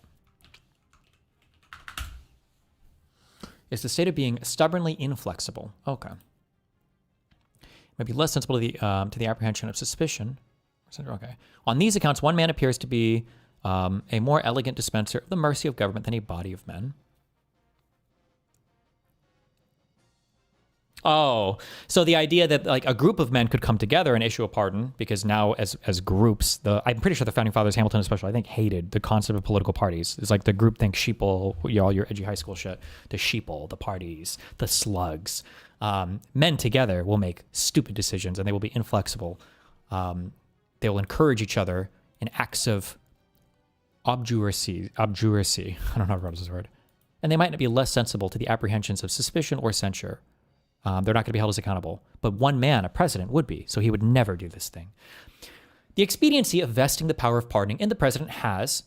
Speaker 1: It's the state of being stubbornly inflexible. Okay. Might be less sensible to the apprehension of suspicion. Okay. On these accounts, one man appears to be a more elegant dispenser of the mercy of government than a body of men. Oh, so the idea that like a group of men could come together and issue a pardon, because now as groups, I'm pretty sure the founding fathers, Hamilton especially, I think, hated the concept of political parties. It's like the groupthink sheeple, all your edgy high school shit, the sheeple, the parties, the slugs. Men together will make stupid decisions and they will be inflexible. They will encourage each other in acts of obduracy. I don't know how to pronounce this word. And they might not be less sensible to the apprehensions of suspicion or censure. They're not going to be held as accountable. But one man, a president, would be, so he would never do this thing. The expediency of vesting the power of pardoning in the president has,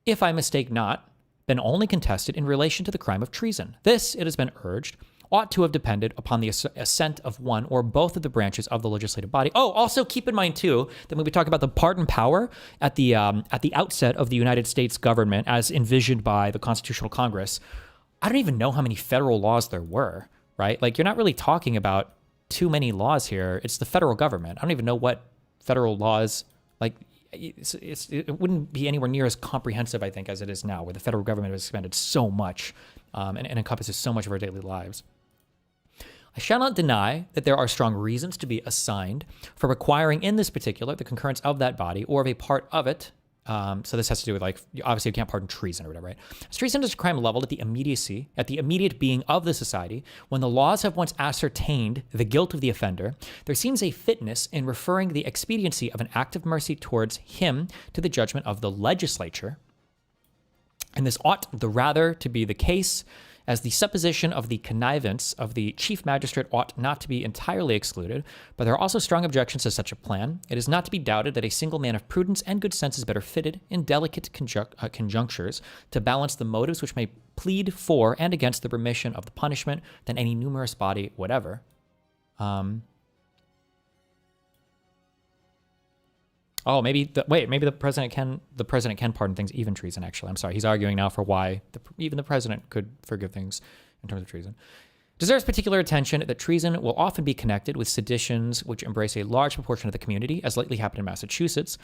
Speaker 1: if I mistake not, been only contested in relation to the crime of treason. This, it has been urged, ought to have depended upon the assent of one or both of the branches of the legislative body. Oh, also keep in mind, too, that when we talk about the pardon power at the outset of the United States government, as envisioned by the Constitutional Congress, I don't even know how many federal laws there were. Right? Like, you're not really talking about too many laws here. It's the federal government. I don't even know what federal laws, like, it wouldn't be anywhere near as comprehensive, I think, as it is now, where the federal government has expanded so much and encompasses so much of our daily lives. I shall not deny that there are strong reasons to be assigned for requiring in this particular the concurrence of that body or of a part of it. So this has to do with, like, obviously you can't pardon treason or whatever, right? As treason is a crime leveled at the immediate being of the society. When the laws have once ascertained the guilt of the offender, there seems a fitness in referring the expediency of an act of mercy towards him to the judgment of the legislature. And this ought the rather to be the case, as the supposition of the connivance of the chief magistrate ought not to be entirely excluded, but there are also strong objections to such a plan. It is not to be doubted that a single man of prudence and good sense is better fitted, in delicate conjunctures, to balance the motives which may plead for and against the remission of the punishment than any numerous body whatever. Oh, maybe the president can pardon things, even treason. Actually, I'm sorry. He's arguing now for why even the president could forgive things in terms of treason. Deserves particular attention that treason will often be connected with seditions which embrace a large proportion of the community, as lately happened in Massachusetts.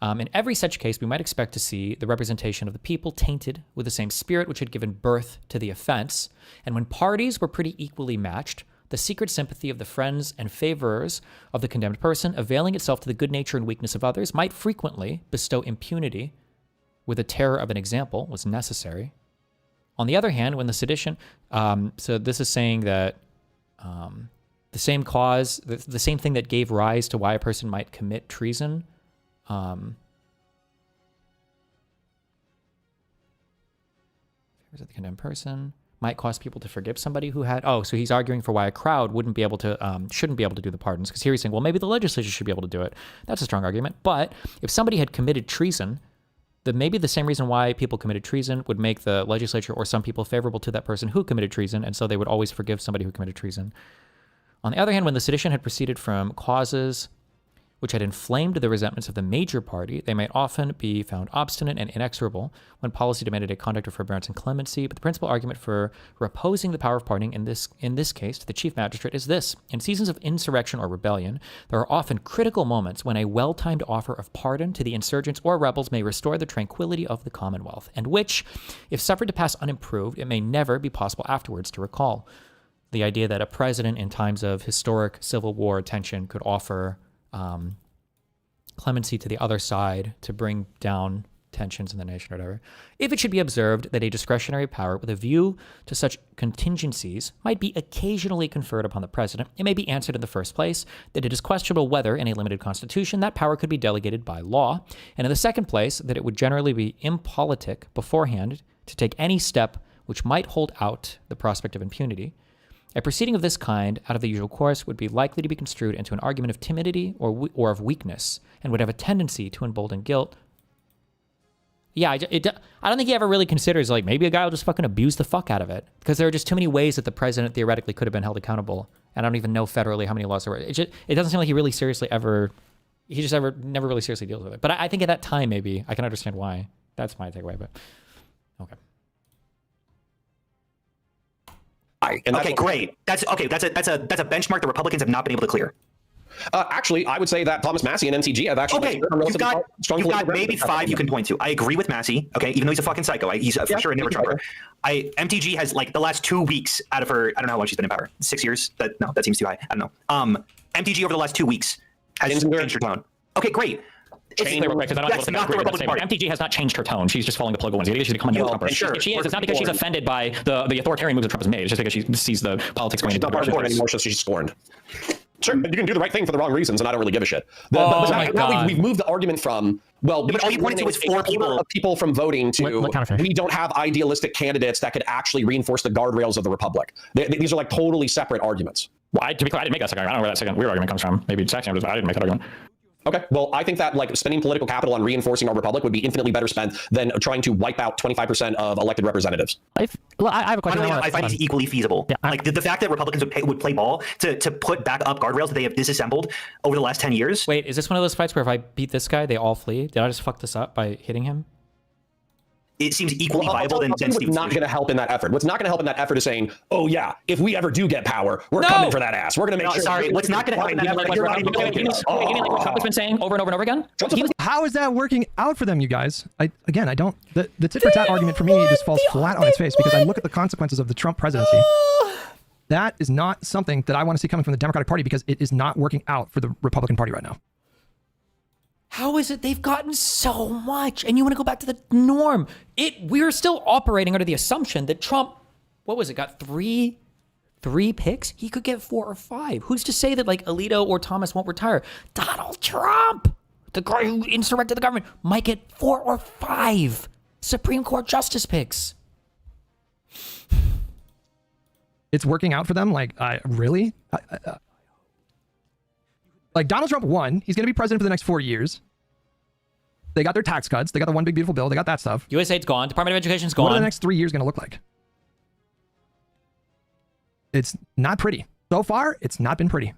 Speaker 1: In every such case, we might expect to see the representation of the people tainted with the same spirit which had given birth to the offense. And when parties were pretty equally matched, the secret sympathy of the friends and favorers of the condemned person, availing itself to the good nature and weakness of others, might frequently bestow impunity where the terror of an example was necessary. On the other hand, when the sedition, so this is saying that the same cause, the same thing that gave rise to why a person might commit treason, favors of the condemned person, might cause people to forgive somebody who had, so he's arguing for why a crowd shouldn't be able to do the pardons, because here he's saying, well, maybe the legislature should be able to do it. That's a strong argument. But if somebody had committed treason, then maybe the same reason why people committed treason would make the legislature or some people favorable to that person who committed treason, and so they would always forgive somebody who committed treason. On the other hand, when the sedition had proceeded from causes which had inflamed the resentments of the major party, they might often be found obstinate and inexorable when policy demanded a conduct of forbearance and clemency. But the principal argument for reposing the power of pardoning in this case to the chief magistrate is this: in seasons of insurrection or rebellion, there are often critical moments when a well-timed offer of pardon to the insurgents or rebels may restore the tranquility of the commonwealth, and which, if suffered to pass unimproved, it may never be possible afterwards to recall. The idea that a president in times of historic civil war tension could offer clemency to the other side to bring down tensions in the nation or whatever. If it should be observed that a discretionary power with a view to such contingencies might be occasionally conferred upon the president, it may be answered in the first place that it is questionable whether, in a limited constitution, that power could be delegated by law, and in the second place, that it would generally be impolitic beforehand to take any step which might hold out the prospect of impunity. A proceeding of this kind, out of the usual course, would be likely to be construed into an argument of timidity or of weakness, and would have a tendency to embolden guilt. Yeah, I don't think he ever really considers, like, maybe a guy will just fucking abuse the fuck out of it, because there are just too many ways that the president theoretically could have been held accountable, and I don't even know federally how many laws there were. It doesn't seem like he really seriously ever, never really seriously deals with it. But I think at that time, maybe, I can understand why. That's my takeaway, but okay.
Speaker 3: Okay, great. That's a benchmark the Republicans have not been able to clear.
Speaker 8: Actually, I would say that Thomas Massie and MTG have actually.
Speaker 3: You've got maybe 5 you can point to. I agree with Massie. Okay, even though he's a fucking psycho, he's for sure a never Trumper. MTG has like the last 2 weeks out of her. I don't know how long she's been in power. 6 years? That seems too high. I don't know. MTG over the last 2 weeks has changed her tone. Okay, great.
Speaker 20: That's not the Republican Party. MTG has not changed her tone. She's just following the political ones. She's becoming a Trumper.
Speaker 3: Sure.
Speaker 20: If she is, it's not because she's offended by the authoritarian moves that Trump has made. It's just because she sees the politics going
Speaker 8: She's
Speaker 20: into
Speaker 8: not part of the party anymore, so she's scorned. Sure, you can do the right thing for the wrong reasons, and I don't really give a shit. We've moved the argument from, well,
Speaker 3: but all you pointed to was 4
Speaker 8: people from voting to we don't have idealistic candidates that could actually reinforce the guardrails of the republic. These are like totally separate arguments.
Speaker 20: Well, to be clear, I didn't make that second. I don't know where that second weird argument comes from. Maybe second, I didn't make that argument.
Speaker 8: Okay, well, I think that like spending political capital on reinforcing our republic would be infinitely better spent than trying to wipe out 25% of elected representatives.
Speaker 20: I have a question.
Speaker 3: I find it's equally feasible. Yeah, like the fact that Republicans would play ball to put back up guardrails that they have disassembled over the last 10 years.
Speaker 1: Wait, is this one of those fights where if I beat this guy, they all flee? Did I just fuck this up by hitting him?
Speaker 3: It seems equally viable than
Speaker 8: What's not going to help in that effort? What's not going to help in that effort is saying, "Oh yeah, if we ever do get power, we're coming for that ass. We're going to make sure."
Speaker 3: Sorry, what's not going to help in that effort?
Speaker 20: You mean like what Trump has been saying over and over and over again?
Speaker 19: How is that working out for them, you guys? The tit for tat argument for me just falls flat on its face because I look at the consequences of the Trump presidency. That is not something that I want to see coming from the Democratic Party because it is not working out for the Republican Party right now.
Speaker 1: How is it they've gotten so much and you want to go back to the norm? We're still operating under the assumption that Trump, got three picks? He could get 4 or 5. Who's to say that like Alito or Thomas won't retire? Donald Trump, the guy who insurrected the government, might get 4 or 5 Supreme Court justice picks.
Speaker 19: It's working out for them? Like, really? Like Donald Trump won. He's going to be president for the next 4 years. They got their tax cuts. They got the one big beautiful bill. They got that stuff.
Speaker 1: USAID's gone. Department of Education's gone.
Speaker 19: What are the next 3 years going to look like? It's not pretty. So far, it's not been pretty.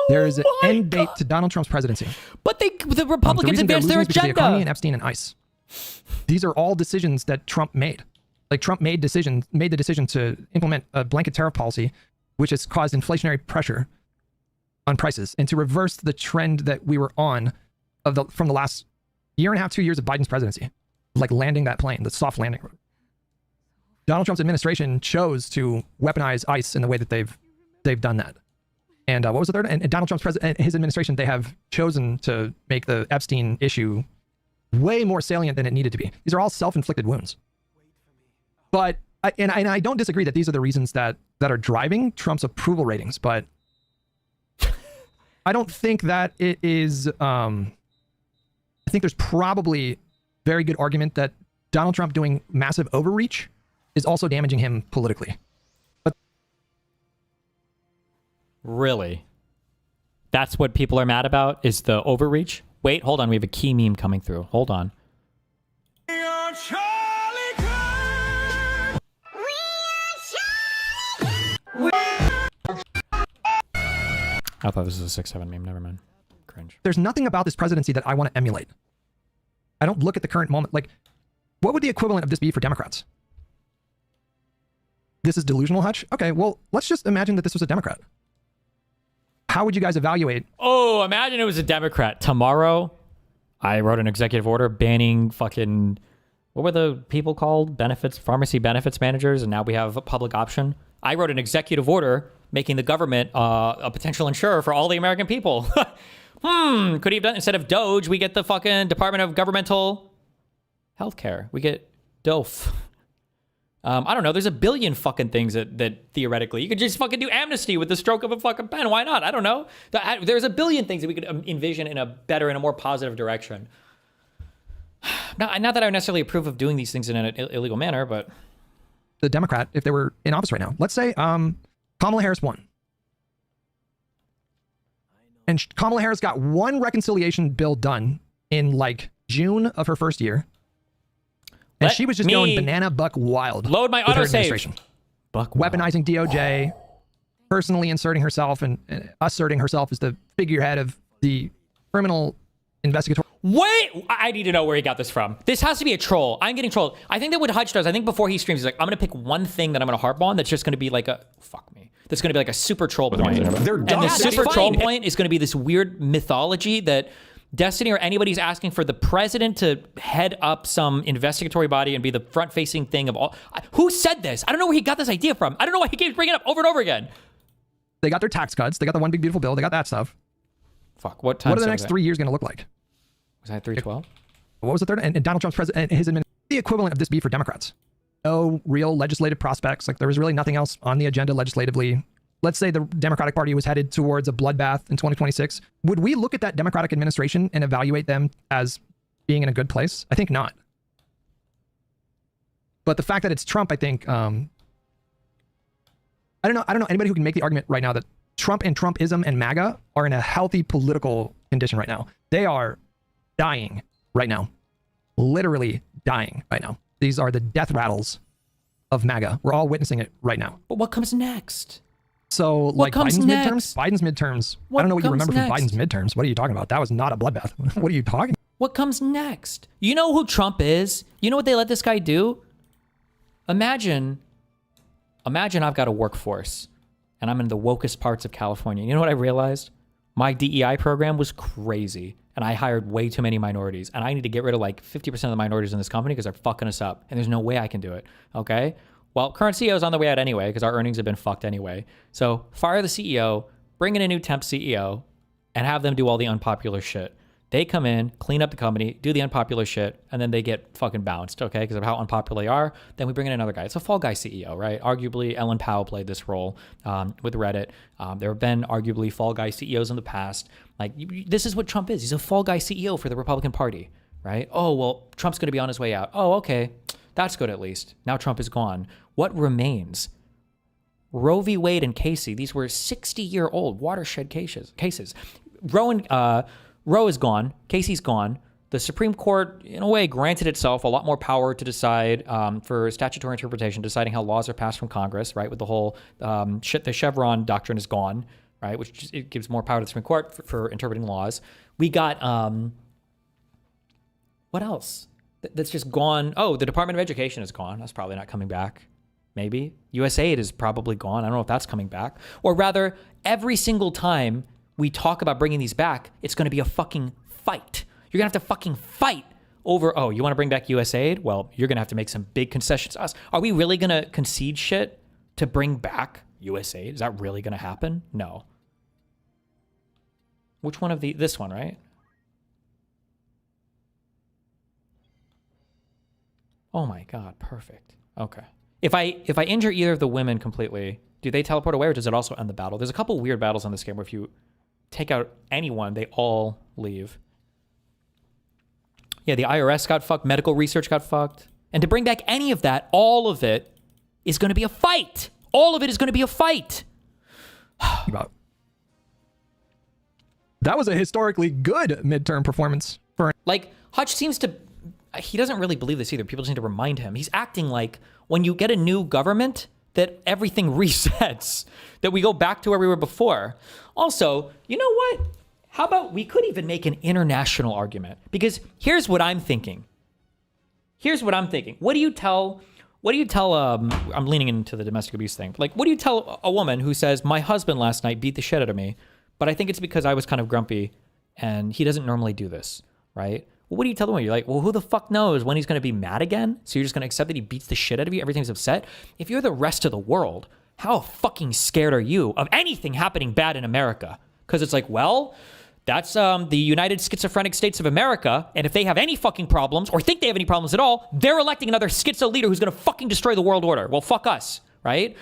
Speaker 19: There is an end date to Donald Trump's presidency.
Speaker 1: But the Republicans advanced their agenda.
Speaker 19: The economy and Epstein and ICE. These are all decisions that Trump made. Like Trump made the decision to implement a blanket tariff policy, which has caused inflationary pressure on prices, and to reverse the trend that we were on from the last 1.5 to 2 years of Biden's presidency, like landing that plane, the soft landing. Donald Trump's administration chose to weaponize ICE in the way that they've done that. And what was the third? And Donald Trump's his administration, they have chosen to make the Epstein issue way more salient than it needed to be. These are all self-inflicted wounds. But I don't disagree that these are the reasons that are driving Trump's approval ratings, but I don't think that it is. I think there's probably very good argument that Donald Trump doing massive overreach is also damaging him politically. But
Speaker 1: really, that's what people are mad about is the overreach. Wait, hold on. We have a key meme coming through. Hold on. I thought this was a 6-7 meme. Never mind. Cringe.
Speaker 19: There's nothing about this presidency that I want to emulate. I don't look at the current moment. Like, what would the equivalent of this be for Democrats? This is delusional, Hutch? Okay, well, let's just imagine that this was a Democrat. How would you guys evaluate?
Speaker 1: Oh, imagine it was a Democrat. Tomorrow, I wrote an executive order banning fucking, what were the people called? Pharmacy benefits managers, and now we have a public option. I wrote an executive order making the government a potential insurer for all the American people. Could he have done, instead of Doge, we get the fucking Department of Governmental Healthcare. We get DOF. I don't know. There's a billion fucking things that theoretically you could just fucking do amnesty with the stroke of a fucking pen. Why not? I don't know. There's a billion things that we could envision in a more positive direction. Not that I necessarily approve of doing these things in an illegal manner, but
Speaker 19: the Democrat if they were in office right now. Let's say Kamala Harris won. And Kamala Harris got one reconciliation bill done in like June of her first year. And she was just going banana buck wild.
Speaker 1: Load my
Speaker 19: with her
Speaker 1: autosave.
Speaker 19: administration. Weaponizing DOJ, personally inserting herself and asserting herself as the figurehead of the criminal investigatory.
Speaker 1: Wait, I need to know where he got this from. This has to be a troll. I'm getting trolled. I think that what Hutch does, I think before he streams, he's like, I'm going to pick one thing that I'm going to harp on that's just going to be like a, fuck me. That's going to be like a super troll point.
Speaker 8: They're
Speaker 1: And
Speaker 8: dumb.
Speaker 1: the super troll point is going to be this weird mythology that Destiny or anybody's asking for the president to head up some investigatory body and be the front-facing thing of all. Who said this? I don't know where he got this idea from. I don't know why he keeps bringing it up over and over again.
Speaker 19: They got their tax cuts. They got the one big beautiful bill. They got that stuff.
Speaker 1: Fuck. What time?
Speaker 19: What are the next 3 years going to look like?
Speaker 1: Was that 312?
Speaker 19: What was the third? And Donald Trump's president, his administration. The equivalent of this be for Democrats. No real legislative prospects. Like there was really nothing else on the agenda legislatively. Let's say the Democratic Party was headed towards a bloodbath in 2026. Would we look at that Democratic administration and evaluate them as being in a good place? I think not. But the fact that it's Trump, I think, I don't know anybody who can make the argument right now that Trump and Trumpism and MAGA are in a healthy political condition right now. They are dying right now. Literally dying right now. These are the death rattles of MAGA. We're all witnessing it right now.
Speaker 1: But what comes next?
Speaker 19: So, like
Speaker 1: comes
Speaker 19: Biden's
Speaker 1: next?
Speaker 19: midterms.
Speaker 1: What
Speaker 19: I don't know what you
Speaker 1: comes
Speaker 19: remember from
Speaker 1: next?
Speaker 19: Biden's midterms. What are you talking about? That was not a bloodbath. What are you talking about?
Speaker 1: What comes next? You know who Trump is? You know what they let this guy do? Imagine I've got a workforce and I'm in the wokest parts of California. You know what I realized? My DEI program was crazy and I hired way too many minorities and I need to get rid of like 50% of the minorities in this company because they're fucking us up and there's no way I can do it. Okay? Well, current CEO is on the way out anyway because our earnings have been fucked anyway. So fire the CEO, bring in a new temp CEO, and have them do all the unpopular shit. They come in, clean up the company, do the unpopular shit, and then they get fucking bounced, okay? Because of how unpopular they are. Then we bring in another guy. It's a fall guy CEO, right? Arguably, Ellen Powell played this role with Reddit. There have been arguably fall guy CEOs in the past. Like, this is what Trump is. He's a fall guy CEO for the Republican Party, right? Oh, well, Trump's going to be on his way out. Oh, okay. That's good at least. Now Trump is gone. What remains? Roe v. Wade and Casey, these were 60-year-old watershed cases. Roe is gone. Casey's gone. The Supreme Court, in a way, granted itself a lot more power to decide for statutory interpretation, deciding how laws are passed from Congress, right? With the whole the Chevron doctrine is gone, right? Which just, it gives more power to the Supreme Court for interpreting laws. We got, what else? That's just gone. Oh, the Department of Education is gone. That's probably not coming back. Maybe. USAID is probably gone. I don't know if that's coming back. Or rather, every single time we talk about bringing these back, it's going to be a fucking fight. You're going to have to fucking fight over, oh, you want to bring back USAID? Well, you're going to have to make some big concessions to us. Are we really going to concede shit to bring back USAID? Is that really going to happen? No. Which one of this one, right? Oh my God, perfect. Okay. If I injure either of the women completely, do they teleport away or does it also end the battle? There's a couple weird battles in this game where if you take out anyone, they all leave. Yeah, the IRS got fucked, medical research got fucked. And to bring back any of that, all of it is going to be a fight. All of it is going to be a fight.
Speaker 19: That was a historically good midterm performance for
Speaker 1: like Hutch seems to, he doesn't really believe this either. People just need to remind him. He's acting like when you get a new government that everything resets, that we go back to where we were before. Also, you know what? How about we could even make an international argument? Because here's what I'm thinking. What do you tell, I'm leaning into the domestic abuse thing. Like, what do you tell a woman who says, my husband last night beat the shit out of me, but I think it's because I was kind of grumpy and he doesn't normally do this, right? Well, what do you tell the woman? You're like, well, who the fuck knows when he's going to be mad again? So you're just going to accept that he beats the shit out of you? Everything's upset? If you're the rest of the world, how fucking scared are you of anything happening bad in America? Because it's like, well, that's the United Schizophrenic States of America, and if they have any fucking problems, or think they have any problems at all, they're electing another schizo leader who's going to fucking destroy the world order. Well, fuck us, right?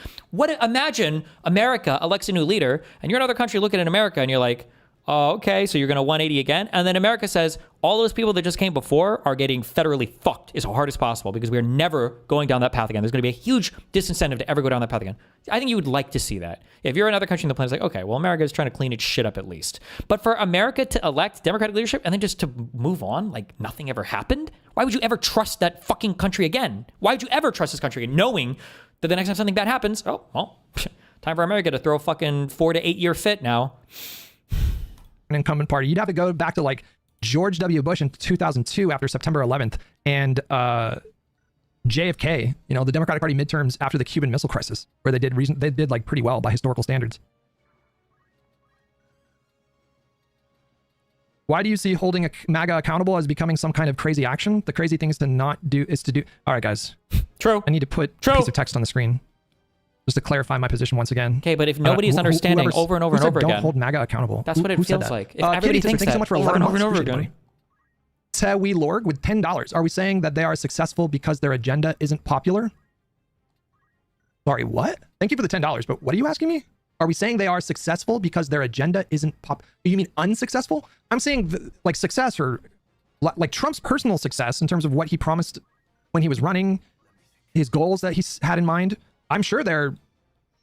Speaker 1: Imagine America elects a new leader, and you're another country looking at America, and you're like, Oh, okay, so you're going to 180 again? And then America says, all those people that just came before are getting federally fucked as hard as possible because we're never going down that path again. There's going to be a huge disincentive to ever go down that path again. I think you would like to see that. If you're another country in the planet, it's like, okay, well, America is trying to clean its shit up at least. But for America to elect Democratic leadership and then just to move on like nothing ever happened, why would you ever trust that fucking country again? Why would you ever trust this country again, knowing that the next time something bad happens, oh, well, time for America to throw a fucking 4 to 8 year fit now.
Speaker 19: An incumbent party. You'd have to go back to like George W. Bush in 2002 after September 11th and JFK, you know, the Democratic Party midterms after the Cuban Missile Crisis, where they did like pretty well by historical standards. Why do you see holding a MAGA accountable as becoming some kind of crazy action? The crazy thing is to not do is to do. All right, guys.
Speaker 1: True.
Speaker 19: I need to put a piece of text on the screen just to clarify my position once again.
Speaker 1: Okay, but if nobody's understanding over and over and over again,
Speaker 19: don't hold MAGA accountable.
Speaker 1: That's what it feels like. If everybody thinks
Speaker 19: thanks so much for
Speaker 1: over
Speaker 19: 11
Speaker 1: and over and over again.
Speaker 19: Tewi Lorg with $10. Are we saying that they are successful because their agenda isn't popular? Sorry, what? Thank you for the $10, but what are you asking me? Are we saying they are successful because their agenda isn't You mean unsuccessful? I'm saying like success or like Trump's personal success in terms of what he promised when he was running, his goals that he had in mind. I'm sure they're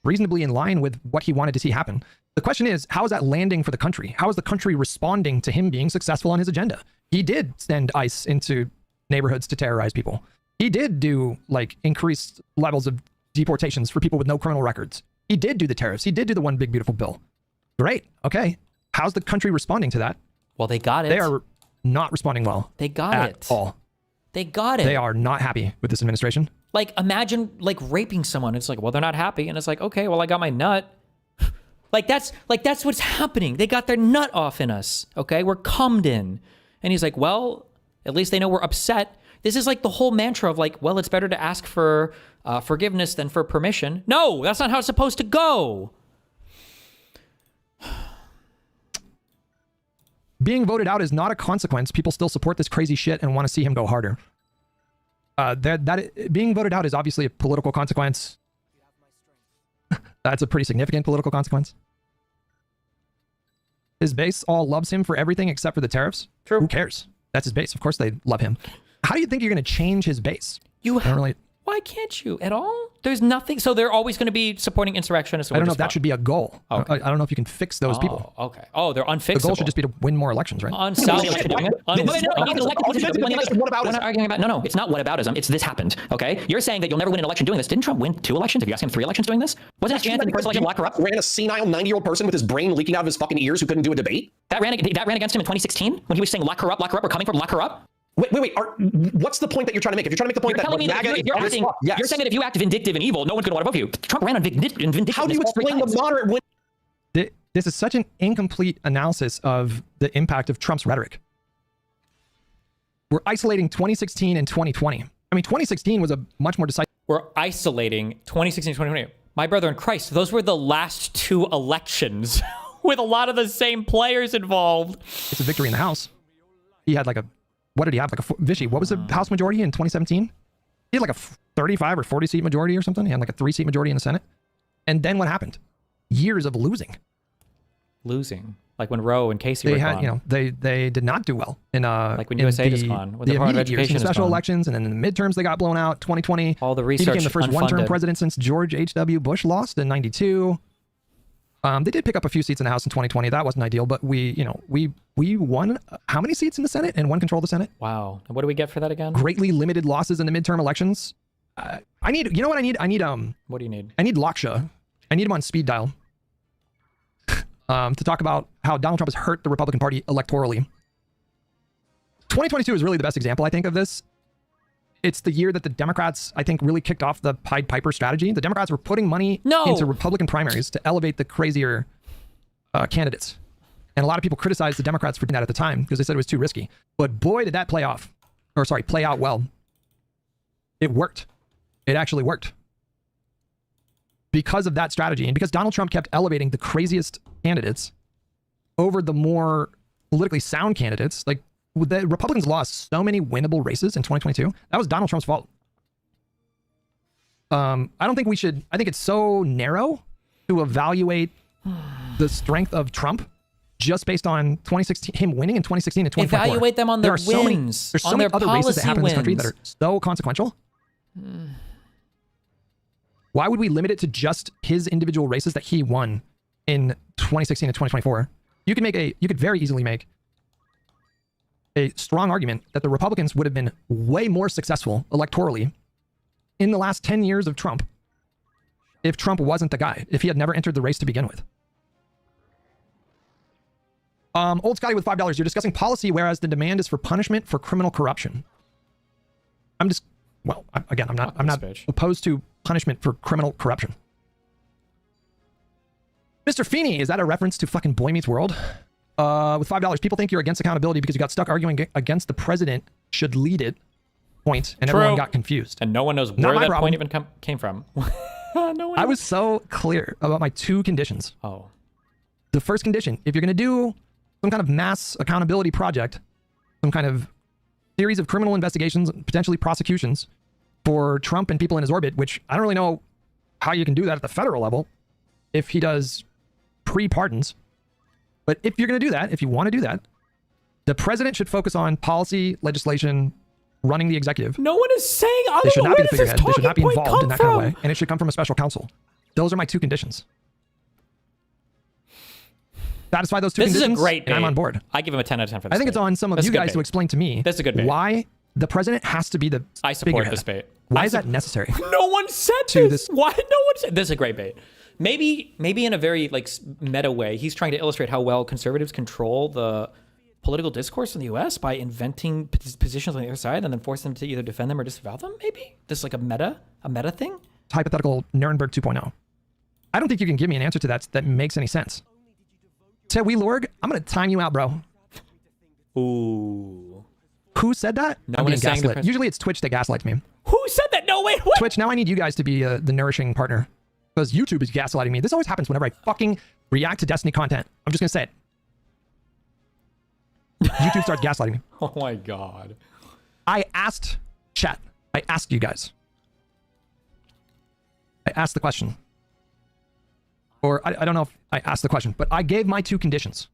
Speaker 19: reasonably in line with what he wanted to see happen. The question is, how is that landing for the country? How is the country responding to him being successful on his agenda? He did send ICE into neighborhoods to terrorize people. He did do like increased levels of deportations for people with no criminal records. He did do the tariffs. He did do the one big beautiful bill. Great. Okay. How's the country responding to that?
Speaker 1: Well, they got it.
Speaker 19: They are not responding well.
Speaker 1: They got
Speaker 19: at
Speaker 1: it.
Speaker 19: all.
Speaker 1: They got it.
Speaker 19: They are not happy with this administration.
Speaker 1: Like, imagine like raping someone. It's like, well, they're not happy. And it's like, okay, well, I got my nut. that's what's happening. They got their nut off in us. Okay. We're cummed in. And he's like, well, at least they know we're upset. This is like the whole mantra of like, well, it's better to ask for forgiveness than for permission. No, that's not how it's supposed to go.
Speaker 19: Being voted out is not a consequence. People still support this crazy shit and want to see him go harder. Being voted out is obviously a political consequence. That's a pretty significant political consequence. His base all loves him for everything except for the tariffs.
Speaker 1: True.
Speaker 19: Who cares? That's his base. Of course they love him. How do you think you're going to change his base?
Speaker 1: Why can't you at all? There's nothing. So they're always going to be supporting insurrectionists.
Speaker 19: I don't know if that should be a goal. Okay. I don't know if you can fix those people.
Speaker 1: Okay. Oh, they're unfixable.
Speaker 19: The goal should just be to win more elections, right?
Speaker 1: No, it's not whataboutism. It's this happened. Okay. You're saying that you'll never win an election doing this. Didn't Trump win 2 elections? Have you asked him 3 elections doing this? Wasn't his chance in the first election lock her up?
Speaker 8: Ran a senile 90-year-old person with his brain leaking out of his fucking ears who couldn't do a debate?
Speaker 1: That ran against him in 2016 when he was saying lock her up, we're coming from lock her up.
Speaker 8: Wait. What's the point that you're trying to make? If you're trying to make the point
Speaker 1: you're saying that if you act vindictive and evil, no one's going to want to vote for you. Trump ran on vindictive.
Speaker 8: How do you explain the moderate win?
Speaker 19: This is such an incomplete analysis of the impact of Trump's rhetoric. We're isolating 2016 and 2020. I mean, 2016 was a much more decisive.
Speaker 1: We're isolating 2016 and 2020. My brother in Christ, those were the last 2 elections with a lot of the same players involved.
Speaker 19: It's a victory in the House. He had like a, what did he have? Like a, Vishy, what was the House majority in 2017? He had like a 35 or 40 seat majority or something. He had like a 3 seat majority in the Senate. And then what happened? Years of losing.
Speaker 1: Like when Roe and Casey were gone.
Speaker 19: You know, they did not do well in
Speaker 1: like when USA is gone, with the Department of Education
Speaker 19: years, special elections, and then in the midterms they got blown out. 2020,
Speaker 1: all the research.
Speaker 19: He became the first one-term president since George H.W. Bush lost in '92. They did pick up a few seats in the House in 2020. That wasn't ideal, but we won how many seats in the Senate and won control of the Senate?
Speaker 1: Wow. And what do we get for that again?
Speaker 19: Greatly limited losses in the midterm elections. I need, you know what I need? I need
Speaker 1: What do you need?
Speaker 19: I need Laksha. I need him on speed dial. To talk about how Donald Trump has hurt the Republican Party electorally. 2022 is really the best example, I think, of this. It's the year that the Democrats, I think, really kicked off the Pied Piper strategy. The Democrats were putting money into Republican primaries to elevate the crazier candidates. And a lot of people criticized the Democrats for doing that at the time because they said it was too risky. But boy, did that play out well. It worked. It actually worked. Because of that strategy, and because Donald Trump kept elevating the craziest candidates over the more politically sound candidates, like the Republicans lost so many winnable races in 2022. That was Donald Trump's fault. I don't think we should, I think it's so narrow to evaluate the strength of Trump just based on 2016, him winning in 2016 and 2024.
Speaker 1: Evaluate them on their
Speaker 19: there are
Speaker 1: wins,
Speaker 19: there's so
Speaker 1: on
Speaker 19: many
Speaker 1: their
Speaker 19: other races that
Speaker 1: policy
Speaker 19: happen in this country that
Speaker 1: wins.
Speaker 19: are so consequential. Why would we limit it to just his individual races that he won in 2016 and 2024? You could very easily make a strong argument that the Republicans would have been way more successful electorally in the last 10 years of Trump if Trump wasn't the guy, if he had never entered the race to begin with. Old Scotty with $5. You're discussing policy, whereas the demand is for punishment for criminal corruption. I'm not opposed to punishment for criminal corruption. Mr. Feeney, is that a reference to fucking Boy Meets World? With $5, people think you're against accountability because you got stuck arguing against the president should lead it point, and everyone got confused.
Speaker 1: And no one knows
Speaker 19: Not
Speaker 1: where
Speaker 19: my
Speaker 1: that
Speaker 19: problem.
Speaker 1: point even came from. No one
Speaker 19: I was so clear about my two conditions.
Speaker 1: Oh.
Speaker 19: The first condition, if you're going to do some kind of mass accountability project, some kind of series of criminal investigations, potentially prosecutions for Trump and people in his orbit, which I don't really know how you can do that at the federal level if he does pre-pardons. But if you're going to do that, if you want to do that, the president should focus on policy, legislation, running the executive.
Speaker 1: No one is saying
Speaker 19: They
Speaker 1: other.
Speaker 19: should not
Speaker 1: Where
Speaker 19: be the
Speaker 1: does this
Speaker 19: figurehead. They should not be
Speaker 1: talking point
Speaker 19: involved in
Speaker 1: come
Speaker 19: that kind of
Speaker 1: from?
Speaker 19: way. And it should come from a special counsel. Those are my two conditions. Satisfy those two
Speaker 1: This is
Speaker 19: conditions,
Speaker 1: a great
Speaker 19: and I'm
Speaker 1: bait.
Speaker 19: on board.
Speaker 1: I give him a 10 out of 10 for this.
Speaker 19: I think it's
Speaker 1: bait.
Speaker 19: on some of
Speaker 1: That's
Speaker 19: you
Speaker 1: a good
Speaker 19: guys
Speaker 1: bait.
Speaker 19: to explain to me
Speaker 1: That's a good bait.
Speaker 19: why the president has to be the
Speaker 1: I support
Speaker 19: figurehead.
Speaker 1: this bait.
Speaker 19: Why is that necessary?
Speaker 1: No one said
Speaker 19: To
Speaker 1: this. Why no one said this is a great bait. Maybe in a very like meta way, he's trying to illustrate how well conservatives control the political discourse in the U.S. by inventing positions on the other side and then force them to either defend them or disavow them. Maybe this is like a meta thing.
Speaker 19: Hypothetical Nuremberg 2.0. I don't think you can give me an answer to that makes any sense. Said we Lorg, I'm gonna time you out, bro.
Speaker 1: Ooh.
Speaker 19: Who said that?
Speaker 1: No
Speaker 19: I'm
Speaker 1: one
Speaker 19: being
Speaker 1: is saying the
Speaker 19: gaslit.
Speaker 1: pres-
Speaker 19: Usually it's Twitch that gaslights me.
Speaker 1: Who said that? No, wait, what?
Speaker 19: Twitch, now I need you guys to be the nourishing partner. Because YouTube is gaslighting me. This always happens whenever I fucking react to Destiny content. I'm just gonna say it. YouTube starts gaslighting me.
Speaker 1: Oh my god.
Speaker 19: I asked chat. I asked you guys. I asked the question. Or I don't know if I asked the question, but I gave my two conditions.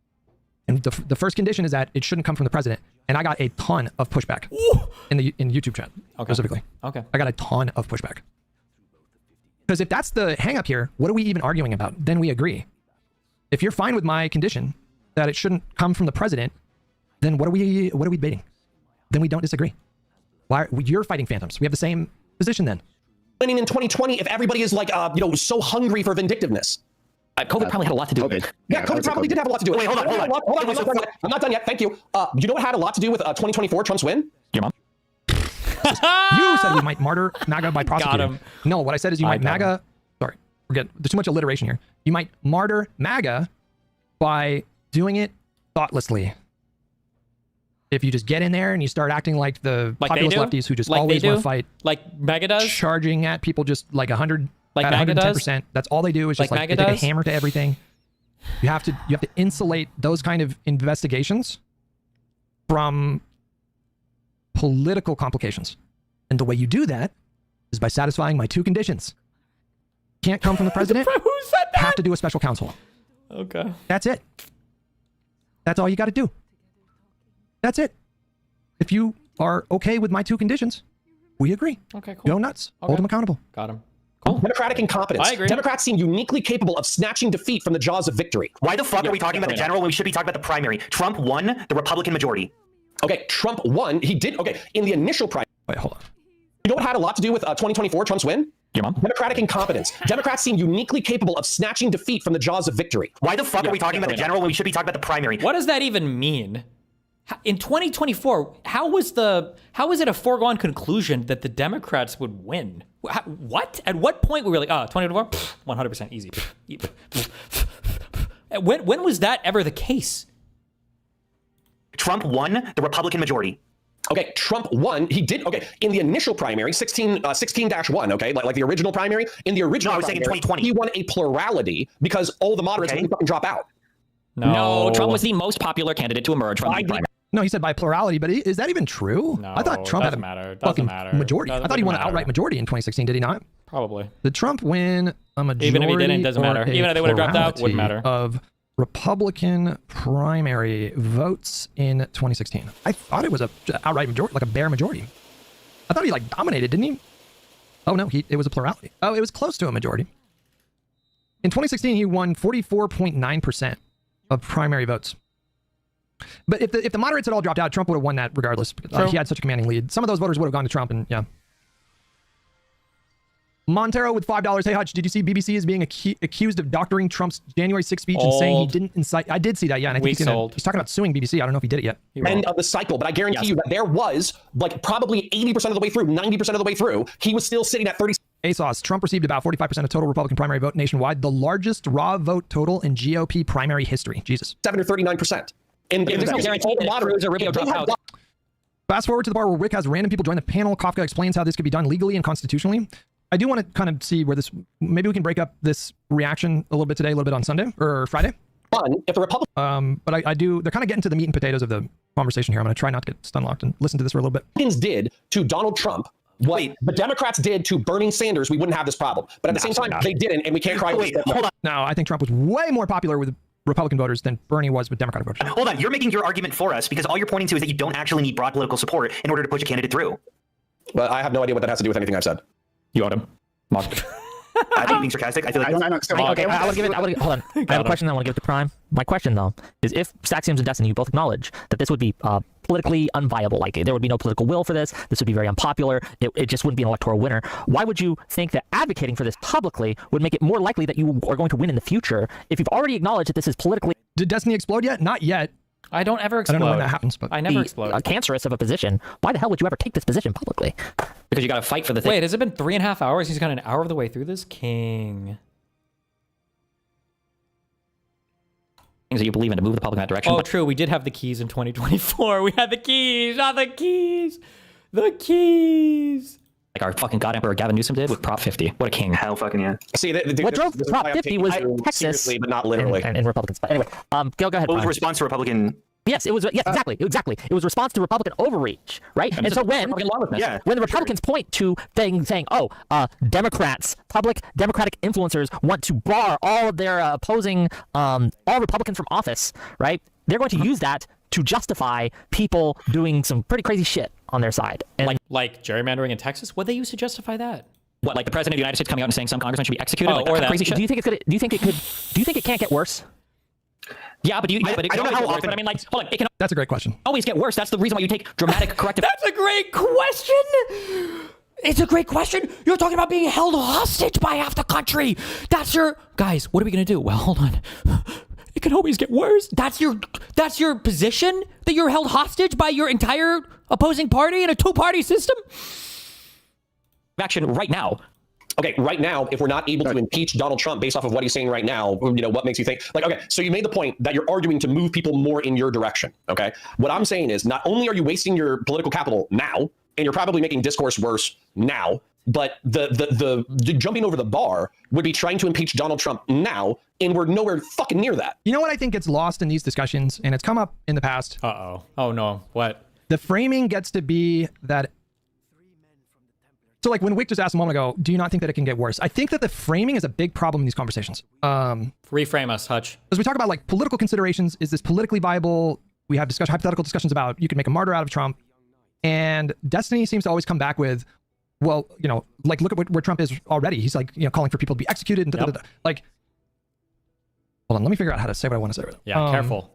Speaker 19: And the first condition is that it shouldn't come from the president. And I got a ton of pushback in YouTube chat specifically.
Speaker 1: Okay.
Speaker 19: I got a ton of pushback. Because if that's the hang up here, what are we even arguing about? Then we agree. If you're fine with my condition that it shouldn't come from the president, then what are we debating? Then we don't disagree. You're fighting phantoms. We have the same position then.
Speaker 8: Winning in 2020 if everybody is like, so hungry for vindictiveness.
Speaker 20: COVID probably had a lot to do with it.
Speaker 8: Yeah, COVID probably did have a lot to do with it.
Speaker 3: Wait, hold on.
Speaker 8: I'm not done yet. Thank you. You know what had a lot to do with 2024 Trump's win?
Speaker 20: Your mom.
Speaker 19: You said we might martyr MAGA by prosecuting.
Speaker 1: him.
Speaker 19: No, what I said is you might
Speaker 1: got
Speaker 19: MAGA. Sorry, forget. There's too much alliteration here. You might martyr MAGA by doing it thoughtlessly. If you just get in there and you start acting like the
Speaker 1: Like they
Speaker 19: populist
Speaker 1: do?
Speaker 19: lefties who just
Speaker 1: Like
Speaker 19: always
Speaker 1: they
Speaker 19: want
Speaker 1: do?
Speaker 19: to fight,
Speaker 1: Like MAGA does?
Speaker 19: charging at people just like 100,
Speaker 1: Like
Speaker 19: at
Speaker 1: MAGA does?
Speaker 19: 110%. That's all they do is just
Speaker 1: Like
Speaker 19: like
Speaker 1: MAGA
Speaker 19: they take
Speaker 1: does?
Speaker 19: a hammer to everything. You have to insulate those kind of investigations from political complications. And the way you do that is by satisfying my two conditions. Can't come from the president.
Speaker 1: Who said that?
Speaker 19: Have to do a special counsel.
Speaker 1: Okay.
Speaker 19: That's it. That's all you got to do. That's it. If you are okay with my two conditions, we agree.
Speaker 1: Okay, cool.
Speaker 19: Go nuts.
Speaker 1: Okay.
Speaker 19: Hold them accountable.
Speaker 1: Got him.
Speaker 8: Democratic incompetence.
Speaker 1: I agree.
Speaker 8: Democrats seem uniquely capable of snatching defeat from the jaws of victory.
Speaker 3: Why the fuck are we talking about the general when we should be talking about the primary? Trump won the Republican majority.
Speaker 8: Okay, Trump won. He did. Okay, in the initial primary.
Speaker 19: Wait, hold on.
Speaker 8: You know what had a lot to do with 2024 Trump's win?
Speaker 20: Your mom.
Speaker 8: Democratic incompetence. Democrats seem uniquely capable of snatching defeat from the jaws of victory.
Speaker 3: Why the fuck are we talking about the general when we should be talking about the primary?
Speaker 1: What does that even mean? In 2024, how was it a foregone conclusion that the Democrats would win? What? At what point were we like, 2024? 100% easy. When was that ever the case?
Speaker 3: Trump won the Republican majority.
Speaker 8: Okay, Trump won. He did. Okay, in the initial primary, 16-1. Okay, like the original primary. In the original,
Speaker 3: No, I was saying in
Speaker 8: primary,
Speaker 3: 2020.
Speaker 8: he won a plurality because all the moderates
Speaker 3: Okay.
Speaker 8: would fucking drop out.
Speaker 20: No, Trump was the most popular candidate to emerge from the primary.
Speaker 19: No, he said by plurality, but is that even true?
Speaker 1: No,
Speaker 19: I thought Trump had a
Speaker 1: doesn't matter. Doesn't
Speaker 19: fucking
Speaker 1: matter.
Speaker 19: majority. I thought he won an
Speaker 1: Doesn't
Speaker 19: outright
Speaker 1: matter.
Speaker 19: majority in 2016, did he not?
Speaker 1: Probably.
Speaker 19: Did Trump win a majority?
Speaker 1: Even if he didn't, it doesn't
Speaker 19: or
Speaker 1: matter.
Speaker 19: a
Speaker 1: Even if they would have dropped out,
Speaker 19: plurality
Speaker 1: wouldn't matter.
Speaker 19: Of Republican primary votes in 2016. I thought it was a outright majority, like a bare majority. I thought he like dominated, didn't he? Oh no, it was a plurality. Oh, it was close to a majority. In 2016, he won 44.9% of primary votes. But if the moderates had all dropped out, Trump would have won that regardless. He had such a commanding lead. Some of those voters would have gone to Trump, and yeah. Montero with $5. Hey, Hutch, did you see BBC is being accused of doctoring Trump's January 6th speech and saying he didn't incite? I did see that, yeah. And I think he's talking about suing BBC. I don't know if he did it yet.
Speaker 8: End of the cycle, but I guarantee you that there was, like, probably 80% of the way through, 90% of the way through, he was still sitting at 30.
Speaker 19: ASOS, Trump received about 45% of total Republican primary vote nationwide, the largest raw vote total in GOP primary history. Jesus.
Speaker 8: 7 or 39%. And there's no guarantee that Cruz or Rubio dropped out.
Speaker 19: Fast forward to the part where Rick has random people join the panel. Kafka explains how this could be done legally and constitutionally. I do want to kind of see where this, maybe we can break up this reaction a little bit today, a little bit on Sunday or Friday.
Speaker 8: If the
Speaker 19: Republicans, but I do, they're kind of getting to the meat and potatoes of the conversation here. I'm going to try not to get stun locked and listen to this for a little bit.
Speaker 8: Republicans did to Donald Trump what the Democrats did to Bernie Sanders, we wouldn't have this problem. But at the same time, they didn't, and we can't cry.
Speaker 19: Hold on. No, I think Trump was way more popular with Republican voters than Bernie was with Democratic voters.
Speaker 3: Hold on, you're making your argument for us because all you're pointing to is that you don't actually need broad political support in order to push a candidate through.
Speaker 8: But I have no idea what that has to do with anything I've said.
Speaker 1: You want him?
Speaker 3: I think being sarcastic. I feel like
Speaker 20: okay, I want to give it. Hold on. I have a question that I want to give to Prime. My question though is, if Saxioms and Destiny, you both acknowledge that this would be politically unviable, like there would be no political will for this. This would be very unpopular. It just wouldn't be an electoral winner. Why would you think that advocating for this publicly would make it more likely that you are going to win in the future if you've already acknowledged that this is politically?
Speaker 19: Did Destiny explode yet? Not yet.
Speaker 1: I don't ever explode.
Speaker 19: I don't know when that happens, but
Speaker 1: I never explode.
Speaker 20: Cancerous of a position. Why the hell would you ever take this position publicly?
Speaker 1: Because you got to fight for the thing. Wait, has it been 3.5 hours? He's got an hour of the way through this? King.
Speaker 20: Things that you believe in to move the public in that direction.
Speaker 1: Oh, true. We did have the keys in 2024. We had the keys. Not the keys. The keys.
Speaker 20: Like our fucking God Emperor Gavin Newsom did with Prop 50. What a king.
Speaker 3: Hell fucking yeah.
Speaker 8: See,
Speaker 20: what drove Prop 50 was Texas.
Speaker 8: Seriously, but not literally.
Speaker 20: And Republicans. But anyway, go ahead.
Speaker 3: What was the response to Republican?
Speaker 20: Yes, it was. Yes, exactly. It was a response to Republican overreach, right? And so when the Republicans point to saying, "Oh, Democrats, public Democratic influencers want to bar all of their opposing all Republicans from office," right? They're going to use that to justify people doing some pretty crazy shit on their side, and
Speaker 1: like gerrymandering in Texas. What they use to justify that?
Speaker 20: What, like the president of the United States coming out and saying some congressman should be executed, or that crazy shit? Do you think it can't get worse? Yeah, but I don't know how often. But I mean, like, hold on, it can.
Speaker 19: That's a great question.
Speaker 20: Always get worse. That's the reason why you take dramatic corrective.
Speaker 1: That's a great question. It's a great question. You're talking about being held hostage by half the country. That's your guys. What are we gonna do? Well, hold on. It can always get worse. That's your position, that you're held hostage by your entire opposing party in a two-party system.
Speaker 20: Action right now.
Speaker 8: Okay, right now, if we're not able to impeach Donald Trump based off of what he's saying right now, what makes you think? Like, okay, so you made the point that you're arguing to move people more in your direction, okay? What I'm saying is, not only are you wasting your political capital now, and you're probably making discourse worse now, but the jumping over the bar would be trying to impeach Donald Trump now, and we're nowhere fucking near that.
Speaker 19: You know what I think gets lost in these discussions, and it's come up in the past?
Speaker 1: Uh-oh. Oh, no. What?
Speaker 19: The framing gets to be that... So like when Wick just asked a moment ago, do you not think that it can get worse? I think that the framing is a big problem in these conversations.
Speaker 1: Reframe us, Hutch.
Speaker 19: As we talk about like political considerations, is this politically viable? We have hypothetical discussions about you can make a martyr out of Trump. And Destiny seems to always come back with, well, like look at where Trump is already. He's like, calling for people to be executed and like, hold on, let me figure out how to say what I want to say.
Speaker 1: Yeah, careful.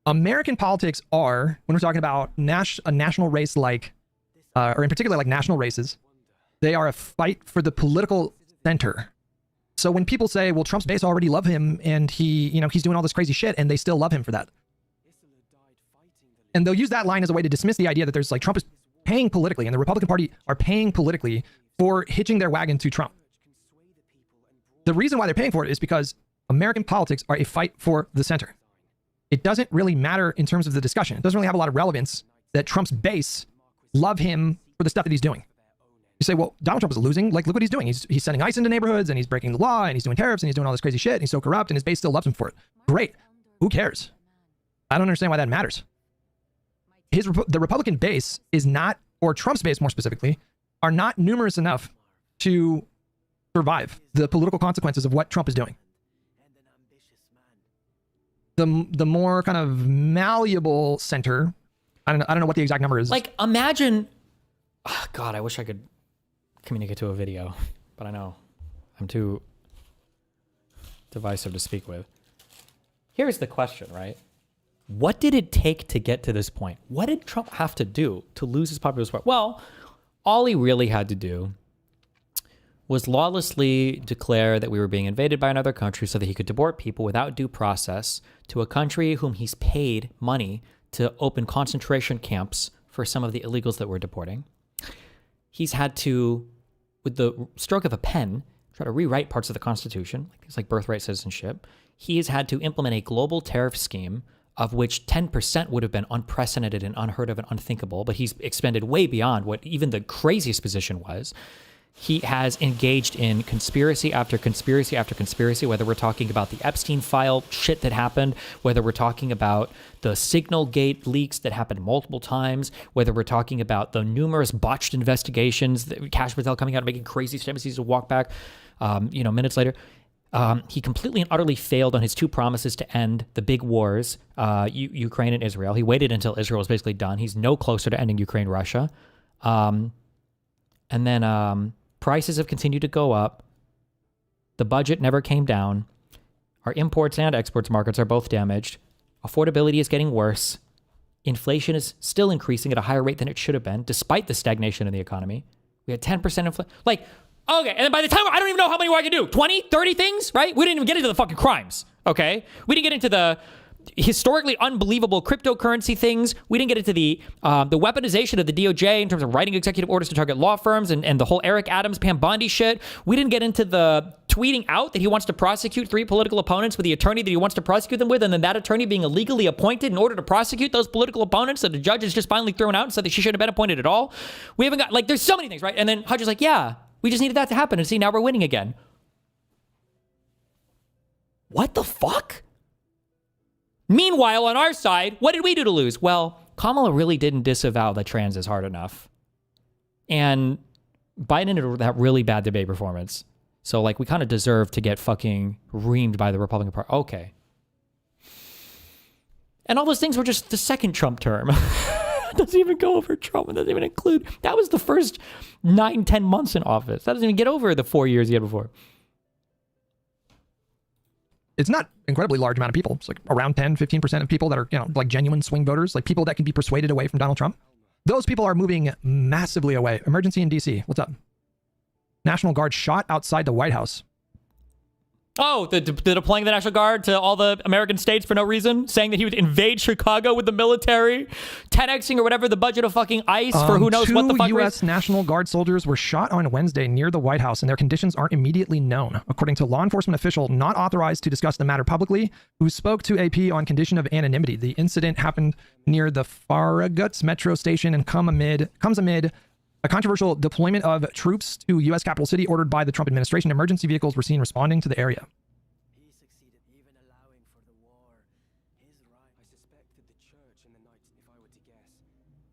Speaker 19: American politics are, when we're talking about a national race like, or in particular like national races, they are a fight for the political center. So when people say, well, Trump's base already love him and he's doing all this crazy shit and they still love him for that. And they'll use that line as a way to dismiss the idea that there's like Trump is paying politically and the Republican Party are paying politically for hitching their wagon to Trump. The reason why they're paying for it is because American politics are a fight for the center. It doesn't really matter in terms of the discussion. It doesn't really have a lot of relevance that Trump's base love him for the stuff that he's doing. You say, well, Donald Trump is losing. Like, look what he's doing. He's sending ICE into neighborhoods and he's breaking the law and he's doing tariffs and he's doing all this crazy shit and he's so corrupt and his base still loves him for it. Great. Who cares? I don't understand why that matters. The Republican base is not, or Trump's base more specifically, are not numerous enough to survive the political consequences of what Trump is doing. The more kind of malleable center, I don't know what the exact number is.
Speaker 1: Like, imagine, oh God, I wish I could communicate to a video, but I know I'm too divisive to speak with. Here's the question, right? What did it take to get to this point? What did Trump have to do to lose his popular support? Well, all he really had to do was lawlessly declare that we were being invaded by another country so that he could deport people without due process to a country whom he's paid money to open concentration camps for some of the illegals that we're deporting. He's had to, with the stroke of a pen, try to rewrite parts of the Constitution, like things like birthright citizenship. He has had to implement a global tariff scheme of which 10% would have been unprecedented and unheard of and unthinkable, but he's expended way beyond what even the craziest position was. He has engaged in conspiracy after conspiracy after conspiracy, whether we're talking about the Epstein file shit that happened, whether we're talking about the Signal Gate leaks that happened multiple times, whether we're talking about the numerous botched investigations, that Kash Patel coming out and making crazy statements, he's to walk back, minutes later. He completely and utterly failed on his two promises to end the big wars, Ukraine and Israel. He waited until Israel was basically done. He's no closer to ending Ukraine-Russia. And then prices have continued to go up. The budget never came down. Our imports and exports markets are both damaged. Affordability is getting worse. Inflation is still increasing at a higher rate than it should have been, despite the stagnation in the economy. We had 10% inflation. Like, okay, and then by the time, I don't even know how many more I can do. 20, 30 things, right? We didn't even get into the fucking crimes, okay? We didn't get into the historically unbelievable cryptocurrency things. We didn't get into the weaponization of the DOJ in terms of writing executive orders to target law firms and the whole Eric Adams, Pam Bondi shit. We didn't get into the tweeting out that he wants to prosecute 3 political opponents with the attorney that he wants to prosecute them with, and then that attorney being illegally appointed in order to prosecute those political opponents that the judge has just finally thrown out and said that she shouldn't have been appointed at all. We haven't got, like, there's so many things, right? And then Hutch is like, yeah, we just needed that to happen, and see, now we're winning again. What the fuck? Meanwhile, on our side, what did we do to lose? Well, Kamala really didn't disavow that trans is hard enough. And Biden had that really bad debate performance. So, like, we kind of deserve to get fucking reamed by the Republican Party. Okay. And all those things were just the second Trump term. It doesn't even go over Trump. It doesn't even include, that was the first 9-10 months in office. That doesn't even get over the 4 years he had before.
Speaker 19: It's not incredibly large amount of people. It's like around 10-15% of people that are, like genuine swing voters, like people that can be persuaded away from Donald Trump. Those people are moving massively away. Emergency in DC. What's up? National Guard shot outside the White House.
Speaker 1: Oh, the deploying the National Guard to all the American states for no reason, saying that he would invade Chicago with the military, 10xing or whatever the budget of fucking ICE for who knows what the fuck.
Speaker 19: 2 U.S. National Guard soldiers were shot on Wednesday near the White House, and their conditions aren't immediately known, according to law enforcement official not authorized to discuss the matter publicly, who spoke to AP on condition of anonymity. The incident happened near the Farragut metro station and comes amid a controversial deployment of troops to U.S. Capital City ordered by the Trump administration. Emergency vehicles were seen responding to the area.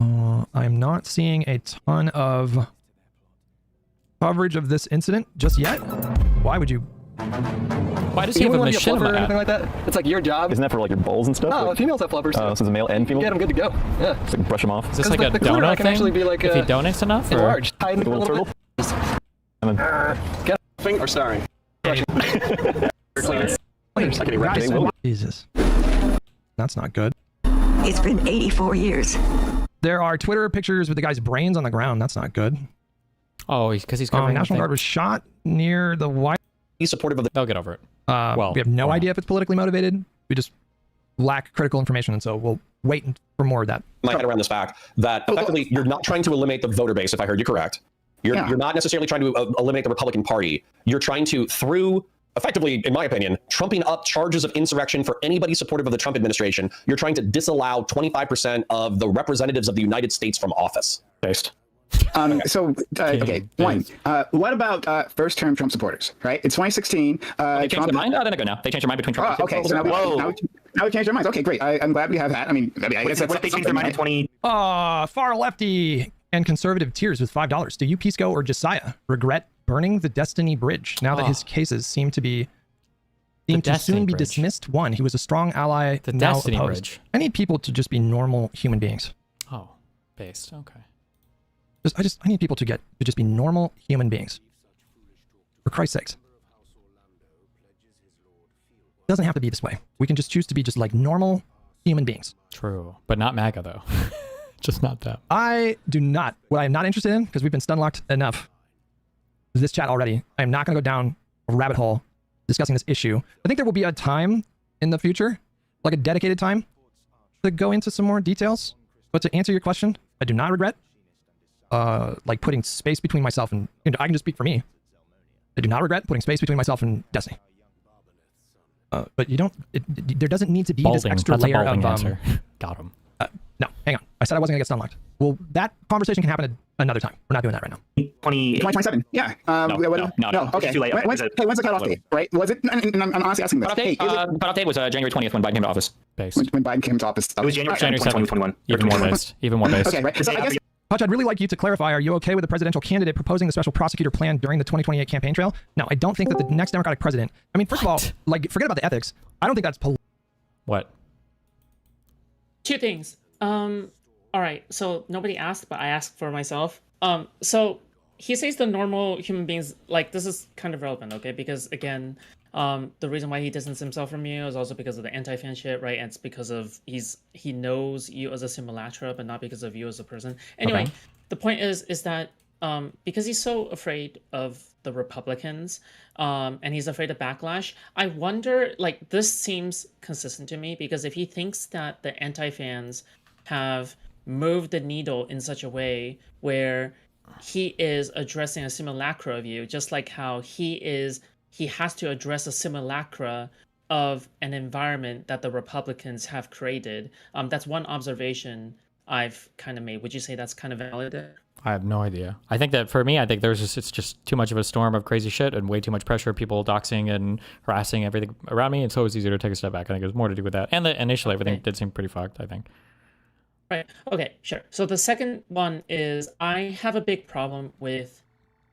Speaker 19: I'm not seeing a ton of coverage of this incident just yet. Why would you?
Speaker 1: Why does he have a machine
Speaker 10: or anything like that? It's like your job.
Speaker 16: Isn't that for like your bowls and stuff?
Speaker 10: No,
Speaker 16: like,
Speaker 10: females have flubbers.
Speaker 16: Oh, so it's a male and female?
Speaker 10: Get them good to go. Yeah.
Speaker 16: Just like brush them off.
Speaker 1: Is this like a
Speaker 10: the
Speaker 1: donut
Speaker 10: can
Speaker 1: thing?
Speaker 10: Actually be like
Speaker 1: if he donates enough?
Speaker 10: Enlarged.
Speaker 16: Like a little turtle?
Speaker 10: Get a thing or starring?
Speaker 19: Jesus. That's not good.
Speaker 18: It's been 84 years.
Speaker 19: There are Twitter pictures with the guy's brains on the ground. That's not good.
Speaker 1: Oh, because he's covering
Speaker 19: National Guard was shot near the White.
Speaker 8: He's supportive of the.
Speaker 1: They'll get over it.
Speaker 19: Well, we have no idea if it's politically motivated. We just lack critical information, and so we'll wait for more of that.
Speaker 8: My head around this fact that effectively you're not trying to eliminate the voter base, if I heard you correct. You're not necessarily trying to eliminate the Republican Party. You're trying to, through effectively, in my opinion, trumping up charges of insurrection for anybody supportive of the Trump administration. You're trying to disallow 25% of the representatives of the United States from office.
Speaker 16: Based.
Speaker 6: Okay, one. What about first-term Trump supporters? Right, it's 2016.
Speaker 1: They changed their mind. Oh, they're not good now. They changed their mind between Trump.
Speaker 6: Okay, so now we changed their minds. Okay, great. I'm glad we have that. I guess that's
Speaker 3: what they changed their mind in 20.
Speaker 19: Far lefty and conservative tiers with $5. Do you, Pisco or Josiah, regret burning the Destiny Bridge now that his cases seem to be soon
Speaker 13: Destiny
Speaker 19: be
Speaker 13: Bridge.
Speaker 19: dismissed. One, he was a strong ally.
Speaker 13: The
Speaker 19: now
Speaker 13: Destiny
Speaker 19: opposed.
Speaker 13: Bridge.
Speaker 19: I need people to just be normal human beings.
Speaker 13: Oh, based. Okay.
Speaker 19: I need people to just be normal human beings. For Christ's sakes. It doesn't have to be this way. We can just choose to be just like normal human beings.
Speaker 13: True, but not MAGA though. Just not that.
Speaker 19: I do not. What I'm not interested in, because we've been stun locked enough, is this chat already. I am not going to go down a rabbit hole discussing this issue. I think there will be a time in the future, like a dedicated time, to go into some more details. But to answer your question, I do not regret like putting space between myself and, I can just speak for me. I do not regret putting space between myself and Destiny. But you don't, there doesn't need to be this extra
Speaker 13: That's a
Speaker 19: layer
Speaker 13: balding
Speaker 19: of
Speaker 13: answer. Got him.
Speaker 19: no, hang on. I said I wasn't gonna get stun locked. Well, that conversation can happen another time. We're not doing that right now.
Speaker 6: 2027. Yeah.
Speaker 8: No.
Speaker 6: Okay.
Speaker 3: It's too late.
Speaker 6: When's the cutoff date? Right? Was it? And I'm honestly asking this.
Speaker 8: Cutoff date was January 20th when Biden came to office.
Speaker 13: Based.
Speaker 6: When Biden came to office.
Speaker 3: It was January 7th,
Speaker 13: 2021.
Speaker 3: 2021.
Speaker 13: Even more based. Even more based.
Speaker 6: Okay, right. So I guess
Speaker 19: Hutch, I'd really like you to clarify, are you okay with the presidential candidate proposing the special prosecutor plan during the 2028 campaign trail? No, I don't think that the next Democratic president, I mean, first of all, like, forget about the ethics. I don't think that's
Speaker 13: What?
Speaker 5: Two things. All right, so nobody asked, but I asked for myself. So he says the normal human beings, like, this is kind of relevant, okay? Because again, the reason why he distanced himself from you is also because of the anti-fan shit, right? And it's because of he knows you as a simulacra, but not because of you as a person. Anyway,
Speaker 13: Okay.
Speaker 5: The point is that because he's so afraid of the Republicans, and he's afraid of backlash, I wonder, like, this seems consistent to me, because if he thinks that the anti-fans have moved the needle in such a way where he is addressing a simulacra of you, just like how he has to address a simulacra of an environment that the Republicans have created. That's one observation I've kind of made. Would you say that's kind of valid?
Speaker 13: I have no idea. I think that for me, it's just too much of a storm of crazy shit and way too much pressure, people doxing and harassing everything around me. It's always easier to take a step back. I think it was more to do with that. And initially everything did seem pretty fucked, I think.
Speaker 5: Right. Okay, sure. So the second one is I have a big problem with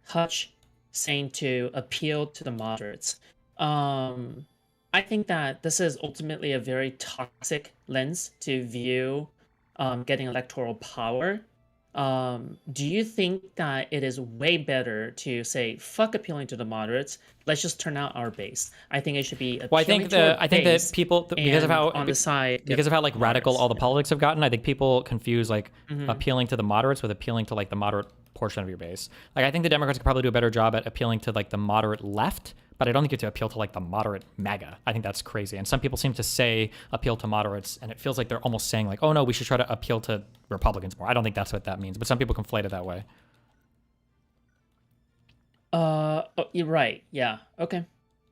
Speaker 5: Hutch saying to appeal to the moderates. I think that this is ultimately a very toxic lens to view getting electoral power. Do you think that it is way better to say fuck appealing to the moderates? Let's just turn out our base. I think it should be.
Speaker 13: Well, I think that people, because of how
Speaker 5: on the side,
Speaker 13: because of how like radical all the politics have gotten, I think people confuse like
Speaker 5: Mhm.
Speaker 13: appealing to the moderates with appealing to like the moderate portion of your base. Like I think the Democrats could probably do a better job at appealing to like the moderate left, but I don't think you have to appeal to like the moderate MAGA. I think that's crazy. And some people seem to say appeal to moderates, and it feels like they're almost saying like, oh no, we should try to appeal to Republicans more. I don't think that's what that means, but some people conflate it that way.
Speaker 5: Oh, you're right. Yeah. Okay.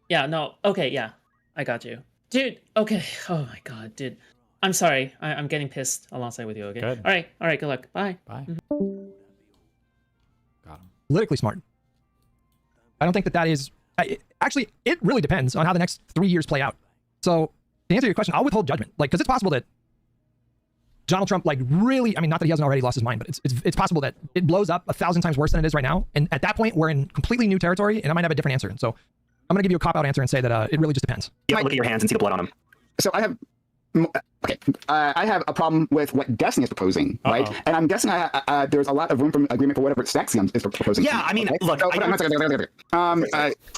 Speaker 5: Yeah. No. Okay. Yeah. I got you, dude. Okay. Oh my god, dude. I'm sorry. I'm getting pissed alongside with you. Okay.
Speaker 13: Good.
Speaker 5: All right. All right. Good luck. Bye.
Speaker 13: Bye.
Speaker 19: politically smart. I don't think that is... Actually, it really depends on how the next 3 years play out. So, to answer your question, I'll withhold judgment. Like, because it's possible that Donald Trump, like, really... I mean, not that he hasn't already lost his mind, but it's possible that it blows up 1,000 times worse than it is right now. And at that point, we're in completely new territory, and I might have a different answer. And so, I'm going to give you a cop-out answer and say that it really just depends.
Speaker 3: You have to look at your hands and see the blood on them.
Speaker 6: So I have... Okay, I have a problem with what Destiny is proposing, right? And I'm guessing there's a lot of room for agreement for whatever Stexium is proposing.
Speaker 3: Yeah, I mean,
Speaker 6: okay?
Speaker 3: look,
Speaker 6: So,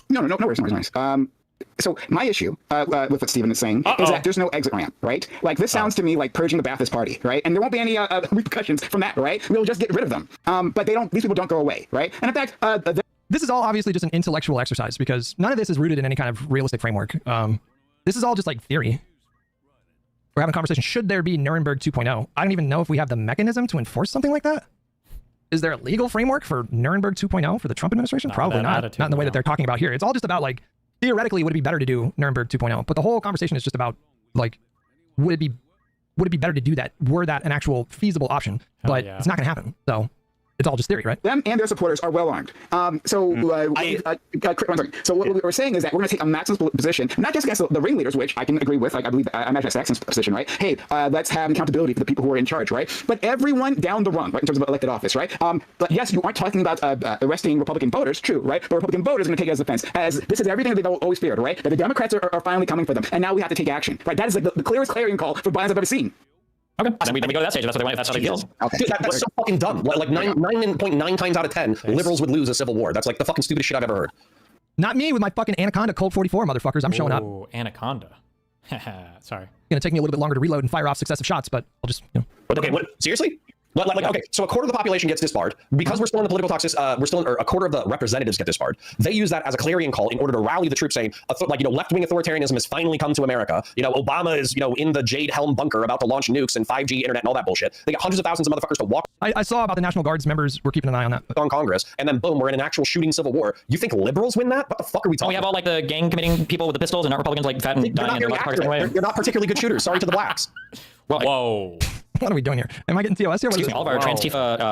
Speaker 6: no worries. So my issue with what Steven is saying is that there's no exit ramp, right? Like this sounds to me like purging the Ba'athist Party, right? And there won't be any repercussions from that, right? We'll just get rid of them. But these people don't go away, right? And in fact,
Speaker 19: this is all obviously just an intellectual exercise because none of this is rooted in any kind of realistic framework. This is all just like theory. We're having a conversation. Should there be Nuremberg 2.0? I don't even know if we have the mechanism to enforce something like that. Is there a legal framework for Nuremberg 2.0 for the Trump administration? Probably not. Not in the way that they're talking about here. It's all just about like, theoretically, would it be better to do Nuremberg 2.0? But the whole conversation is just about like, would it be better to do that? Were that an actual feasible option? But it's not going to happen. So it's all just theory, right?
Speaker 6: Them and their supporters are well armed. One second. So what we're saying is that we're going to take a maximalist position, not just against the ringleaders, which I can agree with. Like I believe, I imagine that's Saxon's position, right? Hey, let's have accountability for the people who are in charge, right? But everyone down the rung, right, in terms of elected office, right? But yes, you aren't talking about arresting Republican voters, true, right? But Republican voters are going to take it as defense, as this is everything that they've always feared, right? That the Democrats are finally coming for them, and now we have to take action, right? That is like the clearest clarion call for violence I've ever seen.
Speaker 8: Okay. Then we go to that stage. That's what they want. If that's how they feel. Okay. Dude, that's so fucking dumb. Like 9.9 times out of 10, liberals would lose a civil war. That's like the fucking stupidest shit I've ever heard.
Speaker 19: Not me with my fucking Anaconda Colt 44, motherfuckers. I'm showing up.
Speaker 13: Oh, Anaconda. Sorry.
Speaker 19: It's gonna take me a little bit longer to reload and fire off successive shots, but I'll just,
Speaker 8: Okay, what? Seriously? Okay, so a quarter of the population gets disbarred because we're still in the political we're still in, or a quarter of the representatives get disbarred. They use that as a clarion call in order to rally the troops, saying, left-wing authoritarianism has finally come to America. Obama is, in the Jade Helm bunker about to launch nukes and 5G internet and all that bullshit. They got hundreds of thousands of motherfuckers to walk.
Speaker 19: I saw about the National Guard's members were keeping an eye on that.
Speaker 8: On Congress, and then boom, we're in an actual shooting civil war. You think liberals win that? What the fuck are we talking?
Speaker 1: We have all like the gang committing people with the pistols and not Republicans like fat and dying in the
Speaker 8: They're not particularly good shooters. Sorry to the blacks.
Speaker 1: Well, whoa.
Speaker 19: What are we doing here? Am I getting TOS here?
Speaker 1: Excuse me, all of our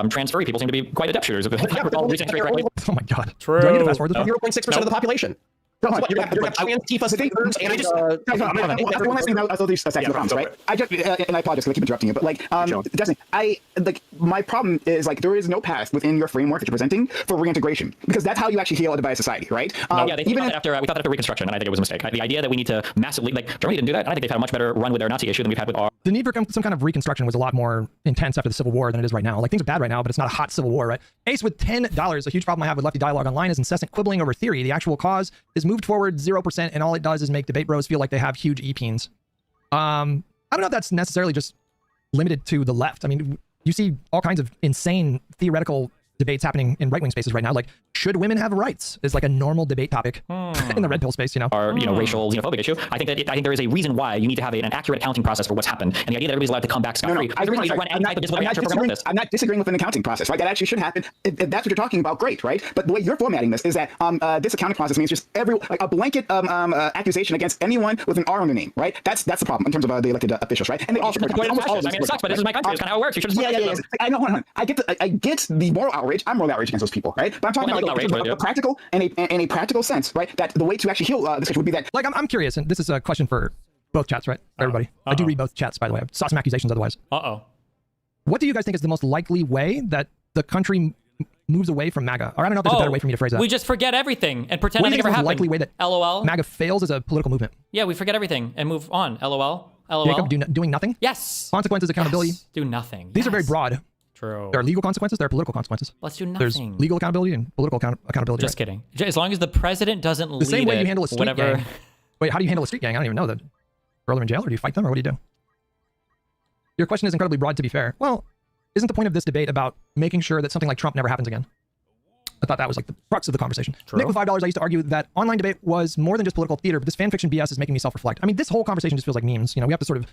Speaker 1: transfurry people seem to be quite adept shooters.
Speaker 19: Oh my god.
Speaker 13: True.
Speaker 19: Do I need to fast forward this?
Speaker 8: 0.6% of the population. You're like Antifa stickers, and I just...
Speaker 6: That's one last thing about these problems, right? I just, and I apologize because I keep interrupting you, but Destiny, my problem is there is no path within your framework that you're presenting for reintegration, because that's how you actually heal a divided society, right?
Speaker 1: Yeah, we thought that after Reconstruction, and I think it was a mistake. The idea that we need to massively, Germany didn't do that, and I think they've had a much better run with their Nazi issue than we've had with our...
Speaker 19: The need for some kind of reconstruction was a lot more intense after the Civil War than it is right now. Things are bad right now, but it's not a hot Civil War, right? Ace with $10. A huge problem I have with lefty dialogue online is incessant quibbling over theory. The actual cause is moved forward 0%, and all it does is make debate bros feel like they have huge e-peens. I don't know if that's necessarily just limited to the left. I mean, you see all kinds of insane theoretical debates happening in right-wing spaces right now. Like, should women have rights? Is like a normal debate topic in the red pill space,
Speaker 1: Or, racial xenophobic issue. I think there is a reason why you need to have an accurate accounting process for what's happened. And the idea that everybody's allowed to come back scot-free.
Speaker 6: I'm not disagreeing with an accounting process, right? That actually should happen. If that's what you're talking about, great, right? But the way you're formatting this is that this accounting process means just a blanket accusation against anyone with an R on the name, right? That's the problem in terms of the elected officials, right? And they all support almost all of them.
Speaker 1: I mean, it sucks, but this is my country. It's kind of how it works. You should
Speaker 6: just I know. Hold on. I get the moral outrage. I'm moral outrage against those people, right? But I'm talking about a practical and a practical sense, right? That the way to actually heal this would be that.
Speaker 19: Like, I'm curious, and this is a question for both chats, right? Everybody. I do read both chats, by the way. I saw some accusations otherwise. What do you guys think is the most likely way that the country moves away from MAGA? Or I don't know if there's a better way for me to phrase that.
Speaker 13: We just forget everything and pretend nothing ever happened.
Speaker 19: Likely way that
Speaker 13: LOL.
Speaker 19: MAGA fails as a political movement.
Speaker 13: Yeah, we forget everything and move on. LOL. LOL.
Speaker 19: Jacob, doing nothing?
Speaker 13: Yes.
Speaker 19: Consequences, accountability.
Speaker 13: Yes. Do nothing.
Speaker 19: These are very broad.
Speaker 13: True.
Speaker 19: There are legal consequences. There are political consequences.
Speaker 13: Let's do nothing.
Speaker 19: There's legal accountability and political accountability.
Speaker 13: Just kidding. As long as the president doesn't lead
Speaker 19: the same way you handle a street
Speaker 13: whatever.
Speaker 19: gang. Wait, how do you handle a street gang? I don't even know that. Throw them in jail, or do you fight them, or what do you do? Your question is incredibly broad, to be fair. Well, isn't the point of this debate about making sure that something like Trump never happens again? I thought that was like the crux of the conversation.
Speaker 13: True.
Speaker 19: Nick with $5, I used to argue that online debate was more than just political theater, but this fan fiction BS is making me self-reflect. I mean, this whole conversation just feels like memes. We have to sort of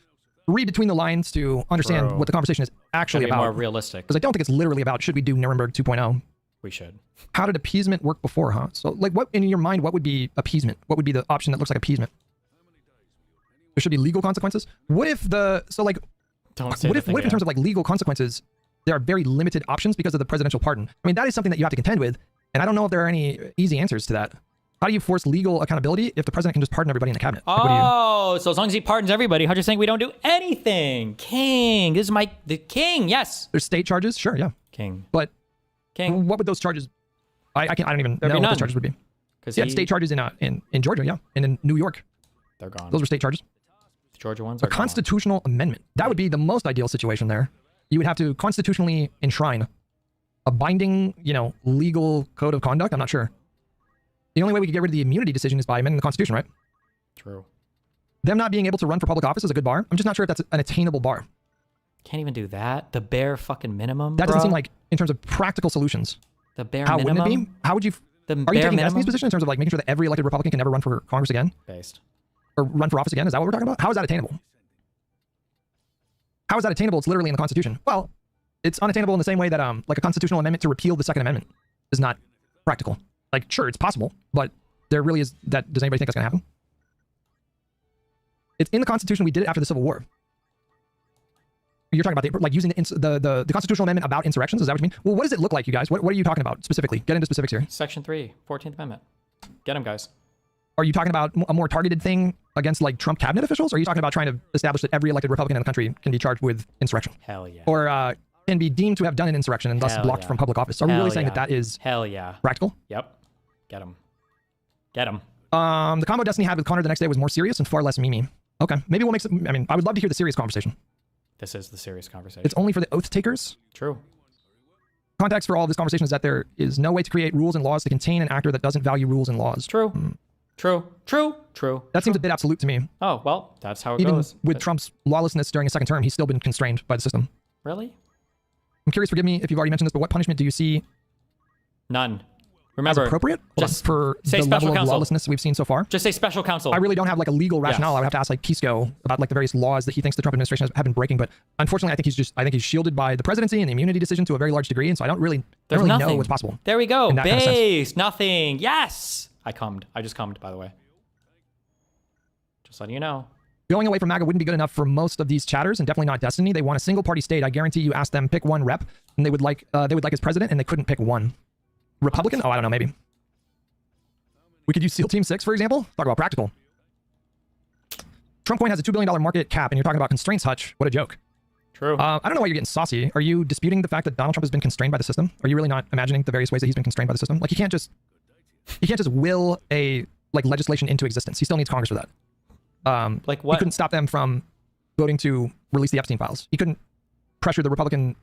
Speaker 19: read between the lines to understand what the conversation is actually about.
Speaker 13: More realistic.
Speaker 19: Because I don't think it's literally about, should we do Nuremberg 2.0?
Speaker 13: We should.
Speaker 19: How did appeasement work before, huh? So, like, what in your mind, what would be appeasement? What would be the option that looks like appeasement? There should be legal consequences. What if what if in terms of like legal consequences, there are very limited options because of the presidential pardon? I mean, that is something that you have to contend with, and I don't know if there are any easy answers to that. How do you force legal accountability if the president can just pardon everybody in the cabinet?
Speaker 13: Oh, so as long as he pardons everybody, Hunter's saying we don't do anything. King, this is the king. Yes.
Speaker 19: There's state charges, sure, yeah.
Speaker 13: King.
Speaker 19: But
Speaker 13: King.
Speaker 19: What would those charges? I don't even know what those charges would be. Yeah, state charges in Georgia, yeah, and in New York.
Speaker 13: They're gone.
Speaker 19: Those were state charges.
Speaker 13: The Georgia ones
Speaker 19: A
Speaker 13: are
Speaker 19: constitutional amendment. That would be the most ideal situation there. You would have to constitutionally enshrine a binding, legal code of conduct. I'm not sure. The only way we could get rid of the immunity decision is by amending the Constitution, right?
Speaker 13: True.
Speaker 19: Them not being able to run for public office is a good bar. I'm just not sure if that's an attainable bar.
Speaker 13: Can't even do that. The bare fucking minimum.
Speaker 19: That doesn't seem like, in terms of practical solutions.
Speaker 13: The bare
Speaker 19: minimum.
Speaker 13: minimum.
Speaker 19: How wouldn't it be? How would you? Are you taking Destiny's position in terms of like making sure that every elected Republican can never run for Congress again?
Speaker 13: Based.
Speaker 19: Or run for office again? Is that what we're talking about? How is that attainable? How is that attainable? It's literally in the Constitution. Well, it's unattainable in the same way that like a constitutional amendment to repeal the Second Amendment is not practical. Like, sure, it's possible, but there really is that. Does anybody think that's going to happen? It's in the Constitution. We did it after the Civil War. You're talking about like using the constitutional amendment about insurrections. Is that what you mean? Well, what does it look like, you guys? What are you talking about specifically? Get into specifics here.
Speaker 1: Section 3, 14th Amendment. Get them, guys.
Speaker 19: Are you talking about a more targeted thing against like Trump cabinet officials? Or are you talking about trying to establish that every elected Republican in the country can be charged with insurrection?
Speaker 1: Hell yeah.
Speaker 19: Or can be deemed to have done an insurrection and thus blocked from public office? Are we really saying that is
Speaker 1: hell yeah
Speaker 19: practical?
Speaker 1: Yep. Get them. Get them.
Speaker 19: The combo Destiny had with Connor the next day was more serious and far less memey. Okay, maybe we'll make some. I mean, I would love to hear the serious conversation.
Speaker 1: This is the serious conversation.
Speaker 19: It's only for the oath takers.
Speaker 1: True.
Speaker 19: Context for all of this conversation is that there is no way to create rules and laws to contain an actor that doesn't value rules and laws.
Speaker 1: True. True.
Speaker 19: That seems a bit absolute to me.
Speaker 1: Oh, well, that's how it
Speaker 19: Even
Speaker 1: goes.
Speaker 19: with Trump's lawlessness during his second term, he's still been constrained by the system.
Speaker 1: Really?
Speaker 19: I'm curious, forgive me if you've already mentioned this, but what punishment do you see?
Speaker 1: None. Remember,
Speaker 19: as appropriate
Speaker 1: just
Speaker 19: for
Speaker 1: say
Speaker 19: the
Speaker 1: special
Speaker 19: level
Speaker 1: counsel.
Speaker 19: of lawlessness we've seen so far?
Speaker 1: Just say special counsel.
Speaker 19: I really don't have like a legal rationale.
Speaker 1: Yes.
Speaker 19: I would have to ask like Kisco about like the various laws that he thinks the Trump administration have been breaking. But unfortunately, I think he's shielded by the presidency and the immunity decision to a very large degree. And so I don't really know what's possible.
Speaker 1: There we go.
Speaker 19: in that kind of sense.
Speaker 1: Base. Nothing. Yes. I cummed. I just cummed, by the way. Just letting you know.
Speaker 19: Going away from MAGA wouldn't be good enough for most of these chatters, and definitely not Destiny. They want a single party state. I guarantee you ask them pick one rep, and they would like his president, and they couldn't pick one. Republican? Oh, I don't know, maybe. We could use SEAL Team 6, for example. Talk about practical. Trump coin has a $2 billion market cap, and you're talking about constraints, Hutch. What a joke.
Speaker 1: True.
Speaker 19: I don't know why you're getting saucy. Are you disputing the fact that Donald Trump has been constrained by the system? Are you really not imagining the various ways that he's been constrained by the system? Like, he can't just will a like legislation into existence. He still needs Congress for that.
Speaker 1: Like what?
Speaker 19: He couldn't stop them from voting to release the Epstein files. He couldn't pressure the Republicans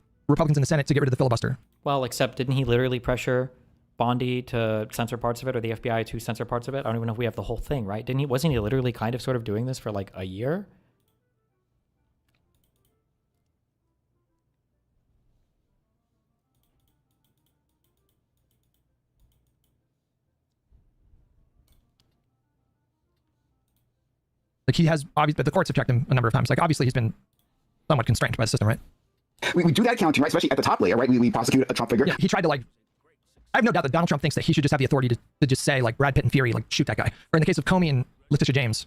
Speaker 19: in the Senate to get rid of the filibuster.
Speaker 1: Well, except didn't he literally pressure Bondi to censor parts of it, or the FBI to censor parts of it? I don't even know if we have the whole thing, right? Didn't he? Wasn't he literally kind of sort of doing this for like a year?
Speaker 19: Like, he has obviously, but the courts have checked him a number of times. Like, obviously he's been somewhat constrained by the system, right?
Speaker 6: We do that accounting, right? Especially at the top layer, right? We prosecute a Trump figure.
Speaker 19: Yeah, he tried to like. I have no doubt that Donald Trump thinks that he should just have the authority to just say like Brad Pitt and Fury, like shoot that guy. Or in the case of Comey and Letitia James,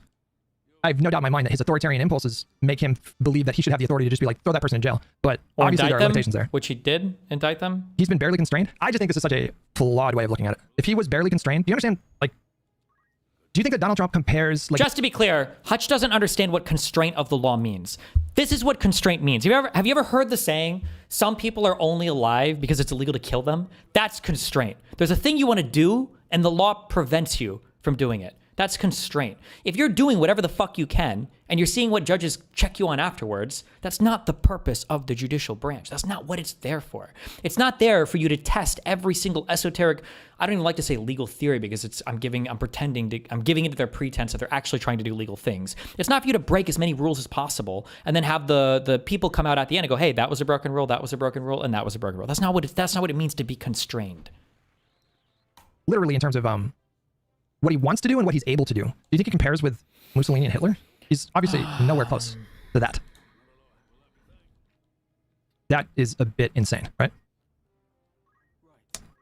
Speaker 19: I have no doubt in my mind that his authoritarian impulses make him believe that he should have the authority to just be like throw that person in jail. But
Speaker 1: Or
Speaker 19: obviously there
Speaker 1: indict
Speaker 19: are
Speaker 1: them,
Speaker 19: limitations there.
Speaker 1: which he did indict them.
Speaker 19: He's been barely constrained. I just think this is such a flawed way of looking at it. If he was barely constrained, do you understand? Like, do you think that Donald Trump compares like?
Speaker 1: Just to be clear, Hutch doesn't understand what constraint of the law means. This is what constraint means. Have you ever heard the saying, some people are only alive because it's illegal to kill them? That's constraint. There's a thing you want to do, and the law prevents you from doing it. That's constraint. If you're doing whatever the fuck you can, and you're seeing what judges check you on afterwards, that's not the purpose of the judicial branch. That's not what it's there for. It's not there for you to test every single esoteric, I don't even like to say legal theory because I'm giving into their pretense that they're actually trying to do legal things. It's not for you to break as many rules as possible and then have the people come out at the end and go, hey, that was a broken rule, that was a broken rule, and that was a broken rule. That's not what it means to be constrained.
Speaker 19: Literally in terms of what he wants to do and what he's able to do. Do you think he compares with Mussolini and Hitler? He's obviously nowhere close to that. That is a bit insane, right?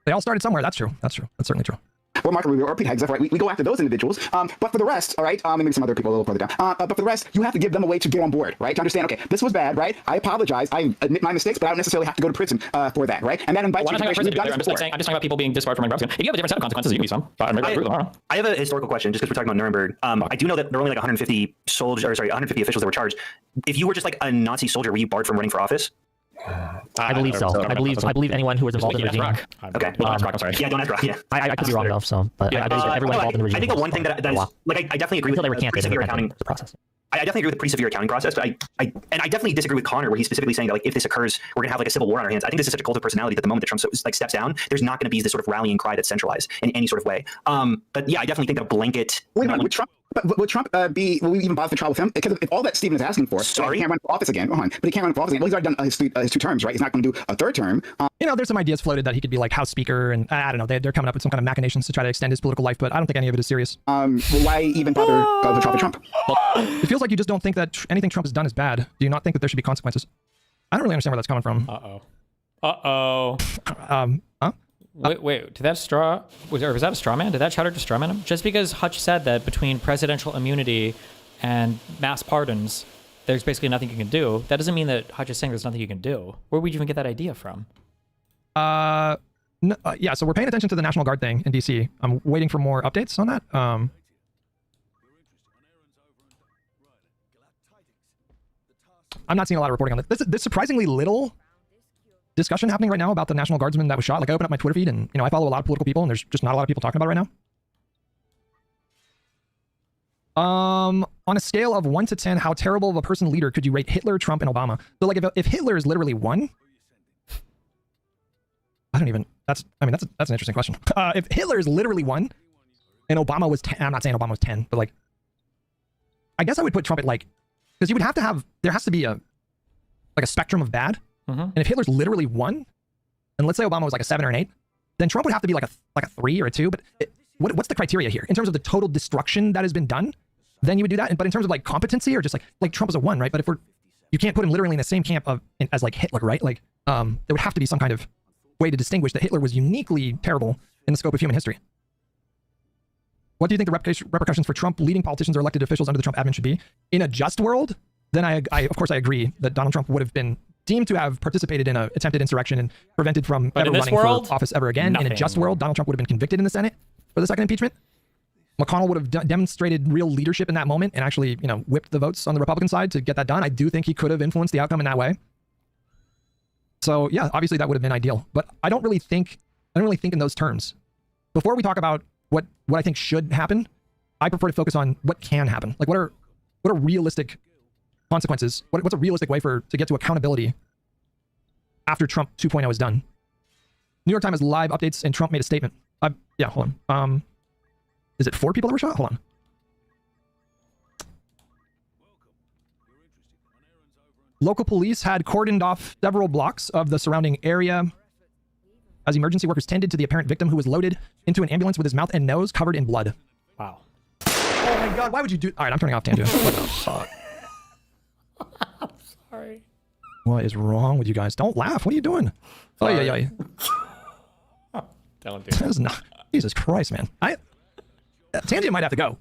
Speaker 19: They all started somewhere. That's true. That's certainly true.
Speaker 6: Well, Marco Rubio or Pete Hegseth, right? We go after those individuals. But for the rest, all right, and maybe some other people a little further down. But for the rest, you have to give them a way to get on board, right? To understand, okay, this was bad, right? I apologize. I admit my mistakes, but I don't necessarily have to go to prison for that, right? And that invites you to
Speaker 8: I'm just talking about people being disbarred from my If you have a different set of consequences, you can be some.
Speaker 3: I have a historical question, just because we're talking about Nuremberg. I do know that there were only like 150 officials that were charged. If you were just like a Nazi soldier, were you barred from running for office?
Speaker 20: I believe so. I believe anyone who was involved in the regime.
Speaker 3: Okay.
Speaker 20: Well,
Speaker 3: I'm sorry. Yeah, don't ask Rock. Yeah.
Speaker 20: I could be wrong though. So, but I believe everyone involved in the regime.
Speaker 3: I think the one thing that is like I definitely agree with the pretty severe accounting
Speaker 20: process.
Speaker 3: I definitely agree with the pretty severe accounting process, but I definitely disagree with Connor, where he's specifically saying that like if this occurs, we're gonna have like a civil war on our hands. I think this is such a cult of personality that the moment that Trump like steps down, there's not gonna be this sort of rallying cry that's centralized in any sort of way. But yeah, I definitely think that a blanket.
Speaker 6: Wait a minute, would Trump will we even bother to trial with him? Because if all that Stephen is asking for, he can't run for office again. But he can't run for office again. Well, he's already done his two terms, right? He's not going to do a third term.
Speaker 19: There's some ideas floated that he could be like House Speaker, and I don't know. They're coming up with some kind of machinations to try to extend his political life, but I don't think any of it is serious.
Speaker 6: Well, why even bother to trial with Trump?
Speaker 19: It feels like you just don't think that anything Trump has done is bad. Do you not think that there should be consequences? I don't really understand where that's coming from.
Speaker 1: Huh? Wait, did that was that a straw man? Did that chatter just straw man him? Just because Hutch said that between presidential immunity and mass pardons, there's basically nothing you can do. That doesn't mean that Hutch is saying there's nothing you can do. Where would you even get that idea from?
Speaker 19: Yeah, so we're paying attention to the National Guard thing in DC. I'm waiting for more updates on that. I'm not seeing a lot of reporting on this. There's surprisingly little discussion happening right now about the National Guardsman that was shot. Like, I open up my Twitter feed and, I follow a lot of political people, and there's just not a lot of people talking about it right now. On a scale of 1 to 10, how terrible of a person leader could you rate Hitler, Trump, and Obama? So, like, if Hitler is literally 1, that's an interesting question. If Hitler is literally 1 and Obama was 10, I'm not saying Obama was 10, but like, I guess I would put Trump at like, because you would have to have, there has to be a spectrum of bad. And if Hitler's literally 1, and let's say Obama was like a 7 or an 8, then Trump would have to be like a 3 or a 2. But what's the criteria here in terms of the total destruction that has been done? Then you would do that. But in terms of like competency, or just like Trump is a 1, right? But if you can't put him literally in the same camp as like Hitler, right? Like, there would have to be some kind of way to distinguish that Hitler was uniquely terrible in the scope of human history. What do you think the repercussions for Trump leading politicians or elected officials under the Trump admin should be? In a just world, then I of course I agree that Donald Trump would have been deemed to have participated in an attempted insurrection and prevented from ever running for office ever again. In a just world, Donald Trump would have been convicted in the Senate for the second impeachment. McConnell would have demonstrated real leadership in that moment and actually, whipped the votes on the Republican side to get that done. I do think he could have influenced the outcome in that way. So yeah, obviously that would have been ideal, but I don't really think in those terms. Before we talk about what I think should happen, I prefer to focus on what can happen. Like, what are realistic consequences? What's a realistic way to get to accountability after Trump 2.0 is done? New York Times has live updates, and Trump made a statement. Yeah, hold on. Is it 4 people that were shot? Hold on. Local police had cordoned off several blocks of the surrounding area as emergency workers tended to the apparent victim, who was loaded into an ambulance with his mouth and nose covered in blood.
Speaker 1: Wow.
Speaker 19: Oh my God, why would you do... All right, I'm turning off Tangent. What the fuck?
Speaker 1: I'm sorry.
Speaker 19: What is wrong with you guys? Don't laugh. What are you doing?
Speaker 1: Sorry.
Speaker 19: Oh, yeah.
Speaker 1: Don't do
Speaker 19: that. Is not... Jesus Christ, man. Tangent might have to go.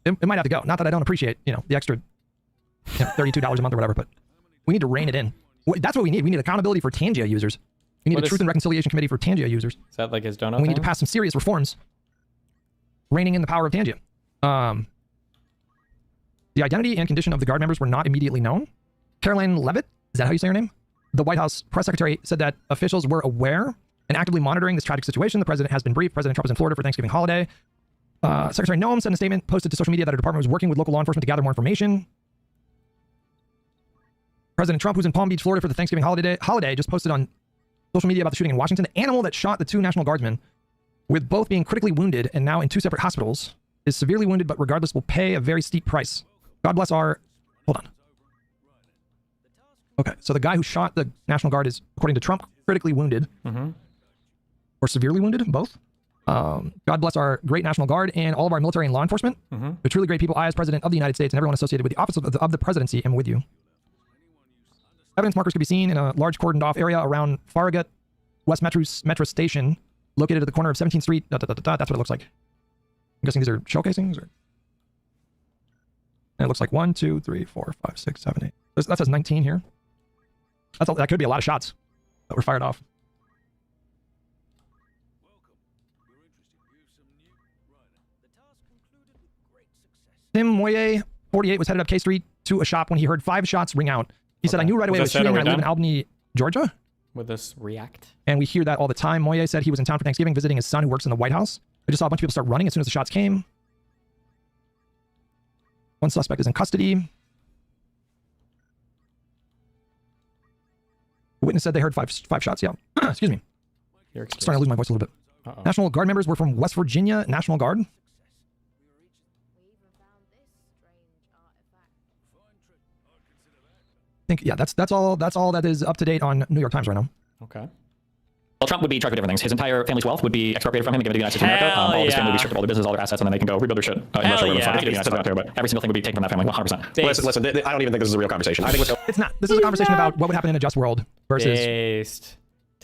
Speaker 19: It might have to go. Not that I don't appreciate, the extra $32 a month or whatever, but we need to rein it in. That's what we need. We need accountability for Tangia users. We need a Truth and Reconciliation Committee for Tangia users.
Speaker 1: Is that like his donut?
Speaker 19: We need to pass some serious reforms, reining in the power of Tangia. The identity and condition of the Guard members were not immediately known. Caroline Levitt, is that how you say her name? The White House press secretary said that officials were aware and actively monitoring this tragic situation. The president has been briefed. President Trump is in Florida for Thanksgiving holiday. Secretary Noem said in a statement posted to social media that her department was working with local law enforcement to gather more information. President Trump, who's in Palm Beach, Florida for the Thanksgiving holiday, just posted on social media about the shooting in Washington. The animal that shot the 2 National Guardsmen, with both being critically wounded and now in 2 separate hospitals, is severely wounded, but regardless will pay a very steep price. God bless our... Hold on. Okay, so the guy who shot the National Guard is, according to Trump, critically wounded. Or severely wounded, both. God bless our great National Guard and all of our military and law enforcement. They're truly great people. I, as President of the United States, and everyone associated with the office of the presidency, am with you. Evidence markers could be seen in a large cordoned off area around Farragut West Metro Station, located at the corner of 17th Street. That's what it looks like. I'm guessing these are shell casings. And it looks like 1, 2, 3, 4, 5, 6, 7, 8. That says 19 here. That could be a lot of shots that were fired off. Tim Moye, 48, was headed up K Street to a shop when he heard 5 shots ring out. He said, I knew right away it was shooting when I live in Albany, Georgia.
Speaker 1: Would this react?
Speaker 19: And we hear that all the time. Moye said he was in town for Thanksgiving visiting his son who works in the White House. I just saw a bunch of people start running as soon as the shots came. One suspect is in custody. The witness said they heard five shots. Yeah. Excuse me. Starting to lose my voice a little bit. National Guard members were from West Virginia National Guard. I think, yeah, that's all that is up to date on New York Times right now.
Speaker 1: Okay.
Speaker 8: Well, Trump would be charged with different things. His entire family's wealth would be expropriated from him and given to the United States of America. All of his family would be stripped of all their business, all their assets, and then they can go rebuild their shit. But every single thing would be taken from that family, 100%. Listen, I don't even think this is a real conversation. I think
Speaker 19: it's not. This is a conversation about what would happen in a just world versus...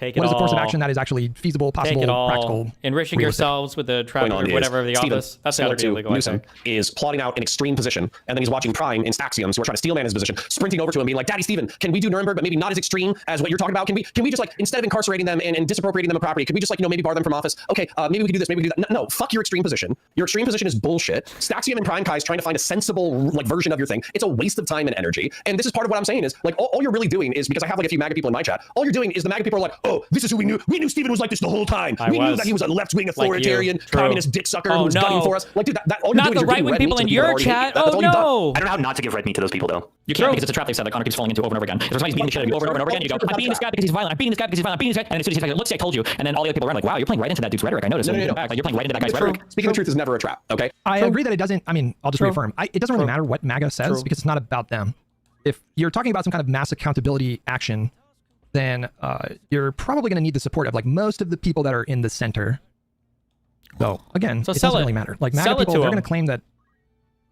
Speaker 1: Take it
Speaker 19: what is a course of
Speaker 1: all.
Speaker 19: action that is actually feasible, possible,
Speaker 1: Take it all.
Speaker 19: practical,
Speaker 1: Enriching
Speaker 19: realistic.
Speaker 1: yourselves with the traffic
Speaker 8: Going on
Speaker 1: or whatever of the
Speaker 8: is Stephen,
Speaker 1: office. That's
Speaker 8: similar
Speaker 1: gotta be
Speaker 8: to
Speaker 1: illegal, I
Speaker 8: Newsom,
Speaker 1: think.
Speaker 8: is plotting out an extreme position, and then he's watching Prime in Axions, who are trying to steel man his position, sprinting over to him, being like, "Daddy Stephen, can we do Nuremberg, but maybe not as extreme as what you're talking about? Can we just like instead of incarcerating them and disappropriating them of property, can we just like maybe bar them from office? Okay, maybe we can do this, maybe we can do that. No, fuck your extreme position. Your extreme position is bullshit. Staxium and Prime Kai is trying to find a sensible like version of your thing. It's a waste of time and energy. And this is part of what I'm saying is like all you're really doing is because I have like a few MAGA people in my chat. All you're doing is the MAGA people are like, oh, this is who we knew. We knew Stephen was like this the whole time. We knew that he was a left-wing authoritarian, communist dick sucker who was gunning for us. Like, dude, that all you're
Speaker 1: Not
Speaker 8: doing
Speaker 1: the
Speaker 8: is you're giving
Speaker 1: right-wing
Speaker 8: red meat
Speaker 1: people
Speaker 8: to
Speaker 1: in
Speaker 8: the
Speaker 1: your
Speaker 8: that already hate you.
Speaker 1: chat.
Speaker 8: That's
Speaker 1: Oh
Speaker 8: all you've done.
Speaker 1: no!
Speaker 3: I don't know how not to give red meat to those people, though.
Speaker 1: You can't because it's a trap they've said that Connor keeps falling into over and over again. If somebody's beating the shit out of you over and over and over again, you go, I'm beating this guy because he's violent. I'm beating this guy because he's violent. I'm beating this guy. And as soon as he's like, look, see, I told you. And then all the other people around like, wow, you're playing right into that dude's rhetoric. I noticed.
Speaker 8: No.
Speaker 1: Like you're playing right into that guy's rhetoric.
Speaker 8: Speaking the truth is never a trap. Okay.
Speaker 19: I agree that it doesn't. I mean, I'll just reaffirm. It doesn't really matter what MAGA says because it's not about them. If you're talking about some kind of mass accountability action, then you're probably going to need the support of like most of the people that are in the center. So again, it doesn't really matter. Like MAGA people, they're going to claim that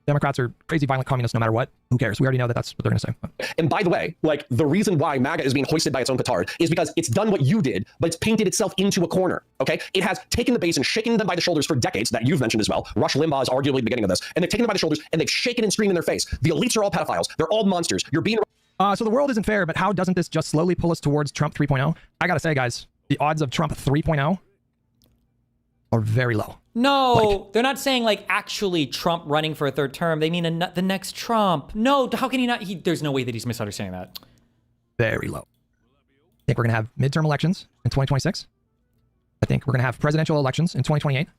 Speaker 19: Democrats are crazy, violent communists no matter what. Who cares? We already know that that's what they're going to say.
Speaker 8: And by the way, like the reason why MAGA is being hoisted by its own petard is because it's done what you did, but it's painted itself into a corner. Okay, it has taken the base and shaken them by the shoulders for decades. That you've mentioned as well. Rush Limbaugh is arguably the beginning of this, and they've taken them by the shoulders and they've shaken and screamed in their face. The elites are all pedophiles. They're all monsters. You're being.
Speaker 19: So the world isn't fair, but how doesn't this just slowly pull us towards Trump 3.0? I gotta say, guys, the odds of Trump 3.0 are very low.
Speaker 1: No, they're not saying like actually Trump running for a third term. They mean the next Trump. No, how can he not? There's no way that he's misunderstanding that.
Speaker 19: Very low. I think we're going to have midterm elections in 2026. I think we're going to have presidential elections in 2028. I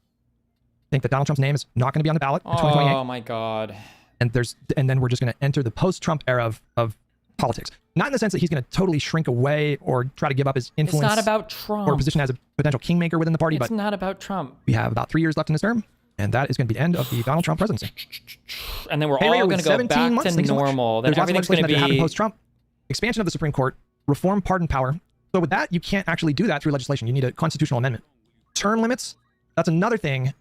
Speaker 19: think that Donald Trump's name is not going to be on the ballot in 2028.
Speaker 1: Oh my God.
Speaker 19: And then we're just going to enter the post-Trump era of politics. Not in the sense that he's going to totally shrink away or try to give up his influence.
Speaker 1: It's not about Trump.
Speaker 19: Or position as a potential kingmaker within the party.
Speaker 1: It's
Speaker 19: but
Speaker 1: not about Trump.
Speaker 19: We have about 3 years left in this term, and that is going to be the end of the Donald Trump presidency.
Speaker 1: And then we're all going to go back to normal. Then
Speaker 19: There's lots of
Speaker 1: everything's
Speaker 19: legislation
Speaker 1: going to
Speaker 19: that happen
Speaker 1: be
Speaker 19: post-Trump. Expansion of the Supreme Court, reform pardon power. So with that, you can't actually do that through legislation. You need a constitutional amendment. Term limits, that's another thing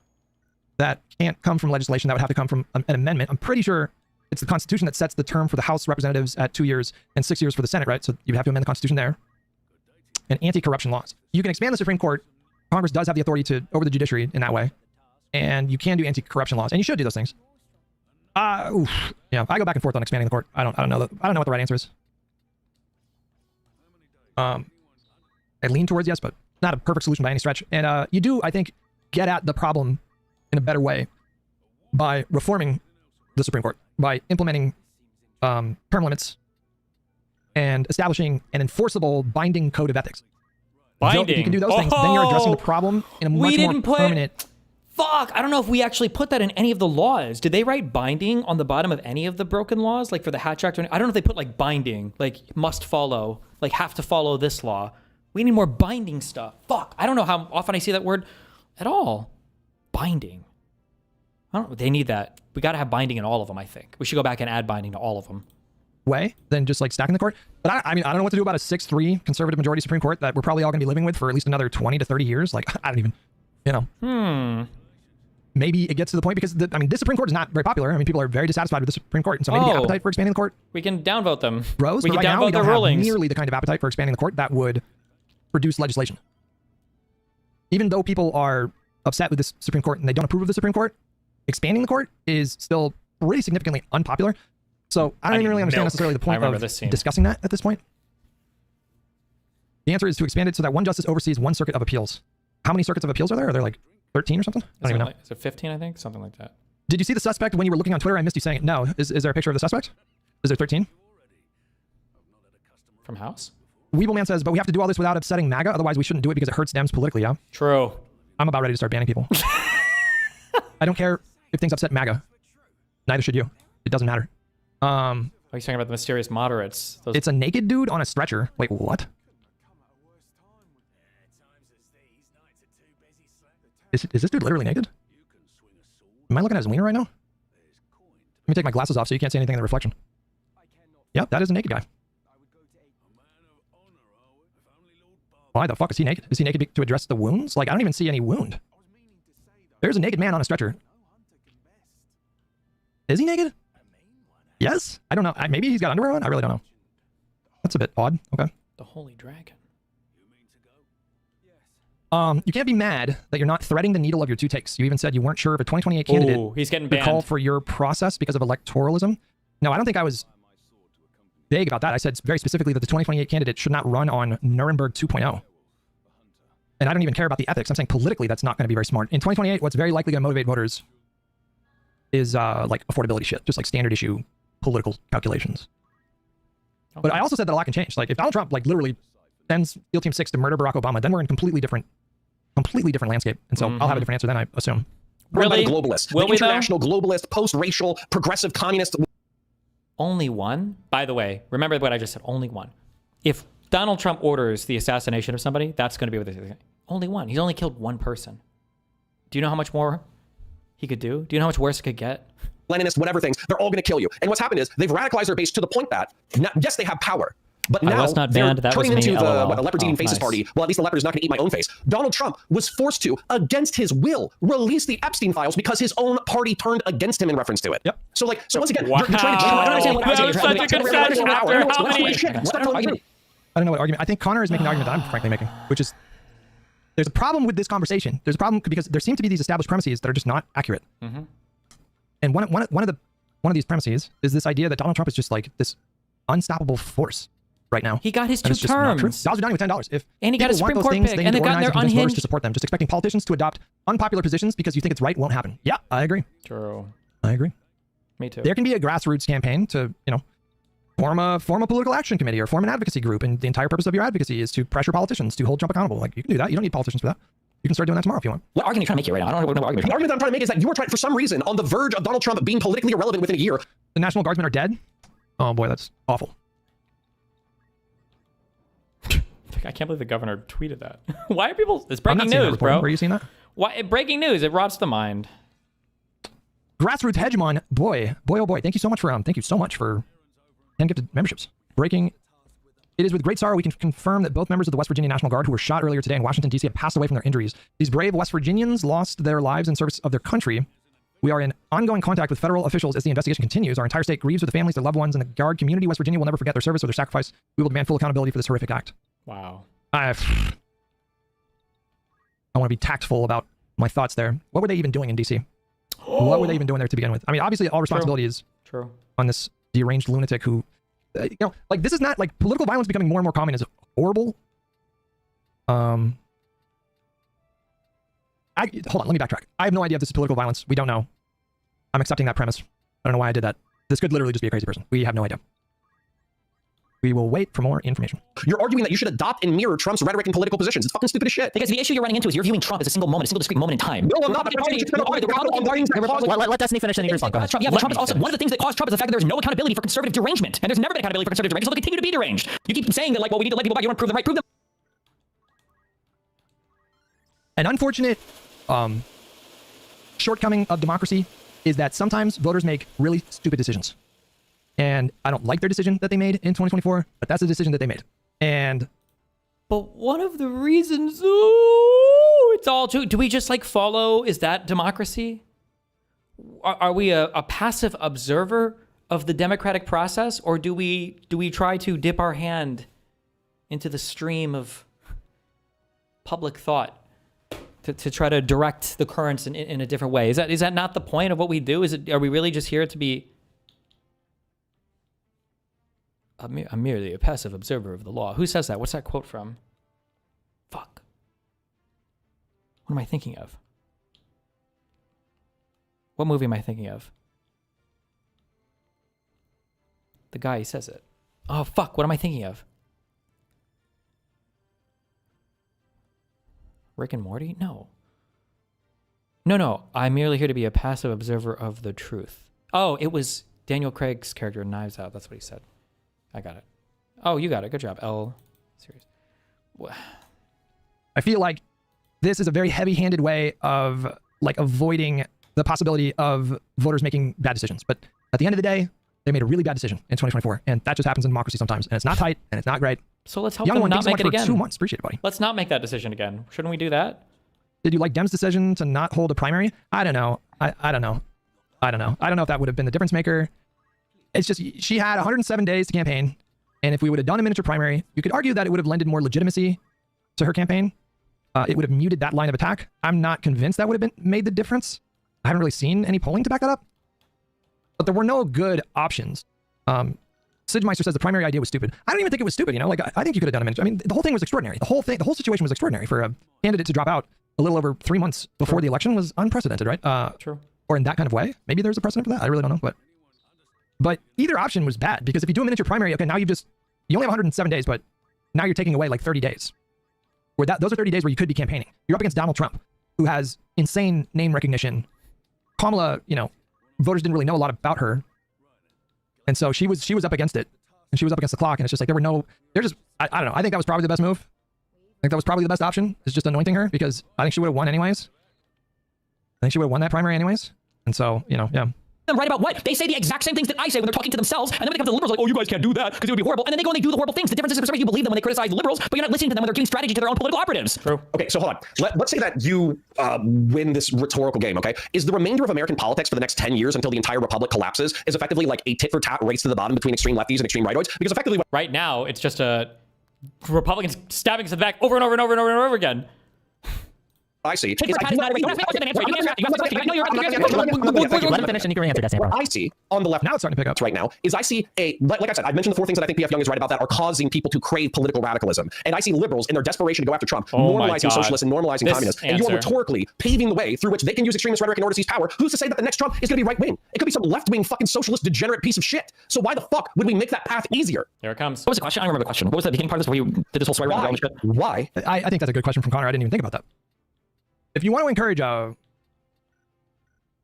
Speaker 19: that can't come from legislation. That would have to come from an amendment. I'm pretty sure it's the Constitution that sets the term for the House Representatives at 2 years and 6 years for the Senate, right? So you have to amend the Constitution there. And anti-corruption laws. You can expand the Supreme Court. Congress does have the authority to over the judiciary in that way. And you can do anti-corruption laws. And you should do those things. Yeah, I go back and forth on expanding the court. I don't know what the right answer is. I lean towards yes, but not a perfect solution by any stretch. And you do, I think, get at the problem in a better way by reforming the Supreme Court, by implementing term limits and establishing an enforceable binding code of ethics.
Speaker 1: Binding.
Speaker 19: If you can do those things, then you're addressing the problem in a much more permanent.
Speaker 1: Fuck, I don't know if we actually put that in any of the laws. Did they write binding on the bottom of any of the broken laws? Like for the Hatch Act? I don't know if they put like binding, like must follow, like have to follow this law. We need more binding stuff. Fuck, I don't know how often I see that word at all. Binding. I don't know. They need that. We got to have binding in all of them, I think. We should go back and add binding to all of them.
Speaker 19: Way than just like stacking the court. But I mean, I don't know what to do about a 6-3 conservative majority Supreme Court that we're probably all going to be living with for at least another 20 to 30 years. Like, I don't even, Maybe it gets to the point because, this Supreme Court is not very popular. I mean, people are very dissatisfied with the Supreme Court. And so maybe the appetite for expanding the court
Speaker 1: We can downvote them.
Speaker 19: grows.
Speaker 1: We
Speaker 19: But
Speaker 1: can
Speaker 19: right now, we
Speaker 1: downvote
Speaker 19: don't
Speaker 1: their
Speaker 19: have
Speaker 1: rulings.
Speaker 19: nearly the kind of appetite for expanding the court that would produce legislation. Even though people are upset with this Supreme Court and they don't approve of the Supreme Court, expanding the court is still pretty significantly unpopular. So I don't even really understand necessarily the point of discussing that at this point. The answer is to expand it so that one justice oversees one circuit of appeals. How many circuits of appeals are there? Are there like 13 or something? I don't even know.
Speaker 1: Is it 15, I think? Something like that.
Speaker 19: Did you see the suspect when you were looking on Twitter? I missed you saying it. No. Is there a picture of the suspect? Is there 13?
Speaker 1: From House?
Speaker 19: Weebleman says, but we have to do all this without upsetting MAGA. Otherwise, we shouldn't do it because it hurts Dems politically, yeah?
Speaker 1: True.
Speaker 19: I'm about ready to start banning people. I don't care if things upset MAGA. Neither should you. It doesn't matter.
Speaker 1: Are you talking about the mysterious moderates?
Speaker 19: It's a naked dude on a stretcher. Wait, what? Is this dude literally naked? Am I looking at his wiener right now? Let me take my glasses off so you can't see anything in the reflection. Yep, that is a naked guy. Why the fuck is he naked? Is he naked to address the wounds? Like, I don't even see any wound. There's a naked man on a stretcher. Is he naked? Yes? I don't know. Maybe he's got underwear on? I really don't know. That's a bit odd. Okay.
Speaker 1: The Holy Dragon.
Speaker 19: You can't be mad that you're not threading the needle of your two takes. You even said you weren't sure if a 2028 candidate
Speaker 1: Ooh, he's getting
Speaker 19: would call
Speaker 1: banned.
Speaker 19: for your process because of electoralism. No, I don't think I was vague about that. I said very specifically that the 2028 candidate should not run on Nuremberg 2.0. And I don't even care about the ethics. I'm saying politically that's not going to be very smart. In 2028, what's very likely going to motivate voters is like affordability shit, just like standard issue political calculations. Okay. But I also said that a lot can change. Like if Donald Trump like literally sends SEAL Team 6 to murder Barack Obama, then we're in a completely different landscape. And so I'll have a different answer then, I assume.
Speaker 8: Really? The globalist, the international globalist, post-racial, progressive communist.
Speaker 1: Only one? By the way, remember what I just said, only one. If Donald Trump orders the assassination of somebody, that's going to be what they say. Only one. He's only killed one person. Do you know how much more he could do? Do you know how much worse it could get?
Speaker 8: Leninist, whatever things, they're all going to kill you. And what's happened is they've radicalized their base to the point that, yes, they have power. But now
Speaker 1: not
Speaker 8: they're
Speaker 1: banned. That
Speaker 8: turning
Speaker 1: was me.
Speaker 8: into the
Speaker 1: LOL.
Speaker 8: leopard's eating faces
Speaker 1: nice.
Speaker 8: party. Well, at least the leopard is not going to eat my own face. Donald Trump was forced to, against his will, release the Epstein files because his own party turned against him in reference to it.
Speaker 19: Yep.
Speaker 8: So once again,
Speaker 1: wow.
Speaker 8: you're trying to I don't understand what
Speaker 1: that was such a concession after how many...
Speaker 19: I don't know what argument. I think Connor is making an argument that I'm frankly making, which is there's a problem with this conversation. There's a problem because there seem to be these established premises that are just not accurate.
Speaker 1: Mm-hmm.
Speaker 19: And one of these premises is this idea that Donald Trump is just like this unstoppable force right now.
Speaker 1: He got his
Speaker 19: and
Speaker 1: 2
Speaker 19: it's just not true.
Speaker 1: terms.
Speaker 19: Dollars are down with $10. If
Speaker 1: and he got a
Speaker 19: people want
Speaker 1: Supreme
Speaker 19: those
Speaker 1: Court
Speaker 19: things,
Speaker 1: pick,
Speaker 19: they
Speaker 1: and
Speaker 19: need
Speaker 1: they
Speaker 19: to
Speaker 1: got
Speaker 19: organize
Speaker 1: their
Speaker 19: and convince voters
Speaker 1: unhinged.
Speaker 19: to support them. Just expecting politicians to adopt unpopular positions because you think it's right won't happen. Yeah, I agree.
Speaker 1: True.
Speaker 19: I agree.
Speaker 1: Me too.
Speaker 19: There can be a grassroots campaign to, form a political action committee or form an advocacy group, and the entire purpose of your advocacy is to pressure politicians to hold Trump accountable. Like, you can do that. You don't need politicians for that. You can start doing that tomorrow if you want.
Speaker 1: What argument are you trying to make here right now? I don't know what argument.
Speaker 8: The argument that I'm trying to make is that you are trying, for some reason, on the verge of Donald Trump being politically irrelevant within a year.
Speaker 19: The National Guardsmen are dead? Oh boy, that's awful.
Speaker 1: I can't believe the governor tweeted that. Why are people... It's breaking news, bro.
Speaker 19: Where are you seeing that?
Speaker 1: Why? Breaking news. It rots the mind.
Speaker 19: Grassroots hegemon. Boy, oh boy. Thank you so much for 10 gifted memberships. Breaking. It is with great sorrow we can confirm that both members of the West Virginia National Guard who were shot earlier today in Washington, D.C. have passed away from their injuries. These brave West Virginians lost their lives in service of their country. We are in ongoing contact with federal officials as the investigation continues. Our entire state grieves with the families, their loved ones, and the Guard community. West Virginia will never forget their service or their sacrifice. We will demand full accountability for this horrific act.
Speaker 1: Wow.
Speaker 19: I want to be tactful about my thoughts there. What were they even doing in D.C.? What were they even doing there to begin with? I mean, obviously, all responsibility is on this deranged lunatic who, this is not like political violence becoming more and more common is horrible. Hold on, let me backtrack. I have no idea if this is political violence. We don't know. I'm accepting that premise. I don't know why I did that. This could literally just be a crazy person. We have no idea. We will wait for more information.
Speaker 8: You're arguing that you should adopt and mirror Trump's rhetoric and political positions. It's fucking stupid as shit.
Speaker 1: Because the issue you're running into is you're viewing Trump as a single discrete moment in time.
Speaker 8: No, I'm not.
Speaker 20: Let Destiny finish and you respond.
Speaker 1: Yeah, but Trump is also one of the things that caused Trump is the fact that there's no accountability for conservative derangement, and there's never been accountability for conservative derangement, so they'll continue to be deranged. You keep saying that, we need to let people back. You want to prove them right? Prove them.
Speaker 19: An unfortunate shortcoming of democracy is that sometimes voters make really stupid decisions. And I don't like their decision that they made in 2024, but that's the decision that they made.
Speaker 1: But one of the reasons, it's all true. Do we just follow? Is that democracy? Are we a passive observer of the democratic process, or do we try to dip our hand into the stream of public thought to try to direct the currents in a different way? Is that not the point of what we do? Are we really just here to be? I'm merely a passive observer of the law. Who says that? What's that quote from? Fuck. What am I thinking of? What movie am I thinking of? The guy, he says it. Oh, fuck. What am I thinking of? Rick and Morty? No. No. I'm merely here to be a passive observer of the truth. Oh, it was Daniel Craig's character in Knives Out. That's what he said. I got it. Oh, you got it. Good job. L series.
Speaker 19: I feel like this is a very heavy-handed way of avoiding the possibility of voters making bad decisions. But at the end of the day, they made a really bad decision in 2024, and that just happens in democracy sometimes. And it's not tight, and it's not great.
Speaker 1: So let's help
Speaker 19: Young
Speaker 1: them
Speaker 19: one,
Speaker 1: not make it again.
Speaker 19: 2 months. Appreciate it, buddy.
Speaker 1: Let's not make that decision again. Shouldn't we do that?
Speaker 19: Did you like Dem's decision to not hold a primary? I don't know. I don't know. I don't know if that would have been the difference maker. It's just, she had 107 days to campaign. And if we would have done a miniature primary, you could argue that it would have lended more legitimacy to her campaign. it would have muted that line of attack. I'm not convinced that would have made the difference. I haven't really seen any polling to back that up. But there were no good options. Sidmeister says the primary idea was stupid. I don't even think it was stupid, you know? Like, I think you could have done a minute. I mean, the whole thing was extraordinary. The whole situation was extraordinary. For a candidate to drop out a little over 3 months before the election was unprecedented, right?
Speaker 1: True.
Speaker 19: Or in that kind of way. Maybe there's a precedent for that. I really don't know. But either option was bad, because if you do a miniature primary, okay, now you only have 107 days, but now you're taking away like 30 days. Those are 30 days where you could be campaigning. You're up against Donald Trump, who has insane name recognition. Kamala, you know, voters didn't really know a lot about her. And so she was up against it. And she was up against the clock. And it's just like, I don't know. I think that was probably the best move. I think that was probably the best option, is just anointing her, because I think she would have won anyways. I think she would have won that primary anyways. And so, you know, yeah.
Speaker 14: Them right about what? They say the exact same things that I say when they're talking to themselves, and then when it comes to the liberals, like, oh, you guys can't do that because it would be horrible. And then they go and they do the horrible things. The difference is you believe them when they criticize the liberals, but you're not listening to them when they're giving strategy to their own political operatives.
Speaker 1: True.
Speaker 8: Okay, so hold on. Let's say that you win this rhetorical game, okay? Is the remainder of American politics for the next 10 years until the entire republic collapses is effectively like a tit-for-tat race to the bottom between extreme lefties and extreme rightoids? Because effectively...
Speaker 1: Right now, it's just a Republicans stabbing us in the back over and over and over and over and over again.
Speaker 8: I see.
Speaker 20: Let him finish and you can answer that,
Speaker 8: What I see on the left
Speaker 19: now it's starting to pick up
Speaker 8: right now is I see like I said, I've mentioned the 4 things that I think PF Young is right about that are causing people to crave political radicalism. And I see liberals in their desperation to go after Trump, normalizing socialists and normalizing communists. And you are rhetorically paving the way through which they can use extremist rhetoric in order to seize power. Who's to say that the next Trump is going to be right wing? It could be some left wing fucking socialist degenerate piece of shit. So why the fuck would we make that path easier?
Speaker 1: Here it comes.
Speaker 20: What was the question? I don't remember the question. What was the beginning part of this before you did this whole swear word?
Speaker 8: Why?
Speaker 19: I think that's a good question from Connor. I didn't even think about that. If you want to encourage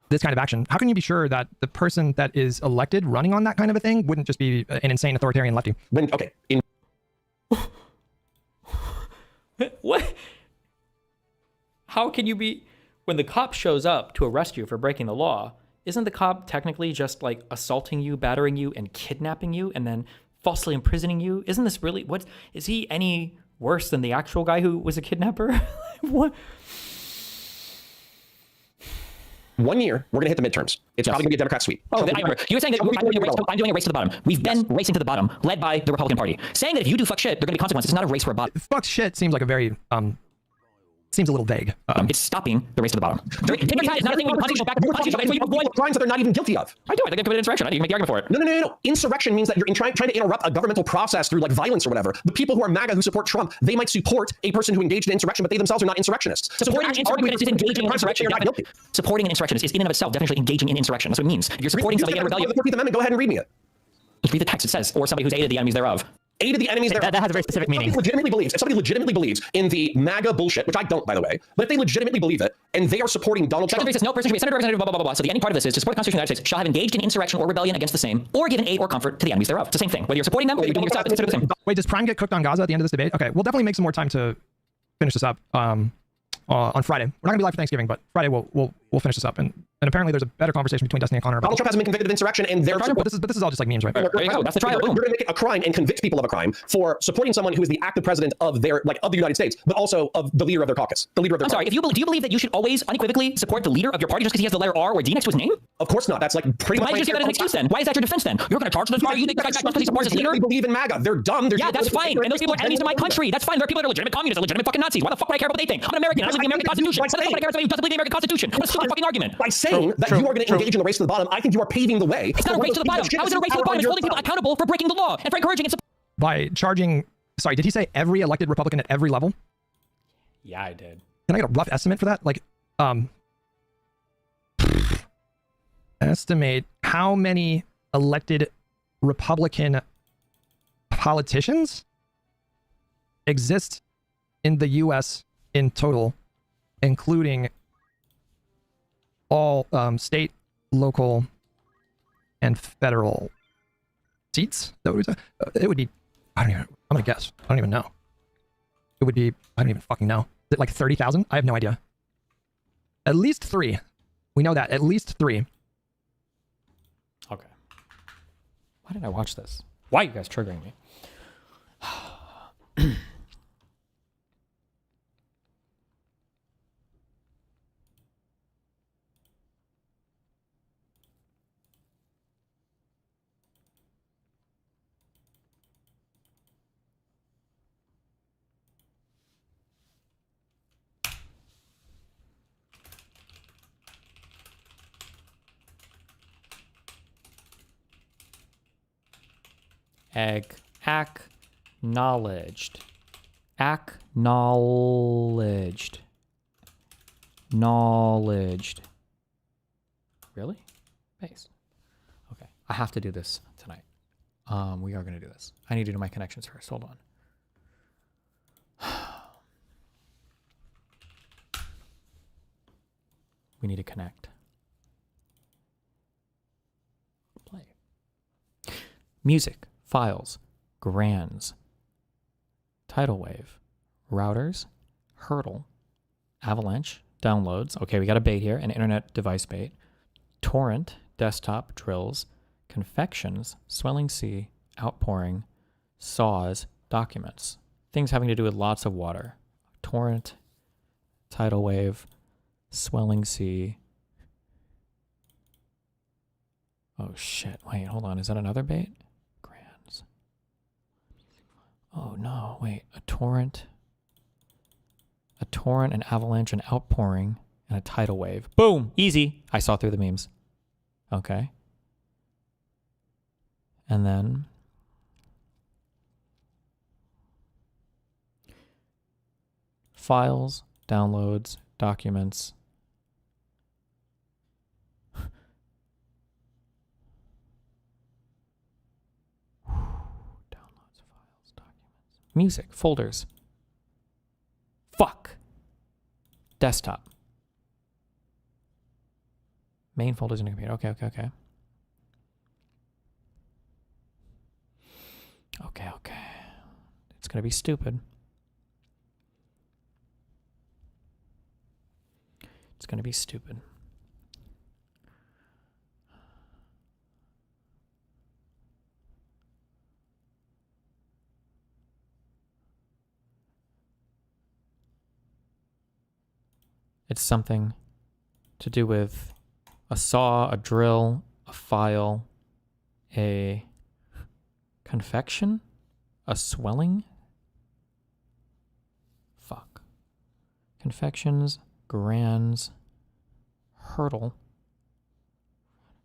Speaker 19: this kind of action, how can you be sure that the person that is elected running on that kind of a thing wouldn't just be an insane authoritarian lefty?
Speaker 1: What? How can you be... When the cop shows up to arrest you for breaking the law, isn't the cop technically just like assaulting you, battering you, and kidnapping you, and then falsely imprisoning you? Isn't this really... What? Is he any worse than the actual guy who was a kidnapper? What?
Speaker 8: 1 year, we're going to hit the midterms. It's probably going to be a Democrat sweep.
Speaker 20: Oh, I remember. You were saying that I'm doing a race to the bottom. We've been racing to the bottom, led by the Republican Party. Saying that if you do fuck shit, there are going to be consequences. It's not a race for a bottom.
Speaker 19: Fuck shit seems like a very, seems a little vague.
Speaker 20: It's stopping the race to the bottom. Tit-for-tat is not a thing where you punch each other back.
Speaker 8: You avoid crimes that they're not even guilty of.
Speaker 20: I do. I think I committed insurrection. I think you can make the argument for it.
Speaker 8: No. Insurrection means that you're trying to interrupt a governmental process through like violence or whatever. The people who are MAGA who support Trump, they might support a person who engaged in insurrection, but they themselves are not insurrectionists.
Speaker 20: Supporting an insurrectionist is engaging in insurrection. Supporting an insurrectionist is in and of itself definitely engaging in insurrection. That's what it means. If you're supporting somebody in rebellion,
Speaker 8: the 14th Amendment, go ahead and read me it.
Speaker 20: Just read the text. It says, or somebody who's aided the enemies thereof.
Speaker 8: Aided the enemies thereof.
Speaker 20: That has a very specific meaning.
Speaker 8: If somebody legitimately believes in the MAGA bullshit, which I don't, by the way, but if they legitimately believe it, and they are supporting Donald Trump.
Speaker 20: Says, no person should be a senator, representative, blah, blah, blah, blah. So the ending part of this is to support the Constitution of the United States shall have engaged in insurrection or rebellion against the same, or given aid or comfort to the enemies thereof. It's the same thing. Whether you're supporting them or you're doing it yourself, it's the same.
Speaker 19: Wait, does Prime get cooked on Gaza at the end of this debate? Okay, we'll definitely make some more time to finish this up on Friday. We're not gonna be live for Thanksgiving, but Friday we'll finish this up. And apparently there's a better conversation between Destiny and Connor about
Speaker 8: Donald Trump hasn't been convicted of insurrection, and they're
Speaker 19: but this is all just like memes, right?
Speaker 20: There you go. That's the trial.
Speaker 8: You're going to make it a crime and convict people of a crime for supporting someone who is the active president of the United States, but also of the leader of their caucus, the leader of their.
Speaker 20: I'm sorry. Do you believe that you should always unequivocally support the leader of your party just because he has the letter R or D next to his name?
Speaker 8: Of course not. That's like pretty much.
Speaker 20: Why did you say that as an excuse then? Why is that your defense then? You're going to charge them for you think that because he supports his leader?
Speaker 8: They believe in MAGA. They're dumb.
Speaker 20: Yeah, that's fine. And those people are enemies of my country. That's fine. There are people that are legitimate communists, legitimate fucking Nazis. Why the fuck would I care about what they think? I'm an American. I believe in the American Constitution. Why the fuck would I care about somebody who doesn't believe in the American Constitution? What a stupid fucking argument.
Speaker 8: By saying that you are going to engage in the race to the bottom, I think you are paving the way.
Speaker 20: It's not a race to the bottom. How is it a race to the bottom? It's holding people accountable for breaking the law and for encouraging it.
Speaker 19: By charging, sorry, did he say every elected Republican at every level?
Speaker 1: Yeah, I did.
Speaker 19: Can I get a rough estimate for that? Like, estimate how many elected Republican politicians exist in the U.S. in total, including all state, local, and federal seats. That would be, it would be, I'm gonna guess. I don't even know. It would be, I don't even fucking know. Is it like 30,000? I have no idea. At least 3. We know that. At least 3.
Speaker 1: Okay. Why did I watch this? Why are you guys triggering me?
Speaker 13: Acknowledged. Acknowledged. Knowledged. Really? Paste. Okay. I have to do this tonight. We are going to do this. I need to do my connections first. Hold on. We need to connect. Play. Music, files, grands, tidal wave, routers, hurdle, avalanche, downloads. Okay, we got a bait here, an internet device bait. Torrent, desktop, drills, confections, swelling sea, outpouring, saws, documents. Things having to do with lots of water. Torrent, tidal wave, swelling sea. Oh shit, wait, hold on. Is that another bait? Grands. Oh no, wait. A torrent, an avalanche, an outpouring, and a tidal wave. Boom! Easy! I saw through the memes. Okay. And then files, downloads, documents. Downloads, files, documents. Music, folders. Fuck. Desktop. Main folders in a computer. Okay. Okay. It's going to be stupid. It's going to be stupid. It's something to do with a saw, a drill, a file, a confection, a swelling. Fuck. Confections, grands, hurdle.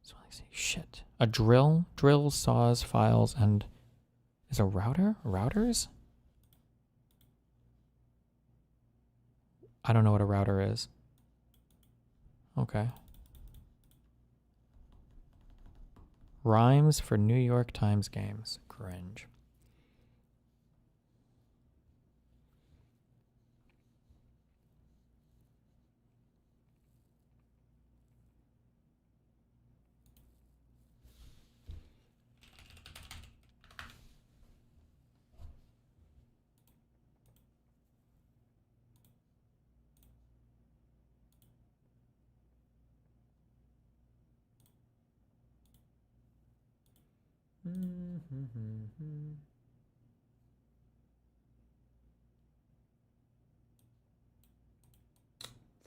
Speaker 13: Swelling sea. Shit. A drill, drills, saws, files, and is a router? Routers? I don't know what a router is. Okay. Rhymes for New York Times games. Cringe.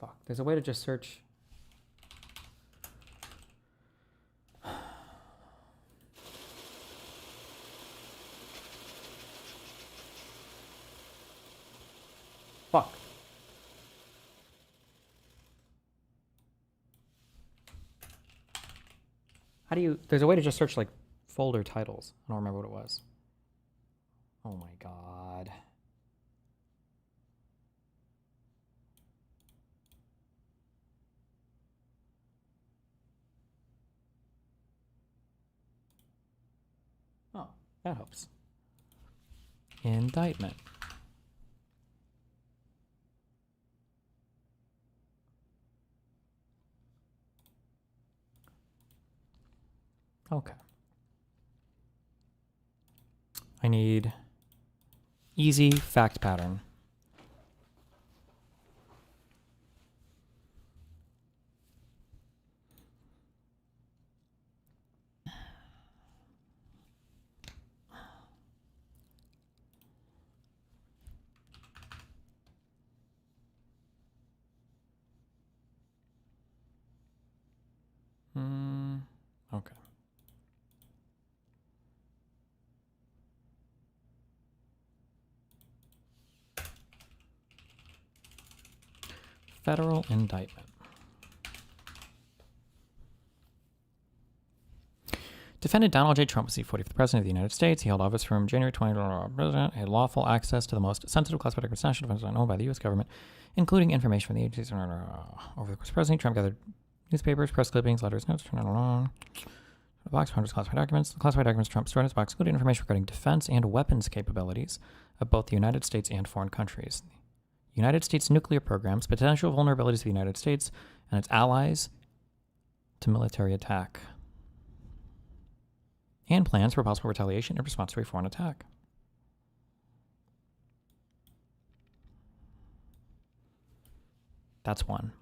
Speaker 13: Fuck, there's a way to just search. Fuck. How do you, there's a way to just search like folder titles. I don't remember what it was. Oh my god. Oh, that helps. Indictment. Okay. I need easy fact pattern. Okay. Federal indictment. defendant Donald J. Trump was the 45th president of the United States. He held office from January 20 president, had lawful access to the most sensitive classified records national defense owned by the U.S. government, including information from the agencies. Over the course of presidency, Trump gathered newspapers, press clippings, letters, notes, the box hundreds of classified documents. The classified documents Trump stored in his box included information regarding defense and weapons capabilities of both the United States and foreign countries. The United States nuclear programs, potential vulnerabilities of the United States and its allies to military attack, and plans for possible retaliation in response to a foreign attack. That's one.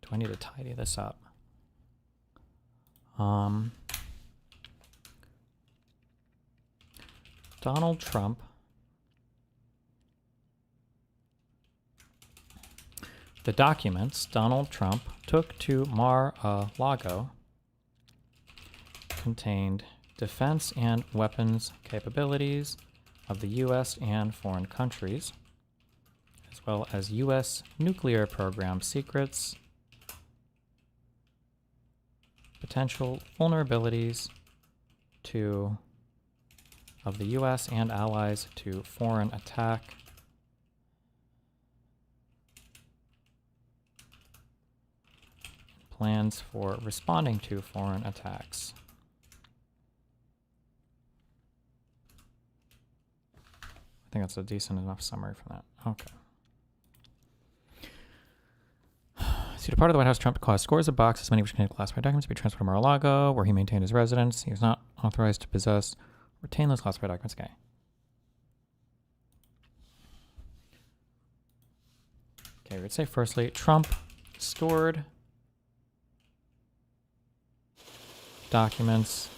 Speaker 13: Do I need to tidy this up? Donald Trump the documents Donald Trump took to Mar-a-Lago contained defense and weapons capabilities of the U.S. and foreign countries, as well as U.S. nuclear program secrets, potential vulnerabilities of the U.S. and allies to foreign attack, plans for responding to foreign attacks. I think that's a decent enough summary for that. Okay. So, to part of the White House, Trump caused scores of boxes, many of which contained classified documents, to be transferred to Mar-a-Lago, where he maintained his residence. He was not authorized to possess or retain those classified documents. Okay. Okay, we would say firstly, Trump stored documents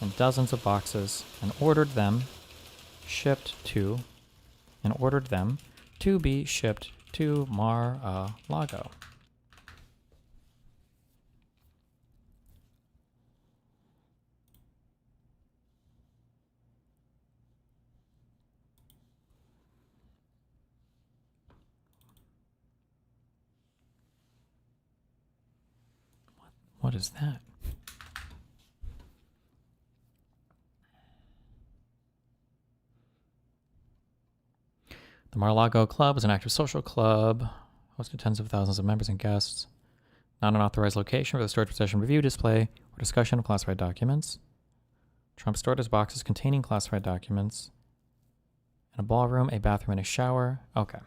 Speaker 13: in dozens of boxes and ordered them to be shipped to Mar-a-Lago. What is that? The Mar-a-Lago Club was an active social club, hosted tens of thousands of members and guests. Not an authorized location for the storage, possession, review, display, or discussion of classified documents. Trump stored his boxes containing classified documents in a ballroom, a bathroom, and a shower. Okay.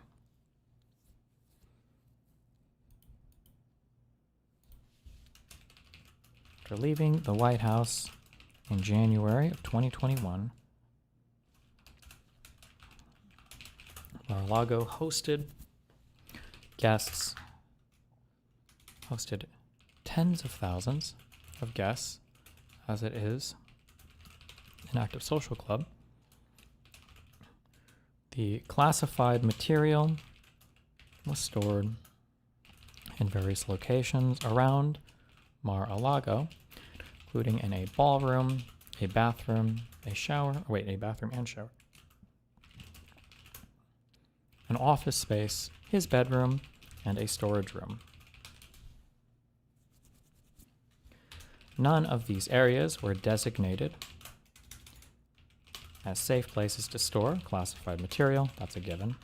Speaker 13: After leaving the White House in January of 2021, Mar-a-Lago hosted tens of thousands of guests, as it is an active social club. The classified material was stored in various locations around Mar-a-Lago, including in a ballroom, a bathroom, a bathroom and shower, an office space, his bedroom, and a storage room. None of these areas were designated as safe places to store classified material. That's a given.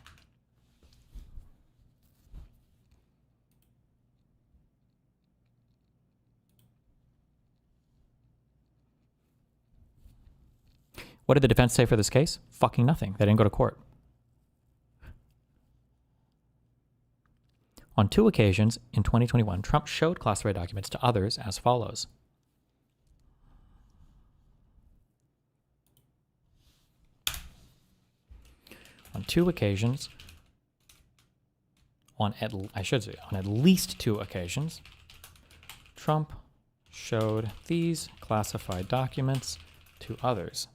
Speaker 13: What did the defense say for this case? Fucking nothing. They didn't go to court. On 2 occasions in 2021, Trump showed classified documents to others as follows. On 2 occasions, on at least 2 occasions, Trump showed these classified documents to others.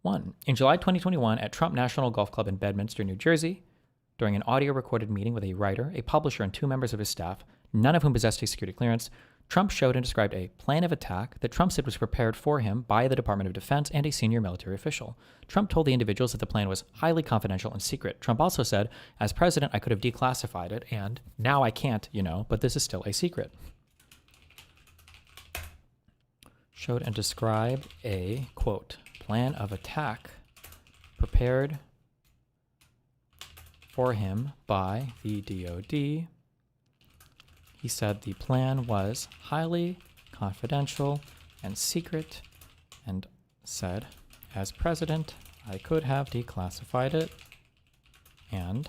Speaker 13: 1. In July 2021, at Trump National Golf Club in Bedminster, New Jersey, during an audio-recorded meeting with a writer, a publisher, and 2 members of his staff, none of whom possessed a security clearance,
Speaker 1: Trump showed and described a plan of attack that Trump said was prepared for him by the Department of Defense and a senior military official. Trump told the individuals that the plan was highly confidential and secret. Trump also said, as president, I could have declassified it, and now I can't, but this is still a secret. Showed and described a, quote, plan of attack prepared for him by the DoD. He said the plan was highly confidential and secret, and said, as president, I could have declassified it, and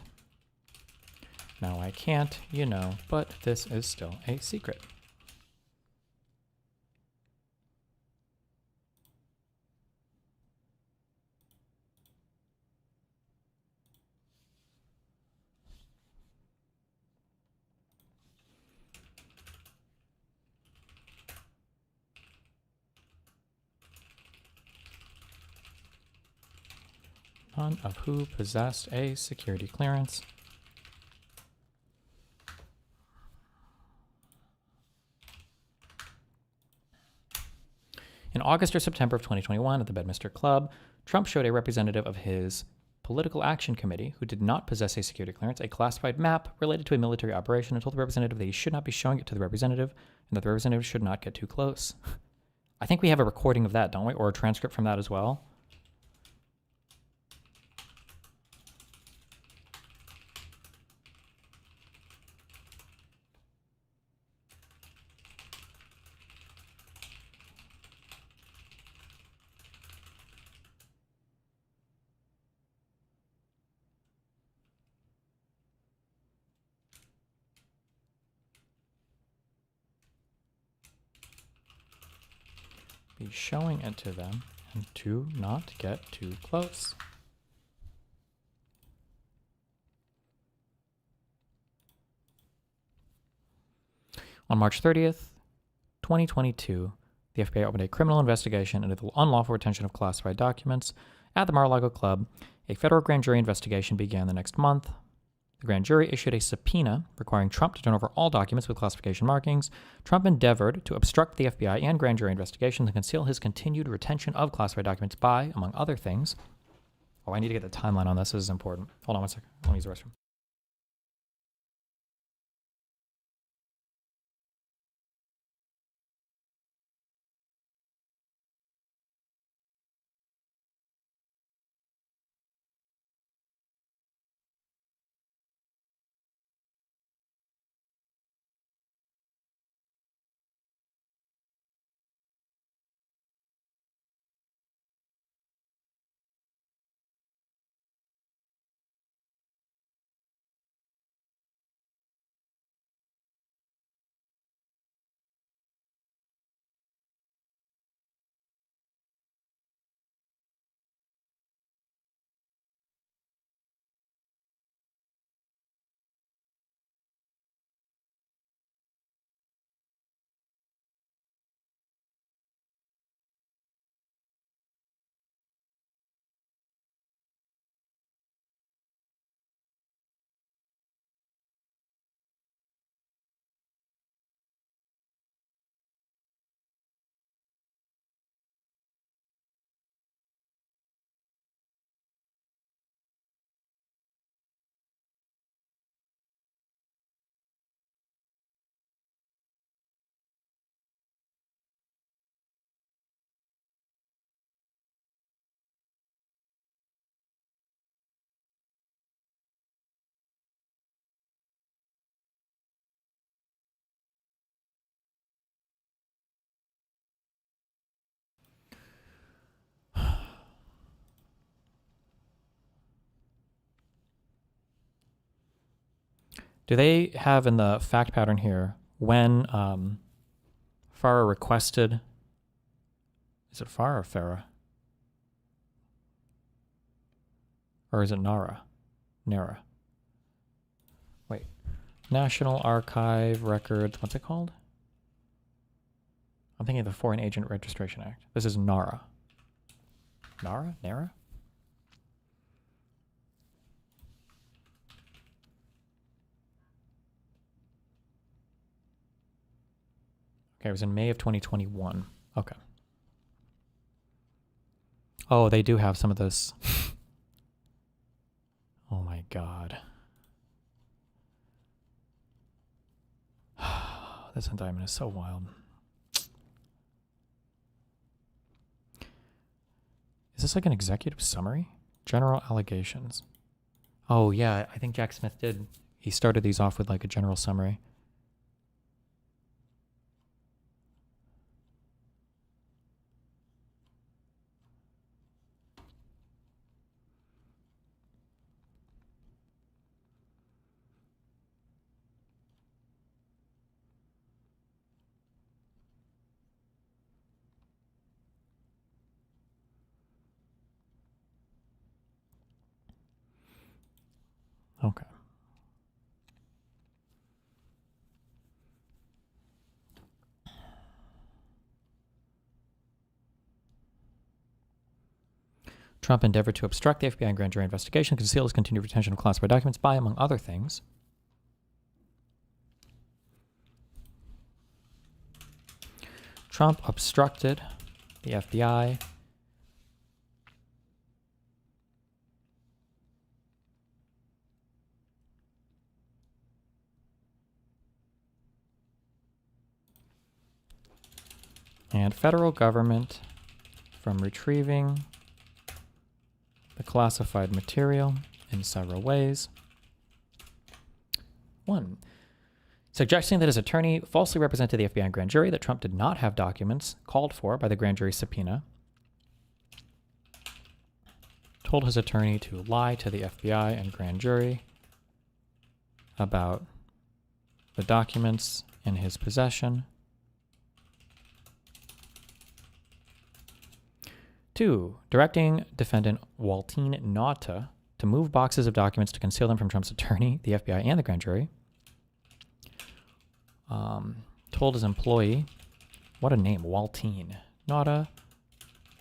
Speaker 1: now I can't, but this is still a secret. None of who possessed a security clearance. In August or September of 2021 at the Bedminster Club, Trump showed a representative of his Political Action Committee who did not possess a security clearance a classified map related to a military operation and told the representative that he should not be showing it to the representative and that the representative should not get too close. I think we have a recording of that, don't we? Or a transcript from that as well. Be showing it to them and do not get too close. On March 30th, 2022, the FBI opened a criminal investigation into the unlawful retention of classified documents at the Mar-a-Lago Club. A federal grand jury investigation began the next month. The grand jury issued a subpoena requiring Trump to turn over all documents with classification markings. Trump endeavored to obstruct the FBI and grand jury investigations and conceal his continued retention of classified documents by, among other things... Oh, I need to get the timeline on this. This is important. Hold on one second. Let me use the restroom. Do they have in the fact pattern here when Farah requested... Is it Farah or Farah? Or is it Nara? Nara. Wait. National Archive Records. What's it called? I'm thinking of the Foreign Agent Registration Act. This is NARA. NARA? NARA?
Speaker 13: it was in May of 2021. Okay. Oh, they do have some of this. Oh my God. This indictment is so wild. Is this like an executive summary? General allegations. Oh yeah, I think Jack Smith did. He started these off with like a general summary. Okay. Trump endeavored to obstruct the FBI and grand jury investigation, conceal his continued retention of classified documents by, among other things, Trump obstructed the FBI and federal government from retrieving the classified material in several ways. 1. Suggesting that his attorney falsely represented the FBI and grand jury that Trump did not have documents called for by the grand jury subpoena, told his attorney to lie to the FBI and grand jury about the documents in his possession. 2. Directing defendant Waltine Nauta to move boxes of documents to conceal them from Trump's attorney, the FBI, and the grand jury. Told his employee, what a name, Waltine Nauta,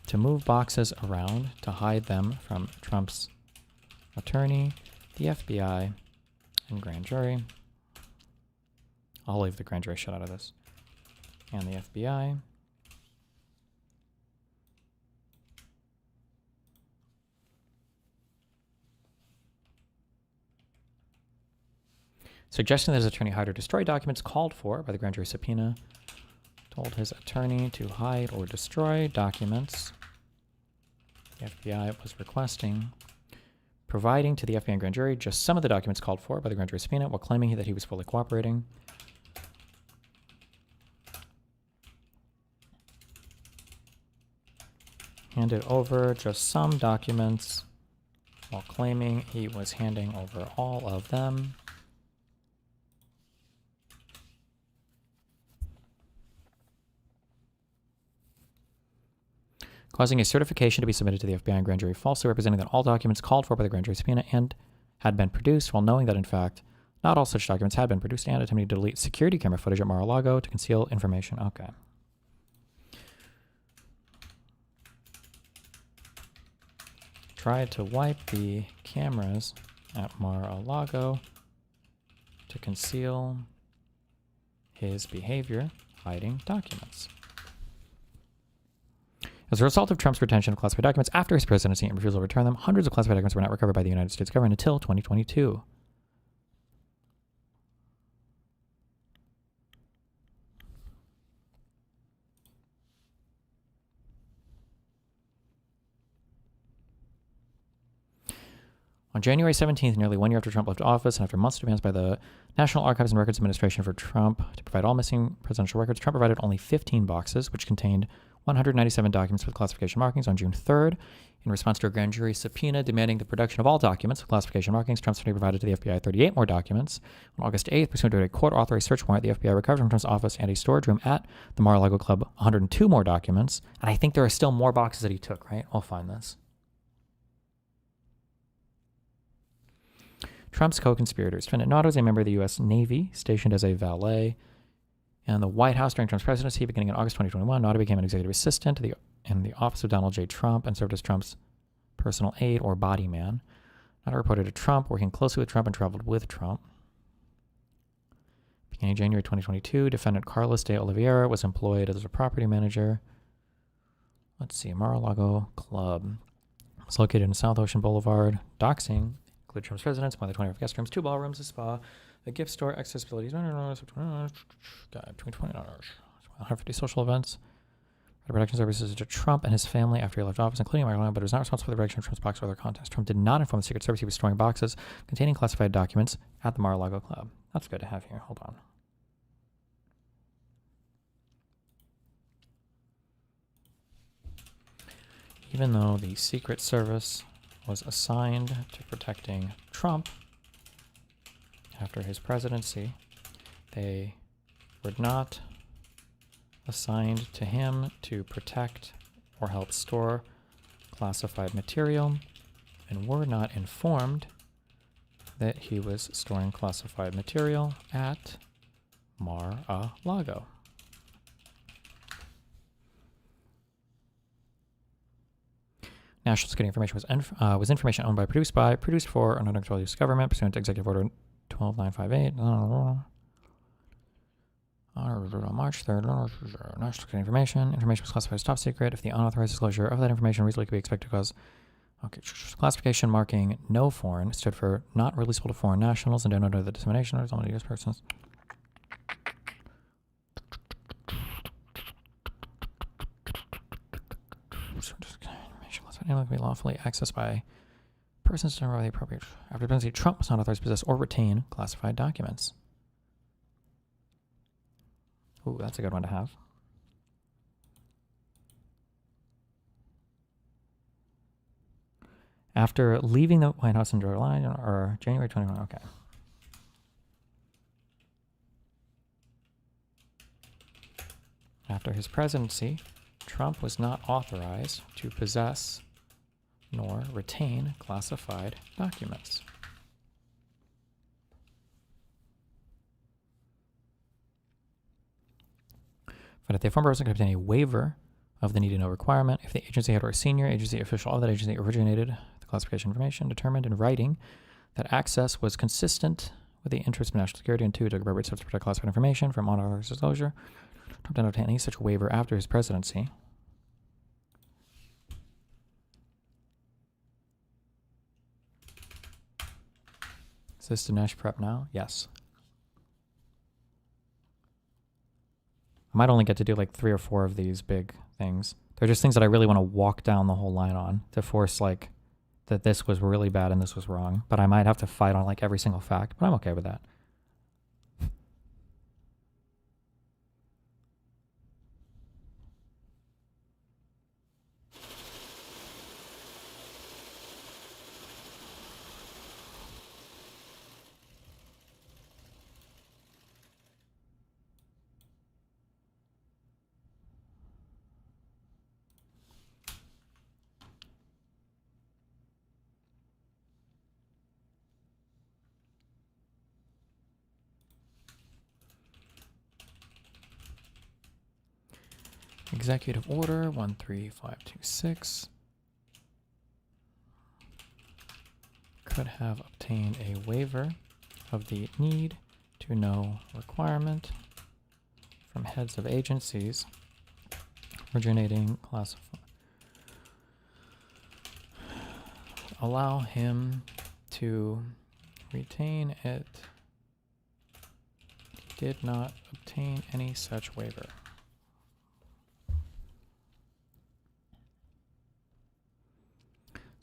Speaker 13: to move boxes around to hide them from Trump's attorney, the FBI, and grand jury. I'll leave the grand jury shut out of this. And the FBI. Suggesting that his attorney hide or destroy documents called for by the grand jury subpoena. Told his attorney to hide or destroy documents the FBI was requesting, providing to the FBI and grand jury just some of the documents called for by the grand jury subpoena while claiming that he was fully cooperating. Handed over just some documents while claiming he was handing over all of them. Causing a certification to be submitted to the FBI and grand jury falsely representing that all documents called for by the grand jury subpoena and had been produced, while knowing that, in fact, not all such documents had been produced, and attempting to delete security camera footage at Mar-a-Lago to conceal information. Okay. Tried to wipe the cameras at Mar-a-Lago to conceal his behavior, hiding documents. As a result of Trump's retention of classified documents after his presidency and refusal to return them, hundreds of classified documents were not recovered by the United States government until 2022. On January 17th, nearly 1 year after Trump left office and after months of demands by the National Archives and Records Administration for Trump to provide all missing presidential records, Trump provided only 15 boxes, which contained 197 documents with classification markings. On June 3rd, in response to a grand jury subpoena demanding the production of all documents with classification markings, Trump's attorney provided to the FBI 38 more documents. On August 8th, pursuant to a court-authorized search warrant, the FBI recovered from Trump's office and a storage room at the Mar-a-Lago Club 102 more documents. And I think there are still more boxes that he took, right? I'll find this. Trump's co-conspirators. Defendant Nauta was a member of the U.S. Navy, stationed as a valet in the White House during Trump's presidency. Beginning in August 2021, Nauta became an executive assistant in the office of Donald J. Trump and served as Trump's personal aide or body man. Nauta reported to Trump, working closely with Trump and traveled with Trump. Beginning of January 2022, defendant Carlos de Oliveira was employed as a property manager. Let's see, Mar-a-Lago Club. It's located in South Ocean Boulevard. Doxing include Trump's residence, more than 25 guest rooms, 2 ballrooms, a spa, a gift store, accessibility, between $20, 150 social events, protection services to Trump and his family after he left office, including Mar-a-Lago, but was not responsible for the direction of Trump's box or other contents. Trump did not inform the Secret Service he was storing boxes containing classified documents at the Mar-a-Lago Club. That's good to have here. Hold on. Even though the Secret Service was assigned to protecting Trump after his presidency, they were not assigned to him to protect or help store classified material, and were not informed that he was storing classified material at Mar-a-Lago. National security information was information owned by, produced for, or under control of the U.S. government, pursuant to Executive Order 12958. On March 3rd, national security information. Information was classified as top secret if the unauthorized disclosure of that information reasonably could be expected to cause. Okay, classification marking no foreign stood for not releasable to foreign nationals and denoted the dissemination of only U.S. persons. Information can be lawfully accessed by persons determined by the appropriate. After the presidency, Trump was not authorized to possess or retain classified documents. Ooh, that's a good one to have. After leaving the White House in July or January 21, okay. After his presidency, Trump was not authorized to possess nor retain classified documents. But if the former president could obtain a waiver of the need to know requirement, if the agency head or a senior agency official of that agency originated the classification information, determined in writing that access was consistent with the interest of national security, and 2, took appropriate steps to protect classified information from unauthorized disclosure, Trump did not obtain any such waiver after his presidency. Is this Dinesh prep now? Yes. I might only get to do like 3 or 4 of these big things. They're just things that I really want to walk down the whole line on to force like that this was really bad and this was wrong. But I might have to fight on like every single fact, but I'm okay with that. Executive Order 13526 could have obtained a waiver of the need to know requirement from heads of agencies originating classified. Allow him to retain it. He did not obtain any such waiver.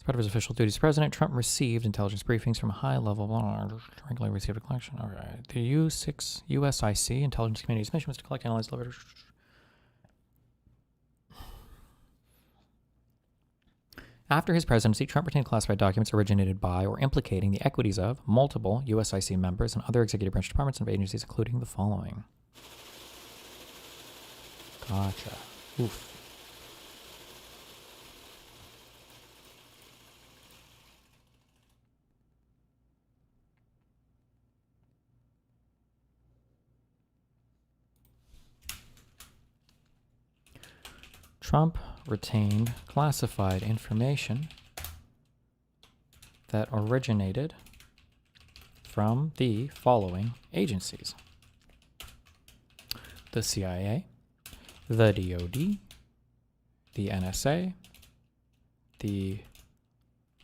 Speaker 13: Part of his official duties as president, Trump received intelligence briefings from high-level, regularly received a collection. All right. The USIC intelligence community's mission was to collect, analyze, deliver. After his presidency, Trump retained classified documents originated by or implicating the equities of multiple USIC members and other executive branch departments and agencies, including the following. Gotcha. Oof. Trump retained classified information that originated from the following agencies. the CIA, the DoD, the NSA, the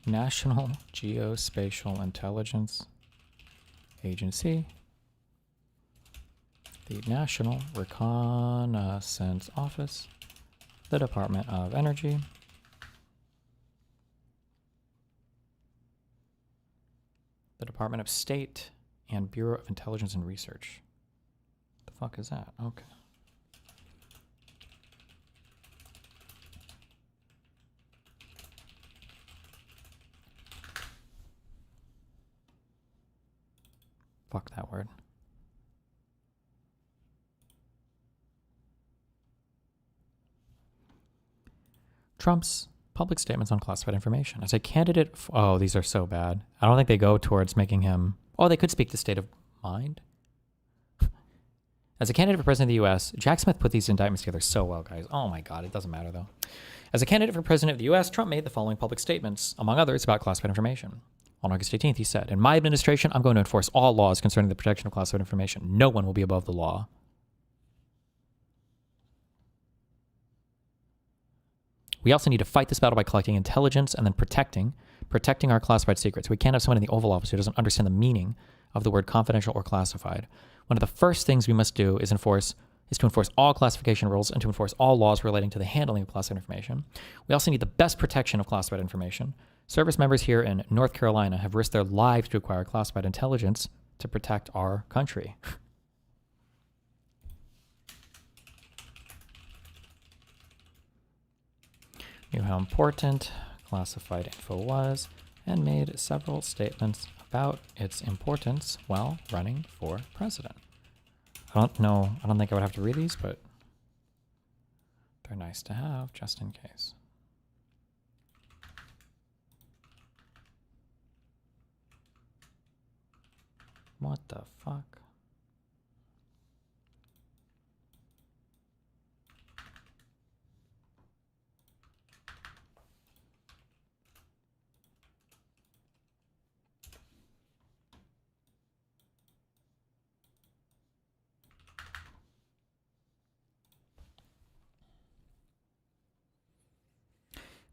Speaker 13: National Geospatial Intelligence Agency, the National Reconnaissance Office, the Department of Energy, the Department of State, and Bureau of Intelligence and Research. The fuck is that? Okay. Fuck that word. Trump's public statements on classified information. As a candidate, oh, these are so bad. I don't think they go towards making him, oh, they could speak to state of mind. As a candidate for president of the U.S., Jack Smith put these indictments together so well, guys. Oh my God, it doesn't matter though. As a candidate for president of the U.S., Trump made the following public statements, among others, about classified information. On August 18th, he said, "In my administration, I'm going to enforce all laws concerning the protection of classified information. No one will be above the law." We also need to fight this battle by collecting intelligence and then protecting our classified secrets. We can't have someone in the Oval Office who doesn't understand the meaning of the word confidential or classified. One of the first things we must do is to enforce all classification rules and to enforce all laws relating to the handling of classified information. We also need the best protection of classified information. Service members here in North Carolina have risked their lives to acquire classified intelligence to protect our country. Knew how important classified info was and made several statements about its importance while running for president. I don't think I would have to read these, but they're nice to have just in case. What the fuck?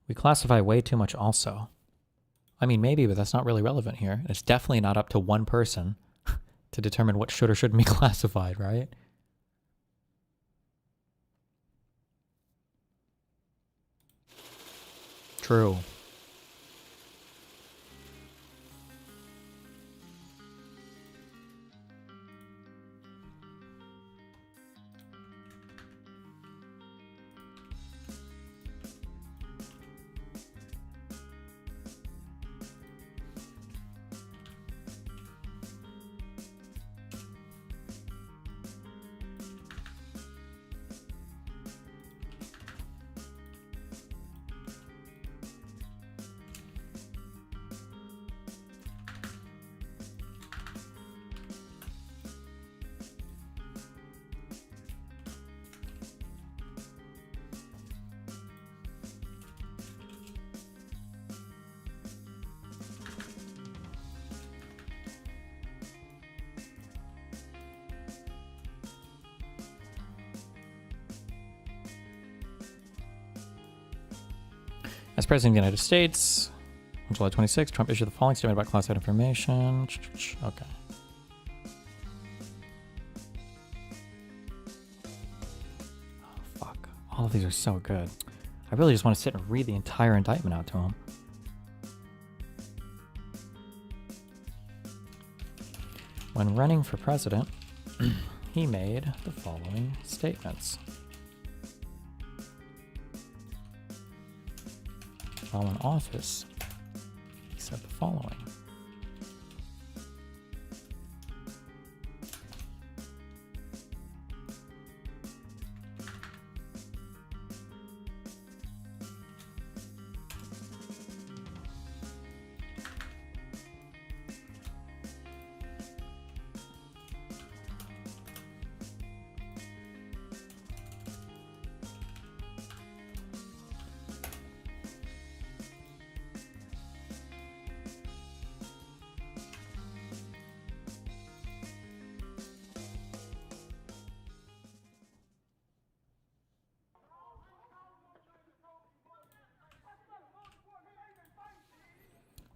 Speaker 13: We classify way too much also. I mean, maybe, but that's not really relevant here. It's definitely not up to one person to determine what should or shouldn't be classified, right? True. As President of the United States, on July 26, Trump issued the following statement about classified information. Okay. Oh, fuck. All of these are so good. I really just want to sit and read the entire indictment out to him. When running for president, he made the following statements. While in office, he said the following.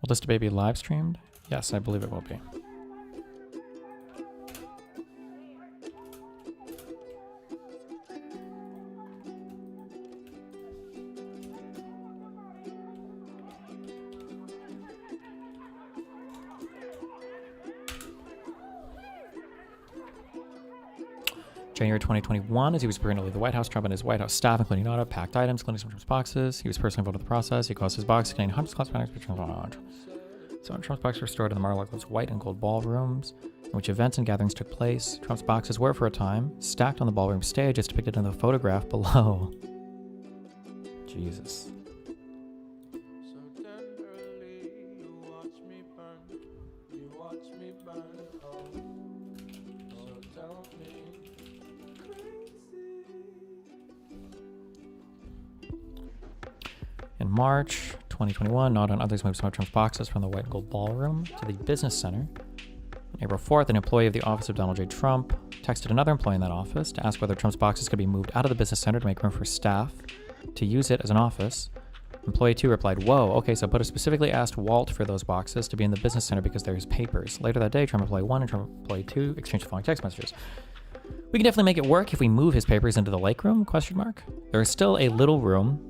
Speaker 13: Will this debate be live streamed? Yes, I believe it will be. January 2021, as he was preparing to leave the White House, Trump and his White House staff, including Nada, packed items, including some Trump's boxes. He was personally involved in the process. He caused his box containing hundreds of classified items. So Trump's boxes were stored in the Mar-a-Lago's white and gold ballrooms, in which events and gatherings took place. Trump's boxes were, for a time, stacked on the ballroom stage, as depicted in the photograph below. Jesus. In March 2021, Nada and others moved some of Trump's boxes from the white and gold ballroom to the business center. On April 4th, an employee of the office of Donald J. Trump texted another employee in that office to ask whether Trump's boxes could be moved out of the business center to make room for staff to use it as an office. Employee 2 replied, "Whoa, okay, so Butter specifically asked Walt for those boxes to be in the business center because they're his papers." Later that day, Trump employee 1 and Trump employee 2 exchanged the following text messages. "We can definitely make it work if we move his papers into the lake room, ? There is still a little room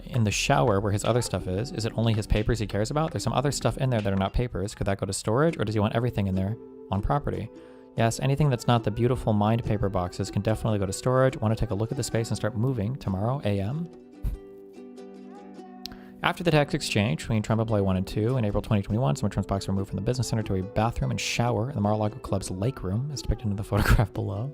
Speaker 13: in the shower where his other stuff is. Is it only his papers he cares about? There's some other stuff in there that are not papers. Could that go to storage, or does he want everything in there on property? Yes, anything that's not the beautiful Mind paper boxes can definitely go to storage. Want to take a look at the space and start moving tomorrow a.m.?" After the text exchange between Trump employee 1 and 2 in April 2021, some of Trump's boxes were moved from the business center to a bathroom and shower in the Mar-a-Lago Club's lake room, as depicted in the photograph below.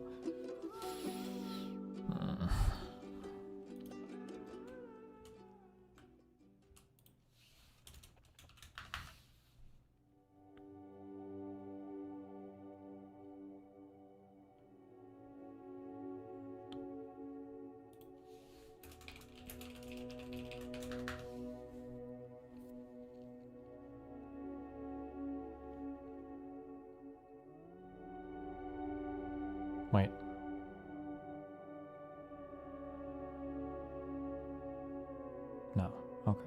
Speaker 13: Wait. No. Okay.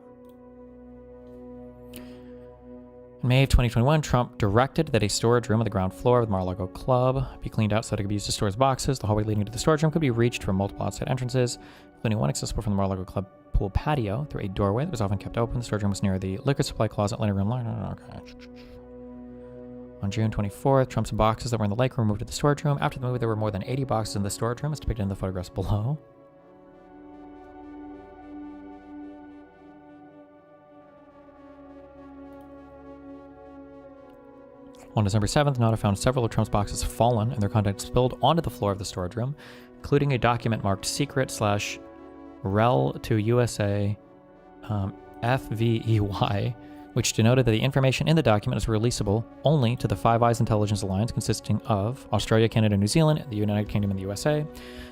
Speaker 13: In May of 2021, Trump directed that a storage room on the ground floor of the Mar-a-Lago Club be cleaned out so that it could be used to store his boxes. The hallway leading to the storage room could be reached from multiple outside entrances, including one accessible from the Mar-a-Lago Club pool patio through a doorway that was often kept open. The storage room was near the liquor supply closet, linen room. Okay. On June 24th, Trump's boxes that were in the lake room moved to the storage room. After the move, there were more than 80 boxes in the storage room, as depicted in the photographs below. On December 7th, Nada found several of Trump's boxes fallen and their contents spilled onto the floor of the storage room, including a document marked secret/rel to USA FVEY, which denoted that the information in the document was releasable only to the Five Eyes Intelligence Alliance, consisting of Australia, Canada, New Zealand, the United Kingdom, and the USA.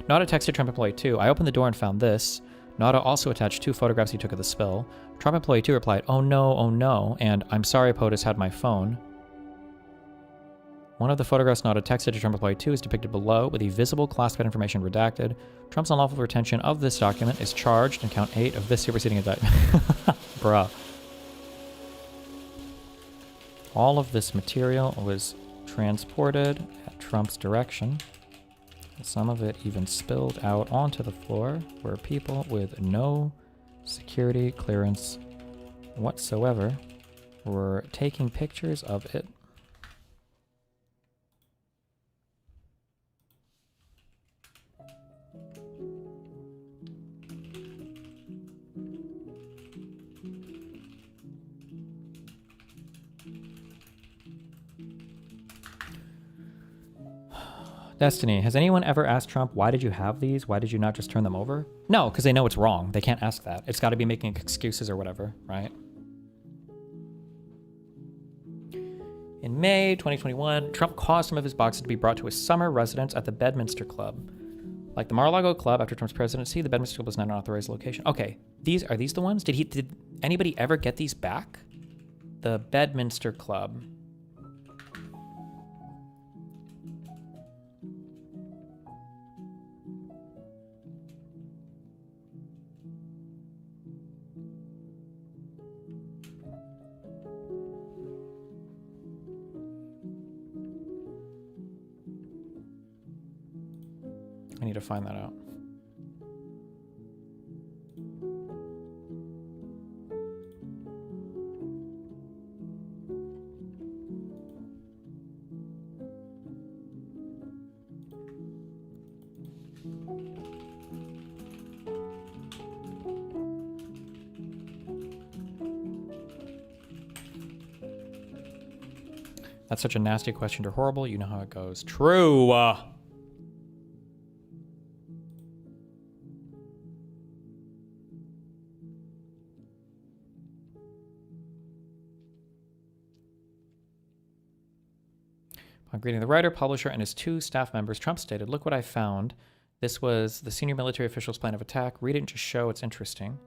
Speaker 13: Nada texted Trump employee 2, "I opened the door and found this." Nada also attached 2 photographs he took of the spill. Trump employee 2 replied, oh no, and "I'm sorry, POTUS had my phone." One of the photographs Nada texted to Trump employee 2 is depicted below, with the visible classified information redacted. Trump's unlawful retention of this document is charged in count 8 of this superseding indictment. Bruh. All of this material was transported at Trump's direction. Some of it even spilled out onto the floor, where people with no security clearance whatsoever were taking pictures of it. Destiny, has anyone ever asked Trump, why did you have these? Why did you not just turn them over? No, because they know it's wrong. They can't ask that. It's got to be making excuses or whatever, right? In May 2021, Trump caused some of his boxes to be brought to his summer residence at the Bedminster Club. Like the Mar-a-Lago Club after Trump's presidency, the Bedminster Club was not an authorized location. Okay, are these the ones? Did anybody ever get these back? The Bedminster Club.
Speaker 1: need to find that out. That's such a nasty question. You're horrible. You know how it goes. True. Upon greeting the writer, publisher, and his 2 staff members, Trump stated, "Look what I found. This was the senior military official's plan of attack. Read it and just show it's interesting."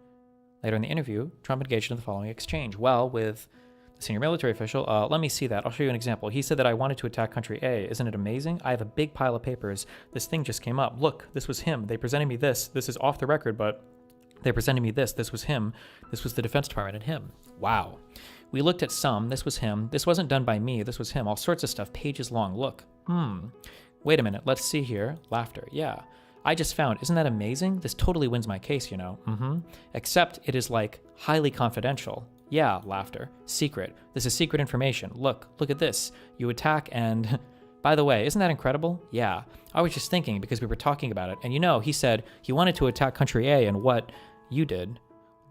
Speaker 1: Later in the interview, Trump engaged in the following exchange. Well, with the senior military official, let me see that. I'll show you an example. He said that I wanted to attack country A. Isn't it amazing? I have a big pile of papers. This thing just came up. Look, this was him. They presented me this. This is off the record, but they presented me this. This was him. This was the Defense Department and him. Wow. We looked at some. This was him. This wasn't done by me. This was him. All sorts of stuff. Pages long. Look. Wait a minute. Let's see here. Laughter. Yeah. I just found. Isn't that amazing? This totally wins my case, you know. Except it is like highly confidential. Yeah. Laughter. Secret. This is secret information. Look at this. You attack and... By the way, isn't that incredible? Yeah. I was just thinking because we were talking about it. And you know, he said he wanted to attack country A and what you did.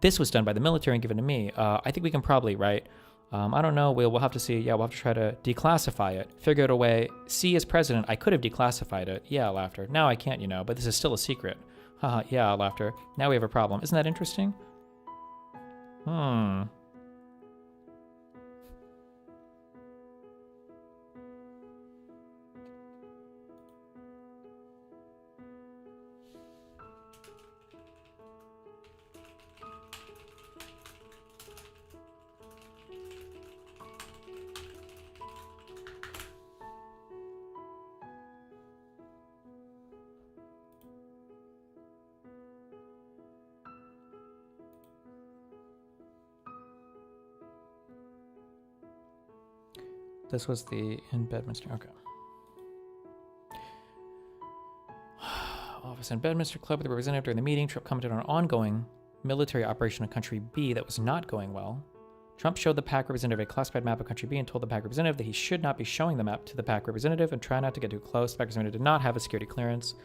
Speaker 1: This was done by the military and given to me. I think we can probably, right? I don't know. We'll have to see. Yeah, we'll have to try to declassify it. Figure out a way. See, as president, I could have declassified it. Yeah, laughter. Now I can't, you know, but this is still a secret. Haha, yeah, laughter. Now we have a problem. Isn't that interesting? This was the in Bedminster. Okay. Office in Bedminster Club with the representative during the meeting. Trump commented on an ongoing military operation in Country B that was not going well. Trump showed the PAC representative a classified map of Country B and told the PAC representative that he should not be showing the map to the PAC representative and try not to get too close. The PAC representative did not have a security clearance.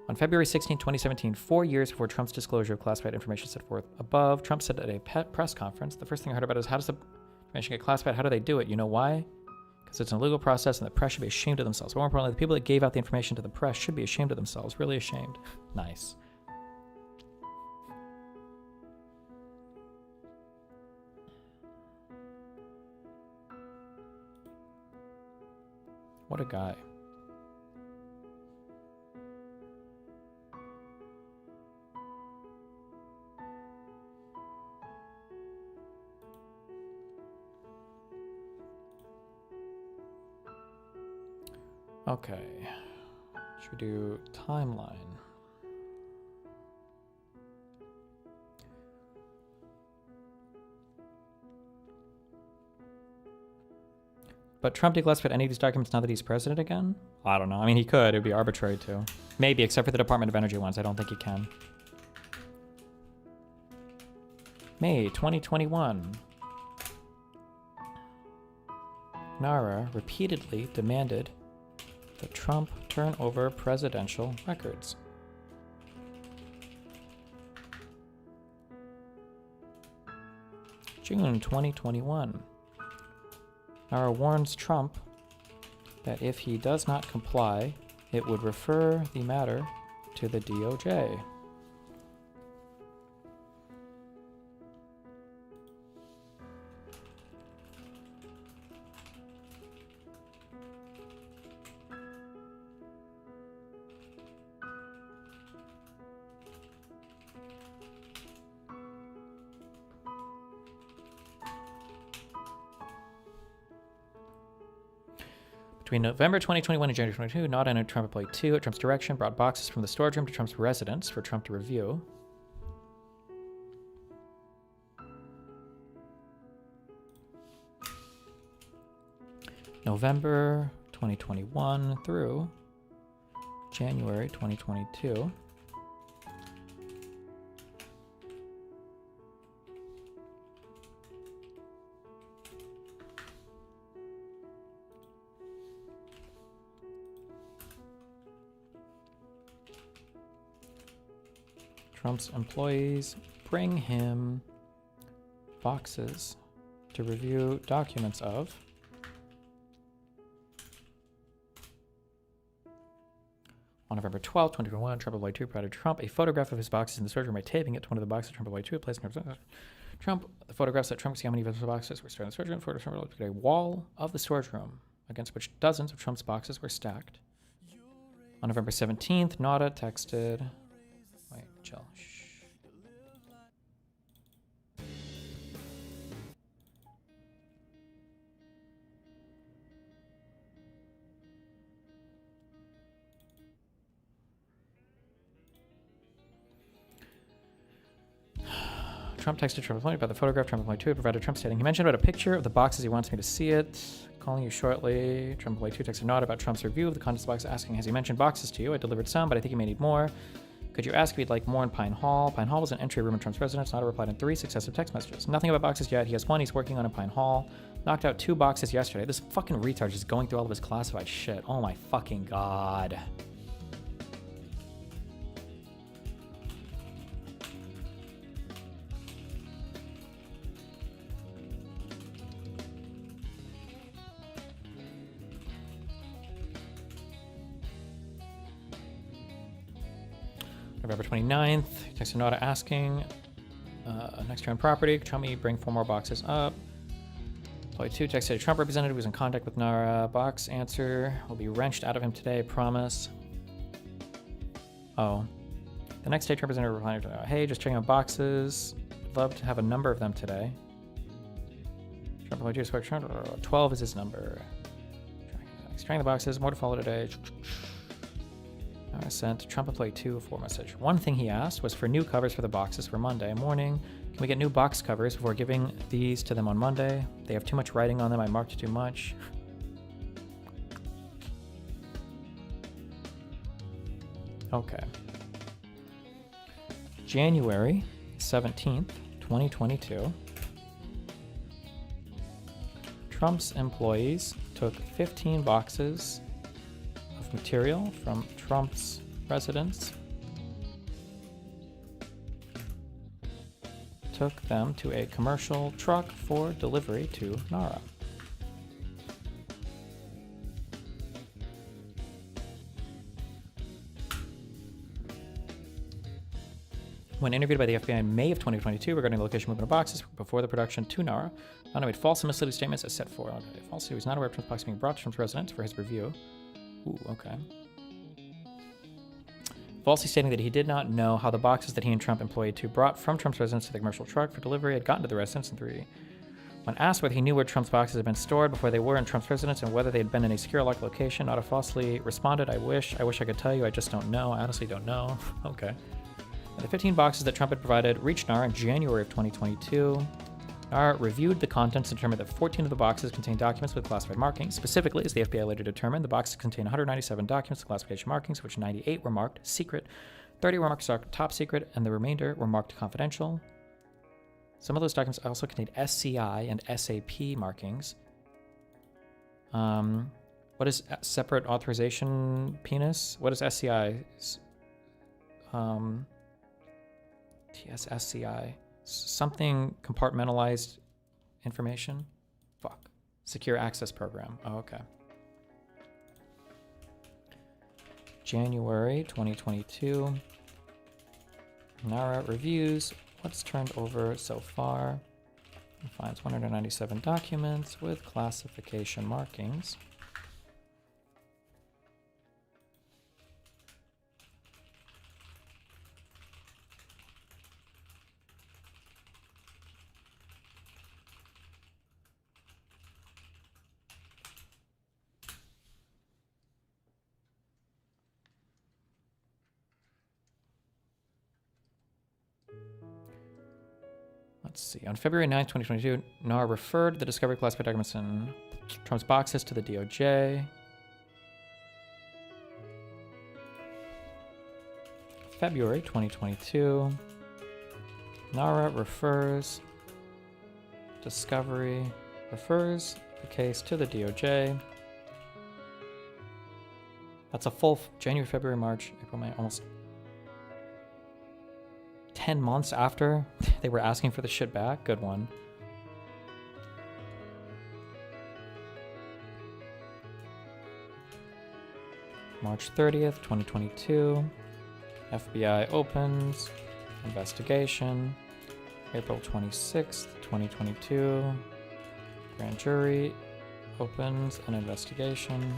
Speaker 1: On February 16, 2017, 4 years before Trump's disclosure of classified information set forth above, Trump said at a press conference, the first thing I heard about is how does the information get classified? How do they do it? You know why? Because it's an illegal process and the press should be ashamed of themselves. But more importantly, the people that gave out the information to the press should be ashamed of themselves. Really ashamed. Nice. What a guy. Okay, should we do timeline? But Trump declassified any of these documents now that he's president again? I don't know. I mean, he could. It would be arbitrary too. Maybe, except for the Department of Energy ones. I don't think he can. May 2021. NARA repeatedly demanded that Trump turn over presidential records. June 2021. NARA warns Trump that if he does not comply, it would refer the matter to the DOJ. Between November 2021 and January 2022, not entered Trump employee 2 at Trump's direction, brought boxes from the storage room to Trump's residence for Trump to review. November 2021 through
Speaker 13: January 2022. Trump's employees bring him boxes to review documents of. On November 12, 2021, Trump employee 2 provided Trump a photograph of his boxes in the storage room by taping it to one of the boxes Trump employee 2 placed in Trump. The photographs that Trump could see how many of his boxes were stored in the storage room. Photos looked at a wall of the storage room against which dozens of Trump's boxes were stacked. On November 17th, Nada texted. Wait, chill. Shh. Trump texted Trump about the photograph Trump employee 2 had provided Trump, stating he mentioned about a picture of the boxes. He wants me to see it. Calling you shortly. Trump employee 2 texted Nada about Trump's review of the contents box, asking, has he mentioned boxes to you? I delivered some, but I think he may need more. Could you ask if he'd like more in Pine Hall? Pine Hall was an entry room in Trump's residence. Nada replied in 3 successive text messages. Nothing about boxes yet. He has one he's working on in Pine Hall. Knocked out 2 boxes yesterday. This fucking retard just going through all of his classified shit. Oh my fucking god. November 29th, texted Nada asking, next turn property, could Trump bring 4 more boxes up? Employee 2 texted a Trump representative who's in contact with Nara. Box answer will be wrenched out of him today, promise. Oh. The next day, Trump representative replied, hey, just checking out boxes. Love to have a number of them today. Trump employee 2 spoke Trump, 12 is his number. Tracking the boxes, more to follow today. I sent Trump employee 2 a 4 message. One thing he asked was for new covers for the boxes for Monday morning. Can we get new box covers before giving these to them on Monday? They have too much writing on them. I marked too much. Okay. January 17th, 2022. Trump's employees took 15 boxes of material from Trump's residence, took them to a commercial truck for delivery to Nara. When interviewed by the FBI in May of 2022 regarding the location movement of boxes before the production to Nara, Nara made false and misleading statements as set forth. Falsely, he was not aware of Trump's box being brought to Trump's residence for his review. Ooh, okay. Falsely stating that he did not know how the boxes that he and Trump employee 2 brought from Trump's residence to the commercial truck for delivery had gotten to the residence. And 3, when asked whether he knew where Trump's boxes had been stored before they were in Trump's residence and whether they had been in a secure locked location, Nada falsely responded, I wish I could tell you, I just don't know. I honestly don't know. Okay. The 15 boxes that Trump had provided reached Nara in January of 2022. Nara reviewed the contents and determined that 14 of the boxes contained documents with classified markings. Specifically, as the FBI later determined, the boxes contained 197 documents with classification markings, of which 98 were marked secret, 30 were marked top secret, and the remainder were marked confidential. Some of those documents also contained SCI and SAP markings. What is separate authorization penis? What is SCI? TSSCI. Something compartmentalized information? Fuck. Secure access program. Oh, okay. January 2022. Nara reviews what's turned over so far and finds 197 documents with classification markings. Let's see. On February 9th, 2022, Nara referred the discovery of classified documents in Trump's boxes to the DOJ. February 2022. NARA refers Discovery refers the case to the DOJ. That's a full January, February, March, April, May, almost 10 months after they were asking for the shit back. Good one. March 30th, 2022. FBI opens investigation. April 26th, 2022. Grand jury opens an investigation.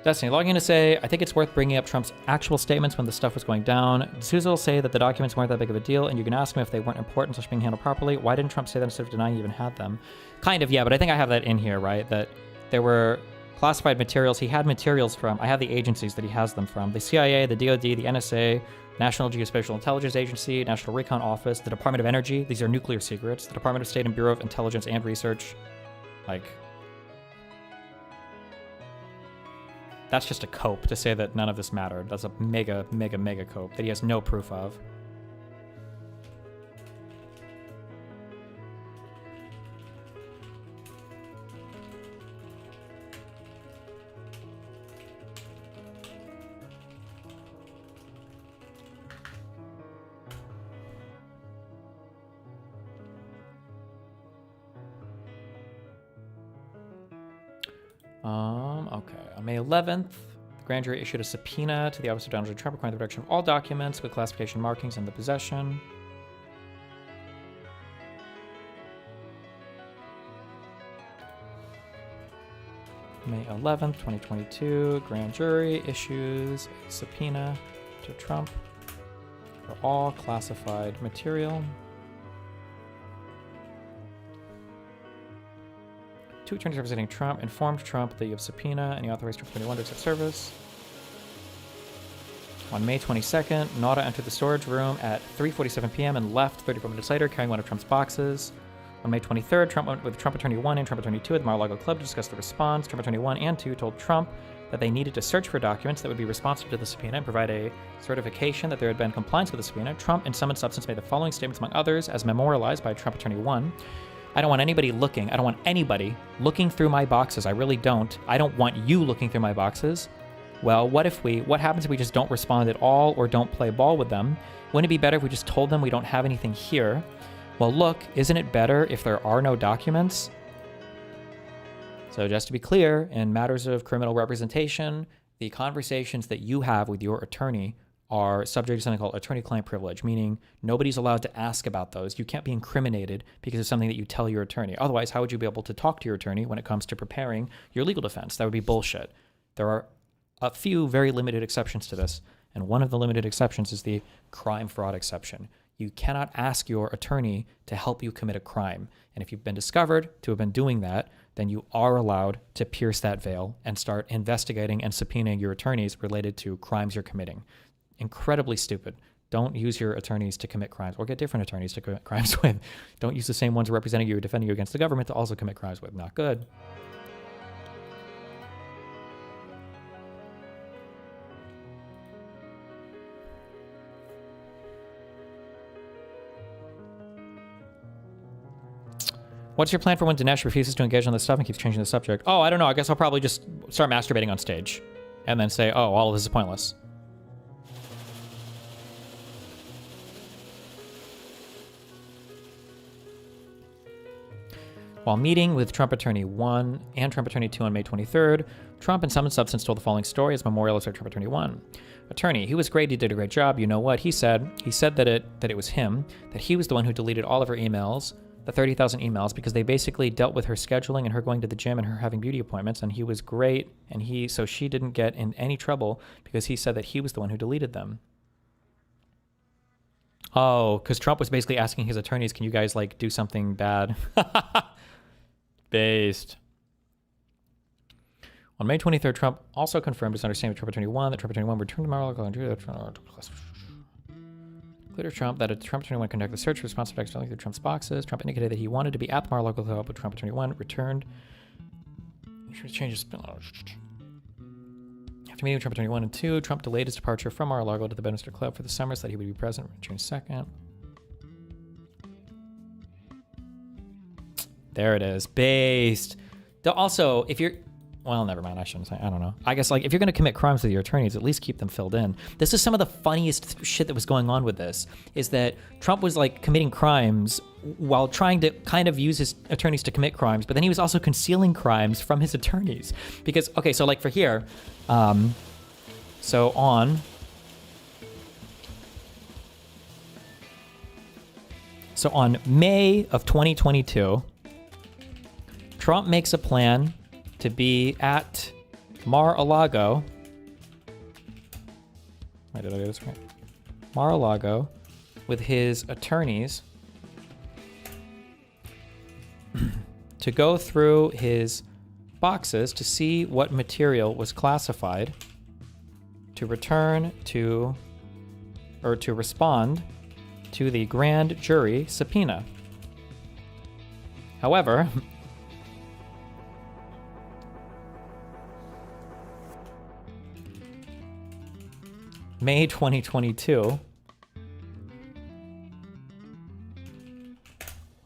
Speaker 13: Destiny logging to say, I think it's worth bringing up Trump's actual statements when the stuff was going down. D'Souza will say that the documents weren't that big of a deal, and you can ask him if they weren't important slash being handled properly. Why didn't Trump say that instead of denying he even had them? Kind of, yeah, but I think I have that in here, right? That there were classified materials. He had materials from, I have the agencies that he has them from. The CIA, the DOD, the NSA, National Geospatial Intelligence Agency, National Recon Office, the Department of Energy. These are nuclear secrets. The Department of State and Bureau of Intelligence and Research. Like, that's just a cope to say that none of this mattered. That's a mega, mega, mega cope that he has no proof of. Okay. On May 11th, the grand jury issued a subpoena to the Office of Donald J. Trump requiring the production of all documents with classification markings in the possession. May 11th, 2022, grand jury issues a subpoena to Trump for all classified material. Two attorneys representing Trump informed Trump that you have subpoena and he authorized Trump 21 to accept service. On May 22nd, Nauta entered the storage room at 3:47 p.m. and left 34 minutes later carrying one of Trump's boxes. On May 23rd, Trump went with Trump Attorney 1 and Trump Attorney 2 at the Mar-a-Lago Club to discuss the response. Trump Attorney 1 and 2 told Trump that they needed to search for documents that would be responsive to the subpoena and provide a certification that there had been compliance with the subpoena. Trump, in sum and substance, made the following statements, among others, as memorialized by Trump Attorney 1. I don't want anybody looking. I don't want anybody looking through my boxes. I really don't. I don't want you looking through my boxes. Well, what happens if we just don't respond at all or don't play ball with them? Wouldn't it be better if we just told them we don't have anything here? Well, look, isn't it better if there are no documents? So just to be clear, in matters of criminal representation, the conversations that you have with your attorney are subject to something called attorney-client privilege, meaning nobody's allowed to ask about those. You can't be incriminated because of something that you tell your attorney. Otherwise, how would you be able to talk to your attorney when it comes to preparing your legal defense? That would be bullshit. There are a few very limited exceptions to this, and one of the limited exceptions is the crime fraud exception. You cannot ask your attorney to help you commit a crime. And if you've been discovered to have been doing that, then you are allowed to pierce that veil and start investigating and subpoenaing your attorneys related to crimes you're committing. Incredibly stupid. Don't use your attorneys to commit crimes, or get different attorneys to commit crimes with. Don't use the same ones representing you or defending you against the government to also commit crimes with. Not good. What's your plan for when Dinesh refuses to engage on this stuff and keeps changing the subject? Oh, I don't know. I guess I'll probably just start masturbating on stage and then say, oh, all of this is pointless. While meeting with Trump Attorney 1 and Trump Attorney 2 on May 23rd, Trump in sum and substance told the following story as memorialized by Trump Attorney 1. Attorney, he was great, he did a great job. You know what? He said that it was him, that he was the one who deleted all of her emails, the 30,000 emails, because they basically dealt with her scheduling and her going to the gym and her having beauty appointments, and he was great, and so she didn't get in any trouble because he said that he was the one who deleted them. Oh, because Trump was basically asking his attorneys, can you guys, like, do something bad? Based. On May 23rd, Trump also confirmed his understanding with Trump Attorney 1 that Trump Attorney 1 returned to Mar-a-Lago and clear to Trump that a Trump Attorney 1 conducted the search responsive externally through Trump's boxes. Trump indicated that he wanted to be at the Mar-a-Lago Club, but Trump Attorney 1 returned. Changes. After meeting with Trump 21 and 2, Trump delayed his departure from Mar-a-Lago to the Bedminster Club for the summer so that he would be present June 2nd. There it is. Based. Also, if you're... Well, never mind. I shouldn't say. I don't know. I guess, like, if you're going to commit crimes with your attorneys, at least keep them filled in. This is some of the funniest shit that was going on with this, is that Trump was, like, committing crimes while trying to kind of use his attorneys to commit crimes, but then he was also concealing crimes from his attorneys. Because, okay, so, like, for here, so on May of 2022, Trump makes a plan to be at Mar-a-Lago. Wait, did I get this right? Mar-a-Lago with his attorneys to go through his boxes to see what material was classified to return to, or to respond to the grand jury subpoena. However, May 2022,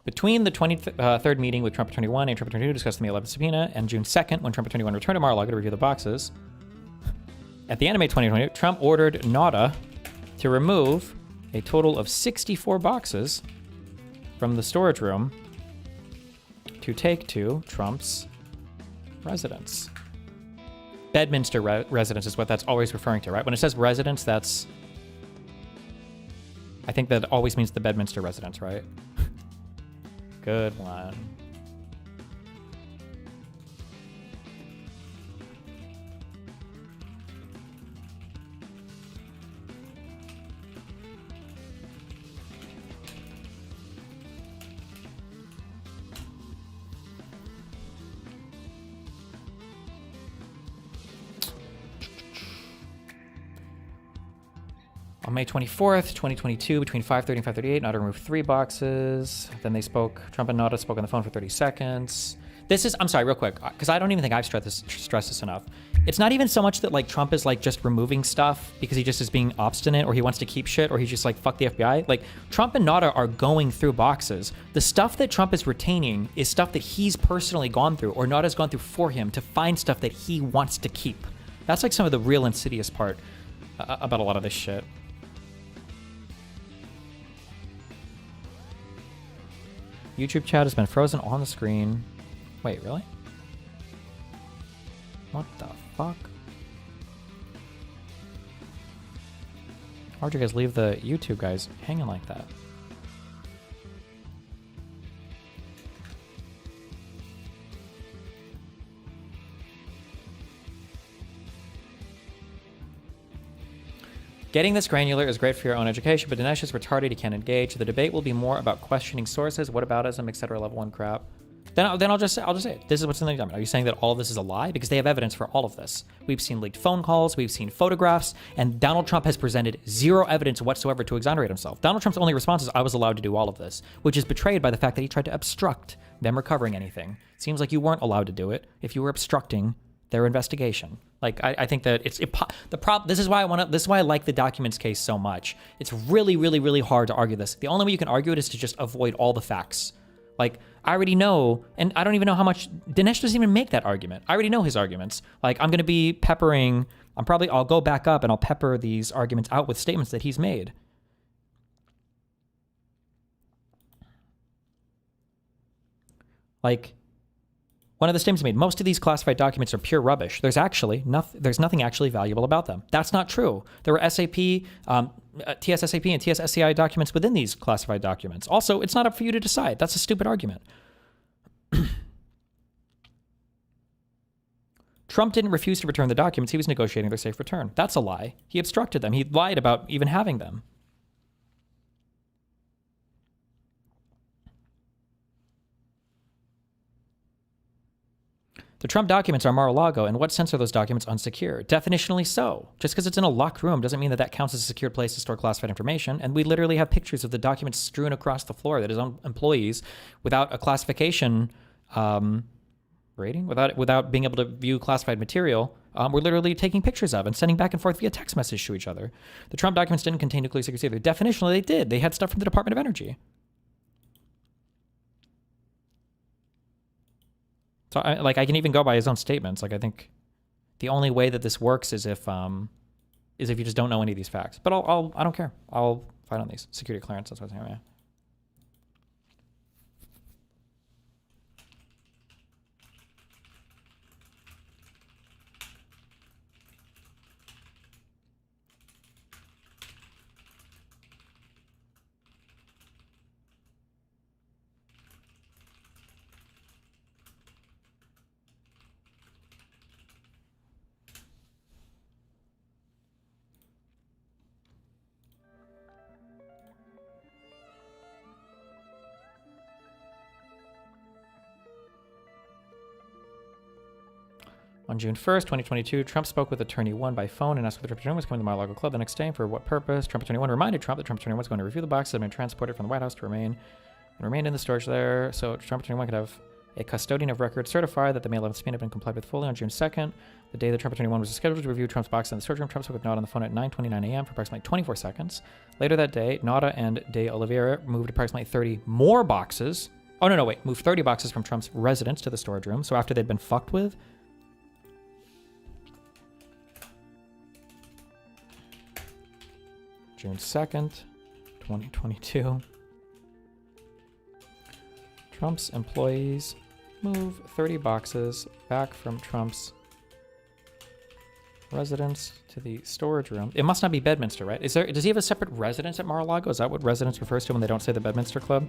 Speaker 13: between the 23rd meeting with Trump Attorney 1 and Trump Attorney 2 discussing the 11th subpoena, and June 2nd, when Trump Attorney 1 returned to Mar-a-Lago to review the boxes, at the end of May 2022, Trump ordered NADA to remove a total of 64 boxes from the storage room to take to Trump's residence. Bedminster residence is what that's always referring to, right? When it says residence, that's... I think that always means the Bedminster residence, right? Good one. On May 24th, 2022, between 5:30 and 5:38, Nada removed 3 boxes. Then they spoke, Trump and Nada spoke on the phone for 30 seconds. This is, I'm sorry, real quick, because I don't even think I've stressed this enough. It's not even so much that, like, Trump is, like, just removing stuff because he just is being obstinate or he wants to keep shit or he's just like, fuck the FBI. Like, Trump and Nada are going through boxes. The stuff that Trump is retaining is stuff that he's personally gone through or Nada's gone through for him to find stuff that he wants to keep. That's, like, some of the real insidious part about a lot of this shit. YouTube chat has been frozen on the screen. Wait, really? What the fuck? Why'd you guys leave the YouTube guys hanging like that? Getting this granular is great for your own education, but Dinesh is retarded, he can't engage. The debate will be more about questioning sources, whataboutism, etc. level 1 crap. Then I'll just say it. This is what's in the document. Are you saying that all of this is a lie? Because they have evidence for all of this. We've seen leaked phone calls, we've seen photographs, and Donald Trump has presented zero evidence whatsoever to exonerate himself. Donald Trump's only response is, I was allowed to do all of this, which is betrayed by the fact that he tried to obstruct them recovering anything. Seems like you weren't allowed to do it if you were obstructing their investigation. Like, I think that it's the problem. This is why I like the documents case so much. It's really, really, really hard to argue this. The only way you can argue it is to just avoid all the facts. Like, I already know, and I don't even know how much Dinesh doesn't even make that argument. I already know his arguments. Like, I'm going to be peppering. I'll go back up and I'll pepper these arguments out with statements that he's made. Like, one of the statements made, most of these classified documents are pure rubbish. There's nothing actually valuable about them. That's not true. There were TSSAP and TSSCI documents within these classified documents. Also, it's not up for you to decide. That's a stupid argument. Trump didn't refuse to return the documents. He was negotiating their safe return. That's a lie. He obstructed them. He lied about even having them. The Trump documents are Mar-a-Lago. In what sense are those documents unsecure? Definitionally so. Just because it's in a locked room doesn't mean that that counts as a secure place to store classified information. And we literally have pictures of the documents strewn across the floor that his own employees, without a classification rating, without being able to view classified material,
Speaker 1: were literally taking pictures of and sending back and forth via text message to each other. The Trump documents didn't contain nuclear secrets either. Definitionally, they did. They had stuff from the Department of Energy. So, I can even go by his own statements. Like, I think the only way that this works is if you just don't know any of these facts. But I don't care. I'll fight on these. Security clearance, that's what I'm saying. Yeah. On June 1st, 2022, Trump spoke with Attorney 1 by phone and asked whether Trump Attorney 1 was coming to the Mar-a-Lago Club the next day and for what purpose. Trump Attorney 1 reminded Trump that Trump Attorney 1 was going to review the boxes that had been transported from the White House to remain in the storage there, so Trump Attorney 1 could have a custodian of record certify that the May 11th subpoena had been complied with fully. On June 2nd, the day that Trump Attorney 1 was scheduled to review Trump's boxes in the storage room, Trump spoke with Nada on the phone at 9:29 a.m. for approximately 24 seconds. Later that day, Nada and De Oliveira moved approximately 30 more boxes. Oh, no, wait. Moved 30 boxes from Trump's residence to the storage room. So after they'd been fucked with, June 2nd, 2022. Trump's employees move 30 boxes back from Trump's residence to the storage room. It must not be Bedminster, right? Does he have a separate residence at Mar-a-Lago? Is that what residence refers to when they don't say the Bedminster Club?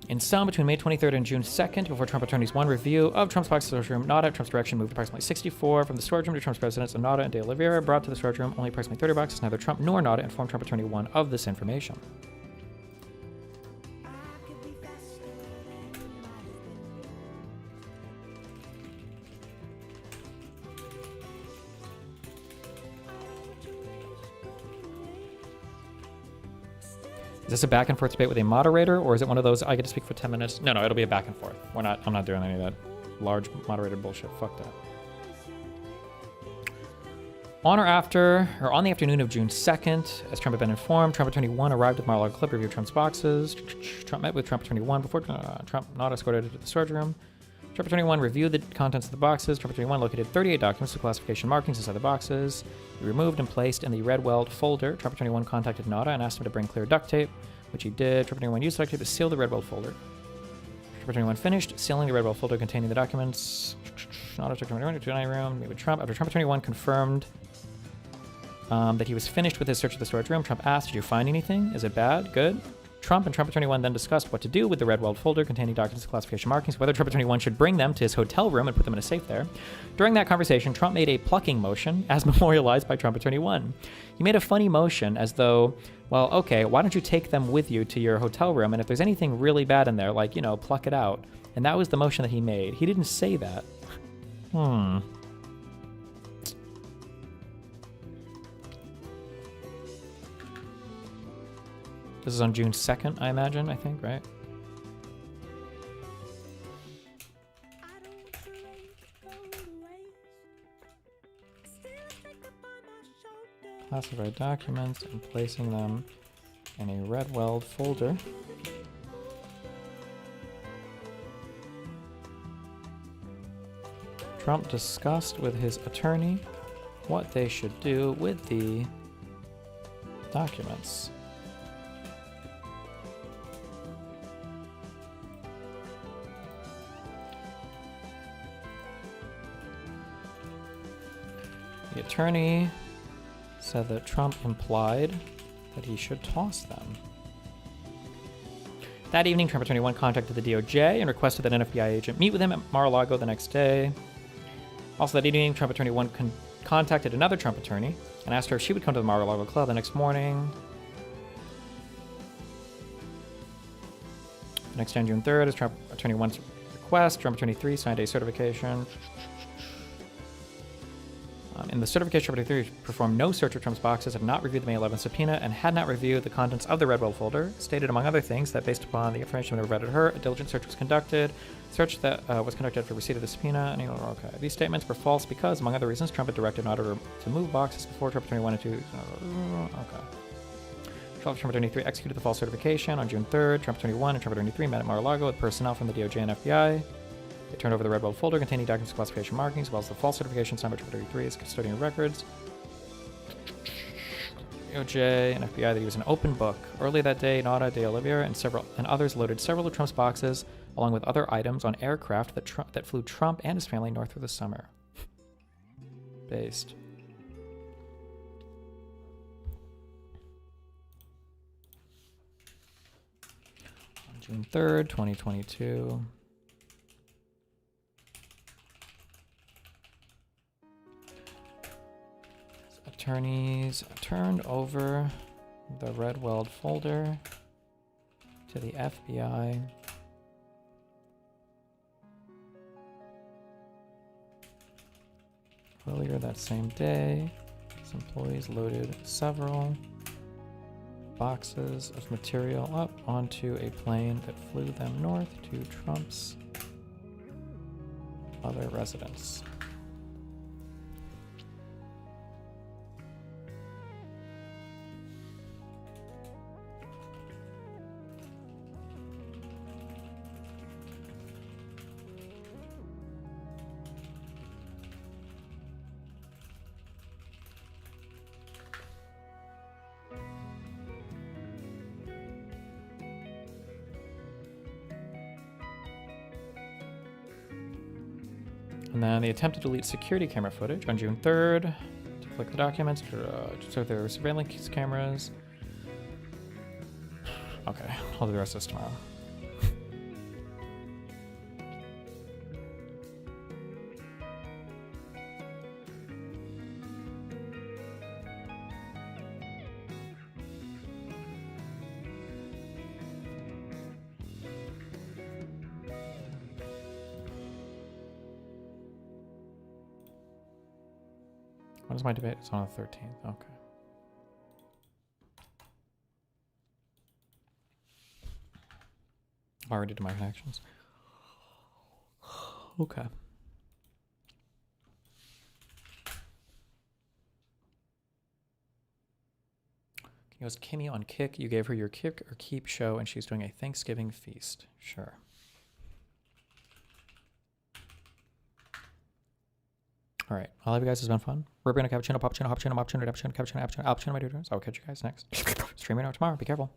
Speaker 1: In sum, between May 23rd and June 2nd, before Trump Attorney's 1 review of Trump's box storage room, Nada at Trump's direction moved approximately 64 from the storage room to Trump's residence, and Nada and De Oliveira brought to the storage room only approximately 30 boxes. Neither Trump nor Nada informed Trump Attorney 1 of this information. Is this a back and forth debate with a moderator, or is it one of those I get to speak for 10 minutes? No, it'll be a back and forth. I'm not doing any of that large moderated bullshit. Fuck that. On the afternoon of June 2nd, as Trump had been informed, Trump Attorney 1 arrived at Mar-a-Lago Club to review Trump's boxes. Trump met with Trump Attorney 1 before Trump not escorted to the storage room. Trump Attorney 1 reviewed the contents of the boxes. Trump Attorney 1 located 38 documents with classification markings inside the boxes. He removed and placed in the red weld folder. Trump Attorney 1 contacted Nada and asked him to bring clear duct tape, which he did. Trump Attorney 1 used duct tape to seal the red weld folder. Trump Attorney 1 finished sealing the red weld folder containing the documents. Nada took Trump Attorney 1 to the dining room, meet with Trump. After Trump Attorney 1 confirmed that he was finished with his search of the storage room, Trump asked, "Did you find anything? Is it bad? Good?" Trump and Trump Attorney 1 then discussed what to do with the red weld folder containing documents with classification markings, whether Trump Attorney 1 should bring them to his hotel room and put them in a safe there. During that conversation, Trump made a plucking motion, as memorialized by Trump Attorney 1. He made a funny motion as though, well, okay, why don't you take them with you to your hotel room, and if there's anything really bad in there, like, pluck it out. And that was the motion that he made. He didn't say that. This is on June 2nd, I imagine, I think, right? Classified documents and placing them in a red weld folder. Trump discussed with his attorney what they should do with the documents. The attorney said that Trump implied that he should toss them. That evening, Trump Attorney 1 contacted the DOJ and requested that an FBI agent meet with him at Mar-a-Lago the next day. Also that evening, Trump Attorney 1 contacted another Trump attorney and asked her if she would come to the Mar-a-Lago Club the next morning. The next day, on June 3rd, as Trump Attorney 1's request, Trump Attorney 3 signed a certification. On
Speaker 13: In the certification, Trump 23 performed no search of Trump's boxes, had not reviewed the May 11th subpoena, and had not reviewed the contents of the Redwell folder. Stated, among other things, that based upon the information that provided her, a diligent search was conducted. Search that was conducted for receipt of the subpoena. And okay, these statements were false because, among other reasons, Trump had directed an auditor to move boxes before Trump 21 and 2. Okay. Trump 23 executed the false certification on June 3rd. Trump 21 and Trump 23 met at Mar-a-Lago with personnel from the DOJ and FBI. They turned over the Redwell folder containing documents with classification markings, as well as the false certification signed by Trump 23 as custodian of records. DOJ and FBI, they used an open book. Early that day, Nada, De Oliveira, and others loaded several of Trump's boxes, along with other items, on aircraft that flew Trump and his family north through the summer. Based. On June 3rd, 2022. Attorneys turned over the Redwell folder to the FBI. Earlier that same day, his employees loaded several boxes of material up onto a plane that flew them north to Trump's other residence. And then they attempted to delete security camera footage on June 3rd to click the documents. So there were surveillance cameras. Okay, I'll do the rest of this tomorrow. When is my debate? It's on the 13th. Okay. I already did my reactions. Okay. It was Kimmy on Kick. You gave her your Kick or Keep show, and she's doing a Thanksgiving feast. Sure. All right. I love you guys. It's been fun. We're going to cappuccino, poppuccino, hoppuccino, moppuccino, cappuccino, cappuccino, cappuccino, cappuccino, my dudes. I'll catch you guys next. Streaming out tomorrow. Be careful.